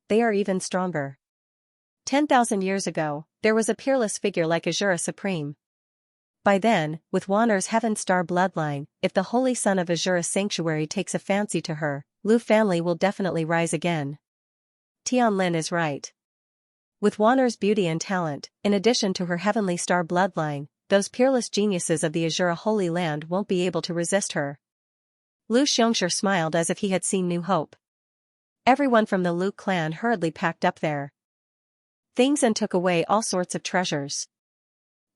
They are even stronger. 10,000 years ago, there was a peerless figure like Azura Supreme. By then, with Wan'er's Heaven Star bloodline, if the Holy Son of Azura Sanctuary takes a fancy to her, Lu family will definitely rise again." Tianlin is right. With Wan'er's beauty and talent, in addition to her Heavenly Star bloodline, those peerless geniuses of the Azura Holy Land won't be able to resist her. Lu Xianxia smiled as if he had seen new hope. Everyone from the Lu clan hurriedly packed up their things and took away all sorts of treasures.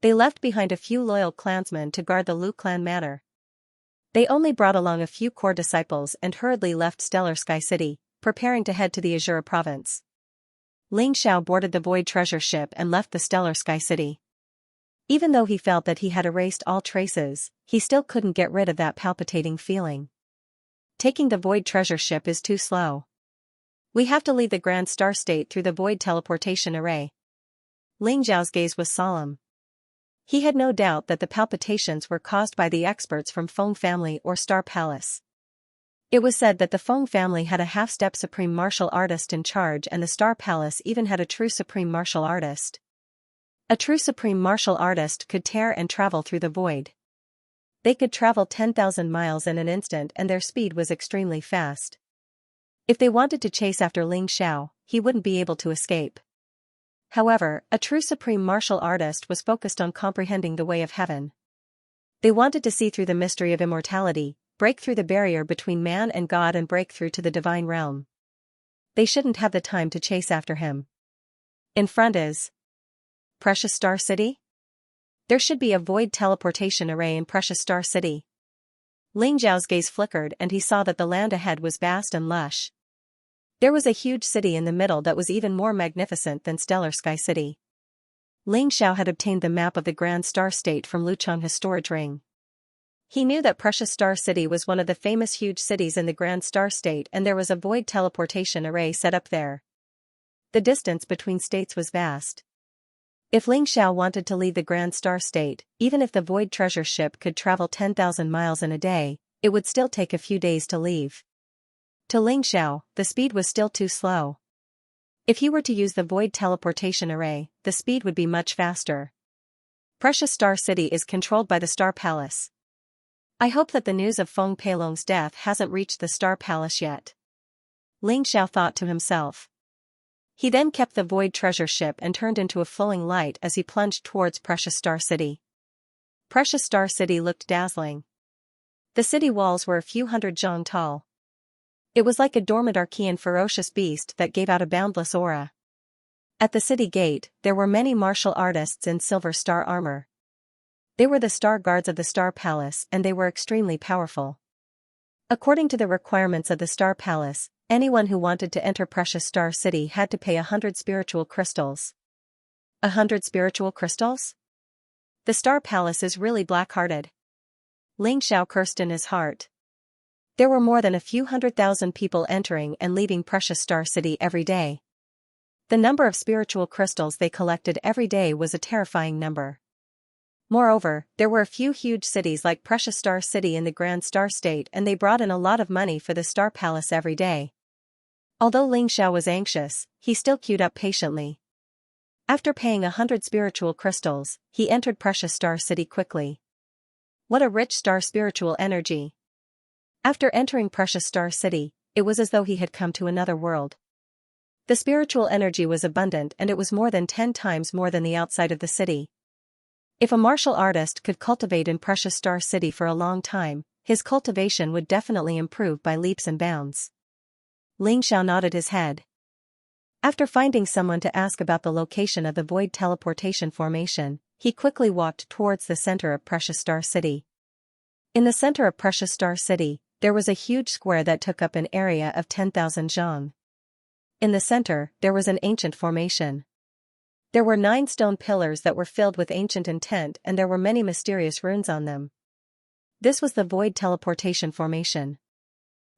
They left behind a few loyal clansmen to guard the Lu clan manor. They only brought along a few core disciples and hurriedly left Stellar Sky City, preparing to head to the Azura Province. Ling Xiao boarded the Void Treasure ship and left the Stellar Sky City. Even though he felt that he had erased all traces, he still couldn't get rid of that palpitating feeling. Taking the Void Treasure ship is too slow. We have to leave the Grand Star State through the Void Teleportation Array. Ling Xiao's gaze was solemn. He had no doubt that the palpitations were caused by the experts from Feng family or Star Palace. It was said that the Feng family had a half-step supreme martial artist in charge, and the Star Palace even had a true supreme martial artist. A true supreme martial artist could tear and travel through the void. They could travel 10,000 miles in an instant, and their speed was extremely fast. If they wanted to chase after Ling Xiao, he wouldn't be able to escape. However, a true supreme martial artist was focused on comprehending the way of heaven. They wanted to see through the mystery of immortality, break through the barrier between man and God, and break through to the divine realm. They shouldn't have the time to chase after him. In front is Precious Star City? There should be a void teleportation array in Precious Star City. Ling Xiao's gaze flickered, and he saw that the land ahead was vast and lush. There was a huge city in the middle that was even more magnificent than Stellar Sky City. Ling Xiao had obtained the map of the Grand Star State from Luchang's storage ring. He knew that Precious Star City was one of the famous huge cities in the Grand Star State, and there was a void teleportation array set up there. The distance between states was vast. If Ling Xiao wanted to leave the Grand Star State, even if the void treasure ship could travel 10,000 miles in a day, it would still take a few days to leave. To Ling Xiao, the speed was still too slow. If he were to use the void teleportation array, the speed would be much faster. Precious Star City is controlled by the Star Palace. I hope that the news of Feng Peilong's death hasn't reached the Star Palace yet. Ling Xiao thought to himself. He then kept the void treasure ship and turned into a flowing light as he plunged towards Precious Star City. Precious Star City looked dazzling. The city walls were a few hundred zhang tall. It was like a dormant archean ferocious beast that gave out a boundless aura. At the city gate, there were many martial artists in silver star armor. They were the star guards of the Star Palace, and they were extremely powerful. According to the requirements of the Star Palace, anyone who wanted to enter Precious Star City had to pay 100 spiritual crystals. 100 spiritual crystals? The Star Palace is really black-hearted. Ling Xiao cursed in his heart. There were more than a few 100,000 people entering and leaving Precious Star City every day. The number of spiritual crystals they collected every day was a terrifying number. Moreover, there were a few huge cities like Precious Star City in the Grand Star State, and they brought in a lot of money for the Star Palace every day. Although Ling Xiao was anxious, he still queued up patiently. After paying 100 spiritual crystals, he entered Precious Star City quickly. What a rich star spiritual energy! After entering Precious Star City, it was as though he had come to another world. The spiritual energy was abundant, and it was more than 10 times more than the outside of the city. If a martial artist could cultivate in Precious Star City for a long time, his cultivation would definitely improve by leaps and bounds. Ling Xiao nodded his head. After finding someone to ask about the location of the void teleportation formation, he quickly walked towards the center of Precious Star City. In the center of Precious Star City, there was a huge square that took up an area of 10,000 zhang. In the center, there was an ancient formation. There were 9 stone pillars that were filled with ancient intent, and there were many mysterious runes on them. This was the void teleportation formation.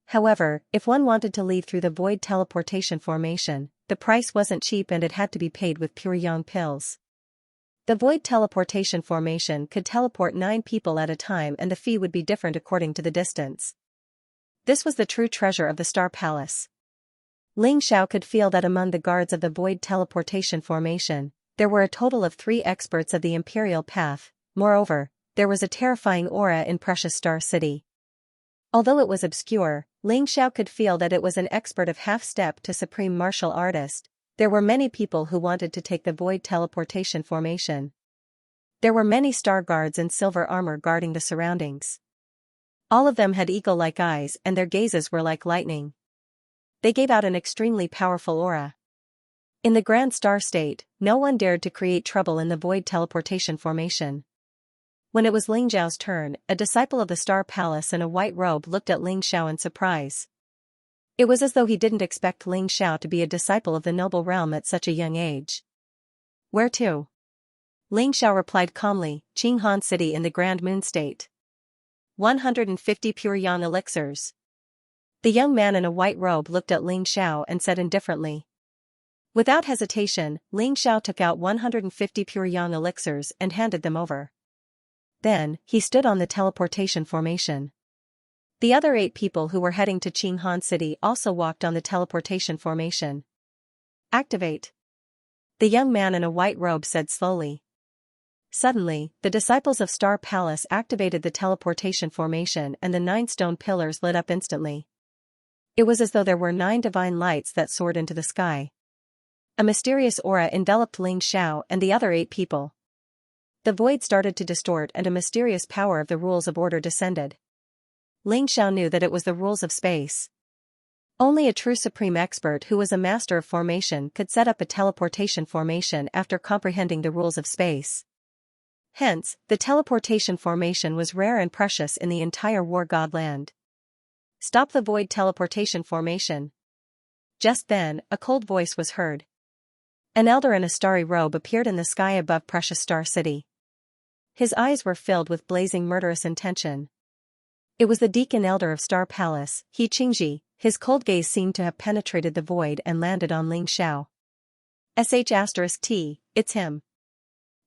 However, if one wanted to leave through the void teleportation formation, the price wasn't cheap and it had to be paid with pure yang pills. The void teleportation formation could teleport 9 people at a time, and the fee would be different according to the distance. This was the true treasure of the Star Palace. Ling Xiao could feel that among the guards of the void teleportation formation, there were a total of 3 experts of the Imperial Path. Moreover, there was a terrifying aura in Precious Star City. Although it was obscure, Ling Xiao could feel that it was an expert of half-step to supreme martial artist. There were many people who wanted to take the void teleportation formation. There were many star guards in silver armor guarding the surroundings. All of them had eagle-like eyes, and their gazes were like lightning. They gave out an extremely powerful aura. In the Grand Star State, no one dared to create trouble in the void teleportation formation. When it was Ling Xiao's turn, a disciple of the Star Palace in a white robe looked at Ling Xiao in surprise. It was as though he didn't expect Ling Xiao to be a disciple of the noble realm at such a young age. Where to? Ling Xiao replied calmly, Qinghan City in the Grand Moon State. 150 pure yang elixirs. The young man in a white robe looked at Ling Xiao and said indifferently. Without hesitation, Ling Xiao took out 150 pure yang elixirs and handed them over. Then, he stood on the teleportation formation. The other 8 people who were heading to Qinghan City also walked on the teleportation formation. Activate. The young man in a white robe said slowly. Suddenly, the disciples of Star Palace activated the teleportation formation and the 9 stone pillars lit up instantly. It was as though there were 9 divine lights that soared into the sky. A mysterious aura enveloped Ling Xiao and the other 8 people. The void started to distort and a mysterious power of the rules of order descended. Ling Xiao knew that it was the rules of space. Only a true supreme expert who was a master of formation could set up a teleportation formation after comprehending the rules of space. Hence, the teleportation formation was rare and precious in the entire War God land. Stop the void teleportation formation. Just then, a cold voice was heard. An elder in a starry robe appeared in the sky above Precious Star City. His eyes were filled with blazing murderous intention. It was the deacon elder of Star Palace, Xianxia. His cold gaze seemed to have penetrated the void and landed on Ling Xiao. *T, it's him.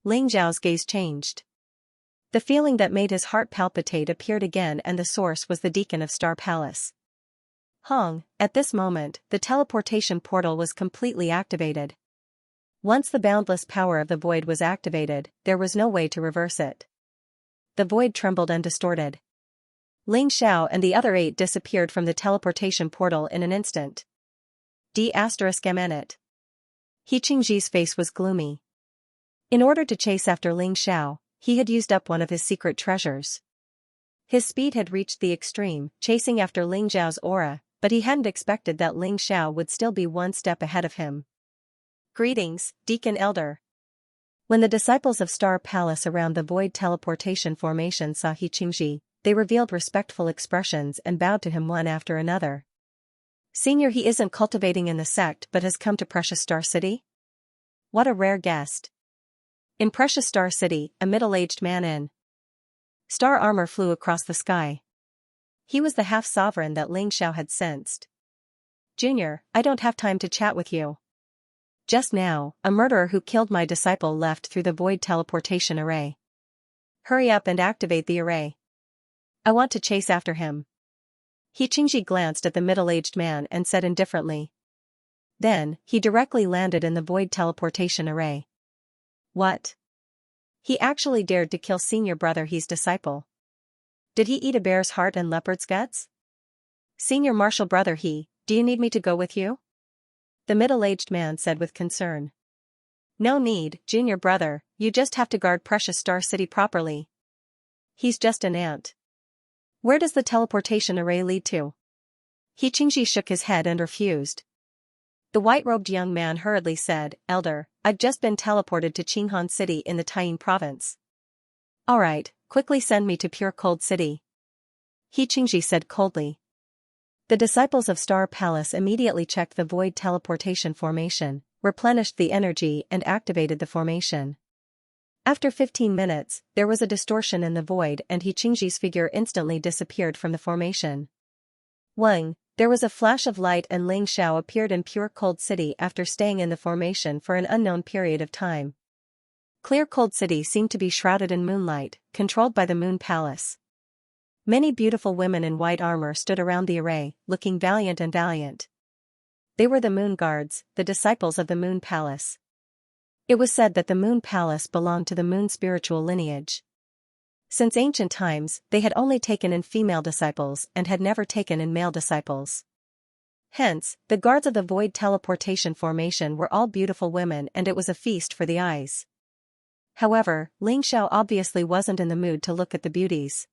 Ling Xiao's gaze changed. The feeling that made his heart palpitate appeared again, and the source was the deacon of Star Palace. Hong, at this moment, the teleportation portal was completely activated. Once the boundless power of the void was activated, there was no way to reverse it. The void trembled and distorted. Ling Xiao and the other 8 disappeared from the teleportation portal in an instant. ****. Xianxia's face was gloomy. In order to chase after Ling Xiao, he had used up one of his secret treasures. His speed had reached the extreme, chasing after Ling Xiao's aura, but he hadn't expected that Ling Xiao would still be one step ahead of him. Greetings, Deacon Elder. When the disciples of Star Palace around the void teleportation formation saw Xianxia, they revealed respectful expressions and bowed to him one after another. Senior, he isn't cultivating in the sect but has come to Precious Star City? What a rare guest. In Precious Star City, a middle-aged man in star armor flew across the sky. He was the half-sovereign that Ling Xiao had sensed. Junior, I don't have time to chat with you. Just now, a murderer who killed my disciple left through the void teleportation array. Hurry up and activate the array. I want to chase after him. Xianxia glanced at the middle-aged man and said indifferently. Then, he directly landed in the void teleportation array. What? He actually dared to kill senior brother He's disciple. Did he eat a bear's heart and leopard's guts? Senior martial brother He, do you need me to go with you? The middle-aged man said with concern. No need, junior brother, you just have to guard Precious Star City properly. He's just an ant. Where does the teleportation array lead to? Xianxia shook his head and refused. The white-robed young man hurriedly said, "Elder, I've just been teleported to Qinghan City in the Taiying province." "Alright, quickly send me to Pure Cold City," Xianxia said coldly. The disciples of Star Palace immediately checked the void teleportation formation, replenished the energy and activated the formation. After 15 minutes, there was a distortion in the void and Xianxia's figure instantly disappeared from the formation. Wang, there was a flash of light and Ling Xiao appeared in Pure Cold City after staying in the formation for an unknown period of time. Clear Cold City seemed to be shrouded in moonlight, controlled by the Moon Palace. Many beautiful women in white armor stood around the array, looking valiant and valiant. They were the Moon Guards, the disciples of the Moon Palace. It was said that the Moon Palace belonged to the Moon spiritual lineage. Since ancient times, they had only taken in female disciples and had never taken in male disciples. Hence, the guards of the void teleportation formation were all beautiful women and it was a feast for the eyes. However, Ling Xiao obviously wasn't in the mood to look at the beauties.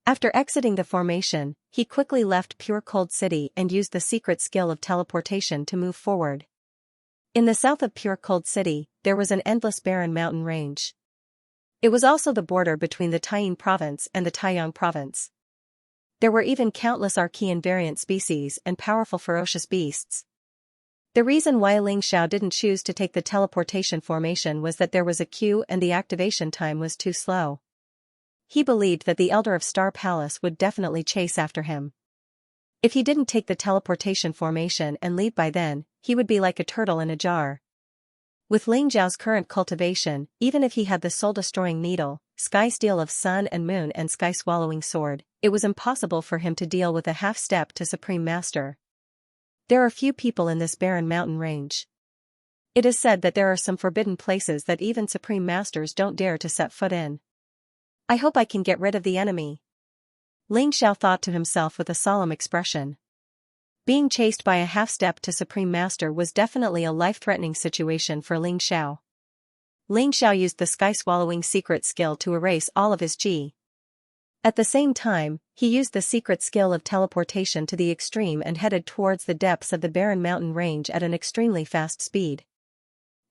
After exiting the formation, he quickly left Pure Cold City and used the secret skill of teleportation to move forward. In the south of Pure Cold City, there was an endless barren mountain range. It was also the border between the Taiying province and the Taiyang province. There were even countless Archean variant species and powerful ferocious beasts. The reason why Ling Xiao didn't choose to take the teleportation formation was that there was a queue and the activation time was too slow. He believed that the Elder of Star Palace would definitely chase after him. If he didn't take the teleportation formation and leave by then, he would be like a turtle in a jar. With Ling Xiao's current cultivation, even if he had the soul-destroying needle, sky steel of sun and moon and sky-swallowing sword, it was impossible for him to deal with a half-step to Supreme Master. There are few people in this barren mountain range. It is said that there are some forbidden places that even Supreme Masters don't dare to set foot in. I hope I can get rid of the enemy. Ling Xiao thought to himself with a solemn expression. Being chased by a half-step to Supreme Master was definitely a life-threatening situation for Ling Xiao. Ling Xiao used the sky-swallowing secret skill to erase all of his qi. At the same time, he used the secret skill of teleportation to the extreme and headed towards the depths of the barren mountain range at an extremely fast speed.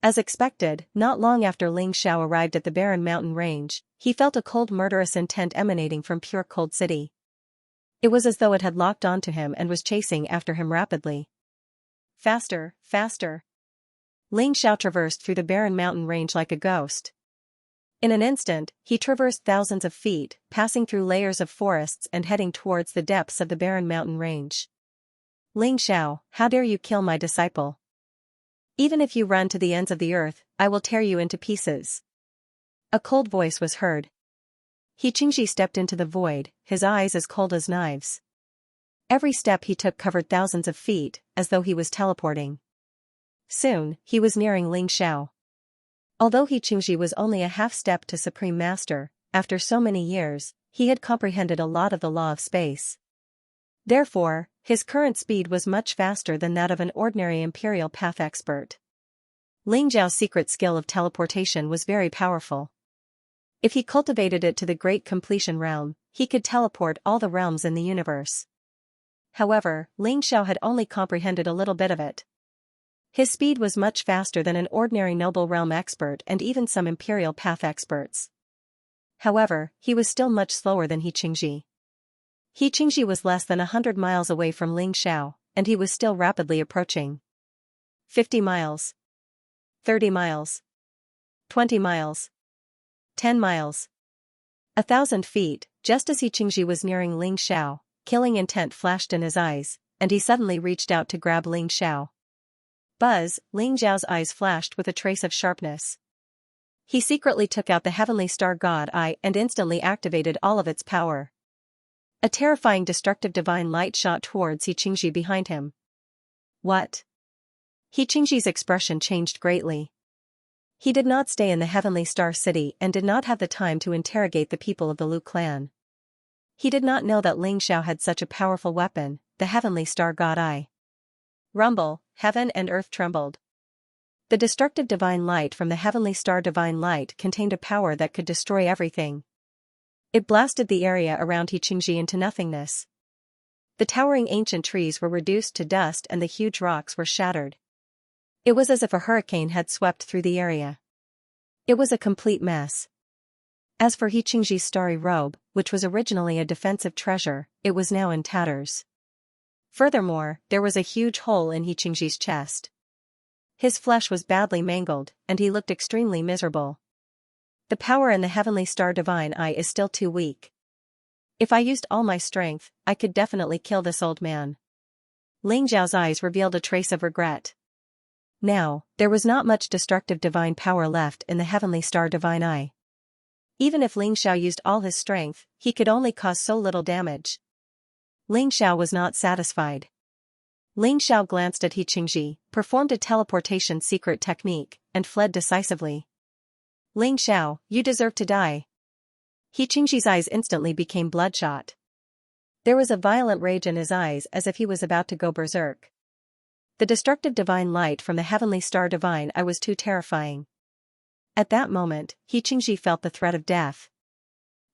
As expected, not long after Ling Xiao arrived at the barren mountain range, he felt a cold murderous intent emanating from Pure Cold City. It was as though it had locked onto him and was chasing after him rapidly. Faster, faster. Ling Xiao traversed through the barren mountain range like a ghost. In an instant, he traversed thousands of feet, passing through layers of forests and heading towards the depths of the barren mountain range. Ling Xiao, how dare you kill my disciple? Even if you run to the ends of the earth, I will tear you into pieces. A cold voice was heard. Xianxia stepped into the void, his eyes as cold as knives. Every step he took covered thousands of feet, as though he was teleporting. Soon, he was nearing Ling Xiao. Although Xianxia was only a half-step to Supreme Master, after so many years, he had comprehended a lot of the law of space. Therefore, his current speed was much faster than that of an ordinary Imperial Path expert. Ling Xiao's secret skill of teleportation was very powerful. If he cultivated it to the Great Completion realm, he could teleport all the realms in the universe. However, Ling Xiao had only comprehended a little bit of it. His speed was much faster than an ordinary Noble Realm expert and even some Imperial Path experts. However, he was still much slower than Xianxia. Xianxia was less than 100 miles away from Ling Xiao, and he was still rapidly approaching. 50 miles. 30 miles. 20 miles. 10 miles. 1,000 feet, just as Xianxia was nearing Ling Xiao, killing intent flashed in his eyes, and he suddenly reached out to grab Ling Xiao. Buzz, Ling Xiao's eyes flashed with a trace of sharpness. He secretly took out the Heavenly Star God Eye and instantly activated all of its power. A terrifying destructive divine light shot towards Xianxia behind him. What? Xianxia's expression changed greatly. He did not stay in the Heavenly Star City and did not have the time to interrogate the people of the Lu clan. He did not know that Ling Xiao had such a powerful weapon, the Heavenly Star God Eye. Rumble, heaven and earth trembled. The destructive divine light from the Heavenly Star Divine Light contained a power that could destroy everything. It blasted the area around Xianxia into nothingness. The towering ancient trees were reduced to dust and the huge rocks were shattered. It was as if a hurricane had swept through the area. It was a complete mess. As for Xianxia's starry robe, which was originally a defensive treasure, it was now in tatters. Furthermore, there was a huge hole in Xianxia's chest. His flesh was badly mangled, and he looked extremely miserable. The power in the heavenly star divine eye is still too weak. If I used all my strength, I could definitely kill this old man. Ling Zhao's eyes revealed a trace of regret. Now, there was not much destructive divine power left in the heavenly star divine eye. Even if Ling Xiao used all his strength, he could only cause so little damage. Ling Xiao was not satisfied. Ling Xiao glanced at Xianxia, performed a teleportation secret technique, and fled decisively. Ling Xiao, you deserve to die. Xianxia's eyes instantly became bloodshot. There was a violent rage in his eyes as if he was about to go berserk. The destructive divine light from the heavenly star divine eye was too terrifying. At that moment, Xianxia felt the threat of death.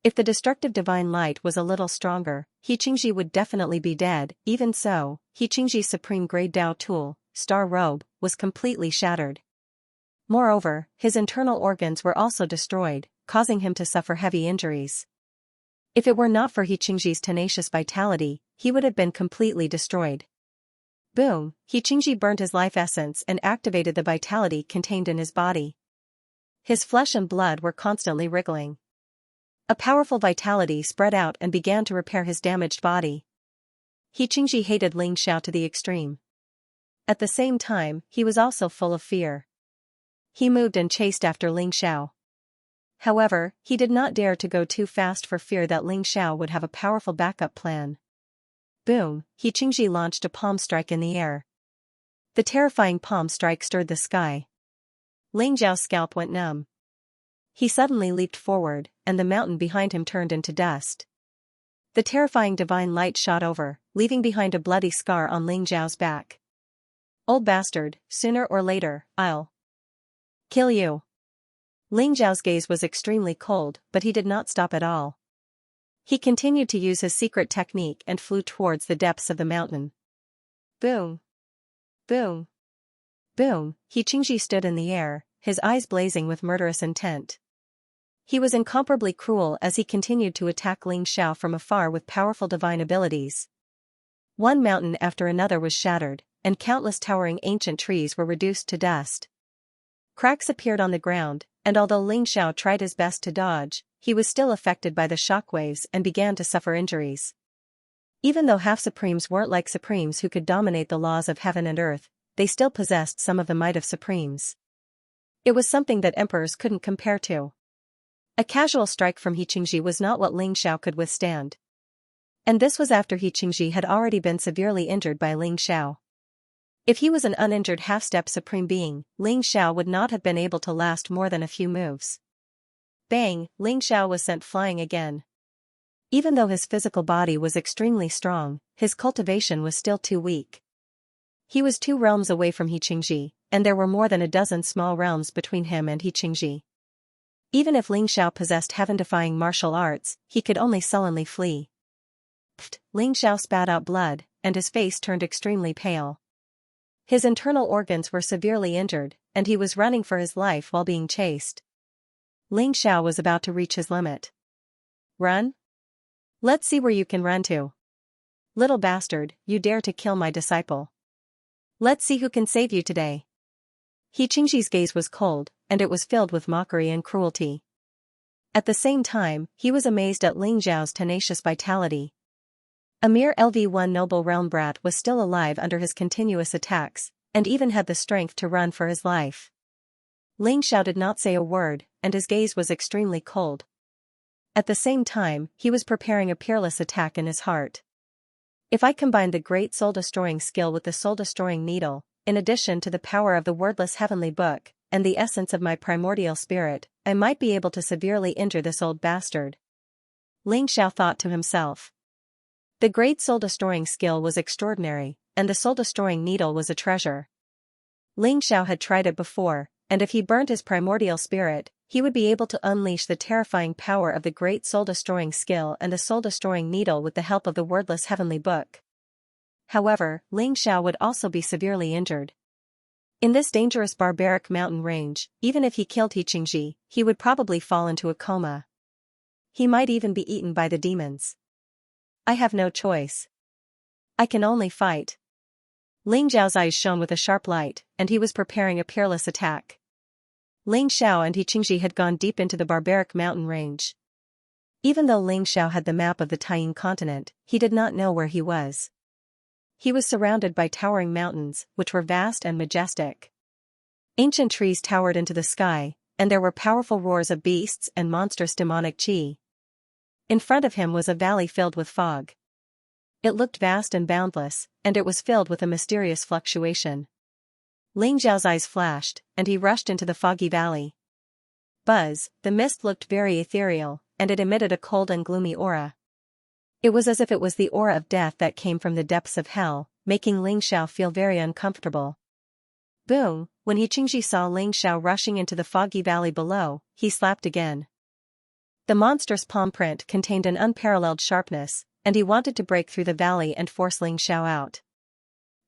If the destructive divine light was a little stronger, Xianxia would definitely be dead. Even so, Xianxia's supreme grade Dao tool, star robe, was completely shattered. Moreover, his internal organs were also destroyed, causing him to suffer heavy injuries. If it were not for Xianxia's tenacious vitality, he would have been completely destroyed. Boom, Xianxia burned his life essence and activated the vitality contained in his body. His flesh and blood were constantly wriggling. A powerful vitality spread out and began to repair his damaged body. Xianxia hated Ling Xiao to the extreme. At the same time, he was also full of fear. He moved and chased after Ling Xiao. However, he did not dare to go too fast for fear that Ling Xiao would have a powerful backup plan. Boom, Xianxia launched a palm strike in the air. The terrifying palm strike stirred the sky. Ling Xiao's scalp went numb. He suddenly leaped forward, and the mountain behind him turned into dust. The terrifying divine light shot over, leaving behind a bloody scar on Ling Xiao's back. Old bastard, sooner or later, I'll kill you. Ling Xiao's gaze was extremely cold, but he did not stop at all. He continued to use his secret technique and flew towards the depths of the mountain. Boom! Boom! Boom! Xianxia stood in the air, his eyes blazing with murderous intent. He was incomparably cruel as he continued to attack Ling Xiao from afar with powerful divine abilities. One mountain after another was shattered, and countless towering ancient trees were reduced to dust. Cracks appeared on the ground, and although Ling Xiao tried his best to dodge, he was still affected by the shockwaves and began to suffer injuries. Even though half-supremes weren't like supremes who could dominate the laws of heaven and earth, they still possessed some of the might of supremes. It was something that emperors couldn't compare to. A casual strike from Xianxia was not what Ling Xiao could withstand. And this was after Xianxia had already been severely injured by Ling Xiao. If he was an uninjured half-step supreme being, Ling Xiao would not have been able to last more than a few moves. Bang, Ling Xiao was sent flying again. Even though his physical body was extremely strong, his cultivation was still too weak. He was 2 realms away from Xianxia, and there were more than a dozen small realms between him and Xianxia. Even if Ling Xiao possessed heaven-defying martial arts, he could only sullenly flee. Pfft, Ling Xiao spat out blood, and his face turned extremely pale. His internal organs were severely injured, and he was running for his life while being chased. Ling Xiao was about to reach his limit. Run? Let's see where you can run to. Little bastard, you dare to kill my disciple. Let's see who can save you today. Xianxia's gaze was cold, and it was filled with mockery and cruelty. At the same time, he was amazed at Ling Xiao's tenacious vitality. A mere LV1 noble realm brat was still alive under his continuous attacks, and even had the strength to run for his life. Ling Xiao did not say a word, and his gaze was extremely cold. At the same time, he was preparing a peerless attack in his heart. If I combined the great soul-destroying skill with the soul-destroying needle, in addition to the power of the wordless heavenly book, and the essence of my primordial spirit, I might be able to severely injure this old bastard. Ling Xiao thought to himself. The great soul-destroying skill was extraordinary, and the soul-destroying needle was a treasure. Ling Xiao had tried it before, and if he burned his primordial spirit, he would be able to unleash the terrifying power of the great soul-destroying skill and the soul-destroying needle with the help of the wordless heavenly book. However, Ling Xiao would also be severely injured. In this dangerous barbaric mountain range, even if he killed Xianxia, he would probably fall into a coma. He might even be eaten by the demons. I have no choice. I can only fight. Ling Xiao's eyes shone with a sharp light, and he was preparing a peerless attack. Ling Xiao and Xianxia had gone deep into the barbaric mountain range. Even though Ling Xiao had the map of the Taiyin continent, he did not know where he was. He was surrounded by towering mountains, which were vast and majestic. Ancient trees towered into the sky, and there were powerful roars of beasts and monstrous demonic qi. In front of him was a valley filled with fog. It looked vast and boundless, and it was filled with a mysterious fluctuation. Ling Xiao's eyes flashed, and he rushed into the foggy valley. Buzz, the mist looked very ethereal, and it emitted a cold and gloomy aura. It was as if it was the aura of death that came from the depths of hell, making Ling Xiao feel very uncomfortable. Boom! When Xianxia saw Ling Xiao rushing into the foggy valley below, he slapped again. The monstrous palm print contained an unparalleled sharpness, and he wanted to break through the valley and force Ling Xiao out.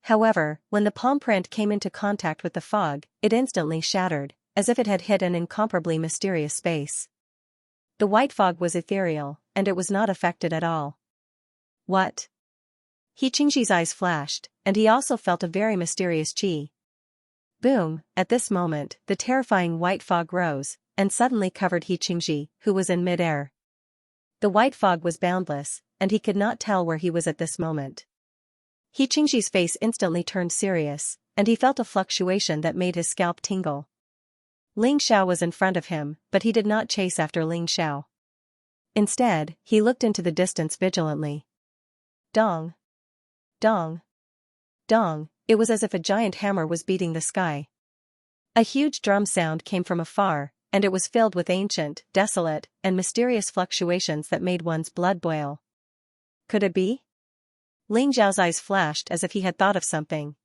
However, when the palm print came into contact with the fog, it instantly shattered, as if it had hit an incomparably mysterious space. The white fog was ethereal, and it was not affected at all. What? Xianxia's eyes flashed, and he also felt a very mysterious qi. Boom! At this moment, the terrifying white fog rose, and suddenly covered Xianxia, who was in mid-air. The white fog was boundless, and he could not tell where he was at this moment. Xianxia's face instantly turned serious, and he felt a fluctuation that made his scalp tingle. Ling Xiao was in front of him, but he did not chase after Ling Xiao. Instead, he looked into the distance vigilantly. Dong! Dong! Dong! It was as if a giant hammer was beating the sky. A huge drum sound came from afar, and it was filled with ancient, desolate, and mysterious fluctuations that made one's blood boil. Could it be? Ling Xiao's eyes flashed as if he had thought of something.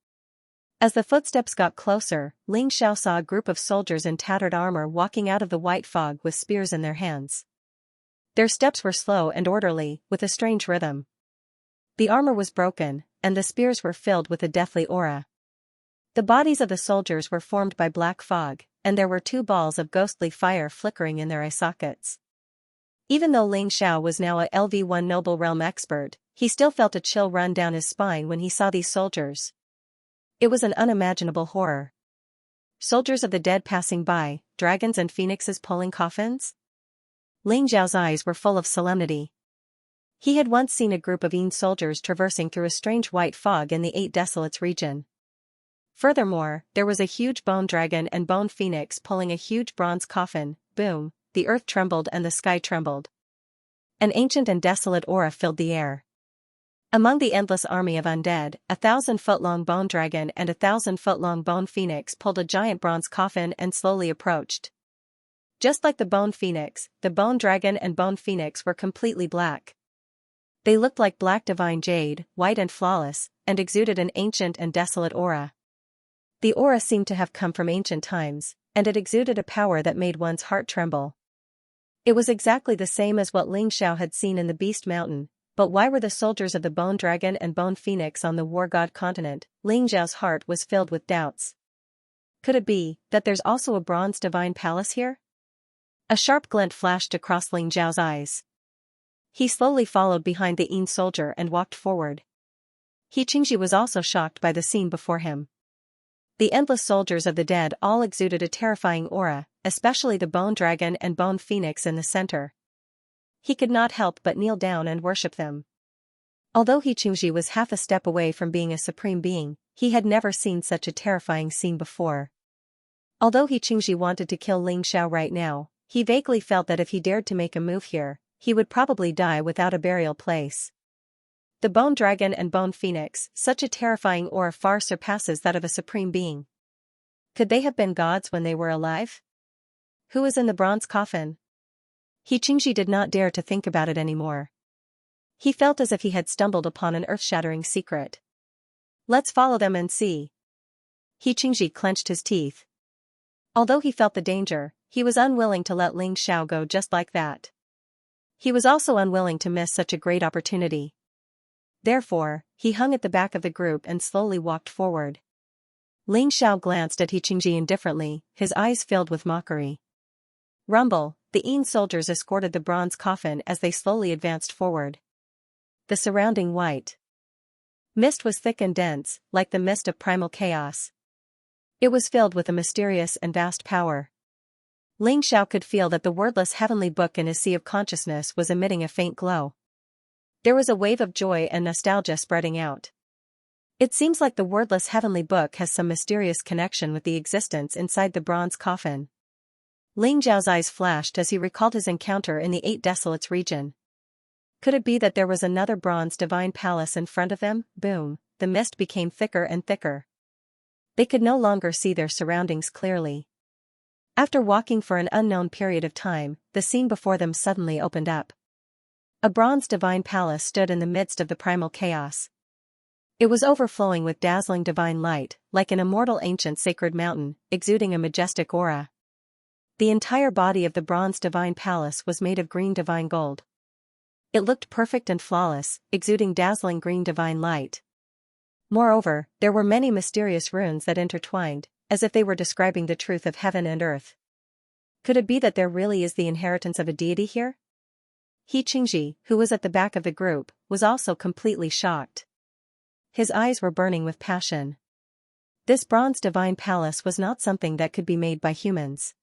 As the footsteps got closer, Ling Xiao saw a group of soldiers in tattered armor walking out of the white fog with spears in their hands. Their steps were slow and orderly, with a strange rhythm. The armor was broken, and the spears were filled with a deathly aura. The bodies of the soldiers were formed by black fog, and there were two balls of ghostly fire flickering in their eye sockets. Even though Ling Xiao was now a LV1 Noble Realm expert, he still felt a chill run down his spine when he saw these soldiers. It was an unimaginable horror. Soldiers of the dead passing by, dragons and phoenixes pulling coffins? Ling Xiao's eyes were full of solemnity. He had once seen a group of Yin soldiers traversing through a strange white fog in the Eight Desolates region. Furthermore, there was a huge bone dragon and bone phoenix pulling a huge bronze coffin. Boom! The earth trembled and the sky trembled. An ancient and desolate aura filled the air. Among the endless army of undead, 1,000-foot-long bone dragon and 1,000-foot-long bone phoenix pulled a giant bronze coffin and slowly approached. Just like the bone phoenix, the bone dragon and bone phoenix were completely black. They looked like black divine jade, white and flawless, and exuded an ancient and desolate aura. The aura seemed to have come from ancient times, and it exuded a power that made one's heart tremble. It was exactly the same as what Ling Xiao had seen in the Beast Mountain, but why were the soldiers of the Bone Dragon and Bone Phoenix on the War God continent? Ling Xiao's heart was filled with doubts. Could it be that there's also a bronze divine palace here? A sharp glint flashed across Ling Xiao's eyes. He slowly followed behind the Yin soldier and walked forward. Xianxia was also shocked by the scene before him. The endless soldiers of the dead all exuded a terrifying aura, especially the Bone Dragon and Bone Phoenix in the center. He could not help but kneel down and worship them. Although Xianxia was half a step away from being a supreme being, he had never seen such a terrifying scene before. Although Xianxia wanted to kill Ling Xiao right now, he vaguely felt that if he dared to make a move here, he would probably die without a burial place. The Bone Dragon and Bone Phoenix, such a terrifying aura far surpasses that of a supreme being. Could they have been gods when they were alive? Who was in the bronze coffin? Xianxia did not dare to think about it anymore. He felt as if he had stumbled upon an earth-shattering secret. Let's follow them and see. Xianxia clenched his teeth. Although he felt the danger, he was unwilling to let Ling Xiao go just like that. He was also unwilling to miss such a great opportunity. Therefore, he hung at the back of the group and slowly walked forward. Ling Xiao glanced at Xianxia indifferently, his eyes filled with mockery. Rumble, the Yin soldiers escorted the bronze coffin as they slowly advanced forward. The surrounding white mist was thick and dense, like the mist of primal chaos. It was filled with a mysterious and vast power. Ling Xiao could feel that the wordless heavenly book in his sea of consciousness was emitting a faint glow. There was a wave of joy and nostalgia spreading out. It seems like the wordless heavenly book has some mysterious connection with the existence inside the bronze coffin. Ling Zhao's eyes flashed as he recalled his encounter in the Eight Desolates region. Could it be that there was another bronze divine palace in front of them? Boom, the mist became thicker and thicker. They could no longer see their surroundings clearly. After walking for an unknown period of time, the scene before them suddenly opened up. A bronze divine palace stood in the midst of the primal chaos. It was overflowing with dazzling divine light, like an immortal ancient sacred mountain, exuding a majestic aura. The entire body of the bronze divine palace was made of green divine gold. It looked perfect and flawless, exuding dazzling green divine light. Moreover, there were many mysterious runes that intertwined, as if they were describing the truth of heaven and earth. Could it be that there really is the inheritance of a deity here? Xianxia, who was at the back of the group, was also completely shocked. His eyes were burning with passion. This bronze divine palace was not something that could be made by humans.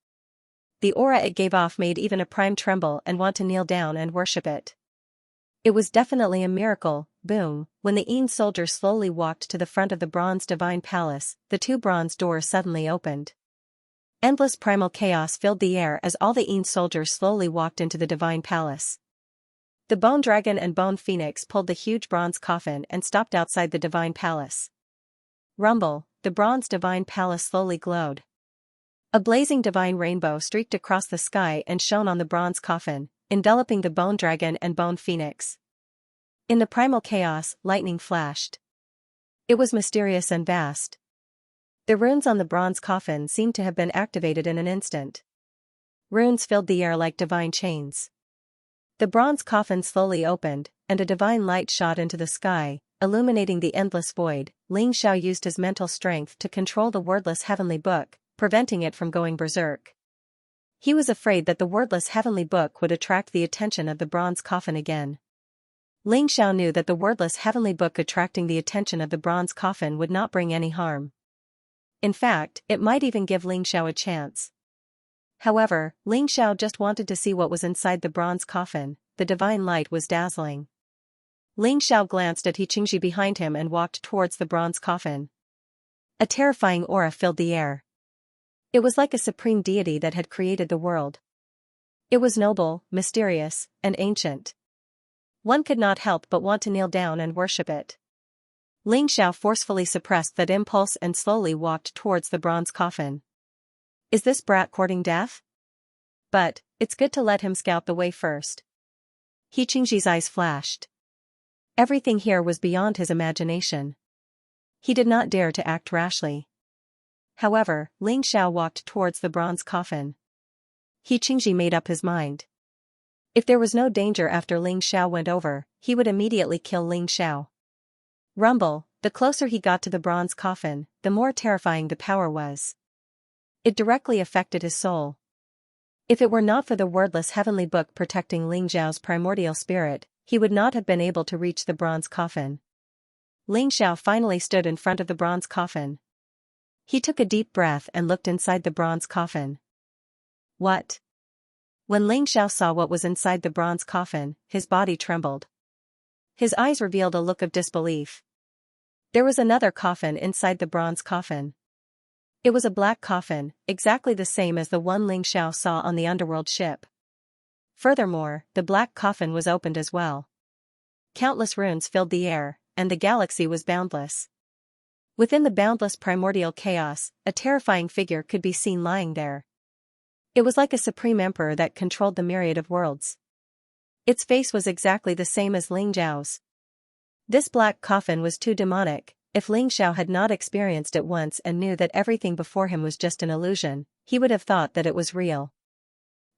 The aura it gave off made even a prime tremble and want to kneel down and worship it. It was definitely a miracle. Boom, when the Yin soldiers slowly walked to the front of the bronze divine palace, the two bronze doors suddenly opened. Endless primal chaos filled the air as all the Yin soldiers slowly walked into the divine palace. The Bone Dragon and Bone Phoenix pulled the huge bronze coffin and stopped outside the divine palace. Rumble, the bronze divine palace slowly glowed. A blazing divine rainbow streaked across the sky and shone on the bronze coffin, enveloping the Bone Dragon and Bone Phoenix. In the primal chaos, lightning flashed. It was mysterious and vast. The runes on the bronze coffin seemed to have been activated in an instant. Runes filled the air like divine chains. The bronze coffin slowly opened, and a divine light shot into the sky, illuminating the endless void. Ling Xiao used his mental strength to control the wordless heavenly book, preventing it from going berserk. He was afraid that the wordless heavenly book would attract the attention of the bronze coffin again. Ling Xiao knew that the wordless heavenly book attracting the attention of the bronze coffin would not bring any harm. In fact, it might even give Ling Xiao a chance. However, Ling Xiao just wanted to see what was inside the bronze coffin. The divine light was dazzling. Ling Xiao glanced at Xianxia behind him and walked towards the bronze coffin. A terrifying aura filled the air. It was like a supreme deity that had created the world. It was noble, mysterious, and ancient. One could not help but want to kneel down and worship it. Ling Xiao forcefully suppressed that impulse and slowly walked towards the bronze coffin. Is this brat courting death? But, it's good to let him scout the way first. Xianxia's eyes flashed. Everything here was beyond his imagination. He did not dare to act rashly. However, Ling Xiao walked towards the bronze coffin. Xianxia made up his mind. If there was no danger after Ling Xiao went over, he would immediately kill Ling Xiao. Rumble, the closer he got to the bronze coffin, the more terrifying the power was. It directly affected his soul. If it were not for the wordless heavenly book protecting Ling Xiao's primordial spirit, he would not have been able to reach the bronze coffin. Ling Xiao finally stood in front of the bronze coffin. He took a deep breath and looked inside the bronze coffin. What? When Ling Xiao saw what was inside the bronze coffin, his body trembled. His eyes revealed a look of disbelief. There was another coffin inside the bronze coffin. It was a black coffin, exactly the same as the one Ling Xiao saw on the underworld ship. Furthermore, the black coffin was opened as well. Countless runes filled the air, and the galaxy was boundless. Within the boundless primordial chaos, a terrifying figure could be seen lying there. It was like a supreme emperor that controlled the myriad of worlds. Its face was exactly the same as Ling Xiao's. This black coffin was too demonic. If Ling Xiao had not experienced it once and knew that everything before him was just an illusion, he would have thought that it was real.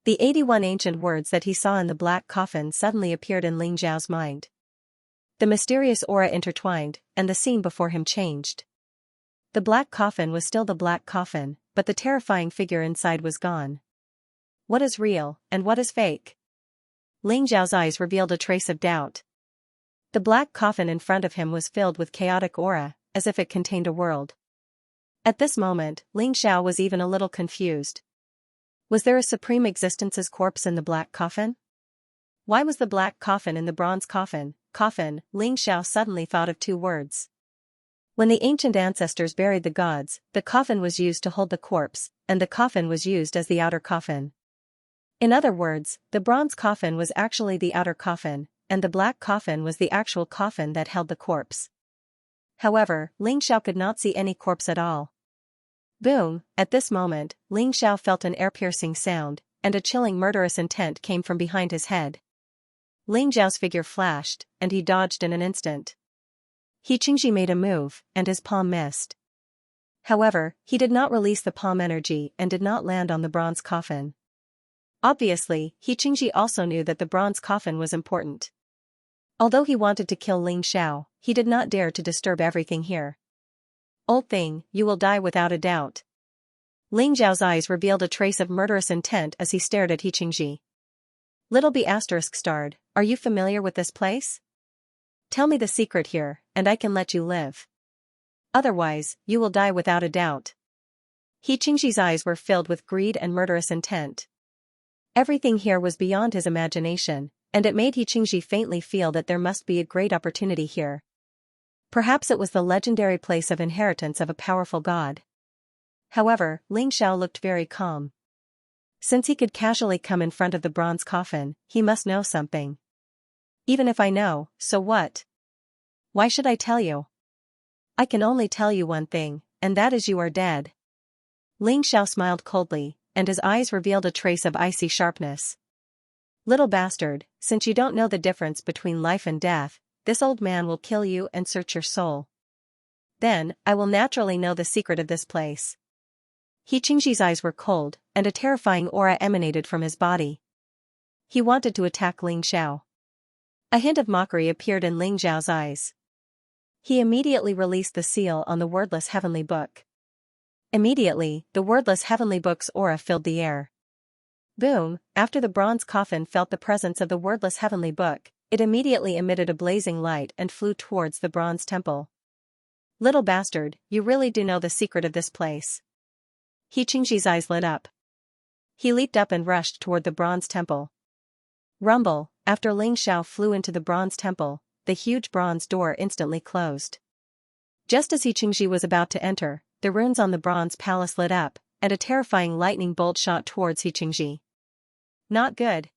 The 81 ancient words that he saw in the black coffin suddenly appeared in Ling Xiao's mind. The mysterious aura intertwined, and the scene before him changed. The black coffin was still the black coffin, but the terrifying figure inside was gone. What is real, and what is fake? Ling Xiao's eyes revealed a trace of doubt. The black coffin in front of him was filled with chaotic aura, as if it contained a world. At this moment, Ling Xiao was even a little confused. Was there a supreme existence's corpse in the black coffin? Why was the black coffin in the bronze coffin? Coffin, Ling Xiao suddenly thought of two words. When the ancient ancestors buried the gods, the coffin was used to hold the corpse, and the coffin was used as the outer coffin. In other words, the bronze coffin was actually the outer coffin, and the black coffin was the actual coffin that held the corpse. However, Ling Xiao could not see any corpse at all. Boom! At this moment, Ling Xiao felt an ear-piercing sound, and a chilling murderous intent came from behind his head. Ling Xiao's figure flashed, and he dodged in an instant. Xianxia made a move, and his palm missed. However, he did not release the palm energy and did not land on the bronze coffin. Obviously, Xianxia also knew that the bronze coffin was important. Although he wanted to kill Ling Xiao, he did not dare to disturb everything here. Old thing, you will die without a doubt. Ling Xiao's eyes revealed a trace of murderous intent as he stared at Xianxia. Little B****, are you familiar with this place? Tell me the secret here, and I can let you live. Otherwise, you will die without a doubt. Xianxia's eyes were filled with greed and murderous intent. Everything here was beyond his imagination, and it made Xianxia faintly feel that there must be a great opportunity here. Perhaps it was the legendary place of inheritance of a powerful god. However, Ling Xiao looked very calm. Since he could casually come in front of the bronze coffin, he must know something. Even if I know, so what? Why should I tell you? I can only tell you one thing, and that is you are dead. Ling Xiao smiled coldly, and his eyes revealed a trace of icy sharpness. Little bastard, since you don't know the difference between life and death, this old man will kill you and search your soul. Then, I will naturally know the secret of this place. Xianxia's eyes were cold, and a terrifying aura emanated from his body. He wanted to attack Ling Xiao. A hint of mockery appeared in Ling Xiao's eyes. He immediately released the seal on the wordless heavenly book. Immediately, the wordless heavenly book's aura filled the air. Boom! After the bronze coffin felt the presence of the wordless heavenly book, it immediately emitted a blazing light and flew towards the bronze temple. Little bastard, you really do know the secret of this place. Xianxia's eyes lit up. He leaped up and rushed toward the bronze temple. Rumble! After Ling Xiao flew into the bronze temple, the huge bronze door instantly closed. Just as Xianxia was about to enter, the runes on the bronze palace lit up, and a terrifying lightning bolt shot towards Xianxia. Not good.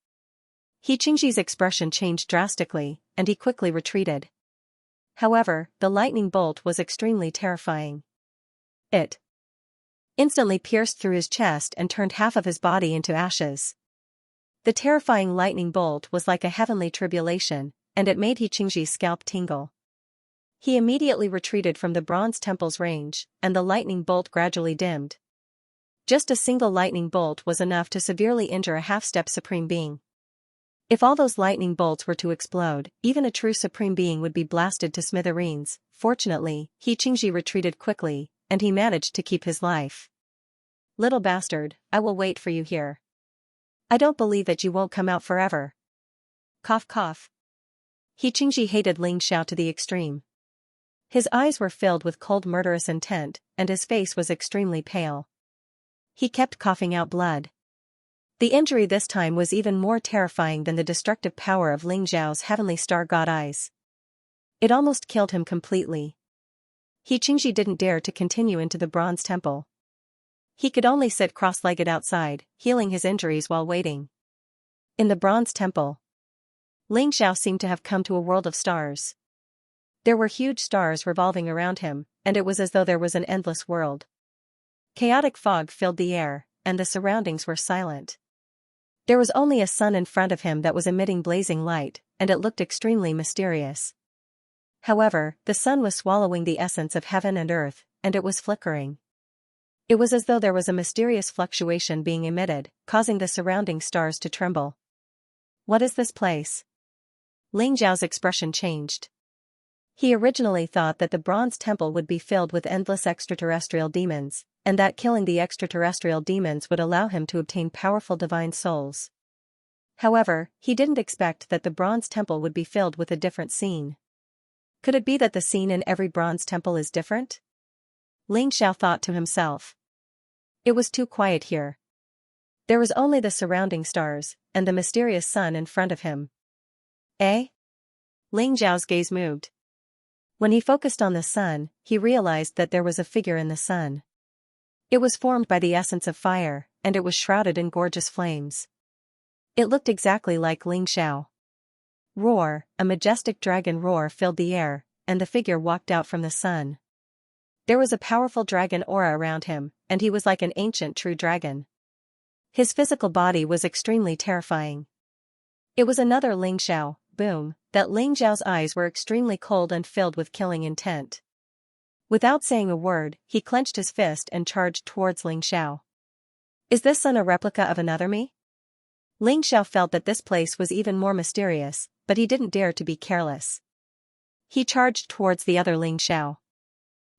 Xianxia's expression changed drastically, and he quickly retreated. However, the lightning bolt was extremely terrifying. It instantly pierced through his chest and turned half of his body into ashes. The terrifying lightning bolt was like a heavenly tribulation, and it made Xianxia's scalp tingle. He immediately retreated from the bronze temple's range, and the lightning bolt gradually dimmed. Just a single lightning bolt was enough to severely injure a half-step supreme being. If all those lightning bolts were to explode, even a true supreme being would be blasted to smithereens. Fortunately, Xianxia retreated quickly, and he managed to keep his life. Little bastard, I will wait for you here. I don't believe that you won't come out forever. Cough cough. Xianxia hated Ling Xiao to the extreme. His eyes were filled with cold murderous intent, and his face was extremely pale. He kept coughing out blood. The injury this time was even more terrifying than the destructive power of Ling Xiao's heavenly star god eyes. It almost killed him completely. Xianxia didn't dare to continue into the bronze temple. He could only sit cross-legged outside, healing his injuries while waiting. In the bronze temple, Ling Xiao seemed to have come to a world of stars. There were huge stars revolving around him, and it was as though there was an endless world. Chaotic fog filled the air, and the surroundings were silent. There was only a sun in front of him that was emitting blazing light, and it looked extremely mysterious. However, the sun was swallowing the essence of heaven and earth, and it was flickering. It was as though there was a mysterious fluctuation being emitted, causing the surrounding stars to tremble. What is this place? Ling Xiao's expression changed. He originally thought that the Bronze Temple would be filled with endless extraterrestrial demons, and that killing the extraterrestrial demons would allow him to obtain powerful divine souls. However, he didn't expect that the Bronze Temple would be filled with a different scene. Could it be that the scene in every Bronze Temple is different? Xiao thought to himself. It was too quiet here. There was only the surrounding stars, and the mysterious sun in front of him. Eh? Xiao's gaze moved. When he focused on the sun, he realized that there was a figure in the sun. It was formed by the essence of fire, and it was shrouded in gorgeous flames. It looked exactly like Xiao. Roar, a majestic dragon roar filled the air, and the figure walked out from the sun. There was a powerful dragon aura around him, and he was like an ancient true dragon. His physical body was extremely terrifying. It was another Xiao, boom, that Xiao's eyes were extremely cold and filled with killing intent. Without saying a word, he clenched his fist and charged towards Xiao. Is this sun a replica of another me? Xiao felt that this place was even more mysterious, but he didn't dare to be careless. He charged towards the other Xiao.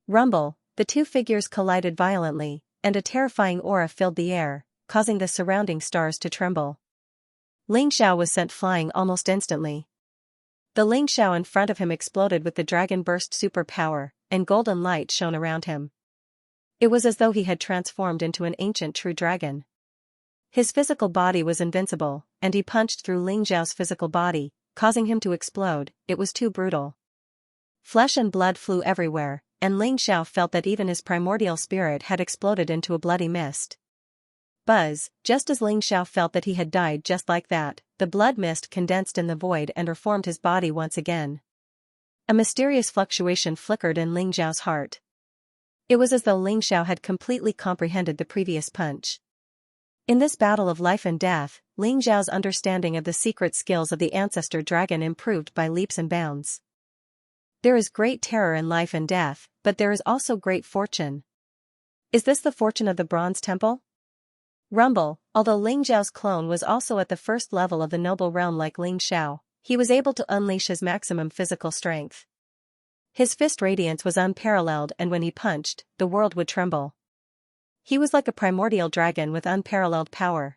Rumble, the two figures collided violently, and a terrifying aura filled the air, causing the surrounding stars to tremble. Xiao was sent flying almost instantly. The Xiao in front of him exploded with the dragon burst superpower, and golden light shone around him. It was as though he had transformed into an ancient true dragon. His physical body was invincible, and he punched through Xiao's physical body, causing him to explode. It was too brutal. Flesh and blood flew everywhere, and Xiao felt that even his primordial spirit had exploded into a bloody mist. Buzz, just as Xiao felt that he had died just like that, the blood mist condensed in the void and reformed his body once again. A mysterious fluctuation flickered in Xiao's heart. It was as though Xiao had completely comprehended the previous punch. In this battle of life and death, Xiao's understanding of the secret skills of the ancestor dragon improved by leaps and bounds. There is great terror in life and death, but there is also great fortune. Is this the fortune of the Bronze Temple? Rumble, although Xiao's clone was also at the first level of the noble realm like Xiao, he was able to unleash his maximum physical strength. His fist radiance was unparalleled, and when he punched, the world would tremble. He was like a primordial dragon with unparalleled power.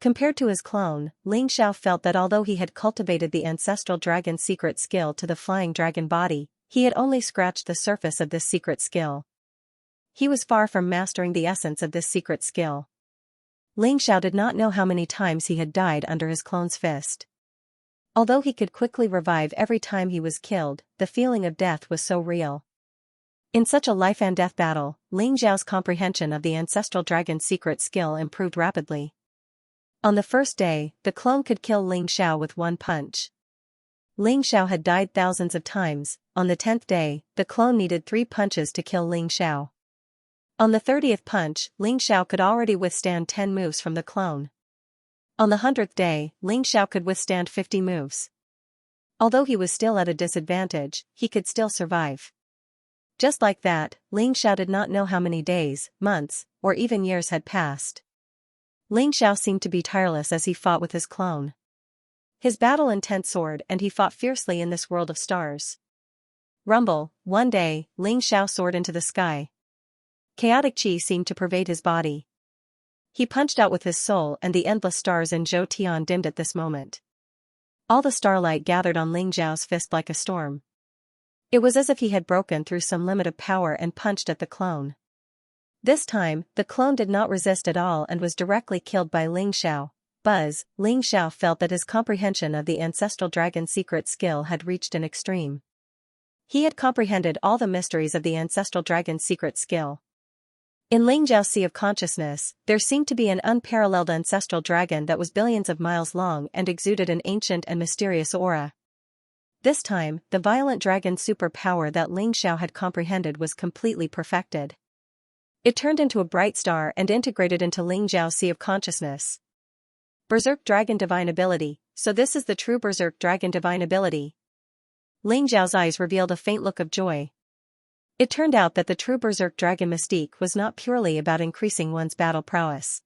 Compared to his clone, Xiao felt that although he had cultivated the ancestral dragon's secret skill to the flying dragon body, he had only scratched the surface of this secret skill. He was far from mastering the essence of this secret skill. Xiao did not know how many times he had died under his clone's fist. Although he could quickly revive every time he was killed, the feeling of death was so real. In such a life and death battle, Xiao's comprehension of the ancestral dragon's secret skill improved rapidly. On the first day, the clone could kill Xiao with one punch. Xiao had died thousands of times. On the 10th day, the clone needed 3 punches to kill Xiao. On the 30th punch, Xiao could already withstand 10 moves from the clone. On the 100th day, Xiao could withstand 50 moves. Although he was still at a disadvantage, he could still survive. Just like that, Xiao did not know how many days, months, or even years had passed. Xiao seemed to be tireless as he fought with his clone. His battle intent soared, and he fought fiercely in this world of stars. Rumble, one day, Xiao soared into the sky. Chaotic chi seemed to pervade his body. He punched out with his soul, and the endless stars in Zhou Tian dimmed at this moment. All the starlight gathered on Xiao's fist like a storm. It was as if he had broken through some limit of power and punched at the clone. This time, the clone did not resist at all and was directly killed by Xiao. Buzz, Xiao felt that his comprehension of the ancestral dragon's secret skill had reached an extreme. He had comprehended all the mysteries of the ancestral dragon's secret skill. In Xiao's sea of consciousness, there seemed to be an unparalleled ancestral dragon that was billions of miles long and exuded an ancient and mysterious aura. This time, the violent dragon superpower that Xiao had comprehended was completely perfected. It turned into a bright star and integrated into Xiao's sea of consciousness. Berserk Dragon Divine Ability. So this is the true Berserk Dragon Divine Ability. Xiao's eyes revealed a faint look of joy. It turned out that the true Berserk Dragon mystique was not purely about increasing one's battle prowess.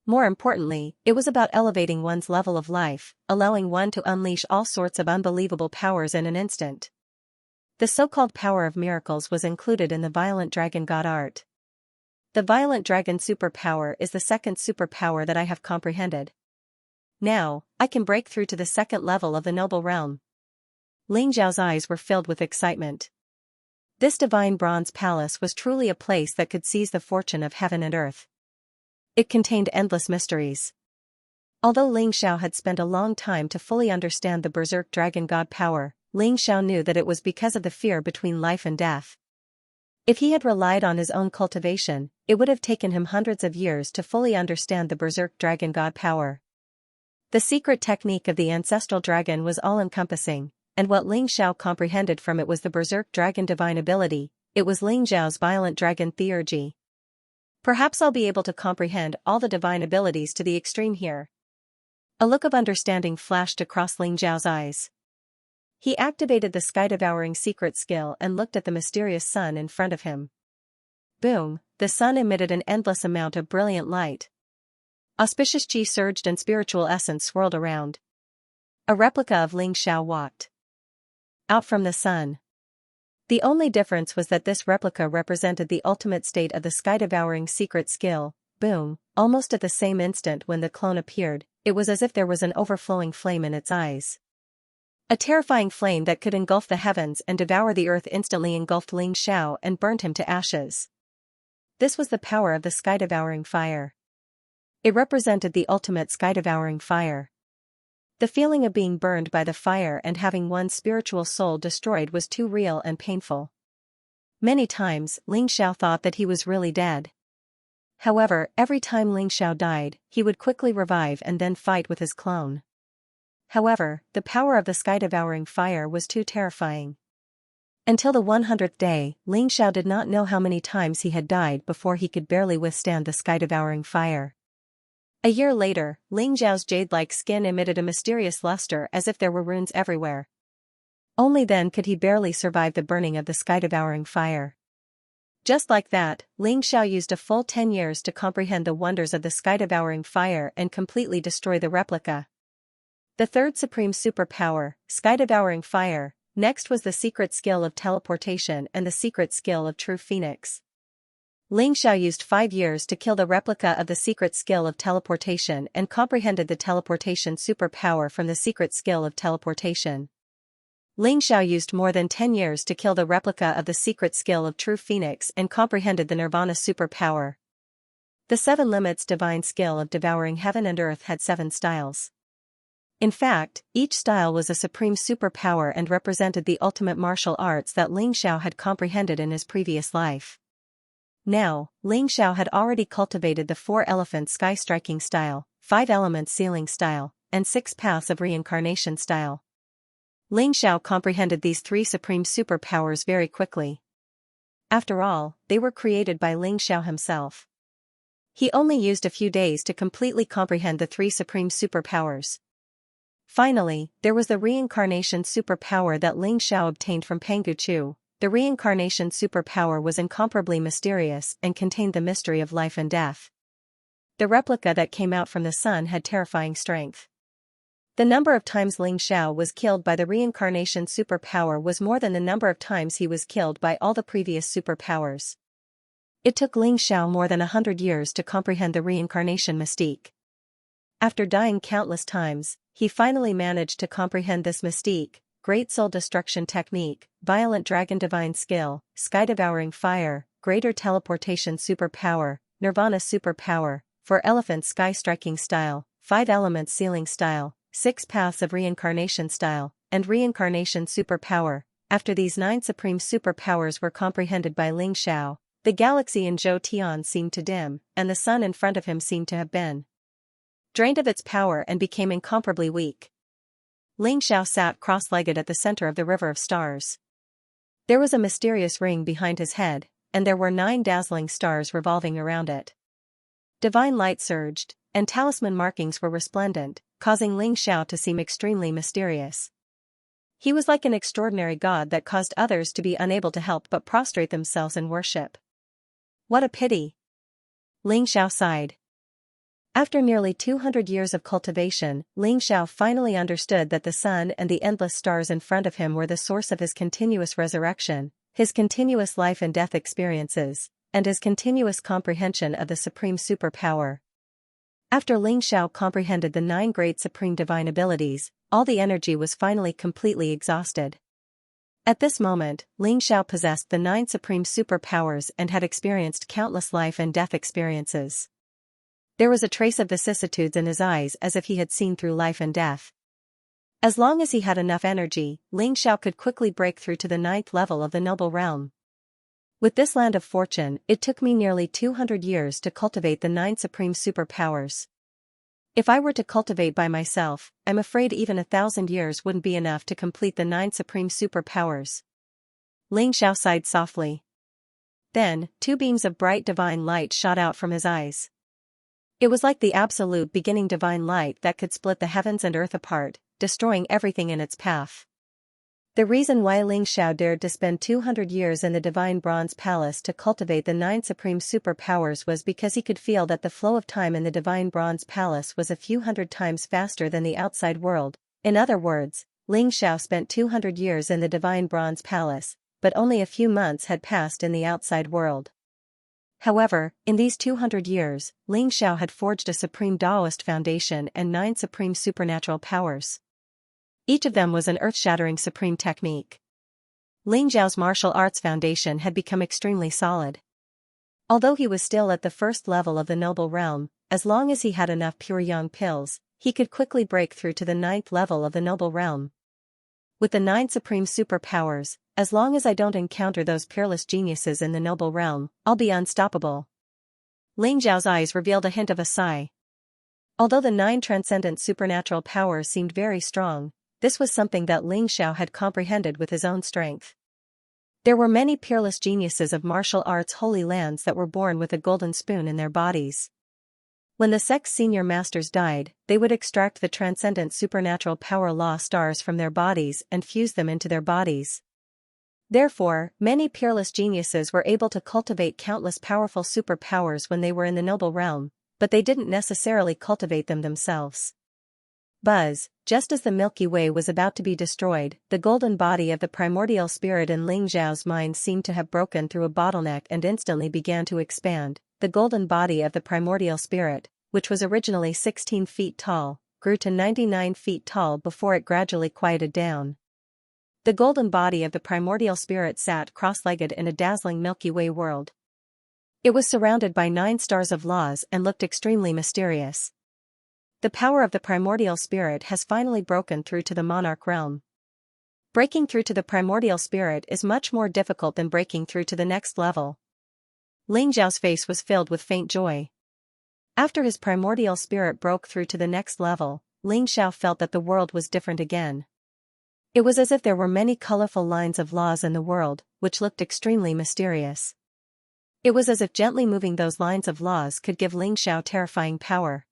More importantly, it was about elevating one's level of life, allowing one to unleash all sorts of unbelievable powers in an instant. The so-called power of miracles was included in the violent dragon god art. The violent dragon superpower is the second superpower that I have comprehended. Now, I can break through to the second level of the noble realm. Ling Xiao's eyes were filled with excitement. This divine bronze palace was truly a place that could seize the fortune of heaven and earth. It contained endless mysteries. Although Ling Xiao had spent a long time to fully understand the berserk dragon god power, Ling Xiao knew that it was because of the fear between life and death. If he had relied on his own cultivation, it would have taken him hundreds of years to fully understand the berserk dragon god power. The secret technique of the ancestral dragon was all-encompassing, and what Ling Xiao comprehended from it was the berserk dragon divine ability. It was Ling Xiao's violent dragon theurgy. Perhaps I'll be able to comprehend all the divine abilities to the extreme here. A look of understanding flashed across Ling Xiao's eyes. He activated the sky-devouring secret skill and looked at the mysterious sun in front of him. Boom, the sun emitted an endless amount of brilliant light. Auspicious qi surged and spiritual essence swirled around. A replica of Ling Xiao walked out from the sun. The only difference was that this replica represented the ultimate state of the sky-devouring secret skill. Boom, almost at the same instant when the clone appeared, it was as if there was an overflowing flame in its eyes. A terrifying flame that could engulf the heavens and devour the earth instantly engulfed Ling Xiao and burnt him to ashes. This was the power of the sky-devouring fire. It represented the ultimate sky-devouring fire. The feeling of being burned by the fire and having one's spiritual soul destroyed was too real and painful. Many times, Ling Xiao thought that he was really dead. However, every time Ling Xiao died, he would quickly revive and then fight with his clone. However, the power of the sky-devouring fire was too terrifying. Until the 100th day, Ling Xiao did not know how many times he had died before he could barely withstand the sky-devouring fire. A year later, Ling Xiao's jade-like skin emitted a mysterious luster as if there were runes everywhere. Only then could he barely survive the burning of the sky-devouring fire. Just like that, Ling Xiao used a full 10 years to comprehend the wonders of the sky-devouring fire and completely destroy the replica. The third supreme superpower, sky-devouring fire, next was the secret skill of teleportation and the secret skill of true phoenix. Ling Xiao used 5 years to kill the replica of the secret skill of teleportation and comprehended the teleportation superpower from the secret skill of teleportation. Ling Xiao used more than 10 years to kill the replica of the secret skill of true phoenix and comprehended the nirvana superpower. The 7 limits divine skill of devouring heaven and earth had 7 styles. In fact, each style was a supreme superpower and represented the ultimate martial arts that Ling Xiao had comprehended in his previous life. Now, Ling Xiao had already cultivated the 4-elephant sky-striking style, 5-element sealing style, and 6 paths of reincarnation style. Ling Xiao comprehended these 3 supreme superpowers very quickly. After all, they were created by Ling Xiao himself. He only used a few days to completely comprehend the 3 supreme superpowers. Finally, there was the reincarnation superpower that Ling Xiao obtained from Pangu Chu. The reincarnation superpower was incomparably mysterious and contained the mystery of life and death. The replica that came out from the sun had terrifying strength. The number of times Ling Xiao was killed by the reincarnation superpower was more than the number of times he was killed by all the previous superpowers. It took Ling Xiao more than 100 years to comprehend the reincarnation mystique. After dying countless times, he finally managed to comprehend this mystique: Great Soul Destruction Technique, Violent Dragon Divine Skill, Sky-Devouring Fire, Greater Teleportation Superpower, Nirvana Superpower, 4-Elephant Sky-Striking Style, 5-Element Sealing Style, 6 Paths of Reincarnation Style, and Reincarnation Superpower. After these 9 supreme superpowers were comprehended by Ling Xiao, the galaxy in Zhou Tian seemed to dim, and the sun in front of him seemed to have been drained of its power and became incomparably weak. Ling Xiao sat cross-legged at the center of the river of stars. There was a mysterious ring behind his head, and there were 9 dazzling stars revolving around it. Divine light surged, and talisman markings were resplendent, causing Ling Xiao to seem extremely mysterious. He was like an extraordinary god that caused others to be unable to help but prostrate themselves in worship. What a pity! Ling Xiao sighed. After nearly 200 years of cultivation, Xiao finally understood that the sun and the endless stars in front of him were the source of his continuous resurrection, his continuous life and death experiences, and his continuous comprehension of the supreme superpower. After Xiao comprehended the 9 great supreme divine abilities, all the energy was finally completely exhausted. At this moment, Xiao possessed the 9 supreme superpowers and had experienced countless life and death experiences. There was a trace of vicissitudes in his eyes as if he had seen through life and death. As long as he had enough energy, Xiao could quickly break through to the 9th level of the noble realm. With this land of fortune, it took me nearly 200 years to cultivate the 9 supreme superpowers. If I were to cultivate by myself, I'm afraid even 1,000 years wouldn't be enough to complete the 9 supreme superpowers. Xiao sighed softly. Then, 2 beams of bright divine light shot out from his eyes. It was like the absolute beginning divine light that could split the heavens and earth apart, destroying everything in its path. The reason why Xiao dared to spend 200 years in the Divine Bronze Palace to cultivate the 9 supreme superpowers was because he could feel that the flow of time in the Divine Bronze Palace was a few hundred times faster than the outside world. In other words, Xiao spent 200 years in the Divine Bronze Palace, but only a few months had passed in the outside world. However, in these 200 years, Xiao had forged a supreme Taoist foundation and 9 supreme supernatural powers. Each of them was an earth-shattering supreme technique. Xiao's martial arts foundation had become extremely solid. Although he was still at the first level of the noble realm, as long as he had enough pure yang pills, he could quickly break through to the 9th level of the noble realm. With the 9 supreme superpowers, as long as I don't encounter those peerless geniuses in the noble realm, I'll be unstoppable. Xiao's eyes revealed a hint of a sigh. Although the 9 transcendent supernatural powers seemed very strong, this was something that Xiao had comprehended with his own strength. There were many peerless geniuses of martial arts holy lands that were born with a golden spoon in their bodies. When the sect's senior masters died, they would extract the transcendent supernatural power law stars from their bodies and fuse them into their bodies. Therefore, many peerless geniuses were able to cultivate countless powerful superpowers when they were in the noble realm, but they didn't necessarily cultivate them themselves. Buzz, just as the Milky Way was about to be destroyed, the golden body of the primordial spirit in Xiao's mind seemed to have broken through a bottleneck and instantly began to expand. The golden body of the primordial spirit, which was originally 16 feet tall, grew to 99 feet tall before it gradually quieted down. The golden body of the primordial spirit sat cross-legged in a dazzling Milky Way world. It was surrounded by 9 stars of laws and looked extremely mysterious. The power of the primordial spirit has finally broken through to the monarch realm. Breaking through to the primordial spirit is much more difficult than breaking through to the next level. Xiao's face was filled with faint joy. After his primordial spirit broke through to the next level, Xiao felt that the world was different again. It was as if there were many colorful lines of laws in the world, which looked extremely mysterious. It was as if gently moving those lines of laws could give Xiao terrifying power.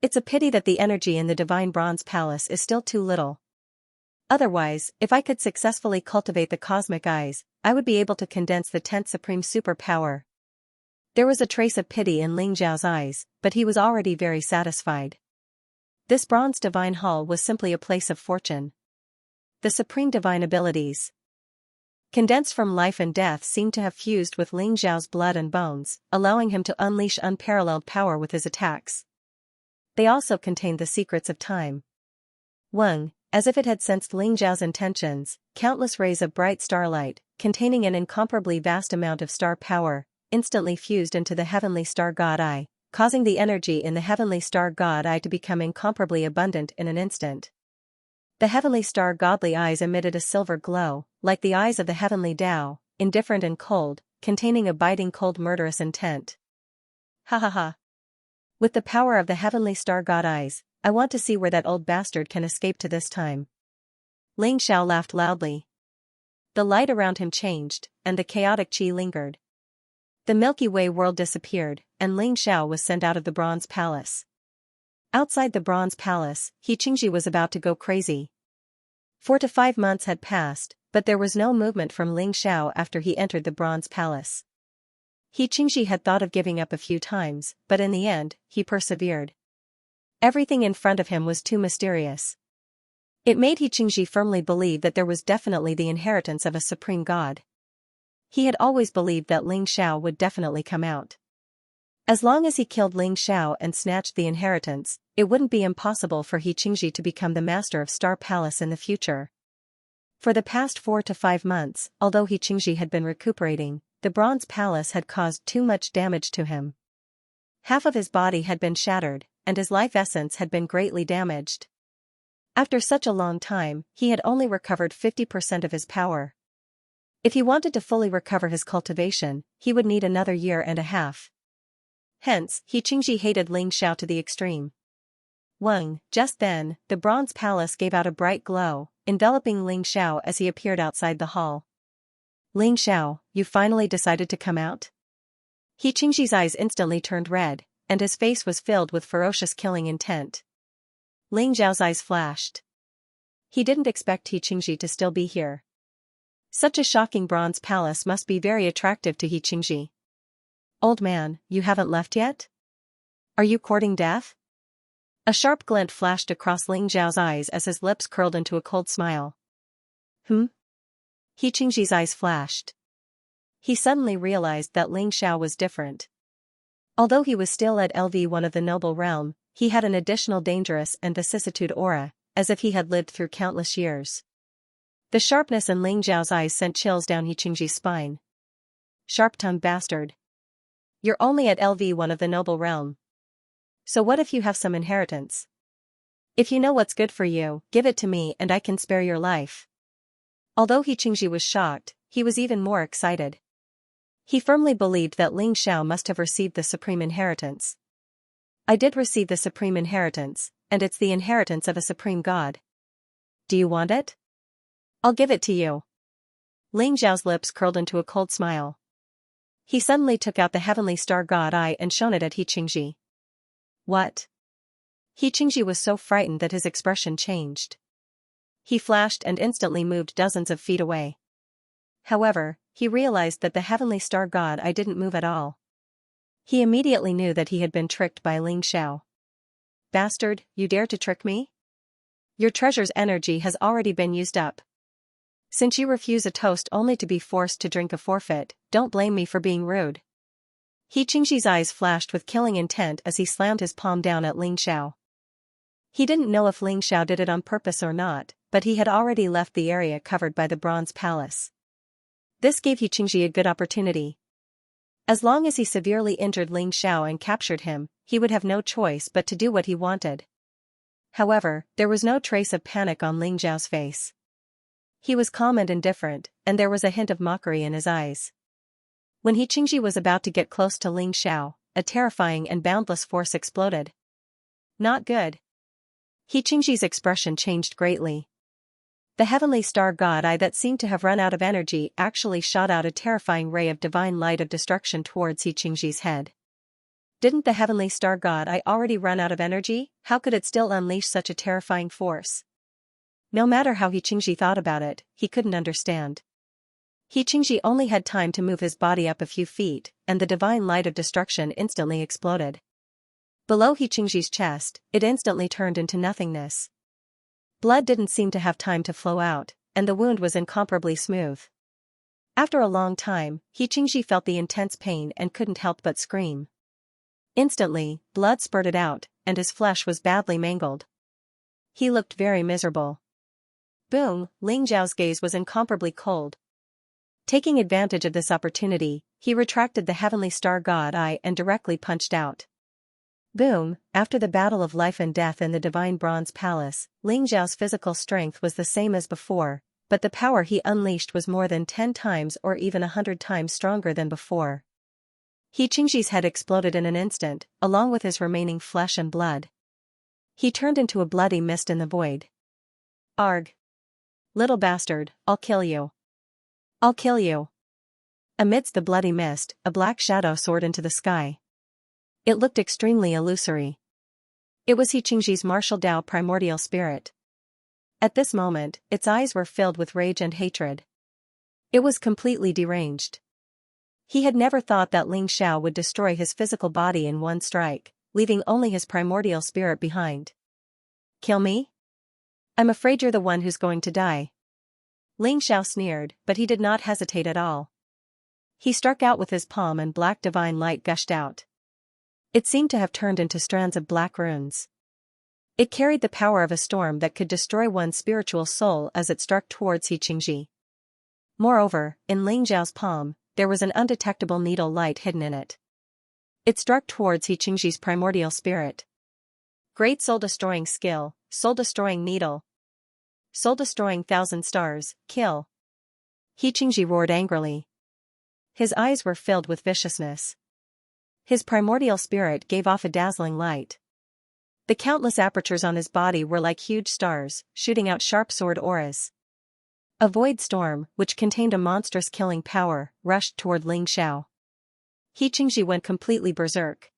It's a pity that the energy in the Divine Bronze Palace is still too little. Otherwise, if I could successfully cultivate the cosmic eyes, I would be able to condense the 10th supreme superpower. There was a trace of pity in Xiao's eyes, but he was already very satisfied. This bronze divine hall was simply a place of fortune. The supreme divine abilities, condensed from life and death, seemed to have fused with Xiao's blood and bones, allowing him to unleash unparalleled power with his attacks. They also contained the secrets of time. 1. As if it had sensed Xiao's intentions, countless rays of bright starlight, containing an incomparably vast amount of star power, instantly fused into the heavenly star god eye, causing the energy in the heavenly star god eye to become incomparably abundant in an instant. The heavenly star godly eyes emitted a silver glow, like the eyes of the heavenly Tao, indifferent and cold, containing a biting cold murderous intent. Ha ha ha. With the power of the heavenly star god eyes, I want to see where that old bastard can escape to this time. Xiao laughed loudly. The light around him changed, and the chaotic qi lingered. The Milky Way world disappeared, and Xiao was sent out of the Bronze Palace. Outside the Bronze Palace, Xianxia was about to go crazy. 4 to 5 months had passed, but there was no movement from Xiao after he entered the Bronze Palace. He Qingji had thought of giving up a few times, but in the end, he persevered. Everything in front of him was too mysterious. It made He Qingji firmly believe that there was definitely the inheritance of a supreme god. He had always believed that Ling Xiao would definitely come out. As long as he killed Ling Xiao and snatched the inheritance, it wouldn't be impossible for He Qingji to become the master of Star Palace in the future. For the past 4 to 5 months, although He Qingji had been recuperating, the Bronze Palace had caused too much damage to him. Half of his body had been shattered, and his life essence had been greatly damaged. After such a long time, he had only recovered 50% of his power. If he wanted to fully recover his cultivation, he would need another year and a half. Hence, He Qingji hated Ling Xiao to the extreme. Just then, the Bronze Palace gave out a bright glow, enveloping Ling Xiao as he appeared outside the hall. Ling Xiao, you finally decided to come out? He Qingji's eyes instantly turned red, and his face was filled with ferocious killing intent. Ling Xiao's eyes flashed. He didn't expect He Qingji to still be here. Such a shocking Bronze Palace must be very attractive to He Qingji. Old man, you haven't left yet? Are you courting death? A sharp glint flashed across Ling Xiao's eyes as his lips curled into a cold smile. He Qingji's eyes flashed. He suddenly realized that Ling Xiao was different. Although he was still at LV1 of the noble realm, he had an additional dangerous and vicissitude aura, as if he had lived through countless years. The sharpness in Ling Xiao's eyes sent chills down He Qingji's spine. Sharp-tongued bastard. You're only at LV1 of the noble realm. So what if you have some inheritance? If you know what's good for you, give it to me and I can spare your life. Although He Qingji was shocked, he was even more excited. He firmly believed that Ling Xiao must have received the supreme inheritance. I did receive the supreme inheritance, and it's the inheritance of a supreme god. Do you want it? I'll give it to you. Ling Xiao's lips curled into a cold smile. He suddenly took out the heavenly star god eye and shone it at He Qingji. What? He Qingji was so frightened that his expression changed. He flashed and instantly moved dozens of feet away. However, he realized that the heavenly star god eye didn't move at all. He immediately knew that he had been tricked by Ling Xiao. Bastard, you dare to trick me? Your treasure's energy has already been used up. Since you refuse a toast only to be forced to drink a forfeit, don't blame me for being rude. He Qingji's eyes flashed with killing intent as he slammed his palm down at Ling Xiao. He didn't know if Ling Xiao did it on purpose or not, but he had already left the area covered by the Bronze Palace. This gave He Qingji a good opportunity. As long as he severely injured Ling Xiao and captured him, he would have no choice but to do what he wanted. However, there was no trace of panic on Ling Xiao's face. He was calm and indifferent, and there was a hint of mockery in his eyes. When He Qingji was about to get close to Ling Xiao, a terrifying and boundless force exploded. Not good. He Qingji's expression changed greatly. The heavenly star god eye that seemed to have run out of energy actually shot out a terrifying ray of divine light of destruction towards He Qingji's head. Didn't the heavenly star god eye already run out of energy? How could it still unleash such a terrifying force? No matter how He Qingji thought about it, he couldn't understand. He Qingji only had time to move his body up a few feet, and the divine light of destruction instantly exploded. Below He Qingji's chest, it instantly turned into nothingness. Blood didn't seem to have time to flow out, and the wound was incomparably smooth. After a long time, He Qingji felt the intense pain and couldn't help but scream. Instantly, blood spurted out, and his flesh was badly mangled. He looked very miserable. Boom, Ling Xiao's gaze was incomparably cold. Taking advantage of this opportunity, he retracted the heavenly star god eye and directly punched out. Boom, after the battle of life and death in the divine Bronze Palace, Ling Xiao's physical strength was the same as before, but the power he unleashed was more than 10 times or even 100 times stronger than before. He Qingji's head exploded in an instant, along with his remaining flesh and blood. He turned into a bloody mist in the void. Arg! Little bastard, I'll kill you. I'll kill you. Amidst the bloody mist, a black shadow soared into the sky. It looked extremely illusory. It was He Qingji's martial Dao primordial spirit. At this moment, its eyes were filled with rage and hatred. It was completely deranged. He had never thought that Ling Xiao would destroy his physical body in one strike, leaving only his primordial spirit behind. Kill me? I'm afraid you're the one who's going to die. Ling Xiao sneered, but he did not hesitate at all. He struck out with his palm and black divine light gushed out. It seemed to have turned into strands of black runes. It carried the power of a storm that could destroy one's spiritual soul as it struck towards Xianxia. Moreover, in Ling Xiao's palm, there was an undetectable needle light hidden in it. It struck towards Xianxia's primordial spirit. Great soul-destroying skill, soul-destroying needle. Soul-destroying 1,000 stars, kill. Xianxia roared angrily. His eyes were filled with viciousness. His primordial spirit gave off a dazzling light. The countless apertures on his body were like huge stars, shooting out sharp sword auras. A void storm, which contained a monstrous killing power, rushed toward Ling Xiao. Xianxia went completely berserk.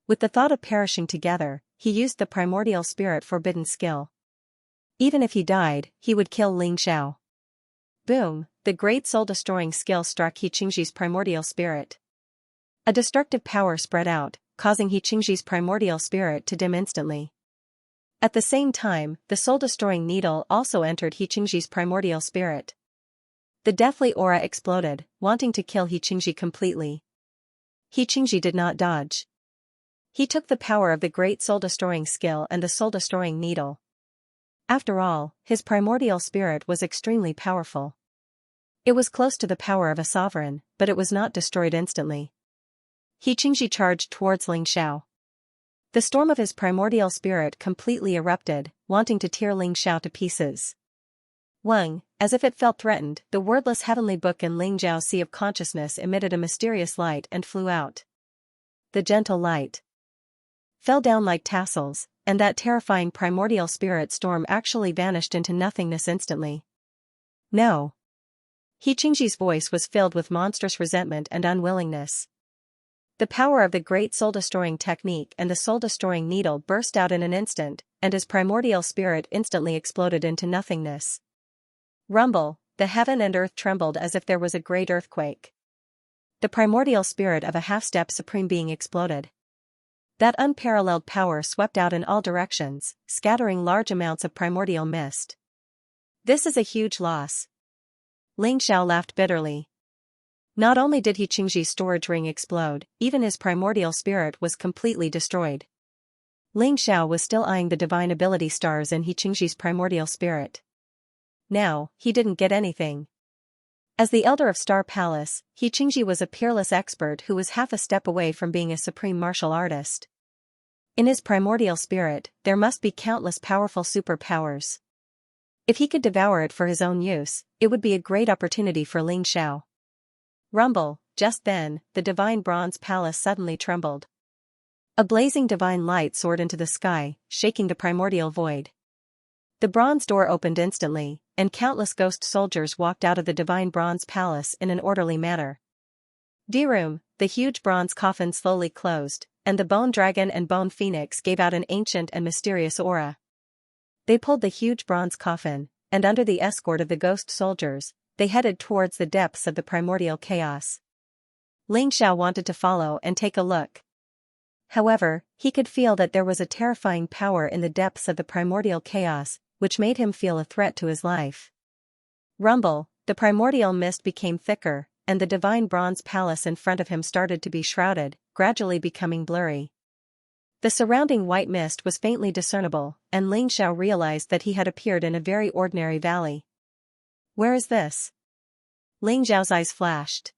With the thought of perishing together, he used the primordial spirit forbidden skill. Even if he died, he would kill Ling Xiao. Boom, the great soul-destroying skill struck Xianxia's primordial spirit. A destructive power spread out, causing Xianxia's primordial spirit to dim instantly. At the same time, the soul-destroying needle also entered Xianxia's primordial spirit. The deathly aura exploded, wanting to kill Xianxia completely. Xianxia did not dodge. He took the power of the great soul-destroying skill and the soul-destroying needle. After all, his primordial spirit was extremely powerful. It was close to the power of a sovereign, but it was not destroyed instantly. Xianxia charged towards Ling Xiao. The storm of his primordial spirit completely erupted, wanting to tear Ling Xiao to pieces. Wang, as if it felt threatened, the wordless heavenly book in Ling Xiao's sea of consciousness emitted a mysterious light and flew out. The gentle light fell down like tassels, and that terrifying primordial spirit storm actually vanished into nothingness instantly. No. Xianxia's voice was filled with monstrous resentment and unwillingness. The power of the great soul-destroying technique and the soul-destroying needle burst out in an instant, and his primordial spirit instantly exploded into nothingness. Rumble, the heaven and earth trembled as if there was a great earthquake. The primordial spirit of a half-step supreme being exploded. That unparalleled power swept out in all directions, scattering large amounts of primordial mist. This is a huge loss. Ling Xiao laughed bitterly. Not only did Xianxia's storage ring explode, even his primordial spirit was completely destroyed. Ling Xiao was still eyeing the divine ability stars in Xianxia's primordial spirit. Now, he didn't get anything. As the Elder of Star Palace, Xianxia was a peerless expert who was half a step away from being a supreme martial artist. In his primordial spirit, there must be countless powerful superpowers. If he could devour it for his own use, it would be a great opportunity for Ling Xiao. Rumble, just then, the divine bronze palace suddenly trembled. A blazing divine light soared into the sky, shaking the primordial void. The bronze door opened instantly, and countless ghost soldiers walked out of the divine bronze palace in an orderly manner. Dirum, the huge bronze coffin slowly closed, and the bone dragon and bone phoenix gave out an ancient and mysterious aura. They pulled the huge bronze coffin, and under the escort of the ghost soldiers, they headed towards the depths of the primordial chaos. Ling Xiao wanted to follow and take a look. However, he could feel that there was a terrifying power in the depths of the primordial chaos, which made him feel a threat to his life. Rumble, the primordial mist became thicker, and the divine bronze palace in front of him started to be shrouded, gradually becoming blurry. The surrounding white mist was faintly discernible, and Ling Xiao realized that he had appeared in a very ordinary valley. Where is this? Ling Xiao's eyes flashed.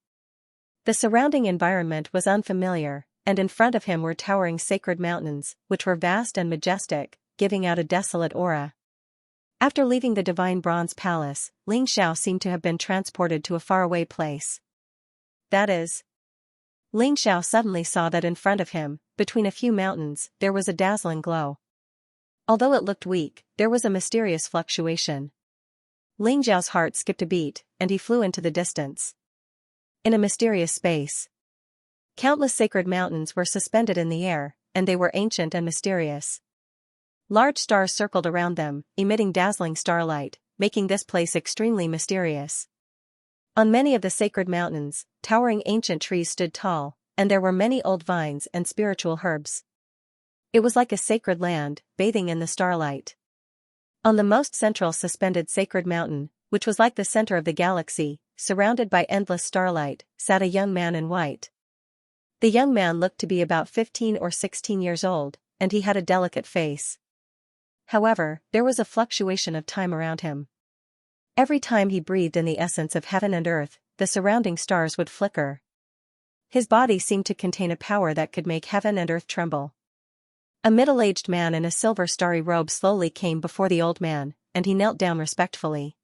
The surrounding environment was unfamiliar, and in front of him were towering sacred mountains, which were vast and majestic, giving out a desolate aura. After leaving the divine bronze palace, Ling Xiao seemed to have been transported to a faraway place. That is. Ling Xiao suddenly saw that in front of him, between a few mountains, there was a dazzling glow. Although it looked weak, there was a mysterious fluctuation. Ling Xiao's heart skipped a beat, and he flew into the distance. In a mysterious space, countless sacred mountains were suspended in the air, and they were ancient and mysterious. Large stars circled around them, emitting dazzling starlight, making this place extremely mysterious. On many of the sacred mountains, towering ancient trees stood tall, and there were many old vines and spiritual herbs. It was like a sacred land, bathing in the starlight. On the most central suspended sacred mountain, which was like the center of the galaxy, surrounded by endless starlight, sat a young man in white. The young man looked to be about 15 or 16 years old, and he had a delicate face. However, there was a fluctuation of time around him. Every time he breathed in the essence of heaven and earth, the surrounding stars would flicker. His body seemed to contain a power that could make heaven and earth tremble. A middle-aged man in a silver starry robe slowly came before the old man, and he knelt down respectfully.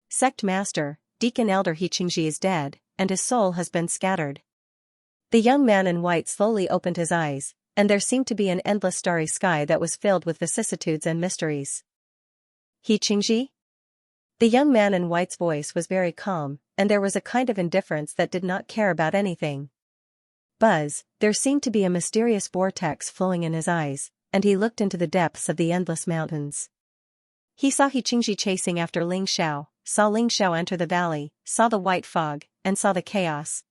Sect Master, Deacon Elder Xianxia is dead, and his soul has been scattered. The young man in white slowly opened his eyes, and there seemed to be an endless starry sky that was filled with vicissitudes and mysteries. Xianxia? The young man in white's voice was very calm, and there was a kind of indifference that did not care about anything. Buzz, there seemed to be a mysterious vortex flowing in his eyes, and he looked into the depths of the endless mountains. He saw Xianxia chasing after Ling Xiao, saw Ling Xiao enter the valley, saw the white fog, and saw the chaos.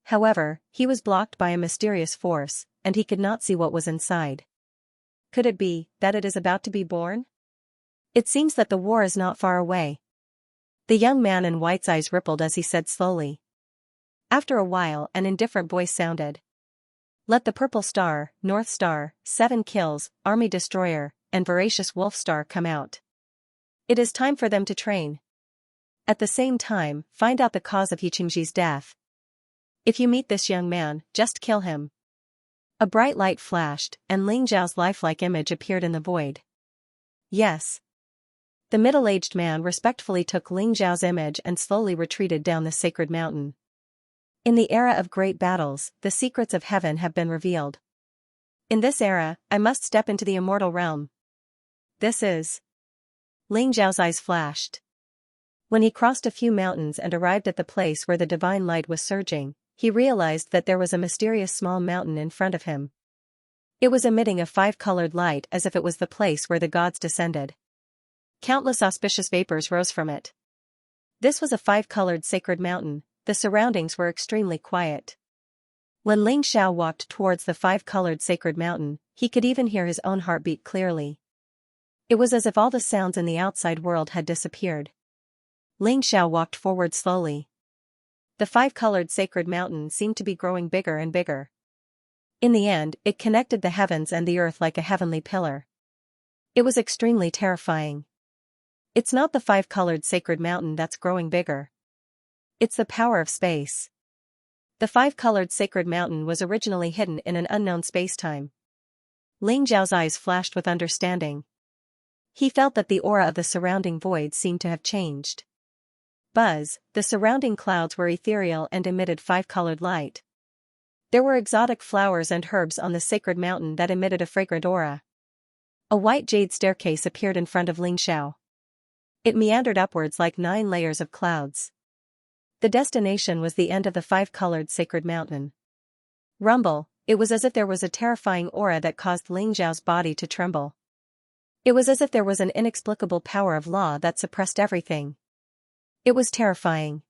However, he was blocked by a mysterious force, and he could not see what was inside. Could it be that it is about to be born? It seems that the war is not far away. The young man in white's eyes rippled as he said slowly. After a while, an indifferent voice sounded. Let the purple star, North Star, 7 kills, Army Destroyer, and Voracious Wolf Star come out. It is time for them to train. At the same time, find out the cause of Xianxia's death. If you meet this young man, just kill him. A bright light flashed, and Ling Zhao's lifelike image appeared in the void. Yes. The middle-aged man respectfully took Ling Zhao's image and slowly retreated down the sacred mountain. In the era of great battles, the secrets of heaven have been revealed. In this era, I must step into the immortal realm. This is... Ling Zhao's eyes flashed. When he crossed a few mountains and arrived at the place where the divine light was surging, he realized that there was a mysterious small mountain in front of him. It was emitting a 5-colored light as if it was the place where the gods descended. Countless auspicious vapors rose from it. This was a 5-colored sacred mountain. The surroundings were extremely quiet. When Ling Xiao walked towards the 5-colored sacred mountain, he could even hear his own heartbeat clearly. It was as if all the sounds in the outside world had disappeared. Ling Xiao walked forward slowly. The 5-colored sacred mountain seemed to be growing bigger and bigger. In the end, it connected the heavens and the earth like a heavenly pillar. It was extremely terrifying. It's not the 5-colored sacred mountain that's growing bigger. It's the power of space. The 5-colored sacred mountain was originally hidden in an unknown spacetime. Ling Zhao's eyes flashed with understanding. He felt that the aura of the surrounding void seemed to have changed. Buzz, the surrounding clouds were ethereal and emitted 5-colored light. There were exotic flowers and herbs on the sacred mountain that emitted a fragrant aura. A white jade staircase appeared in front of Ling Xiao. It meandered upwards like 9 layers of clouds. The destination was the end of the 5-colored sacred mountain. Rumble, it was as if there was a terrifying aura that caused Ling Zhao's body to tremble. It was as if there was an inexplicable power of law that suppressed everything. It was terrifying.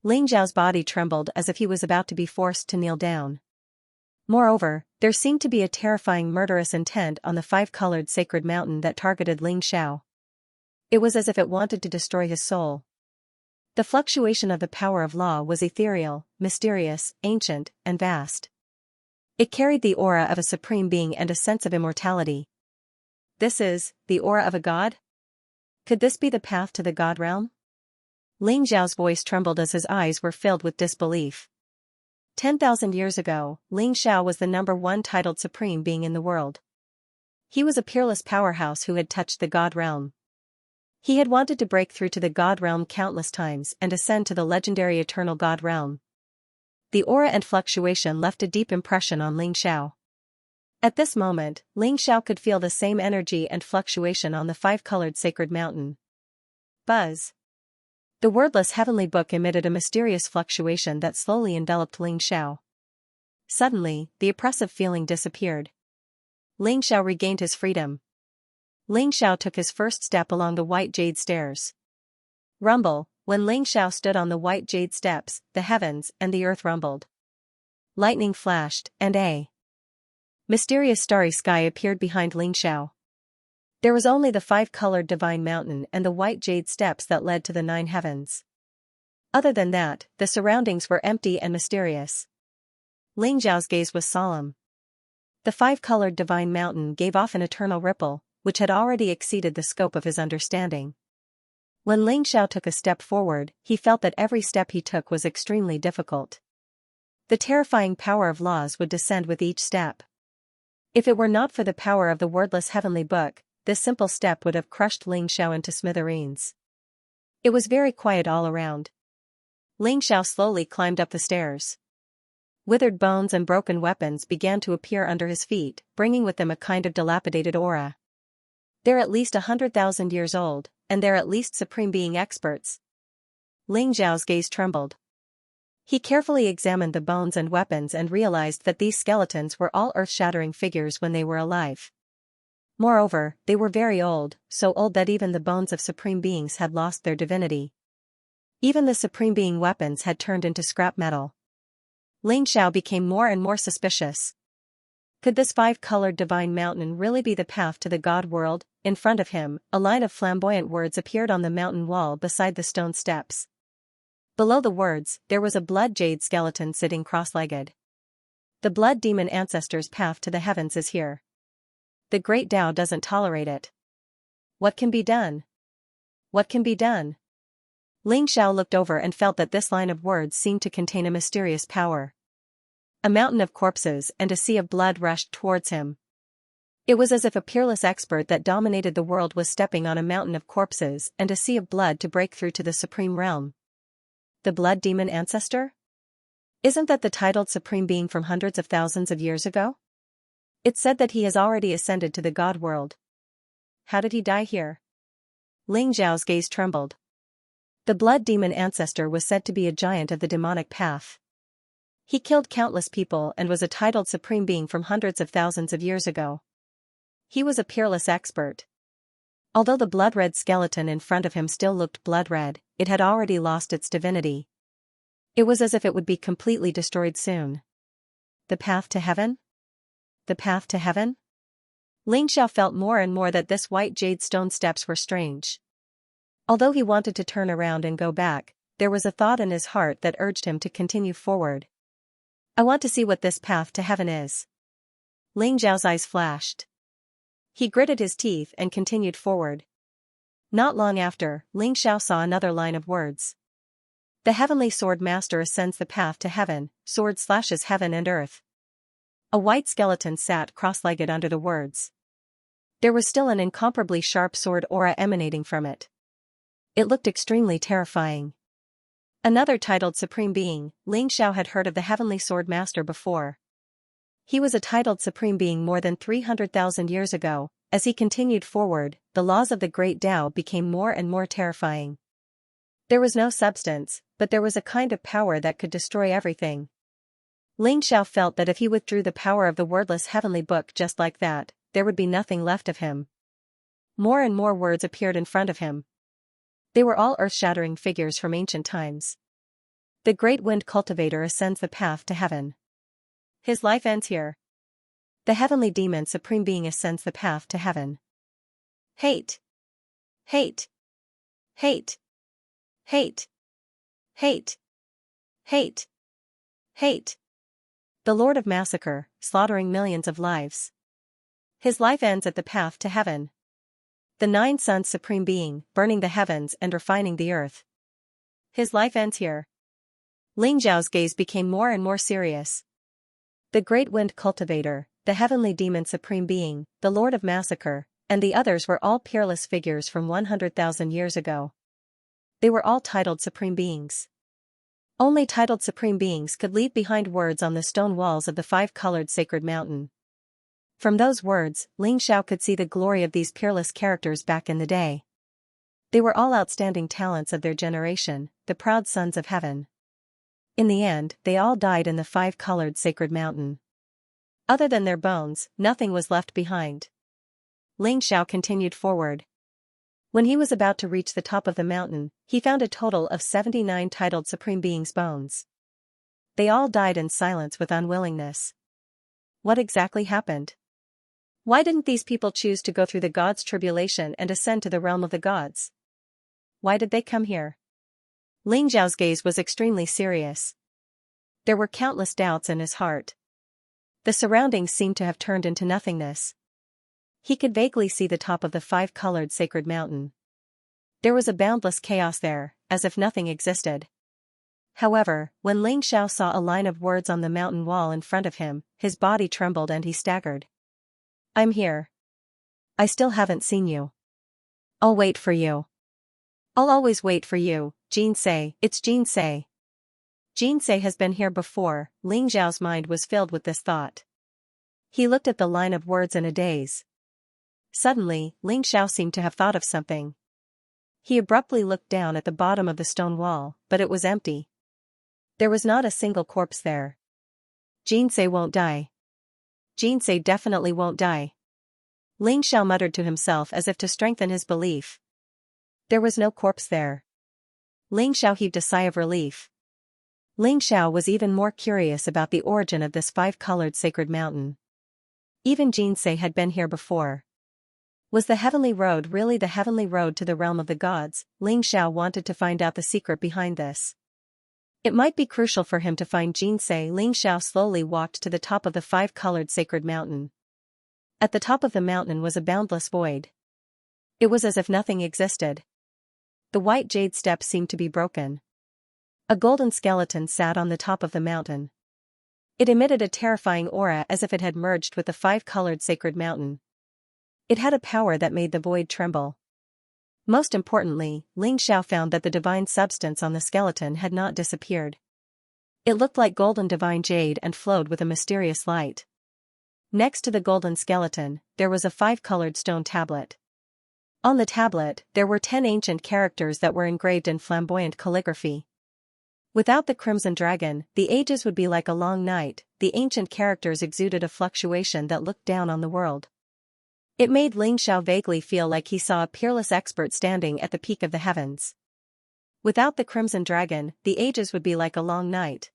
Ling Zhao's body trembled as if he was about to be forced to kneel down. Moreover, there seemed to be a terrifying murderous intent on the 5-colored sacred mountain that targeted Ling Xiao. It was as if it wanted to destroy his soul. The fluctuation of the power of law was ethereal, mysterious, ancient, and vast. It carried the aura of a supreme being and a sense of immortality. This is the aura of a god? Could this be the path to the god realm? Ling Zhao's voice trembled as his eyes were filled with disbelief. 10,000 years ago, Ling Xiao was the #1 titled supreme being in the world. He was a peerless powerhouse who had touched the god realm. He had wanted to break through to the god realm countless times and ascend to the legendary eternal god realm. The aura and fluctuation left a deep impression on Ling Xiao. At this moment, Ling Xiao could feel the same energy and fluctuation on the 5-colored sacred mountain. Buzz. The wordless heavenly book emitted a mysterious fluctuation that slowly enveloped Ling Xiao. Suddenly, the oppressive feeling disappeared. Ling Xiao regained his freedom. Ling Xiao took his first step along the white jade stairs. Rumble, When Ling Xiao stood on the white jade steps, the heavens and the earth rumbled. Lightning flashed, and a mysterious starry sky appeared behind Ling Xiao. There was only the five-colored divine mountain and the white jade steps that led to the 9 heavens. Other than that, the surroundings were empty and mysterious. Ling Xiao's gaze was solemn. The five-colored divine mountain gave off an eternal ripple, which had already exceeded the scope of his understanding. When Ling Xiao took a step forward, he felt that every step he took was extremely difficult. The terrifying power of laws would descend with each step. If it were not for the power of the wordless heavenly book, this simple step would have crushed Ling Xiao into smithereens. It was very quiet all around. Ling Xiao slowly climbed up the stairs. Withered bones and broken weapons began to appear under his feet, bringing with them a kind of dilapidated aura. They're at least 100,000 years old, and they're at least supreme being experts. Ling Xiao's gaze trembled. He carefully examined the bones and weapons and realized that these skeletons were all earth-shattering figures when they were alive. Moreover, they were very old, so old that even the bones of supreme beings had lost their divinity. Even the supreme being weapons had turned into scrap metal. Ling Xiao became more and more suspicious. Could this five-colored divine mountain really be the path to the God world? In front of him, a line of flamboyant words appeared on the mountain wall beside the stone steps. Below the words, there was a blood jade skeleton sitting cross-legged. The blood demon ancestor's path to the heavens is here. The great Tao doesn't tolerate it. What can be done? What can be done? Ling Xiao looked over and felt that this line of words seemed to contain a mysterious power. A mountain of corpses and a sea of blood rushed towards him. It was as if a peerless expert that dominated the world was stepping on a mountain of corpses and a sea of blood to break through to the supreme realm. The blood demon ancestor? Isn't that the titled supreme being from hundreds of thousands of years ago? It's said that he has already ascended to the God world. How did he die here? Ling Xiao's gaze trembled. The blood demon ancestor was said to be a giant of the demonic path. He killed countless people and was a titled supreme being from hundreds of thousands of years ago. He was a peerless expert. Although the blood-red skeleton in front of him still looked blood-red, it had already lost its divinity. It was as if it would be completely destroyed soon. The path to heaven? The path to heaven? Ling Xiao felt more and more that this white jade stone steps were strange. Although he wanted to turn around and go back, there was a thought in his heart that urged him to continue forward. I want to see what this path to heaven is. Ling Xiao's eyes flashed. He gritted his teeth and continued forward. Not long after, Ling Xiao saw another line of words. The heavenly sword master ascends the path to heaven, sword slashes heaven and earth. A white skeleton sat cross-legged under the words. There was still an incomparably sharp sword aura emanating from it. It looked extremely terrifying. Another titled supreme being, Ling Xiao had heard of the heavenly sword master before. He was a titled supreme being more than 300,000 years ago. As he continued forward, the laws of the great Tao became more and more terrifying. There was no substance, but there was a kind of power that could destroy everything. Ling Xiao felt that if he withdrew the power of the wordless heavenly book just like that, there would be nothing left of him. More and more words appeared in front of him. They were all earth-shattering figures from ancient times. The great wind cultivator ascends the path to heaven. His life ends here. The heavenly demon supreme being ascends the path to heaven. Hate. Hate. Hate. Hate. Hate. Hate. Hate. The Lord of Massacre, slaughtering millions of lives. His life ends at the path to heaven. The 9 Suns supreme being, burning the heavens and refining the earth. His life ends here. Ling Xiao's gaze became more and more serious. The great wind cultivator, the heavenly demon supreme being, the Lord of Massacre, and the others were all peerless figures from 100,000 years ago. They were all titled supreme beings. Only titled supreme beings could leave behind words on the stone walls of the five-colored sacred mountain. From those words, Ling Xiao could see the glory of these peerless characters back in the day. They were all outstanding talents of their generation, the proud sons of heaven. In the end, they all died in the five-colored sacred mountain. Other than their bones, nothing was left behind. Ling Xiao continued forward. When he was about to reach the top of the mountain, he found a total of 79 titled Supreme Beings' bones. They all died in silence with unwillingness. What exactly happened? Why didn't these people choose to go through the gods' tribulation and ascend to the realm of the gods? Why did they come here? Ling Xiao's gaze was extremely serious. There were countless doubts in his heart. The surroundings seemed to have turned into nothingness. He could vaguely see the top of the five-colored sacred mountain. There was a boundless chaos there, as if nothing existed. However, when Ling Xiao saw a line of words on the mountain wall in front of him, his body trembled and he staggered. "I'm here. I still haven't seen you. I'll wait for you. I'll always wait for you, Xianxia. It's Xianxia. Xianxia has been here before." Ling Xiao's mind was filled with this thought. He looked at the line of words in a daze. Suddenly, Ling Xiao seemed to have thought of something. He abruptly looked down at the bottom of the stone wall, but it was empty. There was not a single corpse there. Xianxia won't die. Xianxia definitely won't die. Ling Xiao muttered to himself as if to strengthen his belief. There was no corpse there. Ling Xiao heaved a sigh of relief. Ling Xiao was even more curious about the origin of this five-colored sacred mountain. Even Xianxia had been here before. Was the heavenly road really the heavenly road to the realm of the gods? Ling Xiao wanted to find out the secret behind this. It might be crucial for him to find Xianxia. Ling Xiao slowly walked to the top of the five-colored sacred mountain. At the top of the mountain was a boundless void. It was as if nothing existed. The white jade steps seemed to be broken. A golden skeleton sat on the top of the mountain. It emitted a terrifying aura as if it had merged with the five-colored sacred mountain. It had a power that made the void tremble. Most importantly, Ling Xiao found that the divine substance on the skeleton had not disappeared. It looked like golden divine jade and flowed with a mysterious light. Next to the golden skeleton, there was a five-colored stone tablet. On the tablet, there were 10 ancient characters that were engraved in flamboyant calligraphy. Without the crimson dragon, the ages would be like a long night. The ancient characters exuded a fluctuation that looked down on the world. It made Ling Xiao vaguely feel like he saw a peerless expert standing at the peak of the heavens. Without the crimson dragon, the ages would be like a long night.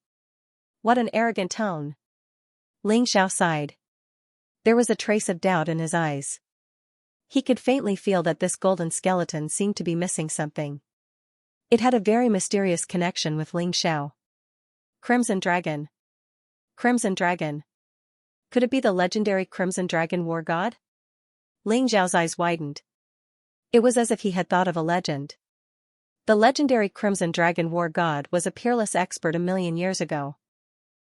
What an arrogant tone. Ling Xiao sighed. There was a trace of doubt in his eyes. He could faintly feel that this golden skeleton seemed to be missing something. It had a very mysterious connection with Ling Xiao. Crimson Dragon. Crimson Dragon. Could it be the legendary Crimson Dragon war god? Ling Xiao's eyes widened. It was as if he had thought of a legend. The legendary Crimson Dragon war god was a peerless expert a million years ago.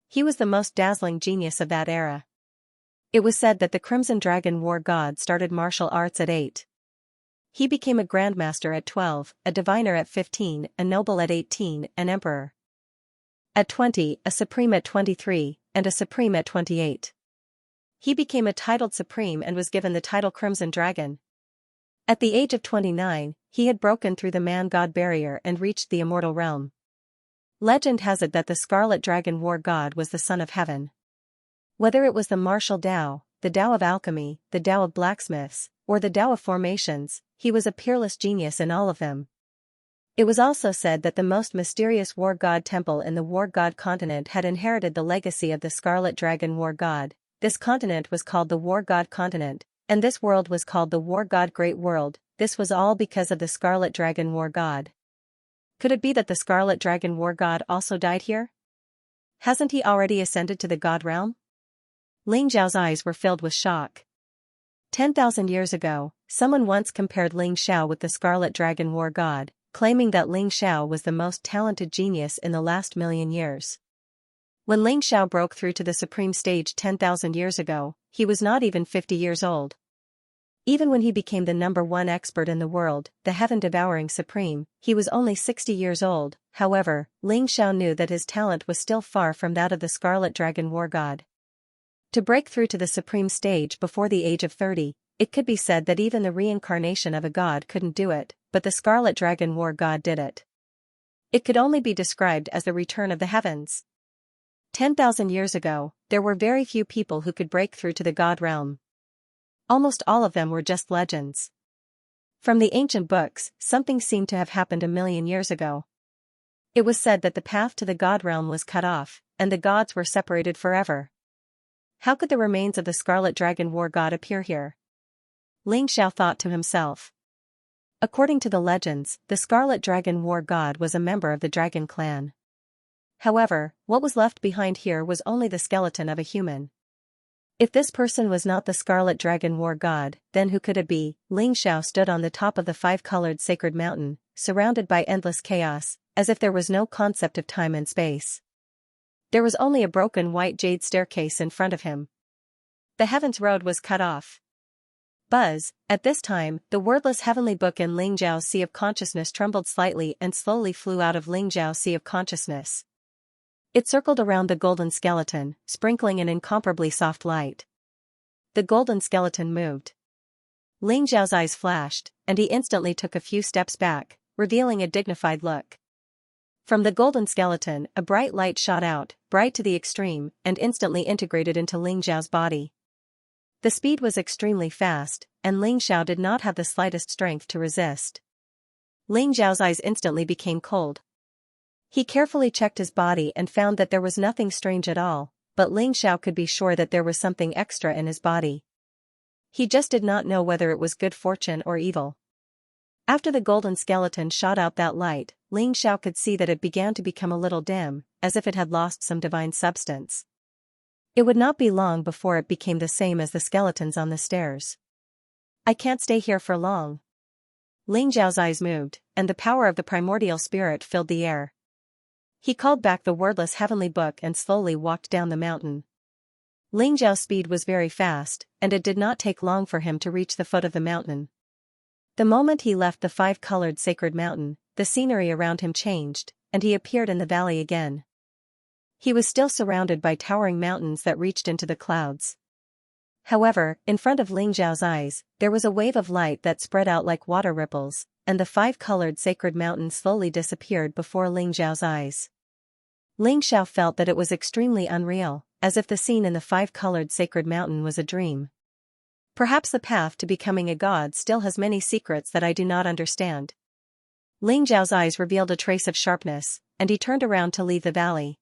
He was the most dazzling genius of that era. It was said that the Crimson Dragon war god started martial arts at 8. He became a grandmaster at 12, a diviner at 15, a noble at 18, an emperor at 20, a supreme at 23, and a supreme at 28. He became a titled supreme and was given the title Crimson Dragon. At the age of 29, he had broken through the man-god barrier and reached the immortal realm. Legend has it that the Scarlet Dragon war god was the son of heaven. Whether it was the martial Tao, the Tao of alchemy, the Tao of blacksmiths, or the Tao of formations, he was a peerless genius in all of them. It was also said that the most mysterious war god temple in the war god continent had inherited the legacy of the Scarlet Dragon war god. This continent was called the War God Continent, and this world was called the War God Great World. This was all because of the Scarlet Dragon War God. Could it be that the Scarlet Dragon War God also died here? Hasn't he already ascended to the God realm? Ling Xiao's eyes were filled with shock. 10,000 years ago, someone once compared Ling Xiao with the Scarlet Dragon War God, claiming that Ling Xiao was the most talented genius in the last million years. When Ling Xiao broke through to the supreme stage 10,000 years ago, he was not even 50 years old. Even when he became the #1 expert in the world, the heaven-devouring supreme, he was only 60 years old. However, Ling Xiao knew that his talent was still far from that of the Scarlet Dragon war god. To break through to the supreme stage before the age of 30, it could be said that even the reincarnation of a god couldn't do it, but the Scarlet Dragon war god did it. It could only be described as the return of the heavens. 10,000 years ago, there were very few people who could break through to the god realm. Almost all of them were just legends. From the ancient books, something seemed to have happened 1,000,000 years ago. It was said that the path to the god realm was cut off, and the gods were separated forever. How could the remains of the Scarlet Dragon War God appear here? Ling Xiao thought to himself. According to the legends, the Scarlet Dragon War God was a member of the Dragon clan. However, what was left behind here was only the skeleton of a human. If this person was not the Scarlet Dragon War God, then who could it be? Ling Xiao stood on the top of the five-colored sacred mountain, surrounded by endless chaos, as if there was no concept of time and space. There was only a broken white jade staircase in front of him. The heavens road was cut off. Buzz, at this time, the wordless heavenly book in Ling Zhao's sea of consciousness trembled slightly and slowly flew out of Ling Zhao's sea of consciousness. It circled around the golden skeleton, sprinkling an incomparably soft light. The golden skeleton moved. Ling Zhao's eyes flashed, and he instantly took a few steps back, revealing a dignified look. From the golden skeleton, a bright light shot out, bright to the extreme, and instantly integrated into Ling Zhao's body. The speed was extremely fast, and Ling Xiao did not have the slightest strength to resist. Ling Zhao's eyes instantly became cold. He carefully checked his body and found that there was nothing strange at all, but Ling Xiao could be sure that there was something extra in his body. He just did not know whether it was good fortune or evil. After the golden skeleton shot out that light, Ling Xiao could see that it began to become a little dim, as if it had lost some divine substance. It would not be long before it became the same as the skeletons on the stairs. I can't stay here for long. Ling Zhao's eyes moved, and the power of the primordial spirit filled the air. He called back the wordless heavenly book and slowly walked down the mountain. Ling Zhao's speed was very fast, and it did not take long for him to reach the foot of the mountain. The moment he left the five-colored sacred mountain, the scenery around him changed, and he appeared in the valley again. He was still surrounded by towering mountains that reached into the clouds. However, in front of Ling Zhao's eyes, there was a wave of light that spread out like water ripples, and the five-colored sacred mountain slowly disappeared before Ling Zhao's eyes. Ling Xiao felt that it was extremely unreal, as if the scene in the five-colored sacred mountain was a dream. Perhaps the path to becoming a god still has many secrets that I do not understand. Ling Zhao's eyes revealed a trace of sharpness, and he turned around to leave the valley.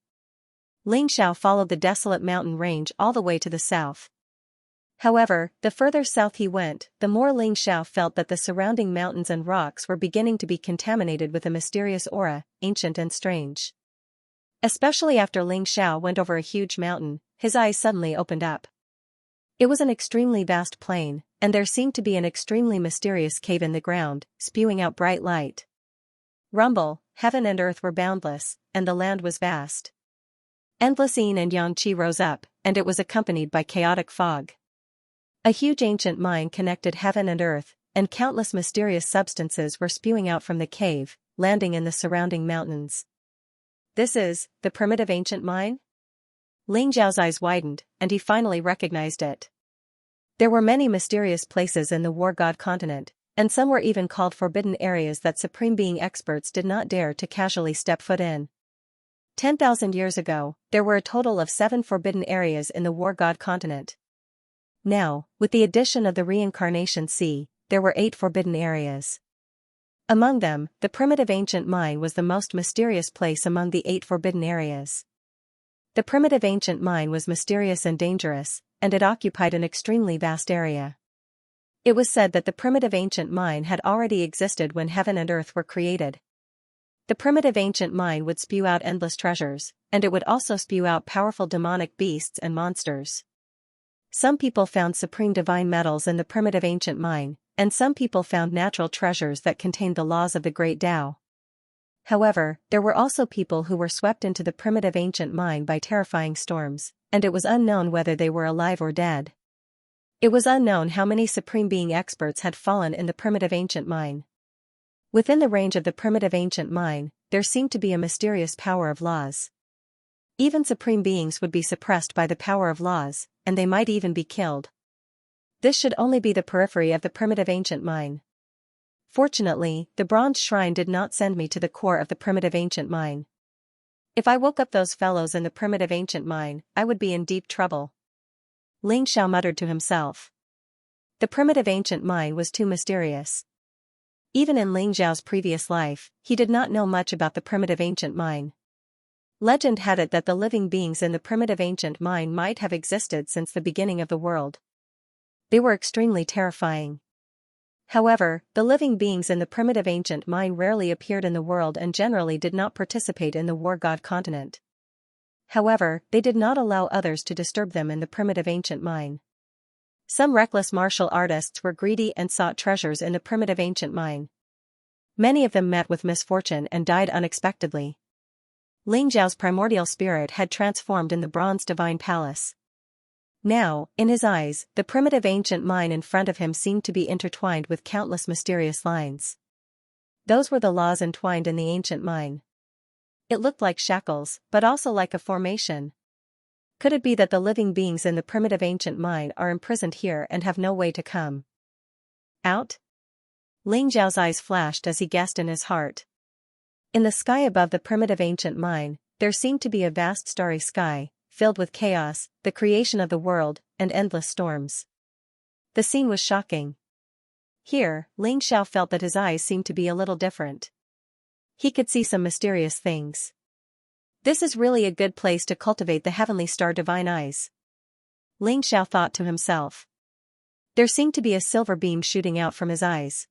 Ling Xiao followed the desolate mountain range all the way to the south. However, the further south he went, the more Ling Xiao felt that the surrounding mountains and rocks were beginning to be contaminated with a mysterious aura, ancient and strange. Especially after Ling Xiao went over a huge mountain, his eyes suddenly opened up. It was an extremely vast plain, and there seemed to be an extremely mysterious cave in the ground, spewing out bright light. Rumble, heaven and earth were boundless, and the land was vast. Endless yin and yang qi rose up, and it was accompanied by chaotic fog. A huge ancient mine connected heaven and earth, and countless mysterious substances were spewing out from the cave, landing in the surrounding mountains. This is the primitive ancient mine? Ling Zhao's eyes widened, and he finally recognized it. There were many mysterious places in the War God continent, and some were even called forbidden areas that Supreme Being experts did not dare to casually step foot in. 10,000 years ago, there were a total of 7 forbidden areas in the War God continent. Now, with the addition of the Reincarnation Sea, there were 8 forbidden areas. Among them, the primitive ancient mine was the most mysterious place among the 8 forbidden areas. The primitive ancient mine was mysterious and dangerous, and it occupied an extremely vast area. It was said that the primitive ancient mine had already existed when heaven and earth were created. The primitive ancient mine would spew out endless treasures, and it would also spew out powerful demonic beasts and monsters. Some people found supreme divine metals in the primitive ancient mine, and some people found natural treasures that contained the laws of the Great Tao. However, there were also people who were swept into the primitive ancient mine by terrifying storms, and it was unknown whether they were alive or dead. It was unknown how many Supreme Being experts had fallen in the primitive ancient mine. Within the range of the primitive ancient mine, there seemed to be a mysterious power of laws. Even Supreme Beings would be suppressed by the power of laws, and they might even be killed. This should only be the periphery of the primitive ancient mine. Fortunately, the bronze shrine did not send me to the core of the primitive ancient mine. If I woke up those fellows in the primitive ancient mine, I would be in deep trouble. Ling Xiao muttered to himself. The primitive ancient mine was too mysterious. Even in Ling Zhao's previous life, he did not know much about the primitive ancient mine. Legend had it that the living beings in the primitive ancient mine might have existed since the beginning of the world. They were extremely terrifying. However, the living beings in the primitive ancient mine rarely appeared in the world and generally did not participate in the War God continent. However, they did not allow others to disturb them in the primitive ancient mine. Some reckless martial artists were greedy and sought treasures in the primitive ancient mine. Many of them met with misfortune and died unexpectedly. Ling Zhao's primordial spirit had transformed in the bronze divine palace. Now, in his eyes, the primitive ancient mine in front of him seemed to be intertwined with countless mysterious lines. Those were the laws entwined in the ancient mine. It looked like shackles, but also like a formation. Could it be that the living beings in the primitive ancient mine are imprisoned here and have no way to come out? Ling Zhao's eyes flashed as he guessed in his heart. In the sky above the primitive ancient mine, there seemed to be a vast starry sky, filled with chaos, the creation of the world, and endless storms. The scene was shocking. Here, Ling Zhao felt that his eyes seemed to be a little different. He could see some mysterious things. This is really a good place to cultivate the heavenly star divine eyes. Ling Zhao thought to himself. There seemed to be a silver beam shooting out from his eyes.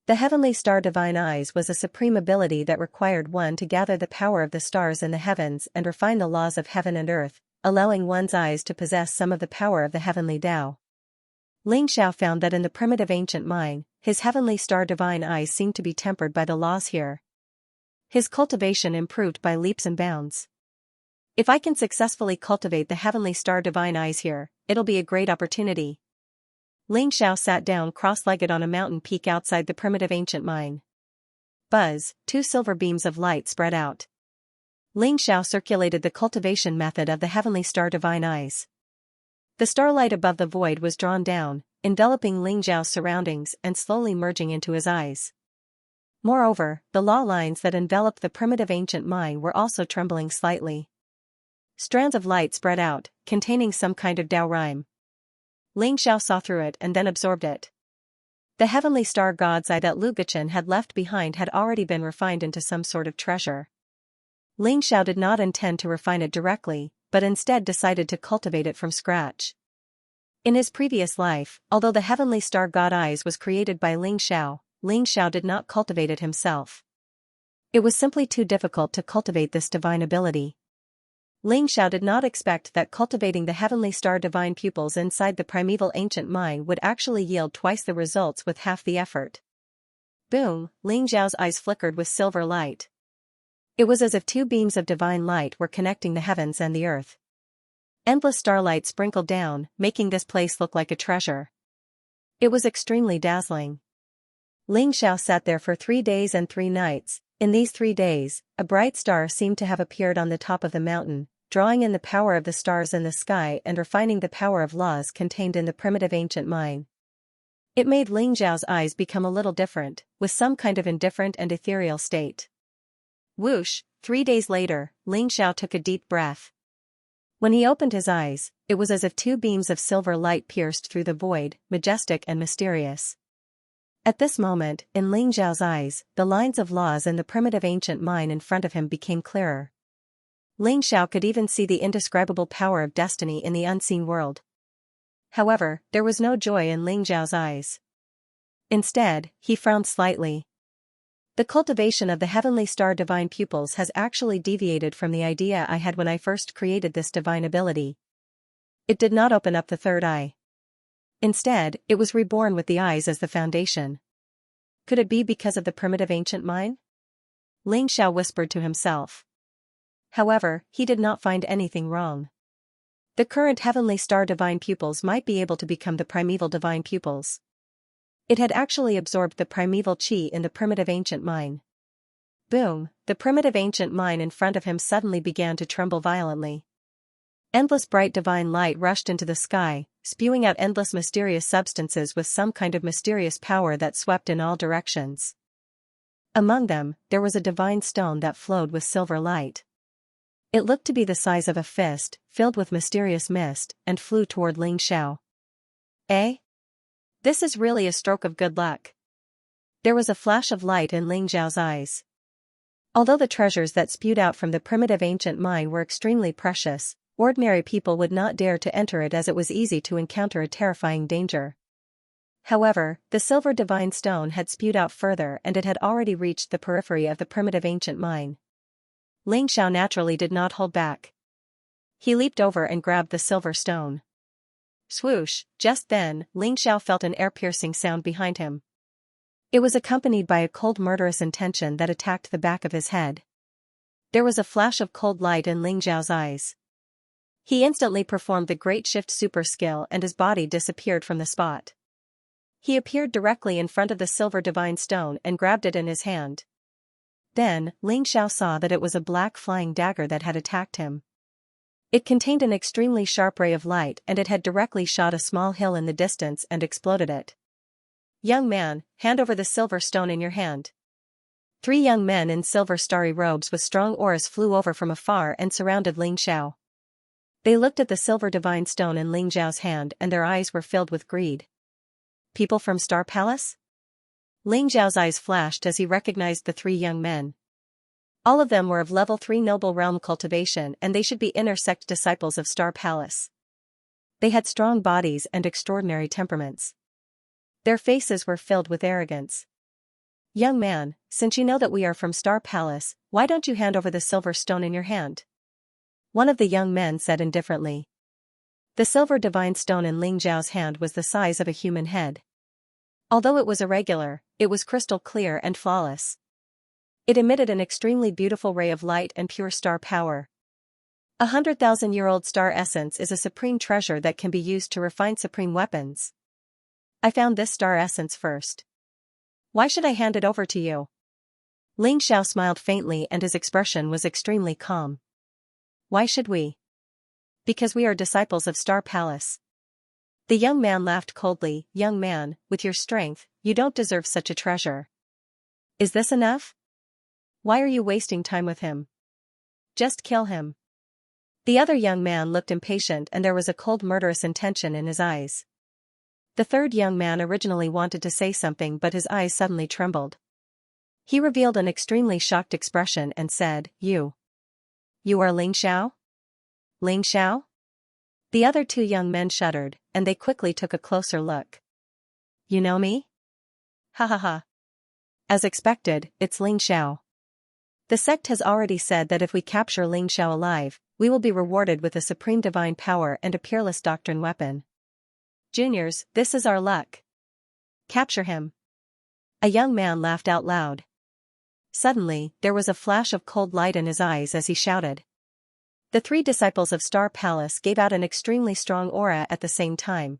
The heavenly star divine eyes was a supreme ability that required one to gather the power of the stars in the heavens and refine the laws of heaven and earth, allowing one's eyes to possess some of the power of the heavenly Tao. Ling Zhao found that in the primitive ancient mine, his heavenly star divine eyes seemed to be tempered by the laws here. His cultivation improved by leaps and bounds. If I can successfully cultivate the heavenly star divine eyes here, it'll be a great opportunity. Ling Zhao sat down cross-legged on a mountain peak outside the primitive ancient mine. Buzz, 2 silver beams of light spread out. Ling Zhao circulated the cultivation method of the heavenly star divine eyes. The starlight above the void was drawn down, enveloping Ling Zhao's surroundings and slowly merging into his eyes. Moreover, the law lines that enveloped the primitive ancient mine were also trembling slightly. Strands of light spread out, containing some kind of Tao rhyme. Ling Zhao saw through it and then absorbed it. The heavenly star god's eye that Lu Guchen had left behind had already been refined into some sort of treasure. Ling Zhao did not intend to refine it directly, but instead decided to cultivate it from scratch. In his previous life, although the heavenly star god eyes was created by Ling Zhao did not cultivate it himself. It was simply too difficult to cultivate this divine ability. Ling Zhao did not expect that cultivating the heavenly star divine pupils inside the primeval ancient mine would actually yield twice the results with half the effort. Boom, Ling Zhao's eyes flickered with silver light. It was as if 2 beams of divine light were connecting the heavens and the earth. Endless starlight sprinkled down, making this place look like a treasure. It was extremely dazzling. Ling Zhao sat there for 3 days and 3 nights. In these 3 days, a bright star seemed to have appeared on the top of the mountain, drawing in the power of the stars in the sky and refining the power of laws contained in the primitive ancient mine. It made Ling Zhao's eyes become a little different, with some kind of indifferent and ethereal state. Whoosh, 3 days later, Ling Zhao took a deep breath. When he opened his eyes, it was as if 2 beams of silver light pierced through the void, majestic and mysterious. At this moment, in Ling Zhao's eyes, the lines of laws in the primitive ancient mine in front of him became clearer. Ling Zhao could even see the indescribable power of destiny in the unseen world. However, there was no joy in Ling Zhao's eyes. Instead, he frowned slightly. The cultivation of the heavenly star divine pupils has actually deviated from the idea I had when I first created this divine ability. It did not open up the third eye. Instead, it was reborn with the eyes as the foundation. Could it be because of the primitive ancient mine? Ling Zhao whispered to himself. However, he did not find anything wrong. The current heavenly star divine pupils might be able to become the primeval divine pupils. It had actually absorbed the primeval chi in the primitive ancient mine. Boom, the primitive ancient mine in front of him suddenly began to tremble violently. Endless bright divine light rushed into the sky, spewing out endless mysterious substances with some kind of mysterious power that swept in all directions. Among them, there was a divine stone that flowed with silver light. It looked to be the size of a fist, filled with mysterious mist, and flew toward Ling Zhao. Eh? This is really a stroke of good luck. There was a flash of light in Ling Zhao's eyes. Although the treasures that spewed out from the primitive ancient mine were extremely precious, ordinary people would not dare to enter it as it was easy to encounter a terrifying danger. However, the silver divine stone had spewed out further and it had already reached the periphery of the primitive ancient mine. Ling Xiao naturally did not hold back. He leaped over and grabbed the silver stone. Swoosh! Just then, Ling Xiao felt an ear-piercing sound behind him. It was accompanied by a cold murderous intention that attacked the back of his head. There was a flash of cold light in Ling Zhao's eyes. He instantly performed the Great Shift super skill and his body disappeared from the spot. He appeared directly in front of the silver divine stone and grabbed it in his hand. Then, Ling Xiao saw that it was a black flying dagger that had attacked him. It contained an extremely sharp ray of light and it had directly shot a small hill in the distance and exploded it. Young man, hand over the silver stone in your hand. 3 young men in silver starry robes with strong auras flew over from afar and surrounded Ling Xiao. They looked at the silver divine stone in Ling Xiao's hand and their eyes were filled with greed. People from Star Palace? Ling Xiao's eyes flashed as he recognized the 3 young men. All of them were of level 3 noble realm cultivation and they should be inner sect disciples of Star Palace. They had strong bodies and extraordinary temperaments. Their faces were filled with arrogance. Young man, since you know that we are from Star Palace, why don't you hand over the silver stone in your hand? One of the young men said indifferently. The silver divine stone in Ling Zhao's hand was the size of a human head. Although it was irregular, it was crystal clear and flawless. It emitted an extremely beautiful ray of light and pure star power. 100,000-year-old star essence is a supreme treasure that can be used to refine supreme weapons. I found this star essence first. Why should I hand it over to you? Ling Xiao smiled faintly and his expression was extremely calm. Why should we? Because we are disciples of Star Palace. The young man laughed coldly. Young man, with your strength, you don't deserve such a treasure. Is this enough? Why are you wasting time with him? Just kill him. The other young man looked impatient and there was a cold murderous intention in his eyes. The third young man originally wanted to say something but his eyes suddenly trembled. He revealed an extremely shocked expression and said, You are Ling Xiao? Ling Xiao? The other 2 young men shuddered, and they quickly took a closer look. You know me? Ha ha ha. As expected, it's Ling Xiao. The sect has already said that if we capture Ling Xiao alive, we will be rewarded with a supreme divine power and a peerless doctrine weapon. Juniors, this is our luck. Capture him. A young man laughed out loud. Suddenly, there was a flash of cold light in his eyes as he shouted. The 3 disciples of Star Palace gave out an extremely strong aura at the same time.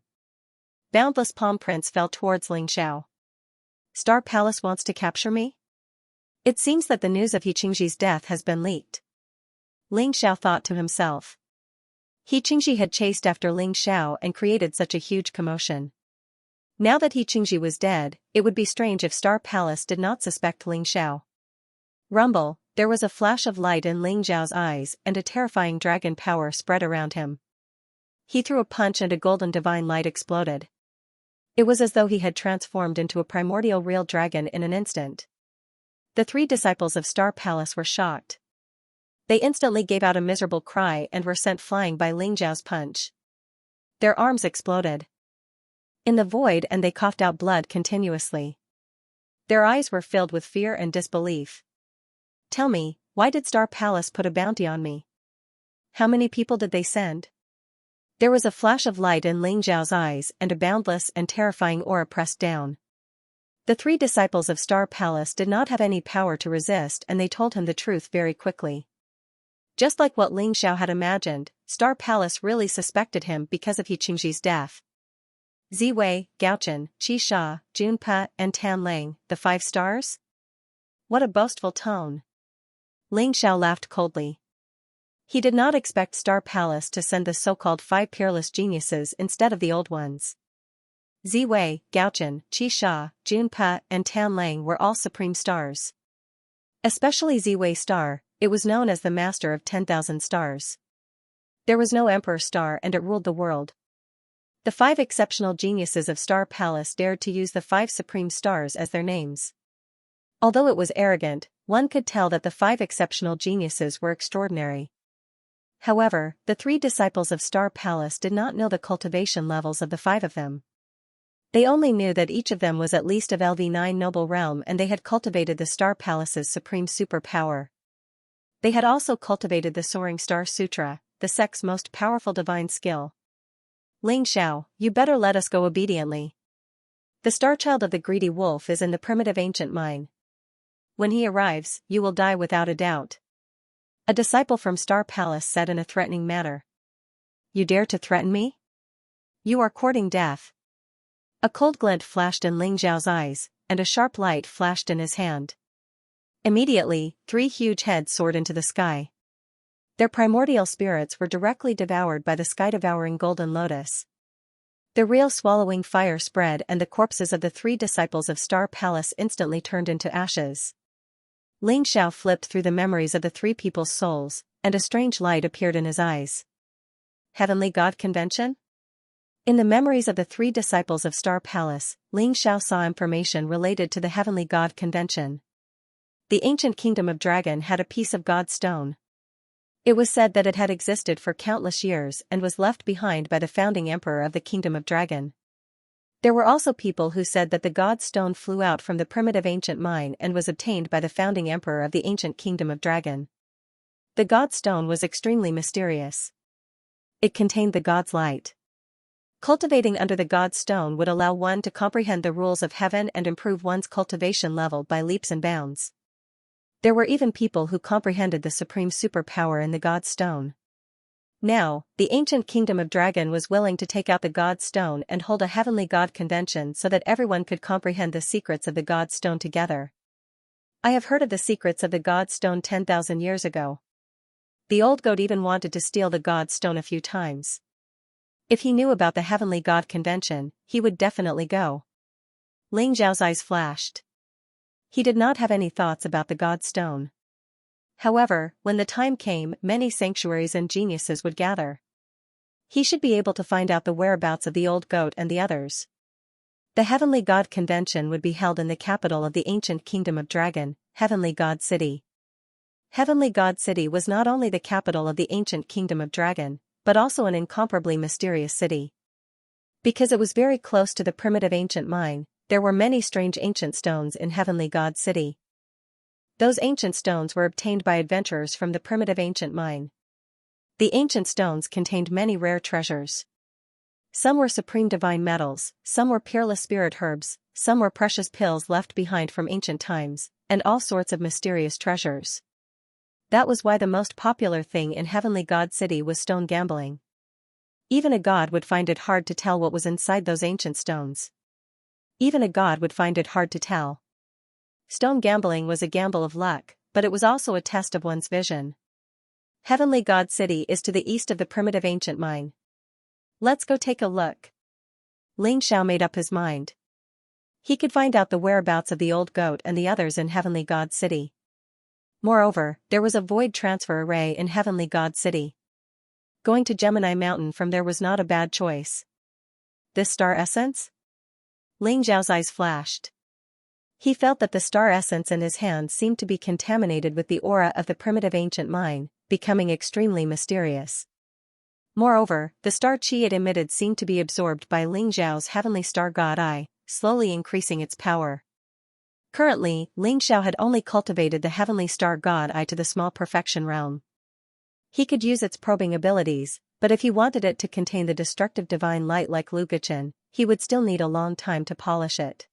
Boundless palm prints fell towards Ling Xiao. Star Palace wants to capture me? It seems that the news of Xianxia's death has been leaked. Ling Xiao thought to himself. Xianxia had chased after Ling Xiao and created such a huge commotion. Now that Xianxia was dead, it would be strange if Star Palace did not suspect Ling Xiao. Rumble, there was a flash of light in Ling Zhao's eyes and a terrifying dragon power spread around him. He threw a punch and a golden divine light exploded. It was as though he had transformed into a primordial real dragon in an instant. The 3 disciples of Star Palace were shocked. They instantly gave out a miserable cry and were sent flying by Ling Zhao's punch. Their arms exploded in the void and they coughed out blood continuously. Their eyes were filled with fear and disbelief. Tell me, why did Star Palace put a bounty on me? How many people did they send? There was a flash of light in Ling Zhao's eyes and a boundless and terrifying aura pressed down. The 3 disciples of Star Palace did not have any power to resist and they told him the truth very quickly. Just like what Ling Xiao had imagined, Star Palace really suspected him because of Xianxia's death. Ziwei, Gaochen, Qi Sha, Junpa, and Tan Lang, the 5 stars? What a boastful tone. Ling Xiao laughed coldly. He did not expect Star Palace to send the so-called 5 peerless geniuses instead of the old ones. Ziwei, Gaochen, Qi Sha, Junpa, and Tan Lang were all supreme stars. Especially Ziwei star, it was known as the master of 10,000 stars. There was no emperor star and it ruled the world. The 5 exceptional geniuses of Star Palace dared to use the 5 supreme stars as their names. Although it was arrogant, one could tell that the 5 exceptional geniuses were extraordinary. However, the 3 disciples of Star Palace did not know the cultivation levels of the 5 of them. They only knew that each of them was at least of LV9 noble realm, and they had cultivated the Star Palace's supreme superpower. They had also cultivated the Soaring Star Sutra, the sect's most powerful divine skill. Ling Xiao, you better let us go obediently. The star child of the greedy wolf is in the primitive ancient mine. When he arrives, you will die without a doubt. A disciple from Star Palace said in a threatening manner. You dare to threaten me? You are courting death. A cold glint flashed in Ling Xiao's eyes, and a sharp light flashed in his hand. Immediately, 3 huge heads soared into the sky. Their primordial spirits were directly devoured by the sky-devouring golden lotus. The real swallowing fire spread, and the corpses of the 3 disciples of Star Palace instantly turned into ashes. Ling Xiao flipped through the memories of the 3 people's souls, and a strange light appeared in his eyes. Heavenly God Convention? In the memories of the 3 disciples of Star Palace, Ling Xiao saw information related to the Heavenly God Convention. The ancient kingdom of Dragon had a piece of God stone. It was said that it had existed for countless years and was left behind by the founding emperor of the kingdom of Dragon. There were also people who said that the God stone flew out from the primitive ancient mine and was obtained by the founding emperor of the ancient kingdom of Dragon. The God stone was extremely mysterious. It contained the God's light. Cultivating under the God stone would allow one to comprehend the rules of heaven and improve one's cultivation level by leaps and bounds. There were even people who comprehended the supreme superpower in the God stone. Now, the ancient kingdom of Dragon was willing to take out the God stone and hold a Heavenly God Convention so that everyone could comprehend the secrets of the God stone together. I have heard of the secrets of the God stone 10,000 years ago. The old goat even wanted to steal the God stone a few times. If he knew about the Heavenly God Convention, he would definitely go. Ling Xiao's eyes flashed. He did not have any thoughts about the God stone. However, when the time came, many sanctuaries and geniuses would gather. He should be able to find out the whereabouts of the old goat and the others. The Heavenly God Convention would be held in the capital of the ancient kingdom of Dragon, Heavenly God City. Heavenly God City was not only the capital of the ancient kingdom of Dragon, but also an incomparably mysterious city. Because it was very close to the primitive ancient mine, there were many strange ancient stones in Heavenly God City. Those ancient stones were obtained by adventurers from the primitive ancient mine. The ancient stones contained many rare treasures. Some were supreme divine metals, some were peerless spirit herbs, some were precious pills left behind from ancient times, and all sorts of mysterious treasures. That was why the most popular thing in Heavenly God City was stone gambling. Even a god would find it hard to tell what was inside those ancient stones. Even a god would find it hard to tell. Stone gambling was a gamble of luck, but it was also a test of one's vision. Heavenly God City is to the east of the primitive ancient mine. Let's go take a look. Ling Xiao made up his mind. He could find out the whereabouts of the old goat and the others in Heavenly God City. Moreover, there was a void transfer array in Heavenly God City. Going to Gemini Mountain from there was not a bad choice. This star essence? Ling Xiao's eyes flashed. He felt that the star essence in his hand seemed to be contaminated with the aura of the primitive ancient mine, becoming extremely mysterious. Moreover, the star chi it emitted seemed to be absorbed by Ling Xiao's heavenly star god eye, slowly increasing its power. Currently, Ling Xiao had only cultivated the heavenly star god eye to the small perfection realm. He could use its probing abilities, but if he wanted it to contain the destructive divine light like Luguchen, he would still need a long time to polish it.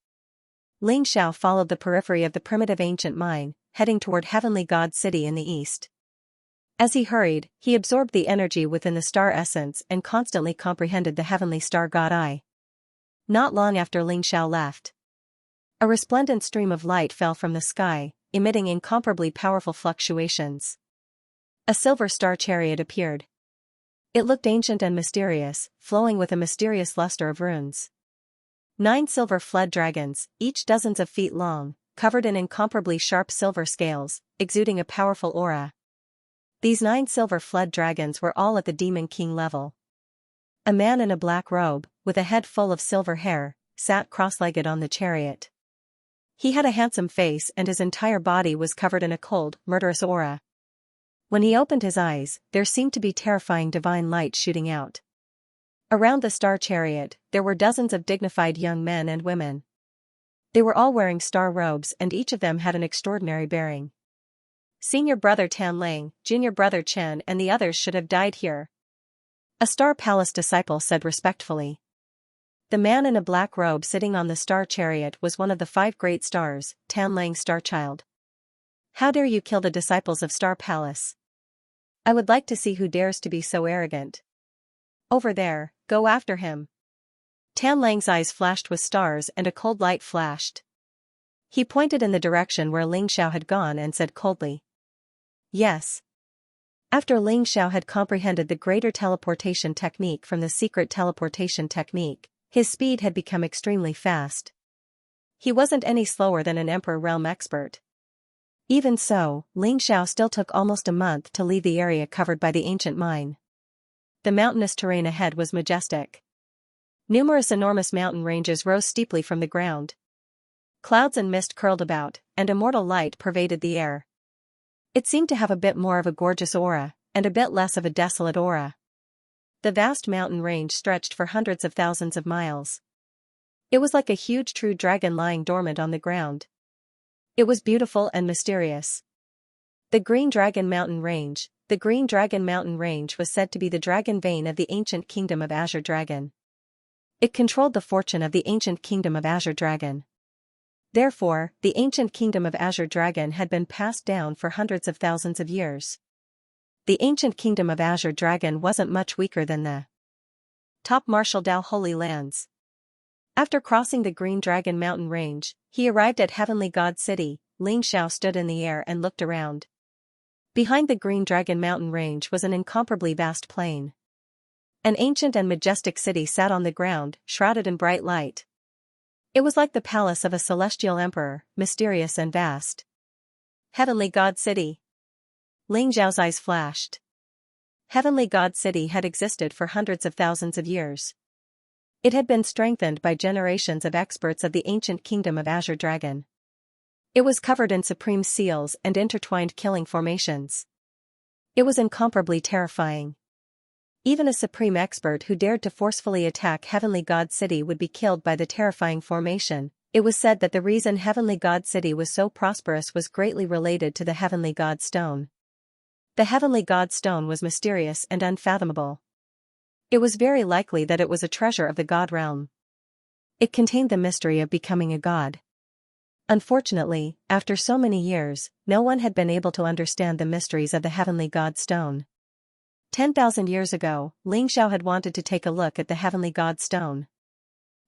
Ling Xiao followed the periphery of the primitive ancient mine, heading toward Heavenly God City in the east. As he hurried, he absorbed the energy within the star essence and constantly comprehended the heavenly star god eye. Not long after Ling Xiao left, a resplendent stream of light fell from the sky, emitting incomparably powerful fluctuations. A silver star chariot appeared. It looked ancient and mysterious, flowing with a mysterious luster of runes. 9 silver-flecked dragons, each dozens of feet long, covered in incomparably sharp silver scales, exuding a powerful aura. These 9 silver-flecked dragons were all at the Demon King level. A man in a black robe, with a head full of silver hair, sat cross-legged on the chariot. He had a handsome face and his entire body was covered in a cold, murderous aura. When he opened his eyes, there seemed to be terrifying divine light shooting out. Around the star chariot, there were dozens of dignified young men and women. They were all wearing star robes and each of them had an extraordinary bearing. Senior brother Tan Lang, junior brother Chen and the others should have died here. A Star Palace disciple said respectfully. The man in a black robe sitting on the star chariot was one of the 5 great stars, Tan Lang's star child. How dare you kill the disciples of Star Palace? I would like to see who dares to be so arrogant. Over there, go after him. Tan Lang's eyes flashed with stars and a cold light flashed. He pointed in the direction where Ling Xiao had gone and said coldly. Yes. After Ling Xiao had comprehended the greater teleportation technique from the secret teleportation technique, his speed had become extremely fast. He wasn't any slower than an Emperor realm expert. Even so, Ling Xiao still took almost a month to leave the area covered by the ancient mine. The mountainous terrain ahead was majestic. Numerous enormous mountain ranges rose steeply from the ground. Clouds and mist curled about, and immortal light pervaded the air. It seemed to have a bit more of a gorgeous aura, and a bit less of a desolate aura. The vast mountain range stretched for hundreds of thousands of miles. It was like a huge true dragon lying dormant on the ground. It was beautiful and mysterious. The Green Dragon Mountain Range. The Green Dragon Mountain Range was said to be the dragon vein of the ancient kingdom of Azure Dragon. It controlled the fortune of the ancient kingdom of Azure Dragon. Therefore, the ancient kingdom of Azure Dragon had been passed down for hundreds of thousands of years. The ancient kingdom of Azure Dragon wasn't much weaker than the top Martial Dao Holy Lands. After crossing the Green Dragon Mountain Range, he arrived at Heavenly God City. Ling Xiao stood in the air and looked around. Behind the Green Dragon Mountain Range was an incomparably vast plain. An ancient and majestic city sat on the ground, shrouded in bright light. It was like the palace of a celestial emperor, mysterious and vast. Heavenly God City. Ling Xiao's eyes flashed. Heavenly God City had existed for hundreds of thousands of years. It had been strengthened by generations of experts of the ancient kingdom of Azure Dragon. It was covered in supreme seals and intertwined killing formations. It was incomparably terrifying. Even a supreme expert who dared to forcefully attack Heavenly God City would be killed by the terrifying formation. It was said that the reason Heavenly God City was so prosperous was greatly related to the Heavenly God Stone. The Heavenly God Stone was mysterious and unfathomable. It was very likely that it was a treasure of the God realm. It contained the mystery of becoming a god. Unfortunately, after so many years, no one had been able to understand the mysteries of the Heavenly God Stone. 10,000 years ago, Ling Xiao had wanted to take a look at the Heavenly God Stone.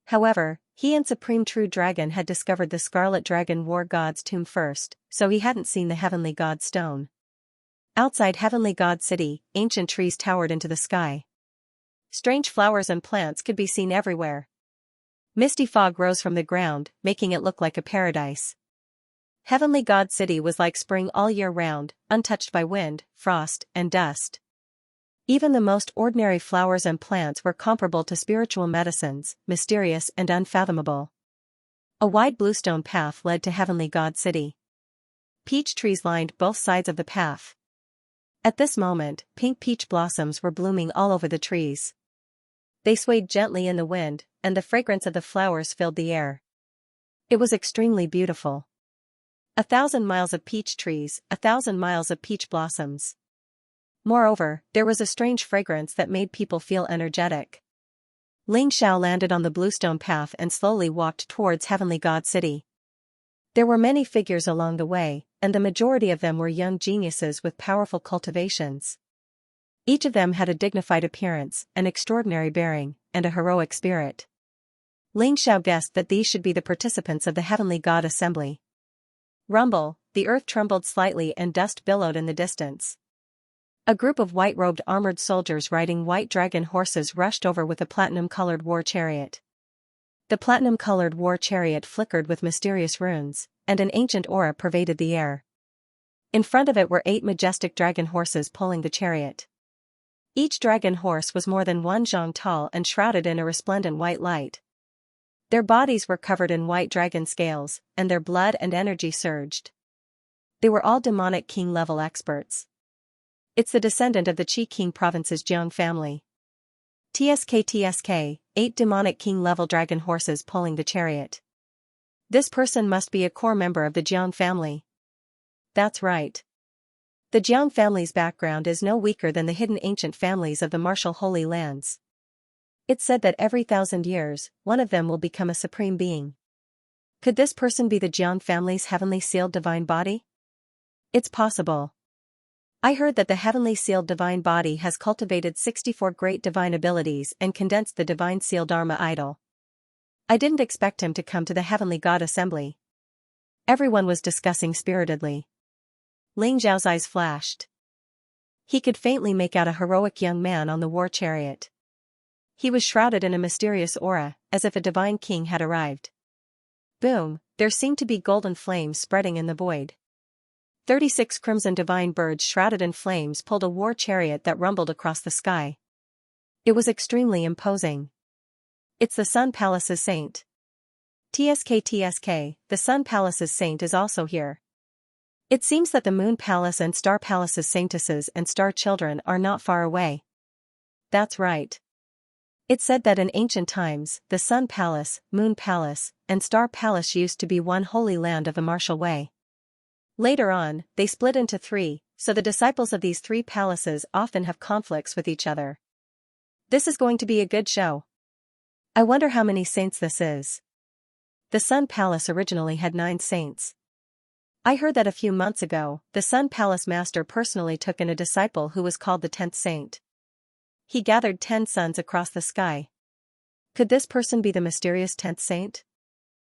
However, he and Supreme True Dragon had discovered the Scarlet Dragon War God's tomb first, so he hadn't seen the Heavenly God Stone. Outside Heavenly God City, ancient trees towered into the sky. Strange flowers and plants could be seen everywhere. Misty fog rose from the ground, making it look like a paradise. Heavenly God City was like spring all year round, untouched by wind, frost, and dust. Even the most ordinary flowers and plants were comparable to spiritual medicines, mysterious and unfathomable. A wide bluestone path led to Heavenly God City. Peach trees lined both sides of the path. At this moment, pink peach blossoms were blooming all over the trees. They swayed gently in the wind, and the fragrance of the flowers filled the air. It was extremely beautiful. 1,000 miles of peach trees, 1,000 miles of peach blossoms. Moreover, there was a strange fragrance that made people feel energetic. Ling Xiao landed on the bluestone path and slowly walked towards Heavenly God City. There were many figures along the way, and the majority of them were young geniuses with powerful cultivations. Each of them had a dignified appearance, an extraordinary bearing, and a heroic spirit. Ling Xiao guessed that these should be the participants of the Heavenly God Assembly. Rumble, the earth trembled slightly and dust billowed in the distance. A group of white-robed armored soldiers riding white dragon horses rushed over with a platinum-colored war chariot. The platinum-colored war chariot flickered with mysterious runes, and an ancient aura pervaded the air. In front of it were 8 majestic dragon horses pulling the chariot. Each dragon horse was more than 1 zhang tall and shrouded in a resplendent white light. Their bodies were covered in white dragon scales, and their blood and energy surged. They were all demonic king-level experts. It's the descendant of the Qi King Province's Jiang family. TSK, 8 demonic king-level dragon horses pulling the chariot. This person must be a core member of the Jiang family. That's right. The Jiang family's background is no weaker than the hidden ancient families of the martial Holy Lands. It's said that every 1,000 years, one of them will become a supreme being. Could this person be the Jiang family's heavenly sealed divine body? It's possible. I heard that the heavenly sealed divine body has cultivated 64 great divine abilities and condensed the divine seal Dharma idol. I didn't expect him to come to the heavenly god assembly. Everyone was discussing spiritedly. Ling Zhao's eyes flashed. He could faintly make out a heroic young man on the war chariot. He was shrouded in a mysterious aura, as if a divine king had arrived. Boom, there seemed to be golden flames spreading in the void. 36 crimson divine birds shrouded in flames pulled a war chariot that rumbled across the sky. It was extremely imposing. It's the Sun Palace's saint. TSK, the Sun Palace's saint is also here. It seems that the Moon Palace and Star Palace's saintesses and star children are not far away. That's right. It's said that in ancient times, the Sun Palace, Moon Palace, and Star Palace used to be one holy land of the martial way. Later on, they split into 3, so the disciples of these 3 palaces often have conflicts with each other. This is going to be a good show. I wonder how many saints this is. The Sun Palace originally had 9 saints. I heard that a few months ago, the Sun Palace master personally took in a disciple who was called the 10th saint. He gathered 10 suns across the sky. Could this person be the mysterious 10th saint?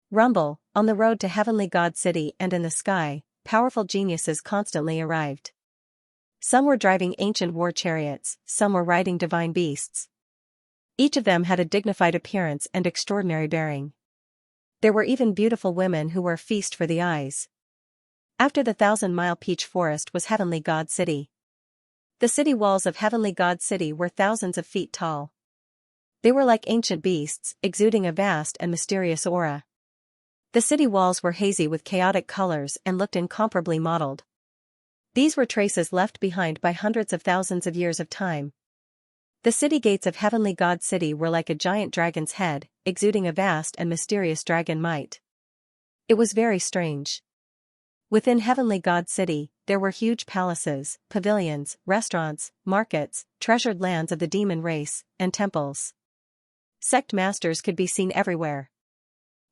Rumble, on the road to Heavenly God City and in the sky, powerful geniuses constantly arrived. Some were driving ancient war chariots, some were riding divine beasts. Each of them had a dignified appearance and extraordinary bearing. There were even beautiful women who were a feast for the eyes. After the 1,000-mile peach forest was Heavenly God City. The city walls of Heavenly God City were thousands of feet tall. They were like ancient beasts, exuding a vast and mysterious aura. The city walls were hazy with chaotic colors and looked incomparably modeled. These were traces left behind by hundreds of thousands of years of time. The city gates of Heavenly God City were like a giant dragon's head, exuding a vast and mysterious dragon might. It was very strange. Within Heavenly God City, there were huge palaces, pavilions, restaurants, markets, treasured lands of the demon race, and temples. Sect masters could be seen everywhere.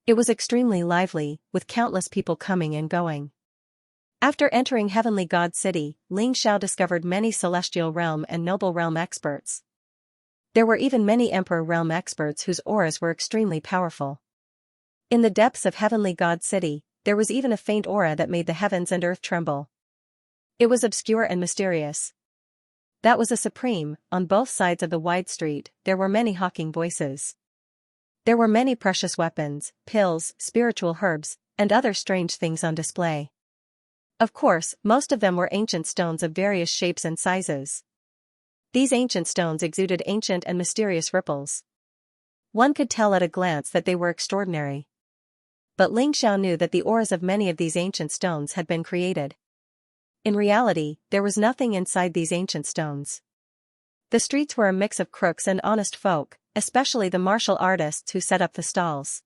It was extremely lively, with countless people coming and going. After entering Heavenly God City, Ling Xiao discovered many Celestial Realm and Noble Realm experts. There were even many Emperor Realm experts whose auras were extremely powerful. In the depths of Heavenly God City, there was even a faint aura that made the heavens and earth tremble. It was obscure and mysterious. That was a supreme. On both sides of the wide street, there were many hawking voices. There were many precious weapons, pills, spiritual herbs, and other strange things on display. Of course, most of them were ancient stones of various shapes and sizes. These ancient stones exuded ancient and mysterious ripples. One could tell at a glance that they were extraordinary. But Ling Xiao knew that the auras of many of these ancient stones had been created. In reality, there was nothing inside these ancient stones. The streets were a mix of crooks and honest folk, especially the martial artists who set up the stalls.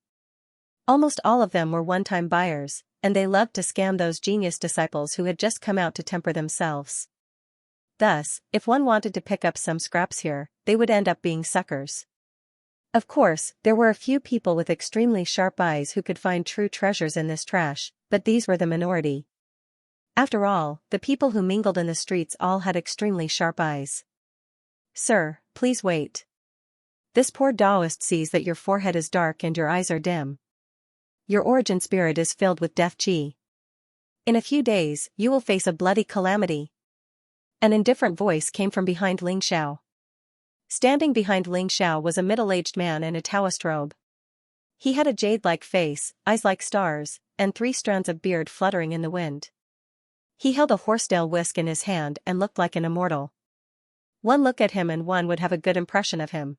Almost all of them were one-time buyers, and they loved to scam those genius disciples who had just come out to temper themselves. Thus, if one wanted to pick up some scraps here, they would end up being suckers. Of course, there were a few people with extremely sharp eyes who could find true treasures in this trash, but these were the minority. After all, the people who mingled in the streets all had extremely sharp eyes. Sir, please wait. This poor Taoist sees that your forehead is dark and your eyes are dim. Your origin spirit is filled with death qi. In a few days, you will face a bloody calamity. An indifferent voice came from behind Ling Xiao. Standing behind Ling Xiao was a middle-aged man in a Taoist robe. He had a jade-like face, eyes like stars, and 3 strands of beard fluttering in the wind. He held a horsetail whisk in his hand and looked like an immortal. One look at him and one would have a good impression of him.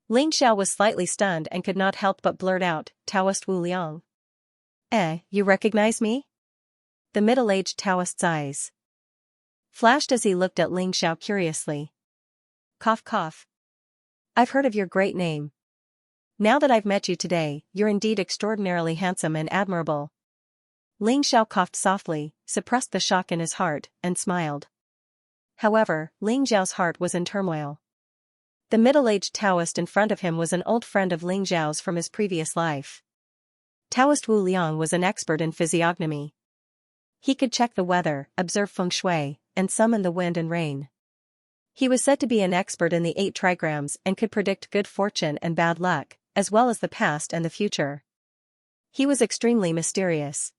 Ling Xiao was slightly stunned and could not help but blurt out, Taoist Wu Liang. You recognize me? The middle-aged Taoist's eyes flashed as he looked at Ling Xiao curiously. Cough cough. I've heard of your great name. Now that I've met you today, you're indeed extraordinarily handsome and admirable. Ling Xiao coughed softly, suppressed the shock in his heart, and smiled. However, Ling Xiao's heart was in turmoil. The middle-aged Taoist in front of him was an old friend of Ling Xiao's from his previous life. Taoist Wu Liang was an expert in physiognomy. He could check the weather, observe feng shui, and summon the wind and rain. He was said to be an expert in the 8 trigrams and could predict good fortune and bad luck, as well as the past and the future. He was extremely mysterious.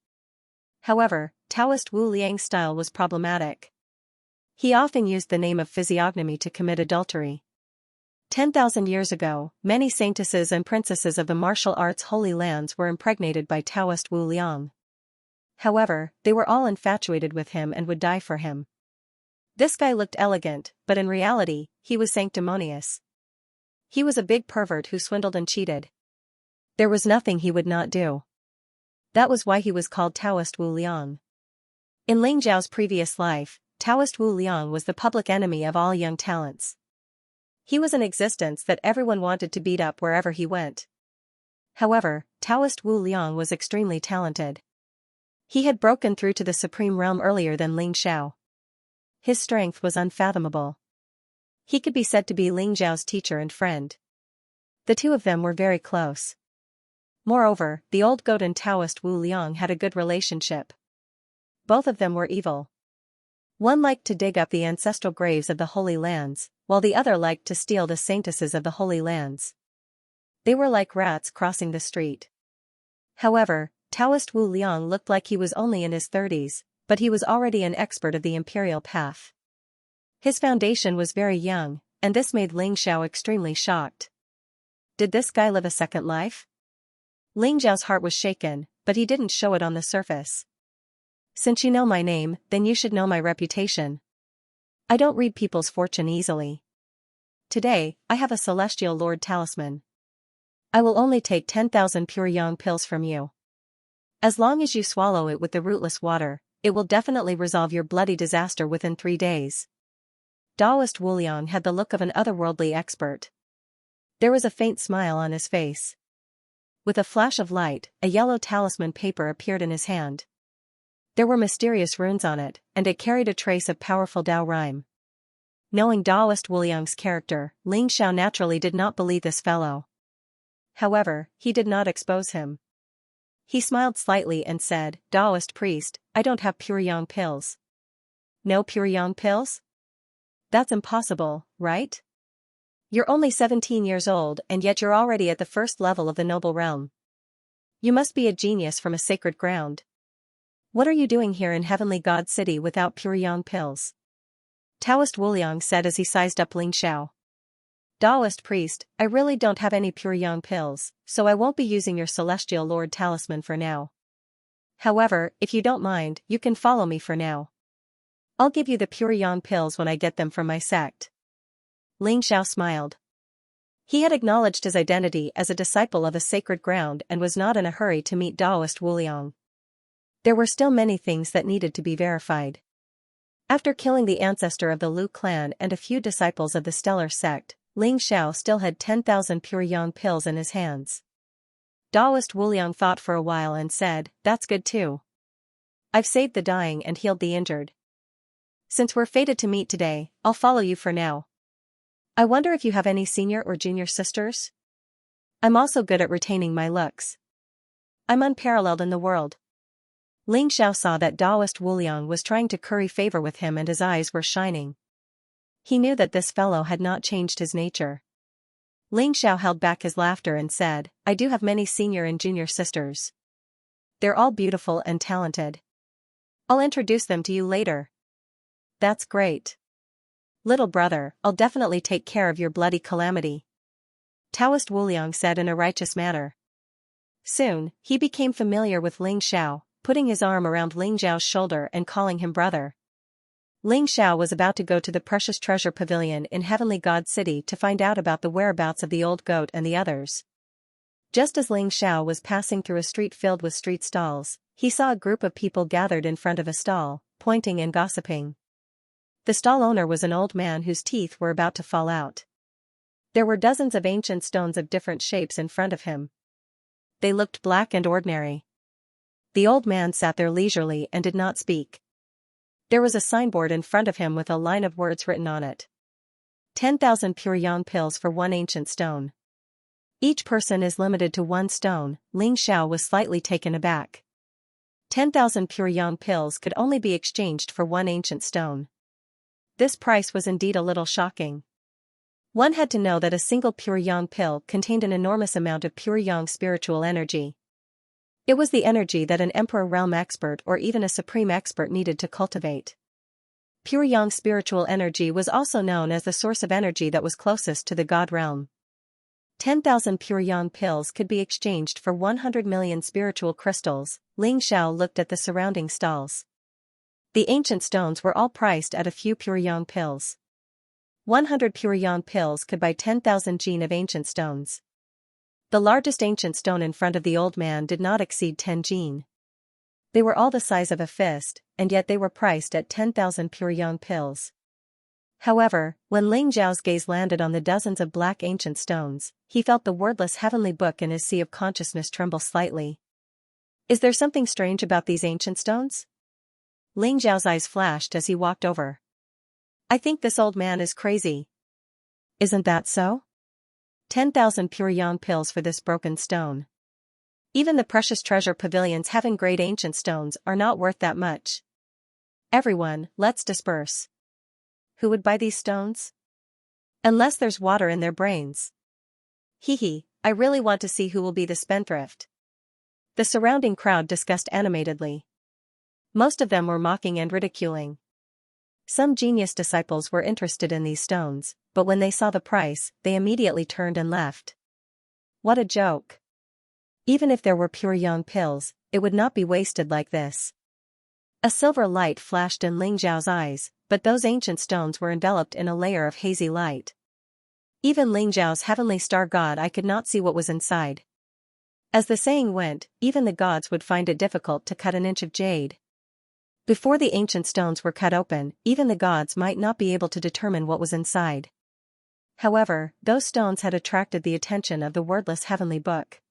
However, Taoist Wu Liang's style was problematic. He often used the name of physiognomy to commit adultery. 10,000 years ago, many saintesses and princesses of the martial arts Holy Lands were impregnated by Taoist Wu Liang. However, they were all infatuated with him and would die for him. This guy looked elegant, but in reality, he was sanctimonious. He was a big pervert who swindled and cheated. There was nothing he would not do. That was why he was called Taoist Wu Liang. In Ling Zhao's previous life, Taoist Wu Liang was the public enemy of all young talents. He was an existence that everyone wanted to beat up wherever he went. However, Taoist Wu Liang was extremely talented. He had broken through to the supreme realm earlier than Ling Xiao. His strength was unfathomable. He could be said to be Ling Zhao's teacher and friend. The two of them were very close. Moreover, the old goat and Taoist Wu Liang had a good relationship. Both of them were evil. One liked to dig up the ancestral graves of the Holy Lands, while the other liked to steal the saintesses of the Holy Lands. They were like rats crossing the street. However, Taoist Wu Liang looked like he was only in his 30s, but he was already an expert of the imperial path. His foundation was very young, and this made Ling Xiao extremely shocked. Did this guy live a second life? Ling Zhao's heart was shaken, but he didn't show it on the surface. Since you know my name, then you should know my reputation. I don't read people's fortune easily. Today, I have a celestial lord talisman. I will only take 10,000 pure yang pills from you. As long as you swallow it with the rootless water, it will definitely resolve your bloody disaster within 3 days. Taoist Wu Liang had the look of an otherworldly expert. There was a faint smile on his face. With a flash of light, a yellow talisman paper appeared in his hand. There were mysterious runes on it, and it carried a trace of powerful Dao rhyme. Knowing Taoist Wu Liang's character, Ling Xiao naturally did not believe this fellow. However, he did not expose him. He smiled slightly and said, Taoist priest, I don't have pure yang pills. No pure yang pills? That's impossible, right? You're only 17 years old and yet you're already at the first level of the noble realm. You must be a genius from a sacred ground. What are you doing here in Heavenly God City without pure yang pills? Taoist Wu Liang said as he sized up Ling Xiao. Taoist priest, I really don't have any pure yang pills, so I won't be using your celestial lord talisman for now. However, if you don't mind, you can follow me for now. I'll give you the pure yang pills when I get them from my sect. Ling Xiao smiled. He had acknowledged his identity as a disciple of a sacred ground and was not in a hurry to meet Taoist Wu Liang. There were still many things that needed to be verified. After killing the ancestor of the Lu clan and a few disciples of the Stellar sect, Ling Xiao still had 10,000 pure yang pills in his hands. Taoist Wu Liang thought for a while and said, that's good too. I've saved the dying and healed the injured. Since we're fated to meet today, I'll follow you for now. I wonder if you have any senior or junior sisters? I'm also good at retaining my looks. I'm unparalleled in the world. Ling Xiao saw that Taoist Wu Liang was trying to curry favor with him and his eyes were shining. He knew that this fellow had not changed his nature. Ling Xiao held back his laughter and said, I do have many senior and junior sisters. They're all beautiful and talented. I'll introduce them to you later. That's great. Little brother, I'll definitely take care of your bloody calamity. Taoist Wu Liang said in a righteous manner. Soon, he became familiar with Ling Xiao, putting his arm around Ling Zhao's shoulder and calling him brother. Ling Xiao was about to go to the precious treasure pavilion in Heavenly God City to find out about the whereabouts of the old goat and the others. Just as Ling Xiao was passing through a street filled with street stalls, he saw a group of people gathered in front of a stall, pointing and gossiping. The stall owner was an old man whose teeth were about to fall out. There were dozens of ancient stones of different shapes in front of him. They looked black and ordinary. The old man sat there leisurely and did not speak. There was a signboard in front of him with a line of words written on it. 10,000 pure yang pills for one ancient stone. Each person is limited to one stone. Ling Xiao was slightly taken aback. 10,000 pure yang pills could only be exchanged for one ancient stone. This price was indeed a little shocking. One had to know that a single pure yang pill contained an enormous amount of pure yang spiritual energy. It was the energy that an emperor realm expert or even a supreme expert needed to cultivate. Pure yang spiritual energy was also known as the source of energy that was closest to the god realm. 10,000 pure yang pills could be exchanged for 100 million spiritual crystals. Ling Xiao looked at the surrounding stalls. The ancient stones were all priced at a few pure yang pills. 100 pure yang pills could buy 10,000 jin of ancient stones. The largest ancient stone in front of the old man did not exceed 10 jin. They were all the size of a fist, and yet they were priced at 10,000 pure yang pills. However, when Ling Xiao's gaze landed on the dozens of black ancient stones, he felt the wordless heavenly book in his sea of consciousness tremble slightly. Is there something strange about these ancient stones? Ling Xiao's eyes flashed as he walked over. I think this old man is crazy. Isn't that so? 10,000 pure yang pills for this broken stone. Even the precious treasure pavilions having great ancient stones are not worth that much. Everyone, let's disperse. Who would buy these stones? Unless there's water in their brains. Hee, I really want to see who will be the spendthrift. The surrounding crowd discussed animatedly. Most of them were mocking and ridiculing. Some genius disciples were interested in these stones, but when they saw the price, they immediately turned and left. What a joke. Even if there were pure yang pills, it would not be wasted like this. A silver light flashed in Ling Xiao's eyes, but those ancient stones were enveloped in a layer of hazy light. Even Ling Xiao's heavenly star god eye could not see what was inside. As the saying went, even the gods would find it difficult to cut an inch of jade. Before the ancient stones were cut open, even the gods might not be able to determine what was inside. However, those stones had attracted the attention of the wordless heavenly book.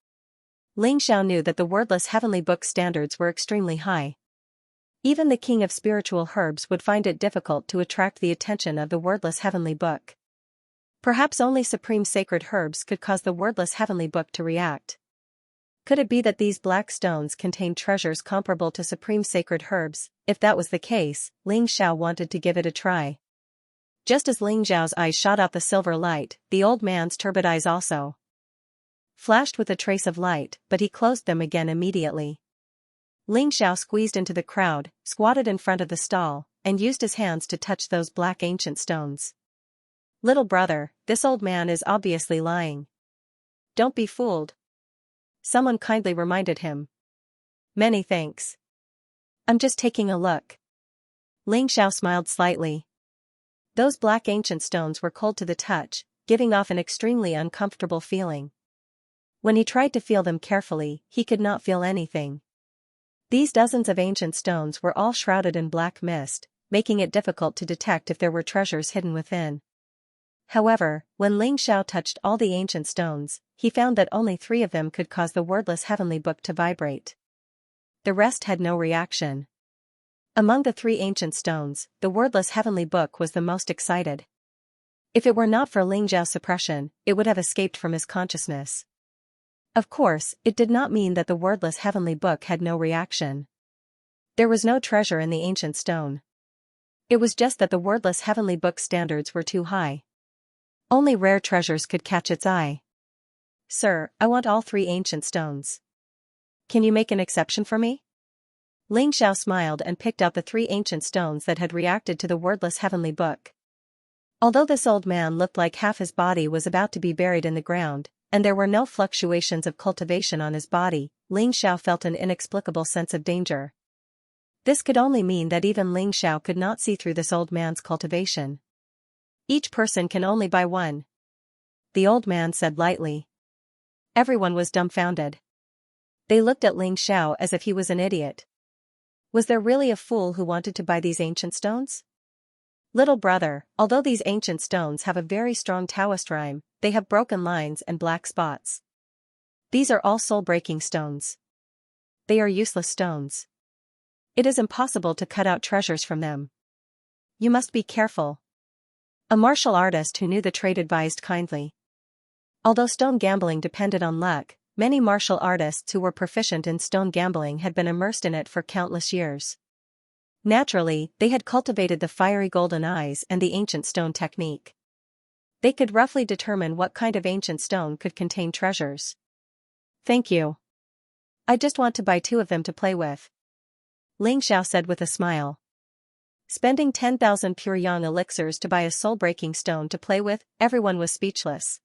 Ling Xiao knew that the wordless heavenly book standards were extremely high. Even the king of spiritual herbs would find it difficult to attract the attention of the wordless heavenly book. Perhaps only supreme sacred herbs could cause the wordless heavenly book to react. Could it be that these black stones contained treasures comparable to supreme sacred herbs? If that was the case, Ling Xiao wanted to give it a try. Just as Ling Xiao's eyes shot out the silver light, the old man's turbid eyes also flashed with a trace of light, but he closed them again immediately. Ling Xiao squeezed into the crowd, squatted in front of the stall, and used his hands to touch those black ancient stones. Little brother, this old man is obviously lying. Don't be fooled. Someone kindly reminded him. Many thanks. I'm just taking a look. Ling Xiao smiled slightly. Those black ancient stones were cold to the touch, giving off an extremely uncomfortable feeling. When he tried to feel them carefully, he could not feel anything. These dozens of ancient stones were all shrouded in black mist, making it difficult to detect if there were treasures hidden within. However, when Ling Xiao touched all the ancient stones, he found that only 3 of them could cause the wordless heavenly book to vibrate. The rest had no reaction. Among the 3 ancient stones, the wordless heavenly book was the most excited. If it were not for Ling Xiao's suppression, it would have escaped from his consciousness. Of course, it did not mean that the wordless heavenly book had no reaction. There was no treasure in the ancient stone. It was just that the wordless heavenly book's standards were too high. Only rare treasures could catch its eye. Sir, I want all 3 ancient stones. Can you make an exception for me? Ling Xiao smiled and picked out the 3 ancient stones that had reacted to the wordless heavenly book. Although this old man looked like half his body was about to be buried in the ground, and there were no fluctuations of cultivation on his body, Ling Xiao felt an inexplicable sense of danger. This could only mean that even Ling Xiao could not see through this old man's cultivation. Each person can only buy one, the old man said lightly. Everyone was dumbfounded. They looked at Ling Xiao as if he was an idiot. Was there really a fool who wanted to buy these ancient stones? Little brother, although these ancient stones have a very strong Taoist rhyme, they have broken lines and black spots. These are all soul-breaking stones. They are useless stones. It is impossible to cut out treasures from them. You must be careful. A martial artist who knew the trade advised kindly. Although stone gambling depended on luck, many martial artists who were proficient in stone gambling had been immersed in it for countless years. Naturally, they had cultivated the fiery golden eyes and the ancient stone technique. They could roughly determine what kind of ancient stone could contain treasures. Thank you. I just want to buy 2 of them to play with, Ling Xiao said with a smile. Spending 10,000 pure yang elixirs to buy a soul-breaking stone to play with, everyone was speechless.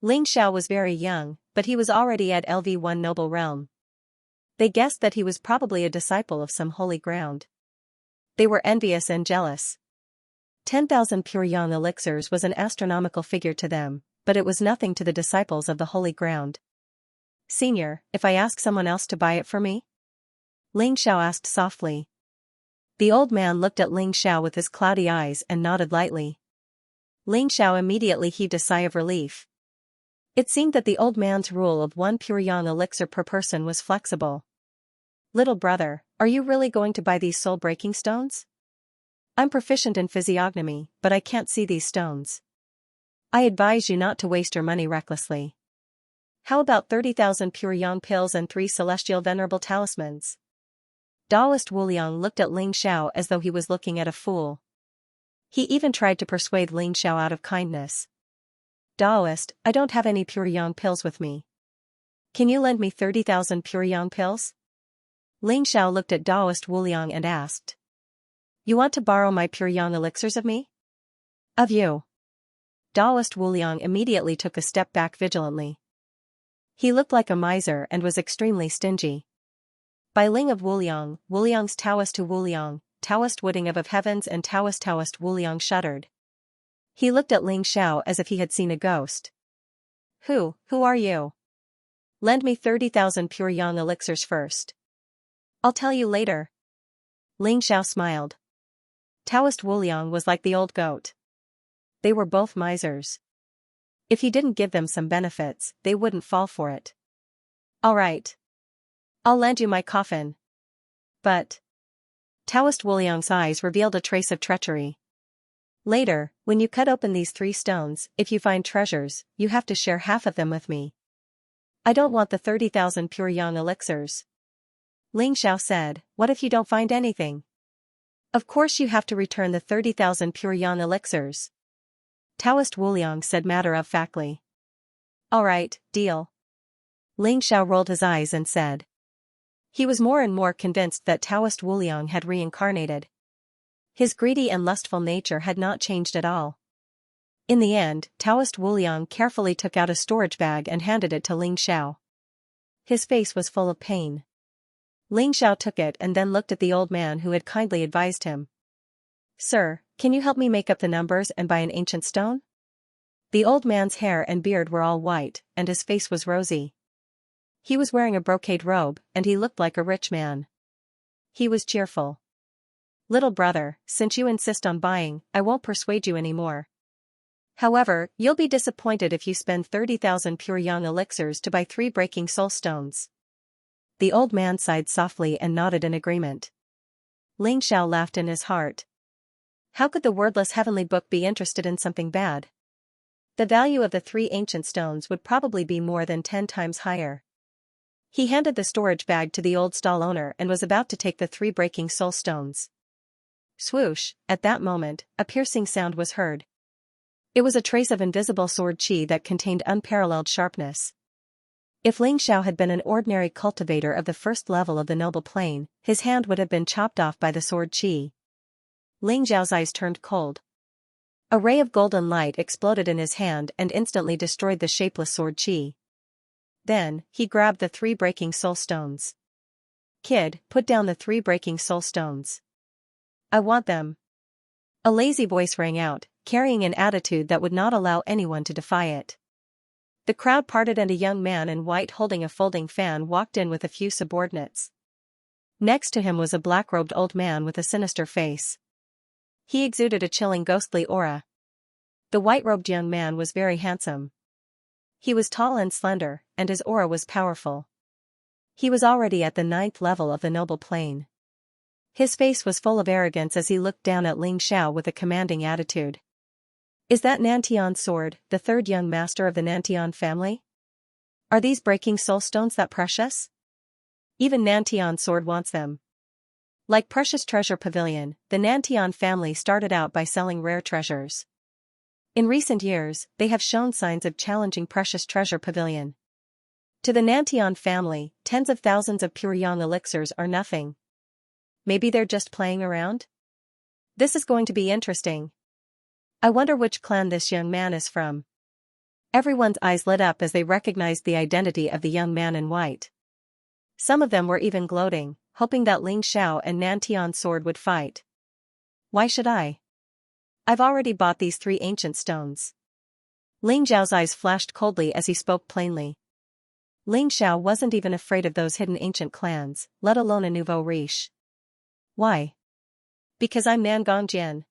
Ling Xiao was very young, but he was already at LV1 noble realm. They guessed that he was probably a disciple of some holy ground. They were envious and jealous. 10,000 pure yang elixirs was an astronomical figure to them, but it was nothing to the disciples of the holy ground. Senior, if I ask someone else to buy it for me? Ling Xiao asked softly. The old man looked at Ling Xiao with his cloudy eyes and nodded lightly. Ling Xiao immediately heaved a sigh of relief. It seemed that the old man's rule of 1 pure yang elixir per person was flexible. Little brother, are you really going to buy these soul-breaking stones? I'm proficient in physiognomy, but I can't see these stones. I advise you not to waste your money recklessly. How about 30,000 pure yang pills and 3 celestial venerable talismans? Taoist Wuliang looked at Ling Xiao as though he was looking at a fool. He even tried to persuade Ling Xiao out of kindness. Taoist, I don't have any pure yang pills with me. Can you lend me 30,000 pure yang pills? Ling Xiao looked at Taoist Wuliang and asked. You want to borrow my pure yang elixirs of me? Of you. Taoist Wuliang immediately took a step back vigilantly. He looked like a miser and was extremely stingy. By Ling of Wuliang, Wuliang's Taoist to Wuliang, Taoist Wooding of Heavens and Taoist Wuliang shuddered. He looked at Ling Xiao as if he had seen a ghost. Who are you? Lend me 30,000 pure yang elixirs first. I'll tell you later. Ling Xiao smiled. Taoist Wuliang was like the old goat. They were both misers. If he didn't give them some benefits, they wouldn't fall for it. All right. I'll lend you my coffin. But Taoist Wuliang's eyes revealed a trace of treachery. Later, when you cut open these 3 stones, if you find treasures, you have to share half of them with me. I don't want the 30,000 pure yang elixirs. Ling Xiao said, what if you don't find anything? Of course you have to return the 30,000 pure yang elixirs. Taoist Wuliang said matter-of-factly. All right, deal. Ling Xiao rolled his eyes and said. He was more and more convinced that Taoist Wuliang had reincarnated. His greedy and lustful nature had not changed at all. In the end, Taoist Wuliang carefully took out a storage bag and handed it to Ling Xiao. His face was full of pain. Ling Xiao took it and then looked at the old man who had kindly advised him. Sir, can you help me make up the numbers and buy an ancient stone? The old man's hair and beard were all white, and his face was rosy. He was wearing a brocade robe, and he looked like a rich man. He was cheerful. Little brother, since you insist on buying, I won't persuade you anymore. However, you'll be disappointed if you spend 30,000 pure yang elixirs to buy 3 breaking soul stones. The old man sighed softly and nodded in agreement. Ling Xiao laughed in his heart. How could the wordless heavenly book be interested in something bad? The value of the 3 ancient stones would probably be more than 10 times higher. He handed the storage bag to the old stall owner and was about to take the 3 breaking soul stones. Swoosh, at that moment, a piercing sound was heard. It was a trace of invisible sword qi that contained unparalleled sharpness. If Ling Xiao had been an ordinary cultivator of the first level of the noble plane, his hand would have been chopped off by the sword qi. Ling Xiao's eyes turned cold. A ray of golden light exploded in his hand and instantly destroyed the shapeless sword qi. Then, he grabbed the 3 breaking soul stones. Kid, put down the 3 breaking soul stones. I want them. A lazy voice rang out, carrying an attitude that would not allow anyone to defy it. The crowd parted and a young man in white holding a folding fan walked in with a few subordinates. Next to him was a black-robed old man with a sinister face. He exuded a chilling ghostly aura. The white-robed young man was very handsome. He was tall and slender, and his aura was powerful. He was already at the 9th level of the noble plane. His face was full of arrogance as he looked down at Ling Xiao with a commanding attitude. Is that Nantian's sword, the 3rd young master of the Nantian family? Are these breaking soul stones that precious? Even Nantian's sword wants them. Like Precious Treasure Pavilion, the Nantian family started out by selling rare treasures. In recent years, they have shown signs of challenging Precious Treasure Pavilion. To the Nantian family, tens of thousands of pure yang elixirs are nothing. Maybe they're just playing around? This is going to be interesting. I wonder which clan this young man is from. Everyone's eyes lit up as they recognized the identity of the young man in white. Some of them were even gloating, hoping that Ling Xiao and Nantian's sword would fight. Why should I? I've already bought these 3 ancient stones. Ling Xiao's eyes flashed coldly as he spoke plainly. Ling Xiao wasn't even afraid of those hidden ancient clans, let alone a nouveau riche. Why? Because I'm Nangongjian.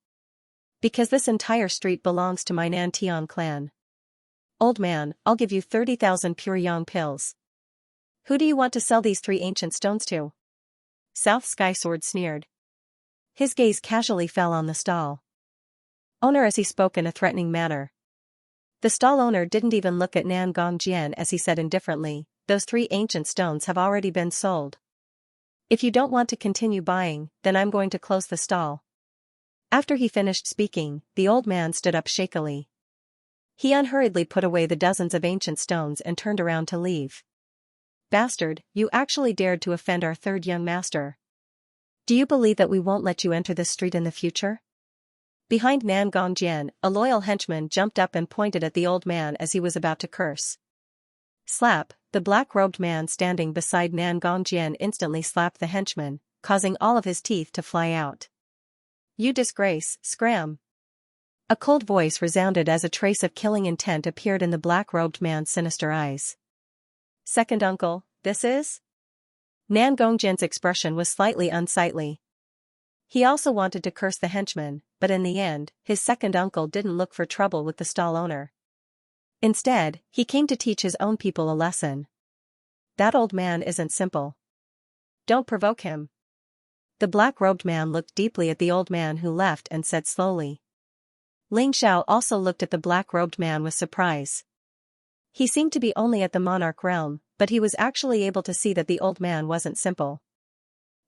Because this entire street belongs to my Nantian clan. Old man, I'll give you 30,000 pure yang pills. Who do you want to sell these 3 ancient stones to? South Sky Sword sneered. His gaze casually fell on the stall owner as he spoke in a threatening manner. The stall owner didn't even look at Nangongjian as he said indifferently, those 3 ancient stones have already been sold. If you don't want to continue buying, then I'm going to close the stall. After he finished speaking, the old man stood up shakily. He unhurriedly put away the dozens of ancient stones and turned around to leave. Bastard, you actually dared to offend our 3rd young master. Do you believe that we won't let you enter this street in the future? Behind Nangongjian, a loyal henchman jumped up and pointed at the old man as he was about to curse. Slap, the black-robed man standing beside Nangongjian instantly slapped the henchman, causing all of his teeth to fly out. You disgrace, scram! A cold voice resounded as a trace of killing intent appeared in the black-robed man's sinister eyes. Second uncle, this is? Nangongjian's expression was slightly unsightly. He also wanted to curse the henchman, but in the end, his second uncle didn't look for trouble with the stall owner. Instead, he came to teach his own people a lesson. That old man isn't simple. Don't provoke him. The black-robed man looked deeply at the old man who left and said slowly. Ling Xiao also looked at the black-robed man with surprise. He seemed to be only at the monarch realm, but he was actually able to see that the old man wasn't simple.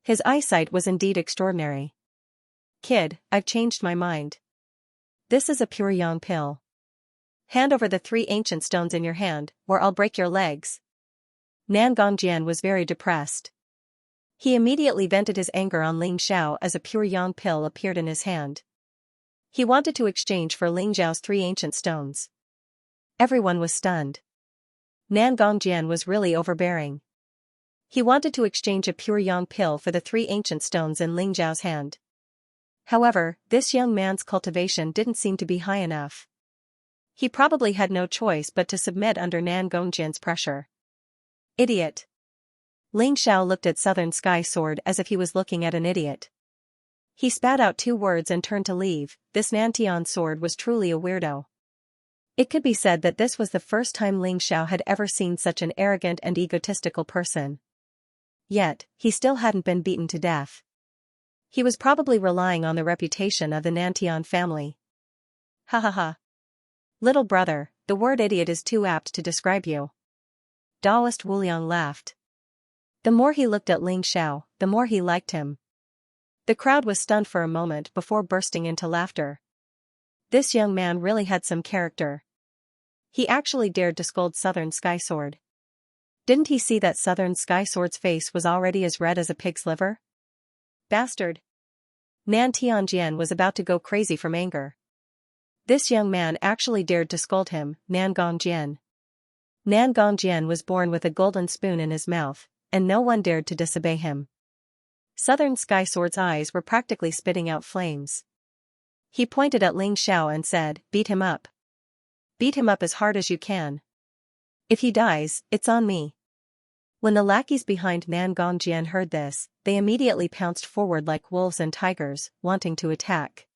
His eyesight was indeed extraordinary. Kid, I've changed my mind. This is a pure yang pill. Hand over the 3 ancient stones in your hand, or I'll break your legs. Nangongjian was very depressed. He immediately vented his anger on Ling Xiao as a pure yang pill appeared in his hand. He wanted to exchange for Ling Xiao's 3 ancient stones. Everyone was stunned. Nangongjian was really overbearing. He wanted to exchange a pure yang pill for the 3 ancient stones in Ling Xiao's hand. However, this young man's cultivation didn't seem to be high enough. He probably had no choice but to submit under Nangongjian's pressure. Idiot. Ling Xiao looked at Southern Sky Sword as if he was looking at an idiot. He spat out 2 words and turned to leave. This Nantian sword was truly a weirdo. It could be said that this was the first time Ling Xiao had ever seen such an arrogant and egotistical person. Yet, he still hadn't been beaten to death. He was probably relying on the reputation of the Nantian family. Ha ha ha. Little brother, the word idiot is too apt to describe you. Daoist Wuliang laughed. The more he looked at Ling Xiao, the more he liked him. The crowd was stunned for a moment before bursting into laughter. This young man really had some character. He actually dared to scold Southern Sky Sword. Didn't he see that Southern Sky Sword's face was already as red as a pig's liver? Bastard. Nan Tianjian was about to go crazy from anger. This young man actually dared to scold him, Nangongjian. Nangongjian was born with a golden spoon in his mouth, and no one dared to disobey him. Southern Sky Sword's eyes were practically spitting out flames. He pointed at Ling Xiao and said, "Beat him up. Beat him up as hard as you can. If he dies, it's on me." When the lackeys behind Nan Gongjian heard this, they immediately pounced forward like wolves and tigers, wanting to attack.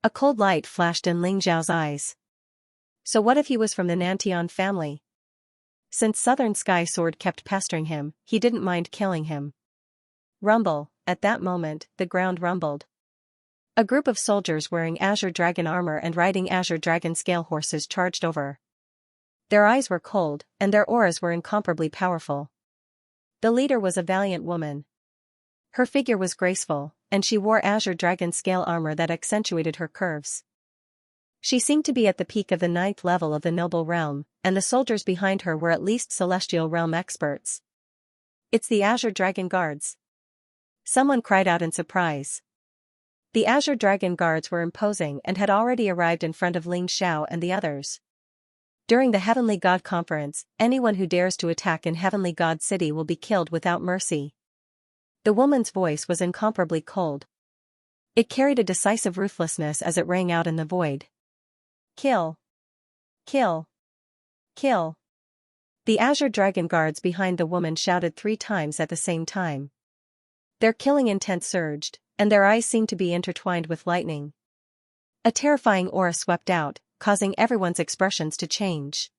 A cold light flashed in Ling Xiao's eyes. So what if he was from the Nantian family? Since Southern Sky Sword kept pestering him, he didn't mind killing him. Rumble. At that moment, the ground rumbled. A group of soldiers wearing Azure Dragon armor and riding Azure Dragon scale horses charged over. Their eyes were cold, and their auras were incomparably powerful. The leader was a valiant woman. Her figure was graceful, and she wore Azure Dragon scale armor that accentuated her curves. She seemed to be at the peak of the 9th level of the noble realm, and the soldiers behind her were at least celestial realm experts. "It's the Azure Dragon Guards!" Someone cried out in surprise. The Azure Dragon Guards were imposing and had already arrived in front of Ling Xiao and the others. During the Heavenly God Conference, anyone who dares to attack in Heavenly God City will be killed without mercy. The woman's voice was incomparably cold. It carried a decisive ruthlessness as it rang out in the void. "Kill! Kill! Kill!" The Azure Dragon Guards behind the woman shouted 3 times at the same time. Their killing intent surged, and their eyes seemed to be intertwined with lightning. A terrifying aura swept out, causing everyone's expressions to change.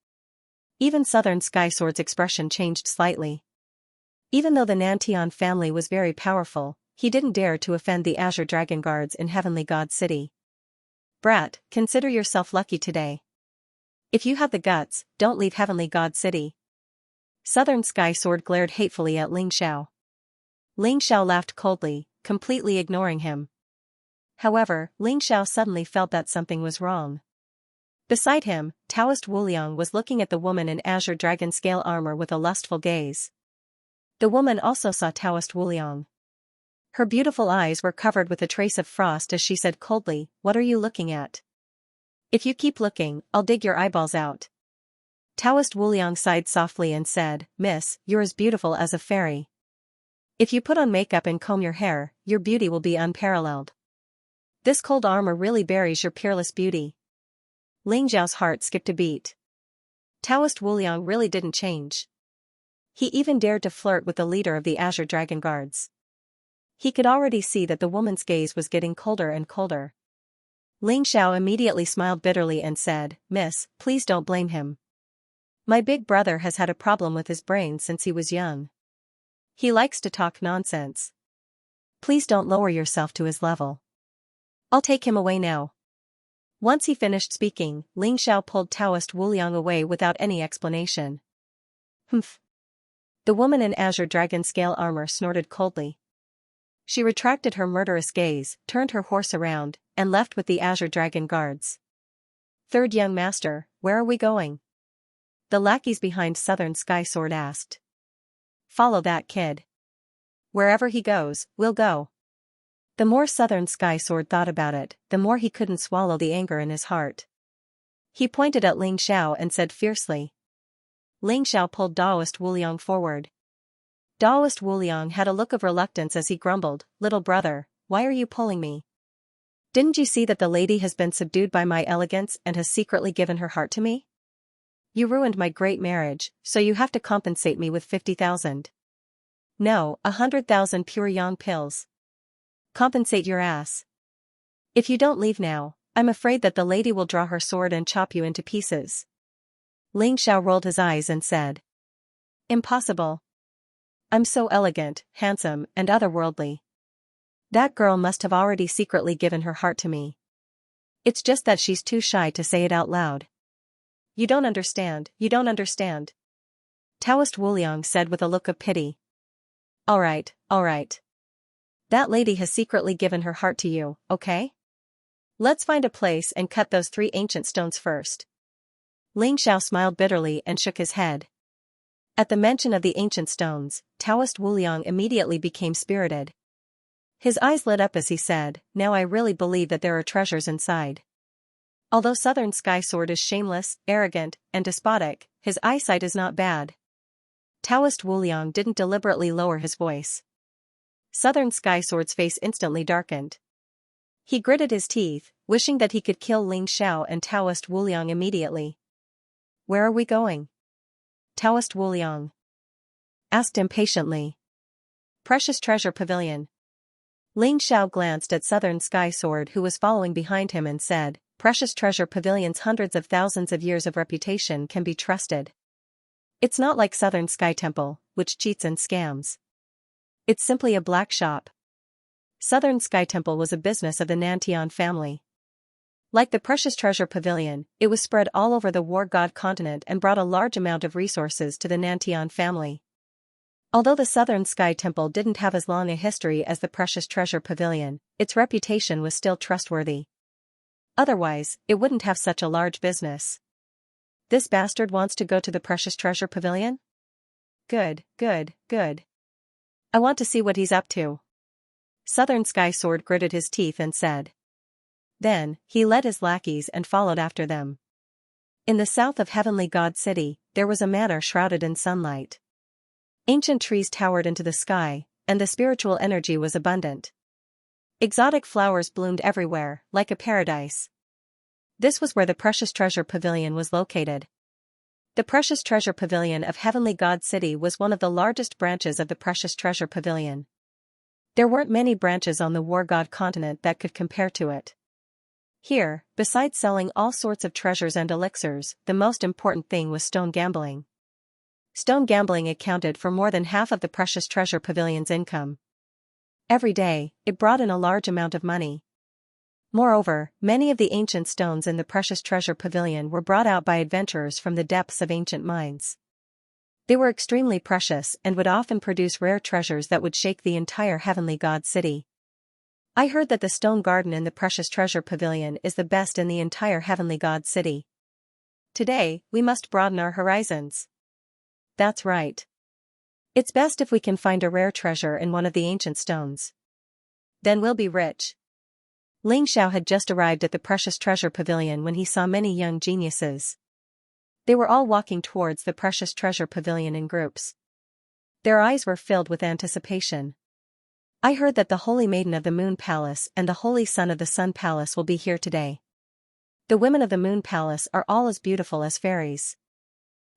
Even Southern Sky Sword's expression changed slightly. Even though the Nantian family was very powerful, he didn't dare to offend the Azure Dragon Guards in Heavenly God City. "Brat, consider yourself lucky today. If you have the guts, don't leave Heavenly God City." Southern Sky Sword glared hatefully at Ling Xiao. Ling Xiao laughed coldly, completely ignoring him. However, Ling Xiao suddenly felt that something was wrong. Beside him, Taoist Wuliang was looking at the woman in Azure Dragon scale armor with a lustful gaze. The woman also saw Taoist Wuliang. Her beautiful eyes were covered with a trace of frost as she said coldly, "What are you looking at? If you keep looking, I'll dig your eyeballs out." Taoist Wuliang sighed softly and said, "Miss, you're as beautiful as a fairy. If you put on makeup and comb your hair, your beauty will be unparalleled. This cold armor really buries your peerless beauty." Ling Xiao's heart skipped a beat. Taoist Wuliang really didn't change. He even dared to flirt with the leader of the Azure Dragon Guards. He could already see that the woman's gaze was getting colder and colder. Ling Xiao immediately smiled bitterly and said, "Miss, please don't blame him. My big brother has had a problem with his brain since he was young. He likes to talk nonsense. Please don't lower yourself to his level. I'll take him away now." Once he finished speaking, Ling Xiao pulled Taoist Wuliang away without any explanation. "Humph." The woman in Azure Dragon scale armor snorted coldly. She retracted her murderous gaze, turned her horse around, and left with the Azure Dragon Guards. "Third young master, where are we going?" The lackeys behind Southern Sky Sword asked. "Follow that kid. Wherever he goes, we'll go." The more Southern Sky Sword thought about it, the more he couldn't swallow the anger in his heart. He pointed at Ling Xiao and said fiercely. Ling Xiao pulled Taoist Wuliang forward. Taoist Wuliang had a look of reluctance as he grumbled, "Little brother, why are you pulling me? Didn't you see that the lady has been subdued by my elegance and has secretly given her heart to me? You ruined my great marriage, so you have to compensate me with 50,000. No, 100,000 pure yang pills. Compensate your ass. If you don't leave now, I'm afraid that the lady will draw her sword and chop you into pieces." Ling Xiao rolled his eyes and said. "Impossible. I'm so elegant, handsome, and otherworldly. That girl must have already secretly given her heart to me. It's just that she's too shy to say it out loud." You don't understand. Taoist Wuliang said with a look of pity. All right. That lady has secretly given her heart to you, okay? Let's find a place and cut those 3 ancient stones first." Ling Xiao smiled bitterly and shook his head. At the mention of the ancient stones, Taoist Wuliang immediately became spirited. His eyes lit up as he said, "Now I really believe that there are treasures inside." Although Southern Sky Sword is shameless, arrogant, and despotic, his eyesight is not bad. Taoist Wuliang didn't deliberately lower his voice. Southern Sky Sword's face instantly darkened. He gritted his teeth, wishing that he could kill Ling Xiao and Taoist Wuliang immediately. Where are we going? Taoist Wuliang asked impatiently. Precious Treasure Pavilion. Ling Xiao glanced at Southern Sky Sword, who was following behind him, and said, Precious Treasure Pavilion's hundreds of thousands of years of reputation can be trusted. It's not like Southern Sky Temple, which cheats and scams. It's simply a black shop. Southern Sky Temple was a business of the Nantian family. Like the Precious Treasure Pavilion, it was spread all over the War God continent and brought a large amount of resources to the Nantian family. Although the Southern Sky Temple didn't have as long a history as the Precious Treasure Pavilion, its reputation was still trustworthy. Otherwise, it wouldn't have such a large business. This bastard wants to go to the Precious Treasure Pavilion? Good, good, good. I want to see what he's up to. Southern Sky Sword gritted his teeth and said. Then, he led his lackeys and followed after them. In the south of Heavenly God City, there was a manor shrouded in sunlight. Ancient trees towered into the sky, and the spiritual energy was abundant. Exotic flowers bloomed everywhere, like a paradise. This was where the Precious Treasure Pavilion was located. The Precious Treasure Pavilion of Heavenly God City was one of the largest branches of the Precious Treasure Pavilion. There weren't many branches on the War God continent that could compare to it. Here, besides selling all sorts of treasures and elixirs, the most important thing was stone gambling. Stone gambling accounted for more than half of the Precious Treasure Pavilion's income. Every day, it brought in a large amount of money. Moreover, many of the ancient stones in the Precious Treasure Pavilion were brought out by adventurers from the depths of ancient mines. They were extremely precious and would often produce rare treasures that would shake the entire Heavenly God City. I heard that the stone garden in the Precious Treasure Pavilion is the best in the entire Heavenly God City. Today, we must broaden our horizons. That's right. It's best if we can find a rare treasure in one of the ancient stones. Then we'll be rich. Ling Xiao had just arrived at the Precious Treasure Pavilion when he saw many young geniuses. They were all walking towards the Precious Treasure Pavilion in groups. Their eyes were filled with anticipation. I heard that the Holy Maiden of the Moon Palace and the Holy Son of the Sun Palace will be here today. The women of the Moon Palace are all as beautiful as fairies.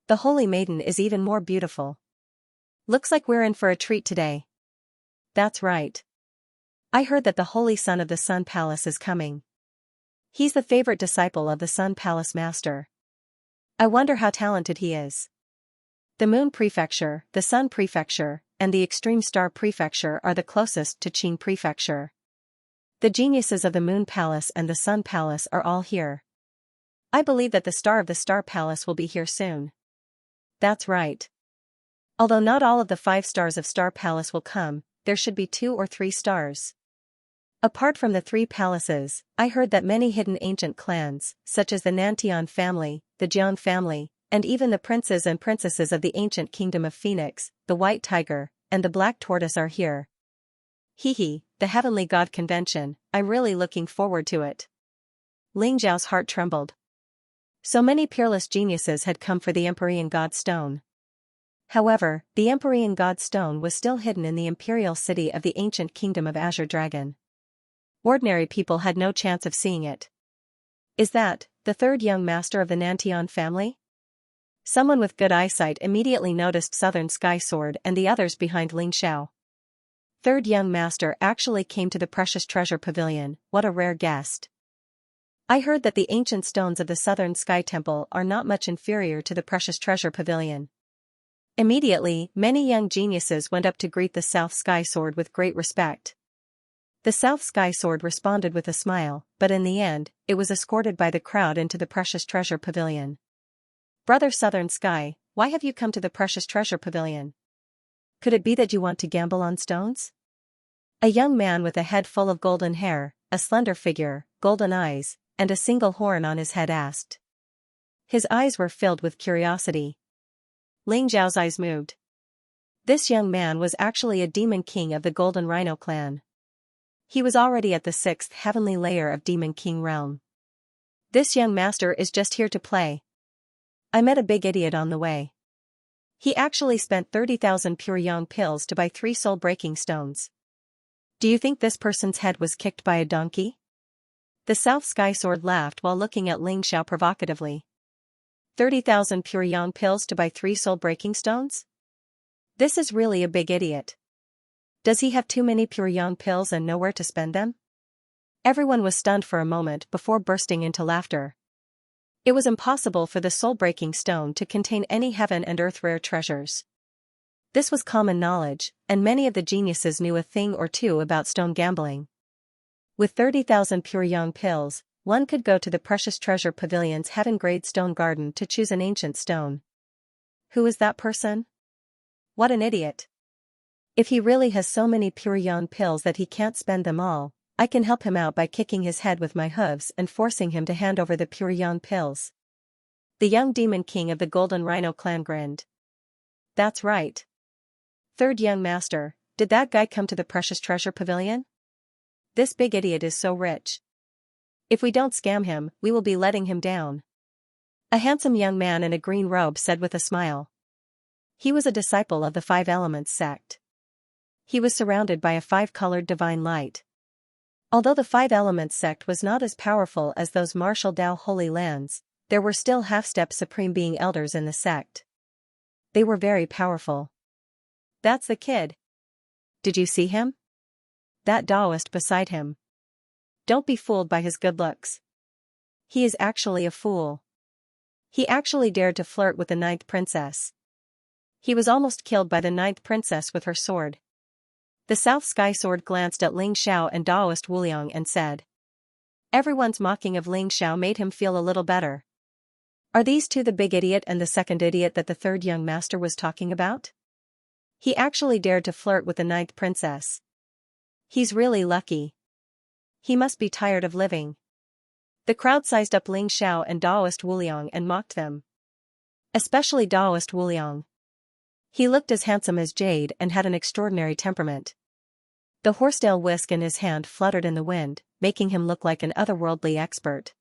The Holy Maiden is even more beautiful. Looks like we're in for a treat today. That's right. I heard that the Holy Son of the Sun Palace is coming. He's the favorite disciple of the Sun Palace Master. I wonder how talented he is. The Moon Prefecture, the Sun Prefecture, and the Extreme Star Prefecture are the closest to Qin Prefecture. The geniuses of the Moon Palace and the Sun Palace are all here. I believe that the Star of the Star Palace will be here soon. That's right. Although not all of the 5 stars of Star Palace will come, there should be 2 or 3 stars. Apart from the 3 palaces, I heard that many hidden ancient clans, such as the Nantian family, the Jiang family, and even the princes and princesses of the ancient kingdom of Phoenix, the White Tiger, and the Black Tortoise are here. Hee, the Heavenly God Convention, I'm really looking forward to it. Ling Zhao's heart trembled. So many peerless geniuses had come for the Empyrean God Stone. However, the Empyrean God Stone was still hidden in the imperial city of the ancient kingdom of Azure Dragon. Ordinary people had no chance of seeing it. Is that the 3rd young master of the Nantian family? Someone with good eyesight immediately noticed Southern Sky Sword and the others behind Ling Xiao. 3rd young master actually came to the Precious Treasure Pavilion, what a rare guest. I heard that the ancient stones of the Southern Sky Temple are not much inferior to the Precious Treasure Pavilion. Immediately, many young geniuses went up to greet the South Sky Sword with great respect. The South Sky Sword responded with a smile, but in the end, it was escorted by the crowd into the Precious Treasure Pavilion. Brother Southern Sky, why have you come to the Precious Treasure Pavilion? Could it be that you want to gamble on stones? A young man with a head full of golden hair, a slender figure, golden eyes, and a single horn on his head asked. His eyes were filled with curiosity. Ling Zhao's eyes moved. This young man was actually a demon king of the Golden Rhino clan. He was already at the 6th heavenly layer of Demon King realm. This young master is just here to play. I met a big idiot on the way. He actually spent 30,000 pure yang pills to buy 3 soul-breaking stones. Do you think this person's head was kicked by a donkey? The South Sky Sword laughed while looking at Ling Xiao provocatively. 30,000 pure yang pills to buy 3 soul-breaking stones? This is really a big idiot. Does he have too many pure yang pills and nowhere to spend them? Everyone was stunned for a moment before bursting into laughter. It was impossible for the soul-breaking stone to contain any heaven and earth rare treasures. This was common knowledge, and many of the geniuses knew a thing or two about stone gambling. With 30,000 pure yang pills, one could go to the Precious Treasure Pavilion's heaven-grade stone garden to choose an ancient stone. Who is that person? What an idiot. If he really has so many pure yang pills that he can't spend them all, I can help him out by kicking his head with my hooves and forcing him to hand over the pure yang pills. The young demon king of the Golden Rhino clan grinned. That's right. Third young master, did that guy come to the Precious Treasure Pavilion? This big idiot is so rich. If we don't scam him, we will be letting him down. A handsome young man in a green robe said with a smile. He was a disciple of the Five Elements sect. He was surrounded by a 5-colored divine light. Although the Five Elements sect was not as powerful as those martial Dao Holy Lands, there were still half-step Supreme Being elders in the sect. They were very powerful. That's the kid. Did you see him? That Taoist beside him. Don't be fooled by his good looks. He is actually a fool. He actually dared to flirt with the 9th princess. He was almost killed by the 9th princess with her sword. The South Sky Sword glanced at Ling Xiao and Taoist Wuliang and said. Everyone's mocking of Ling Xiao made him feel a little better. Are these two the big idiot and the second idiot that the third young master was talking about? He actually dared to flirt with the 9th princess. He's really lucky. He must be tired of living. The crowd sized up Ling Xiao and Taoist Wuliang and mocked them. Especially Taoist Wuliang. He looked as handsome as jade and had an extraordinary temperament. The horsetail whisk in his hand fluttered in the wind, making him look like an otherworldly expert.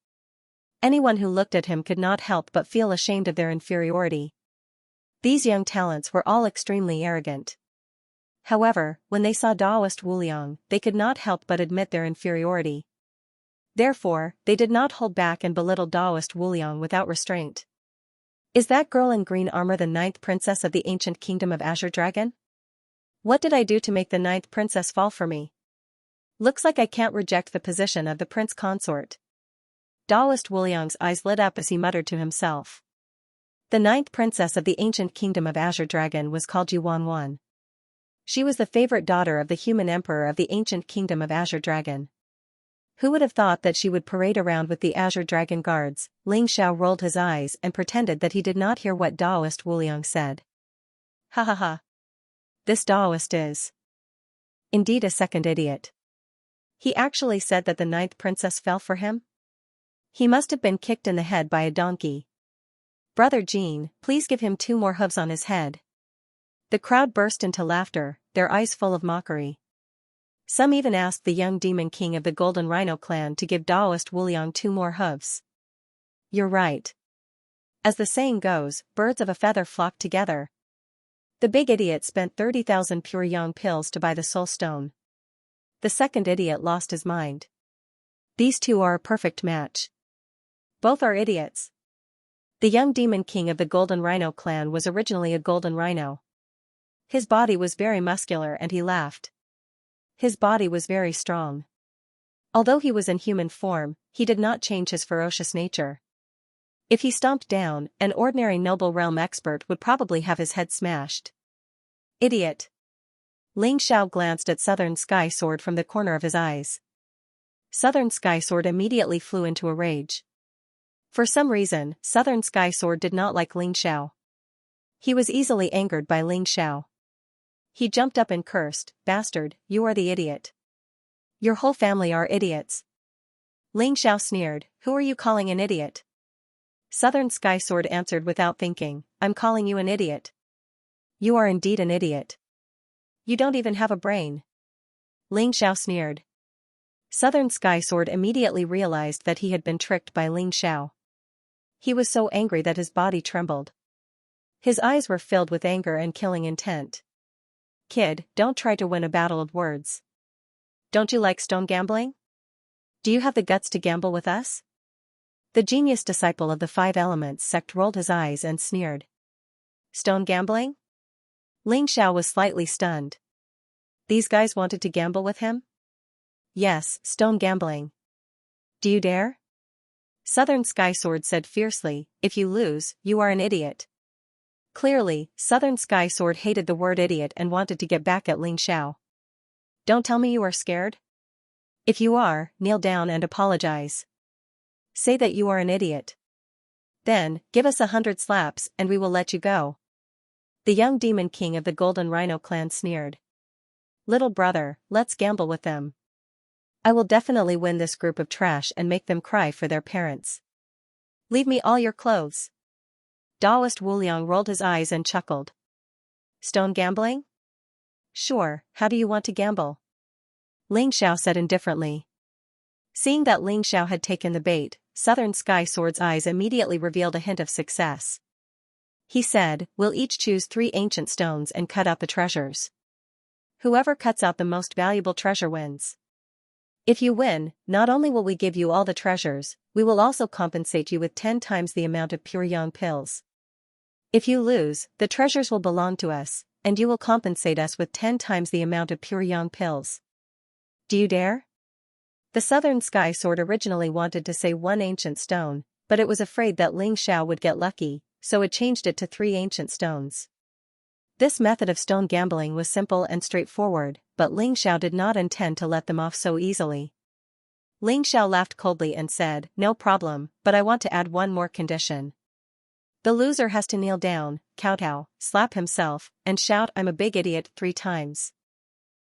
Anyone who looked at him could not help but feel ashamed of their inferiority. These young talents were all extremely arrogant. However, when they saw Taoist Wuliang, they could not help but admit their inferiority. Therefore, they did not hold back and belittle Taoist Wuliang without restraint. Is that girl in green armor the 9th princess of the ancient kingdom of Azure Dragon? What did I do to make the 9th princess fall for me? Looks like I can't reject the position of the prince consort. Taoist Wuliang's eyes lit up as he muttered to himself. The 9th princess of the ancient kingdom of Azure Dragon was called Yuanwan. She was the favorite daughter of the human emperor of the ancient kingdom of Azure Dragon. Who would have thought that she would parade around with the Azure Dragon guards? Ling Xiao rolled his eyes and pretended that he did not hear what Taoist Wuliang said. Ha ha ha. This Taoist is indeed a second idiot. He actually said that the 9th princess fell for him? He must have been kicked in the head by a donkey. Brother Jean, please give him 2 more hooves on his head. The crowd burst into laughter, their eyes full of mockery. Some even asked the young demon king of the Golden Rhino clan to give Taoist Wuliang 2 more hooves. You're right. As the saying goes, birds of a feather flock together. The big idiot spent 30,000 pure yang pills to buy the soul stone. The second idiot lost his mind. These two are a perfect match. Both are idiots. The young demon king of the Golden Rhino clan was originally a golden rhino. His body was very muscular and he laughed. His body was very strong. Although he was in human form, he did not change his ferocious nature. If he stomped down, an ordinary noble realm expert would probably have his head smashed. Idiot. Ling Xiao glanced at Southern Sky Sword from the corner of his eyes. Southern Sky Sword immediately flew into a rage. For some reason, Southern Sky Sword did not like Ling Xiao. He was easily angered by Ling Xiao. He jumped up and cursed, "Bastard, you are the idiot. Your whole family are idiots." Ling Xiao sneered, "Who are you calling an idiot?" Southern Sky Sword answered without thinking, "I'm calling you an idiot. You are indeed an idiot. You don't even have a brain." Ling Xiao sneered. Southern Sky Sword immediately realized that he had been tricked by Ling Xiao. He was so angry that his body trembled. His eyes were filled with anger and killing intent. Kid, don't try to win a battle of words. Don't you like stone gambling? Do you have the guts to gamble with us? The genius disciple of the Five Elements sect rolled his eyes and sneered. Stone gambling? Ling Xiao was slightly stunned. These guys wanted to gamble with him? Yes, stone gambling. Do you dare? Southern Sky Sword said fiercely, if you lose, you are an idiot. Clearly, Southern Sky Sword hated the word idiot and wanted to get back at Ling Xiao. Don't tell me you are scared. If you are, kneel down and apologize. Say that you are an idiot. Then, give us 100 slaps and we will let you go. The young demon king of the Golden Rhino clan sneered. Little brother, let's gamble with them. I will definitely win this group of trash and make them cry for their parents. Leave me all your clothes. Daoist Wuliang rolled his eyes and chuckled. Stone gambling? Sure, how do you want to gamble? Ling Xiao said indifferently. Seeing that Ling Xiao had taken the bait, Southern Sky Sword's eyes immediately revealed a hint of success. He said, we'll each choose 3 ancient stones and cut out the treasures. Whoever cuts out the most valuable treasure wins. If you win, not only will we give you all the treasures, we will also compensate you with 10 times the amount of pure yang pills. If you lose, the treasures will belong to us, and you will compensate us with 10 times the amount of pure yang pills. Do you dare? The Southern Sky Sword originally wanted to say 1 ancient stone, but it was afraid that Ling Xiao would get lucky, so it changed it to 3 ancient stones. This method of stone gambling was simple and straightforward, but Ling Xiao did not intend to let them off so easily. Ling Xiao laughed coldly and said, no problem, but I want to add 1 more condition. The loser has to kneel down, kowtow, slap himself, and shout I'm a big idiot 3 times.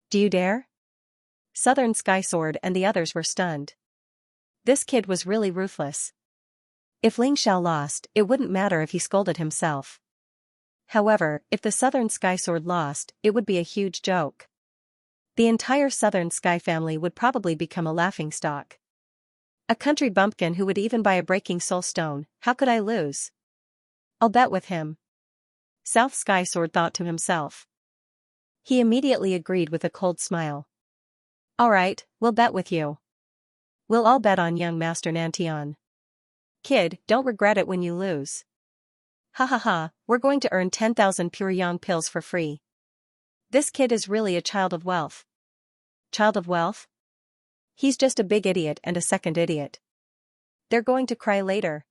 Do you dare? Southern Sky Sword and the others were stunned. This kid was really ruthless. If Ling Xiao lost, it wouldn't matter if he scolded himself. However, if the Southern Sky Sword lost, it would be a huge joke. The entire Southern Sky family would probably become a laughingstock. A country bumpkin who would even buy a breaking soul stone, how could I lose? I'll bet with him. South Sky Sword thought to himself. He immediately agreed with a cold smile. Alright, we'll bet with you. We'll all bet on young Master Nantian. Kid, don't regret it when you lose. Ha ha ha, we're going to earn 10,000 pure yang pills for free. This kid is really a child of wealth. Child of wealth? He's just a big idiot and a second idiot. They're going to cry later.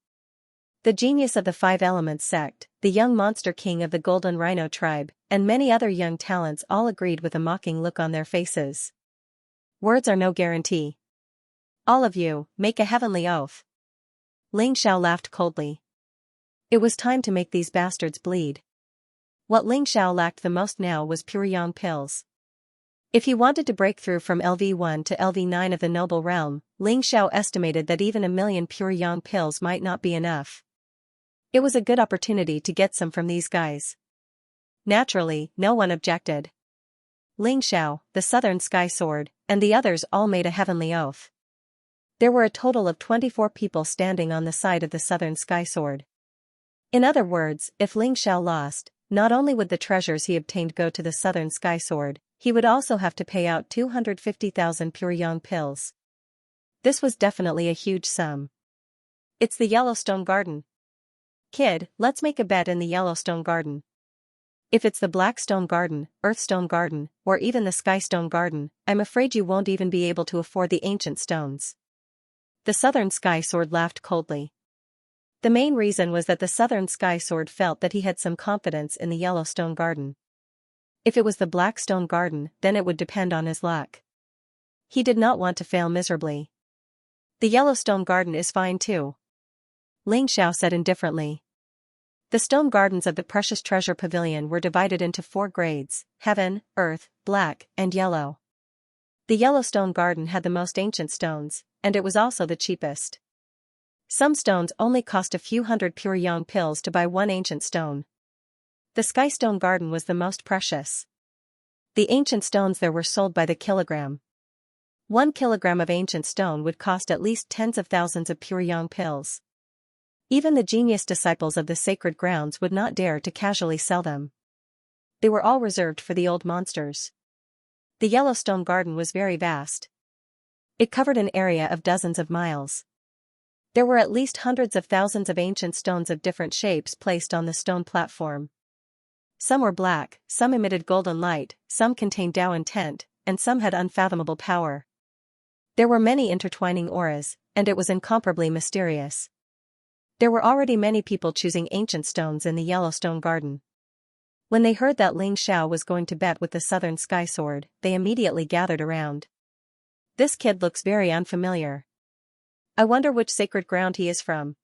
The genius of the Five Elements sect, the young monster king of the Golden Rhino tribe, and many other young talents all agreed with a mocking look on their faces. Words are no guarantee. All of you, make a heavenly oath. Ling Xiao laughed coldly. It was time to make these bastards bleed. What Ling Xiao lacked the most now was pure yang pills. If he wanted to break through from LV1 to LV9 of the noble realm, Ling Xiao estimated that even 1,000,000 pure yang pills might not be enough. It was a good opportunity to get some from these guys. Naturally, no one objected. Ling Xiao, the Southern Sky Sword, and the others all made a heavenly oath. There were a total of 24 people standing on the side of the Southern Sky Sword. In other words, if Ling Xiao lost, not only would the treasures he obtained go to the Southern Sky Sword, he would also have to pay out 250,000 pure yang pills. This was definitely a huge sum. It's the Yellowstone Garden. Kid, let's make a bet in the Yellowstone Garden. If it's the Blackstone Garden, Earthstone Garden, or even the Skystone Garden, I'm afraid you won't even be able to afford the ancient stones. The Southern Sky Sword laughed coldly. The main reason was that the Southern Sky Sword felt that he had some confidence in the Yellowstone Garden. If it was the Blackstone Garden, then it would depend on his luck. He did not want to fail miserably. The Yellowstone Garden is fine too. Ling Xiao said indifferently. The stone gardens of the Precious Treasure Pavilion were divided into 4 grades: Heaven, Earth, Black, and Yellow. The Yellowstone Garden had the most ancient stones, and it was also the cheapest. Some stones only cost a few hundred pure yang pills to buy 1 ancient stone. The Skystone Garden was the most precious. The ancient stones there were sold by the kilogram. 1 kilogram of ancient stone would cost at least tens of thousands of pure yang pills. Even the genius disciples of the sacred grounds would not dare to casually sell them. They were all reserved for the old monsters. The Yellowstone Garden was very vast. It covered an area of dozens of miles. There were at least hundreds of thousands of ancient stones of different shapes placed on the stone platform. Some were black, some emitted golden light, some contained Tao intent, and some had unfathomable power. There were many intertwining auras, and it was incomparably mysterious. There were already many people choosing ancient stones in the Yellowstone Garden. When they heard that Ling Xiao was going to bet with the Southern Sky Sword, they immediately gathered around. This kid looks very unfamiliar. I wonder which sacred ground he is from.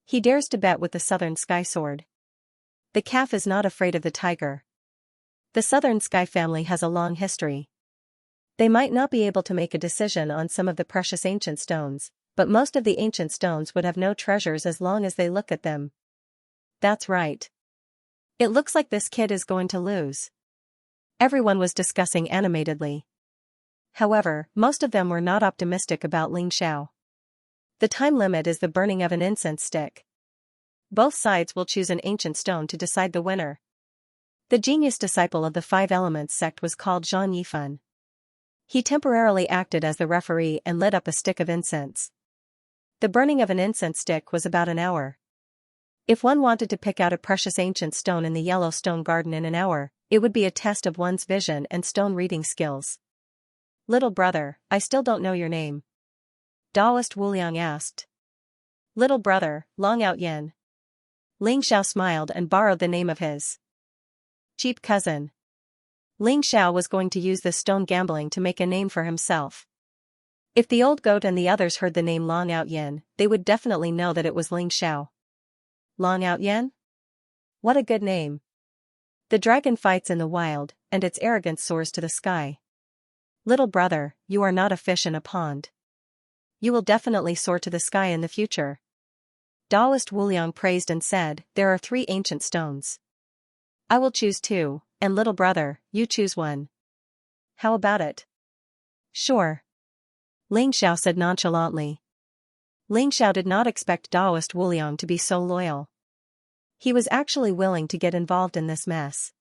He dares to bet with the Southern Sky Sword. The calf is not afraid of the tiger. The Southern Sky family has a long history. They might not be able to make a decision on some of the precious ancient stones, but most of the ancient stones would have no treasures as long as they look at them. That's right. It looks like this kid is going to lose. Everyone was discussing animatedly. However, most of them were not optimistic about Ling Xiao. The time limit is the burning of an incense stick. Both sides will choose an ancient stone to decide the winner. The genius disciple of the Five Elements sect was called Zhang Yifan. He temporarily acted as the referee and lit up a stick of incense. The burning of an incense stick was about an hour. If one wanted to pick out a precious ancient stone in the Yellowstone Garden in an hour, it would be a test of one's vision and stone reading skills. Little brother, I still don't know your name. Taoist Wuliang asked. Little brother, Long Out Yin. Ling Xiao smiled and borrowed the name of his cheap cousin. Ling Xiao was going to use this stone gambling to make a name for himself. If the old goat and the others heard the name Long Out Yin, they would definitely know that it was Ling Xiao. Long Out Yin? What a good name. The dragon fights in the wild, and its arrogance soars to the sky. Little brother, you are not a fish in a pond. You will definitely soar to the sky in the future. Taoist Wuliang praised and said, there are 3 ancient stones. I will choose 2, and little brother, you choose 1. How about it? Sure. Ling Xiao said nonchalantly. Ling Xiao did not expect Taoist Wuliang to be so loyal. He was actually willing to get involved in this mess.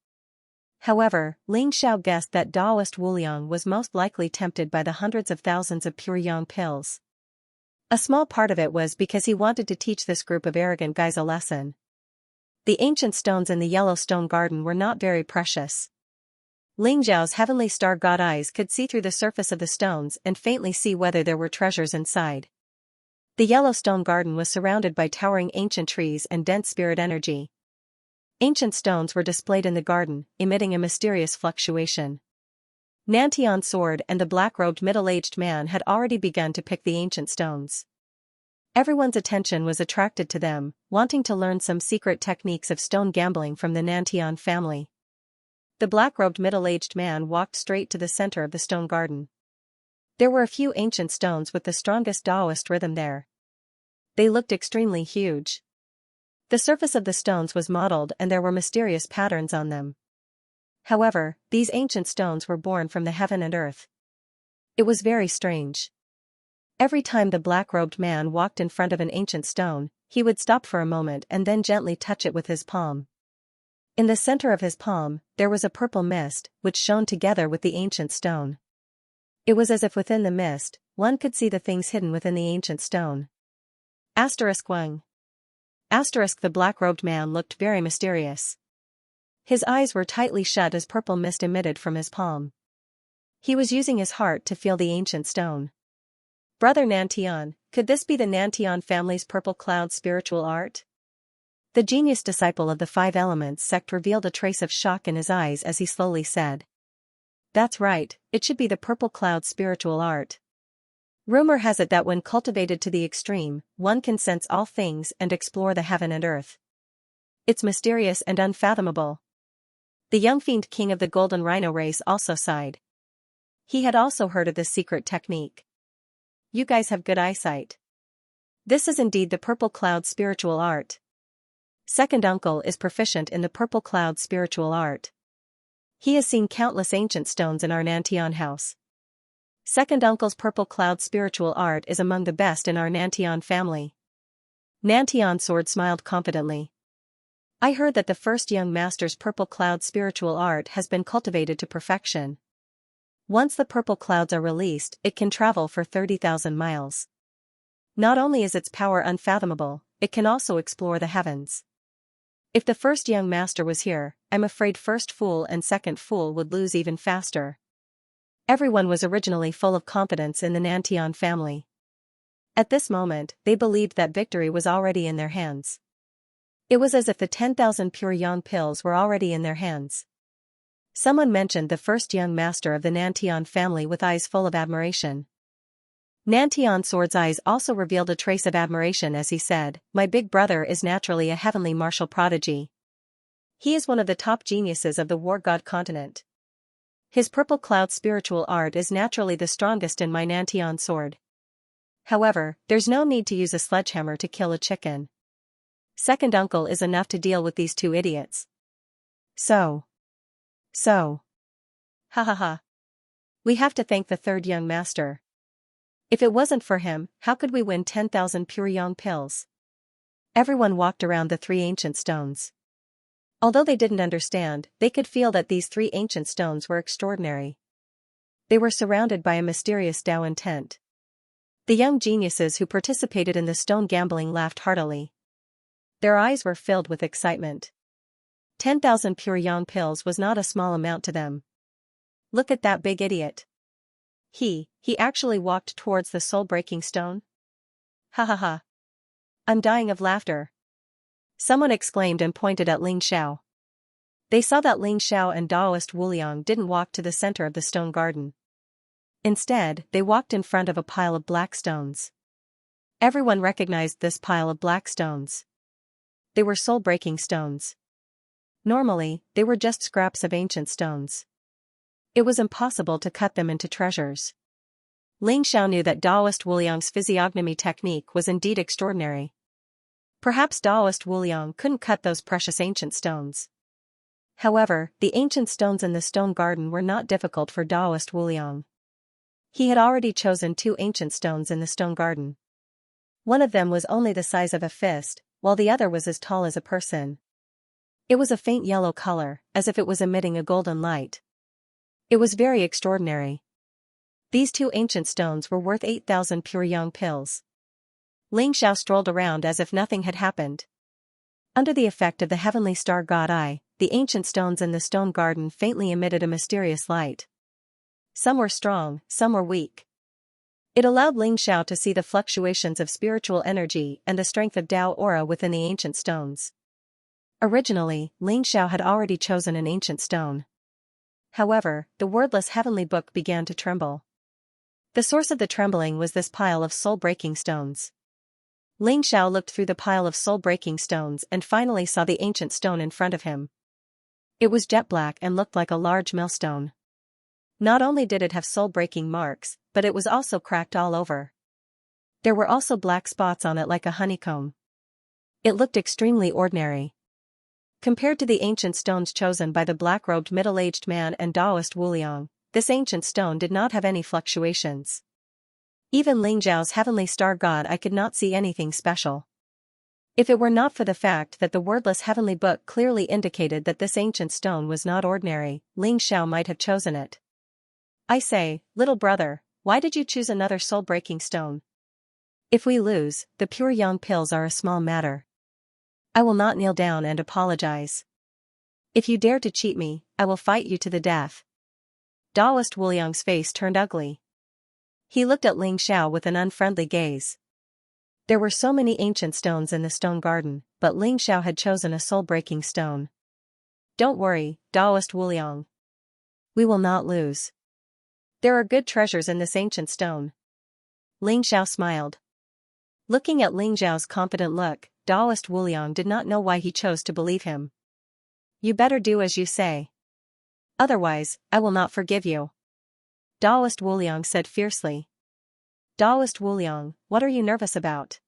However, Ling Xiao guessed that Taoist Wuliang was most likely tempted by the hundreds of thousands of pure yang pills. A small part of it was because he wanted to teach this group of arrogant guys a lesson. The ancient stones in the Yellowstone Garden were not very precious. Ling Xiao's heavenly star god eyes could see through the surface of the stones and faintly see whether there were treasures inside. The Yellowstone Garden was surrounded by towering ancient trees and dense spirit energy. Ancient stones were displayed in the garden, emitting a mysterious fluctuation. Nantian's sword and the black-robed middle-aged man had already begun to pick the ancient stones. Everyone's attention was attracted to them, wanting to learn some secret techniques of stone gambling from the Nantian family. The black-robed middle-aged man walked straight to the center of the stone garden. There were a few ancient stones with the strongest Taoist rhythm there. They looked extremely huge. The surface of the stones was mottled and there were mysterious patterns on them. However, these ancient stones were born from the heaven and earth. It was very strange. Every time the black-robed man walked in front of an ancient stone, he would stop for a moment and then gently touch it with his palm. In the center of his palm, there was a purple mist, which shone together with the ancient stone. It was as if within the mist, one could see the things hidden within the ancient stone. *1. The black-robed man looked very mysterious. His eyes were tightly shut as purple mist emitted from his palm. He was using his heart to feel the ancient stone. Brother Nantian, could this be the Nantian family's purple cloud spiritual art? The genius disciple of the Five Elements sect revealed a trace of shock in his eyes as he slowly said. That's right, it should be the purple cloud spiritual art. Rumor has it that when cultivated to the extreme, one can sense all things and explore the heaven and earth. It's mysterious and unfathomable. The young fiend king of the golden rhino race also sighed. He had also heard of this secret technique. You guys have good eyesight. This is indeed the purple cloud spiritual art. Second uncle is proficient in the purple cloud spiritual art. He has seen countless ancient stones in our Nantian house. Second uncle's purple cloud spiritual art is among the best in our Nantian family. Nantian sword smiled confidently. I heard that the first young master's purple cloud spiritual art has been cultivated to perfection. Once the purple clouds are released, it can travel for 30,000 miles. Not only is its power unfathomable, it can also explore the heavens. If the first young master was here, I'm afraid first fool and second fool would lose even faster. Everyone was originally full of confidence in the Nantian family. At this moment, they believed that victory was already in their hands. It was as if the 10,000 pure yang pills were already in their hands. Someone mentioned the first young master of the Nantian family with eyes full of admiration. Nantian Sword's eyes also revealed a trace of admiration as he said, "My big brother is naturally a heavenly martial prodigy. He is one of the top geniuses of the war god continent. His purple cloud spiritual art is naturally the strongest in my Nantian Sword. However, there's no need to use a sledgehammer to kill a chicken. Second uncle is enough to deal with these two idiots. So. Ha ha ha. We have to thank the third young master. If it wasn't for him, how could we win 10,000 pure yang pills?" Everyone walked around the three ancient stones. Although they didn't understand, they could feel that these three ancient stones were extraordinary. They were surrounded by a mysterious Tao intent. The young geniuses who participated in the stone gambling laughed heartily. Their eyes were filled with excitement. 10,000 pure yang pills was not a small amount to them. Look at that big idiot. He actually walked towards the soul-breaking stone? Ha ha ha. I'm dying of laughter. Someone exclaimed and pointed at Ling Xiao. They saw that Ling Xiao and Daoist Wuliang didn't walk to the center of the stone garden. Instead, they walked in front of a pile of black stones. Everyone recognized this pile of black stones. They were soul-breaking stones. Normally, they were just scraps of ancient stones. It was impossible to cut them into treasures. Ling Xiao knew that Daoist Wuliang's physiognomy technique was indeed extraordinary. Perhaps Daoist Wuliang couldn't cut those precious ancient stones. However, the ancient stones in the stone garden were not difficult for Daoist Wuliang. He had already chosen two ancient stones in the stone garden. One of them was only the size of a fist, while the other was as tall as a person. It was a faint yellow color, as if it was emitting a golden light. It was very extraordinary. These two ancient stones were worth 8,000 pure yang pills. Ling Xiao strolled around as if nothing had happened. Under the effect of the heavenly star god eye, the ancient stones in the stone garden faintly emitted a mysterious light. Some were strong, some were weak. It allowed Ling Xiao to see the fluctuations of spiritual energy and the strength of Tao aura within the ancient stones. Originally, Ling Xiao had already chosen an ancient stone. However, the wordless heavenly book began to tremble. The source of the trembling was this pile of soul-breaking stones. Ling Xiao looked through the pile of soul-breaking stones and finally saw the ancient stone in front of him. It was jet black and looked like a large millstone. Not only did it have soul-breaking marks, but it was also cracked all over. There were also black spots on it like a honeycomb. It looked extremely ordinary. Compared to the ancient stones chosen by the black-robed middle-aged man and Daoist Wuliang, this ancient stone did not have any fluctuations. Even Ling Zhao's heavenly star god I could not see anything special. If it were not for the fact that the wordless heavenly book clearly indicated that this ancient stone was not ordinary, Ling Xiao might have chosen it. I say, little brother, why did you choose another soul-breaking stone? If we lose, the pure yang pills are a small matter. I will not kneel down and apologize. If you dare to cheat me, I will fight you to the death. Daoist Wuliang's face turned ugly. He looked at Ling Xiao with an unfriendly gaze. There were so many ancient stones in the stone garden, but Ling Xiao had chosen a soul-breaking stone. Don't worry, Daoist Wuliang. We will not lose. There are good treasures in this ancient stone. Ling Xiao smiled. Looking at Ling Xiao's confident look, Daoist Wuliang did not know why he chose to believe him. You better do as you say. Otherwise, I will not forgive you. Daoist Wuliang said fiercely. Daoist Wuliang, what are you nervous about?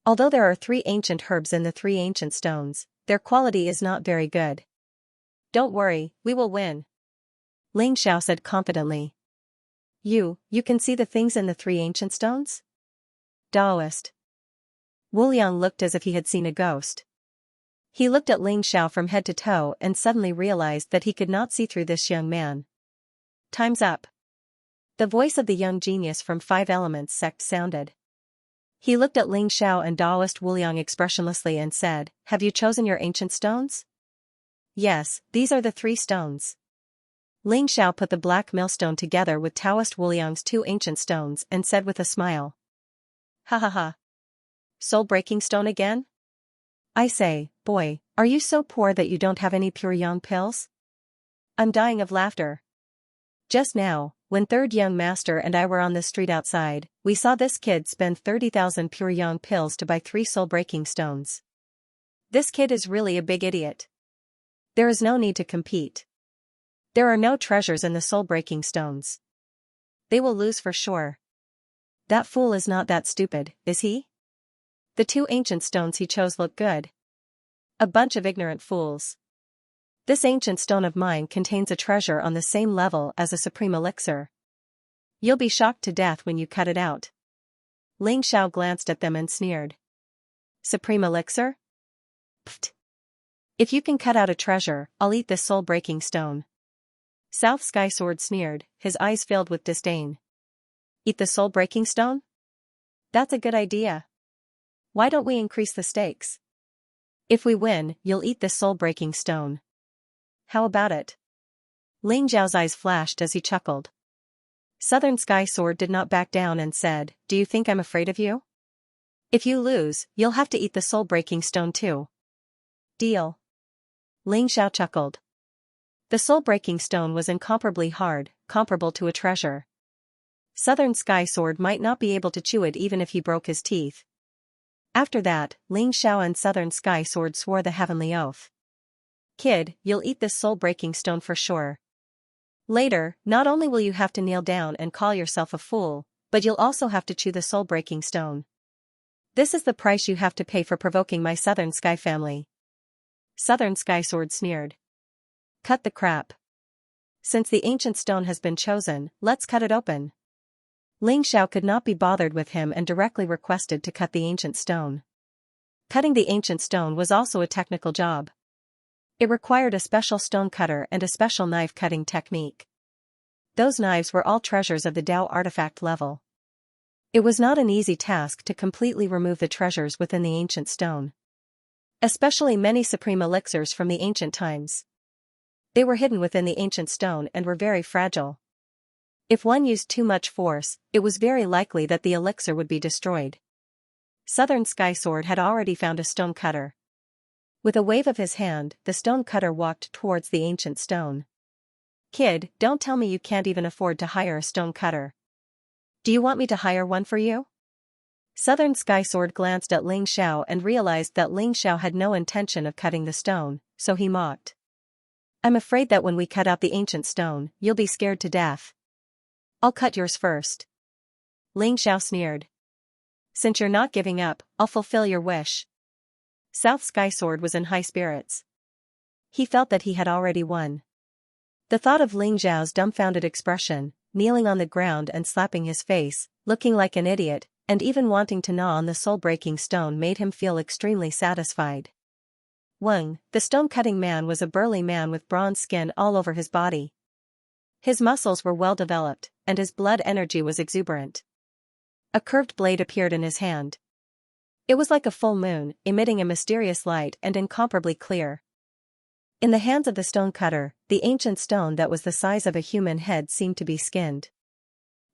Although there are three ancient herbs in the three ancient stones, their quality is not very good. Don't worry, we will win. Ling Xiao said confidently. You can see the things in the three ancient stones? Daoist Wuliang looked as if he had seen a ghost. He looked at Ling Xiao from head to toe and suddenly realized that he could not see through this young man. Time's up. The voice of the young genius from Five Elements sect sounded. He looked at Ling Xiao and Daoist Wuliang expressionlessly and said, "Have you chosen your ancient stones?" "Yes, these are the 3 stones." Ling Xiao put the black millstone together with Taoist Wuliang's 2 ancient stones and said with a smile. "Ha ha ha. Soul-breaking stone again? I say, boy, are you so poor that you don't have any pure yang pills?" I'm dying of laughter. Just now, when Third Young Master and I were on the street outside, we saw this kid spend 30,000 pure yang pills to buy 3 soul-breaking stones. This kid is really a big idiot. There is no need to compete. There are no treasures in the soul-breaking stones. They will lose for sure. That fool is not that stupid, is he? The 2 ancient stones he chose look good. A bunch of ignorant fools. This ancient stone of mine contains a treasure on the same level as a supreme elixir. You'll be shocked to death when you cut it out. Ling Xiao glanced at them and sneered. Supreme elixir? Pfft. If you can cut out a treasure, I'll eat this soul-breaking stone. South Sky Sword sneered, his eyes filled with disdain. Eat the soul-breaking stone? That's a good idea. Why don't we increase the stakes? If we win, you'll eat this soul-breaking stone. How about it? Ling Zhao's eyes flashed as he chuckled. Southern Sky Sword did not back down and said, "Do you think I'm afraid of you? If you lose, you'll have to eat the soul-breaking stone too." Deal. Ling Xiao chuckled. The soul-breaking stone was incomparably hard, comparable to a treasure. Southern Sky Sword might not be able to chew it even if he broke his teeth. After that, Ling Xiao and Southern Sky Sword swore the heavenly oath. Kid, you'll eat this soul-breaking stone for sure. Later, not only will you have to kneel down and call yourself a fool, but you'll also have to chew the soul-breaking stone. This is the price you have to pay for provoking my Southern Sky family. Southern Sky Sword sneered. Cut the crap. Since the ancient stone has been chosen, let's cut it open. Ling Xiao could not be bothered with him and directly requested to cut the ancient stone. Cutting the ancient stone was also a technical job. It required a special stone cutter and a special knife cutting technique. Those knives were all treasures of the Dao artifact level. It was not an easy task to completely remove the treasures within the ancient stone. Especially many supreme elixirs from the ancient times. They were hidden within the ancient stone and were very fragile. If one used too much force, it was very likely that the elixir would be destroyed. Southern Sky Sword had already found a stone cutter. With a wave of his hand, the stone cutter walked towards the ancient stone. Kid, don't tell me you can't even afford to hire a stone cutter. Do you want me to hire one for you? Southern Sky Sword glanced at Ling Xiao and realized that Ling Xiao had no intention of cutting the stone, so he mocked. I'm afraid that when we cut out the ancient stone, you'll be scared to death. I'll cut yours first. Ling Xiao sneered. Since you're not giving up, I'll fulfill your wish. South Sky Sword was in high spirits. He felt that he had already won. The thought of Ling Zhao's dumbfounded expression, kneeling on the ground and slapping his face, looking like an idiot, and even wanting to gnaw on the soul-breaking stone made him feel extremely satisfied. Wang, the stone-cutting man, was a burly man with bronze skin all over his body. His muscles were well developed, and his blood energy was exuberant. A curved blade appeared in his hand. It was like a full moon, emitting a mysterious light and incomparably clear. In the hands of the stone cutter, the ancient stone that was the size of a human head seemed to be skinned.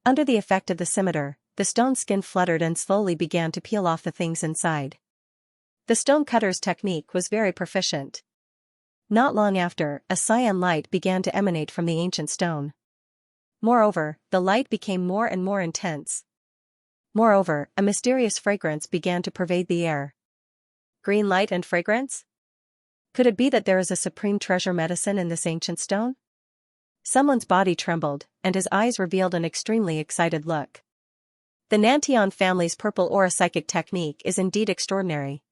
Under the effect of the scimitar, the stone skin fluttered and slowly began to peel off the things inside. The stone cutter's technique was very proficient. Not long after, a cyan light began to emanate from the ancient stone. Moreover, the light became more and more intense. Moreover, a mysterious fragrance began to pervade the air. Green light and fragrance? Could it be that there is a supreme treasure medicine in this ancient stone? Someone's body trembled, and his eyes revealed an extremely excited look. The Nantian family's purple aura psychic technique is indeed extraordinary.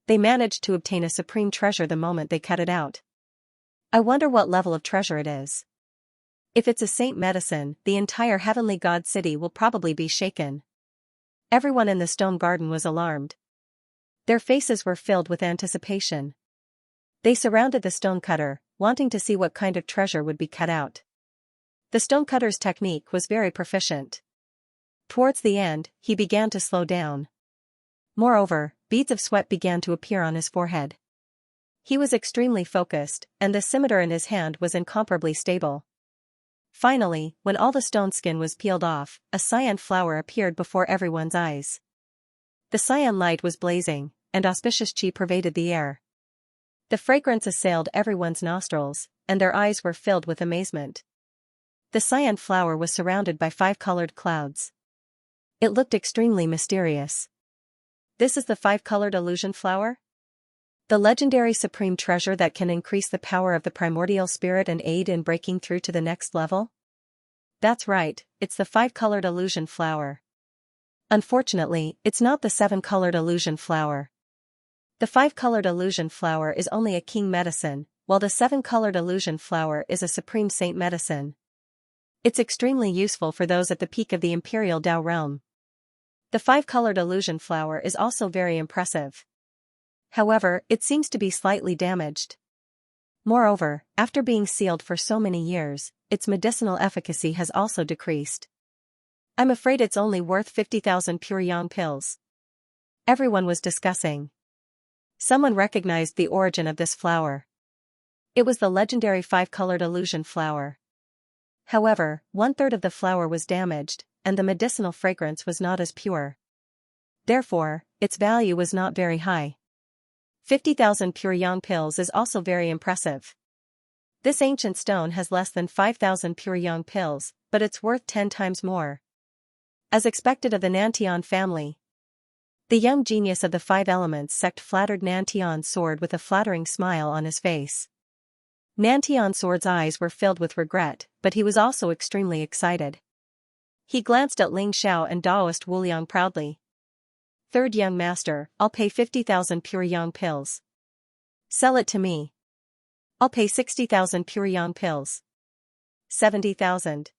They managed to obtain a supreme treasure the moment they cut it out. I wonder what level of treasure it is. If it's a saint medicine, the entire heavenly god city will probably be shaken. Everyone in the stone garden was alarmed. Their faces were filled with anticipation. They surrounded the stone cutter, wanting to see what kind of treasure would be cut out. The stonecutter's technique was very proficient. Towards the end, he began to slow down. Moreover, beads of sweat began to appear on his forehead. He was extremely focused, and the scimitar in his hand was incomparably stable. Finally, when all the stone skin was peeled off, a cyan flower appeared before everyone's eyes. The cyan light was blazing, and auspicious qi pervaded the air. The fragrance assailed everyone's nostrils, and their eyes were filled with amazement. The cyan flower was surrounded by 5 colored clouds. It looked extremely mysterious. This is the 5-colored illusion flower? The legendary supreme treasure that can increase the power of the primordial spirit and aid in breaking through to the next level? That's right, it's the 5-colored illusion flower. Unfortunately, it's not the 7-colored illusion flower. The 5-colored illusion flower is only a king medicine, while the 7-colored illusion flower is a supreme saint medicine. It's extremely useful for those at the peak of the imperial Tao realm. The 5-colored illusion flower is also very impressive. However, it seems to be slightly damaged. Moreover, after being sealed for so many years, its medicinal efficacy has also decreased. I'm afraid it's only worth 50,000 pure yang pills. Everyone was discussing. Someone recognized the origin of this flower. It was the legendary 5-colored illusion flower. However, 1/3 of the flower was damaged, and the medicinal fragrance was not as pure. Therefore, its value was not very high. 50,000 pure yang pills is also very impressive. This ancient stone has less than 5,000 pure yang pills, but it's worth 10 times more. As expected of the Nantian family. The young genius of the 5 elements sect flattered Nantian's sword with a flattering smile on his face. Nantian's sword's eyes were filled with regret, but he was also extremely excited. He glanced at Ling Xiao and Daoist Wuliang proudly. "Third young master, I'll pay 50,000 pure yang pills. Sell it to me. I'll pay 60,000 pure yang pills. 70,000.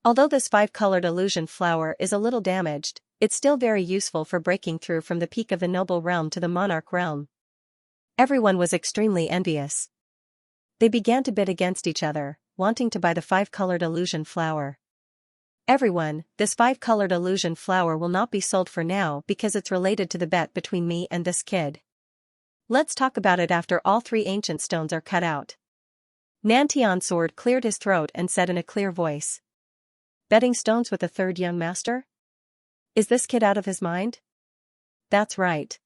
Although this 5-colored illusion flower is a little damaged, it's still very useful for breaking through from the peak of the noble realm to the monarch realm." Everyone was extremely envious. They began to bid against each other, wanting to buy the 5-colored illusion flower. "Everyone, this 5-colored illusion flower will not be sold for now because it's related to the bet between me and this kid. Let's talk about it after all 3 ancient stones are cut out." Nantian's sword cleared his throat and said in a clear voice. "Betting stones with a 3rd young master? Is this kid out of his mind?" "That's right.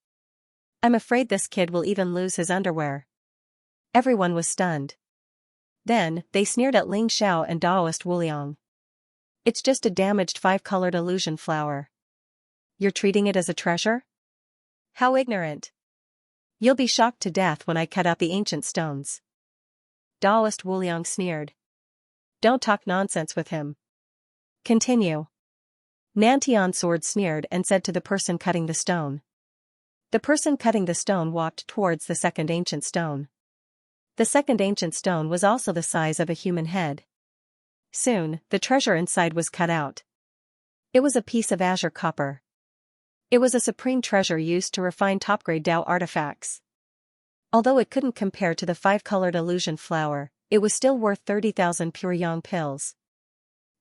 I'm afraid this kid will even lose his underwear." Everyone was stunned. Then, they sneered at Ling Xiao and Daoist Wuliang. "It's just a damaged 5-colored illusion flower. You're treating it as a treasure? How ignorant. You'll be shocked to death when I cut out the ancient stones." Daoist Wuliang sneered. "Don't talk nonsense with him. Continue." Nantian's sword sneered and said to the person cutting the stone. The person cutting the stone walked towards the 2nd ancient stone. The 2nd ancient stone was also the size of a human head. Soon, the treasure inside was cut out. It was a piece of azure copper. It was a supreme treasure used to refine top-grade Tao artifacts. Although it couldn't compare to the 5-colored illusion flower, it was still worth 30,000 pure yang pills.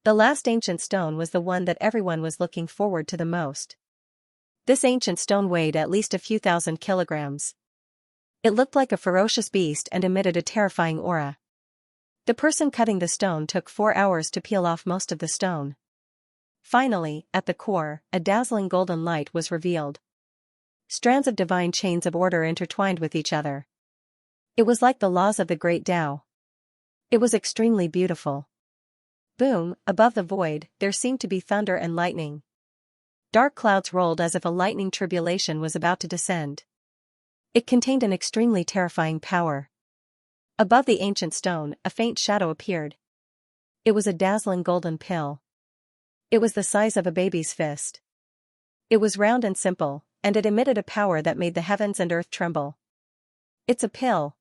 The last ancient stone was the one that everyone was looking forward to the most. This ancient stone weighed at least a few thousand kilograms. It looked like a ferocious beast and emitted a terrifying aura. The person cutting the stone took 4 hours to peel off most of the stone. Finally, at the core, a dazzling golden light was revealed. Strands of divine chains of order intertwined with each other. It was like the laws of the great Tao. It was extremely beautiful. Boom, above the void, there seemed to be thunder and lightning. Dark clouds rolled as if a lightning tribulation was about to descend. It contained an extremely terrifying power. Above the ancient stone, a faint shadow appeared. It was a dazzling golden pill. It was the size of a baby's fist. It was round and simple, and it emitted a power that made the heavens and earth tremble. "It's a pill.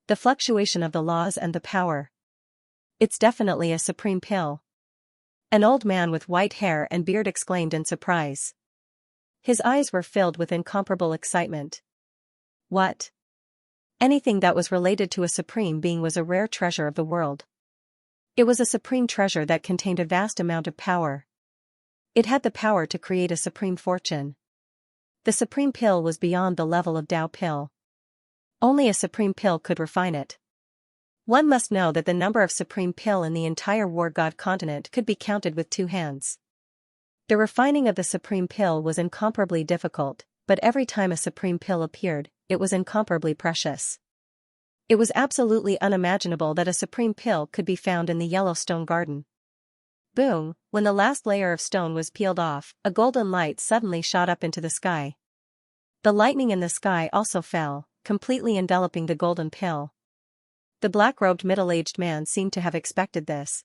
The fluctuation of the laws and the power. It's definitely a supreme pill." An old man with white hair and beard exclaimed in surprise. His eyes were filled with incomparable excitement. What? Anything that was related to a supreme being was a rare treasure of the world. It was a supreme treasure that contained a vast amount of power. It had the power to create a supreme fortune. The supreme pill was beyond the level of Tao pill. Only a supreme pill could refine it. One must know that the number of supreme pill in the entire war god continent could be counted with 2 hands. The refining of the supreme pill was incomparably difficult, but every time a supreme pill appeared, it was incomparably precious. It was absolutely unimaginable that a supreme pill could be found in the Yellowstone Garden. Boom, when the last layer of stone was peeled off, a golden light suddenly shot up into the sky. The lightning in the sky also fell, completely enveloping the golden pill. The black-robed middle-aged man seemed to have expected this.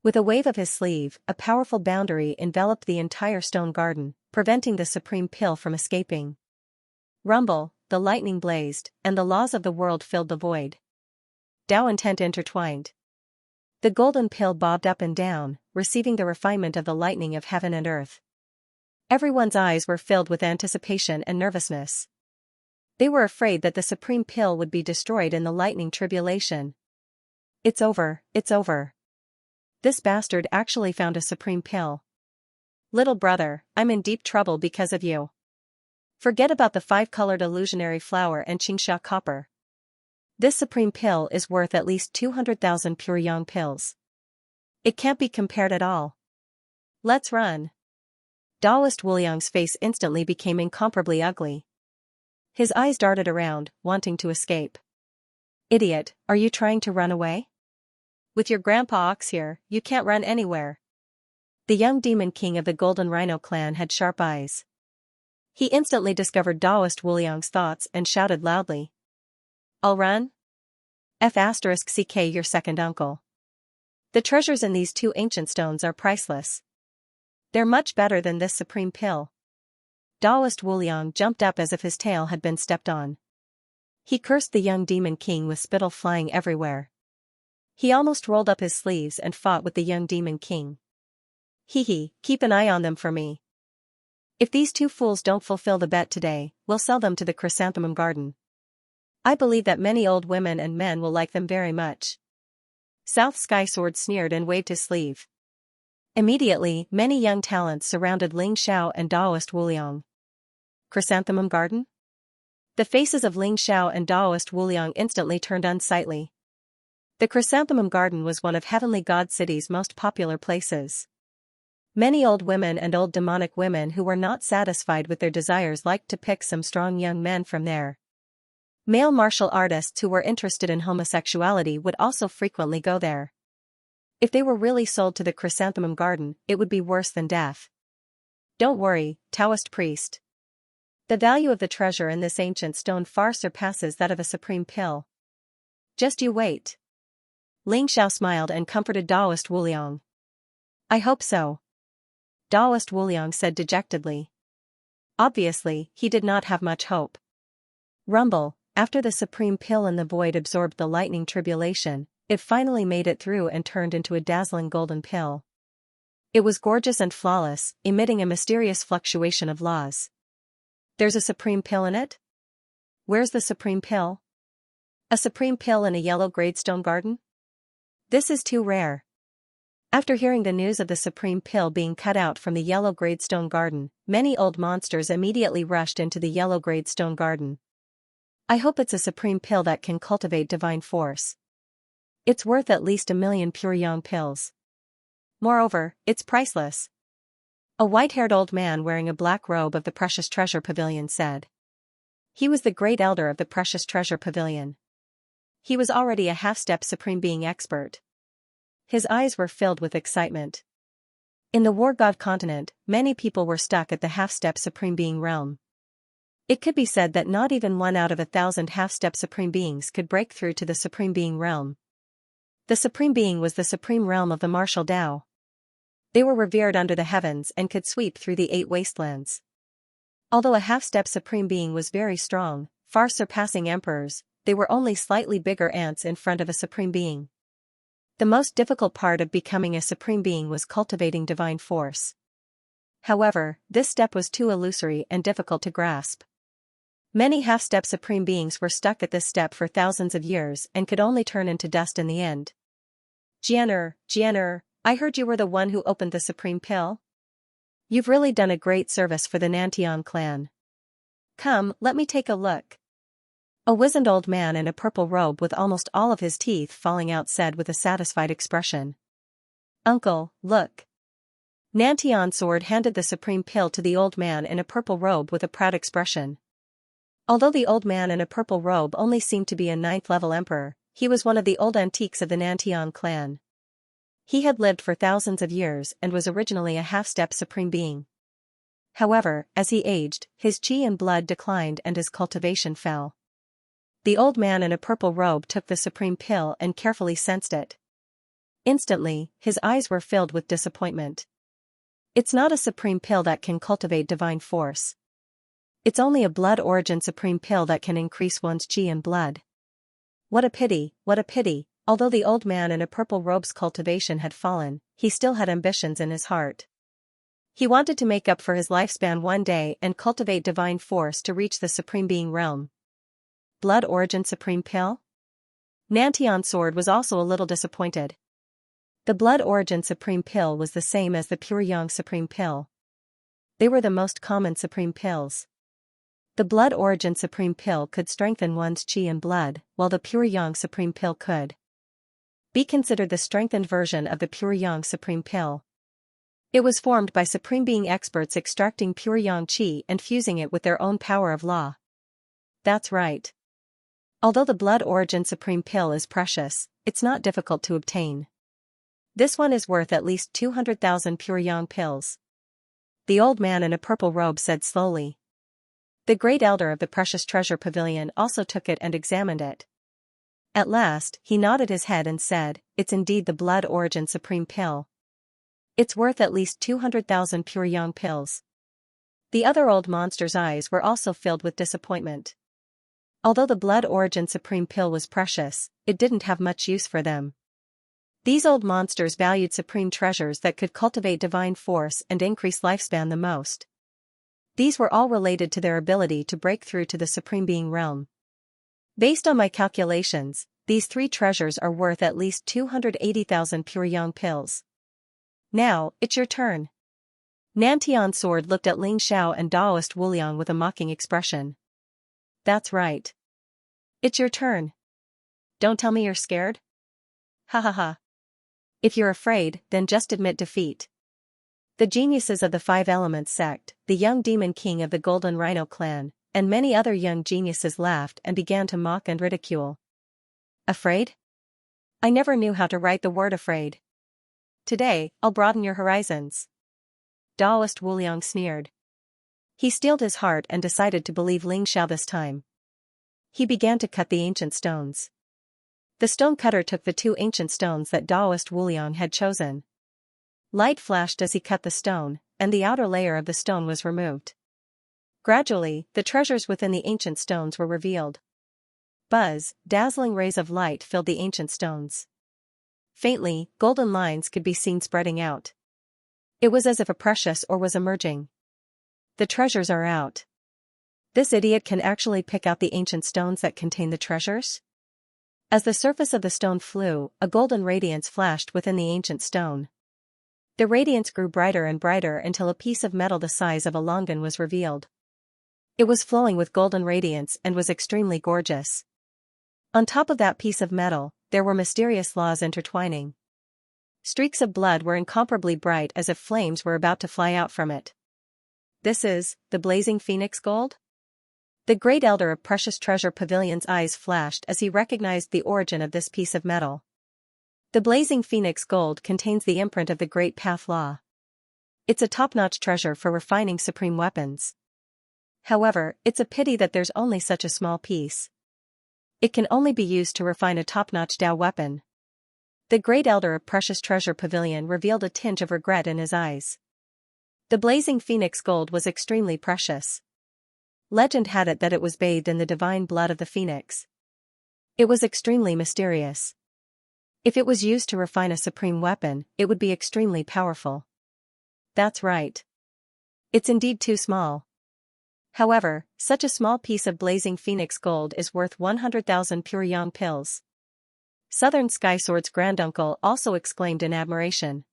With a wave of his sleeve, a powerful boundary enveloped the entire stone garden, preventing the supreme pill from escaping. Rumble, the lightning blazed, and the laws of the world filled the void. Tao intent intertwined. The golden pill bobbed up and down, receiving the refinement of the lightning of heaven and earth. Everyone's eyes were filled with anticipation and nervousness. They were afraid that the supreme pill would be destroyed in the lightning tribulation. It's over, it's over. This bastard actually found a supreme pill. Little brother, I'm in deep trouble because of you. Forget about the 5-colored illusionary flower and Xianxia copper. This supreme pill is worth at least 200,000 pure yang pills. It can't be compared at all. Let's run. Taoist Wuliang's face instantly became incomparably ugly. His eyes darted around, wanting to escape. Idiot, are you trying to run away? With your grandpa Ox here, you can't run anywhere. The young demon king of the Golden Rhino clan had sharp eyes. He instantly discovered Taoist Wuliang's thoughts and shouted loudly. I'll run? F***ck your second uncle. The treasures in these 2 ancient stones are priceless. They're much better than this supreme pill. Taoist Wuliang jumped up as if his tail had been stepped on. He cursed the young demon king with spittle flying everywhere. He almost rolled up his sleeves and fought with the young demon king. Hee, keep an eye on them for me. If these 2 fools don't fulfill the bet today, we'll sell them to the chrysanthemum garden. I believe that many old women and men will like them very much. South Sky Sword sneered and waved his sleeve. Immediately, many young talents surrounded Ling Xiao and Taoist Wuliang. Chrysanthemum garden? The faces of Ling Xiao and Taoist Wuliang instantly turned unsightly. The chrysanthemum garden was one of Heavenly God City's most popular places. Many old women and old demonic women who were not satisfied with their desires liked to pick some strong young men from there. Male martial artists who were interested in homosexuality would also frequently go there. If they were really sold to the chrysanthemum garden, it would be worse than death. Don't worry, Taoist priest. The value of the treasure in this ancient stone far surpasses that of a supreme pill. Just you wait. Ling Xiao smiled and comforted Taoist Wuliang. I hope so. Taoist Wuliang said dejectedly. Obviously, he did not have much hope. Rumble, after the supreme pill in the void absorbed the lightning tribulation, it finally made it through and turned into a dazzling golden pill. It was gorgeous and flawless, emitting a mysterious fluctuation of laws. There's a supreme pill in it? Where's the supreme pill? A supreme pill in a yellow gradestone garden? This is too rare. After hearing the news of the supreme pill being cut out from the yellow gradestone garden, many old monsters immediately rushed into the yellow gradestone garden. I hope it's a supreme pill that can cultivate divine force. It's worth at least 1 million pure yang pills. Moreover, it's priceless. A white-haired old man wearing a black robe of the Precious Treasure Pavilion said. He was the great elder of the Precious Treasure Pavilion. He was already a half-step supreme being expert. His eyes were filled with excitement. In the War God continent, many people were stuck at the half-step supreme being realm. It could be said that not even 1 out of 1,000 half-step supreme beings could break through to the supreme being realm. The supreme being was the supreme realm of the martial Tao. They were revered under the heavens and could sweep through the 8 wastelands. Although a half-step supreme being was very strong, far surpassing emperors, they were only slightly bigger ants in front of a supreme being. The most difficult part of becoming a supreme being was cultivating divine force. However, this step was too illusory and difficult to grasp. Many half-step supreme beings were stuck at this step for thousands of years and could only turn into dust in the end. Jian'er, I heard you were the one who opened the supreme pill? You've really done a great service for the Nantian clan. Come, let me take a look. A wizened old man in a purple robe with almost all of his teeth falling out said with a satisfied expression. Uncle, look. Nantian Sword handed the supreme pill to the old man in a purple robe with a proud expression. Although the old man in a purple robe only seemed to be a 9th-level emperor, he was one of the old antiques of the Nantian clan. He had lived for thousands of years and was originally a half-step supreme being. However, as he aged, his chi and blood declined and his cultivation fell. The old man in a purple robe took the supreme pill and carefully sensed it. Instantly, his eyes were filled with disappointment. It's not a supreme pill that can cultivate divine force. It's only a blood origin supreme pill that can increase one's chi and blood. What a pity, what a pity. Although the old man in a purple robe's cultivation had fallen, he still had ambitions in his heart. He wanted to make up for his lifespan one day and cultivate divine force to reach the supreme being realm. Blood origin supreme pill? Nantian Sword was also a little disappointed. The blood origin supreme pill was the same as the pure yang supreme pill. They were the most common supreme pills. The blood origin supreme pill could strengthen one's chi and blood, while the pure yang supreme pill could be considered the strengthened version of the pure yang supreme pill. It was formed by supreme being experts extracting pure yang chi and fusing it with their own power of law. That's right. Although the blood origin supreme pill is precious, it's not difficult to obtain. This one is worth at least 200,000 pure yang pills. The old man in a purple robe said slowly. The great elder of the precious treasure pavilion also took it and examined it. At last, he nodded his head and said, it's indeed the blood origin supreme pill. It's worth at least 200,000 pure yang pills. The other old monster's eyes were also filled with disappointment. Although the blood origin supreme pill was precious, it didn't have much use for them. These old monsters valued supreme treasures that could cultivate divine force and increase lifespan the most. These were all related to their ability to break through to the supreme being realm. Based on my calculations, these 3 treasures are worth at least 280,000 pure yang pills. Now, it's your turn. Nantian Sword looked at Ling Xiao and Daoist Wuliang with a mocking expression. That's right. It's your turn. Don't tell me you're scared? Ha ha ha. If you're afraid, then just admit defeat. The geniuses of the 5 Elements sect, the young demon king of the Golden Rhino clan, and many other young geniuses laughed and began to mock and ridicule. Afraid? I never knew how to write the word afraid. Today, I'll broaden your horizons. Daoist Wuliang sneered. He steeled his heart and decided to believe Ling Xiao this time. He began to cut the ancient stones. The stone cutter took the 2 ancient stones that Daoist Wuliang had chosen. Light flashed as he cut the stone, and the outer layer of the stone was removed. Gradually, the treasures within the ancient stones were revealed. Buzz, dazzling rays of light filled the ancient stones. Faintly, golden lines could be seen spreading out. It was as if a precious ore was emerging. The treasures are out. This idiot can actually pick out the ancient stones that contain the treasures? As the surface of the stone flew, a golden radiance flashed within the ancient stone. The radiance grew brighter and brighter until a piece of metal the size of a longan was revealed. It was flowing with golden radiance and was extremely gorgeous. On top of that piece of metal, there were mysterious laws intertwining. Streaks of blood were incomparably bright as if flames were about to fly out from it. This is the blazing phoenix gold? The great elder of Precious Treasure Pavilion's eyes flashed as he recognized the origin of this piece of metal. The blazing phoenix gold contains the imprint of the Great Path Law. It's a top-notch treasure for refining supreme weapons. However, it's a pity that there's only such a small piece. It can only be used to refine a top-notch Dao weapon. The great elder of Precious Treasure Pavilion revealed a tinge of regret in his eyes. The blazing phoenix gold was extremely precious. Legend had it that it was bathed in the divine blood of the phoenix. It was extremely mysterious. If it was used to refine a supreme weapon, it would be extremely powerful. That's right. It's indeed too small. However, such a small piece of blazing phoenix gold is worth 100,000 pure yang pills. Southern Sky Sword's granduncle also exclaimed in admiration.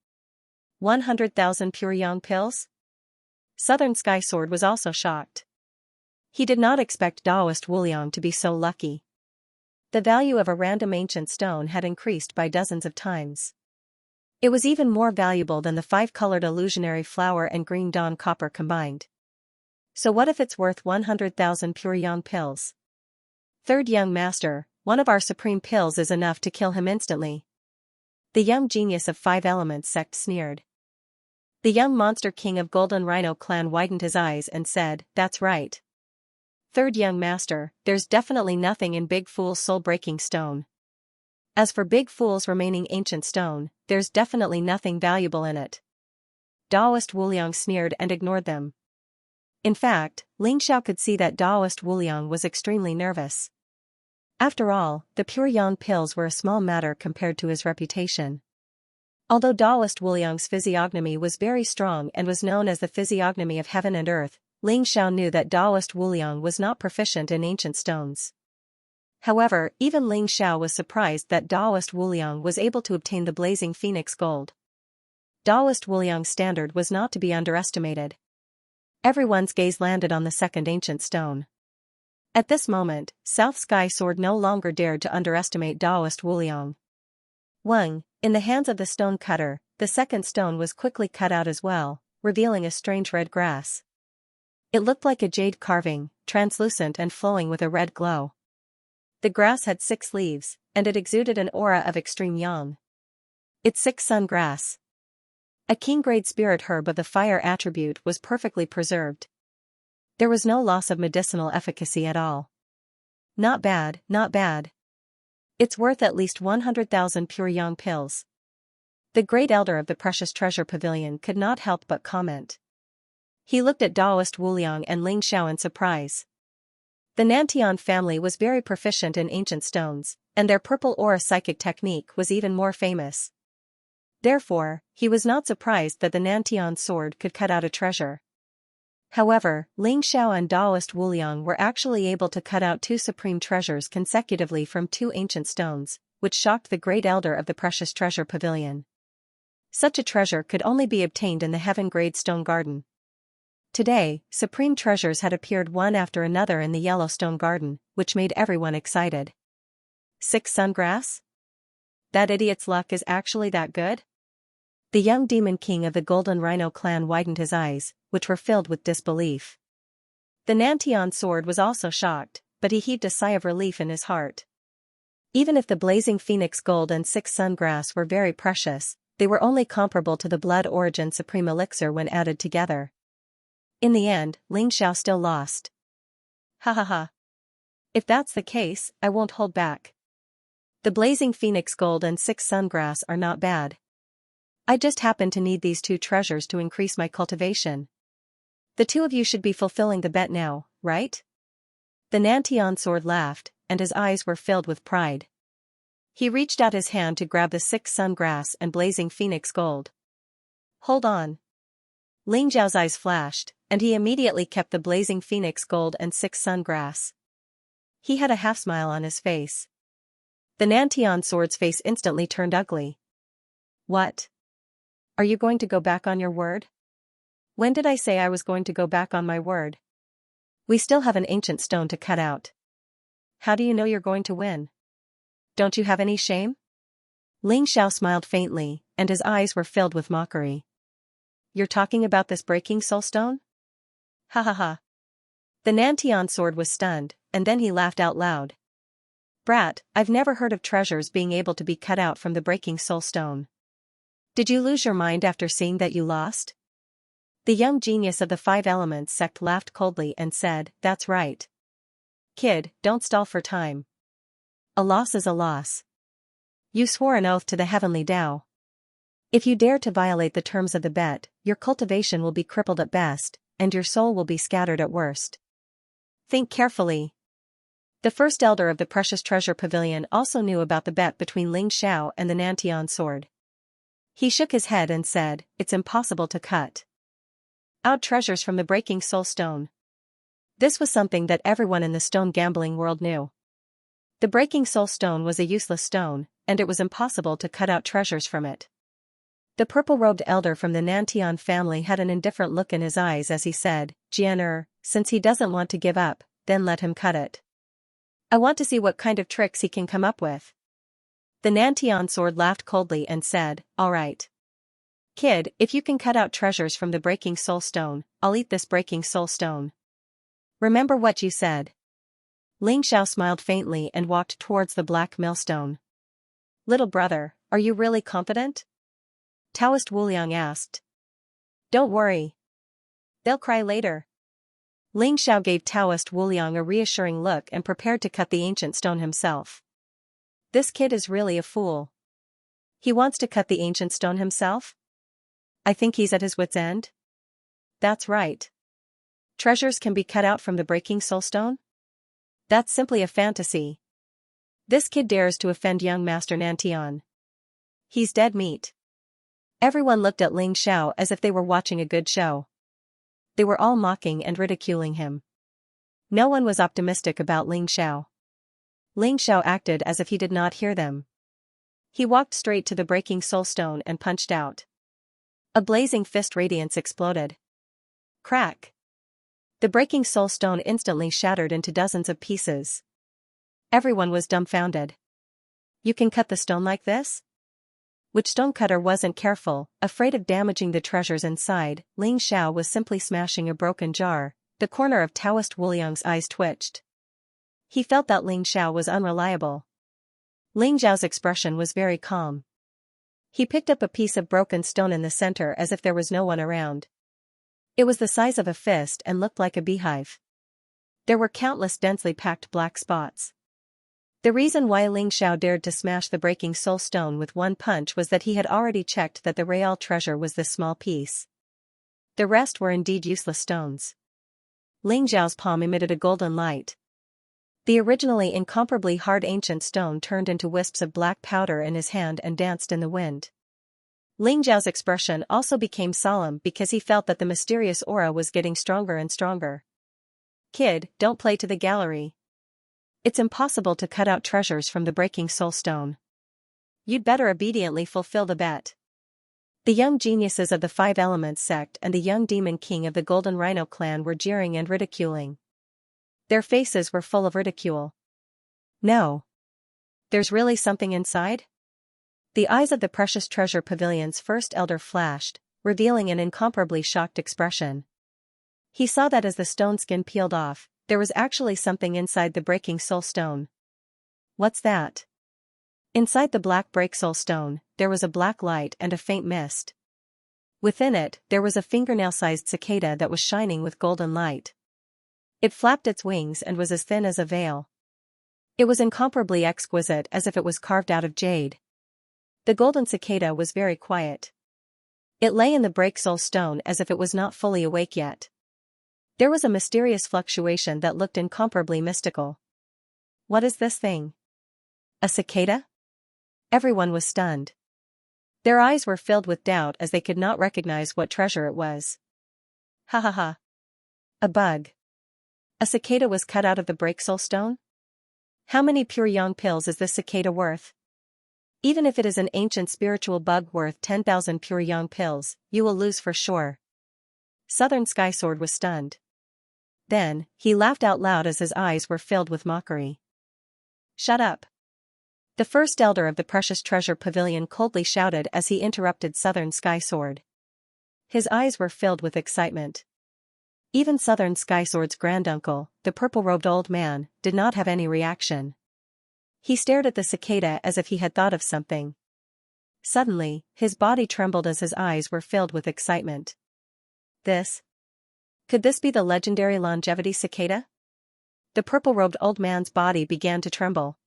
100,000 pure yang pills? Southern Sky Sword was also shocked. He did not expect Taoist Wuliang to be so lucky. The value of a random ancient stone had increased by dozens of times. It was even more valuable than the 5-colored illusionary flower and green dawn copper combined. So what if it's worth 100,000 pure yang pills? Third young master, one of our supreme pills is enough to kill him instantly. The young genius of 5 elements sect sneered. The young monster king of Golden Rhino clan widened his eyes and said, that's right. Third young master, there's definitely nothing in Big Fool's soul-breaking stone. As for Big Fool's remaining ancient stone, there's definitely nothing valuable in it. Taoist Wuliang sneered and ignored them. In fact, Ling Xiao could see that Taoist Wuliang was extremely nervous. After all, the pure yang pills were a small matter compared to his reputation. Although Taoist Wuliang's physiognomy was very strong and was known as the physiognomy of heaven and earth, Ling Xiao knew that Taoist Wuliang was not proficient in ancient stones. However, even Ling Xiao was surprised that Taoist Wuliang was able to obtain the blazing phoenix gold. Taoist Wuliang's standard was not to be underestimated. Everyone's gaze landed on the second ancient stone. At this moment, South Sky Sword no longer dared to underestimate Taoist Wuliang. Wang, in the hands of the stone cutter, the second stone was quickly cut out as well, revealing a strange red grass. It looked like a jade carving, translucent and flowing with a red glow. The grass had 6 leaves, and it exuded an aura of extreme yang. It's 6 sun grass. A king-grade spirit herb of the fire attribute was perfectly preserved. There was no loss of medicinal efficacy at all. Not bad, not bad. It's worth at least 100,000 pure yang pills. The great elder of the Precious Treasure Pavilion could not help but comment. He looked at Taoist Wuliang and Ling Xiao in surprise. The Nantian family was very proficient in ancient stones, and their purple aura psychic technique was even more famous. Therefore, he was not surprised that the Nantian sword could cut out a treasure. However, Ling Xiao and Taoist Wuliang were actually able to cut out 2 supreme treasures consecutively from 2 ancient stones, which shocked the great elder of the Precious Treasure Pavilion. Such a treasure could only be obtained in the heaven-grade stone garden. Today, supreme treasures had appeared one after another in the Yellowstone Garden, which made everyone excited. 6 sungrass? That idiot's luck is actually that good? The young demon king of the Golden Rhino clan widened his eyes, which were filled with disbelief. The Nantian sword was also shocked, but he heaved a sigh of relief in his heart. Even if the blazing phoenix gold and 6 sungrass were very precious, they were only comparable to the blood origin supreme elixir when added together. In the end, Ling Xiao still lost. Ha ha ha. If that's the case, I won't hold back. The blazing phoenix gold and 6 sungrass are not bad. I just happen to need these 2 treasures to increase my cultivation. The 2 of you should be fulfilling the bet now, right? The Nantian sword laughed, and his eyes were filled with pride. He reached out his hand to grab the 6 sungrass and blazing phoenix gold. Hold on. Ling Zhao's eyes flashed, and he immediately kept the blazing phoenix gold and 6 sungrass. He had a half-smile on his face. The Nantian sword's face instantly turned ugly. What? Are you going to go back on your word? When did I say I was going to go back on my word? We still have an ancient stone to cut out. How do you know you're going to win? Don't you have any shame? Ling Xiao smiled faintly, and his eyes were filled with mockery. You're talking about this breaking soul stone? Ha ha ha. The Nantian sword was stunned, and then he laughed out loud. Brat, I've never heard of treasures being able to be cut out from the breaking soul stone. Did you lose your mind after seeing that you lost? The young genius of the 5 elements sect laughed coldly and said, that's right. Kid, don't stall for time. A loss is a loss. You swore an oath to the heavenly Tao. If you dare to violate the terms of the bet, your cultivation will be crippled at best, and your soul will be scattered at worst. Think carefully. The first elder of the Precious Treasure Pavilion also knew about the bet between Ling Xiao and the Nantian sword. He shook his head and said, it's impossible to cut out treasures from the breaking soul stone. This was something that everyone in the stone gambling world knew. The breaking soul stone was a useless stone, and it was impossible to cut out treasures from it. The purple-robed elder from the Nantian family had an indifferent look in his eyes as he said, since he doesn't want to give up, then let him cut it. I want to see what kind of tricks he can come up with. The Nantian sword laughed coldly and said, all right. Kid, if you can cut out treasures from the breaking soul stone, I'll eat this breaking soul stone. Remember what you said. Ling Xiao smiled faintly and walked towards the black millstone. Little brother, are you really confident? Taoist Wuliang asked. Don't worry. They'll cry later. Ling Xiao gave Taoist Wuliang a reassuring look and prepared to cut the ancient stone himself. This kid is really a fool. He wants to cut the ancient stone himself? I think he's at his wit's end. That's right. Treasures can be cut out from the breaking soul stone? That's simply a fantasy. This kid dares to offend young Master Nantian. He's dead meat. Everyone looked at Ling Xiao as if they were watching a good show. They were all mocking and ridiculing him. No one was optimistic about Ling Xiao. Ling Xiao acted as if he did not hear them. He walked straight to the breaking soul stone and punched out. A blazing fist radiance exploded. Crack! The breaking soul stone instantly shattered into dozens of pieces. Everyone was dumbfounded. You can cut the stone like this? Which stonecutter wasn't careful, afraid of damaging the treasures inside? Ling Xiao was simply smashing a broken jar. The corner of Taoist Wuliang's eyes twitched. He felt that Ling Xiao was unreliable. Ling Xiao's expression was very calm. He picked up a piece of broken stone in the center as if there was no one around. It was the size of a fist and looked like a beehive. There were countless densely packed black spots. The reason why Ling Xiao dared to smash the breaking soul stone with one punch was that he had already checked that the real treasure was this small piece. The rest were indeed useless stones. Ling Xiao's palm emitted a golden light. The originally incomparably hard ancient stone turned into wisps of black powder in his hand and danced in the wind. Ling Xiao's expression also became solemn because he felt that the mysterious aura was getting stronger and stronger. Kid, don't play to the gallery. It's impossible to cut out treasures from the breaking soul stone. You'd better obediently fulfill the bet. The young geniuses of the Five Elements sect and the young demon king of the Golden Rhino clan were jeering and ridiculing. Their faces were full of ridicule. No. There's really something inside? The eyes of the Precious Treasure Pavilion's first elder flashed, revealing an incomparably shocked expression. He saw that as the stone skin peeled off, there was actually something inside the breaking soul stone. What's that? Inside the black break soul stone, there was a black light and a faint mist. Within it, there was a fingernail-sized cicada that was shining with golden light. It flapped its wings and was as thin as a veil. It was incomparably exquisite as if it was carved out of jade. The golden cicada was very quiet. It lay in the break soul stone as if it was not fully awake yet. There was a mysterious fluctuation that looked incomparably mystical. What is this thing? A cicada? Everyone was stunned. Their eyes were filled with doubt as they could not recognize what treasure it was. Ha ha ha. A bug. A cicada was cut out of the break soul stone? How many pure yang pills is this cicada worth? Even if it is an ancient spiritual bug worth 10,000 pure yang pills, you will lose for sure. Southern Sky Sword was stunned. Then, he laughed out loud as his eyes were filled with mockery. Shut up. The first elder of the Precious Treasure Pavilion coldly shouted as he interrupted Southern Sky Sword. His eyes were filled with excitement. Even Southern Sky Sword's granduncle, the purple-robed old man, did not have any reaction. He stared at the cicada as if he had thought of something. Suddenly, his body trembled as his eyes were filled with excitement. Could this be the legendary longevity cicada? The purple-robed old man's body began to tremble.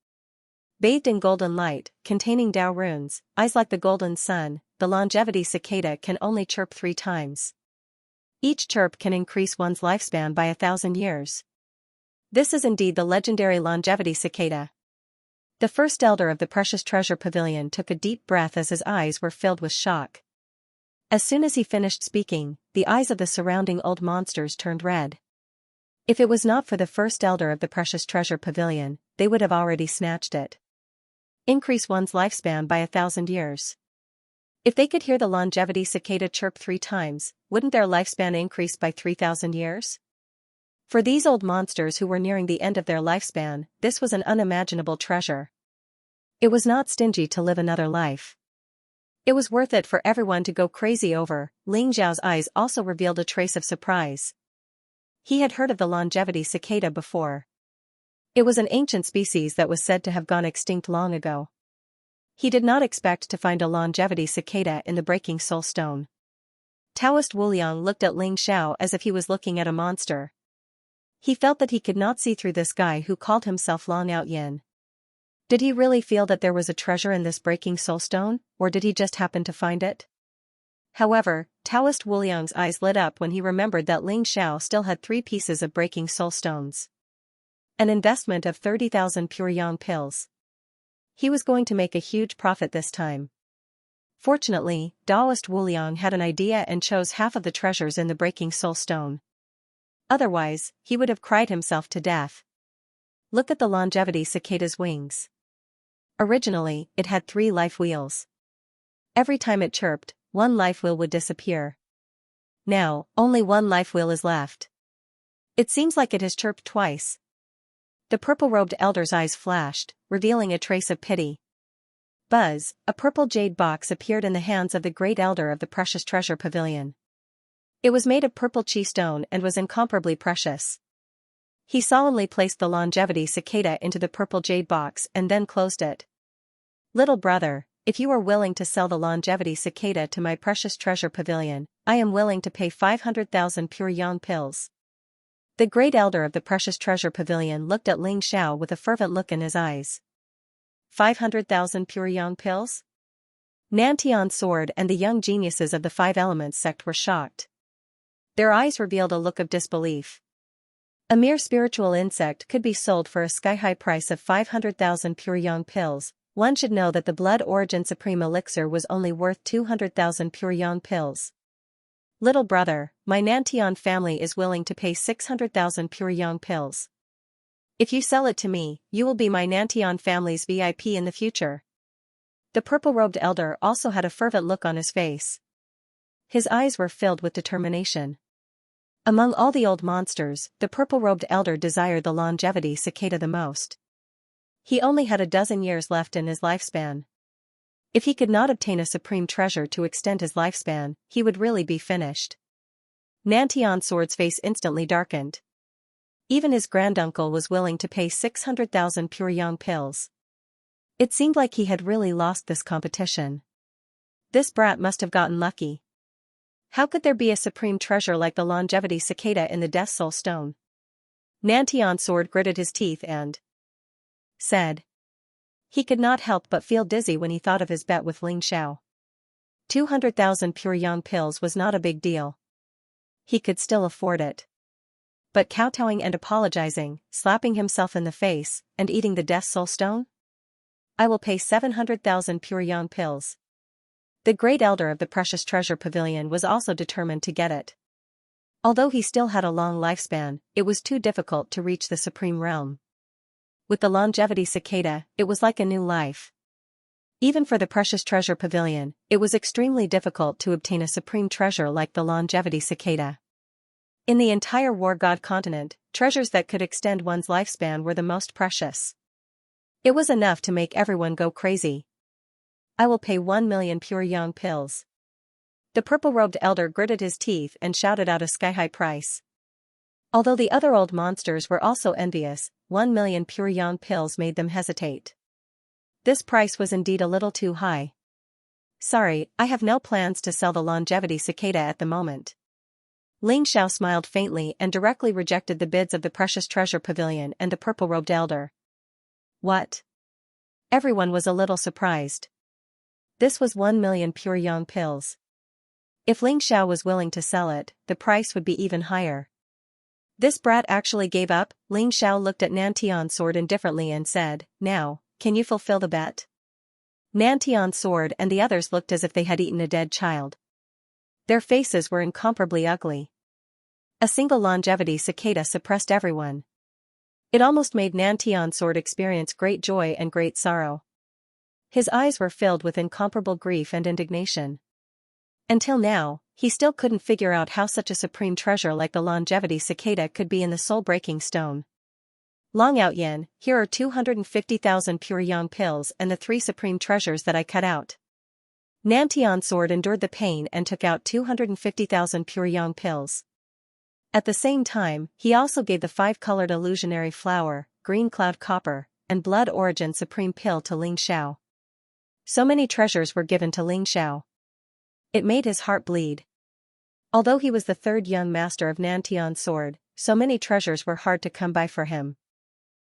Bathed in golden light, containing Tao runes, eyes like the golden sun, the longevity cicada can only chirp 3 times. Each chirp can increase one's lifespan by 1,000 years. This is indeed the legendary longevity cicada. The first elder of the Precious Treasure Pavilion took a deep breath as his eyes were filled with shock. As soon as he finished speaking, the eyes of the surrounding old monsters turned red. If it was not for the first elder of the Precious Treasure Pavilion, they would have already snatched it. Increase one's lifespan by 1,000 years. If they could hear the longevity cicada chirp 3 times, wouldn't their lifespan increase by 3,000 years? For these old monsters who were nearing the end of their lifespan, this was an unimaginable treasure. It was not stingy to live another life. It was worth it for everyone to go crazy over. Ling Xiao's eyes also revealed a trace of surprise. He had heard of the longevity cicada before. It was an ancient species that was said to have gone extinct long ago. He did not expect to find a longevity cicada in the breaking soul stone. Taoist Wuliang looked at Ling Xiao as if he was looking at a monster. He felt that he could not see through this guy who called himself Long Out Yin. Did he really feel that there was a treasure in this breaking soul stone, or did he just happen to find it? However, Taoist Wuliang's eyes lit up when he remembered that Ling Xiao still had 3 pieces of breaking soul stones. An investment of 30,000 pure yang pills. He was going to make a huge profit this time. Fortunately, Taoist Wuliang had an idea and chose half of the treasures in the breaking soul stone. Otherwise, he would have cried himself to death. Look at the longevity cicada's wings. Originally, it had 3 life wheels. Every time it chirped, 1 life wheel would disappear. Now, only 1 life wheel is left. It seems like it has chirped twice. The purple-robed elder's eyes flashed, revealing a trace of pity. Buzz, a purple jade box appeared in the hands of the great elder of the precious treasure pavilion. It was made of purple chi stone and was incomparably precious. He solemnly placed the longevity cicada into the purple jade box and then closed it. Little brother, if you are willing to sell the longevity cicada to my precious treasure pavilion, I am willing to pay 500,000 pure yang pills. The great elder of the precious treasure pavilion looked at Ling Xiao with a fervent look in his eyes. 500,000 pure yang pills? Nantian's sword and the young geniuses of the 5 Elements sect were shocked. Their eyes revealed a look of disbelief. A mere spiritual insect could be sold for a sky-high price of 500,000 pure yang pills. One should know that the Blood Origin Supreme Elixir was only worth 200,000 pure yang pills. Little brother, my Nantian family is willing to pay 600,000 pure yang pills. If you sell it to me, you will be my Nantian family's VIP in the future. The purple-robed elder also had a fervent look on his face. His eyes were filled with determination. Among all the old monsters, the purple-robed elder desired the longevity cicada the most. He only had a dozen years left in his lifespan. If he could not obtain a supreme treasure to extend his lifespan, he would really be finished. Nantian Sword's face instantly darkened. Even his granduncle was willing to pay 600,000 pure yang pills. It seemed like he had really lost this competition. This brat must have gotten lucky. How could there be a supreme treasure like the longevity cicada in the Death Soul Stone? Nantian Sword gritted his teeth and said. He could not help but feel dizzy when he thought of his bet with Ling Xiao. 200,000 pure yang pills was not a big deal. He could still afford it. But kowtowing and apologizing, slapping himself in the face, and eating the Death Soul Stone? I will pay 700,000 pure yang pills. The great elder of the precious treasure pavilion was also determined to get it. Although he still had a long lifespan, it was too difficult to reach the supreme realm. With the longevity cicada, it was like a new life. Even for the precious treasure pavilion, it was extremely difficult to obtain a supreme treasure like the longevity cicada. In the entire War God continent, treasures that could extend one's lifespan were the most precious. It was enough to make everyone go crazy. I will pay 1 million pure yang pills. The purple-robed elder gritted his teeth and shouted out a sky-high price. Although the other old monsters were also envious, 1 million pure yang pills made them hesitate. This price was indeed a little too high. Sorry, I have no plans to sell the longevity cicada at the moment. Ling Xiao smiled faintly and directly rejected the bids of the precious treasure pavilion and the purple-robed elder. What? Everyone was a little surprised. This was 1 million pure yang pills. If Ling Xiao was willing to sell it, the price would be even higher. This brat actually gave up. Ling Xiao looked at Nantian's sword indifferently and said, Now, can you fulfill the bet? Nantian's sword and the others looked as if they had eaten a dead child. Their faces were incomparably ugly. A single longevity cicada suppressed everyone. It almost made Nantian's sword experience great joy and great sorrow. His eyes were filled with incomparable grief and indignation. Until now, he still couldn't figure out how such a supreme treasure like the longevity cicada could be in the soul-breaking stone. Long Out Yin, here are 250,000 pure yang pills and the 3 supreme treasures that I cut out. Nantian's sword endured the pain and took out 250,000 pure yang pills. At the same time, he also gave the 5-colored illusionary flower, green cloud copper, and blood origin supreme pill to Ling Xiao. So many treasures were given to Ling Xiao. It made his heart bleed. Although he was the 3rd young master of Nantian's sword, so many treasures were hard to come by for him.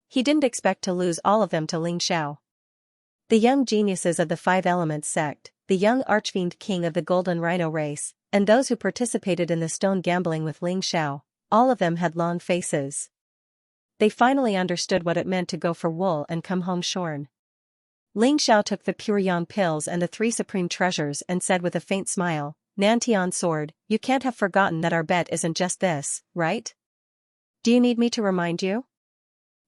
He didn't expect to lose all of them to Ling Xiao. The young geniuses of the 5 Elements sect, the young archfiend king of the Golden Rhino race, and those who participated in the stone gambling with Ling Xiao, all of them had long faces. They finally understood what it meant to go for wool and come home shorn. Ling Xiao took the pure yang pills and the 3 supreme treasures and said with a faint smile, "Nantian's sword, you can't have forgotten that our bet isn't just this, right? Do you need me to remind you?"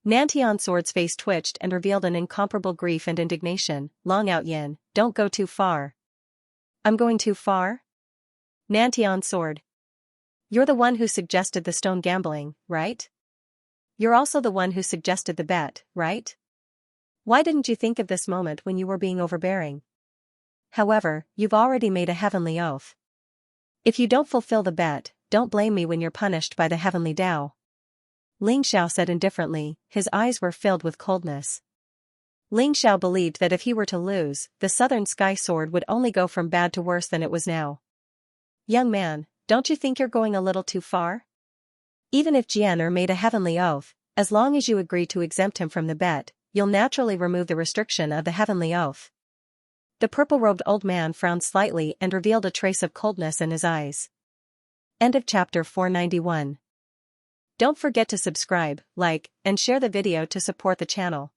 Nantian's sword's face twitched and revealed an incomparable grief and indignation. "Long Out Yin, don't go too far." "I'm going too far?" Nantian's sword. "You're the one who suggested the stone gambling, right? You're also the one who suggested the bet, right? Why didn't you think of this moment when you were being overbearing? However, you've already made a heavenly oath. If you don't fulfill the bet, don't blame me when you're punished by the heavenly Tao." Ling Xiao said indifferently, his eyes were filled with coldness. Ling Xiao believed that if he were to lose, the Southern Sky Sword would only go from bad to worse than it was now. "Young man, don't you think you're going a little too far? Even if Jianer made a heavenly oath, as long as you agree to exempt him from the bet, you'll naturally remove the restriction of the heavenly oath." The purple-robed old man frowned slightly and revealed a trace of coldness in his eyes. End of chapter 491. Don't forget to subscribe, like, and share the video to support the channel.